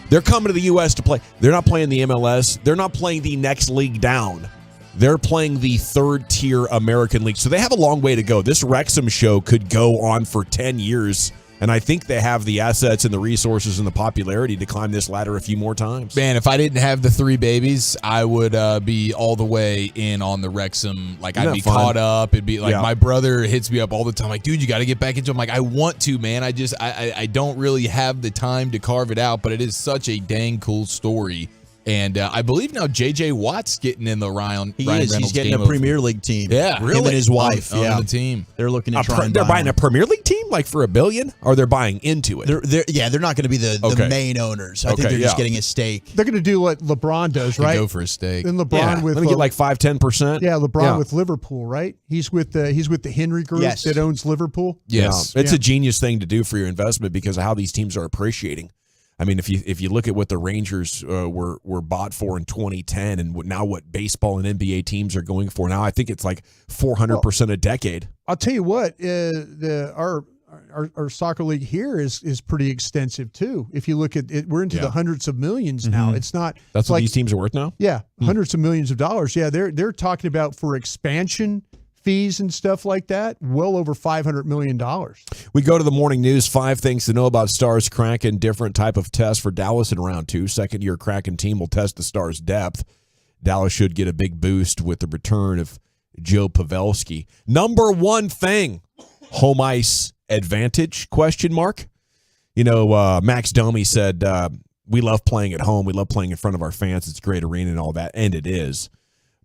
They're coming to the U.S. to play. They're not playing the MLS. They're not playing the next league down. They're playing the third-tier American League. So they have a long way to go. This Wrexham show could go on for 10 years, and I think they have the assets and the resources and the popularity to climb this ladder a few more times. Man, if I didn't have the 3 babies, I would be all the way in on the Wrexham. Like, I'd be caught up. It'd be like my brother hits me up all the time. Like, dude, you got to get back into it. I'm like, I want to, man. I don't really have the time to carve it out, but it is such a dang cool story. And I believe now J.J. Watt's getting in the Ryan Reynolds He's getting game a Premier League team. Yeah. Him and his wife. On the team. They're looking to try and they're buy buying him. a Premier League team like for $1 billion, or they're buying into it? They're not going to be the main owners. I think they're just getting a stake. They're going to do what LeBron does, right? Go for a stake. And LeBron with let me get like 5-10%. Yeah, LeBron with Liverpool, right? He's with the Henry Group that owns Liverpool. Yes, it's a genius thing to do for your investment because of how these teams are appreciating. I mean, if you look at what the Rangers were bought for in 2010, and now what baseball and NBA teams are going for now, I think it's like 400% a decade. I'll tell you what, our soccer league here is pretty extensive too. If you look at it, we're into the hundreds of millions now. It's not. That's what these teams are worth now. Yeah, hundreds of millions of dollars. Yeah, they're talking about for expansion fees and stuff like that, well over $500 million. We go to the morning news. 5 things to know about Stars Kraken. Different type of test for Dallas in round 2. Second-year Kraken team will test the Stars' depth. Dallas should get a big boost with the return of Joe Pavelski. Number 1 thing, home ice advantage, ? You know, Max Domi said, we love playing at home. We love playing in front of our fans. It's a great arena and all that, and it is.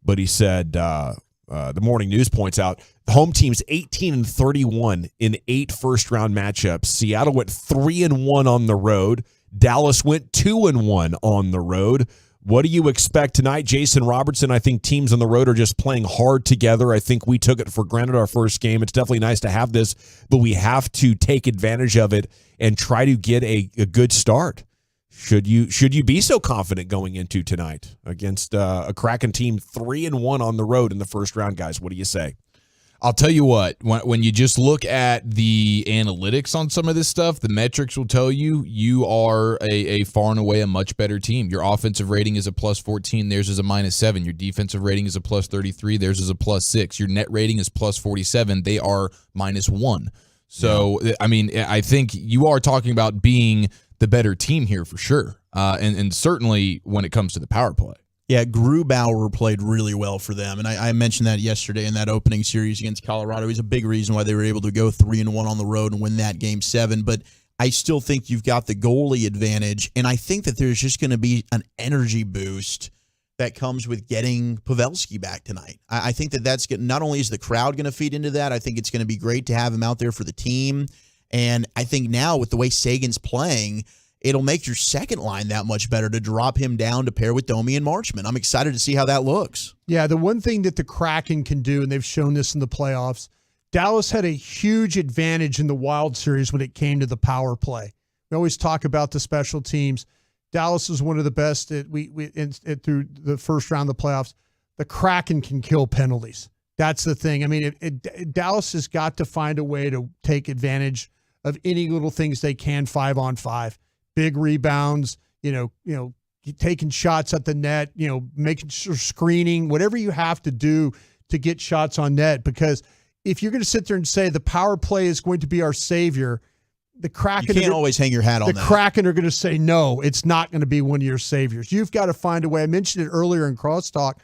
But he said, the morning news points out the home team's 18-31 in 8 first-round matchups. Seattle went 3-1 on the road. Dallas went 2-1 on the road. What do you expect tonight? Jason Robertson, I think teams on the road are just playing hard together. I think we took it for granted our first game. It's definitely nice to have this, but we have to take advantage of it and try to get a good start. Should you be so confident going into tonight against a Kraken team 3-1 on the road in the first round, guys? What do you say? I'll tell you what, when you just look at the analytics on some of this stuff, the metrics will tell you are a far and away a much better team. Your offensive rating is a +14, theirs is a -7. Your defensive rating is a +33, theirs is a +6. Your net rating is +47, they are -1. So, I mean, I think you are talking about being the better team here for sure, and certainly when it comes to the power play. Yeah, Grubauer played really well for them, and I mentioned that yesterday in that opening series against Colorado. He's a big reason why they were able to go 3-1 on the road and win that Game 7, but I still think you've got the goalie advantage, and I think that there's just going to be an energy boost that comes with getting Pavelski back tonight. I think that's not only is the crowd going to feed into that, I think it's going to be great to have him out there for the team. And I think now with the way Sagan's playing, it'll make your second line that much better to drop him down to pair with Domi and Marchment. I'm excited to see how that looks. Yeah, the one thing that the Kraken can do, and they've shown this in the playoffs, Dallas had a huge advantage in the Wild Series when it came to the power play. We always talk about the special teams. Dallas is one of the best through the first round of the playoffs. The Kraken can kill penalties. That's the thing. I mean, Dallas has got to find a way to take advantage of any little things they can 5-on-5, big rebounds, taking shots at the net, making sure screening, whatever you have to do to get shots on net. Because if you're going to sit there and say the power play is going to be our savior, the Kraken you can't always hang your hat on that. The Kraken are going to say, no, it's not going to be one of your saviors. You've got to find a way. I mentioned it earlier in crosstalk.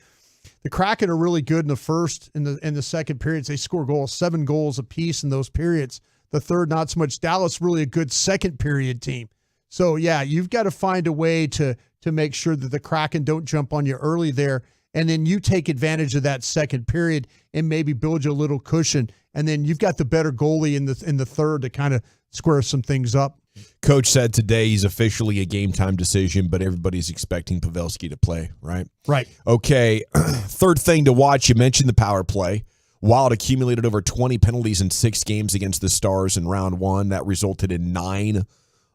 The Kraken are really good in the first and the second periods. They score goals, 7 goals apiece in those periods. The third, not so much. Dallas really a good second period team. So, yeah, you've got to find a way to make sure that the Kraken don't jump on you early there, and then you take advantage of that second period and maybe build you a little cushion, and then you've got the better goalie in the third to kind of square some things up. Coach said today he's officially a game-time decision, but everybody's expecting Pavelski to play, right? Right. Okay, third thing to watch, you mentioned the power play. Wild accumulated over 20 penalties in 6 games against the Stars in round 1. That resulted in 9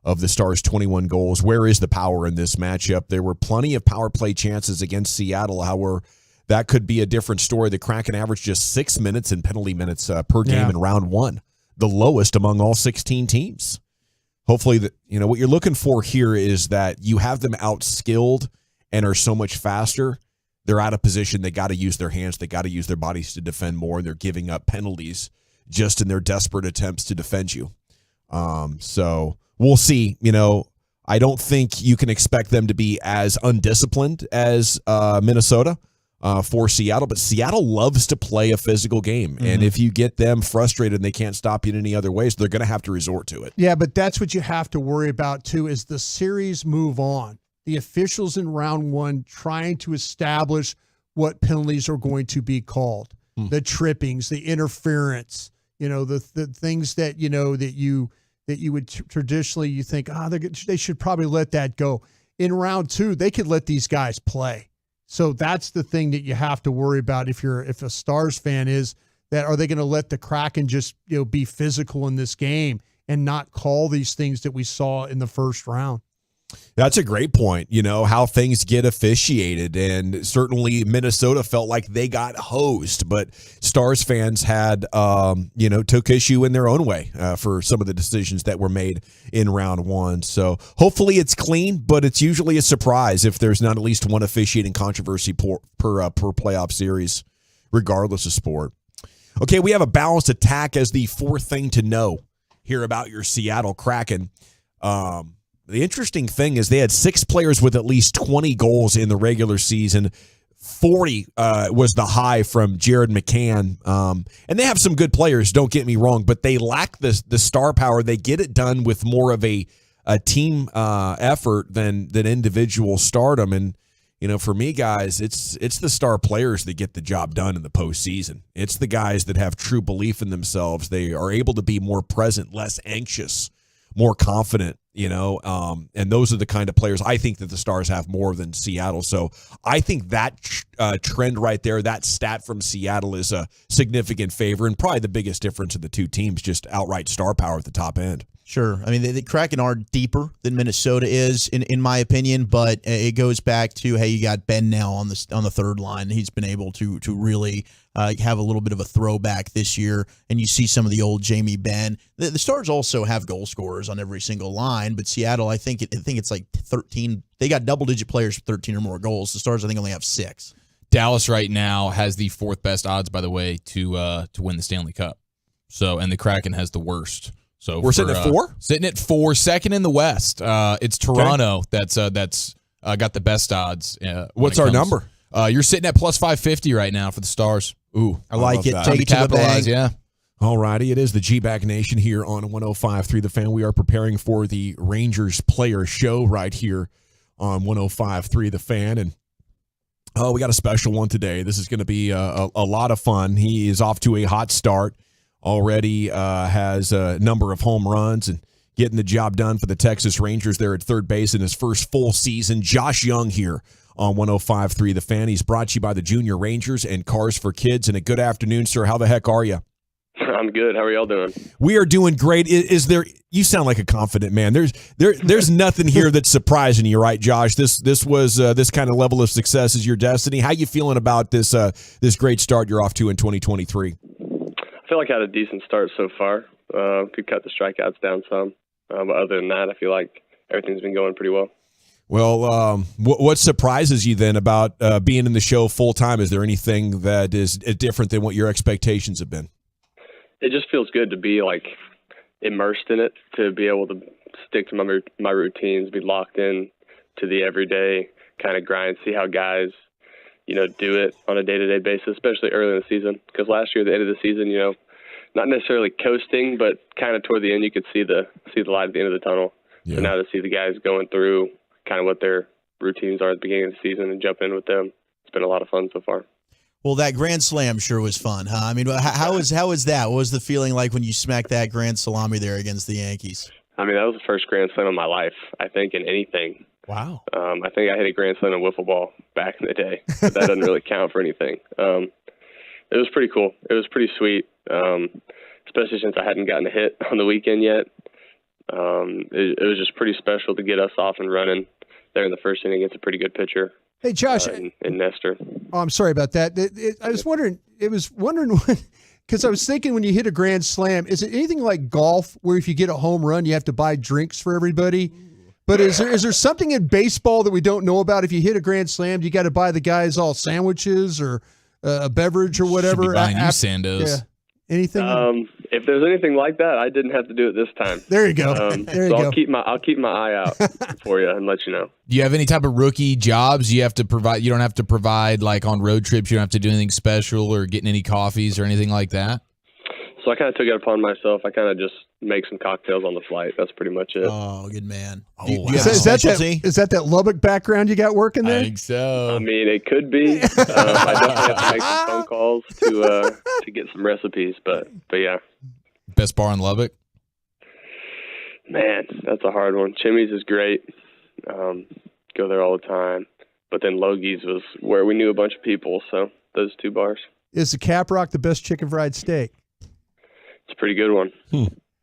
of the Stars' 21 goals. Where is the power in this matchup? There were plenty of power play chances against Seattle. However, that could be a different story. The Kraken averaged just 6 minutes in penalty minutes per game in round one, the lowest among all 16 teams. Hopefully, what you're looking for here is that you have them outskilled and are so much faster. They're out of position. They got to use their hands. They got to use their bodies to defend more, and they're giving up penalties just in their desperate attempts to defend you. So we'll see. I don't think you can expect them to be as undisciplined as Minnesota for Seattle, but Seattle loves to play a physical game. Mm-hmm. And if you get them frustrated and they can't stop you in any other ways, they're going to have to resort to it. Yeah, but that's what you have to worry about, too, is the series move on. The officials in round one trying to establish what penalties are going to be called. The trippings, the interference, the things that, that you would traditionally, you think, they should probably let that go. In round two, they could let these guys play. So that's the thing that you have to worry about if a Stars fan is that, are they going to let the Kraken just be physical in this game and not call these things that we saw in the first round? That's a great point, how things get officiated. And certainly Minnesota felt like they got hosed, but Stars fans had, took issue in their own way for some of the decisions that were made in round one. So hopefully it's clean, but it's usually a surprise if there's not at least one officiating controversy per playoff series, regardless of sport. Okay, we have a balanced attack as the fourth thing to know here about your Seattle Kraken. The interesting thing is they had 6 players with at least 20 goals in the regular season. 40 was the high from Jared McCann. And they have some good players, don't get me wrong, but they lack the star power. They get it done with more of a team effort than individual stardom. And, for me, guys, it's the star players that get the job done in the postseason. It's the guys that have true belief in themselves. They are able to be more present, less anxious, more confident, and those are the kind of players I think that the Stars have more than Seattle. So I think that trend right there, that stat from Seattle is a significant favor and probably the biggest difference of the two teams, just outright star power at the top end. Sure. I mean, the Kraken are deeper than Minnesota is, in my opinion, but it goes back to, hey, you got Ben now on the third line. He's been able to really have a little bit of a throwback this year, and you see some of the old Jamie Benn. The Stars also have goal scorers on every single line, but Seattle, I think it's like 13. They got double-digit players with 13 or more goals. The Stars, I think, only have 6. Dallas right now has the 4th best odds, by the way, to win the Stanley Cup. So, and the Kraken has the worst. So we're sitting at 4? Sitting at 4, second in the West. It's Toronto that's got the best odds. What's our number? You're sitting at plus 550 right now for the Stars. Ooh, I like it. That. Take it to the bank. Yeah. All righty. It is the G-Back Nation here on 105.3 The Fan. We are preparing for the Rangers player show right here on 105.3 The Fan. And we got a special one today. This is going to be a lot of fun. He is off to a hot start. Already has a number of home runs and getting the job done for the Texas Rangers there at third base in his first full season. Josh Young here on 105.3 The Fan. He's brought to you by the Junior Rangers and Cars for Kids. And a good afternoon, sir. How the heck are you? I'm good. How are y'all doing? We are doing great. Is there? You sound like a confident man. There's nothing here that's surprising you, right, Josh? This was this kind of level of success is your destiny. How you feeling about this great start you're off to in 2023? I feel like I had a decent start so far. Could cut the strikeouts down some. But other than that, I feel like everything's been going pretty well. Well, what surprises you then about being in the show full time? Is there anything that is different than what your expectations have been? It just feels good to be like immersed in it, to be able to stick to my routines, be locked in to the everyday kind of grind, see how guys, do it on a day-to-day basis, especially early in the season. Because last year, at the end of the season, not necessarily coasting, but kind of toward the end, you could see the light at the end of the tunnel. Yeah. So now to see the guys going through kind of what their routines are at the beginning of the season and jump in with them, it's been a lot of fun so far. Well, that grand slam sure was fun, huh? I mean, how was that? What was the feeling like when you smacked that grand salami there against the Yankees? I mean, that was the first grand slam of my life, I think, in anything. Wow. I think I hit a grand slam in wiffle ball back in the day, but that doesn't really count for anything. It was pretty cool. It was pretty sweet, especially since I hadn't gotten a hit on the weekend yet. It was just pretty special to get us off and running there in the first inning against a pretty good pitcher. Hey, Josh. And Nestor. Oh, I'm sorry about that. I was wondering. Because I was thinking when you hit a grand slam, is it anything like golf where if you get a home run, you have to buy drinks for everybody? But is there something in baseball that we don't know about? If you hit a grand slam, you got to buy the guys all sandwiches or a beverage or whatever. Should be buying you Sandos. Yeah. Anything? If there's anything like that, I didn't have to do it this time. There you go. There you so go. I'll keep my eye out for you and let you know. Do you have any type of rookie jobs you have to provide? You don't have to provide like on road trips. You don't have to do anything special or getting any coffees or anything like that. So I kind of took it upon myself. I kind of just make some cocktails on the flight. That's pretty much it. Oh, good man. Is that that Lubbock background you got working there? I think so. I mean, it could be. I definitely have to make some phone calls to get some recipes, but yeah. Best bar in Lubbock? Man, that's a hard one. Chimmy's is great. Go there all the time. But then Logie's was where we knew a bunch of people, so those two bars. Is the Caprock the best chicken fried steak? It's a pretty good one.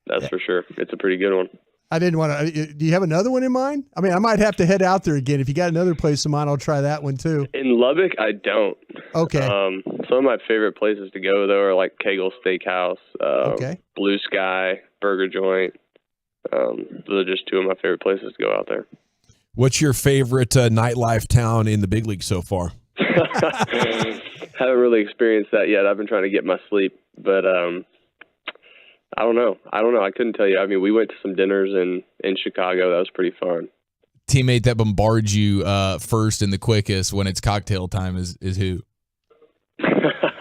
That's for sure. It's a pretty good one. I didn't want to. Do you have another one in mind? I mean, I might have to head out there again. If you got another place in mind, I'll try that one too. In Lubbock, I don't. Okay. Some of my favorite places to go, though, are like Kegel Steakhouse, Blue Sky, Burger Joint. Those are just two of my favorite places to go out there. What's your favorite nightlife town in the big league so far? Haven't really experienced that yet. I've been trying to get my sleep, but I don't know. I couldn't tell you. I mean, we went to some dinners in Chicago. That was pretty fun. Teammate that bombards you first and the quickest when it's cocktail time is who?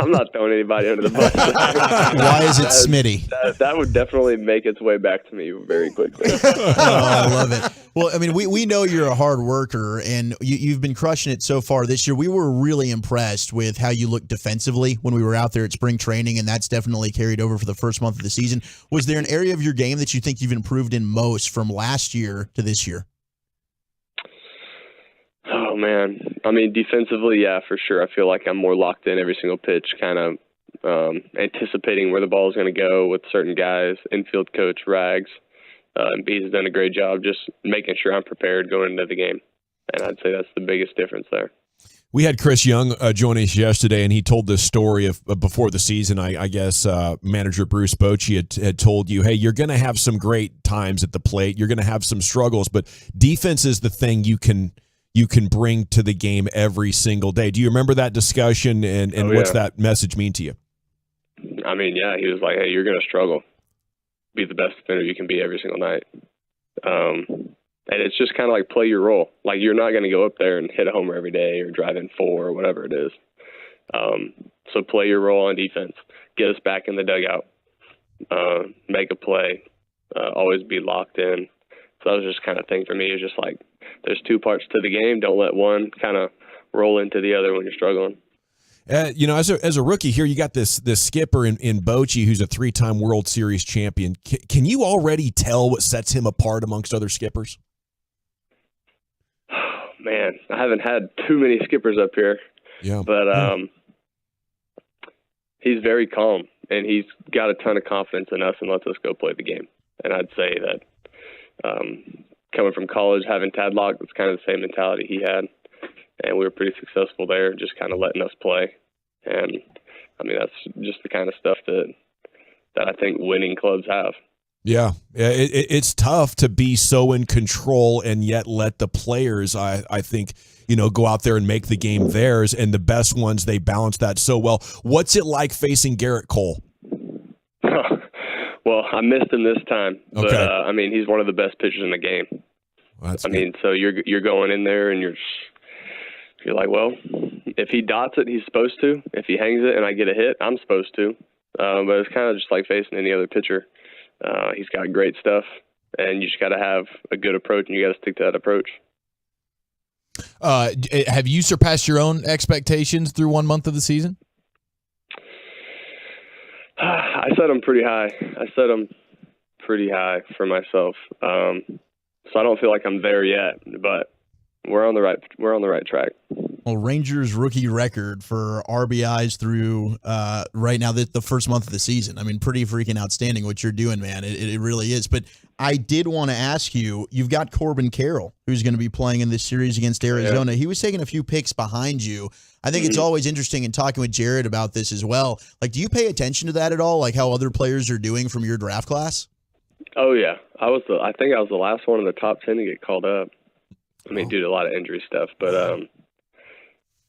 I'm not throwing anybody under the bus. Why is it Smitty? That would definitely make its way back to me very quickly. Oh, I love it. Well, I mean, we know you're a hard worker, and you've been crushing it so far this year. We were really impressed with how you looked defensively when we were out there at spring training, and that's definitely carried over for the first month of the season. Was there an area of your game that you think you've improved in most from last year to this year? Oh, man. I mean, defensively, yeah, for sure. I feel like I'm more locked in every single pitch, kind of anticipating where the ball is going to go with certain guys, infield coach, Rags. B's done a great job just making sure I'm prepared going into the game. And I'd say that's the biggest difference there. We had Chris Young join us yesterday, and he told this story of before the season. I guess manager Bruce Bochy had told you, hey, you're going to have some great times at the plate. You're going to have some struggles, but defense is the thing you can bring to the game every single day. Do you remember that discussion, and what's that message mean to you? I mean, yeah, he was like, hey, you're going to struggle. Be the best defender you can be every single night. And it's just kind of like play your role. Like, you're not going to go up there and hit a homer every day or drive in 4 or whatever it is. So play your role on defense. Get us back in the dugout. Make a play. Always be locked in. So that was just kind of thing for me. It's just like, there's two parts to the game. Don't let one kind of roll into the other when you're struggling. As a rookie here, you got this skipper in Bochy, who's a 3-time World Series champion. Can you already tell what sets him apart amongst other skippers? Oh, man, I haven't had too many skippers up here. Yeah. But he's very calm, and he's got a ton of confidence in us and lets us go play the game. And I'd say that coming from college, having Tadlock, that's kind of the same mentality he had. And we were pretty successful there, just kind of letting us play. And, I mean, that's just the kind of stuff that I think winning clubs have. Yeah, it's tough to be so in control and yet let the players, I think, go out there and make the game theirs. And the best ones, they balance that so well. What's it like facing Garrett Cole? Well, I missed him this time, but Okay. I mean, he's one of the best pitchers in the game. Well, I mean, so you're going in there and you're like, well, if he dots it, he's supposed to. If he hangs it and I get a hit, I'm supposed to. But it's kind of just like facing any other pitcher. He's got great stuff, and you just got to have a good approach, and you got to stick to that approach. Have you surpassed your own expectations through 1 month of the season? I set them pretty high. For myself. So I don't feel like I'm there yet, but we're on the right track. Well, Rangers rookie record for RBIs through right now the first month of the season. I mean, pretty freaking outstanding what you're doing, man. It really is. But I did want to ask you, you've got Corbin Carroll, who's going to be playing in this series against Arizona. He was taking a few picks behind you. I think it's always interesting in talking with Jared about this as well. Like, do you pay attention to that at all? Like how other players are doing from your draft class? Oh yeah, I think I was the last one in the top 10 to get called up. I mean, due to a lot of injury stuff, but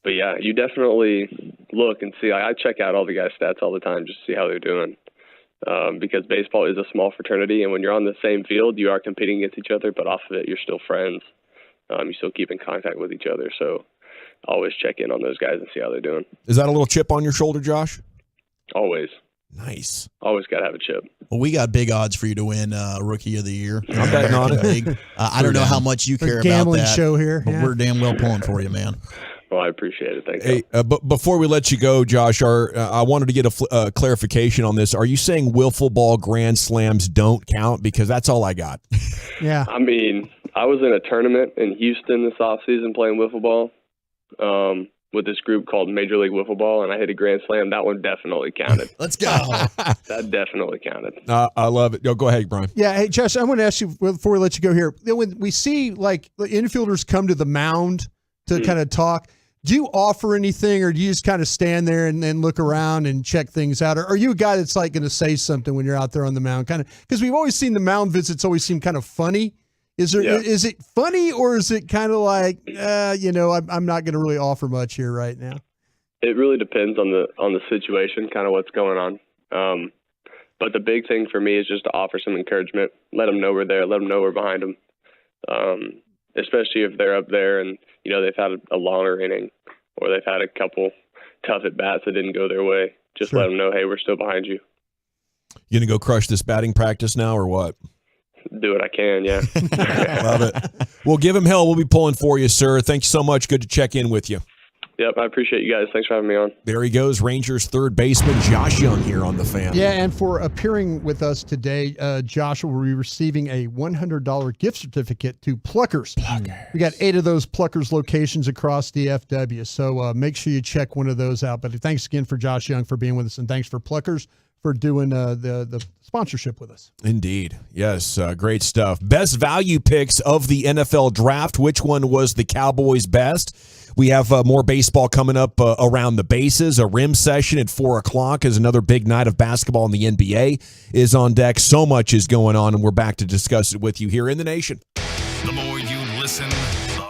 yeah, you definitely look and see. I check out all the guys' stats all the time just to see how they're doing. Because baseball is a small fraternity, and when you're on the same field, you are competing against each other, but off of it, you're still friends. You still keep in contact with each other, so always check in on those guys and see how they're doing. Is that a little chip on your shoulder, Josh? Always. Nice. Always got to have a chip. Well, we got big odds for you to win Rookie of the Year. I'm betting on it. I don't know how much you care about gambling that. show here, but yeah. we're damn well pulling for you, man. Well, I appreciate it. Thank you. Hey, but before we let you go, Josh, I wanted to get a clarification on this. Are you saying wiffle ball grand slams don't count? Because that's all I got. Yeah. I mean, I was in a tournament in Houston this offseason playing wiffle ball with this group called Major League Wiffle Ball, and I hit a grand slam. That one definitely counted. Let's go. That definitely counted. I love it. Yo, go ahead, Brian. Yeah, hey, Josh, I want to ask you before we let you go here. When we see like the infielders come to the mound to kind of talk, do you offer anything, or do you just kind of stand there and then look around and check things out? Or are you a guy that's like going to say something when you're out there on the mound? Kind of, because we've always seen the mound visits always seem kind of funny. Is it funny, or is it kind of like, I'm not going to really offer much here right now? It really depends on the situation, kind of what's going on. But the big thing for me is just to offer some encouragement, let them know we're there, let them know we're behind them. Especially if they're up there and, they've had a longer inning or they've had a couple tough at-bats that didn't go their way. Just let them know, hey, we're still behind you. You going to go crush this batting practice now or what? Do what I can, yeah. Love it. Well, give him hell. We'll be pulling for you, sir. Thank you so much. Good to check in with you. Yep, I appreciate you guys. Thanks for having me on. There he goes, Rangers third baseman Josh Young here on The Fan. Yeah, and for appearing with us today, Josh will be receiving a $100 gift certificate to Pluckers. We got 8 of those Pluckers locations across DFW, so make sure you check one of those out. But thanks again for Josh Young for being with us, and thanks for Pluckers for doing the sponsorship with us. Indeed. Yes, great stuff. Best value picks of the NFL draft. Which one was the Cowboys' best? We have more baseball coming up around the bases. A rim session at 4 o'clock as another big night of basketball in the NBA is on deck. So much is going on, and we're back to discuss it with you here in the nation. The more you listen, the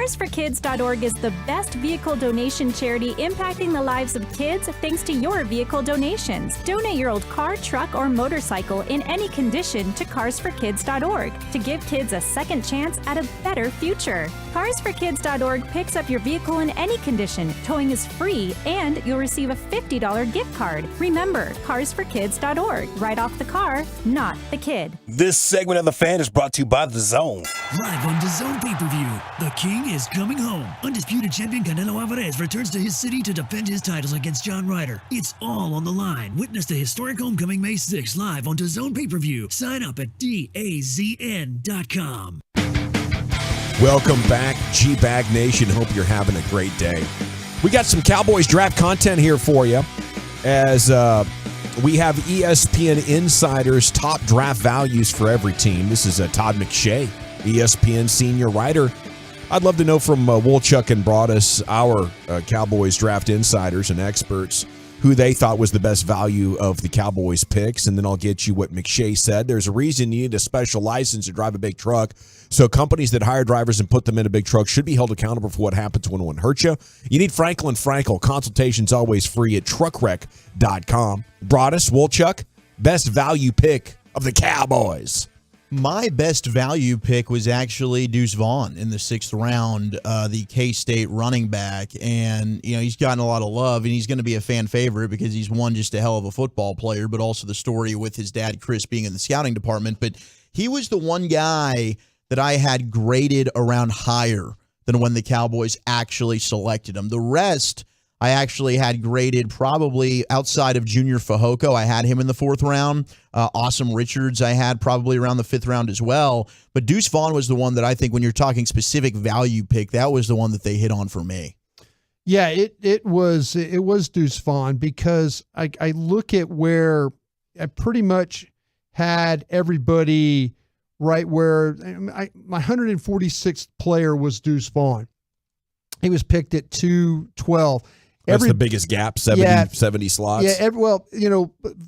CarsForKids.org is the best vehicle donation charity impacting the lives of kids thanks to your vehicle donations. Donate your old car, truck, or motorcycle in any condition to CarsForKids.org to give kids a second chance at a better future. CarsForKids.org picks up your vehicle in any condition. Towing is free, and you'll receive a $50 gift card. Remember, CarsForKids.org. Right off the car, not the kid. This segment of The Fan is brought to you by The Zone. Live on The Zone pay-per-view, the King is coming home. Undisputed champion Canelo Alvarez returns to his city to defend his titles against John Ryder. It's all on the line. Witness the historic homecoming May 6th live on The Zone pay-per-view. Sign up at DAZN.com. Welcome back, G-Bag Nation. Hope you're having a great day. We got some Cowboys draft content here for you as we have ESPN Insider's top draft values for every team. This is Todd McShay, ESPN senior writer. I'd love to know from Wolchuk and Broadus, our Cowboys draft insiders and experts, who they thought was the best value of the Cowboys picks, and then I'll get you what McShay said. There's a reason you need a special license to drive a big truck, so companies that hire drivers and put them in a big truck should be held accountable for what happens when one hurts you. You need Franklin Frankel. Consultation's always free at truckwreck.com. Broadus, Wolchuk, best value pick of the Cowboys. My best value pick was actually Deuce Vaughn in the 6th round, the K-State running back. And, he's gotten a lot of love, and he's going to be a fan favorite because he's one, just a hell of a football player, but also the story with his dad, Chris, being in the scouting department. But he was the one guy that I had graded around higher than when the Cowboys actually selected him. The rest I actually had graded probably outside of Junior Fehoko. I had him in the 4th round. Awesome Richards I had probably around the 5th round as well. But Deuce Vaughn was the one that I think when you're talking specific value pick, that was the one that they hit on for me. Yeah, it was Deuce Vaughn because I look at where I pretty much had everybody right where my 146th player was Deuce Vaughn. He was picked at 212. That's the biggest gap, 70 slots. Yeah,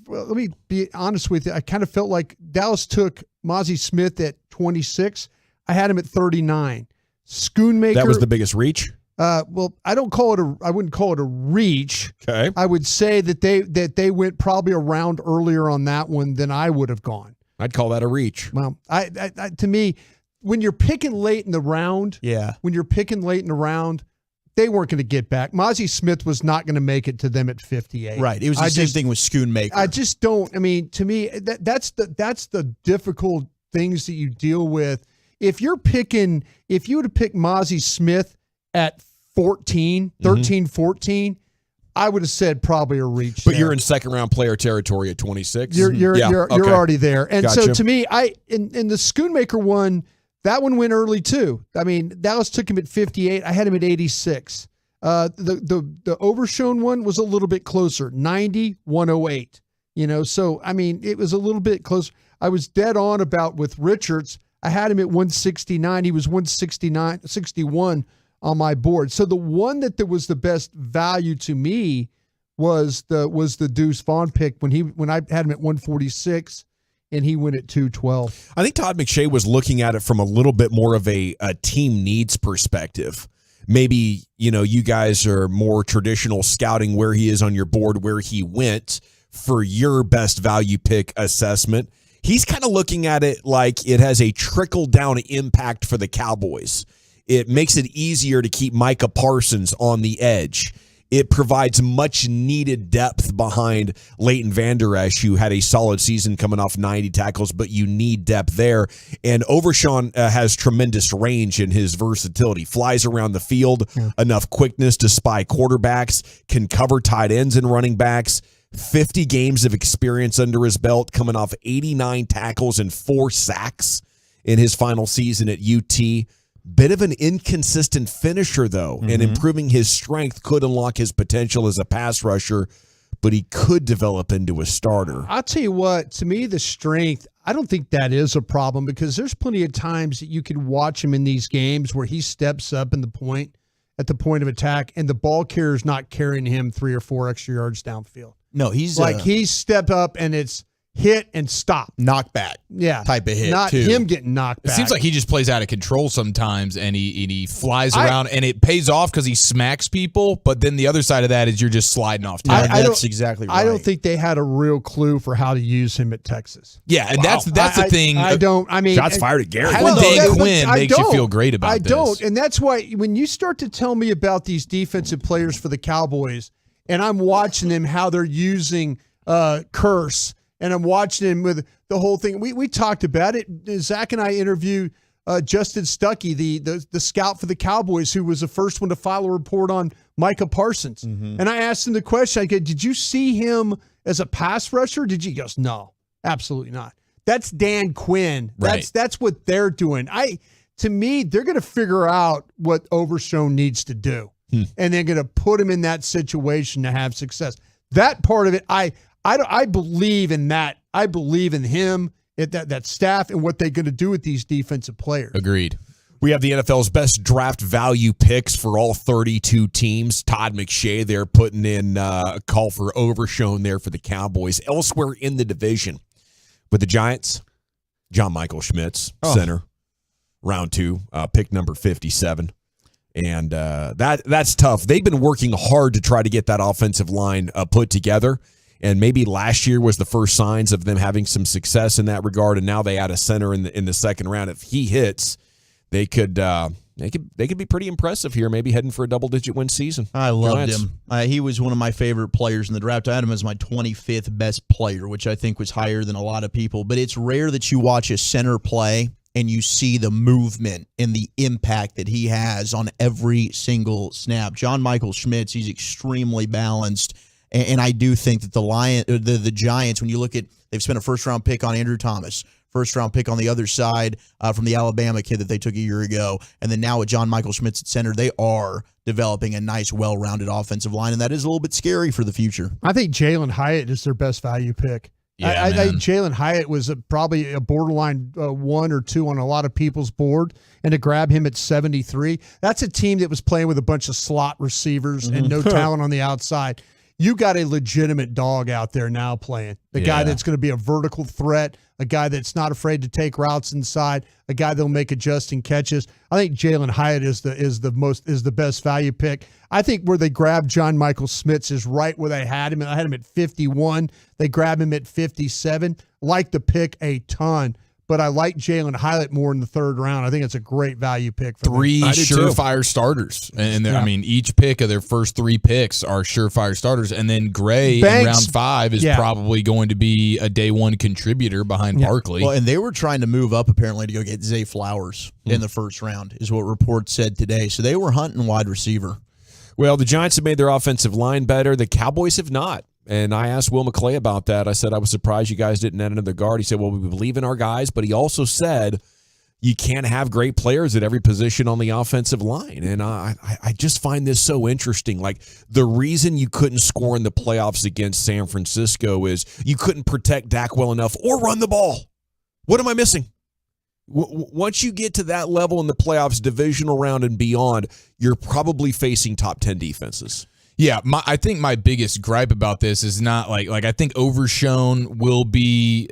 let me be honest with you. I kind of felt like Dallas took Mozzie Smith at 26. I had him at 39. Schoonmaker. That was the biggest reach? Well, I wouldn't call it a reach. Okay. I would say that they went probably a round earlier on that one than I would have gone. I'd call that a reach. Well, I to me, when you're picking late in the round, they weren't going to get back. Mozzie Smith was not going to make it to them at 58. Right. It was the same thing with Schoonmaker. I just don't. I mean, to me, that's the difficult things that you deal with. If you would have picked Mozzie Smith at 13, 14, I would have said probably a reach. But you're in 2nd round player territory at 26. You're already there. And gotcha. so to me, in the Schoonmaker one, that one went early too. I mean, Dallas took him at 58. I had him at 86. The Overshown one was a little bit closer, 90, 108. So I mean, it was a little bit closer. I was dead on about with Richards. I had him at 169. He was 61 on my board. So the one that was the best value to me was the Deuce Vaughn pick when I had him at 146. And he went at 212. I think Todd McShay was looking at it from a little bit more of a team needs perspective. Maybe, you guys are more traditional scouting where he is on your board, where he went for your best value pick assessment. He's kind of looking at it like it has a trickle-down impact for the Cowboys. It makes it easier to keep Micah Parsons on the edge. It provides much-needed depth behind Leighton Vander Esch, who had a solid season coming off 90 tackles, but you need depth there. And Overshown has tremendous range in his versatility. Flies around the field, enough quickness to spy quarterbacks, can cover tight ends and running backs. 50 games of experience under his belt, coming off 89 tackles and 4 sacks in his final season at UT. Bit of an inconsistent finisher, though, and improving his strength could unlock his potential as a pass rusher, but he could develop into a starter. I'll tell you what, to me, the strength, I don't think that is a problem because there's plenty of times that you can watch him in these games where he steps up at the point of attack and the ball carrier's not carrying him 3 or 4 extra yards downfield. No, he's he stepped up and it's hit and stop. Knockback. Yeah. Type of hit, Not too. him getting knocked It back. seems like he just plays out of control sometimes, and he flies around, and it pays off because he smacks people. But then the other side of that is you're just sliding off. That's exactly right. I don't think they had a real clue for how to use him at Texas. Yeah, and that's the thing. I don't. I mean, shots fired at Gary. Having Dan Quinn makes you feel great about I this. don't, and that's why when you start to tell me about these defensive players for the Cowboys, and I'm watching them how they're using Curse, and I'm watching him with the whole thing. We talked about it. Zach and I interviewed Justin Stuckey, the scout for the Cowboys, who was the first one to file a report on Micah Parsons. And I asked him the question. I go, "Did you see him as a pass rusher?" He goes, "No, absolutely not." That's Dan Quinn. That's what they're doing. To me, they're going to figure out what Overshown needs to do, and they're going to put him in that situation to have success. That part of it, I believe in that. I believe in him, that staff, and what they're going to do with these defensive players. Agreed. We have the NFL's best draft value picks for all 32 teams. Todd McShay there putting in a call for Overshown there for the Cowboys. Elsewhere in the division with the Giants, John Michael Schmitz, center, round 2, pick number 57. And that's tough. They've been working hard to try to get that offensive line put together. And maybe last year was the first signs of them having some success in that regard. And now they add a center in the second round. If he hits, they could be pretty impressive here. Maybe heading for a double-digit win season. I loved Giants. him. He was one of my favorite players in the draft. I had him as my 25th best player, which I think was higher than a lot of people. But it's rare that you watch a center play and you see the movement and the impact that he has on every single snap. John Michael Schmitz, he's extremely balanced. And I do think that the Giants, when you look at, they've spent a first-round pick on Andrew Thomas, first-round pick on the other side from the Alabama kid that they took a year ago, and then now with John Michael Schmitz at center, they are developing a nice, well-rounded offensive line, and that is a little bit scary for the future. I think Jalen Hyatt is their best value pick. Yeah, I think Jalen Hyatt was probably a borderline 1 or 2 on a lot of people's board, and to grab him at 73, that's a team that was playing with a bunch of slot receivers and no talent on the outside. You got a legitimate dog out there now playing. The guy that's going to be a vertical threat, a guy that's not afraid to take routes inside, a guy that'll make adjusting catches. I think Jalen Hyatt is the best value pick. I think where they grabbed John Michael Schmitz is right where they had him. I had him at 51. They grabbed him at 57. Like the pick a ton. But I like Jalen Hyatt more in the third round. I think it's a great value pick for them. 3 surefire starters. And each pick of their first 3 picks are surefire starters. And then Gray in round 5 is probably going to be a day 1 contributor behind Barkley. Well, and they were trying to move up apparently to go get Zay Flowers in the first round, is what reports said today. So they were hunting wide receiver. Well, the Giants have made their offensive line better. The Cowboys have not. And I asked Will McClay about that. I said, I was surprised you guys didn't add another guard. He said, well, we believe in our guys, but he also said you can't have great players at every position on the offensive line. And I just find this so interesting. Like, the reason you couldn't score in the playoffs against San Francisco is you couldn't protect Dak well enough or run the ball. What am I missing? Once you get to that level in the playoffs, divisional round and beyond, you're probably facing top 10 defenses. Yeah, I think my biggest gripe about this is not like I think Overshown will be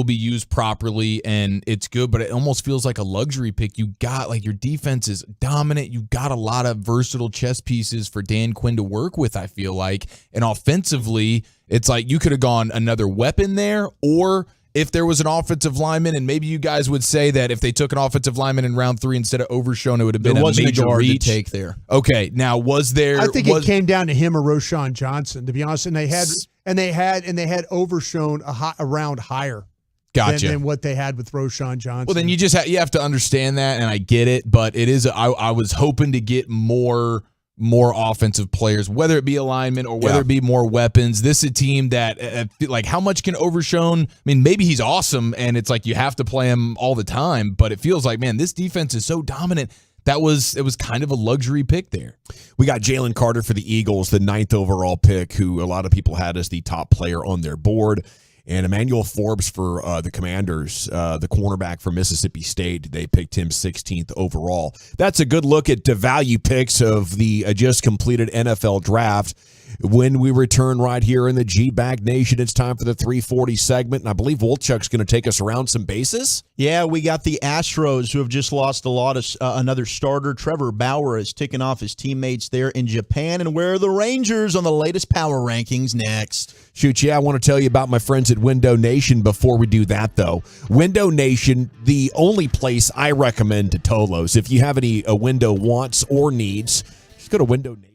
used properly and it's good, but it almost feels like a luxury pick. You got your defense is dominant. You got a lot of versatile chess pieces for Dan Quinn to work with, I feel like. And offensively, it's like you could have gone another weapon there, or if there was an offensive lineman, and maybe you guys would say that if they took an offensive lineman in round 3 instead of Overshown, it would have been a major reach. To take there. Okay, now was there? I think it came down to him or Roschon Johnson, to be honest. And they had Overshown a round higher. Gotcha. Than what they had with Roschon Johnson. Well, then you have to understand that, and I get it, but it is. I was hoping to get more offensive players, whether it be alignment or whether it be more weapons. This is a team that, how much can Overshown? I mean, maybe he's awesome, and it's like you have to play him all the time, but it feels like, man, this defense is so dominant. It was kind of a luxury pick there. We got Jalen Carter for the Eagles, the 9th overall pick, who a lot of people had as the top player on their board. And Emmanuel Forbes for the Commanders, the cornerback from Mississippi State. They picked him 16th overall. That's a good look at the value picks of the just completed NFL draft. When we return right here in the G-Bag Nation, it's time for the 340 segment, and I believe Wolchuk's going to take us around some bases. Yeah, we got the Astros who have just lost another starter. Trevor Bauer is ticking off his teammates there in Japan. And where are the Rangers on the latest power rankings next? Shoot, yeah, I want to tell you about my friends at Window Nation before we do that, though. Window Nation, the only place I recommend to Tolos. If you have any window wants or needs, just go to Window Nation.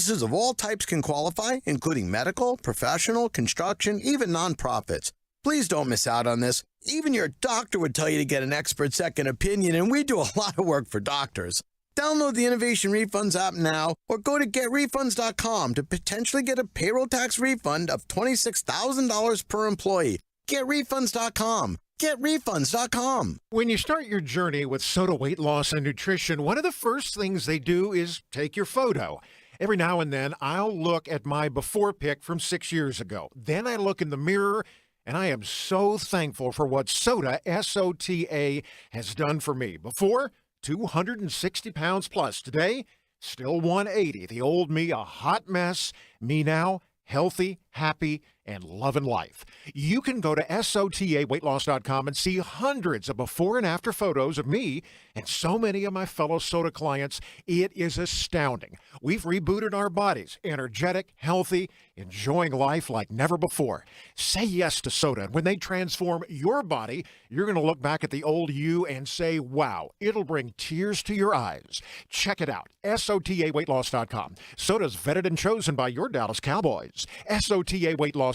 Businesses of all types can qualify, including medical, professional, construction, even nonprofits. Please don't miss out on this. Even your doctor would tell you to get an expert second opinion, and we do a lot of work for doctors. Download the Innovation Refunds app now or go to getrefunds.com to potentially get a payroll tax refund of $26,000 per employee. Getrefunds.com. GetRefunds.com. When you start your journey with Soda Weight Loss and Nutrition, one of the first things they do is take your photo. Every now and then, I'll look at my before pic from 6 years ago. Then I look in the mirror, and I am so thankful for what Soda, S-O-T-A, has done for me. Before, 260 pounds plus. Today, still 180. The old me, a hot mess. Me now, healthy, happy, and loving life. You can go to SOTAweightloss.com and see hundreds of before and after photos of me and so many of my fellow Soda clients. It is astounding. We've rebooted our bodies, energetic, healthy, enjoying life like never before. Say yes to Soda, and when they transform your body, you're going to look back at the old you and say, wow, it'll bring tears to your eyes. Check it out, SOTAweightloss.com. Soda's vetted and chosen by your Dallas Cowboys. SOTAweightloss.com.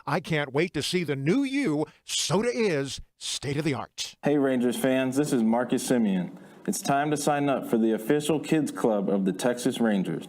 I can't wait to see the new you. Soda is state-of-the-art. Hey Rangers fans, this is Marcus Simeon. It's time to sign up for the official kids club of the Texas Rangers.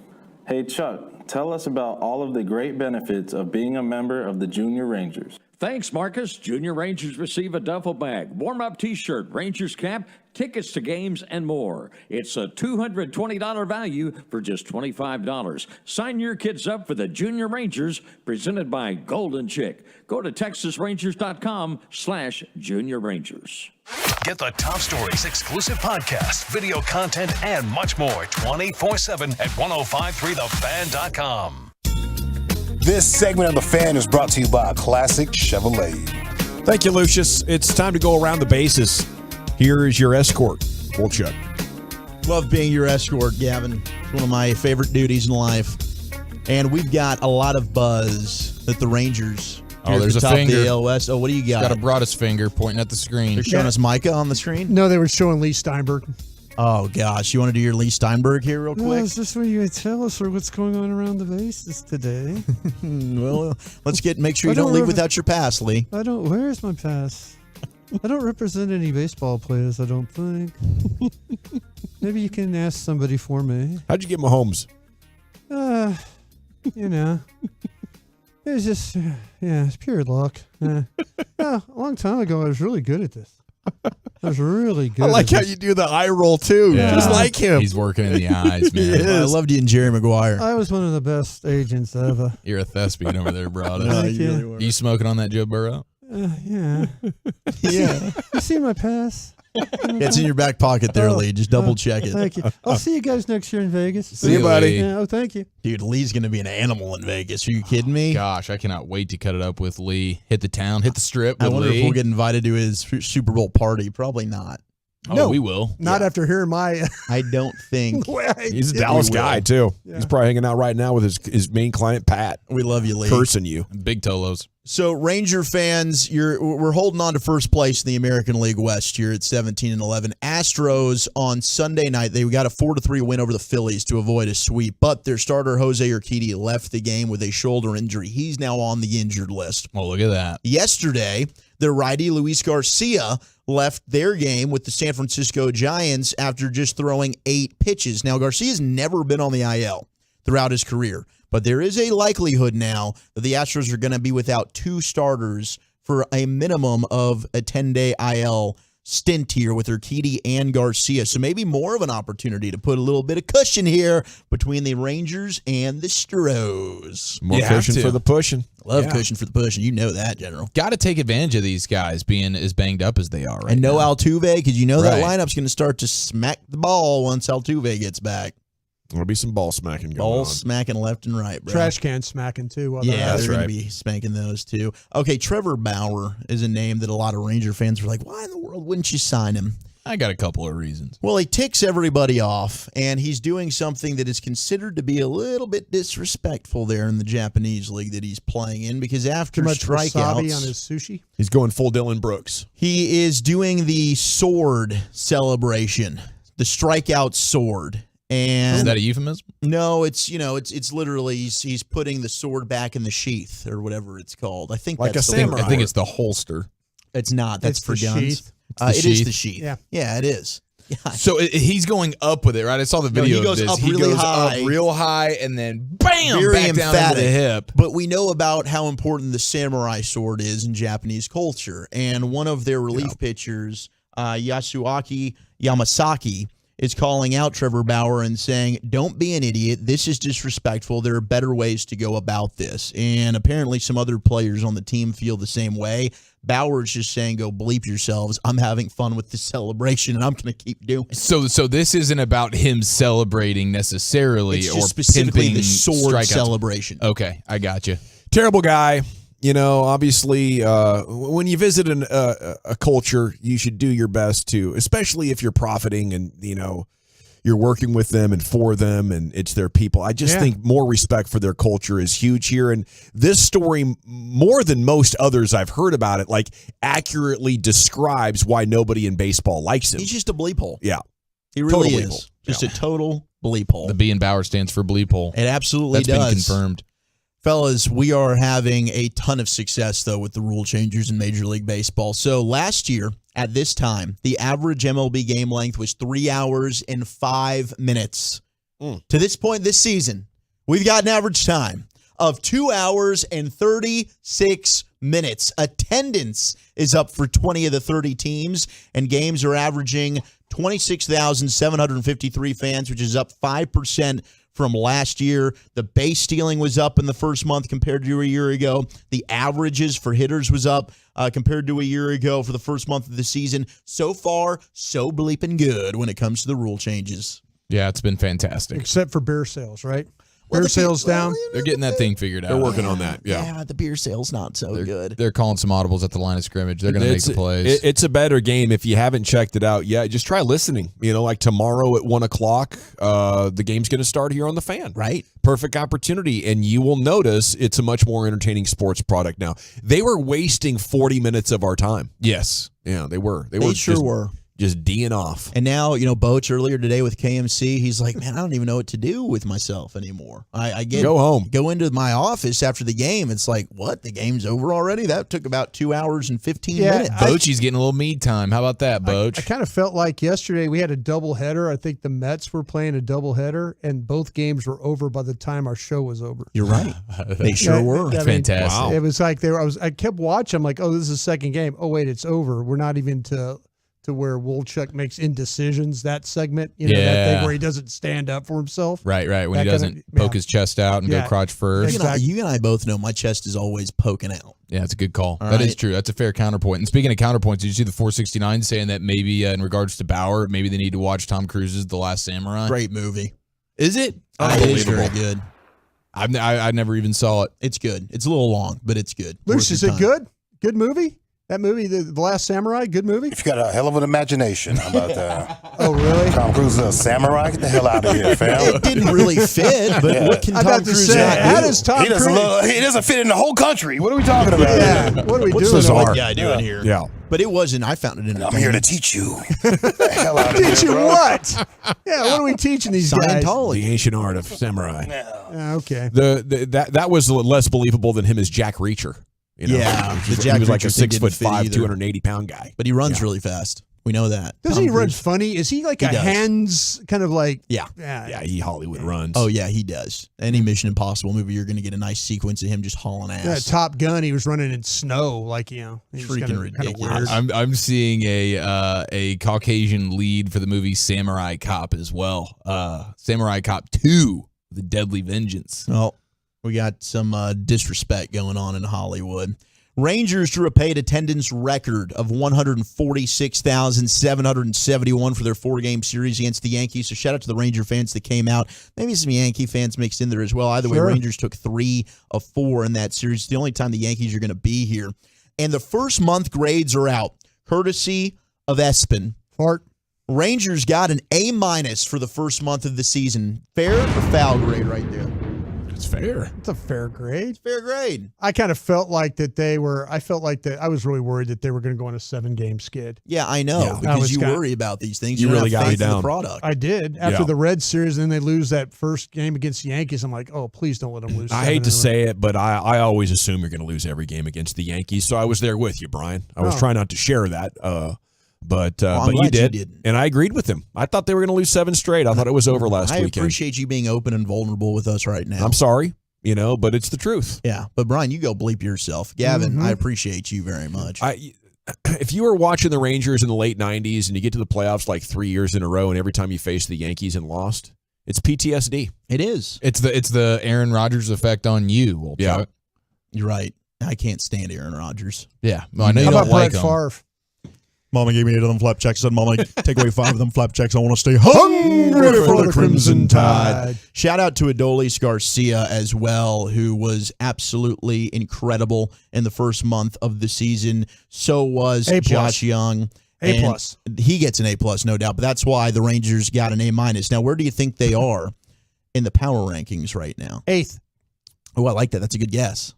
Hey Chuck, tell us about all of the great benefits of being a member of the Junior Rangers. Thanks, Marcus. Junior Rangers receive a duffel bag, warm-up T-shirt, Rangers cap, tickets to games, and more. It's a $220 value for just $25. Sign your kids up for the Junior Rangers, presented by Golden Chick. Go to TexasRangers.com/Junior Rangers. Get the top stories, exclusive podcasts, video content, and much more 24/7 at 1053thefan.com. This segment of The Fan is brought to you by Classic Chevrolet. Thank you, Lucius. It's time to go around the bases. Here is your escort, Wolchuk. Love being your escort, Gavin. It's one of my favorite duties in life. And we've got a lot of buzz that the Rangers. Oh, there's at the a top finger. Of the AL West. Oh, what do you got? He's got a broadest finger pointing at the screen. They're showing us Micah on the screen? No, they were showing Lee Steinberg. Oh, gosh. You want to do your Lee Steinberg here real quick? No, is this what you tell us or what's going on around the bases today? Well, let's make sure you don't leave without your pass, Lee. Where's my pass? I don't represent any baseball players, I don't think. Maybe you can ask somebody for me. How'd you get Mahomes? You know. It's just, it's pure luck. A long time ago, I was really good at this. I was really good. I like how you do the eye roll, too. Yeah. Just like him. He's working in the eyes, man. I loved you and Jerry Maguire. I was one of the best agents ever. You're a thespian over there, bro. Thank you. Really were. You smoking on that Joe Burrow? Yeah. Yeah. You see my pass? It's in your back pocket there, Lee. Just double check it. Thank you. I'll see you guys next year in Vegas. See you, buddy. Yeah, thank you. Dude, Lee's going to be an animal in Vegas. Are you kidding me? Gosh, I cannot wait to cut it up with Lee. Hit the town, hit the strip I with wonder Lee. if we'll get invited to his Super Bowl party. Probably not. Oh, we will. Not after hearing my. I don't think. He's a Dallas guy, too. Yeah. He's probably hanging out right now with his main client, Pat. We love you, Lee. Cursing you. Big Tolos. So, Ranger fans, we're holding on to first place in the American League West here at 17-11. Astros on Sunday night, they got a 4-3 win over the Phillies to avoid a sweep, but their starter Jose Urquidy left the game with a shoulder injury. He's now on the injured list. Oh, look at that. Yesterday, their righty Luis Garcia left their game with the San Francisco Giants after just throwing 8 pitches. Now, Garcia's never been on the IL throughout his career. But there is a likelihood now that the Astros are going to be without 2 starters for a minimum of a 10-day IL stint here with Urquidy and Garcia. So maybe more of an opportunity to put a little bit of cushion here between the Rangers and the Stros. More cushion for the pushing. Love cushion for the pushing. You know that, General. Got to take advantage of these guys being as banged up as they are right And no now. Altuve, because you know that Right. lineup's going to start to smack the ball once Altuve gets back. There'll be some ball smacking going Ball on. smacking left and right, bro. Trash can smacking, too. While Yeah, they're they're out. going to be spanking those, too. Okay, Trevor Bauer is a name that a lot of Ranger fans were like, why in the world wouldn't you sign him? I got a couple of reasons. Well, he ticks everybody off, and he's doing something that is considered to be a little bit disrespectful there in the Japanese league that he's playing in, because after Too much wasabi on strikeouts, his sushi. He's going full Dylan Brooks. he is doing the sword celebration, the strikeout sword. And is that a euphemism? No, it's it's literally he's putting the sword back in the sheath or whatever it's called. I think Like that's a the samurai. word. I think it's the holster. It's not. That's It's for the guns. sheath. It is the sheath. sheath. Yeah. It is. Yeah. So he's going up with it, right? I saw the No, video. he goes of this. up He really goes high. up real high, and then bam, Very back down into the hip. But we know about how important the samurai sword is in Japanese culture. And one of their relief pitchers, Yasuaki Yamasaki, is calling out Trevor Bauer and saying, don't be an idiot. This is disrespectful. There are better ways to go about this. And apparently some other players on the team feel the same way. Bauer's just saying, go bleep yourselves. I'm having fun with the celebration, and I'm going to keep doing it. So this isn't about him celebrating necessarily, It's or just specifically pimping the sword strikeouts. celebration. Okay, I got you. Terrible guy. Obviously, when you visit a culture, you should do your best to, especially if you're profiting and, you're working with them and for them and it's their people. I just think more respect for their culture is huge here. And this story, more than most others I've heard about it, accurately describes why nobody in baseball likes him. He's just a bleep hole. Yeah. He really Total is. bleep hole. Just a total bleep hole. The B in Bauer stands for bleep hole. It absolutely That's does. been confirmed. Fellas, we are having a ton of success, though, with the rule changers in Major League Baseball. So last year, at this time, the average MLB game length was 3 hours and 5 minutes. To this point this season, we've got an average time of 2 hours and 36 minutes. Attendance is up for 20 of the 30 teams, and games are averaging 26,753 fans, which is up 5% from last year. The base stealing was up in the first month compared to a year ago. The averages for hitters was up compared to a year ago for the first month of the season. So far, so bleeping good when it comes to the rule changes. Yeah, it's been fantastic. Except for beer sales, right? Beer sales down. They're getting that thing figured out. They're working on that. Yeah. Yeah, the beer sale's not so good. They're calling some audibles at the line of scrimmage. They're going to make the plays. It's a better game. If you haven't checked it out yet, just try listening. Like tomorrow at 1:00, the game's going to start here on the Fan. Right. Perfect opportunity. And you will notice it's a much more entertaining sports product now. They were wasting 40 minutes of our time. Yes. Yeah, they were. They sure were. Just D'ing off. And now, Boach earlier today with KMC, he's like, man, I don't even know what to do with myself anymore. I Go home. Go into my office after the game. It's like, what? The game's over already? That took about 2 hours and 15 minutes. Bochy's getting a little me time. How about that, Boach? I kind of felt like yesterday we had a doubleheader. I think the Mets were playing a doubleheader, and both games were over by the time our show was over. You're right. They sure were. Fantastic. Wow. It was like I kept watching. I'm like, oh, this is the second game. Oh, wait, it's over. We're not even to where Wolchuk makes indecisions, that segment, that thing where he doesn't stand up for himself. Right. When he doesn't poke his chest out and go crotch first. Exactly. You and I both know my chest is always poking out. Yeah, it's a good call. All That is right. true. That's a fair counterpoint. And speaking of counterpoints, did you see the 469 saying that maybe in regards to Bauer, maybe they need to watch Tom Cruise's The Last Samurai? Great movie. Is it? It is very good. I never even saw it. It's good. It's a little long, but it's good. Luce, Worth is your it time. good? Good movie? That movie, The Last Samurai, good movie? If you got a hell of an imagination, how about that? Oh, really? Tom Cruise is a samurai? Get the hell out of here, fam. It didn't really fit, but what can I'm Tom about to Cruise say, not how do? doesn't Tom He doesn't fit in the whole country. What are we talking about? Yeah, what are we doing? What guy doing here? Yeah. But it wasn't. I found it entertaining. I'm here to teach you. The hell out of here, Teach you bro. what? Yeah, what are we teaching these guys? Scientology. The ancient art of samurai. Okay. That was less believable than him as Jack Reacher. Yeah, the Jack he was like a Reacher thing didn't 6'5", fit either. 280-pound guy. But he runs really fast. We know that. Doesn't Tom he run Cruise. funny? Is he like He a does. hands kind of like? Yeah. Yeah, he Hollywood runs. Oh, yeah, he does. Any Mission Impossible movie, you're going to get a nice sequence of him just hauling ass. Yeah, Top Gun, he was running in snow, like, he's Freaking kinda ridiculous. weird. I'm seeing a Caucasian lead for the movie Samurai Cop as well. Samurai Cop 2, The Deadly Vengeance. Well, we got some disrespect going on in Hollywood. Rangers drew a paid attendance record of 146,771 for their 4-game series against the Yankees. So shout out to the Ranger fans that came out. Maybe some Yankee fans mixed in there as well. Either way, Sure. Rangers took 3 of 4 in that series. It's the only time the Yankees are going to be here. And the first month grades are out, courtesy of Espen. Fart. Rangers got an A- for the first month of the season. Fair or foul grade right there? It's fair. It's a fair grade. Fair grade. I kind of felt like that I was really worried that they were going to go on a 7-game skid. Yeah, I know, because you worry about these things. You really got me down. The product. I did. After the Red Series, and then they lose that first game against the Yankees, I'm like, oh, please don't let them lose. I hate to say it, but I always assume you're going to lose every game against the Yankees, so I was there with you, Brian. I was trying not to share that, but you did, and I agreed with him. I thought they were going to lose 7 straight. I thought it was over last weekend. I appreciate you being open and vulnerable with us right now. I'm sorry, but it's the truth. Yeah, but Brian, you go bleep yourself. Gavin, I appreciate you very much. If you were watching the Rangers in the late 90s and you get to the playoffs like 3 years in a row, and every time you face the Yankees and lost, it's PTSD. It is. It's the Aaron Rodgers effect on you. Old Chuck. You're right. I can't stand Aaron Rodgers. Yeah, well, I know you don't like him. Favre? Mama gave me 8 of them flapjacks. Said, Mama, take away 5 of them flapjacks. I want to stay hungry for the Crimson Tide. Shout out to Adolis Garcia as well, who was absolutely incredible in the first month of the season. So was Josh Young. A+. He gets an A+, no doubt. But that's why the Rangers got an A-. Now, where do you think they are in the power rankings right now? 8th. Oh, I like that. That's a good guess.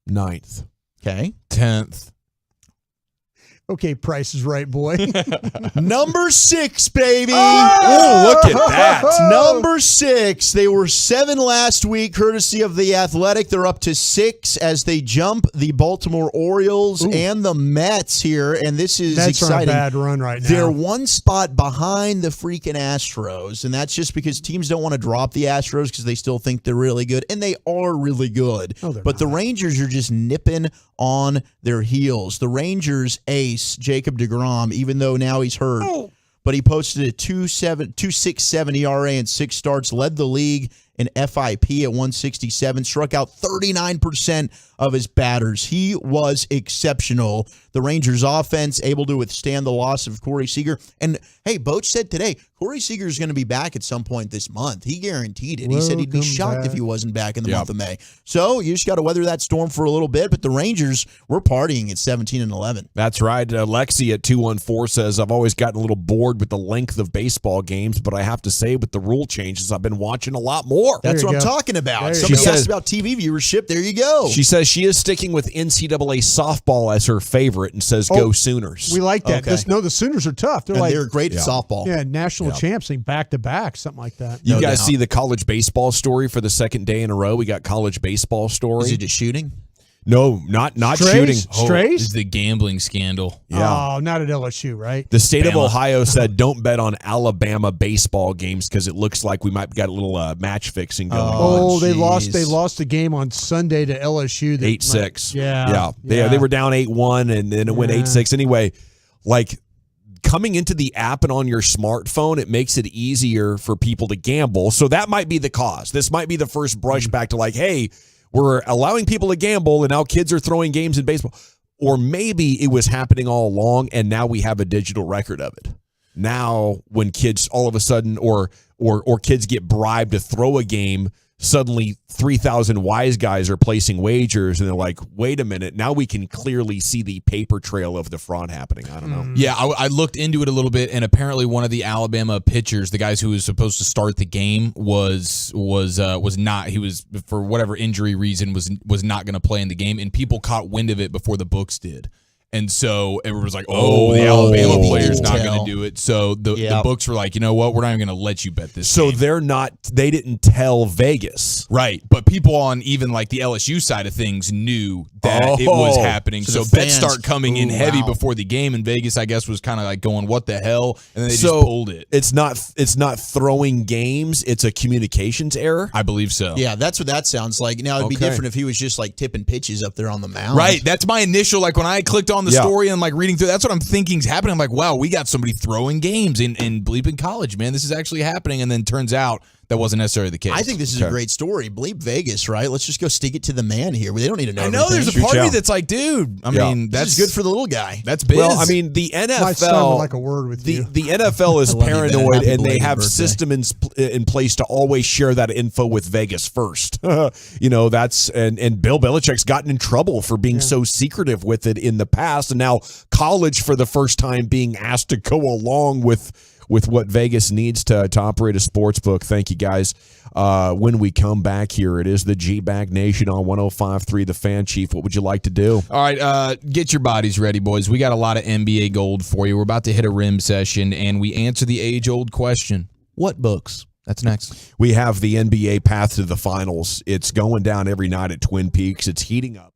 9th. Okay. 10th. Okay, Price is Right, boy. Number 6, baby. Oh, look at that. Number 6. They were 7 last week, courtesy of The Athletic. They're up to 6 as they jump the Baltimore Orioles and the Mets here, and this is exciting. On a bad run right now. They're 1 spot behind the freaking Astros, and that's just because teams don't want to drop the Astros because they still think they're really good, and they are really good. But the Rangers are just nipping on their heels. The Rangers ace, Jacob deGrom, even though now he's hurt, but he posted a 2.67 ERA and 6 starts, led the league in FIP at 167, struck out 39% of his batters. He was exceptional. The Rangers offense able to withstand the loss of Corey Seager. And hey, Boach said today, Corey Seager is going to be back at some point this month. He guaranteed it. He said he'd be shocked if he wasn't back in the month of May. So you just got to weather that storm for a little bit. But the Rangers, we're partying at 17-11. That's right. Lexi at 214 says, I've always gotten a little bored with the length of baseball games, but I have to say with the rule changes, I've been watching a lot more. That's what I'm talking about. Somebody asked about TV viewership. There you go. She says she is sticking with NCAA softball as her favorite and says go Sooners. We like that. The Sooners are tough. They're great at softball. Yeah, national champs, back-to-back, something like that. You guys see the college baseball story for the second day in a row? We got college baseball story. Is it just shooting? No, not shooting. Strays? Is the gambling scandal. Yeah. Oh, not at LSU, right? The state of Ohio said don't bet on Alabama baseball games because it looks like we might got a little match fixing going on. Oh, they lost the game on Sunday to LSU. 8-6. Yeah. They were down 8-1 and then it went 8-6. Anyway, like coming into the app and on your smartphone, it makes it easier for people to gamble. So that might be the cause. This might be the first brush back to like, hey, we're allowing people to gamble, and now kids are throwing games in baseball. Or maybe it was happening all along, and now we have a digital record of it. Now, when kids all of a sudden, or kids get bribed to throw a game, suddenly 3,000 wise guys are placing wagers, and they're like, wait a minute, now we can clearly see the paper trail of the fraud happening. I don't know. Yeah, I looked into it a little bit, and apparently one of the Alabama pitchers, the guys who was supposed to start the game, was not. He was, for whatever injury reason, was not going to play in the game, and people caught wind of it before the books did. And so everyone was like, the Alabama player's not going to do it. So the books were like, you know what? We're not even going to let you bet this So game. they didn't tell Vegas. Right. But people on even like the LSU side of things knew that it was happening. So bets start coming in heavy before the game. And Vegas, I guess, was kind of like going, what the hell? And then they just pulled it. It's not throwing games. It's a communications error. I believe so. Yeah, that's what that sounds like. Now, it'd be different if he was just like tipping pitches up there on the mound. Right. That's my initial, like when I clicked on the story and like reading through, that's what I'm thinking's happening. I'm like, wow, we got somebody throwing games in bleeping college, man. This is actually happening. And then turns out that wasn't necessarily the case. I think this is a great story. Bleep Vegas, right? Let's just go stick it to the man here. They don't need to know. I know there's a part of me that's like, dude, I mean, that's good for the little guy. That's biz. Well, I mean, the NFL. My son would like a word with you. The NFL is paranoid, and they have system in place to always share that info with Vegas first. That's and Bill Belichick's gotten in trouble for being so secretive with it in the past, and now college for the first time being asked to go along with with what Vegas needs to operate a sports book. Thank you, guys. When we come back here, it is the G-Bag Nation on 105.3 The Fan. Chief, what would you like to do? All right, get your bodies ready, boys. We got a lot of NBA gold for you. We're about to hit a rim session, and we answer the age-old question, what books? That's next. We have the NBA path to the finals. It's going down every night at Twin Peaks. It's heating up.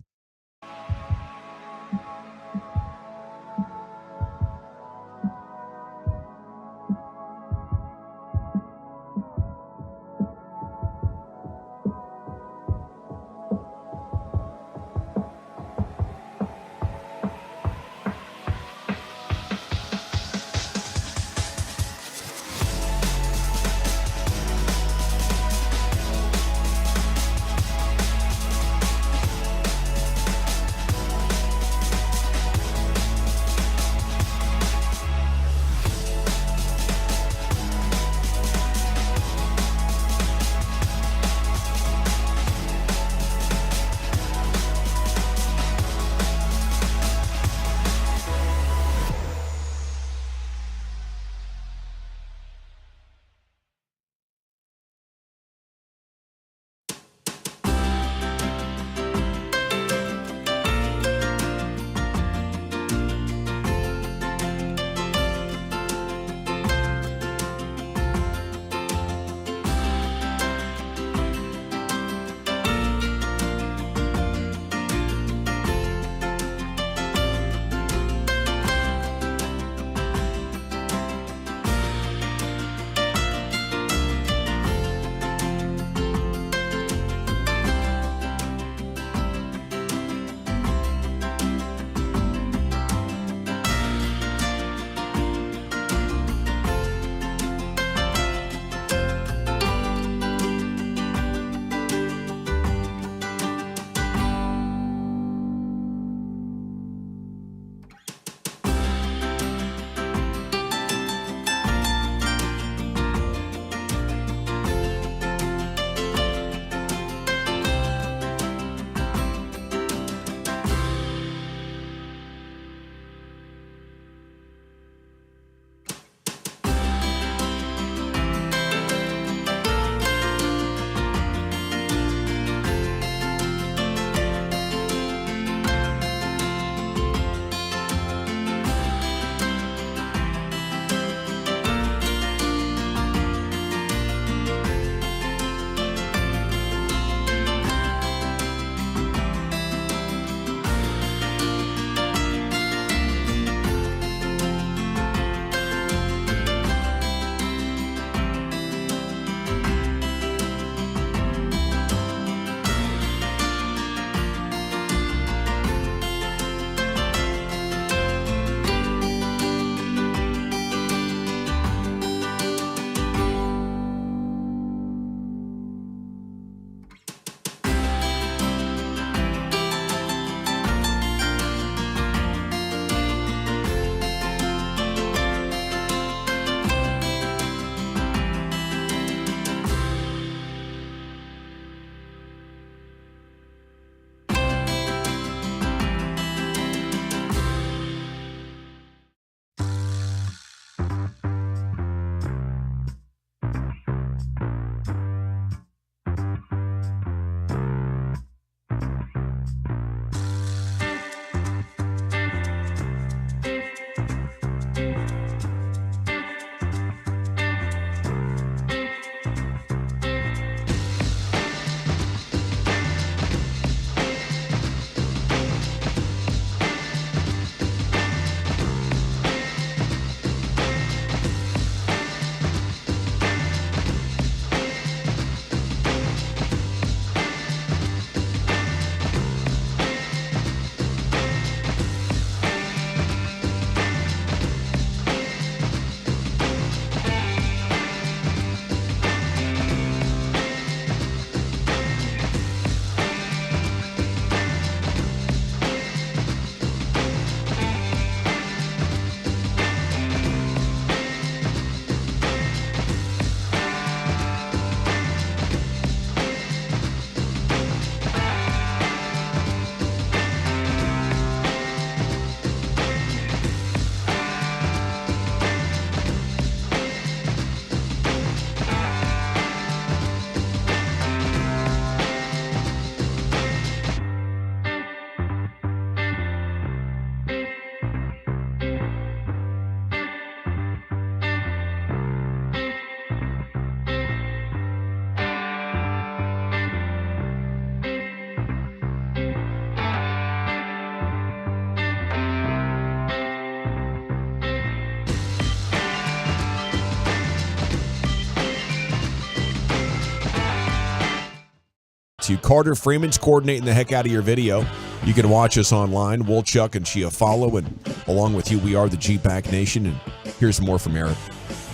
to Carter Freeman's coordinating the heck out of your video. You can watch us online. Wolchuk and Chia follow, and along with you, we are the G-Bag Nation. And here's more from Eric.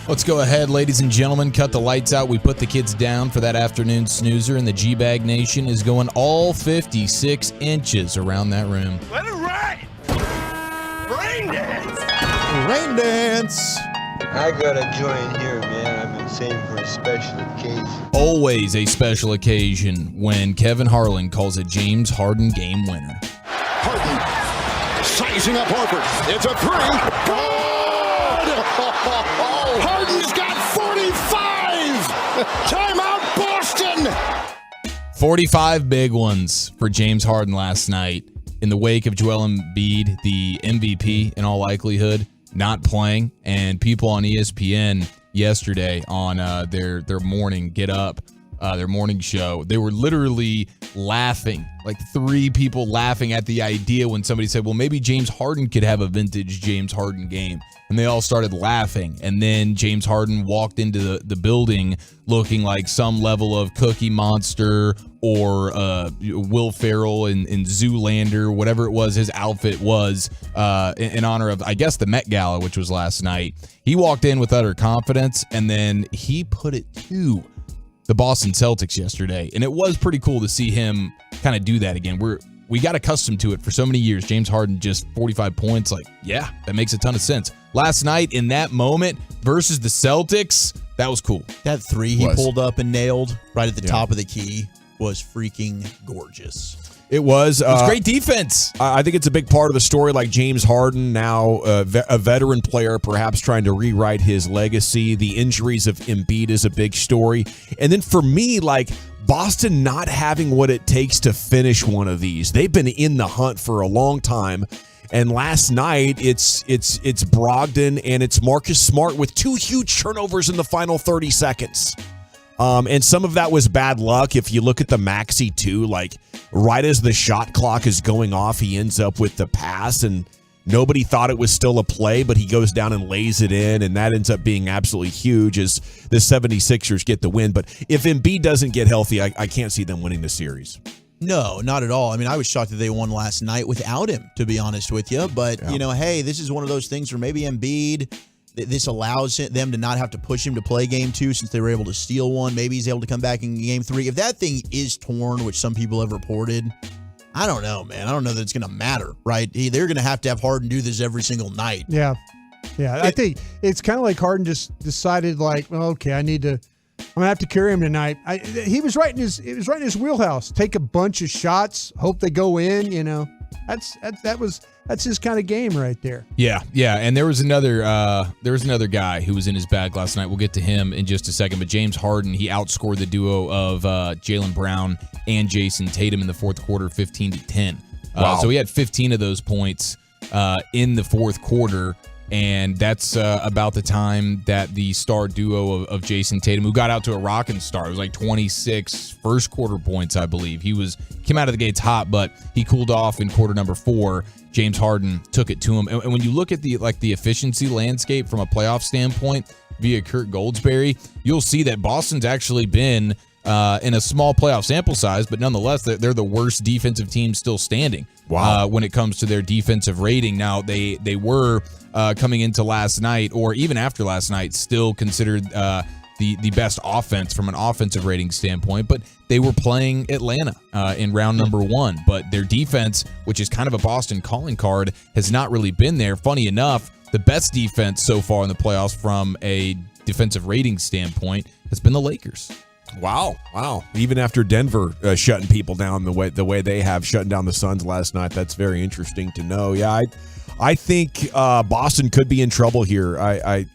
Let's go ahead, ladies and gentlemen. Cut the lights out. We put the kids down for that afternoon snoozer, and the G-Bag Nation is going all 56 inches around that room. Let it rain! Rain dance! Rain dance! I gotta join here, man. I've been saving for a special occasion. Always a special occasion when Kevin Harlan calls a James Harden game winner. Harden sizing up Horford. It's a three. Good! Harden's got 45! Timeout, Boston! 45 big ones for James Harden last night in the wake of Joel Embiid, the MVP in all likelihood, not playing, and people on ESPN yesterday on their morning Get Up, their morning show, they were literally laughing, like 3 people laughing at the idea when somebody said, well, maybe James Harden could have a vintage James Harden game. And they all started laughing. And then James Harden walked into the building looking like some level of Cookie Monster or Will Ferrell in Zoolander, whatever it was his outfit was, in honor of, I guess, the Met Gala, which was last night. He walked in with utter confidence, and then he put it to the Boston Celtics yesterday. And it was pretty cool to see him kind of do that again. We got accustomed to it for so many years. James Harden just 45 points. Like, yeah, that makes a ton of sense. Last night in that moment versus the Celtics, that was cool. That three he pulled up and nailed right at the top of the key was freaking gorgeous. It was. It was great defense. I think it's a big part of the story. Like James Harden, now a veteran player, perhaps trying to rewrite his legacy. The injuries of Embiid is a big story. And then for me, like, Boston not having what it takes to finish one of these. They've been in the hunt for a long time. And last night, it's Brogdon and it's Marcus Smart with 2 huge turnovers in the final 30 seconds. And some of that was bad luck. If you look at the Maxey too, like right as the shot clock is going off, he ends up with the pass and nobody thought it was still a play, but he goes down and lays it in, and that ends up being absolutely huge as the 76ers get the win. But if Embiid doesn't get healthy, I can't see them winning the series. No, not at all. I mean, I was shocked that they won last night without him, to be honest with you. But, you know, hey, this is one of those things where maybe Embiid, this allows them to not have to push him to play game 2 since they were able to steal one. Maybe he's able to come back in game 3. If that thing is torn, which some people have reported, I don't know, man. I don't know that it's going to matter, right? They're going to have Harden do this every single night. Yeah. Yeah. I think it's kind of like Harden just decided, like, well, okay, I'm going to have to carry him tonight. He was right in his wheelhouse. Take a bunch of shots, hope they go in, you know. That's his kind of game right there. Yeah, and there was another guy who was in his bag last night. We'll get to him in just a second. But James Harden, he outscored the duo of Jaylen Brown and Jason Tatum in the fourth quarter, 15-10. Wow. So he had 15 of those points in the fourth quarter. And that's about the time that the star duo of Jason Tatum, who got out to a rocking start, it was like 26 first quarter points, I believe. He came out of the gates hot, but he cooled off in quarter number 4. James Harden took it to him. And when you look at the efficiency landscape from a playoff standpoint via Kurt Goldsberry, you'll see that Boston's actually been in a small playoff sample size, but nonetheless, they're the worst defensive team still standing. Wow. When it comes to their defensive rating. Now, they were coming into last night, or even after last night, still considered the best offense from an offensive rating standpoint, but they were playing Atlanta in round number 1. But their defense, which is kind of a Boston calling card, has not really been there. Funny enough, the best defense so far in the playoffs from a defensive rating standpoint has been the Lakers. Wow. Even after Denver shutting people down the way they have, shutting down the Suns last night, that's very interesting to know. Yeah, I think Boston could be in trouble here. And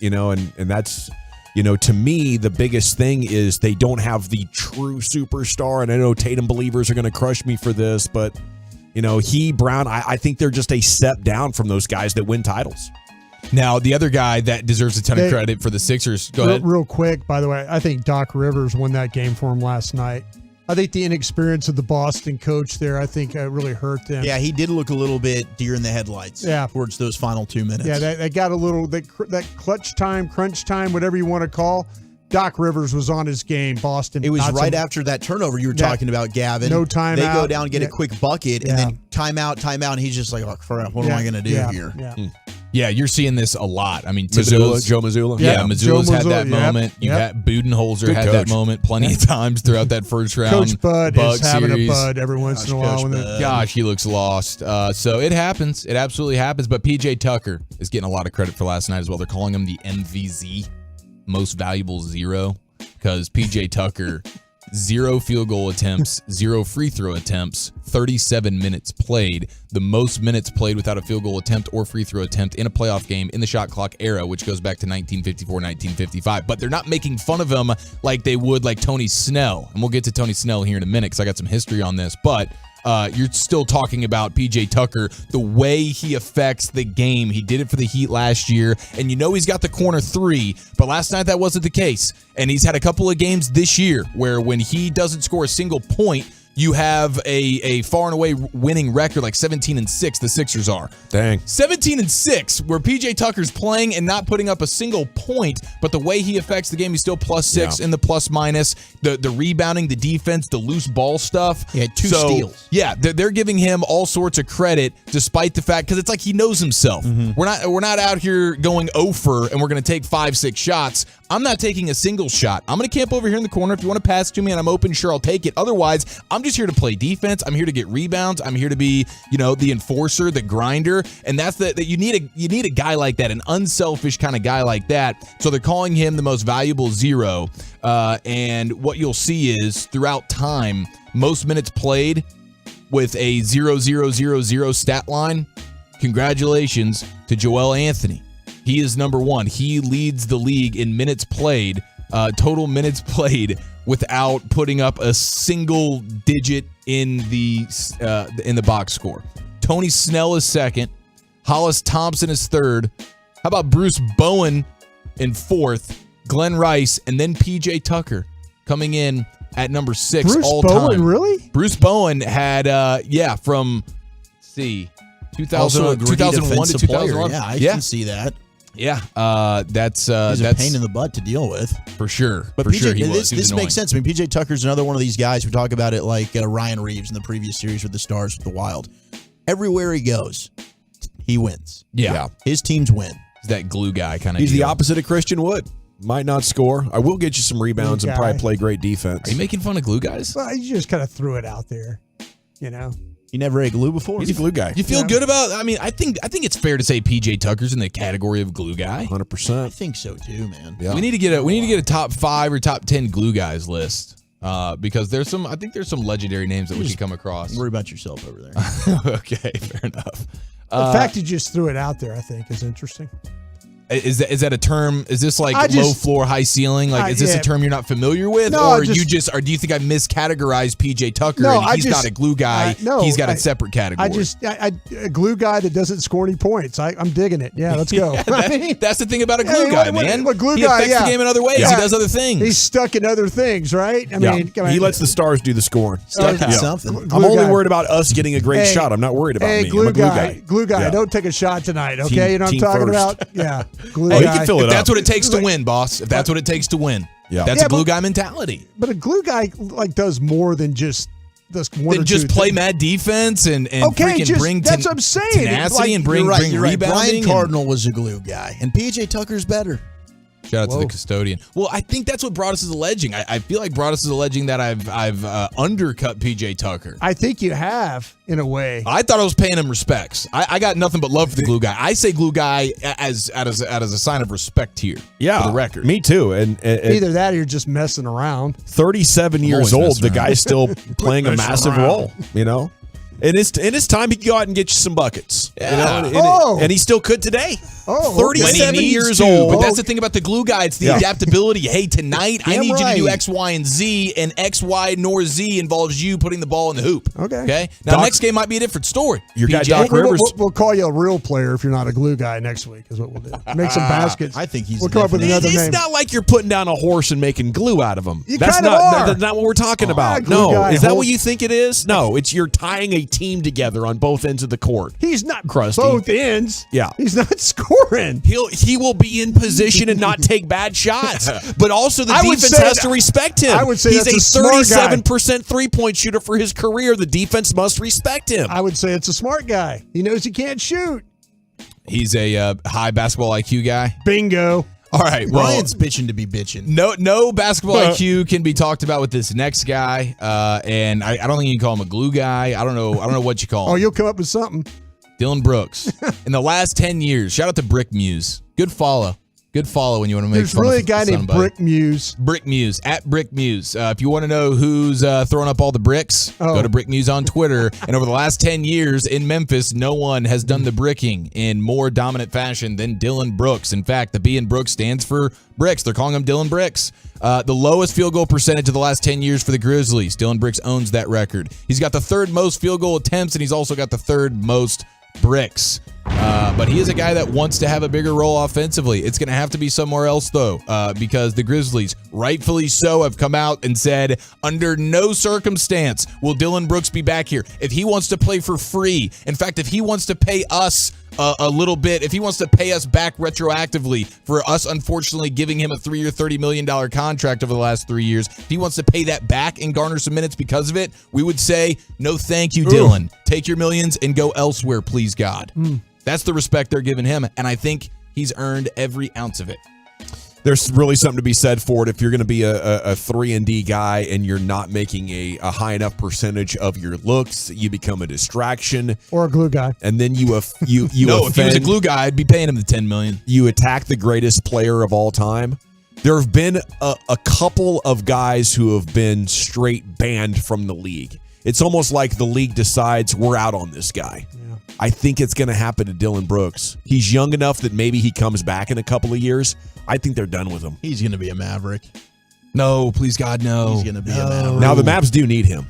that's, to me, the biggest thing is they don't have the true superstar. And I know Tatum believers are going to crush me for this, but Brown, I think they're just a step down from those guys that win titles. Now, the other guy that deserves a ton of credit for the Sixers, go ahead. Real quick, by the way, I think Doc Rivers won that game for him last night. I think the inexperience of the Boston coach there, I think really hurt them. Yeah, he did look a little bit deer in the headlights towards those final 2 minutes. Yeah, they got a little, that clutch time, crunch time, whatever you want to call. Doc Rivers was on his game. Boston. It was right after that turnover you were talking about, Gavin. No timeout. They go down, get a quick bucket, and then timeout, and he's just like, oh, crap, what am I going to do here? Yeah, you're seeing this a lot. I mean, Joe Mazzulla. Yeah, Mazzulla's had that moment. You had Budenholzer had that moment plenty of times throughout that first round. Coach Bud is having series. a bud every once in a while. Gosh, he looks lost. So it happens. It absolutely happens. But PJ Tucker is getting a lot of credit for last night as well. They're calling him the MVZ, Most Valuable Zero, because PJ Tucker, 0 field goal attempts, 0 free throw attempts, 37 minutes played, the most minutes played without a field goal attempt or free throw attempt in a playoff game in the shot clock era, which goes back to 1954, 1955. But they're not making fun of him like they would like Tony Snell. And we'll get to Tony Snell here in a minute because I got some history on this. But you're still talking about PJ Tucker, the way he affects the game. He did it for the Heat last year, and you know he's got the corner three, but last night that wasn't the case. And he's had a couple of games this year where when he doesn't score a single point, you have a far and away winning record, like 17-6, the Sixers are. Dang. 17-6, where PJ Tucker's playing and not putting up a single point, but the way he affects the game, he's still +6 in the plus-minus, the rebounding, the defense, the loose ball stuff. He had 2 steals. Yeah, they're giving him all sorts of credit, despite the fact, because it's like he knows himself. We're not out here going 0 for, and we're going to take 5-6 shots. I'm not taking a single shot. I'm going to camp over here in the corner. If you want to pass to me and I'm open, sure, I'll take it. Otherwise, I'm just here to play defense. I'm here to get rebounds. I'm here to be, the enforcer, the grinder. And that's that you need a guy like that, an unselfish kind of guy like that. So they're calling him the most valuable zero. And what you'll see is throughout time, most minutes played with a 0-0-0-0 stat line. Congratulations to Joel Anthony. He is number 1. He leads the league in minutes played, total minutes played, without putting up a single digit in the box score. Tony Snell is second. Hollis Thompson is third. How about Bruce Bowen in fourth? Glenn Rice, and then PJ Tucker coming in at number 6 all time. Bruce Bowen, really? Bruce Bowen had, from, let's see, 2001 to 2011. Yeah, I can see that. Yeah, that's he's a pain in the butt to deal with for sure. But for PJ, sure he was. This makes sense. I mean, PJ Tucker's another one of these guys. We talk about it like Ryan Reeves in the previous series with the Stars with the Wild. Everywhere he goes, he wins. Yeah. His teams win. He's that glue guy kind of. He's the opposite of Christian Wood. Might not score. I will get you some rebounds and probably play great defense. Are you making fun of glue guys? Well, you just kind of threw it out there, You never ate glue before? He's a glue guy. You feel good about? I mean, I think it's fair to say PJ Tucker's in the category of glue guy. 100%. I think so too, man. Yeah. We need to get a top 5 or top 10 glue guys list. Because there's some legendary names that we should come across. Worry about yourself over there. Okay, fair enough. The fact you just threw it out there, I think, is interesting. Is that a term? Is this like low floor, high ceiling? Like, is this a term you're not familiar with, or do you think I miscategorized PJ Tucker and he's not a glue guy? He's got a separate category. A glue guy that doesn't score any points. I'm digging it. Yeah, let's go. That's the thing about a glue guy, man. A glue he guy, affects the game in other ways. He does other things. He's stuck in other things, right? I mean, he lets the Stars do the scoring. Something. I'm only worried about us getting a great shot. I'm not worried about me. I'm a glue guy. Glue guy, don't take a shot tonight, okay? You know what I'm talking about? Yeah, glue guy. You can fill it up. That's what it takes to win, boss. If that's what it takes to win. That's a glue guy mentality. But a glue guy does more than just this one or two play things. mad defense and freaking bring that's what I'm saying. tenacity and bring You're right. rebounding. Brian Cardinal was a glue guy, and PJ Tucker's better. Shout out to the custodian. Well, I think that's what Broadus is alleging. I feel like Broadus is alleging that I've undercut PJ Tucker. I think you have, in a way. I thought I was paying him respects. I got nothing but love for the glue guy. I say glue guy as a sign of respect here. Yeah, for the record. Me too. And either that or you're just messing around. 37 years old, the guy's still playing a massive role. And it's time he could go out and get you some buckets. Yeah. And he still could today. 37 years old. But that's the thing about the glue guy. It's the adaptability. Hey, tonight I need you to do X, Y, and Z, and X, Y, nor Z involves you putting the ball in the hoop. Okay. Now, next game might be a different story. Your guy Doc Rivers. We'll call you a real player if you're not a glue guy next week, is what we'll do. Make some baskets. I think We'll come up with another name. It's not like you're putting down a horse and making glue out of him. That's not what we're talking about. No. Is that what you think it is? No. It's you're tying a team together on both ends of the court. He's not Krusty. both ends. Yeah. He's not scoring. scoring. He will be in position and not take bad shots. But also the defense has to respect him. I would say he's that's a a smart guy. 37% three-point shooter for his career. The defense must respect him. I would say it's a smart guy. He knows he can't shoot. He's a high basketball IQ guy. Bingo. All right, well, Ryan's bitching to be bitching. No basketball IQ can be talked about with this next guy, and I don't think you can call him a glue guy. I don't know what you call him. Oh, you'll come up with something. Dylan Brooks. In the last 10 years, shout out to Brick Muse. Good follow when you want to make There's fun really of a guy named somebody. Brick Muse. Brick Muse, at Brick Muse. If you want to know who's throwing up all the bricks, go to Brick Muse on Twitter. And over the last 10 years in Memphis, no one has done the bricking in more dominant fashion than Dylan Brooks. In fact, the B in Brooks stands for bricks. They're calling him Dylan Bricks. The lowest field goal percentage of the last 10 years for the Grizzlies. Dylan Bricks owns that record. He's got the third most field goal attempts, and he's also got the third most bricks. But he is a guy that wants to have a bigger role offensively. It's going to have to be somewhere else, though, because the Grizzlies, rightfully so, have come out and said, under no circumstance will Dylan Brooks be back here. If he wants to play for free, in fact, if he wants to pay us a little bit, if he wants to pay us back retroactively for us unfortunately giving him a 3-year, $30 million contract over the last 3 years, if he wants to pay that back and garner some minutes because of it, we would say, no thank you, Dylan. Take your millions and go elsewhere, please, God. That's the respect they're giving him, and I think he's earned every ounce of it. There's really something to be said for it. If you're going to be a 3-and-D guy and you're not making a high enough percentage of your looks, you become a distraction. Or a glue guy. And then you No, if he was a glue guy, I'd be paying him the $10 million. You attack the greatest player of all time. There have been a couple of guys who have been straight banned from the league. It's almost like the league decides we're out on this guy. Yeah. I think it's going to happen to Dylan Brooks. He's young enough that maybe he comes back in a couple of years. I think they're done with him. He's going to be a Maverick. No, please God, no. He's going to be a Maverick. Now, the Mavs do need him.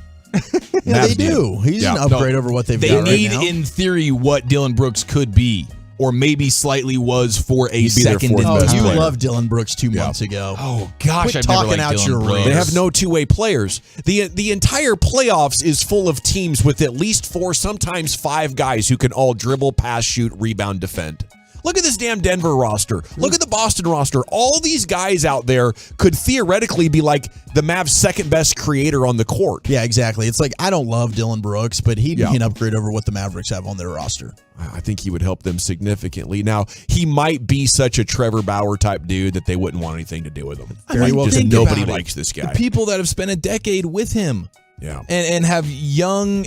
Yeah, they do. He's an upgrade over what they've got right now. They need, in theory, what Dylan Brooks could be, or maybe slightly was for a second. You loved Dylan Brooks 2 months ago. Oh gosh, Quit I've never talking liked out Dylan your Brooks. rear. They have no two-way players. The entire playoffs is full of teams with at least 4, sometimes 5 guys who can all dribble, pass, shoot, rebound, defend. Look at this damn Denver roster. Look at the Boston roster. All these guys out there could theoretically be like the Mavs' second best creator on the court. Yeah, exactly. It's like, I don't love Dylan Brooks, but he'd be an upgrade over what the Mavericks have on their roster. I think he would help them significantly. Now, he might be such a Trevor Bauer type dude that they wouldn't want anything to do with him. Very well. Just nobody likes this guy. The people that have spent a decade with him. Yeah. And have young,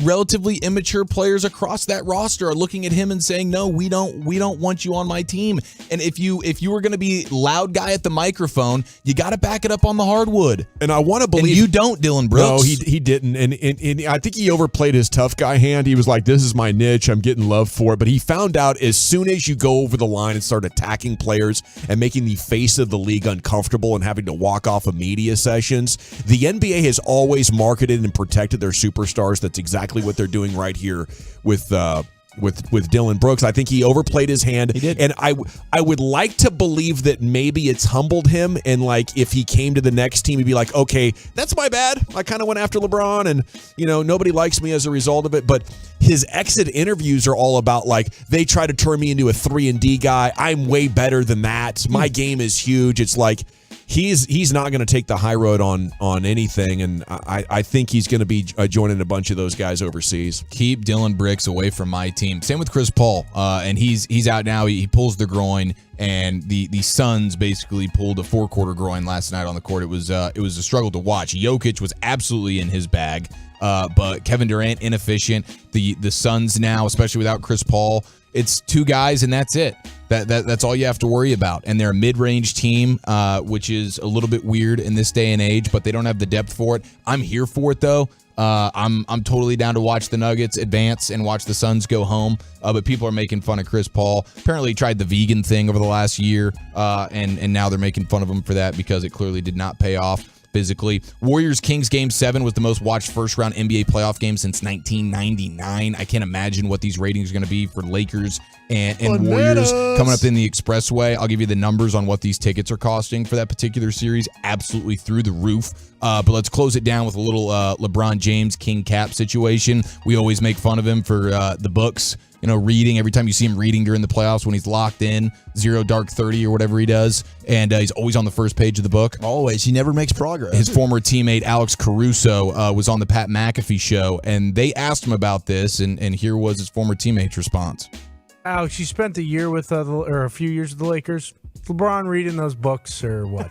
relatively immature players across that roster are looking at him and saying, no, we don't want you on my team. And if you were going to be loud guy at the microphone, you got to back it up on the hardwood. And I want to believe and you don't, Dylan Brooks. No, he didn't. And I think he overplayed his tough guy hand. He was like, this is my niche. I'm getting love for it. But he found out as soon as you go over the line and start attacking players and making the face of the league uncomfortable and having to walk off of media sessions, the NBA has always marketed and protected their superstars. That's exactly what they're doing right here with Dylan Brooks. I think he overplayed his hand. He did. And I would like to believe that maybe it's humbled him, and like if he came to the next team, he'd be like, okay, that's my bad. I kind of went after LeBron, and nobody likes me as a result of it. But his exit interviews are all about like, they try to turn me into a 3-and-D guy. I'm way better than that. My game is huge. It's like, he's not going to take the high road on anything, and I think he's going to be joining a bunch of those guys overseas. Keep Dylan Brooks away from my team. Same with Chris Paul, and he's out now. He pulls the groin, and the Suns basically pulled a 4-quarter groin last night on the court. It was a struggle to watch. Jokic was absolutely in his bag, but Kevin Durant inefficient. The Suns now, especially without Chris Paul, it's 2 guys and that's it. That's all you have to worry about. And they're a mid-range team, which is a little bit weird in this day and age, but they don't have the depth for it. I'm here for it, though. I'm totally down to watch the Nuggets advance and watch the Suns go home. But people are making fun of Chris Paul. Apparently he tried the vegan thing over the last year, and now they're making fun of him for that because it clearly did not pay off physically. Warriors-Kings Game 7 was the most watched first-round NBA playoff game since 1999. I can't imagine what these ratings are going to be for Lakers and Warriors coming up in the Expressway. I'll give you the numbers on what these tickets are costing for that particular series. Absolutely through the roof. But let's close it down with a little LeBron James King Cap situation. We always make fun of him for the books. reading. Every time you see him reading during the playoffs when he's locked in, 0 Dark 30 or whatever he does, and he's always on the first page of the book. Always. He never makes progress. His former teammate Alex Caruso was on the Pat McAfee show, and they asked him about this, and here was his former teammate's response. Alex, you spent a year with or a few years with the Lakers. LeBron reading those books or what?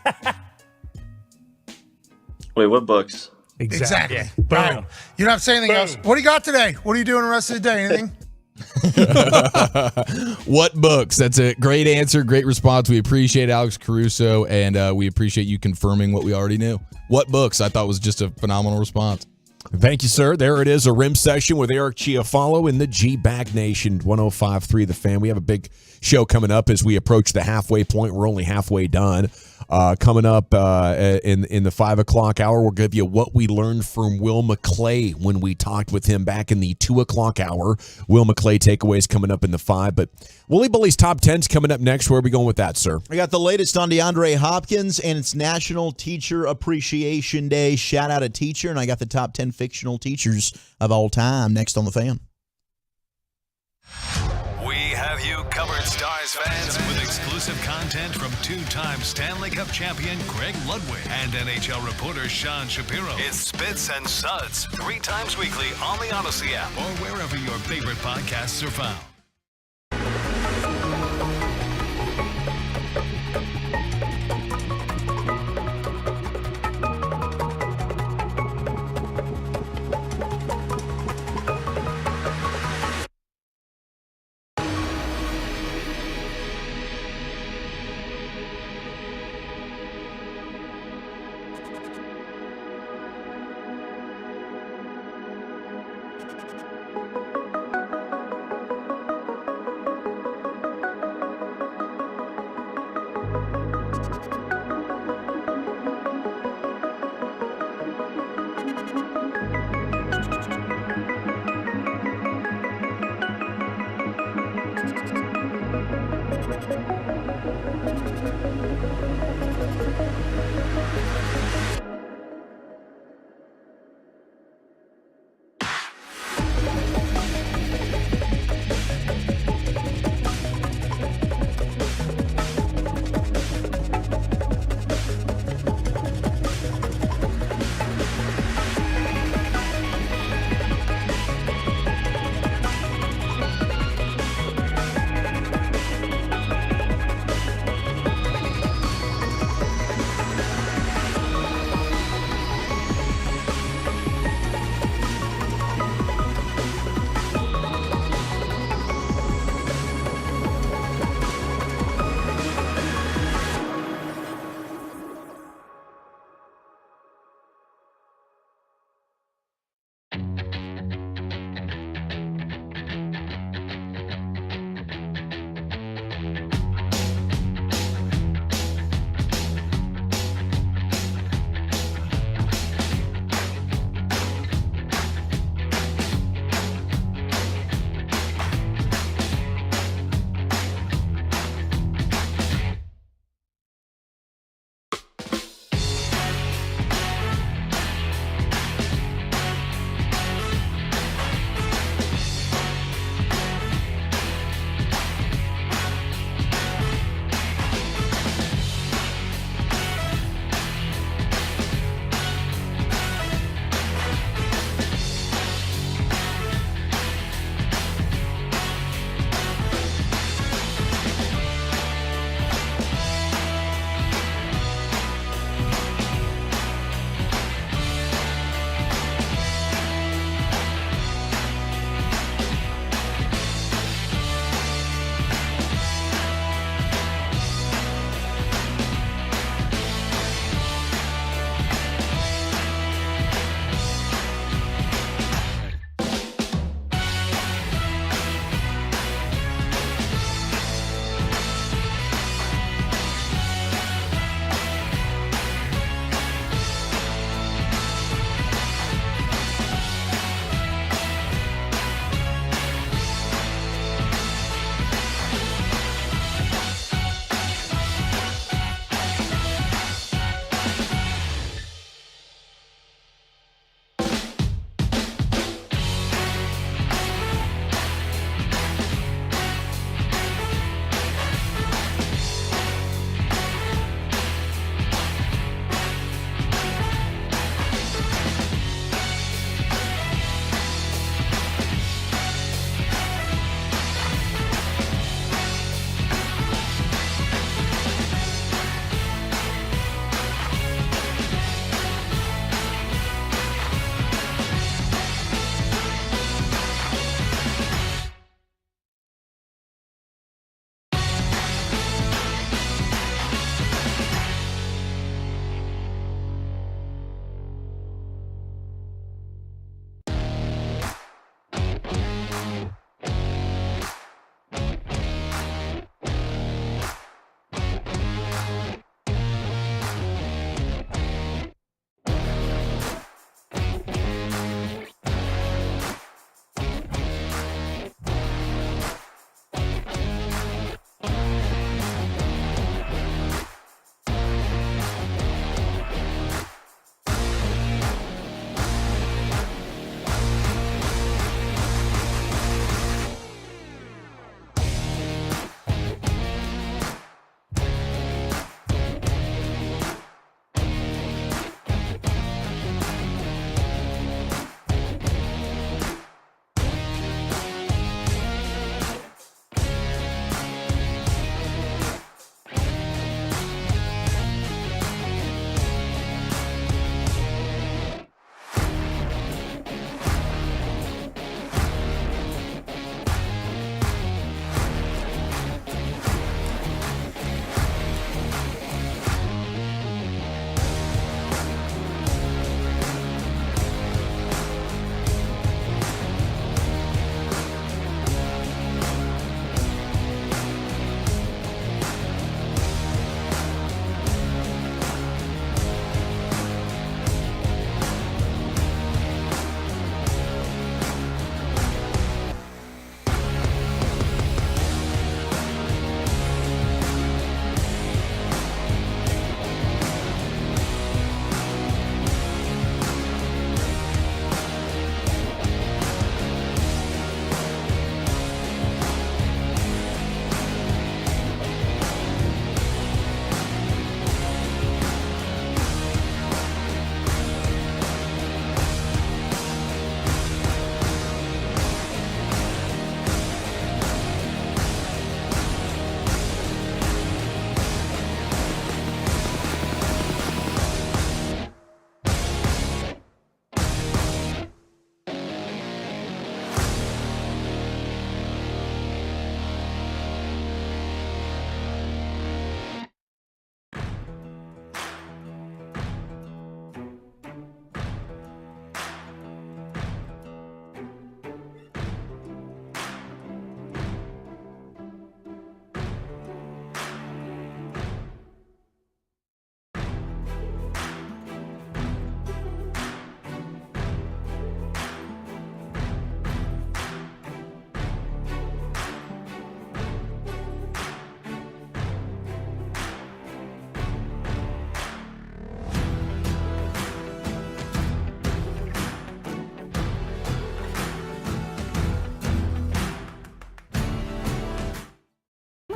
Wait, what books? Exactly. All right. You don't have to say anything else. What do you got today? What are you doing the rest of the day? Anything? What books? That's a great answer, great response. We appreciate Alex Caruso, and we appreciate you confirming what we already knew. What books? I thought was just a phenomenal response. Thank you, sir. There it is, a rim session with Eric Chiafalo in the G-Bag Nation 105.3 The Fan. We have a big show coming up as we approach the halfway point. We're only halfway done. Coming up in the 5 o'clock hour, we'll give you what we learned from Will McClay when we talked with him back in the 2 o'clock hour. Will McClay takeaways coming up in the 5. But Willie Bully's top 10's coming up next. Where are we going with that, sir? I got the latest on DeAndre Hopkins, and it's National Teacher Appreciation Day. Shout out a teacher, and I got the top 10 fictional teachers of all time next on The Fan. We have you covered, Stars fans, with exclusive content from two-time Stanley Cup champion Greg Ludwig and NHL reporter Sean Shapiro. It's Spits and Suds, 3 times weekly on the Odyssey app or wherever your favorite podcasts are found.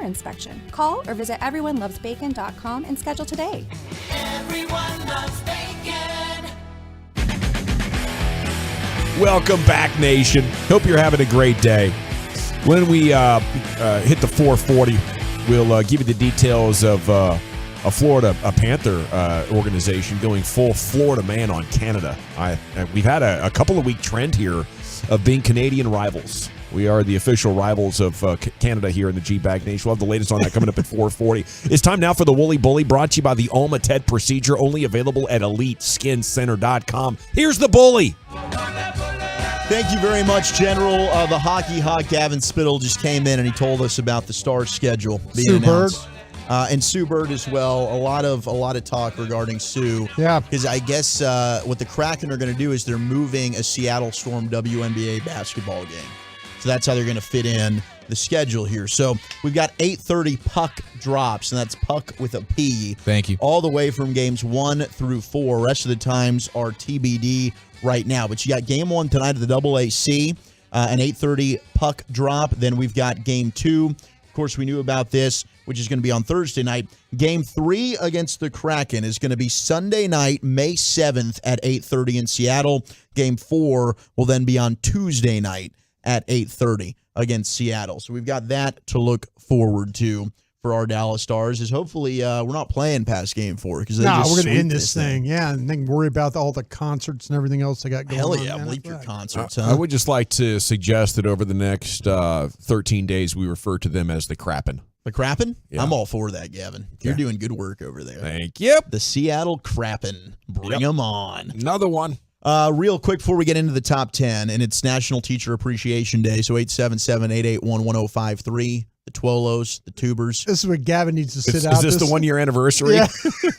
inspection. Call or visit everyonelovesbacon.com and schedule today. Everyone loves bacon. Welcome back, nation. Hope you're having a great day. When we hit the 440, we'll give you the details of a Panther organization going full Florida man on Canada. We've had a couple of week trend here of being Canadian rivals. We are the official rivals of Canada here in the G-Bag Nation. We'll have the latest on that coming up at 440. It's time now for the Woolly Bully, brought to you by the Alma TED procedure, only available at EliteSkinCenter.com. Here's the Bully. Thank you very much, General. The hockey hawk Gavin Spittle just came in and he told us about the Stars schedule being announced. And Sue Bird as well. A lot of talk regarding Sue. Yeah. Because I guess what the Kraken are going to do is they're moving a Seattle Storm WNBA basketball game. So that's how they're going to fit in the schedule here. So we've got 8:30 puck drops, and that's puck with a P. Thank you. All the way from games 1 through 4. Rest of the times are TBD right now. But you got game 1 tonight at the AAC, an 8:30 puck drop. Then we've got game 2. Of course, we knew about this, which is going to be on Thursday night. Game 3 against the Kraken is going to be Sunday night, May 7th at 8:30 in Seattle. Game 4 will then be on Tuesday night at 8:30 against Seattle. So we've got that to look forward to for our Dallas Stars. Is hopefully we're not playing past game 4 because we're going to end this thing. Yeah, and then worry about all the concerts and everything else they got going on. Hell yeah, bleep your concerts. I would just like to suggest that over the next 13 days, we refer to them as the Krappen. The Krappen? Yeah. I'm all for that, Gavin. You're doing good work over there. Thank you. The Seattle Krappen. Bring them on. Another one. Real quick before we get into the top 10, and it's National Teacher Appreciation Day, so 877-881-1053, the Twolos, the Tubers. This is what Gavin needs to sit out. Is this the 1 year anniversary? Yeah.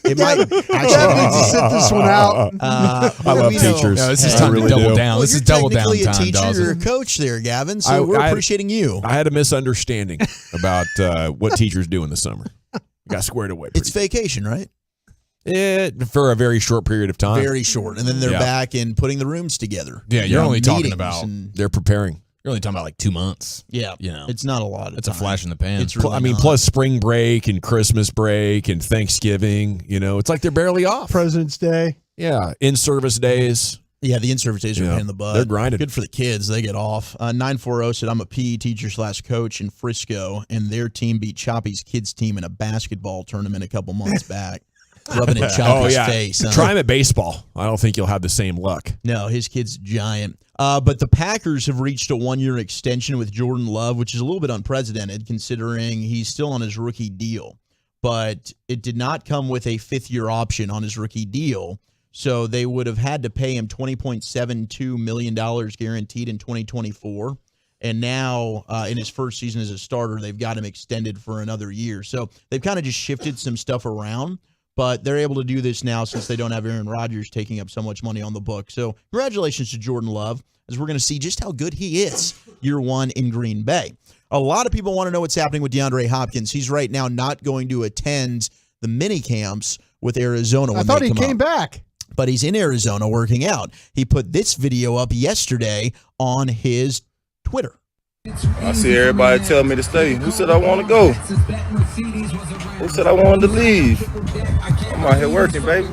It might actually Gavin needs to sit this one out. I love teachers. No, this is time to double down. Well, This is you're double down technically time, a teacher, Dawson. you're a coach there, Gavin, so we're appreciating you. I had a misunderstanding about what teachers do in the summer. Got squared away. It's vacation, right? For a very short period of time. Very short. And then they're back in putting the rooms together. Yeah, you're only talking about they're preparing. You're only talking about like 2 months. Yeah, you know, it's not a lot. It's a flash in the pan. It's really not. Plus spring break and Christmas break and Thanksgiving. You know, it's like they're barely off. President's Day. Yeah, in-service days. Yeah, the in-service days are a pain in the butt. They're grinding. Good for the kids. They get off. 940 said, I'm a PE teacher / coach in Frisco, and their team beat Choppy's kids' team in a basketball tournament a couple months back. Rubbing in Choppy's face. Huh? Try him at baseball. I don't think you'll have the same luck. No, his kid's giant. But the Packers have reached a 1-year extension with Jordan Love, which is a little bit unprecedented considering he's still on his rookie deal. But it did not come with a 5th-year option on his rookie deal. So they would have had to pay him $20.72 million guaranteed in 2024. And now in his first season as a starter, they've got him extended for another year. So they've kind of just shifted some stuff around. But they're able to do this now since they don't have Aaron Rodgers taking up so much money on the book. So congratulations to Jordan Love, as we're going to see just how good he is year 1 in Green Bay. A lot of people want to know what's happening with DeAndre Hopkins. He's right now not going to attend the mini camps with Arizona. I thought he came back. But he's in Arizona working out. He put this video up yesterday on his Twitter. I see everybody tell me to stay. Who said I want to go? Who said I wanted to leave? I'm out here working, baby.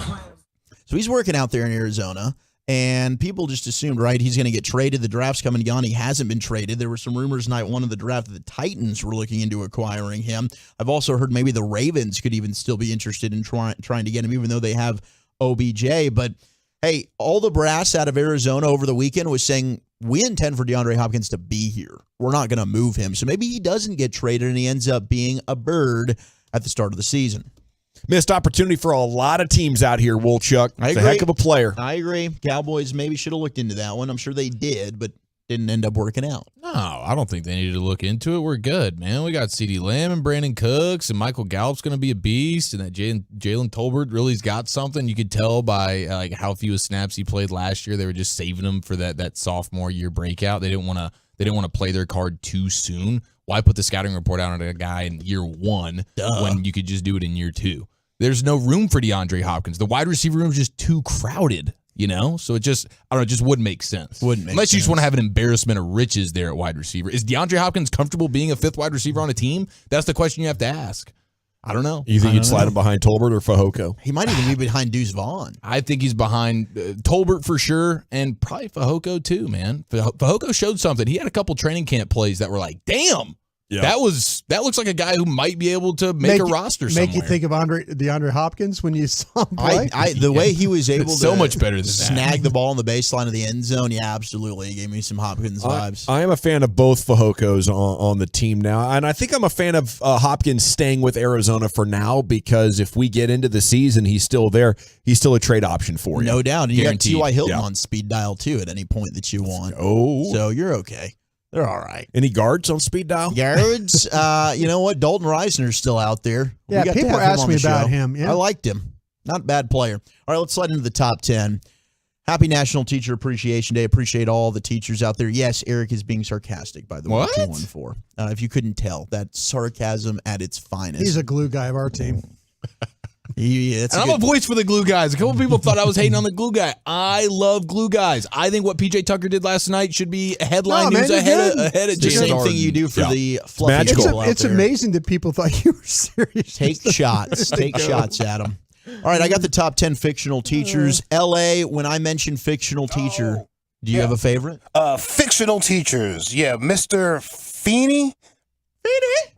So he's working out there in Arizona, and people just assumed, right, he's going to get traded. The draft's coming and gone. He hasn't been traded. There were some rumors night 1 of the draft that the Titans were looking into acquiring him. I've also heard maybe the Ravens could even still be interested in trying to get him, even though they have OBJ. But, hey, all the brass out of Arizona over the weekend was saying, we intend for DeAndre Hopkins to be here. We're not going to move him. So maybe he doesn't get traded and he ends up being a bird at the start of the season. Missed opportunity for a lot of teams out here, Wolchuk. He's a heck of a player. I agree. Cowboys maybe should have looked into that one. I'm sure they did, but didn't end up working out. No, I don't think they needed to look into it. We're good, man. We got CeeDee Lamb and Brandon Cooks, and Michael Gallup's going to be a beast, and that Jalen Tolbert really's got something. You could tell by like how few snaps he played last year. They were just saving him for that sophomore year breakout. They didn't want to play their card too soon. Why put the scouting report out on a guy in year 1 when you could just do it in year 2? There's no room for DeAndre Hopkins. The wide receiver room is just too crowded. You know, so it just wouldn't make sense. Wouldn't make unless you just sense. want to have an embarrassment of riches there at wide receiver. Is DeAndre Hopkins comfortable being a fifth wide receiver on a team? That's the question you have to ask. I don't know. You think you'd slide him behind Tolbert or Fehoko? He might even be behind Deuce Vaughn. I think he's behind Tolbert for sure, and probably Fehoko too, man. Fehoko showed something. He had a couple training camp plays that were like, damn. Yeah. That looks like a guy who might be able to make a roster somewhere. Make you think of DeAndre Hopkins when you saw him play? The way he was able to so much better than snag the ball on the baseline of the end zone, yeah, absolutely. He gave me some Hopkins vibes. I am a fan of both Fehokos on the team now, and I think I'm a fan of Hopkins staying with Arizona for now because if we get into the season, he's still there. He's still a trade option for you. No doubt. And you got Guaranteed. T.Y. Hilton Yeah. on speed dial, too, at any point that you want. Oh. So you're okay. They're all right. Any guards on speed dial? Guards, you know what? Dalton Reisner's still out there. Yeah, We got to people have him ask on me the about show. him, yeah. I liked him. Not a bad player. All right, let's slide into the top 10. Happy National Teacher Appreciation Day. Appreciate all the teachers out there. Yes, Eric is being sarcastic, by the way. What? 214. If you couldn't tell, that's sarcasm at its finest. He's a glue guy of our team. That's And I'm a voice for the glue guys. A couple people thought I was hating on the glue guy. I love glue guys. I think what PJ Tucker did last night should be headline news ahead of It's the James same Harden. thing you do for Yeah. the fluffy Magical. people out It's there. amazing that people thought you were serious. Take shots. Take shots at them. All right, I got the top 10 fictional teachers. L.A., when I mention fictional teacher, do you have a favorite? Fictional teachers. Yeah, Mr. Feeney.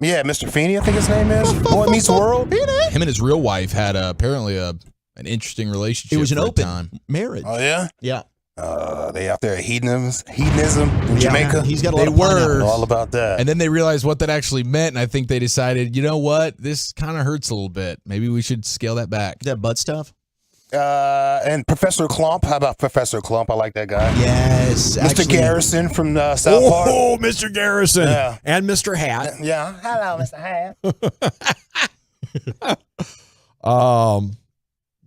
Yeah, Mr. Feeney, I think his name is. Boy Meets World. Him and his real wife had apparently an interesting relationship. It was an for a open time. marriage. Oh, yeah? Yeah. They out there at hedonism in Jamaica. He's got a lot They of pineapple. were. All about that. And then they realized what that actually meant, and I think they decided, you know what, this kind of hurts a little bit. Maybe we should scale that back. That butt stuff? And Professor Klump. How about Professor Klump? I like that guy. Yes. Mr. actually- Garrison from South Park. Oh, Mr. Garrison. Yeah. And Mr. Hat. Yeah. Hello, Mr. Hat.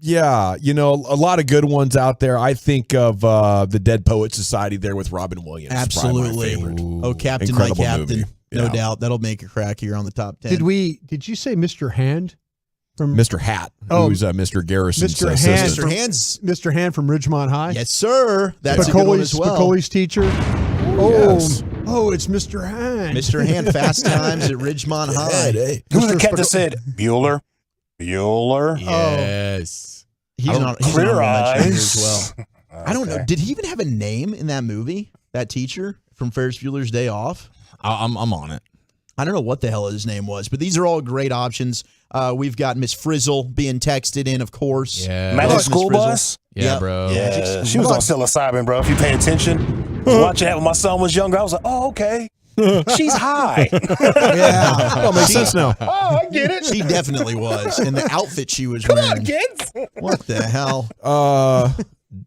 Yeah, you know, a lot of good ones out there. I think of the Dead Poet Society there with Robin Williams. Absolutely. Probably my favorite. Oh, Captain, Incredible my Captain. movie. No Yeah. doubt. That'll make a crack here on the top 10. Did you say Mr. Hand? From Mr. Hat, who's Mr. Garrison's Mr. Hand, assistant. Mr. Hand from Ridgemont High. Yes, sir. That's a good one as well. Spicoli's teacher. yes. Oh, it's Mr. Hand. Mr. Hand, Fast Times at Ridgemont High. Hey. Who's the cat that said Bueller? Bueller. Yes. He's an Clear honorable mention here eyes. as well. I don't know. Did he even have a name in that movie? That teacher from Ferris Bueller's Day Off? I'm on it. I don't know what the hell his name was, but these are all great options. We've got Miss Frizzle being texted in, of course. Yeah. Magic Miss School Frizzle. Bus? Yeah, Yep. bro. Yeah. She was on psilocybin, bro. If you pay attention. I was watching that when my son was younger. I was like, oh, okay. She's high. Yeah. That makes sense now. Oh, I get it. She definitely was. And the outfit she was wearing. kids. What the hell?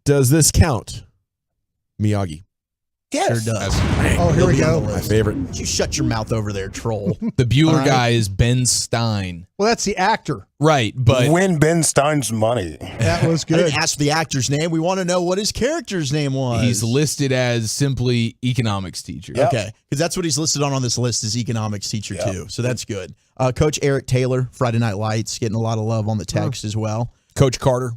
Does this count? Miyagi. Yes. Sure does. Oh, here we go. My favorite. Would you shut your mouth over there, troll? The Bueller All right. guy is Ben Stein. Well, that's the actor. Right, but Win Ben Stein's money. That was I good. didn't ask the actor's name. We want to know what his character's name was. he's listed as simply economics teacher. Yep. Okay, because that's what he's listed on this list is economics teacher too. So that's good. Coach Eric Taylor, Friday Night Lights, getting a lot of love on the text as well. Coach Carter.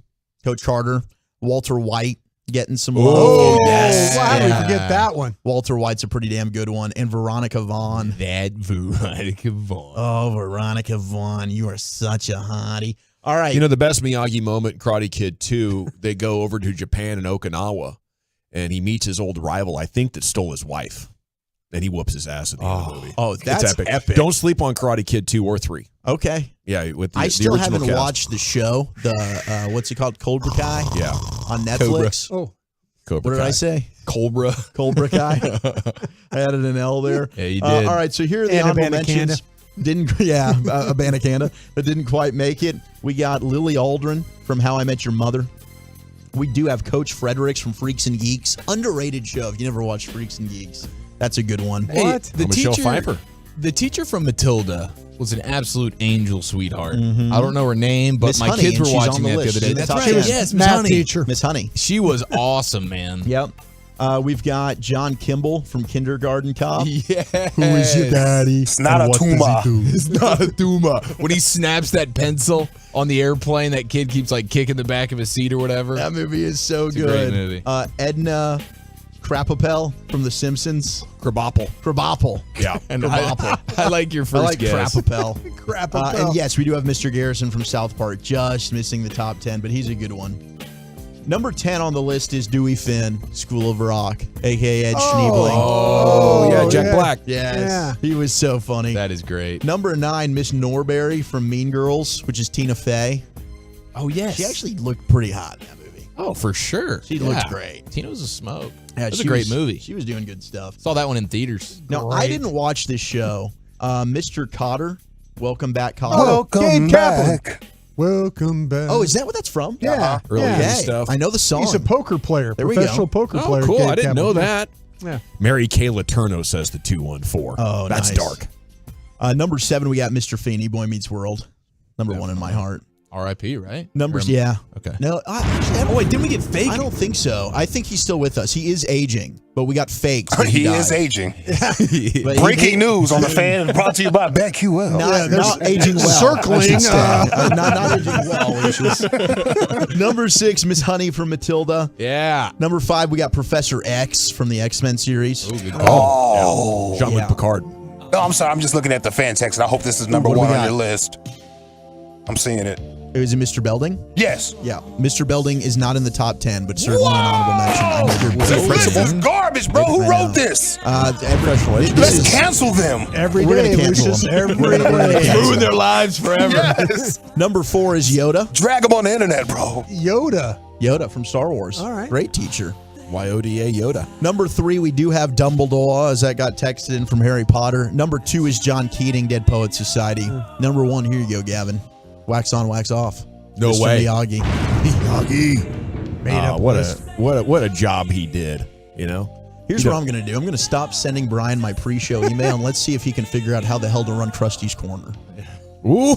Coach Carter, Walter White, getting some Oh, love. Yes. How did we Yeah. forget that one? Walter White's a pretty damn good one. And Veronica Vaughn. That Veronica Vaughn. Oh, Veronica Vaughn, you are such a hottie. All right. You know, the best Miyagi moment in Karate Kid 2, they go over to Japan and Okinawa, and he meets his old rival, I think, that stole his wife. And he whoops his ass at the end of the movie. Oh, that's it's epic. Don't sleep on Karate Kid 2 or 3. Okay. Yeah, with the, I the still original haven't cast. watched the show, the what's it called, Cobra Kai? Yeah. On Netflix. Oh, Cobra What did Kai. I say? Cobra. Cobra Kai. I added an L there. Yeah, you did. All right, so here are the And a honorable Banacanda. mentions. A Banacanda that didn't quite make it. We got Lily Aldrin from How I Met Your Mother. We do have Coach Fredericks from Freaks and Geeks. Underrated show. If you never watched Freaks and Geeks, that's a good one. Hey, the Michelle teacher, Pfeiffer. The teacher from Matilda was an absolute angel sweetheart. I don't know her name, but Miss my Honey, kids and were she's on watching the that the list. other day. She's in the That's top right. 10. Yes, Miss math Honey. teacher. Miss Honey. She was awesome, man. Yep. We've got John Kimball from Kindergarten Cop. Yes. Who is your daddy? It's not a tumor. It's not a tumor. When he snaps that pencil on the airplane, that kid keeps like kicking the back of his seat or whatever. That movie is so It's good. a great movie. Edna Krabappel from The Simpsons. Krabappel. Yeah. And I like your first I like guess. Krabappel. And yes, we do have Mr. Garrison from South Park, just missing the top 10, but he's a good one. Number 10 on the list is Dewey Finn, School of Rock, a.k.a. Ed Schneebling. Oh, yeah, Jack Black. Yes. Yeah. He was so funny. That is great. Number 9, Miss Norberry from Mean Girls, which is Tina Fey. Oh, yes. She actually looked pretty hot in that movie. Oh, for sure. She looked great. Tina was a smoke. Yeah, It was a she great movie. She was doing good stuff. Saw that one in theaters. Now, I didn't watch this show. Mr. Cotter, Welcome Back, Cotter. Welcome back. Welcome back. Oh, is that what that's from? Yeah. Early Okay. stuff. I know the song. He's a poker player, There we go. professional poker player. Oh, cool. Gabe I didn't know Kaplan. that. Yeah. Mary Kay Letourneau says the 214. Oh, that's nice. dark. Number 7, we got Mr. Feeney, Boy Meets World. Number 1 in my heart. R.I.P., right? Numbers, Or- yeah. Okay. No, wait, didn't we get fake? I don't think so. I think he's still with us. He is aging, but we got fakes. when He died. is aging. But Breaking news on the fan brought to you by BetQL. Not aging well. circling, I should say. not aging well. Which is number 6, Miss Honey from Matilda. Yeah. Number 5, we got Professor X from the X-Men series. Oh, good call. Oh. Jean-Luc Yeah. Picard. No, I'm sorry. I'm just looking at the fan text, and I hope this is number What do we 1 on got? your list. I'm seeing it. Is it Mr. Belding? Yes. Yeah. Mr. Belding is not in the top 10, but certainly an honorable mention. I know they're This is big. garbage, bro. Who I wrote know. this? This Let's is- cancel them. Every We're day, gonna cancel Lucius. them. Every We're gonna day. cancel Ruin their lives forever. Yes. Number 4 is Yoda. Drag them on the internet, bro. Yoda. Yoda from Star Wars. All right. Great teacher. YODA Yoda. Number 3, we do have Dumbledore, as that got texted in from Harry Potter. Number 2 is John Keating, Dead Poets Society. Number 1, here you go, Gavin. Wax on, wax off. No Mr. way. Miyagi. Made up What list. what a job he did, you know? Here's what I'm going to do. I'm going to stop sending Brian my pre-show email, and let's see if he can figure out how the hell to run Krusty's Corner. Ooh,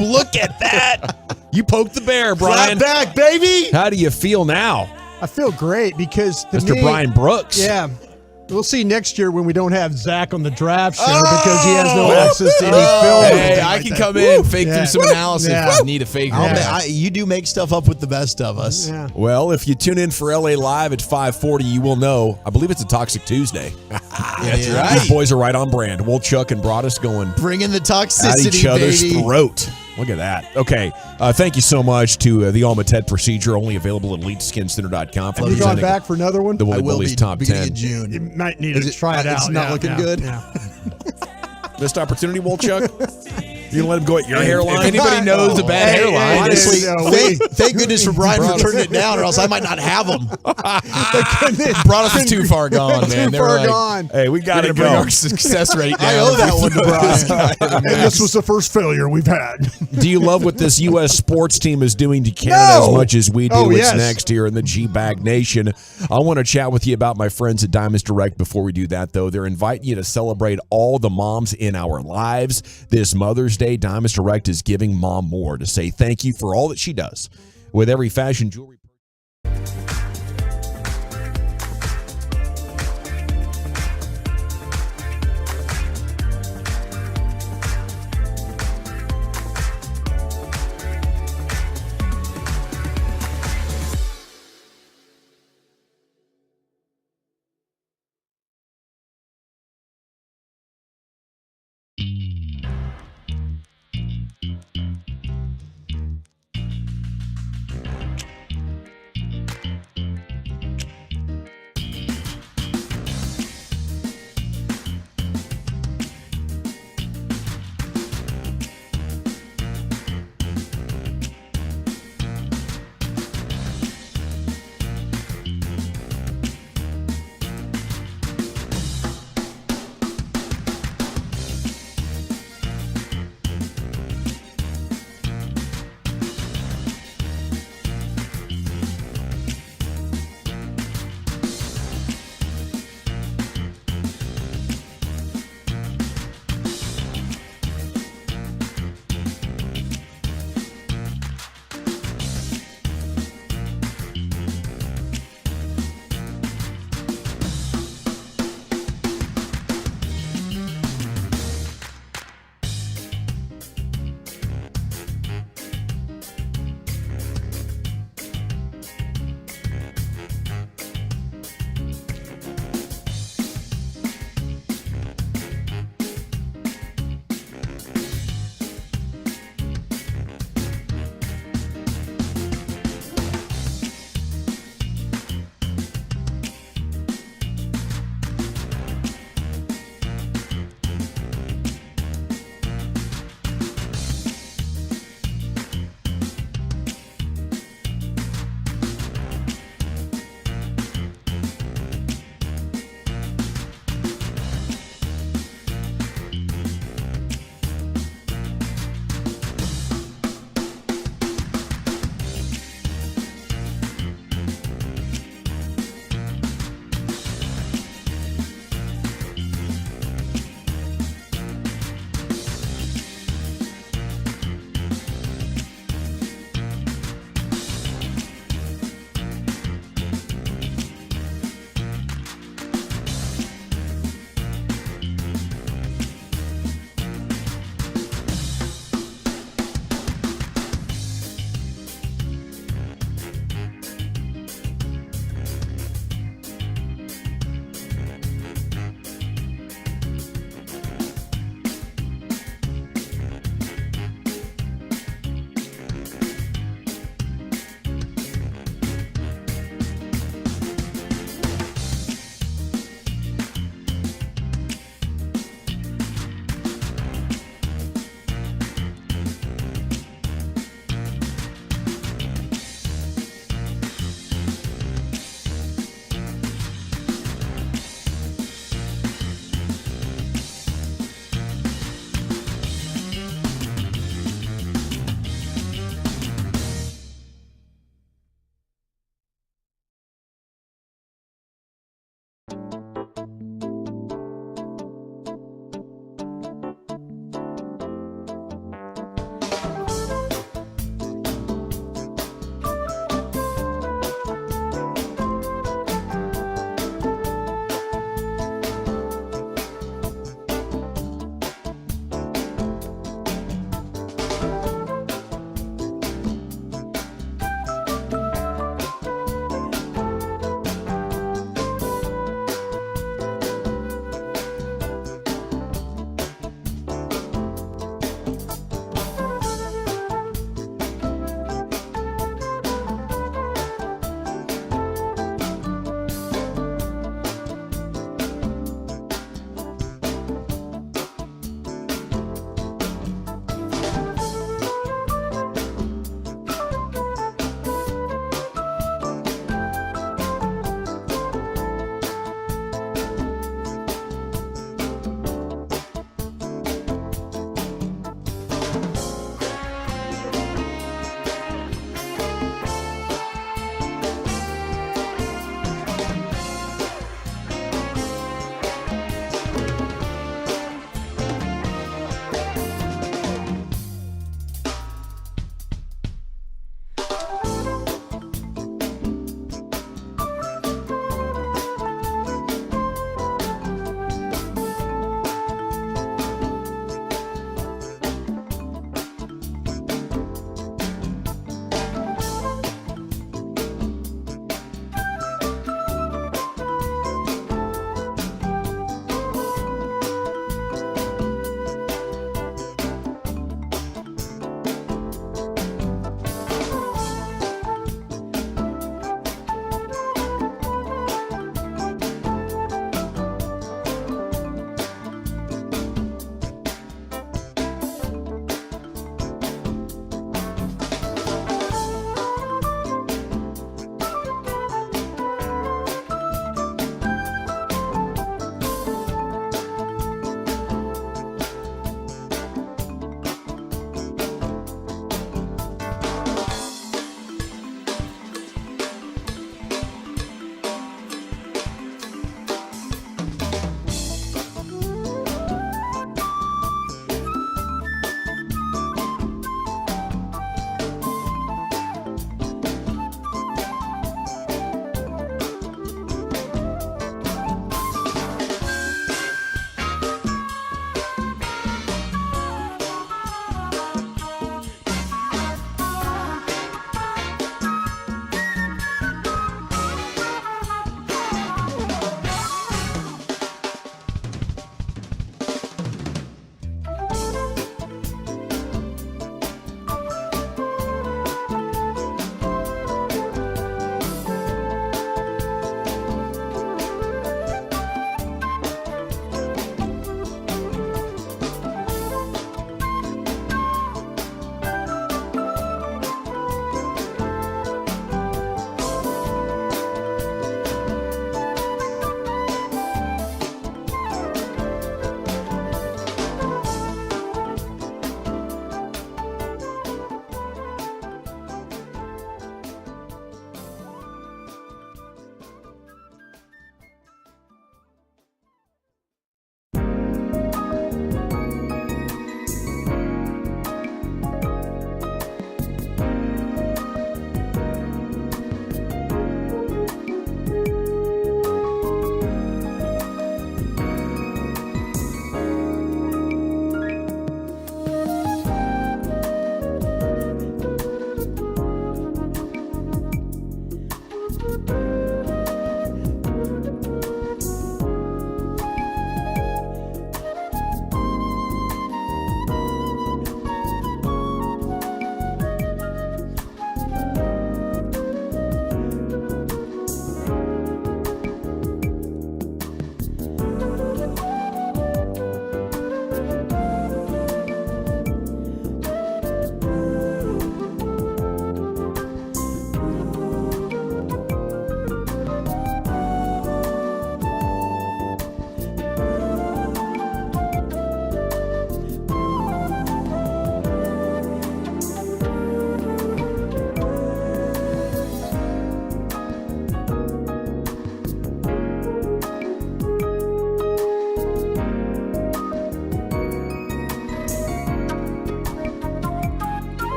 look at that. You poked the bear, Brian. Flat back, baby! How do you feel now? I feel great because to Mr. me- Brian Brooks. Yeah. We'll see next year when we don't have Zach on the draft show because he has no access to any film. or Hey, anything I like can that. come in, fake Yeah. through some analysis Yeah. if you need a faker. You do make stuff up with the best of us. Yeah. Well, if you tune in for LA Live at 5:40, you will know. I believe it's a Toxic Tuesday. That's These boys are right on brand. Woolchuck and Broadus going Bring in the at toxicity, each other's baby. throat. Look at that. Okay. Thank you so much to the Alma Ted procedure, only available at EliteSkinCenter.com. Have you gone back for another one? The Willie I will Bullies be top beginning 10. of June. You might need Is to it- try it out. it's not looking good? Yeah. Missed opportunity, Woolchuck? You gonna let him go at your hairline? If anybody knows a bad hairline, Honestly, no, thank goodness for Brian for turning it down, or else I might not have them. Broadus is too far gone, man. Too They're far like, gone. Hey, we got to Gotta bring go. our success rate down. I owe that one to Brian. And this was the first failure we've had. Do you love what this U.S. sports team is doing to Canada as much as we do? Oh, It's yes. next here in the G-Bag Nation. I want to chat with you about my friends at Diamonds Direct. Before we do that, though, they're inviting you to celebrate all the moms in our lives. This Mother's Day, Diamonds Direct is giving mom more to say thank you for all that she does. With every fashion jewelry.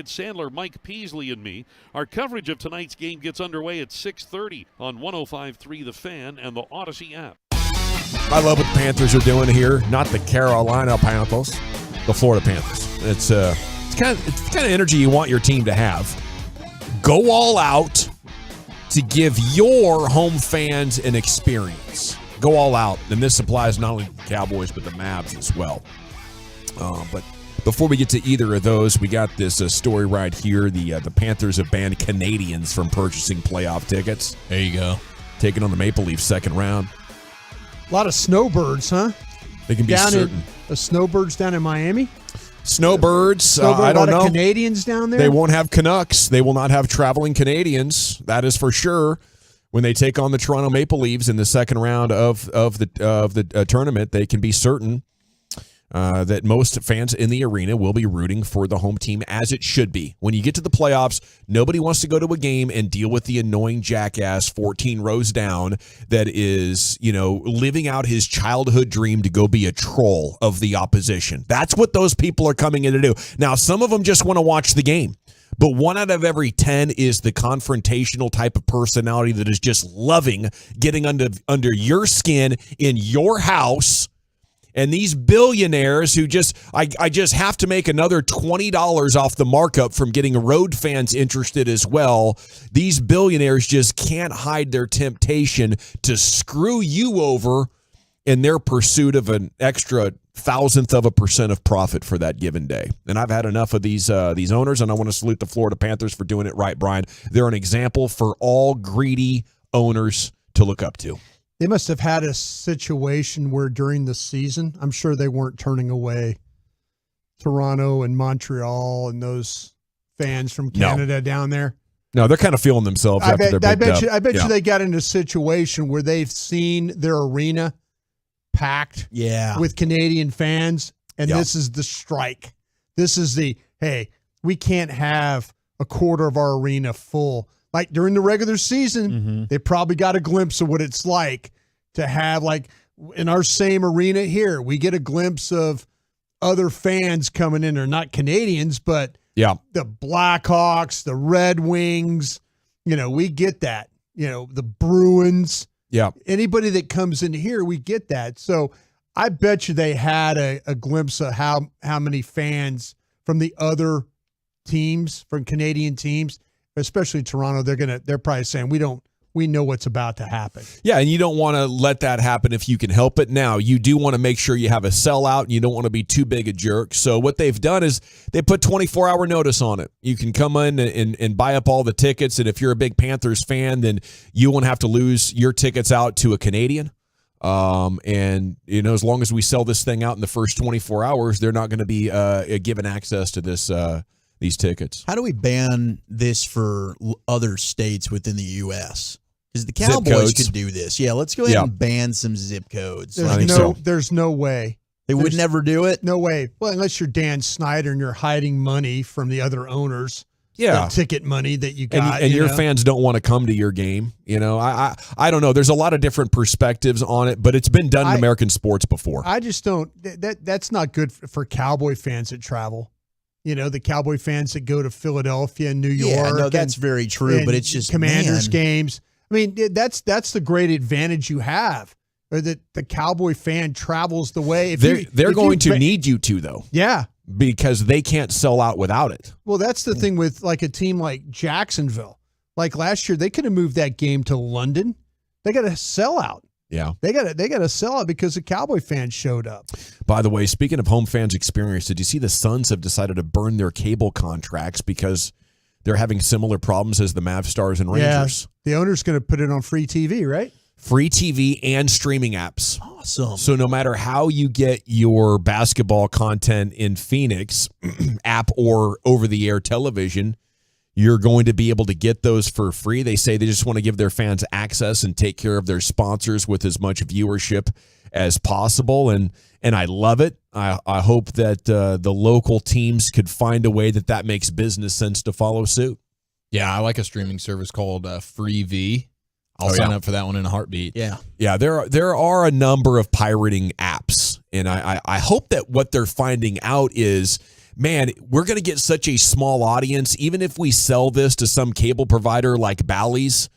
Jared Sandler, Mike Peasley, and me. Our coverage of tonight's game gets underway at 6:30 on 105.3 The Fan and the Odyssey app. I love what the Panthers are doing here. Not the Carolina Panthers, the Florida Panthers. It's kind of energy you want your team to have. Go all out to give your home fans an experience. Go all out. And this applies not only to the Cowboys, but the Mavs as well. But before we get to either of those, we got this story right here. The Panthers have banned Canadians from purchasing playoff tickets. There you go. Taking on the Maple Leafs second round. A lot of snowbirds, huh? They can be certain. The snowbirds down in Miami? Snowbirds, I don't know. A lot of Canadians down there? They won't have Canucks. They will not have traveling Canadians. That is for sure. When they take on the Toronto Maple Leafs in the second round of the tournament, they can be certain that most fans in the arena will be rooting for the home team, as it should be. When you get to the playoffs, nobody wants to go to a game and deal with the annoying jackass 14 rows down that is, living out his childhood dream to go be a troll of the opposition. That's what those people are coming in to do. Now, some of them just want to watch the game. But 1 out of every 10 is the confrontational type of personality that is just loving getting under your skin in your house. And these billionaires who I just have to make another $20 off the markup from getting road fans interested as well. These billionaires just can't hide their temptation to screw you over in their pursuit of an extra 0.000% of profit for that given day. And I've had enough of these owners, and I want to salute the Florida Panthers for doing it right, Brian. They're an example for all greedy owners to look up to. They must have had a situation where during the season, I'm sure they weren't turning away Toronto and Montreal and those fans from Canada down there. No, they're kind of feeling themselves after their big dub. I bet you they got into a situation where they've seen their arena packed with Canadian fans, and this is the strike. This is hey, we can't have a quarter of our arena full. Like during the regular season, they probably got a glimpse of what it's like to have, like in our same arena here, we get a glimpse of other fans coming in. They're not Canadians, but the Blackhawks, the Red Wings, we get that. The Bruins. Yeah. Anybody that comes in here, we get that. So I bet you they had a glimpse of how many fans from the other teams, from Canadian teams, especially Toronto, they're probably saying we know what's about to happen. Yeah, and you don't want to let that happen if you can help it. Now, you do want to make sure you have a sellout, and you don't want to be too big a jerk. So what they've done is they put 24-hour notice on it. You can come in and buy up all the tickets, and if you're a big Panthers fan, then you won't have to lose your tickets out to a Canadian. And as long as we sell this thing out in the first 24 hours, they're not going to be given access to these tickets. How do we ban this for other states within the U.S.? Because the Cowboys could do this. Yeah, let's go ahead and ban some zip codes. There's no way. They would never do it? No way. Well, unless you're Dan Snyder and you're hiding money from the other owners. Yeah. The ticket money that you got. And your fans don't want to come to your game. I don't know. There's a lot of different perspectives on it, but it's been done in American sports before. I just don't. That's not good for Cowboy fans that travel. The Cowboy fans that go to Philadelphia and New York. Yeah, no, that's very true, but it's just Commanders games. I mean, that's the great advantage you have, or that the Cowboy fan travels the way. They're going to need you to, though. Yeah. Because they can't sell out without it. Well, that's the thing with like a team like Jacksonville. Like last year, they could have moved that game to London. They got a sellout. Yeah. They got a sellout because the Cowboy fans showed up. By the way, speaking of home fans experience, did you see the Suns have decided to burn their cable contracts because they're having similar problems as the Mavs, Stars, and Rangers? Yeah. The owner's going to put it on free TV, right? Free TV and streaming apps. Awesome. So no matter how you get your basketball content in Phoenix, app or over-the-air television, you're going to be able to get those for free. They say they just want to give their fans access and take care of their sponsors with as much viewership as possible. And I love it. I hope that the local teams could find a way that makes business sense to follow suit. Yeah, I like a streaming service called Freevee. I'll sign up for that one in a heartbeat. Yeah. Yeah, there are a number of pirating apps. And I hope that what they're finding out is man, we're going to get such a small audience. Even if we sell this to some cable provider like Bally's,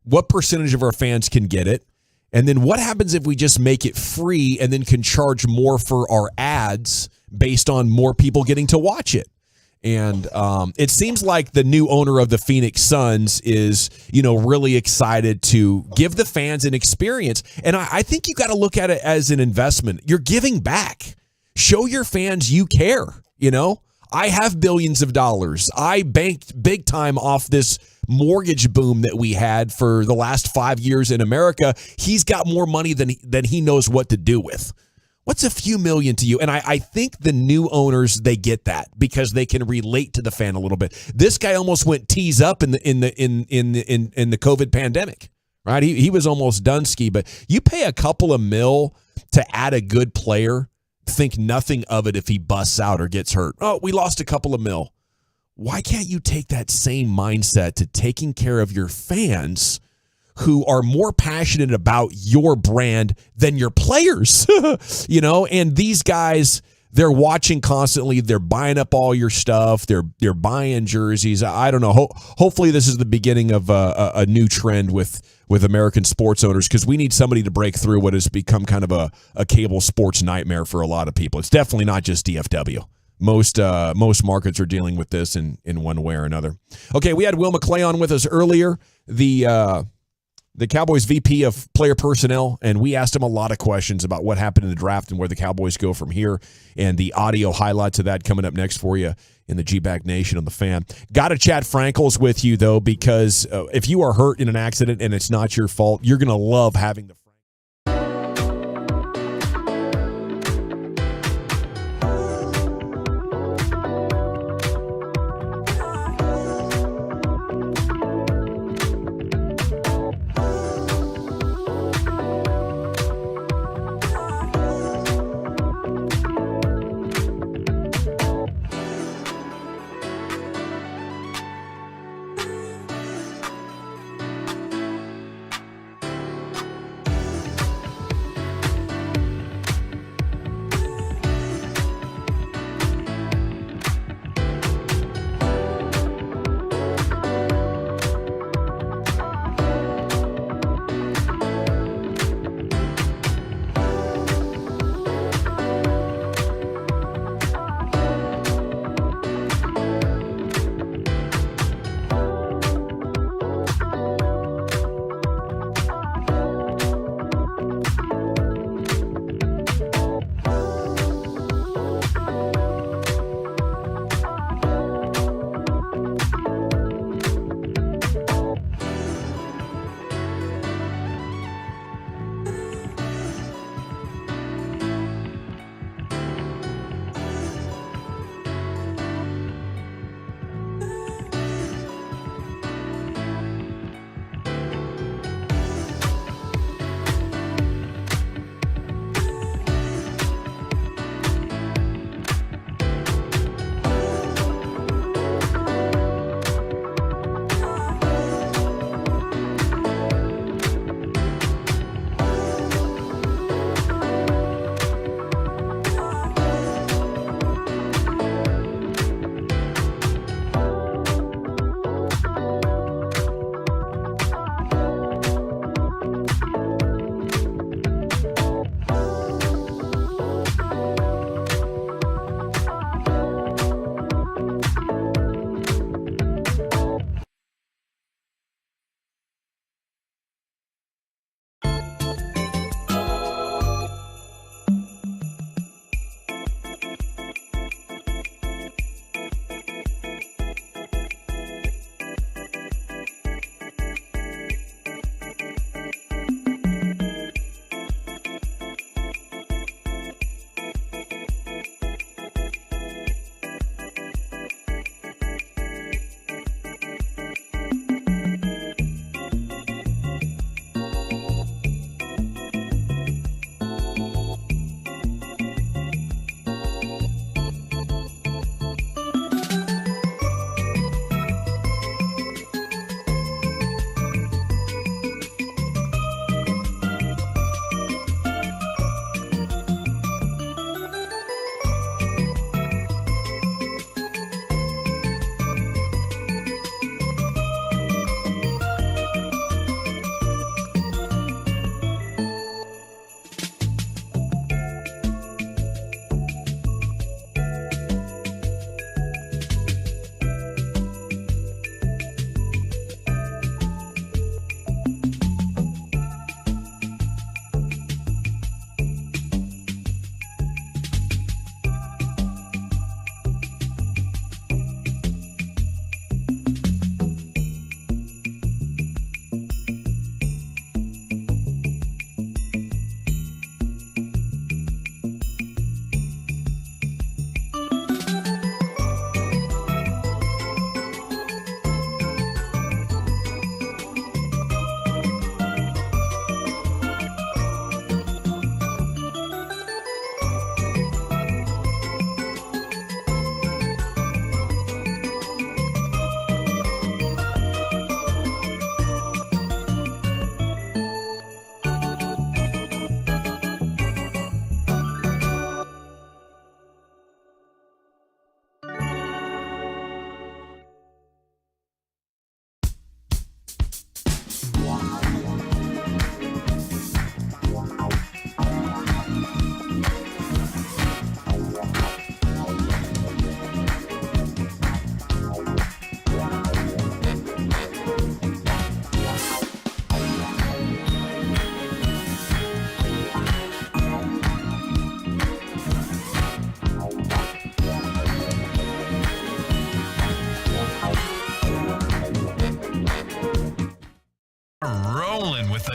what percentage of our fans can get it? And then what happens if we just make it free and then can charge more for our ads based on more people getting to watch it? And it seems like the new owner of the Phoenix Suns is, really excited to give the fans an experience. And I think you got to look at it as an investment. You're giving back. Show your fans you care. I have billions of dollars. I banked big time off this mortgage boom that we had for the last 5 years in America. He's got more money than he knows what to do with. What's a few million to you? And I think the new owners, they get that because they can relate to the fan a little bit. This guy almost went tees up in the COVID pandemic, right? He was almost done ski, but you pay a couple of mil to add a good player, think nothing of it if he busts out or gets hurt. Oh, we lost a couple of mil. Why can't you take that same mindset to taking care of your fans who are more passionate about your brand than your players? And these guys, they're watching constantly. They're buying up all your stuff. They're buying jerseys. I don't know. Hopefully this is the beginning of a new trend with American sports owners, because we need somebody to break through what has become kind of a cable sports nightmare for a lot of people. It's definitely not just DFW. Most markets are dealing with this in one way or another. Okay, we had Will McClay on with us earlier, the Cowboys VP of player personnel, and we asked him a lot of questions about what happened in the draft and where the Cowboys go from here, and the audio highlights of that coming up next for you in the G-Bag Nation on the Fan. Got to chat Frankels with you, though, because if you are hurt in an accident and it's not your fault, you're going to love having the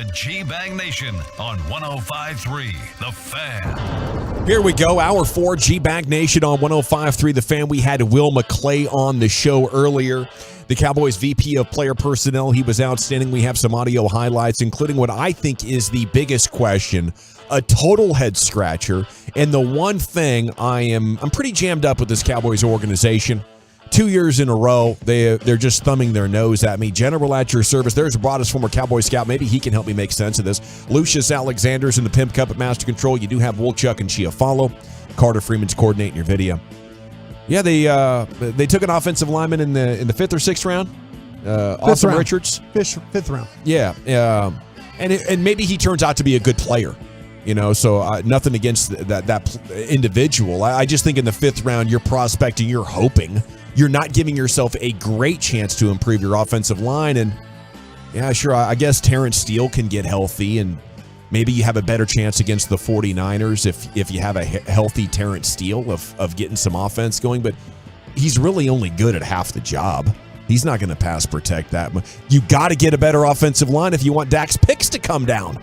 the G-Bag Nation on 105.3 The Fan. Here we go, Hour 4, G-Bag Nation on 105.3 The Fan. We had Will McClay on the show earlier, the Cowboys VP of Player Personnel. He was outstanding. We have some audio highlights, including what I think is the biggest question, a total head scratcher. And the one thing I'm pretty jammed up with this Cowboys organization. 2 years in a row, they're just thumbing their nose at me. General, at your service. There's Broadus, former Cowboy scout. Maybe he can help me make sense of this. Lucius Alexander's in the Pimp Cup at Master Control. You do have Wolchuk and Chiafalo. Carter Freeman's coordinating your video. Yeah, they took an offensive lineman in the 5th or 6th round. Awesome Richards. Fifth round. Yeah, and maybe he turns out to be a good player. So nothing against that individual. I just think in the 5th round, you're prospecting, you're hoping. You're not giving yourself a great chance to improve your offensive line. And, yeah, sure, I guess Terrence Steele can get healthy, and maybe you have a better chance against the 49ers if you have a healthy Terrence Steele of getting some offense going. But he's really only good at half the job. He's not going to pass protect that. You got to get a better offensive line if you want Dak's picks to come down.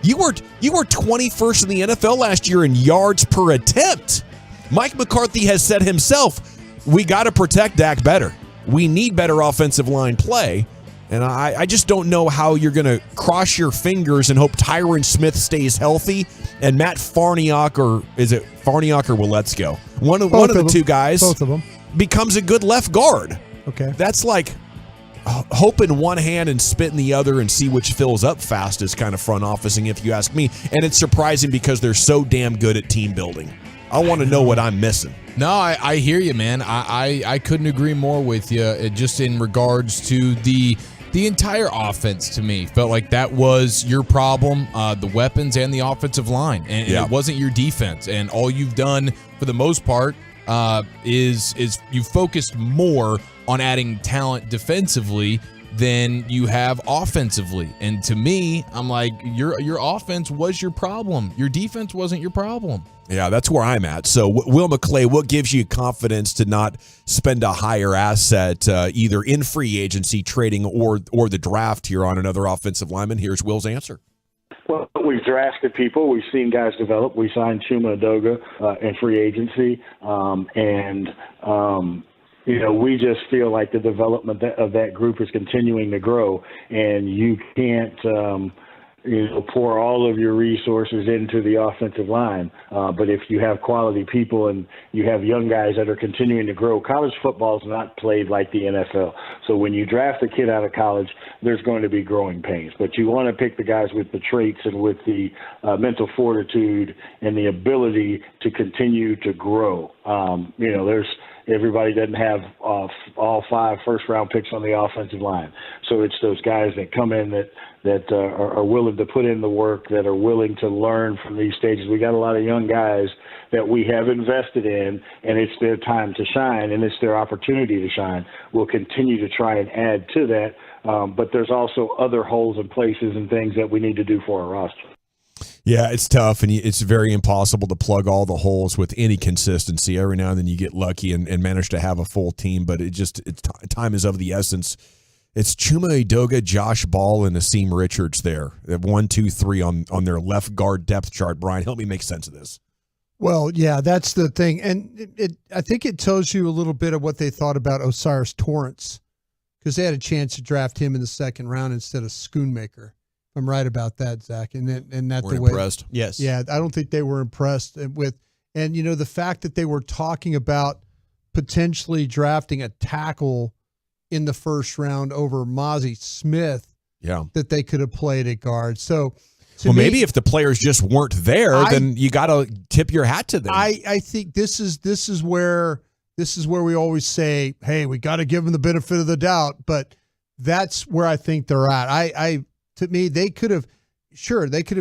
You were 21st in the NFL last year in yards per attempt. Mike McCarthy has said himself, we got to protect Dak better. We need better offensive line play. And I just don't know how you're going to cross your fingers and hope Tyron Smith stays healthy and Matt Farniok, or is it Farniok or Willetsko? One of the two guys, both of them, becomes a good left guard. Okay. That's like hope in one hand and spit in the other and see which fills up fastest kind of front officing, if you ask me. And it's surprising because they're so damn good at team building. I want to know what I'm missing. No, I hear you, man. I couldn't agree more with you. Just in regards to the entire offense, to me, felt like that was your problem, the weapons and the offensive line. And it wasn't your defense. And all you've done, for the most part, is you focused more on adding talent defensively than you have offensively. And to me, I'm like, your offense was your problem. Your defense wasn't your problem. Yeah, that's where I'm at. So, Will McClay, what gives you confidence to not spend a higher asset either in free agency, trading, or the draft here on another offensive lineman? Here's Will's answer. Well, we've drafted people. We've seen guys develop. We signed Chuma Edoga in free agency. We just feel like the development of that group is continuing to grow, and you can't pour all of your resources into the offensive line. But if you have quality people and you have young guys that are continuing to grow, college football is not played like the NFL. So when you draft a kid out of college, there's going to be growing pains. But you want to pick the guys with the traits and with the mental fortitude and the ability to continue to grow. Everybody doesn't have all 5 first-round picks on the offensive line. So it's those guys that come in that are willing to put in the work, that are willing to learn from these stages. We got a lot of young guys that we have invested in, and it's their time to shine, and it's their opportunity to shine. We'll continue to try and add to that, but there's also other holes and places and things that we need to do for our roster. Yeah, it's tough, and it's very impossible to plug all the holes with any consistency. Every now and then you get lucky and manage to have a full team, but time is of the essence. It's Chuma Edoga, Josh Ball, and Asim Richards there. They have 1, 2, 3 on their left guard depth chart. Brian, help me make sense of this. Well, yeah, that's the thing. And I think it tells you a little bit of what they thought about Osiris Torrance, because they had a chance to draft him in the 2nd round instead of Schoonmaker. I'm right about that, Zach. And that's the way. Impressed. Yes. Yeah, I don't think they were impressed with, and the fact that they were talking about potentially drafting a tackle in the 1st round over Mozzie Smith. Yeah. That they could have played at guard. So, maybe if the players just weren't there, then you got to tip your hat to them. I think this is where we always say, hey, we got to give them the benefit of the doubt, but that's where I think they're at. To me, they could have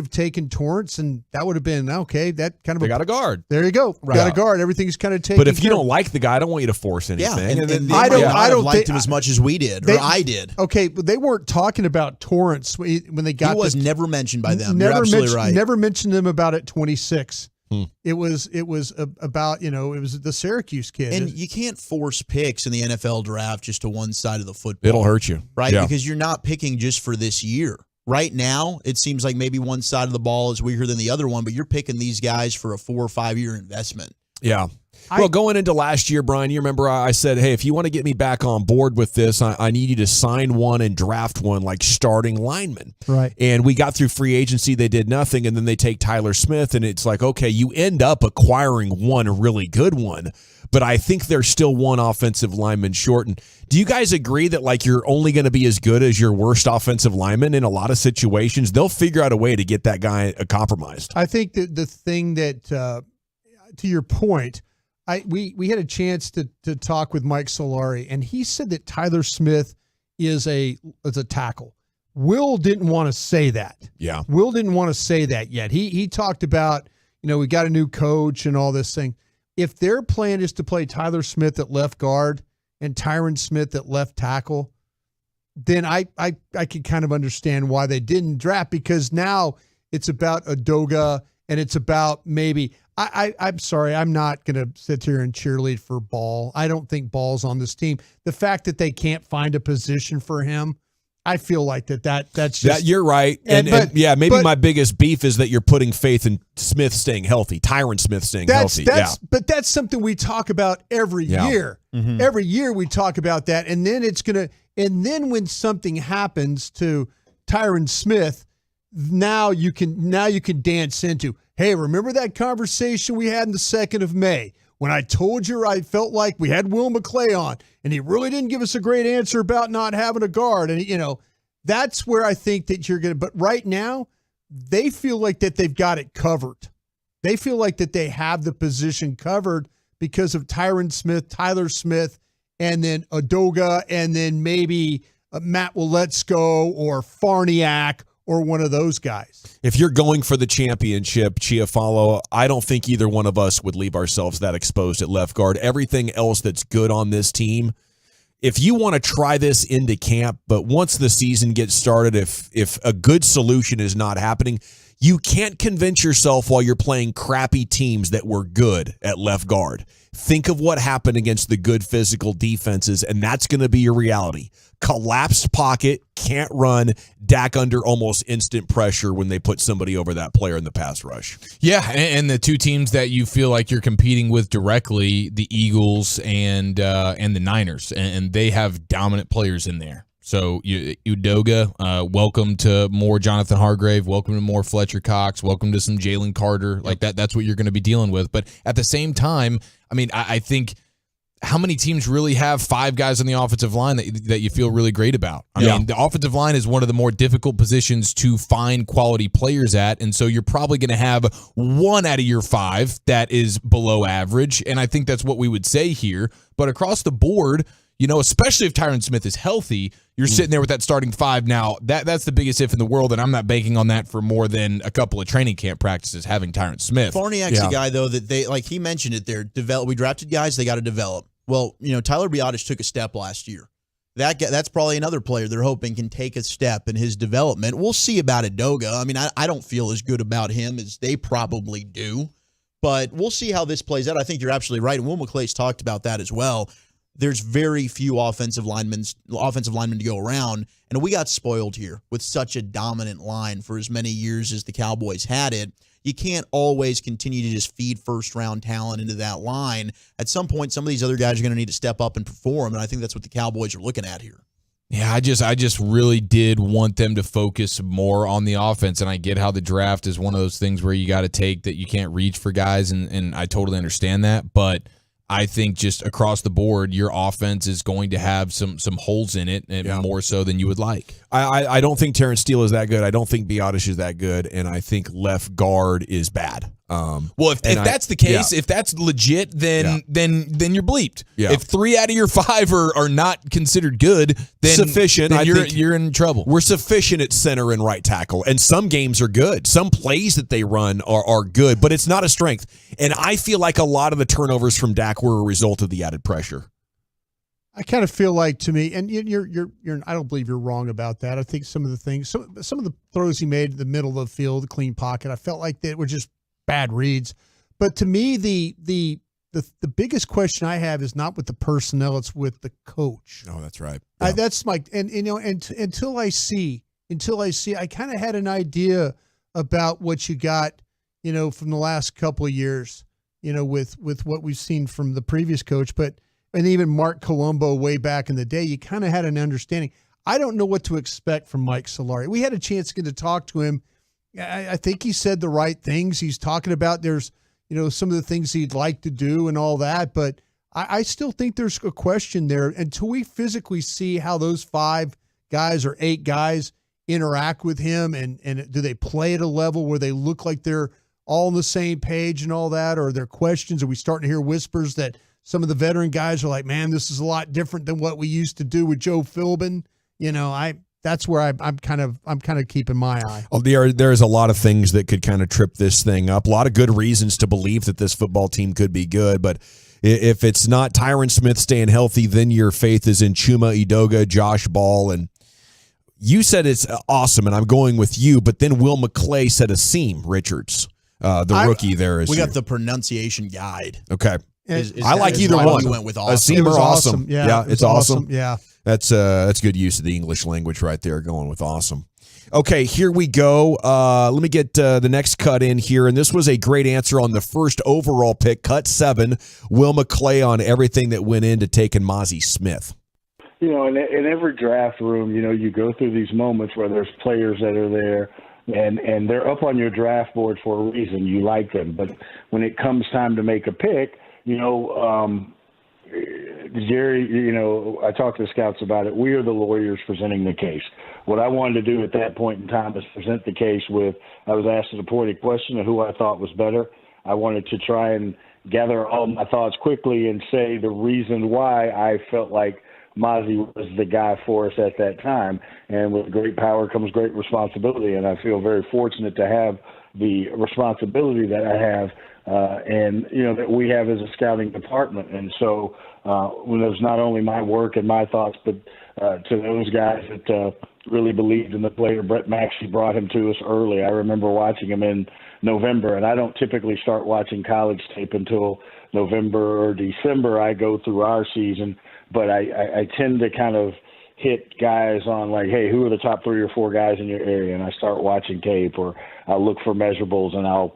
taken Torrance, and that would have been okay. That kind of they got a guard. There you go. Right. Got a guard. Everything's kind of taken. But if you don't like the guy, I don't want you to force anything. Yeah, and I don't liked him as much as we did, or I did. Okay, but they weren't talking about Torrance when they got. He was never mentioned by them. You're absolutely right. Never mentioned them about at 26. It was about it was the Syracuse kid, and you can't force picks in the NFL draft just to one side of the football. It'll hurt you, right? Yeah. Because you're not picking just for this year. Right now, it seems like maybe one side of the ball is weaker than the other one, but you're picking these guys for a 4 or 5 year investment. Yeah. Well, going into last year, Brian, you remember I said, hey, if you want to get me back on board with this, I need you to sign one and draft one like starting lineman. Right. And we got through free agency. They did nothing. And then they take Tyler Smith. And it's like, okay, you end up acquiring one really good one. But I think there's still one offensive lineman short. And do you guys agree that like you're only going to be as good as your worst offensive lineman in a lot of situations? They'll figure out a way to get that guy compromised. I think that the thing that, to your point, we had a chance to talk with Mike Solari, and he said that Tyler Smith is a tackle. Will didn't want to say that. Yeah. Will didn't want to say that yet. He talked about, we got a new coach and all this thing. If their plan is to play Tyler Smith at left guard and Tyron Smith at left tackle, then I could kind of understand why they didn't draft, because now it's about Udoga and it's about maybe I'm sorry, I'm not going to sit here and cheerlead for Ball. I don't think Ball's on this team. The fact that they can't find a position for him, I feel like that's just... You're right. And maybe my biggest beef is that you're putting faith in Smith staying healthy, Tyron Smith staying healthy. But that's something we talk about every year. Mm-hmm. Every year we talk about that, and then when something happens to Tyron Smith, now you can dance into, hey, remember that conversation we had in the 2nd of May when I told you I felt like we had Will McClay on and he really didn't give us a great answer about not having a guard. And, that's where I think that you're going to, but right now they feel like that they've got it covered. They feel like that they have the position covered because of Tyron Smith, Tyler Smith, and then Udoga, and then maybe Matt Willetsko or Farniak or one of those guys. If you're going for the championship, Chiafalo, I don't think either one of us would leave ourselves that exposed at left guard. Everything else that's good on this team, if you want to try this into camp, but once the season gets started, if a good solution is not happening, you can't convince yourself while you're playing crappy teams that we're good at left guard. Think of what happened against the good physical defenses, and that's going to be your reality. Collapsed pocket, can't run, Dak under almost instant pressure when they put somebody over that player in the pass rush. Yeah, and the two teams that you feel like you're competing with directly, the Eagles and the Niners, and they have dominant players in there. So Udoga, welcome to more Jonathan Hargrave, welcome to more Fletcher Cox, welcome to some Jalen Carter. Like that's what you're going to be dealing with. But at the same time, I mean, I think how many teams really have 5 guys on the offensive line that you feel really great about? I mean, the offensive line is one of the more difficult positions to find quality players at, and so you're probably going to have 1 out of your 5 that is below average, and I think that's what we would say here. But across the board, especially if Tyron Smith is healthy, you're sitting there with that starting 5 now. That's the biggest if in the world, and I'm not banking on that for more than a couple of training camp practices having Tyron Smith. Farniak's a guy, though, that they, like he mentioned it there, we drafted guys, they got to develop. Well, Tyler Biadasz took a step last year. That's probably another player they're hoping can take a step in his development. We'll see about Udoga. I mean, I don't feel as good about him as they probably do, but we'll see how this plays out. I think you're absolutely right, and Will McClay's talked about that as well. There's very few offensive linemen to go around, and we got spoiled here with such a dominant line for as many years as the Cowboys had it. You can't always continue to just feed first-round talent into that line. At some point, some of these other guys are going to need to step up and perform, and I think that's what the Cowboys are looking at here. Yeah, I just really did want them to focus more on the offense, and I get how the draft is one of those things where you got to take that you can't reach for guys, and I totally understand that, but I think just across the board, your offense is going to have some holes in it, and more so than you would like. I don't think Terrence Steele is that good. I don't think Biadasz is that good, and I think left guard is bad. Well, if that's the case, if that's legit, then you're bleeped. Yeah. If 3 out of your 5 are not considered good, then sufficient. Then I think you're in trouble. We're sufficient at center and right tackle, and some games are good. Some plays that they run are good, but it's not a strength. And I feel like a lot of the turnovers from Dak were a result of the added pressure. I kind of feel like, to me, and you're I don't believe you're wrong about that. I think some of the things, some of the throws he made in the middle of the field, the clean pocket, I felt like they were just bad reads. But to me, the biggest question I have is not with the personnel, it's with the coach. Oh, that's right. That's my, and until I see, until I kind of had an idea about what you got, from the last couple of years, with what we've seen from the previous coach, and even Mark Colombo way back in the day, you kind of had an understanding. I don't know what to expect from Mike Solari. We had a chance to get to talk to him. I think he said the right things. He's talking about there's, some of the things he'd like to do and all that, but I still think there's a question there until we physically see how those 5 guys or 8 guys interact with him and do they play at a level where they look like they're all on the same page and all that, or are there questions? Are we starting to hear whispers that some of the veteran guys are like, man, this is a lot different than what we used to do with Joe Philbin? That's where I'm kind of keeping my eye. Oh, there's a lot of things that could kind of trip this thing up. A lot of good reasons to believe that this football team could be good, but if it's not Tyron Smith staying healthy, then your faith is in Chuma Edoga, Josh Ball, and you said it's awesome, and I'm going with you, but then Will McClay said Asim Richards, the rookie there. We got the pronunciation guide. Okay. I like either one. You went with awesome. Asim or awesome. Yeah, it's awesome. Yeah. That's good use of the English language right there, going with awesome. Okay, here we go. Let me get the next cut in here, and this was a great answer on the first overall pick, cut 7, Will McClay on everything that went into taking Mozzie Smith. In every draft room, you go through these moments where there's players that are there, and they're up on your draft board for a reason. You like them. But when it comes time to make a pick, Jerry, I talked to the scouts about it. We are the lawyers presenting the case. What I wanted to do at that point in time is present the case with, I was asked a pointed question of who I thought was better. I wanted to try and gather all my thoughts quickly and say the reason why I felt like Mozzie was the guy for us at that time. And with great power comes great responsibility, and I feel very fortunate to have the responsibility that I have and that we have as a scouting department. And so when it was not only my work and my thoughts, but to those guys that really believed in the player, Brett Maxey brought him to us early. I remember watching him in November, and I don't typically start watching college tape until November or December. I go through our season, but I tend to kind of hit guys on like, hey, who are the top 3 or 4 guys in your area? And I start watching tape, or I'll look for measurables, and I'll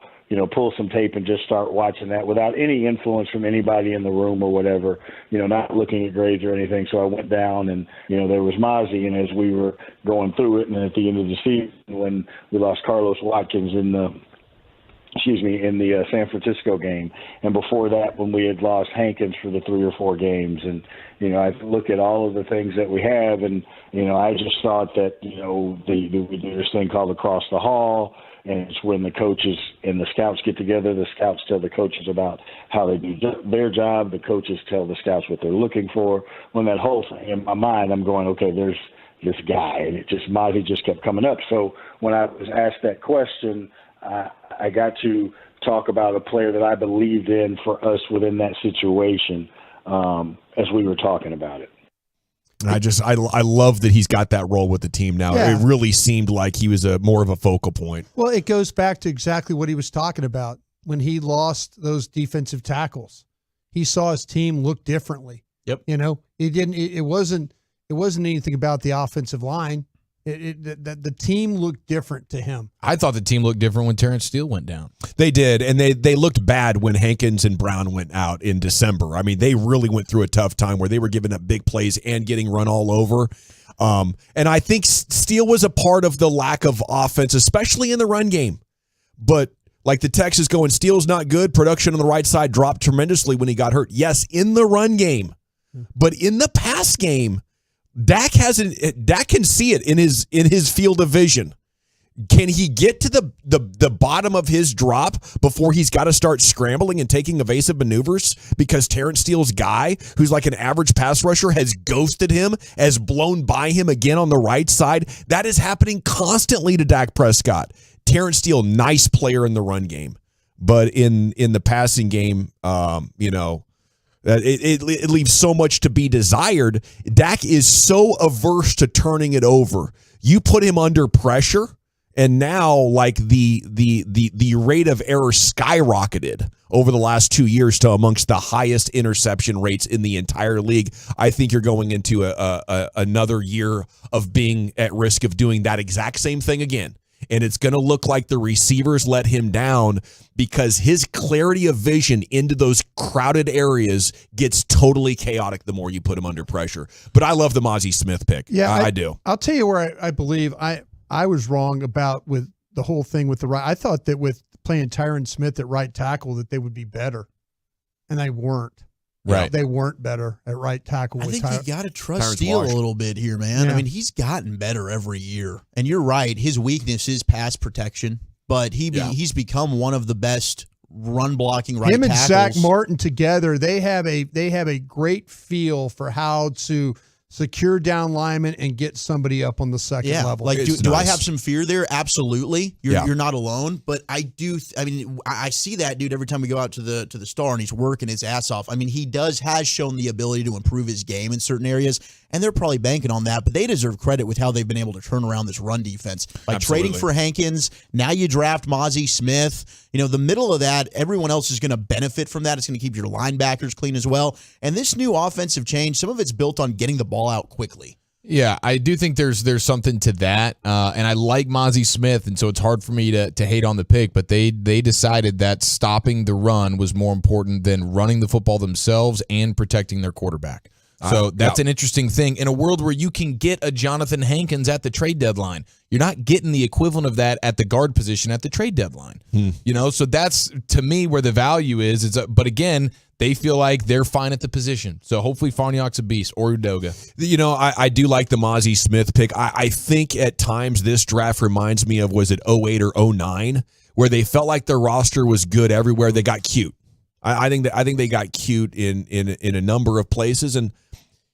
pull some tape and just start watching that without any influence from anybody in the room or whatever, not looking at grades or anything. So I went down and, there was Mozzie, and as we were going through it, and at the end of the season when we lost Carlos Watkins in the San Francisco game, and before that when we had lost Hankins for the 3 or 4 games, and I look at all of the things that we have, and I just thought that we do this thing called Across the Hall, and it's when the coaches and the scouts get together. The scouts tell the coaches about how they do their job. The coaches tell the scouts what they're looking for. When that whole thing in my mind, I'm going, okay, there's this guy, and Mozzie just kept coming up. So when I was asked that question, I got to talk about a player that I believed in for us within that situation as we were talking about it. And I love that he's got that role with the team now. Yeah. It really seemed like he was more of a focal point. Well, it goes back to exactly what he was talking about when he lost those defensive tackles. He saw his team look differently. Yep. It wasn't anything about the offensive line. The team looked different to him. I thought the team looked different when Terrence Steele went down. They did, and they looked bad when Hankins and Brown went out in December. I mean, they really went through a tough time where they were giving up big plays and getting run all over. And I think Steele was a part of the lack of offense, especially in the run game. But like the text is going, Steele's not good. Production on the right side dropped tremendously when he got hurt. Yes, in the run game. But in the pass game, Dak can see it in his field of vision. Can he get to the bottom of his drop before he's got to start scrambling and taking evasive maneuvers because Terrence Steele's guy, who's like an average pass rusher, has ghosted him, has blown by him again on the right side? That is happening constantly to Dak Prescott. Terrence Steele, nice player in the run game, but in the passing game, it leaves so much to be desired. Dak is so averse to turning it over. You put him under pressure, And now, like the rate of error skyrocketed over the last 2 years to amongst the highest interception rates in the entire league. I think you're going into another year of being at risk of doing that exact same thing again. And it's going to look like the receivers let him down because his clarity of vision into those crowded areas gets totally chaotic the more you put him under pressure. But I love the Mozzie Smith pick. Yeah, I do. I'll tell you where I believe I was wrong about with the whole thing with the right. I thought that with playing Tyron Smith at right tackle that they would be better, and they weren't. Right. They weren't better at right tackle. I with think you got to trust Tyron's Steele washed. a little bit here, man. Yeah. I mean, he's gotten better every year. And you're right. His weakness is pass protection, but he's become one of the best run blocking right Him and tackles. Zach Martin together, they have a great feel for how to secure down linemen and get somebody up on the second level. Like, It's do I nice. have some fear there? Absolutely. You're not alone, but I do. I mean, I see that dude every time we go out to the Star, and he's working his ass off. I mean, he has shown the ability to improve his game in certain areas, and they're probably banking on that. But they deserve credit with how they've been able to turn around this run defense by trading for Hankins. Now you draft Mozzie Smith. You know, the middle of that, everyone else is going to benefit from that. It's going to keep your linebackers clean as well. And this new offensive change, some of it's built on getting the ball out quickly. Yeah, I do think there's something to that, and I like Mozzie Smith, and so it's hard for me to hate on the pick, but they decided that stopping the run was more important than running the football themselves and protecting their quarterback. So that's an interesting thing. In a world where you can get a Jonathan Hankins at the trade deadline, you're not getting the equivalent of that at the guard position at the trade deadline. You know, so that's, to me, where the value is. But again, they feel like they're fine at the position. So hopefully Farniok's a beast, or Udoga. You know, I do like the Mozzie Smith pick. I think at times this draft reminds me of, was it 08 or 09, where they felt like their roster was good everywhere. They got cute. I think they got cute in a number of places, and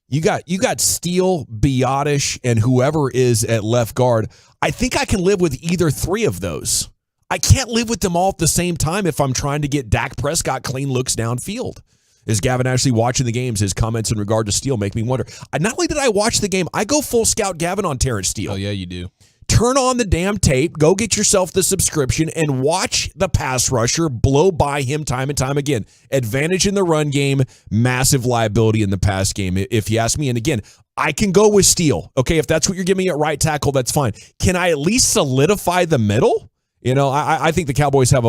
you got Steele, Biotish, and whoever is at left guard. I think I can live with either three of those. I can't live with them all at the same time if I'm trying to get Dak Prescott clean looks downfield. Is Gavin actually watching the games? His comments in regard to Steele make me wonder. Not only did I watch the game, I go full scout Gavin on Terrence Steele. Oh, yeah, you do. Turn on the damn tape, go get yourself the subscription, and watch the pass rusher blow by him time and time again. Advantage in the run game, massive liability in the pass game, if you ask me. And again, I can go with Steele. Okay, if that's what you're giving me at right tackle, that's fine. Can I at least solidify the middle? You know, I think the Cowboys have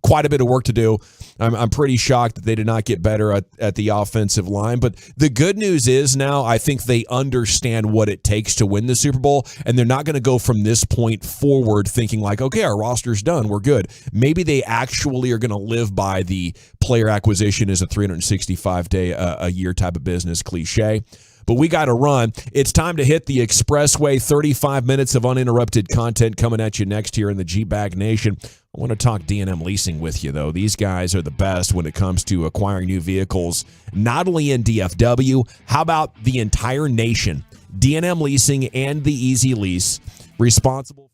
quite a bit of work to do. I'm pretty shocked that they did not get better at the offensive line. But the good news is now I think they understand what it takes to win the Super Bowl, and they're not going to go from this point forward thinking like, okay, our roster's done, we're good. Maybe they actually are going to live by the player acquisition as a 365-day a year type of business cliche. But we got to run. It's time to hit the expressway. 35 minutes of uninterrupted content coming at you next here in the G-Bag Nation. I want to talk D&M leasing with you, though. These guys are the best when it comes to acquiring new vehicles, not only in DFW. How about the entire nation? D&M Leasing and the Easy Lease, responsible.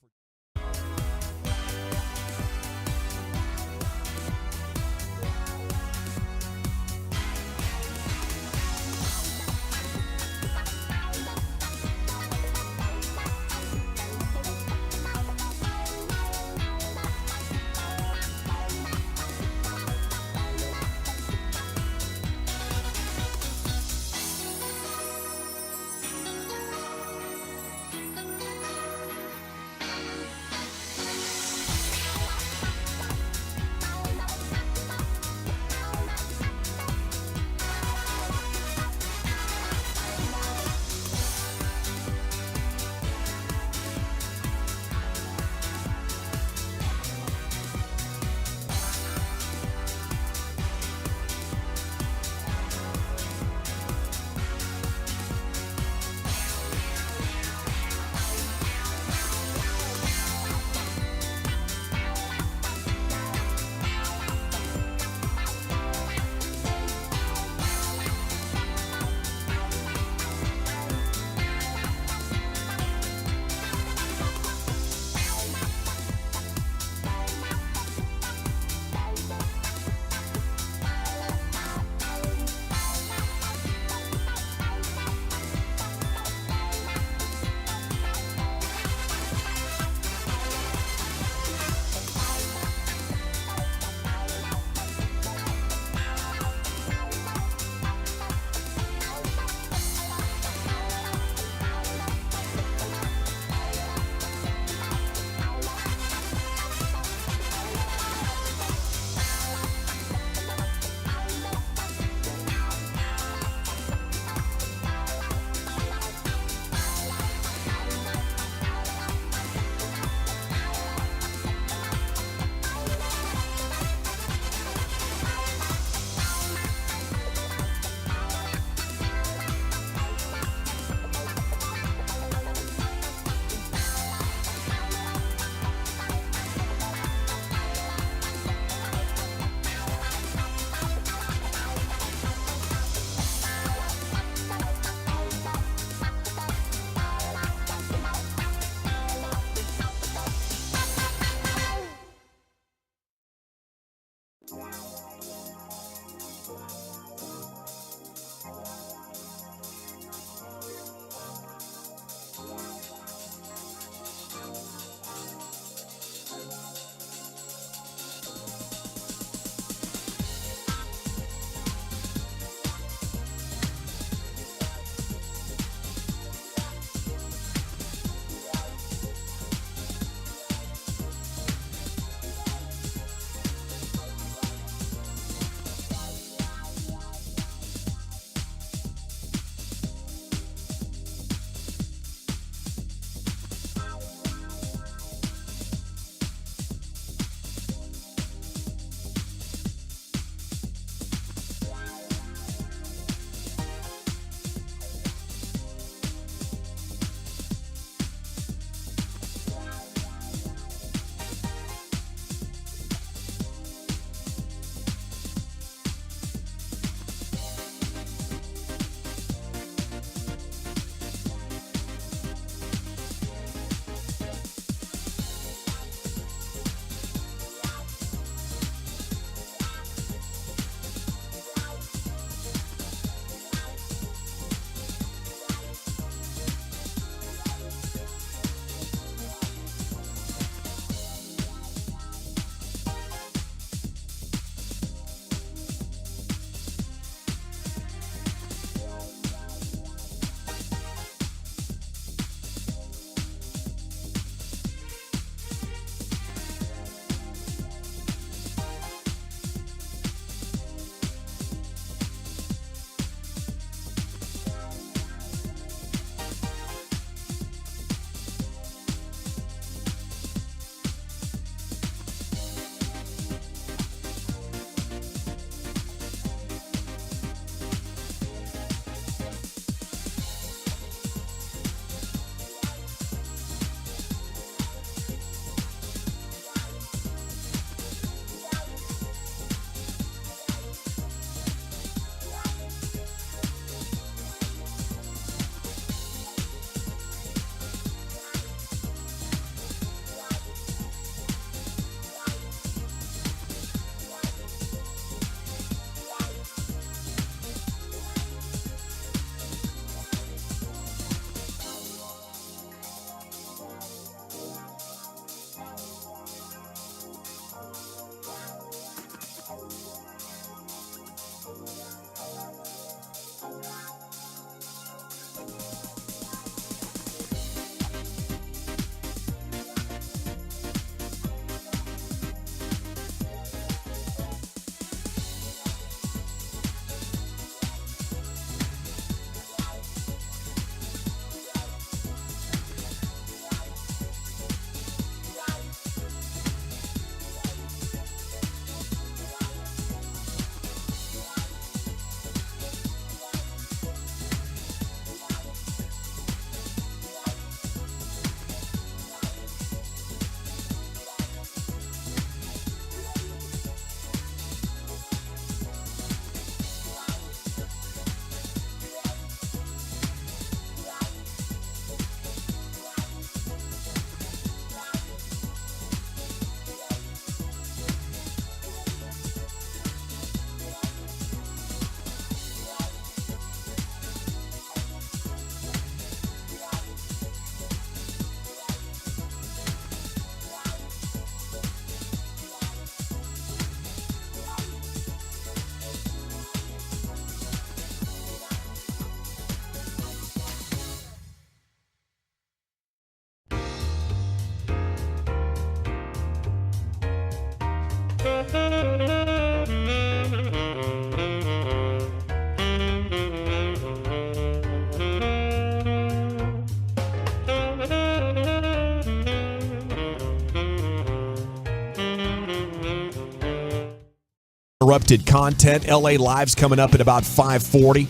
Interrupted content. LA Live's coming up at about 5:40.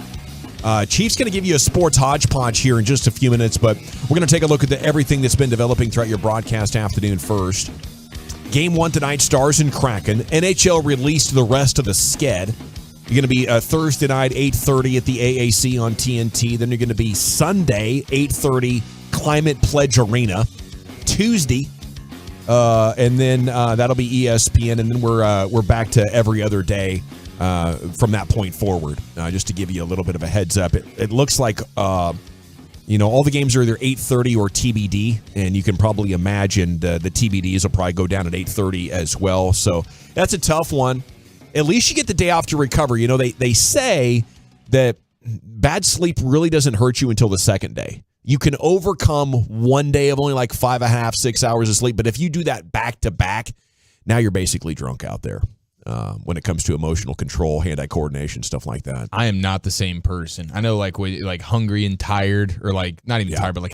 Chief's going to give you a sports hodgepodge here in just a few minutes, but we're going to take a look at everything that's been developing throughout your broadcast afternoon first. Game 1 tonight, Stars and Kraken. NHL released the rest of the sked. You're going to be Thursday night, 8:30 at the AAC on TNT. Then you're going to be Sunday, 8:30, Climate Pledge Arena. Tuesday, and then that'll be ESPN, and then we're back to every other day from that point forward. Just to give you a little bit of a heads up, it looks like all the games are either 8:30 or TBD, and you can probably imagine the TBDs will probably go down at 8:30 as well. So that's a tough one. At least you get the day off to recover. They say that bad sleep really doesn't hurt you until the second day. You can overcome one day of only like 5.5, 6 hours of sleep. But if you do that back to back, now you're basically drunk out there when it comes to emotional control, hand-eye coordination, stuff like that. I am not the same person. I know like hungry and tired, or like not even tired, but like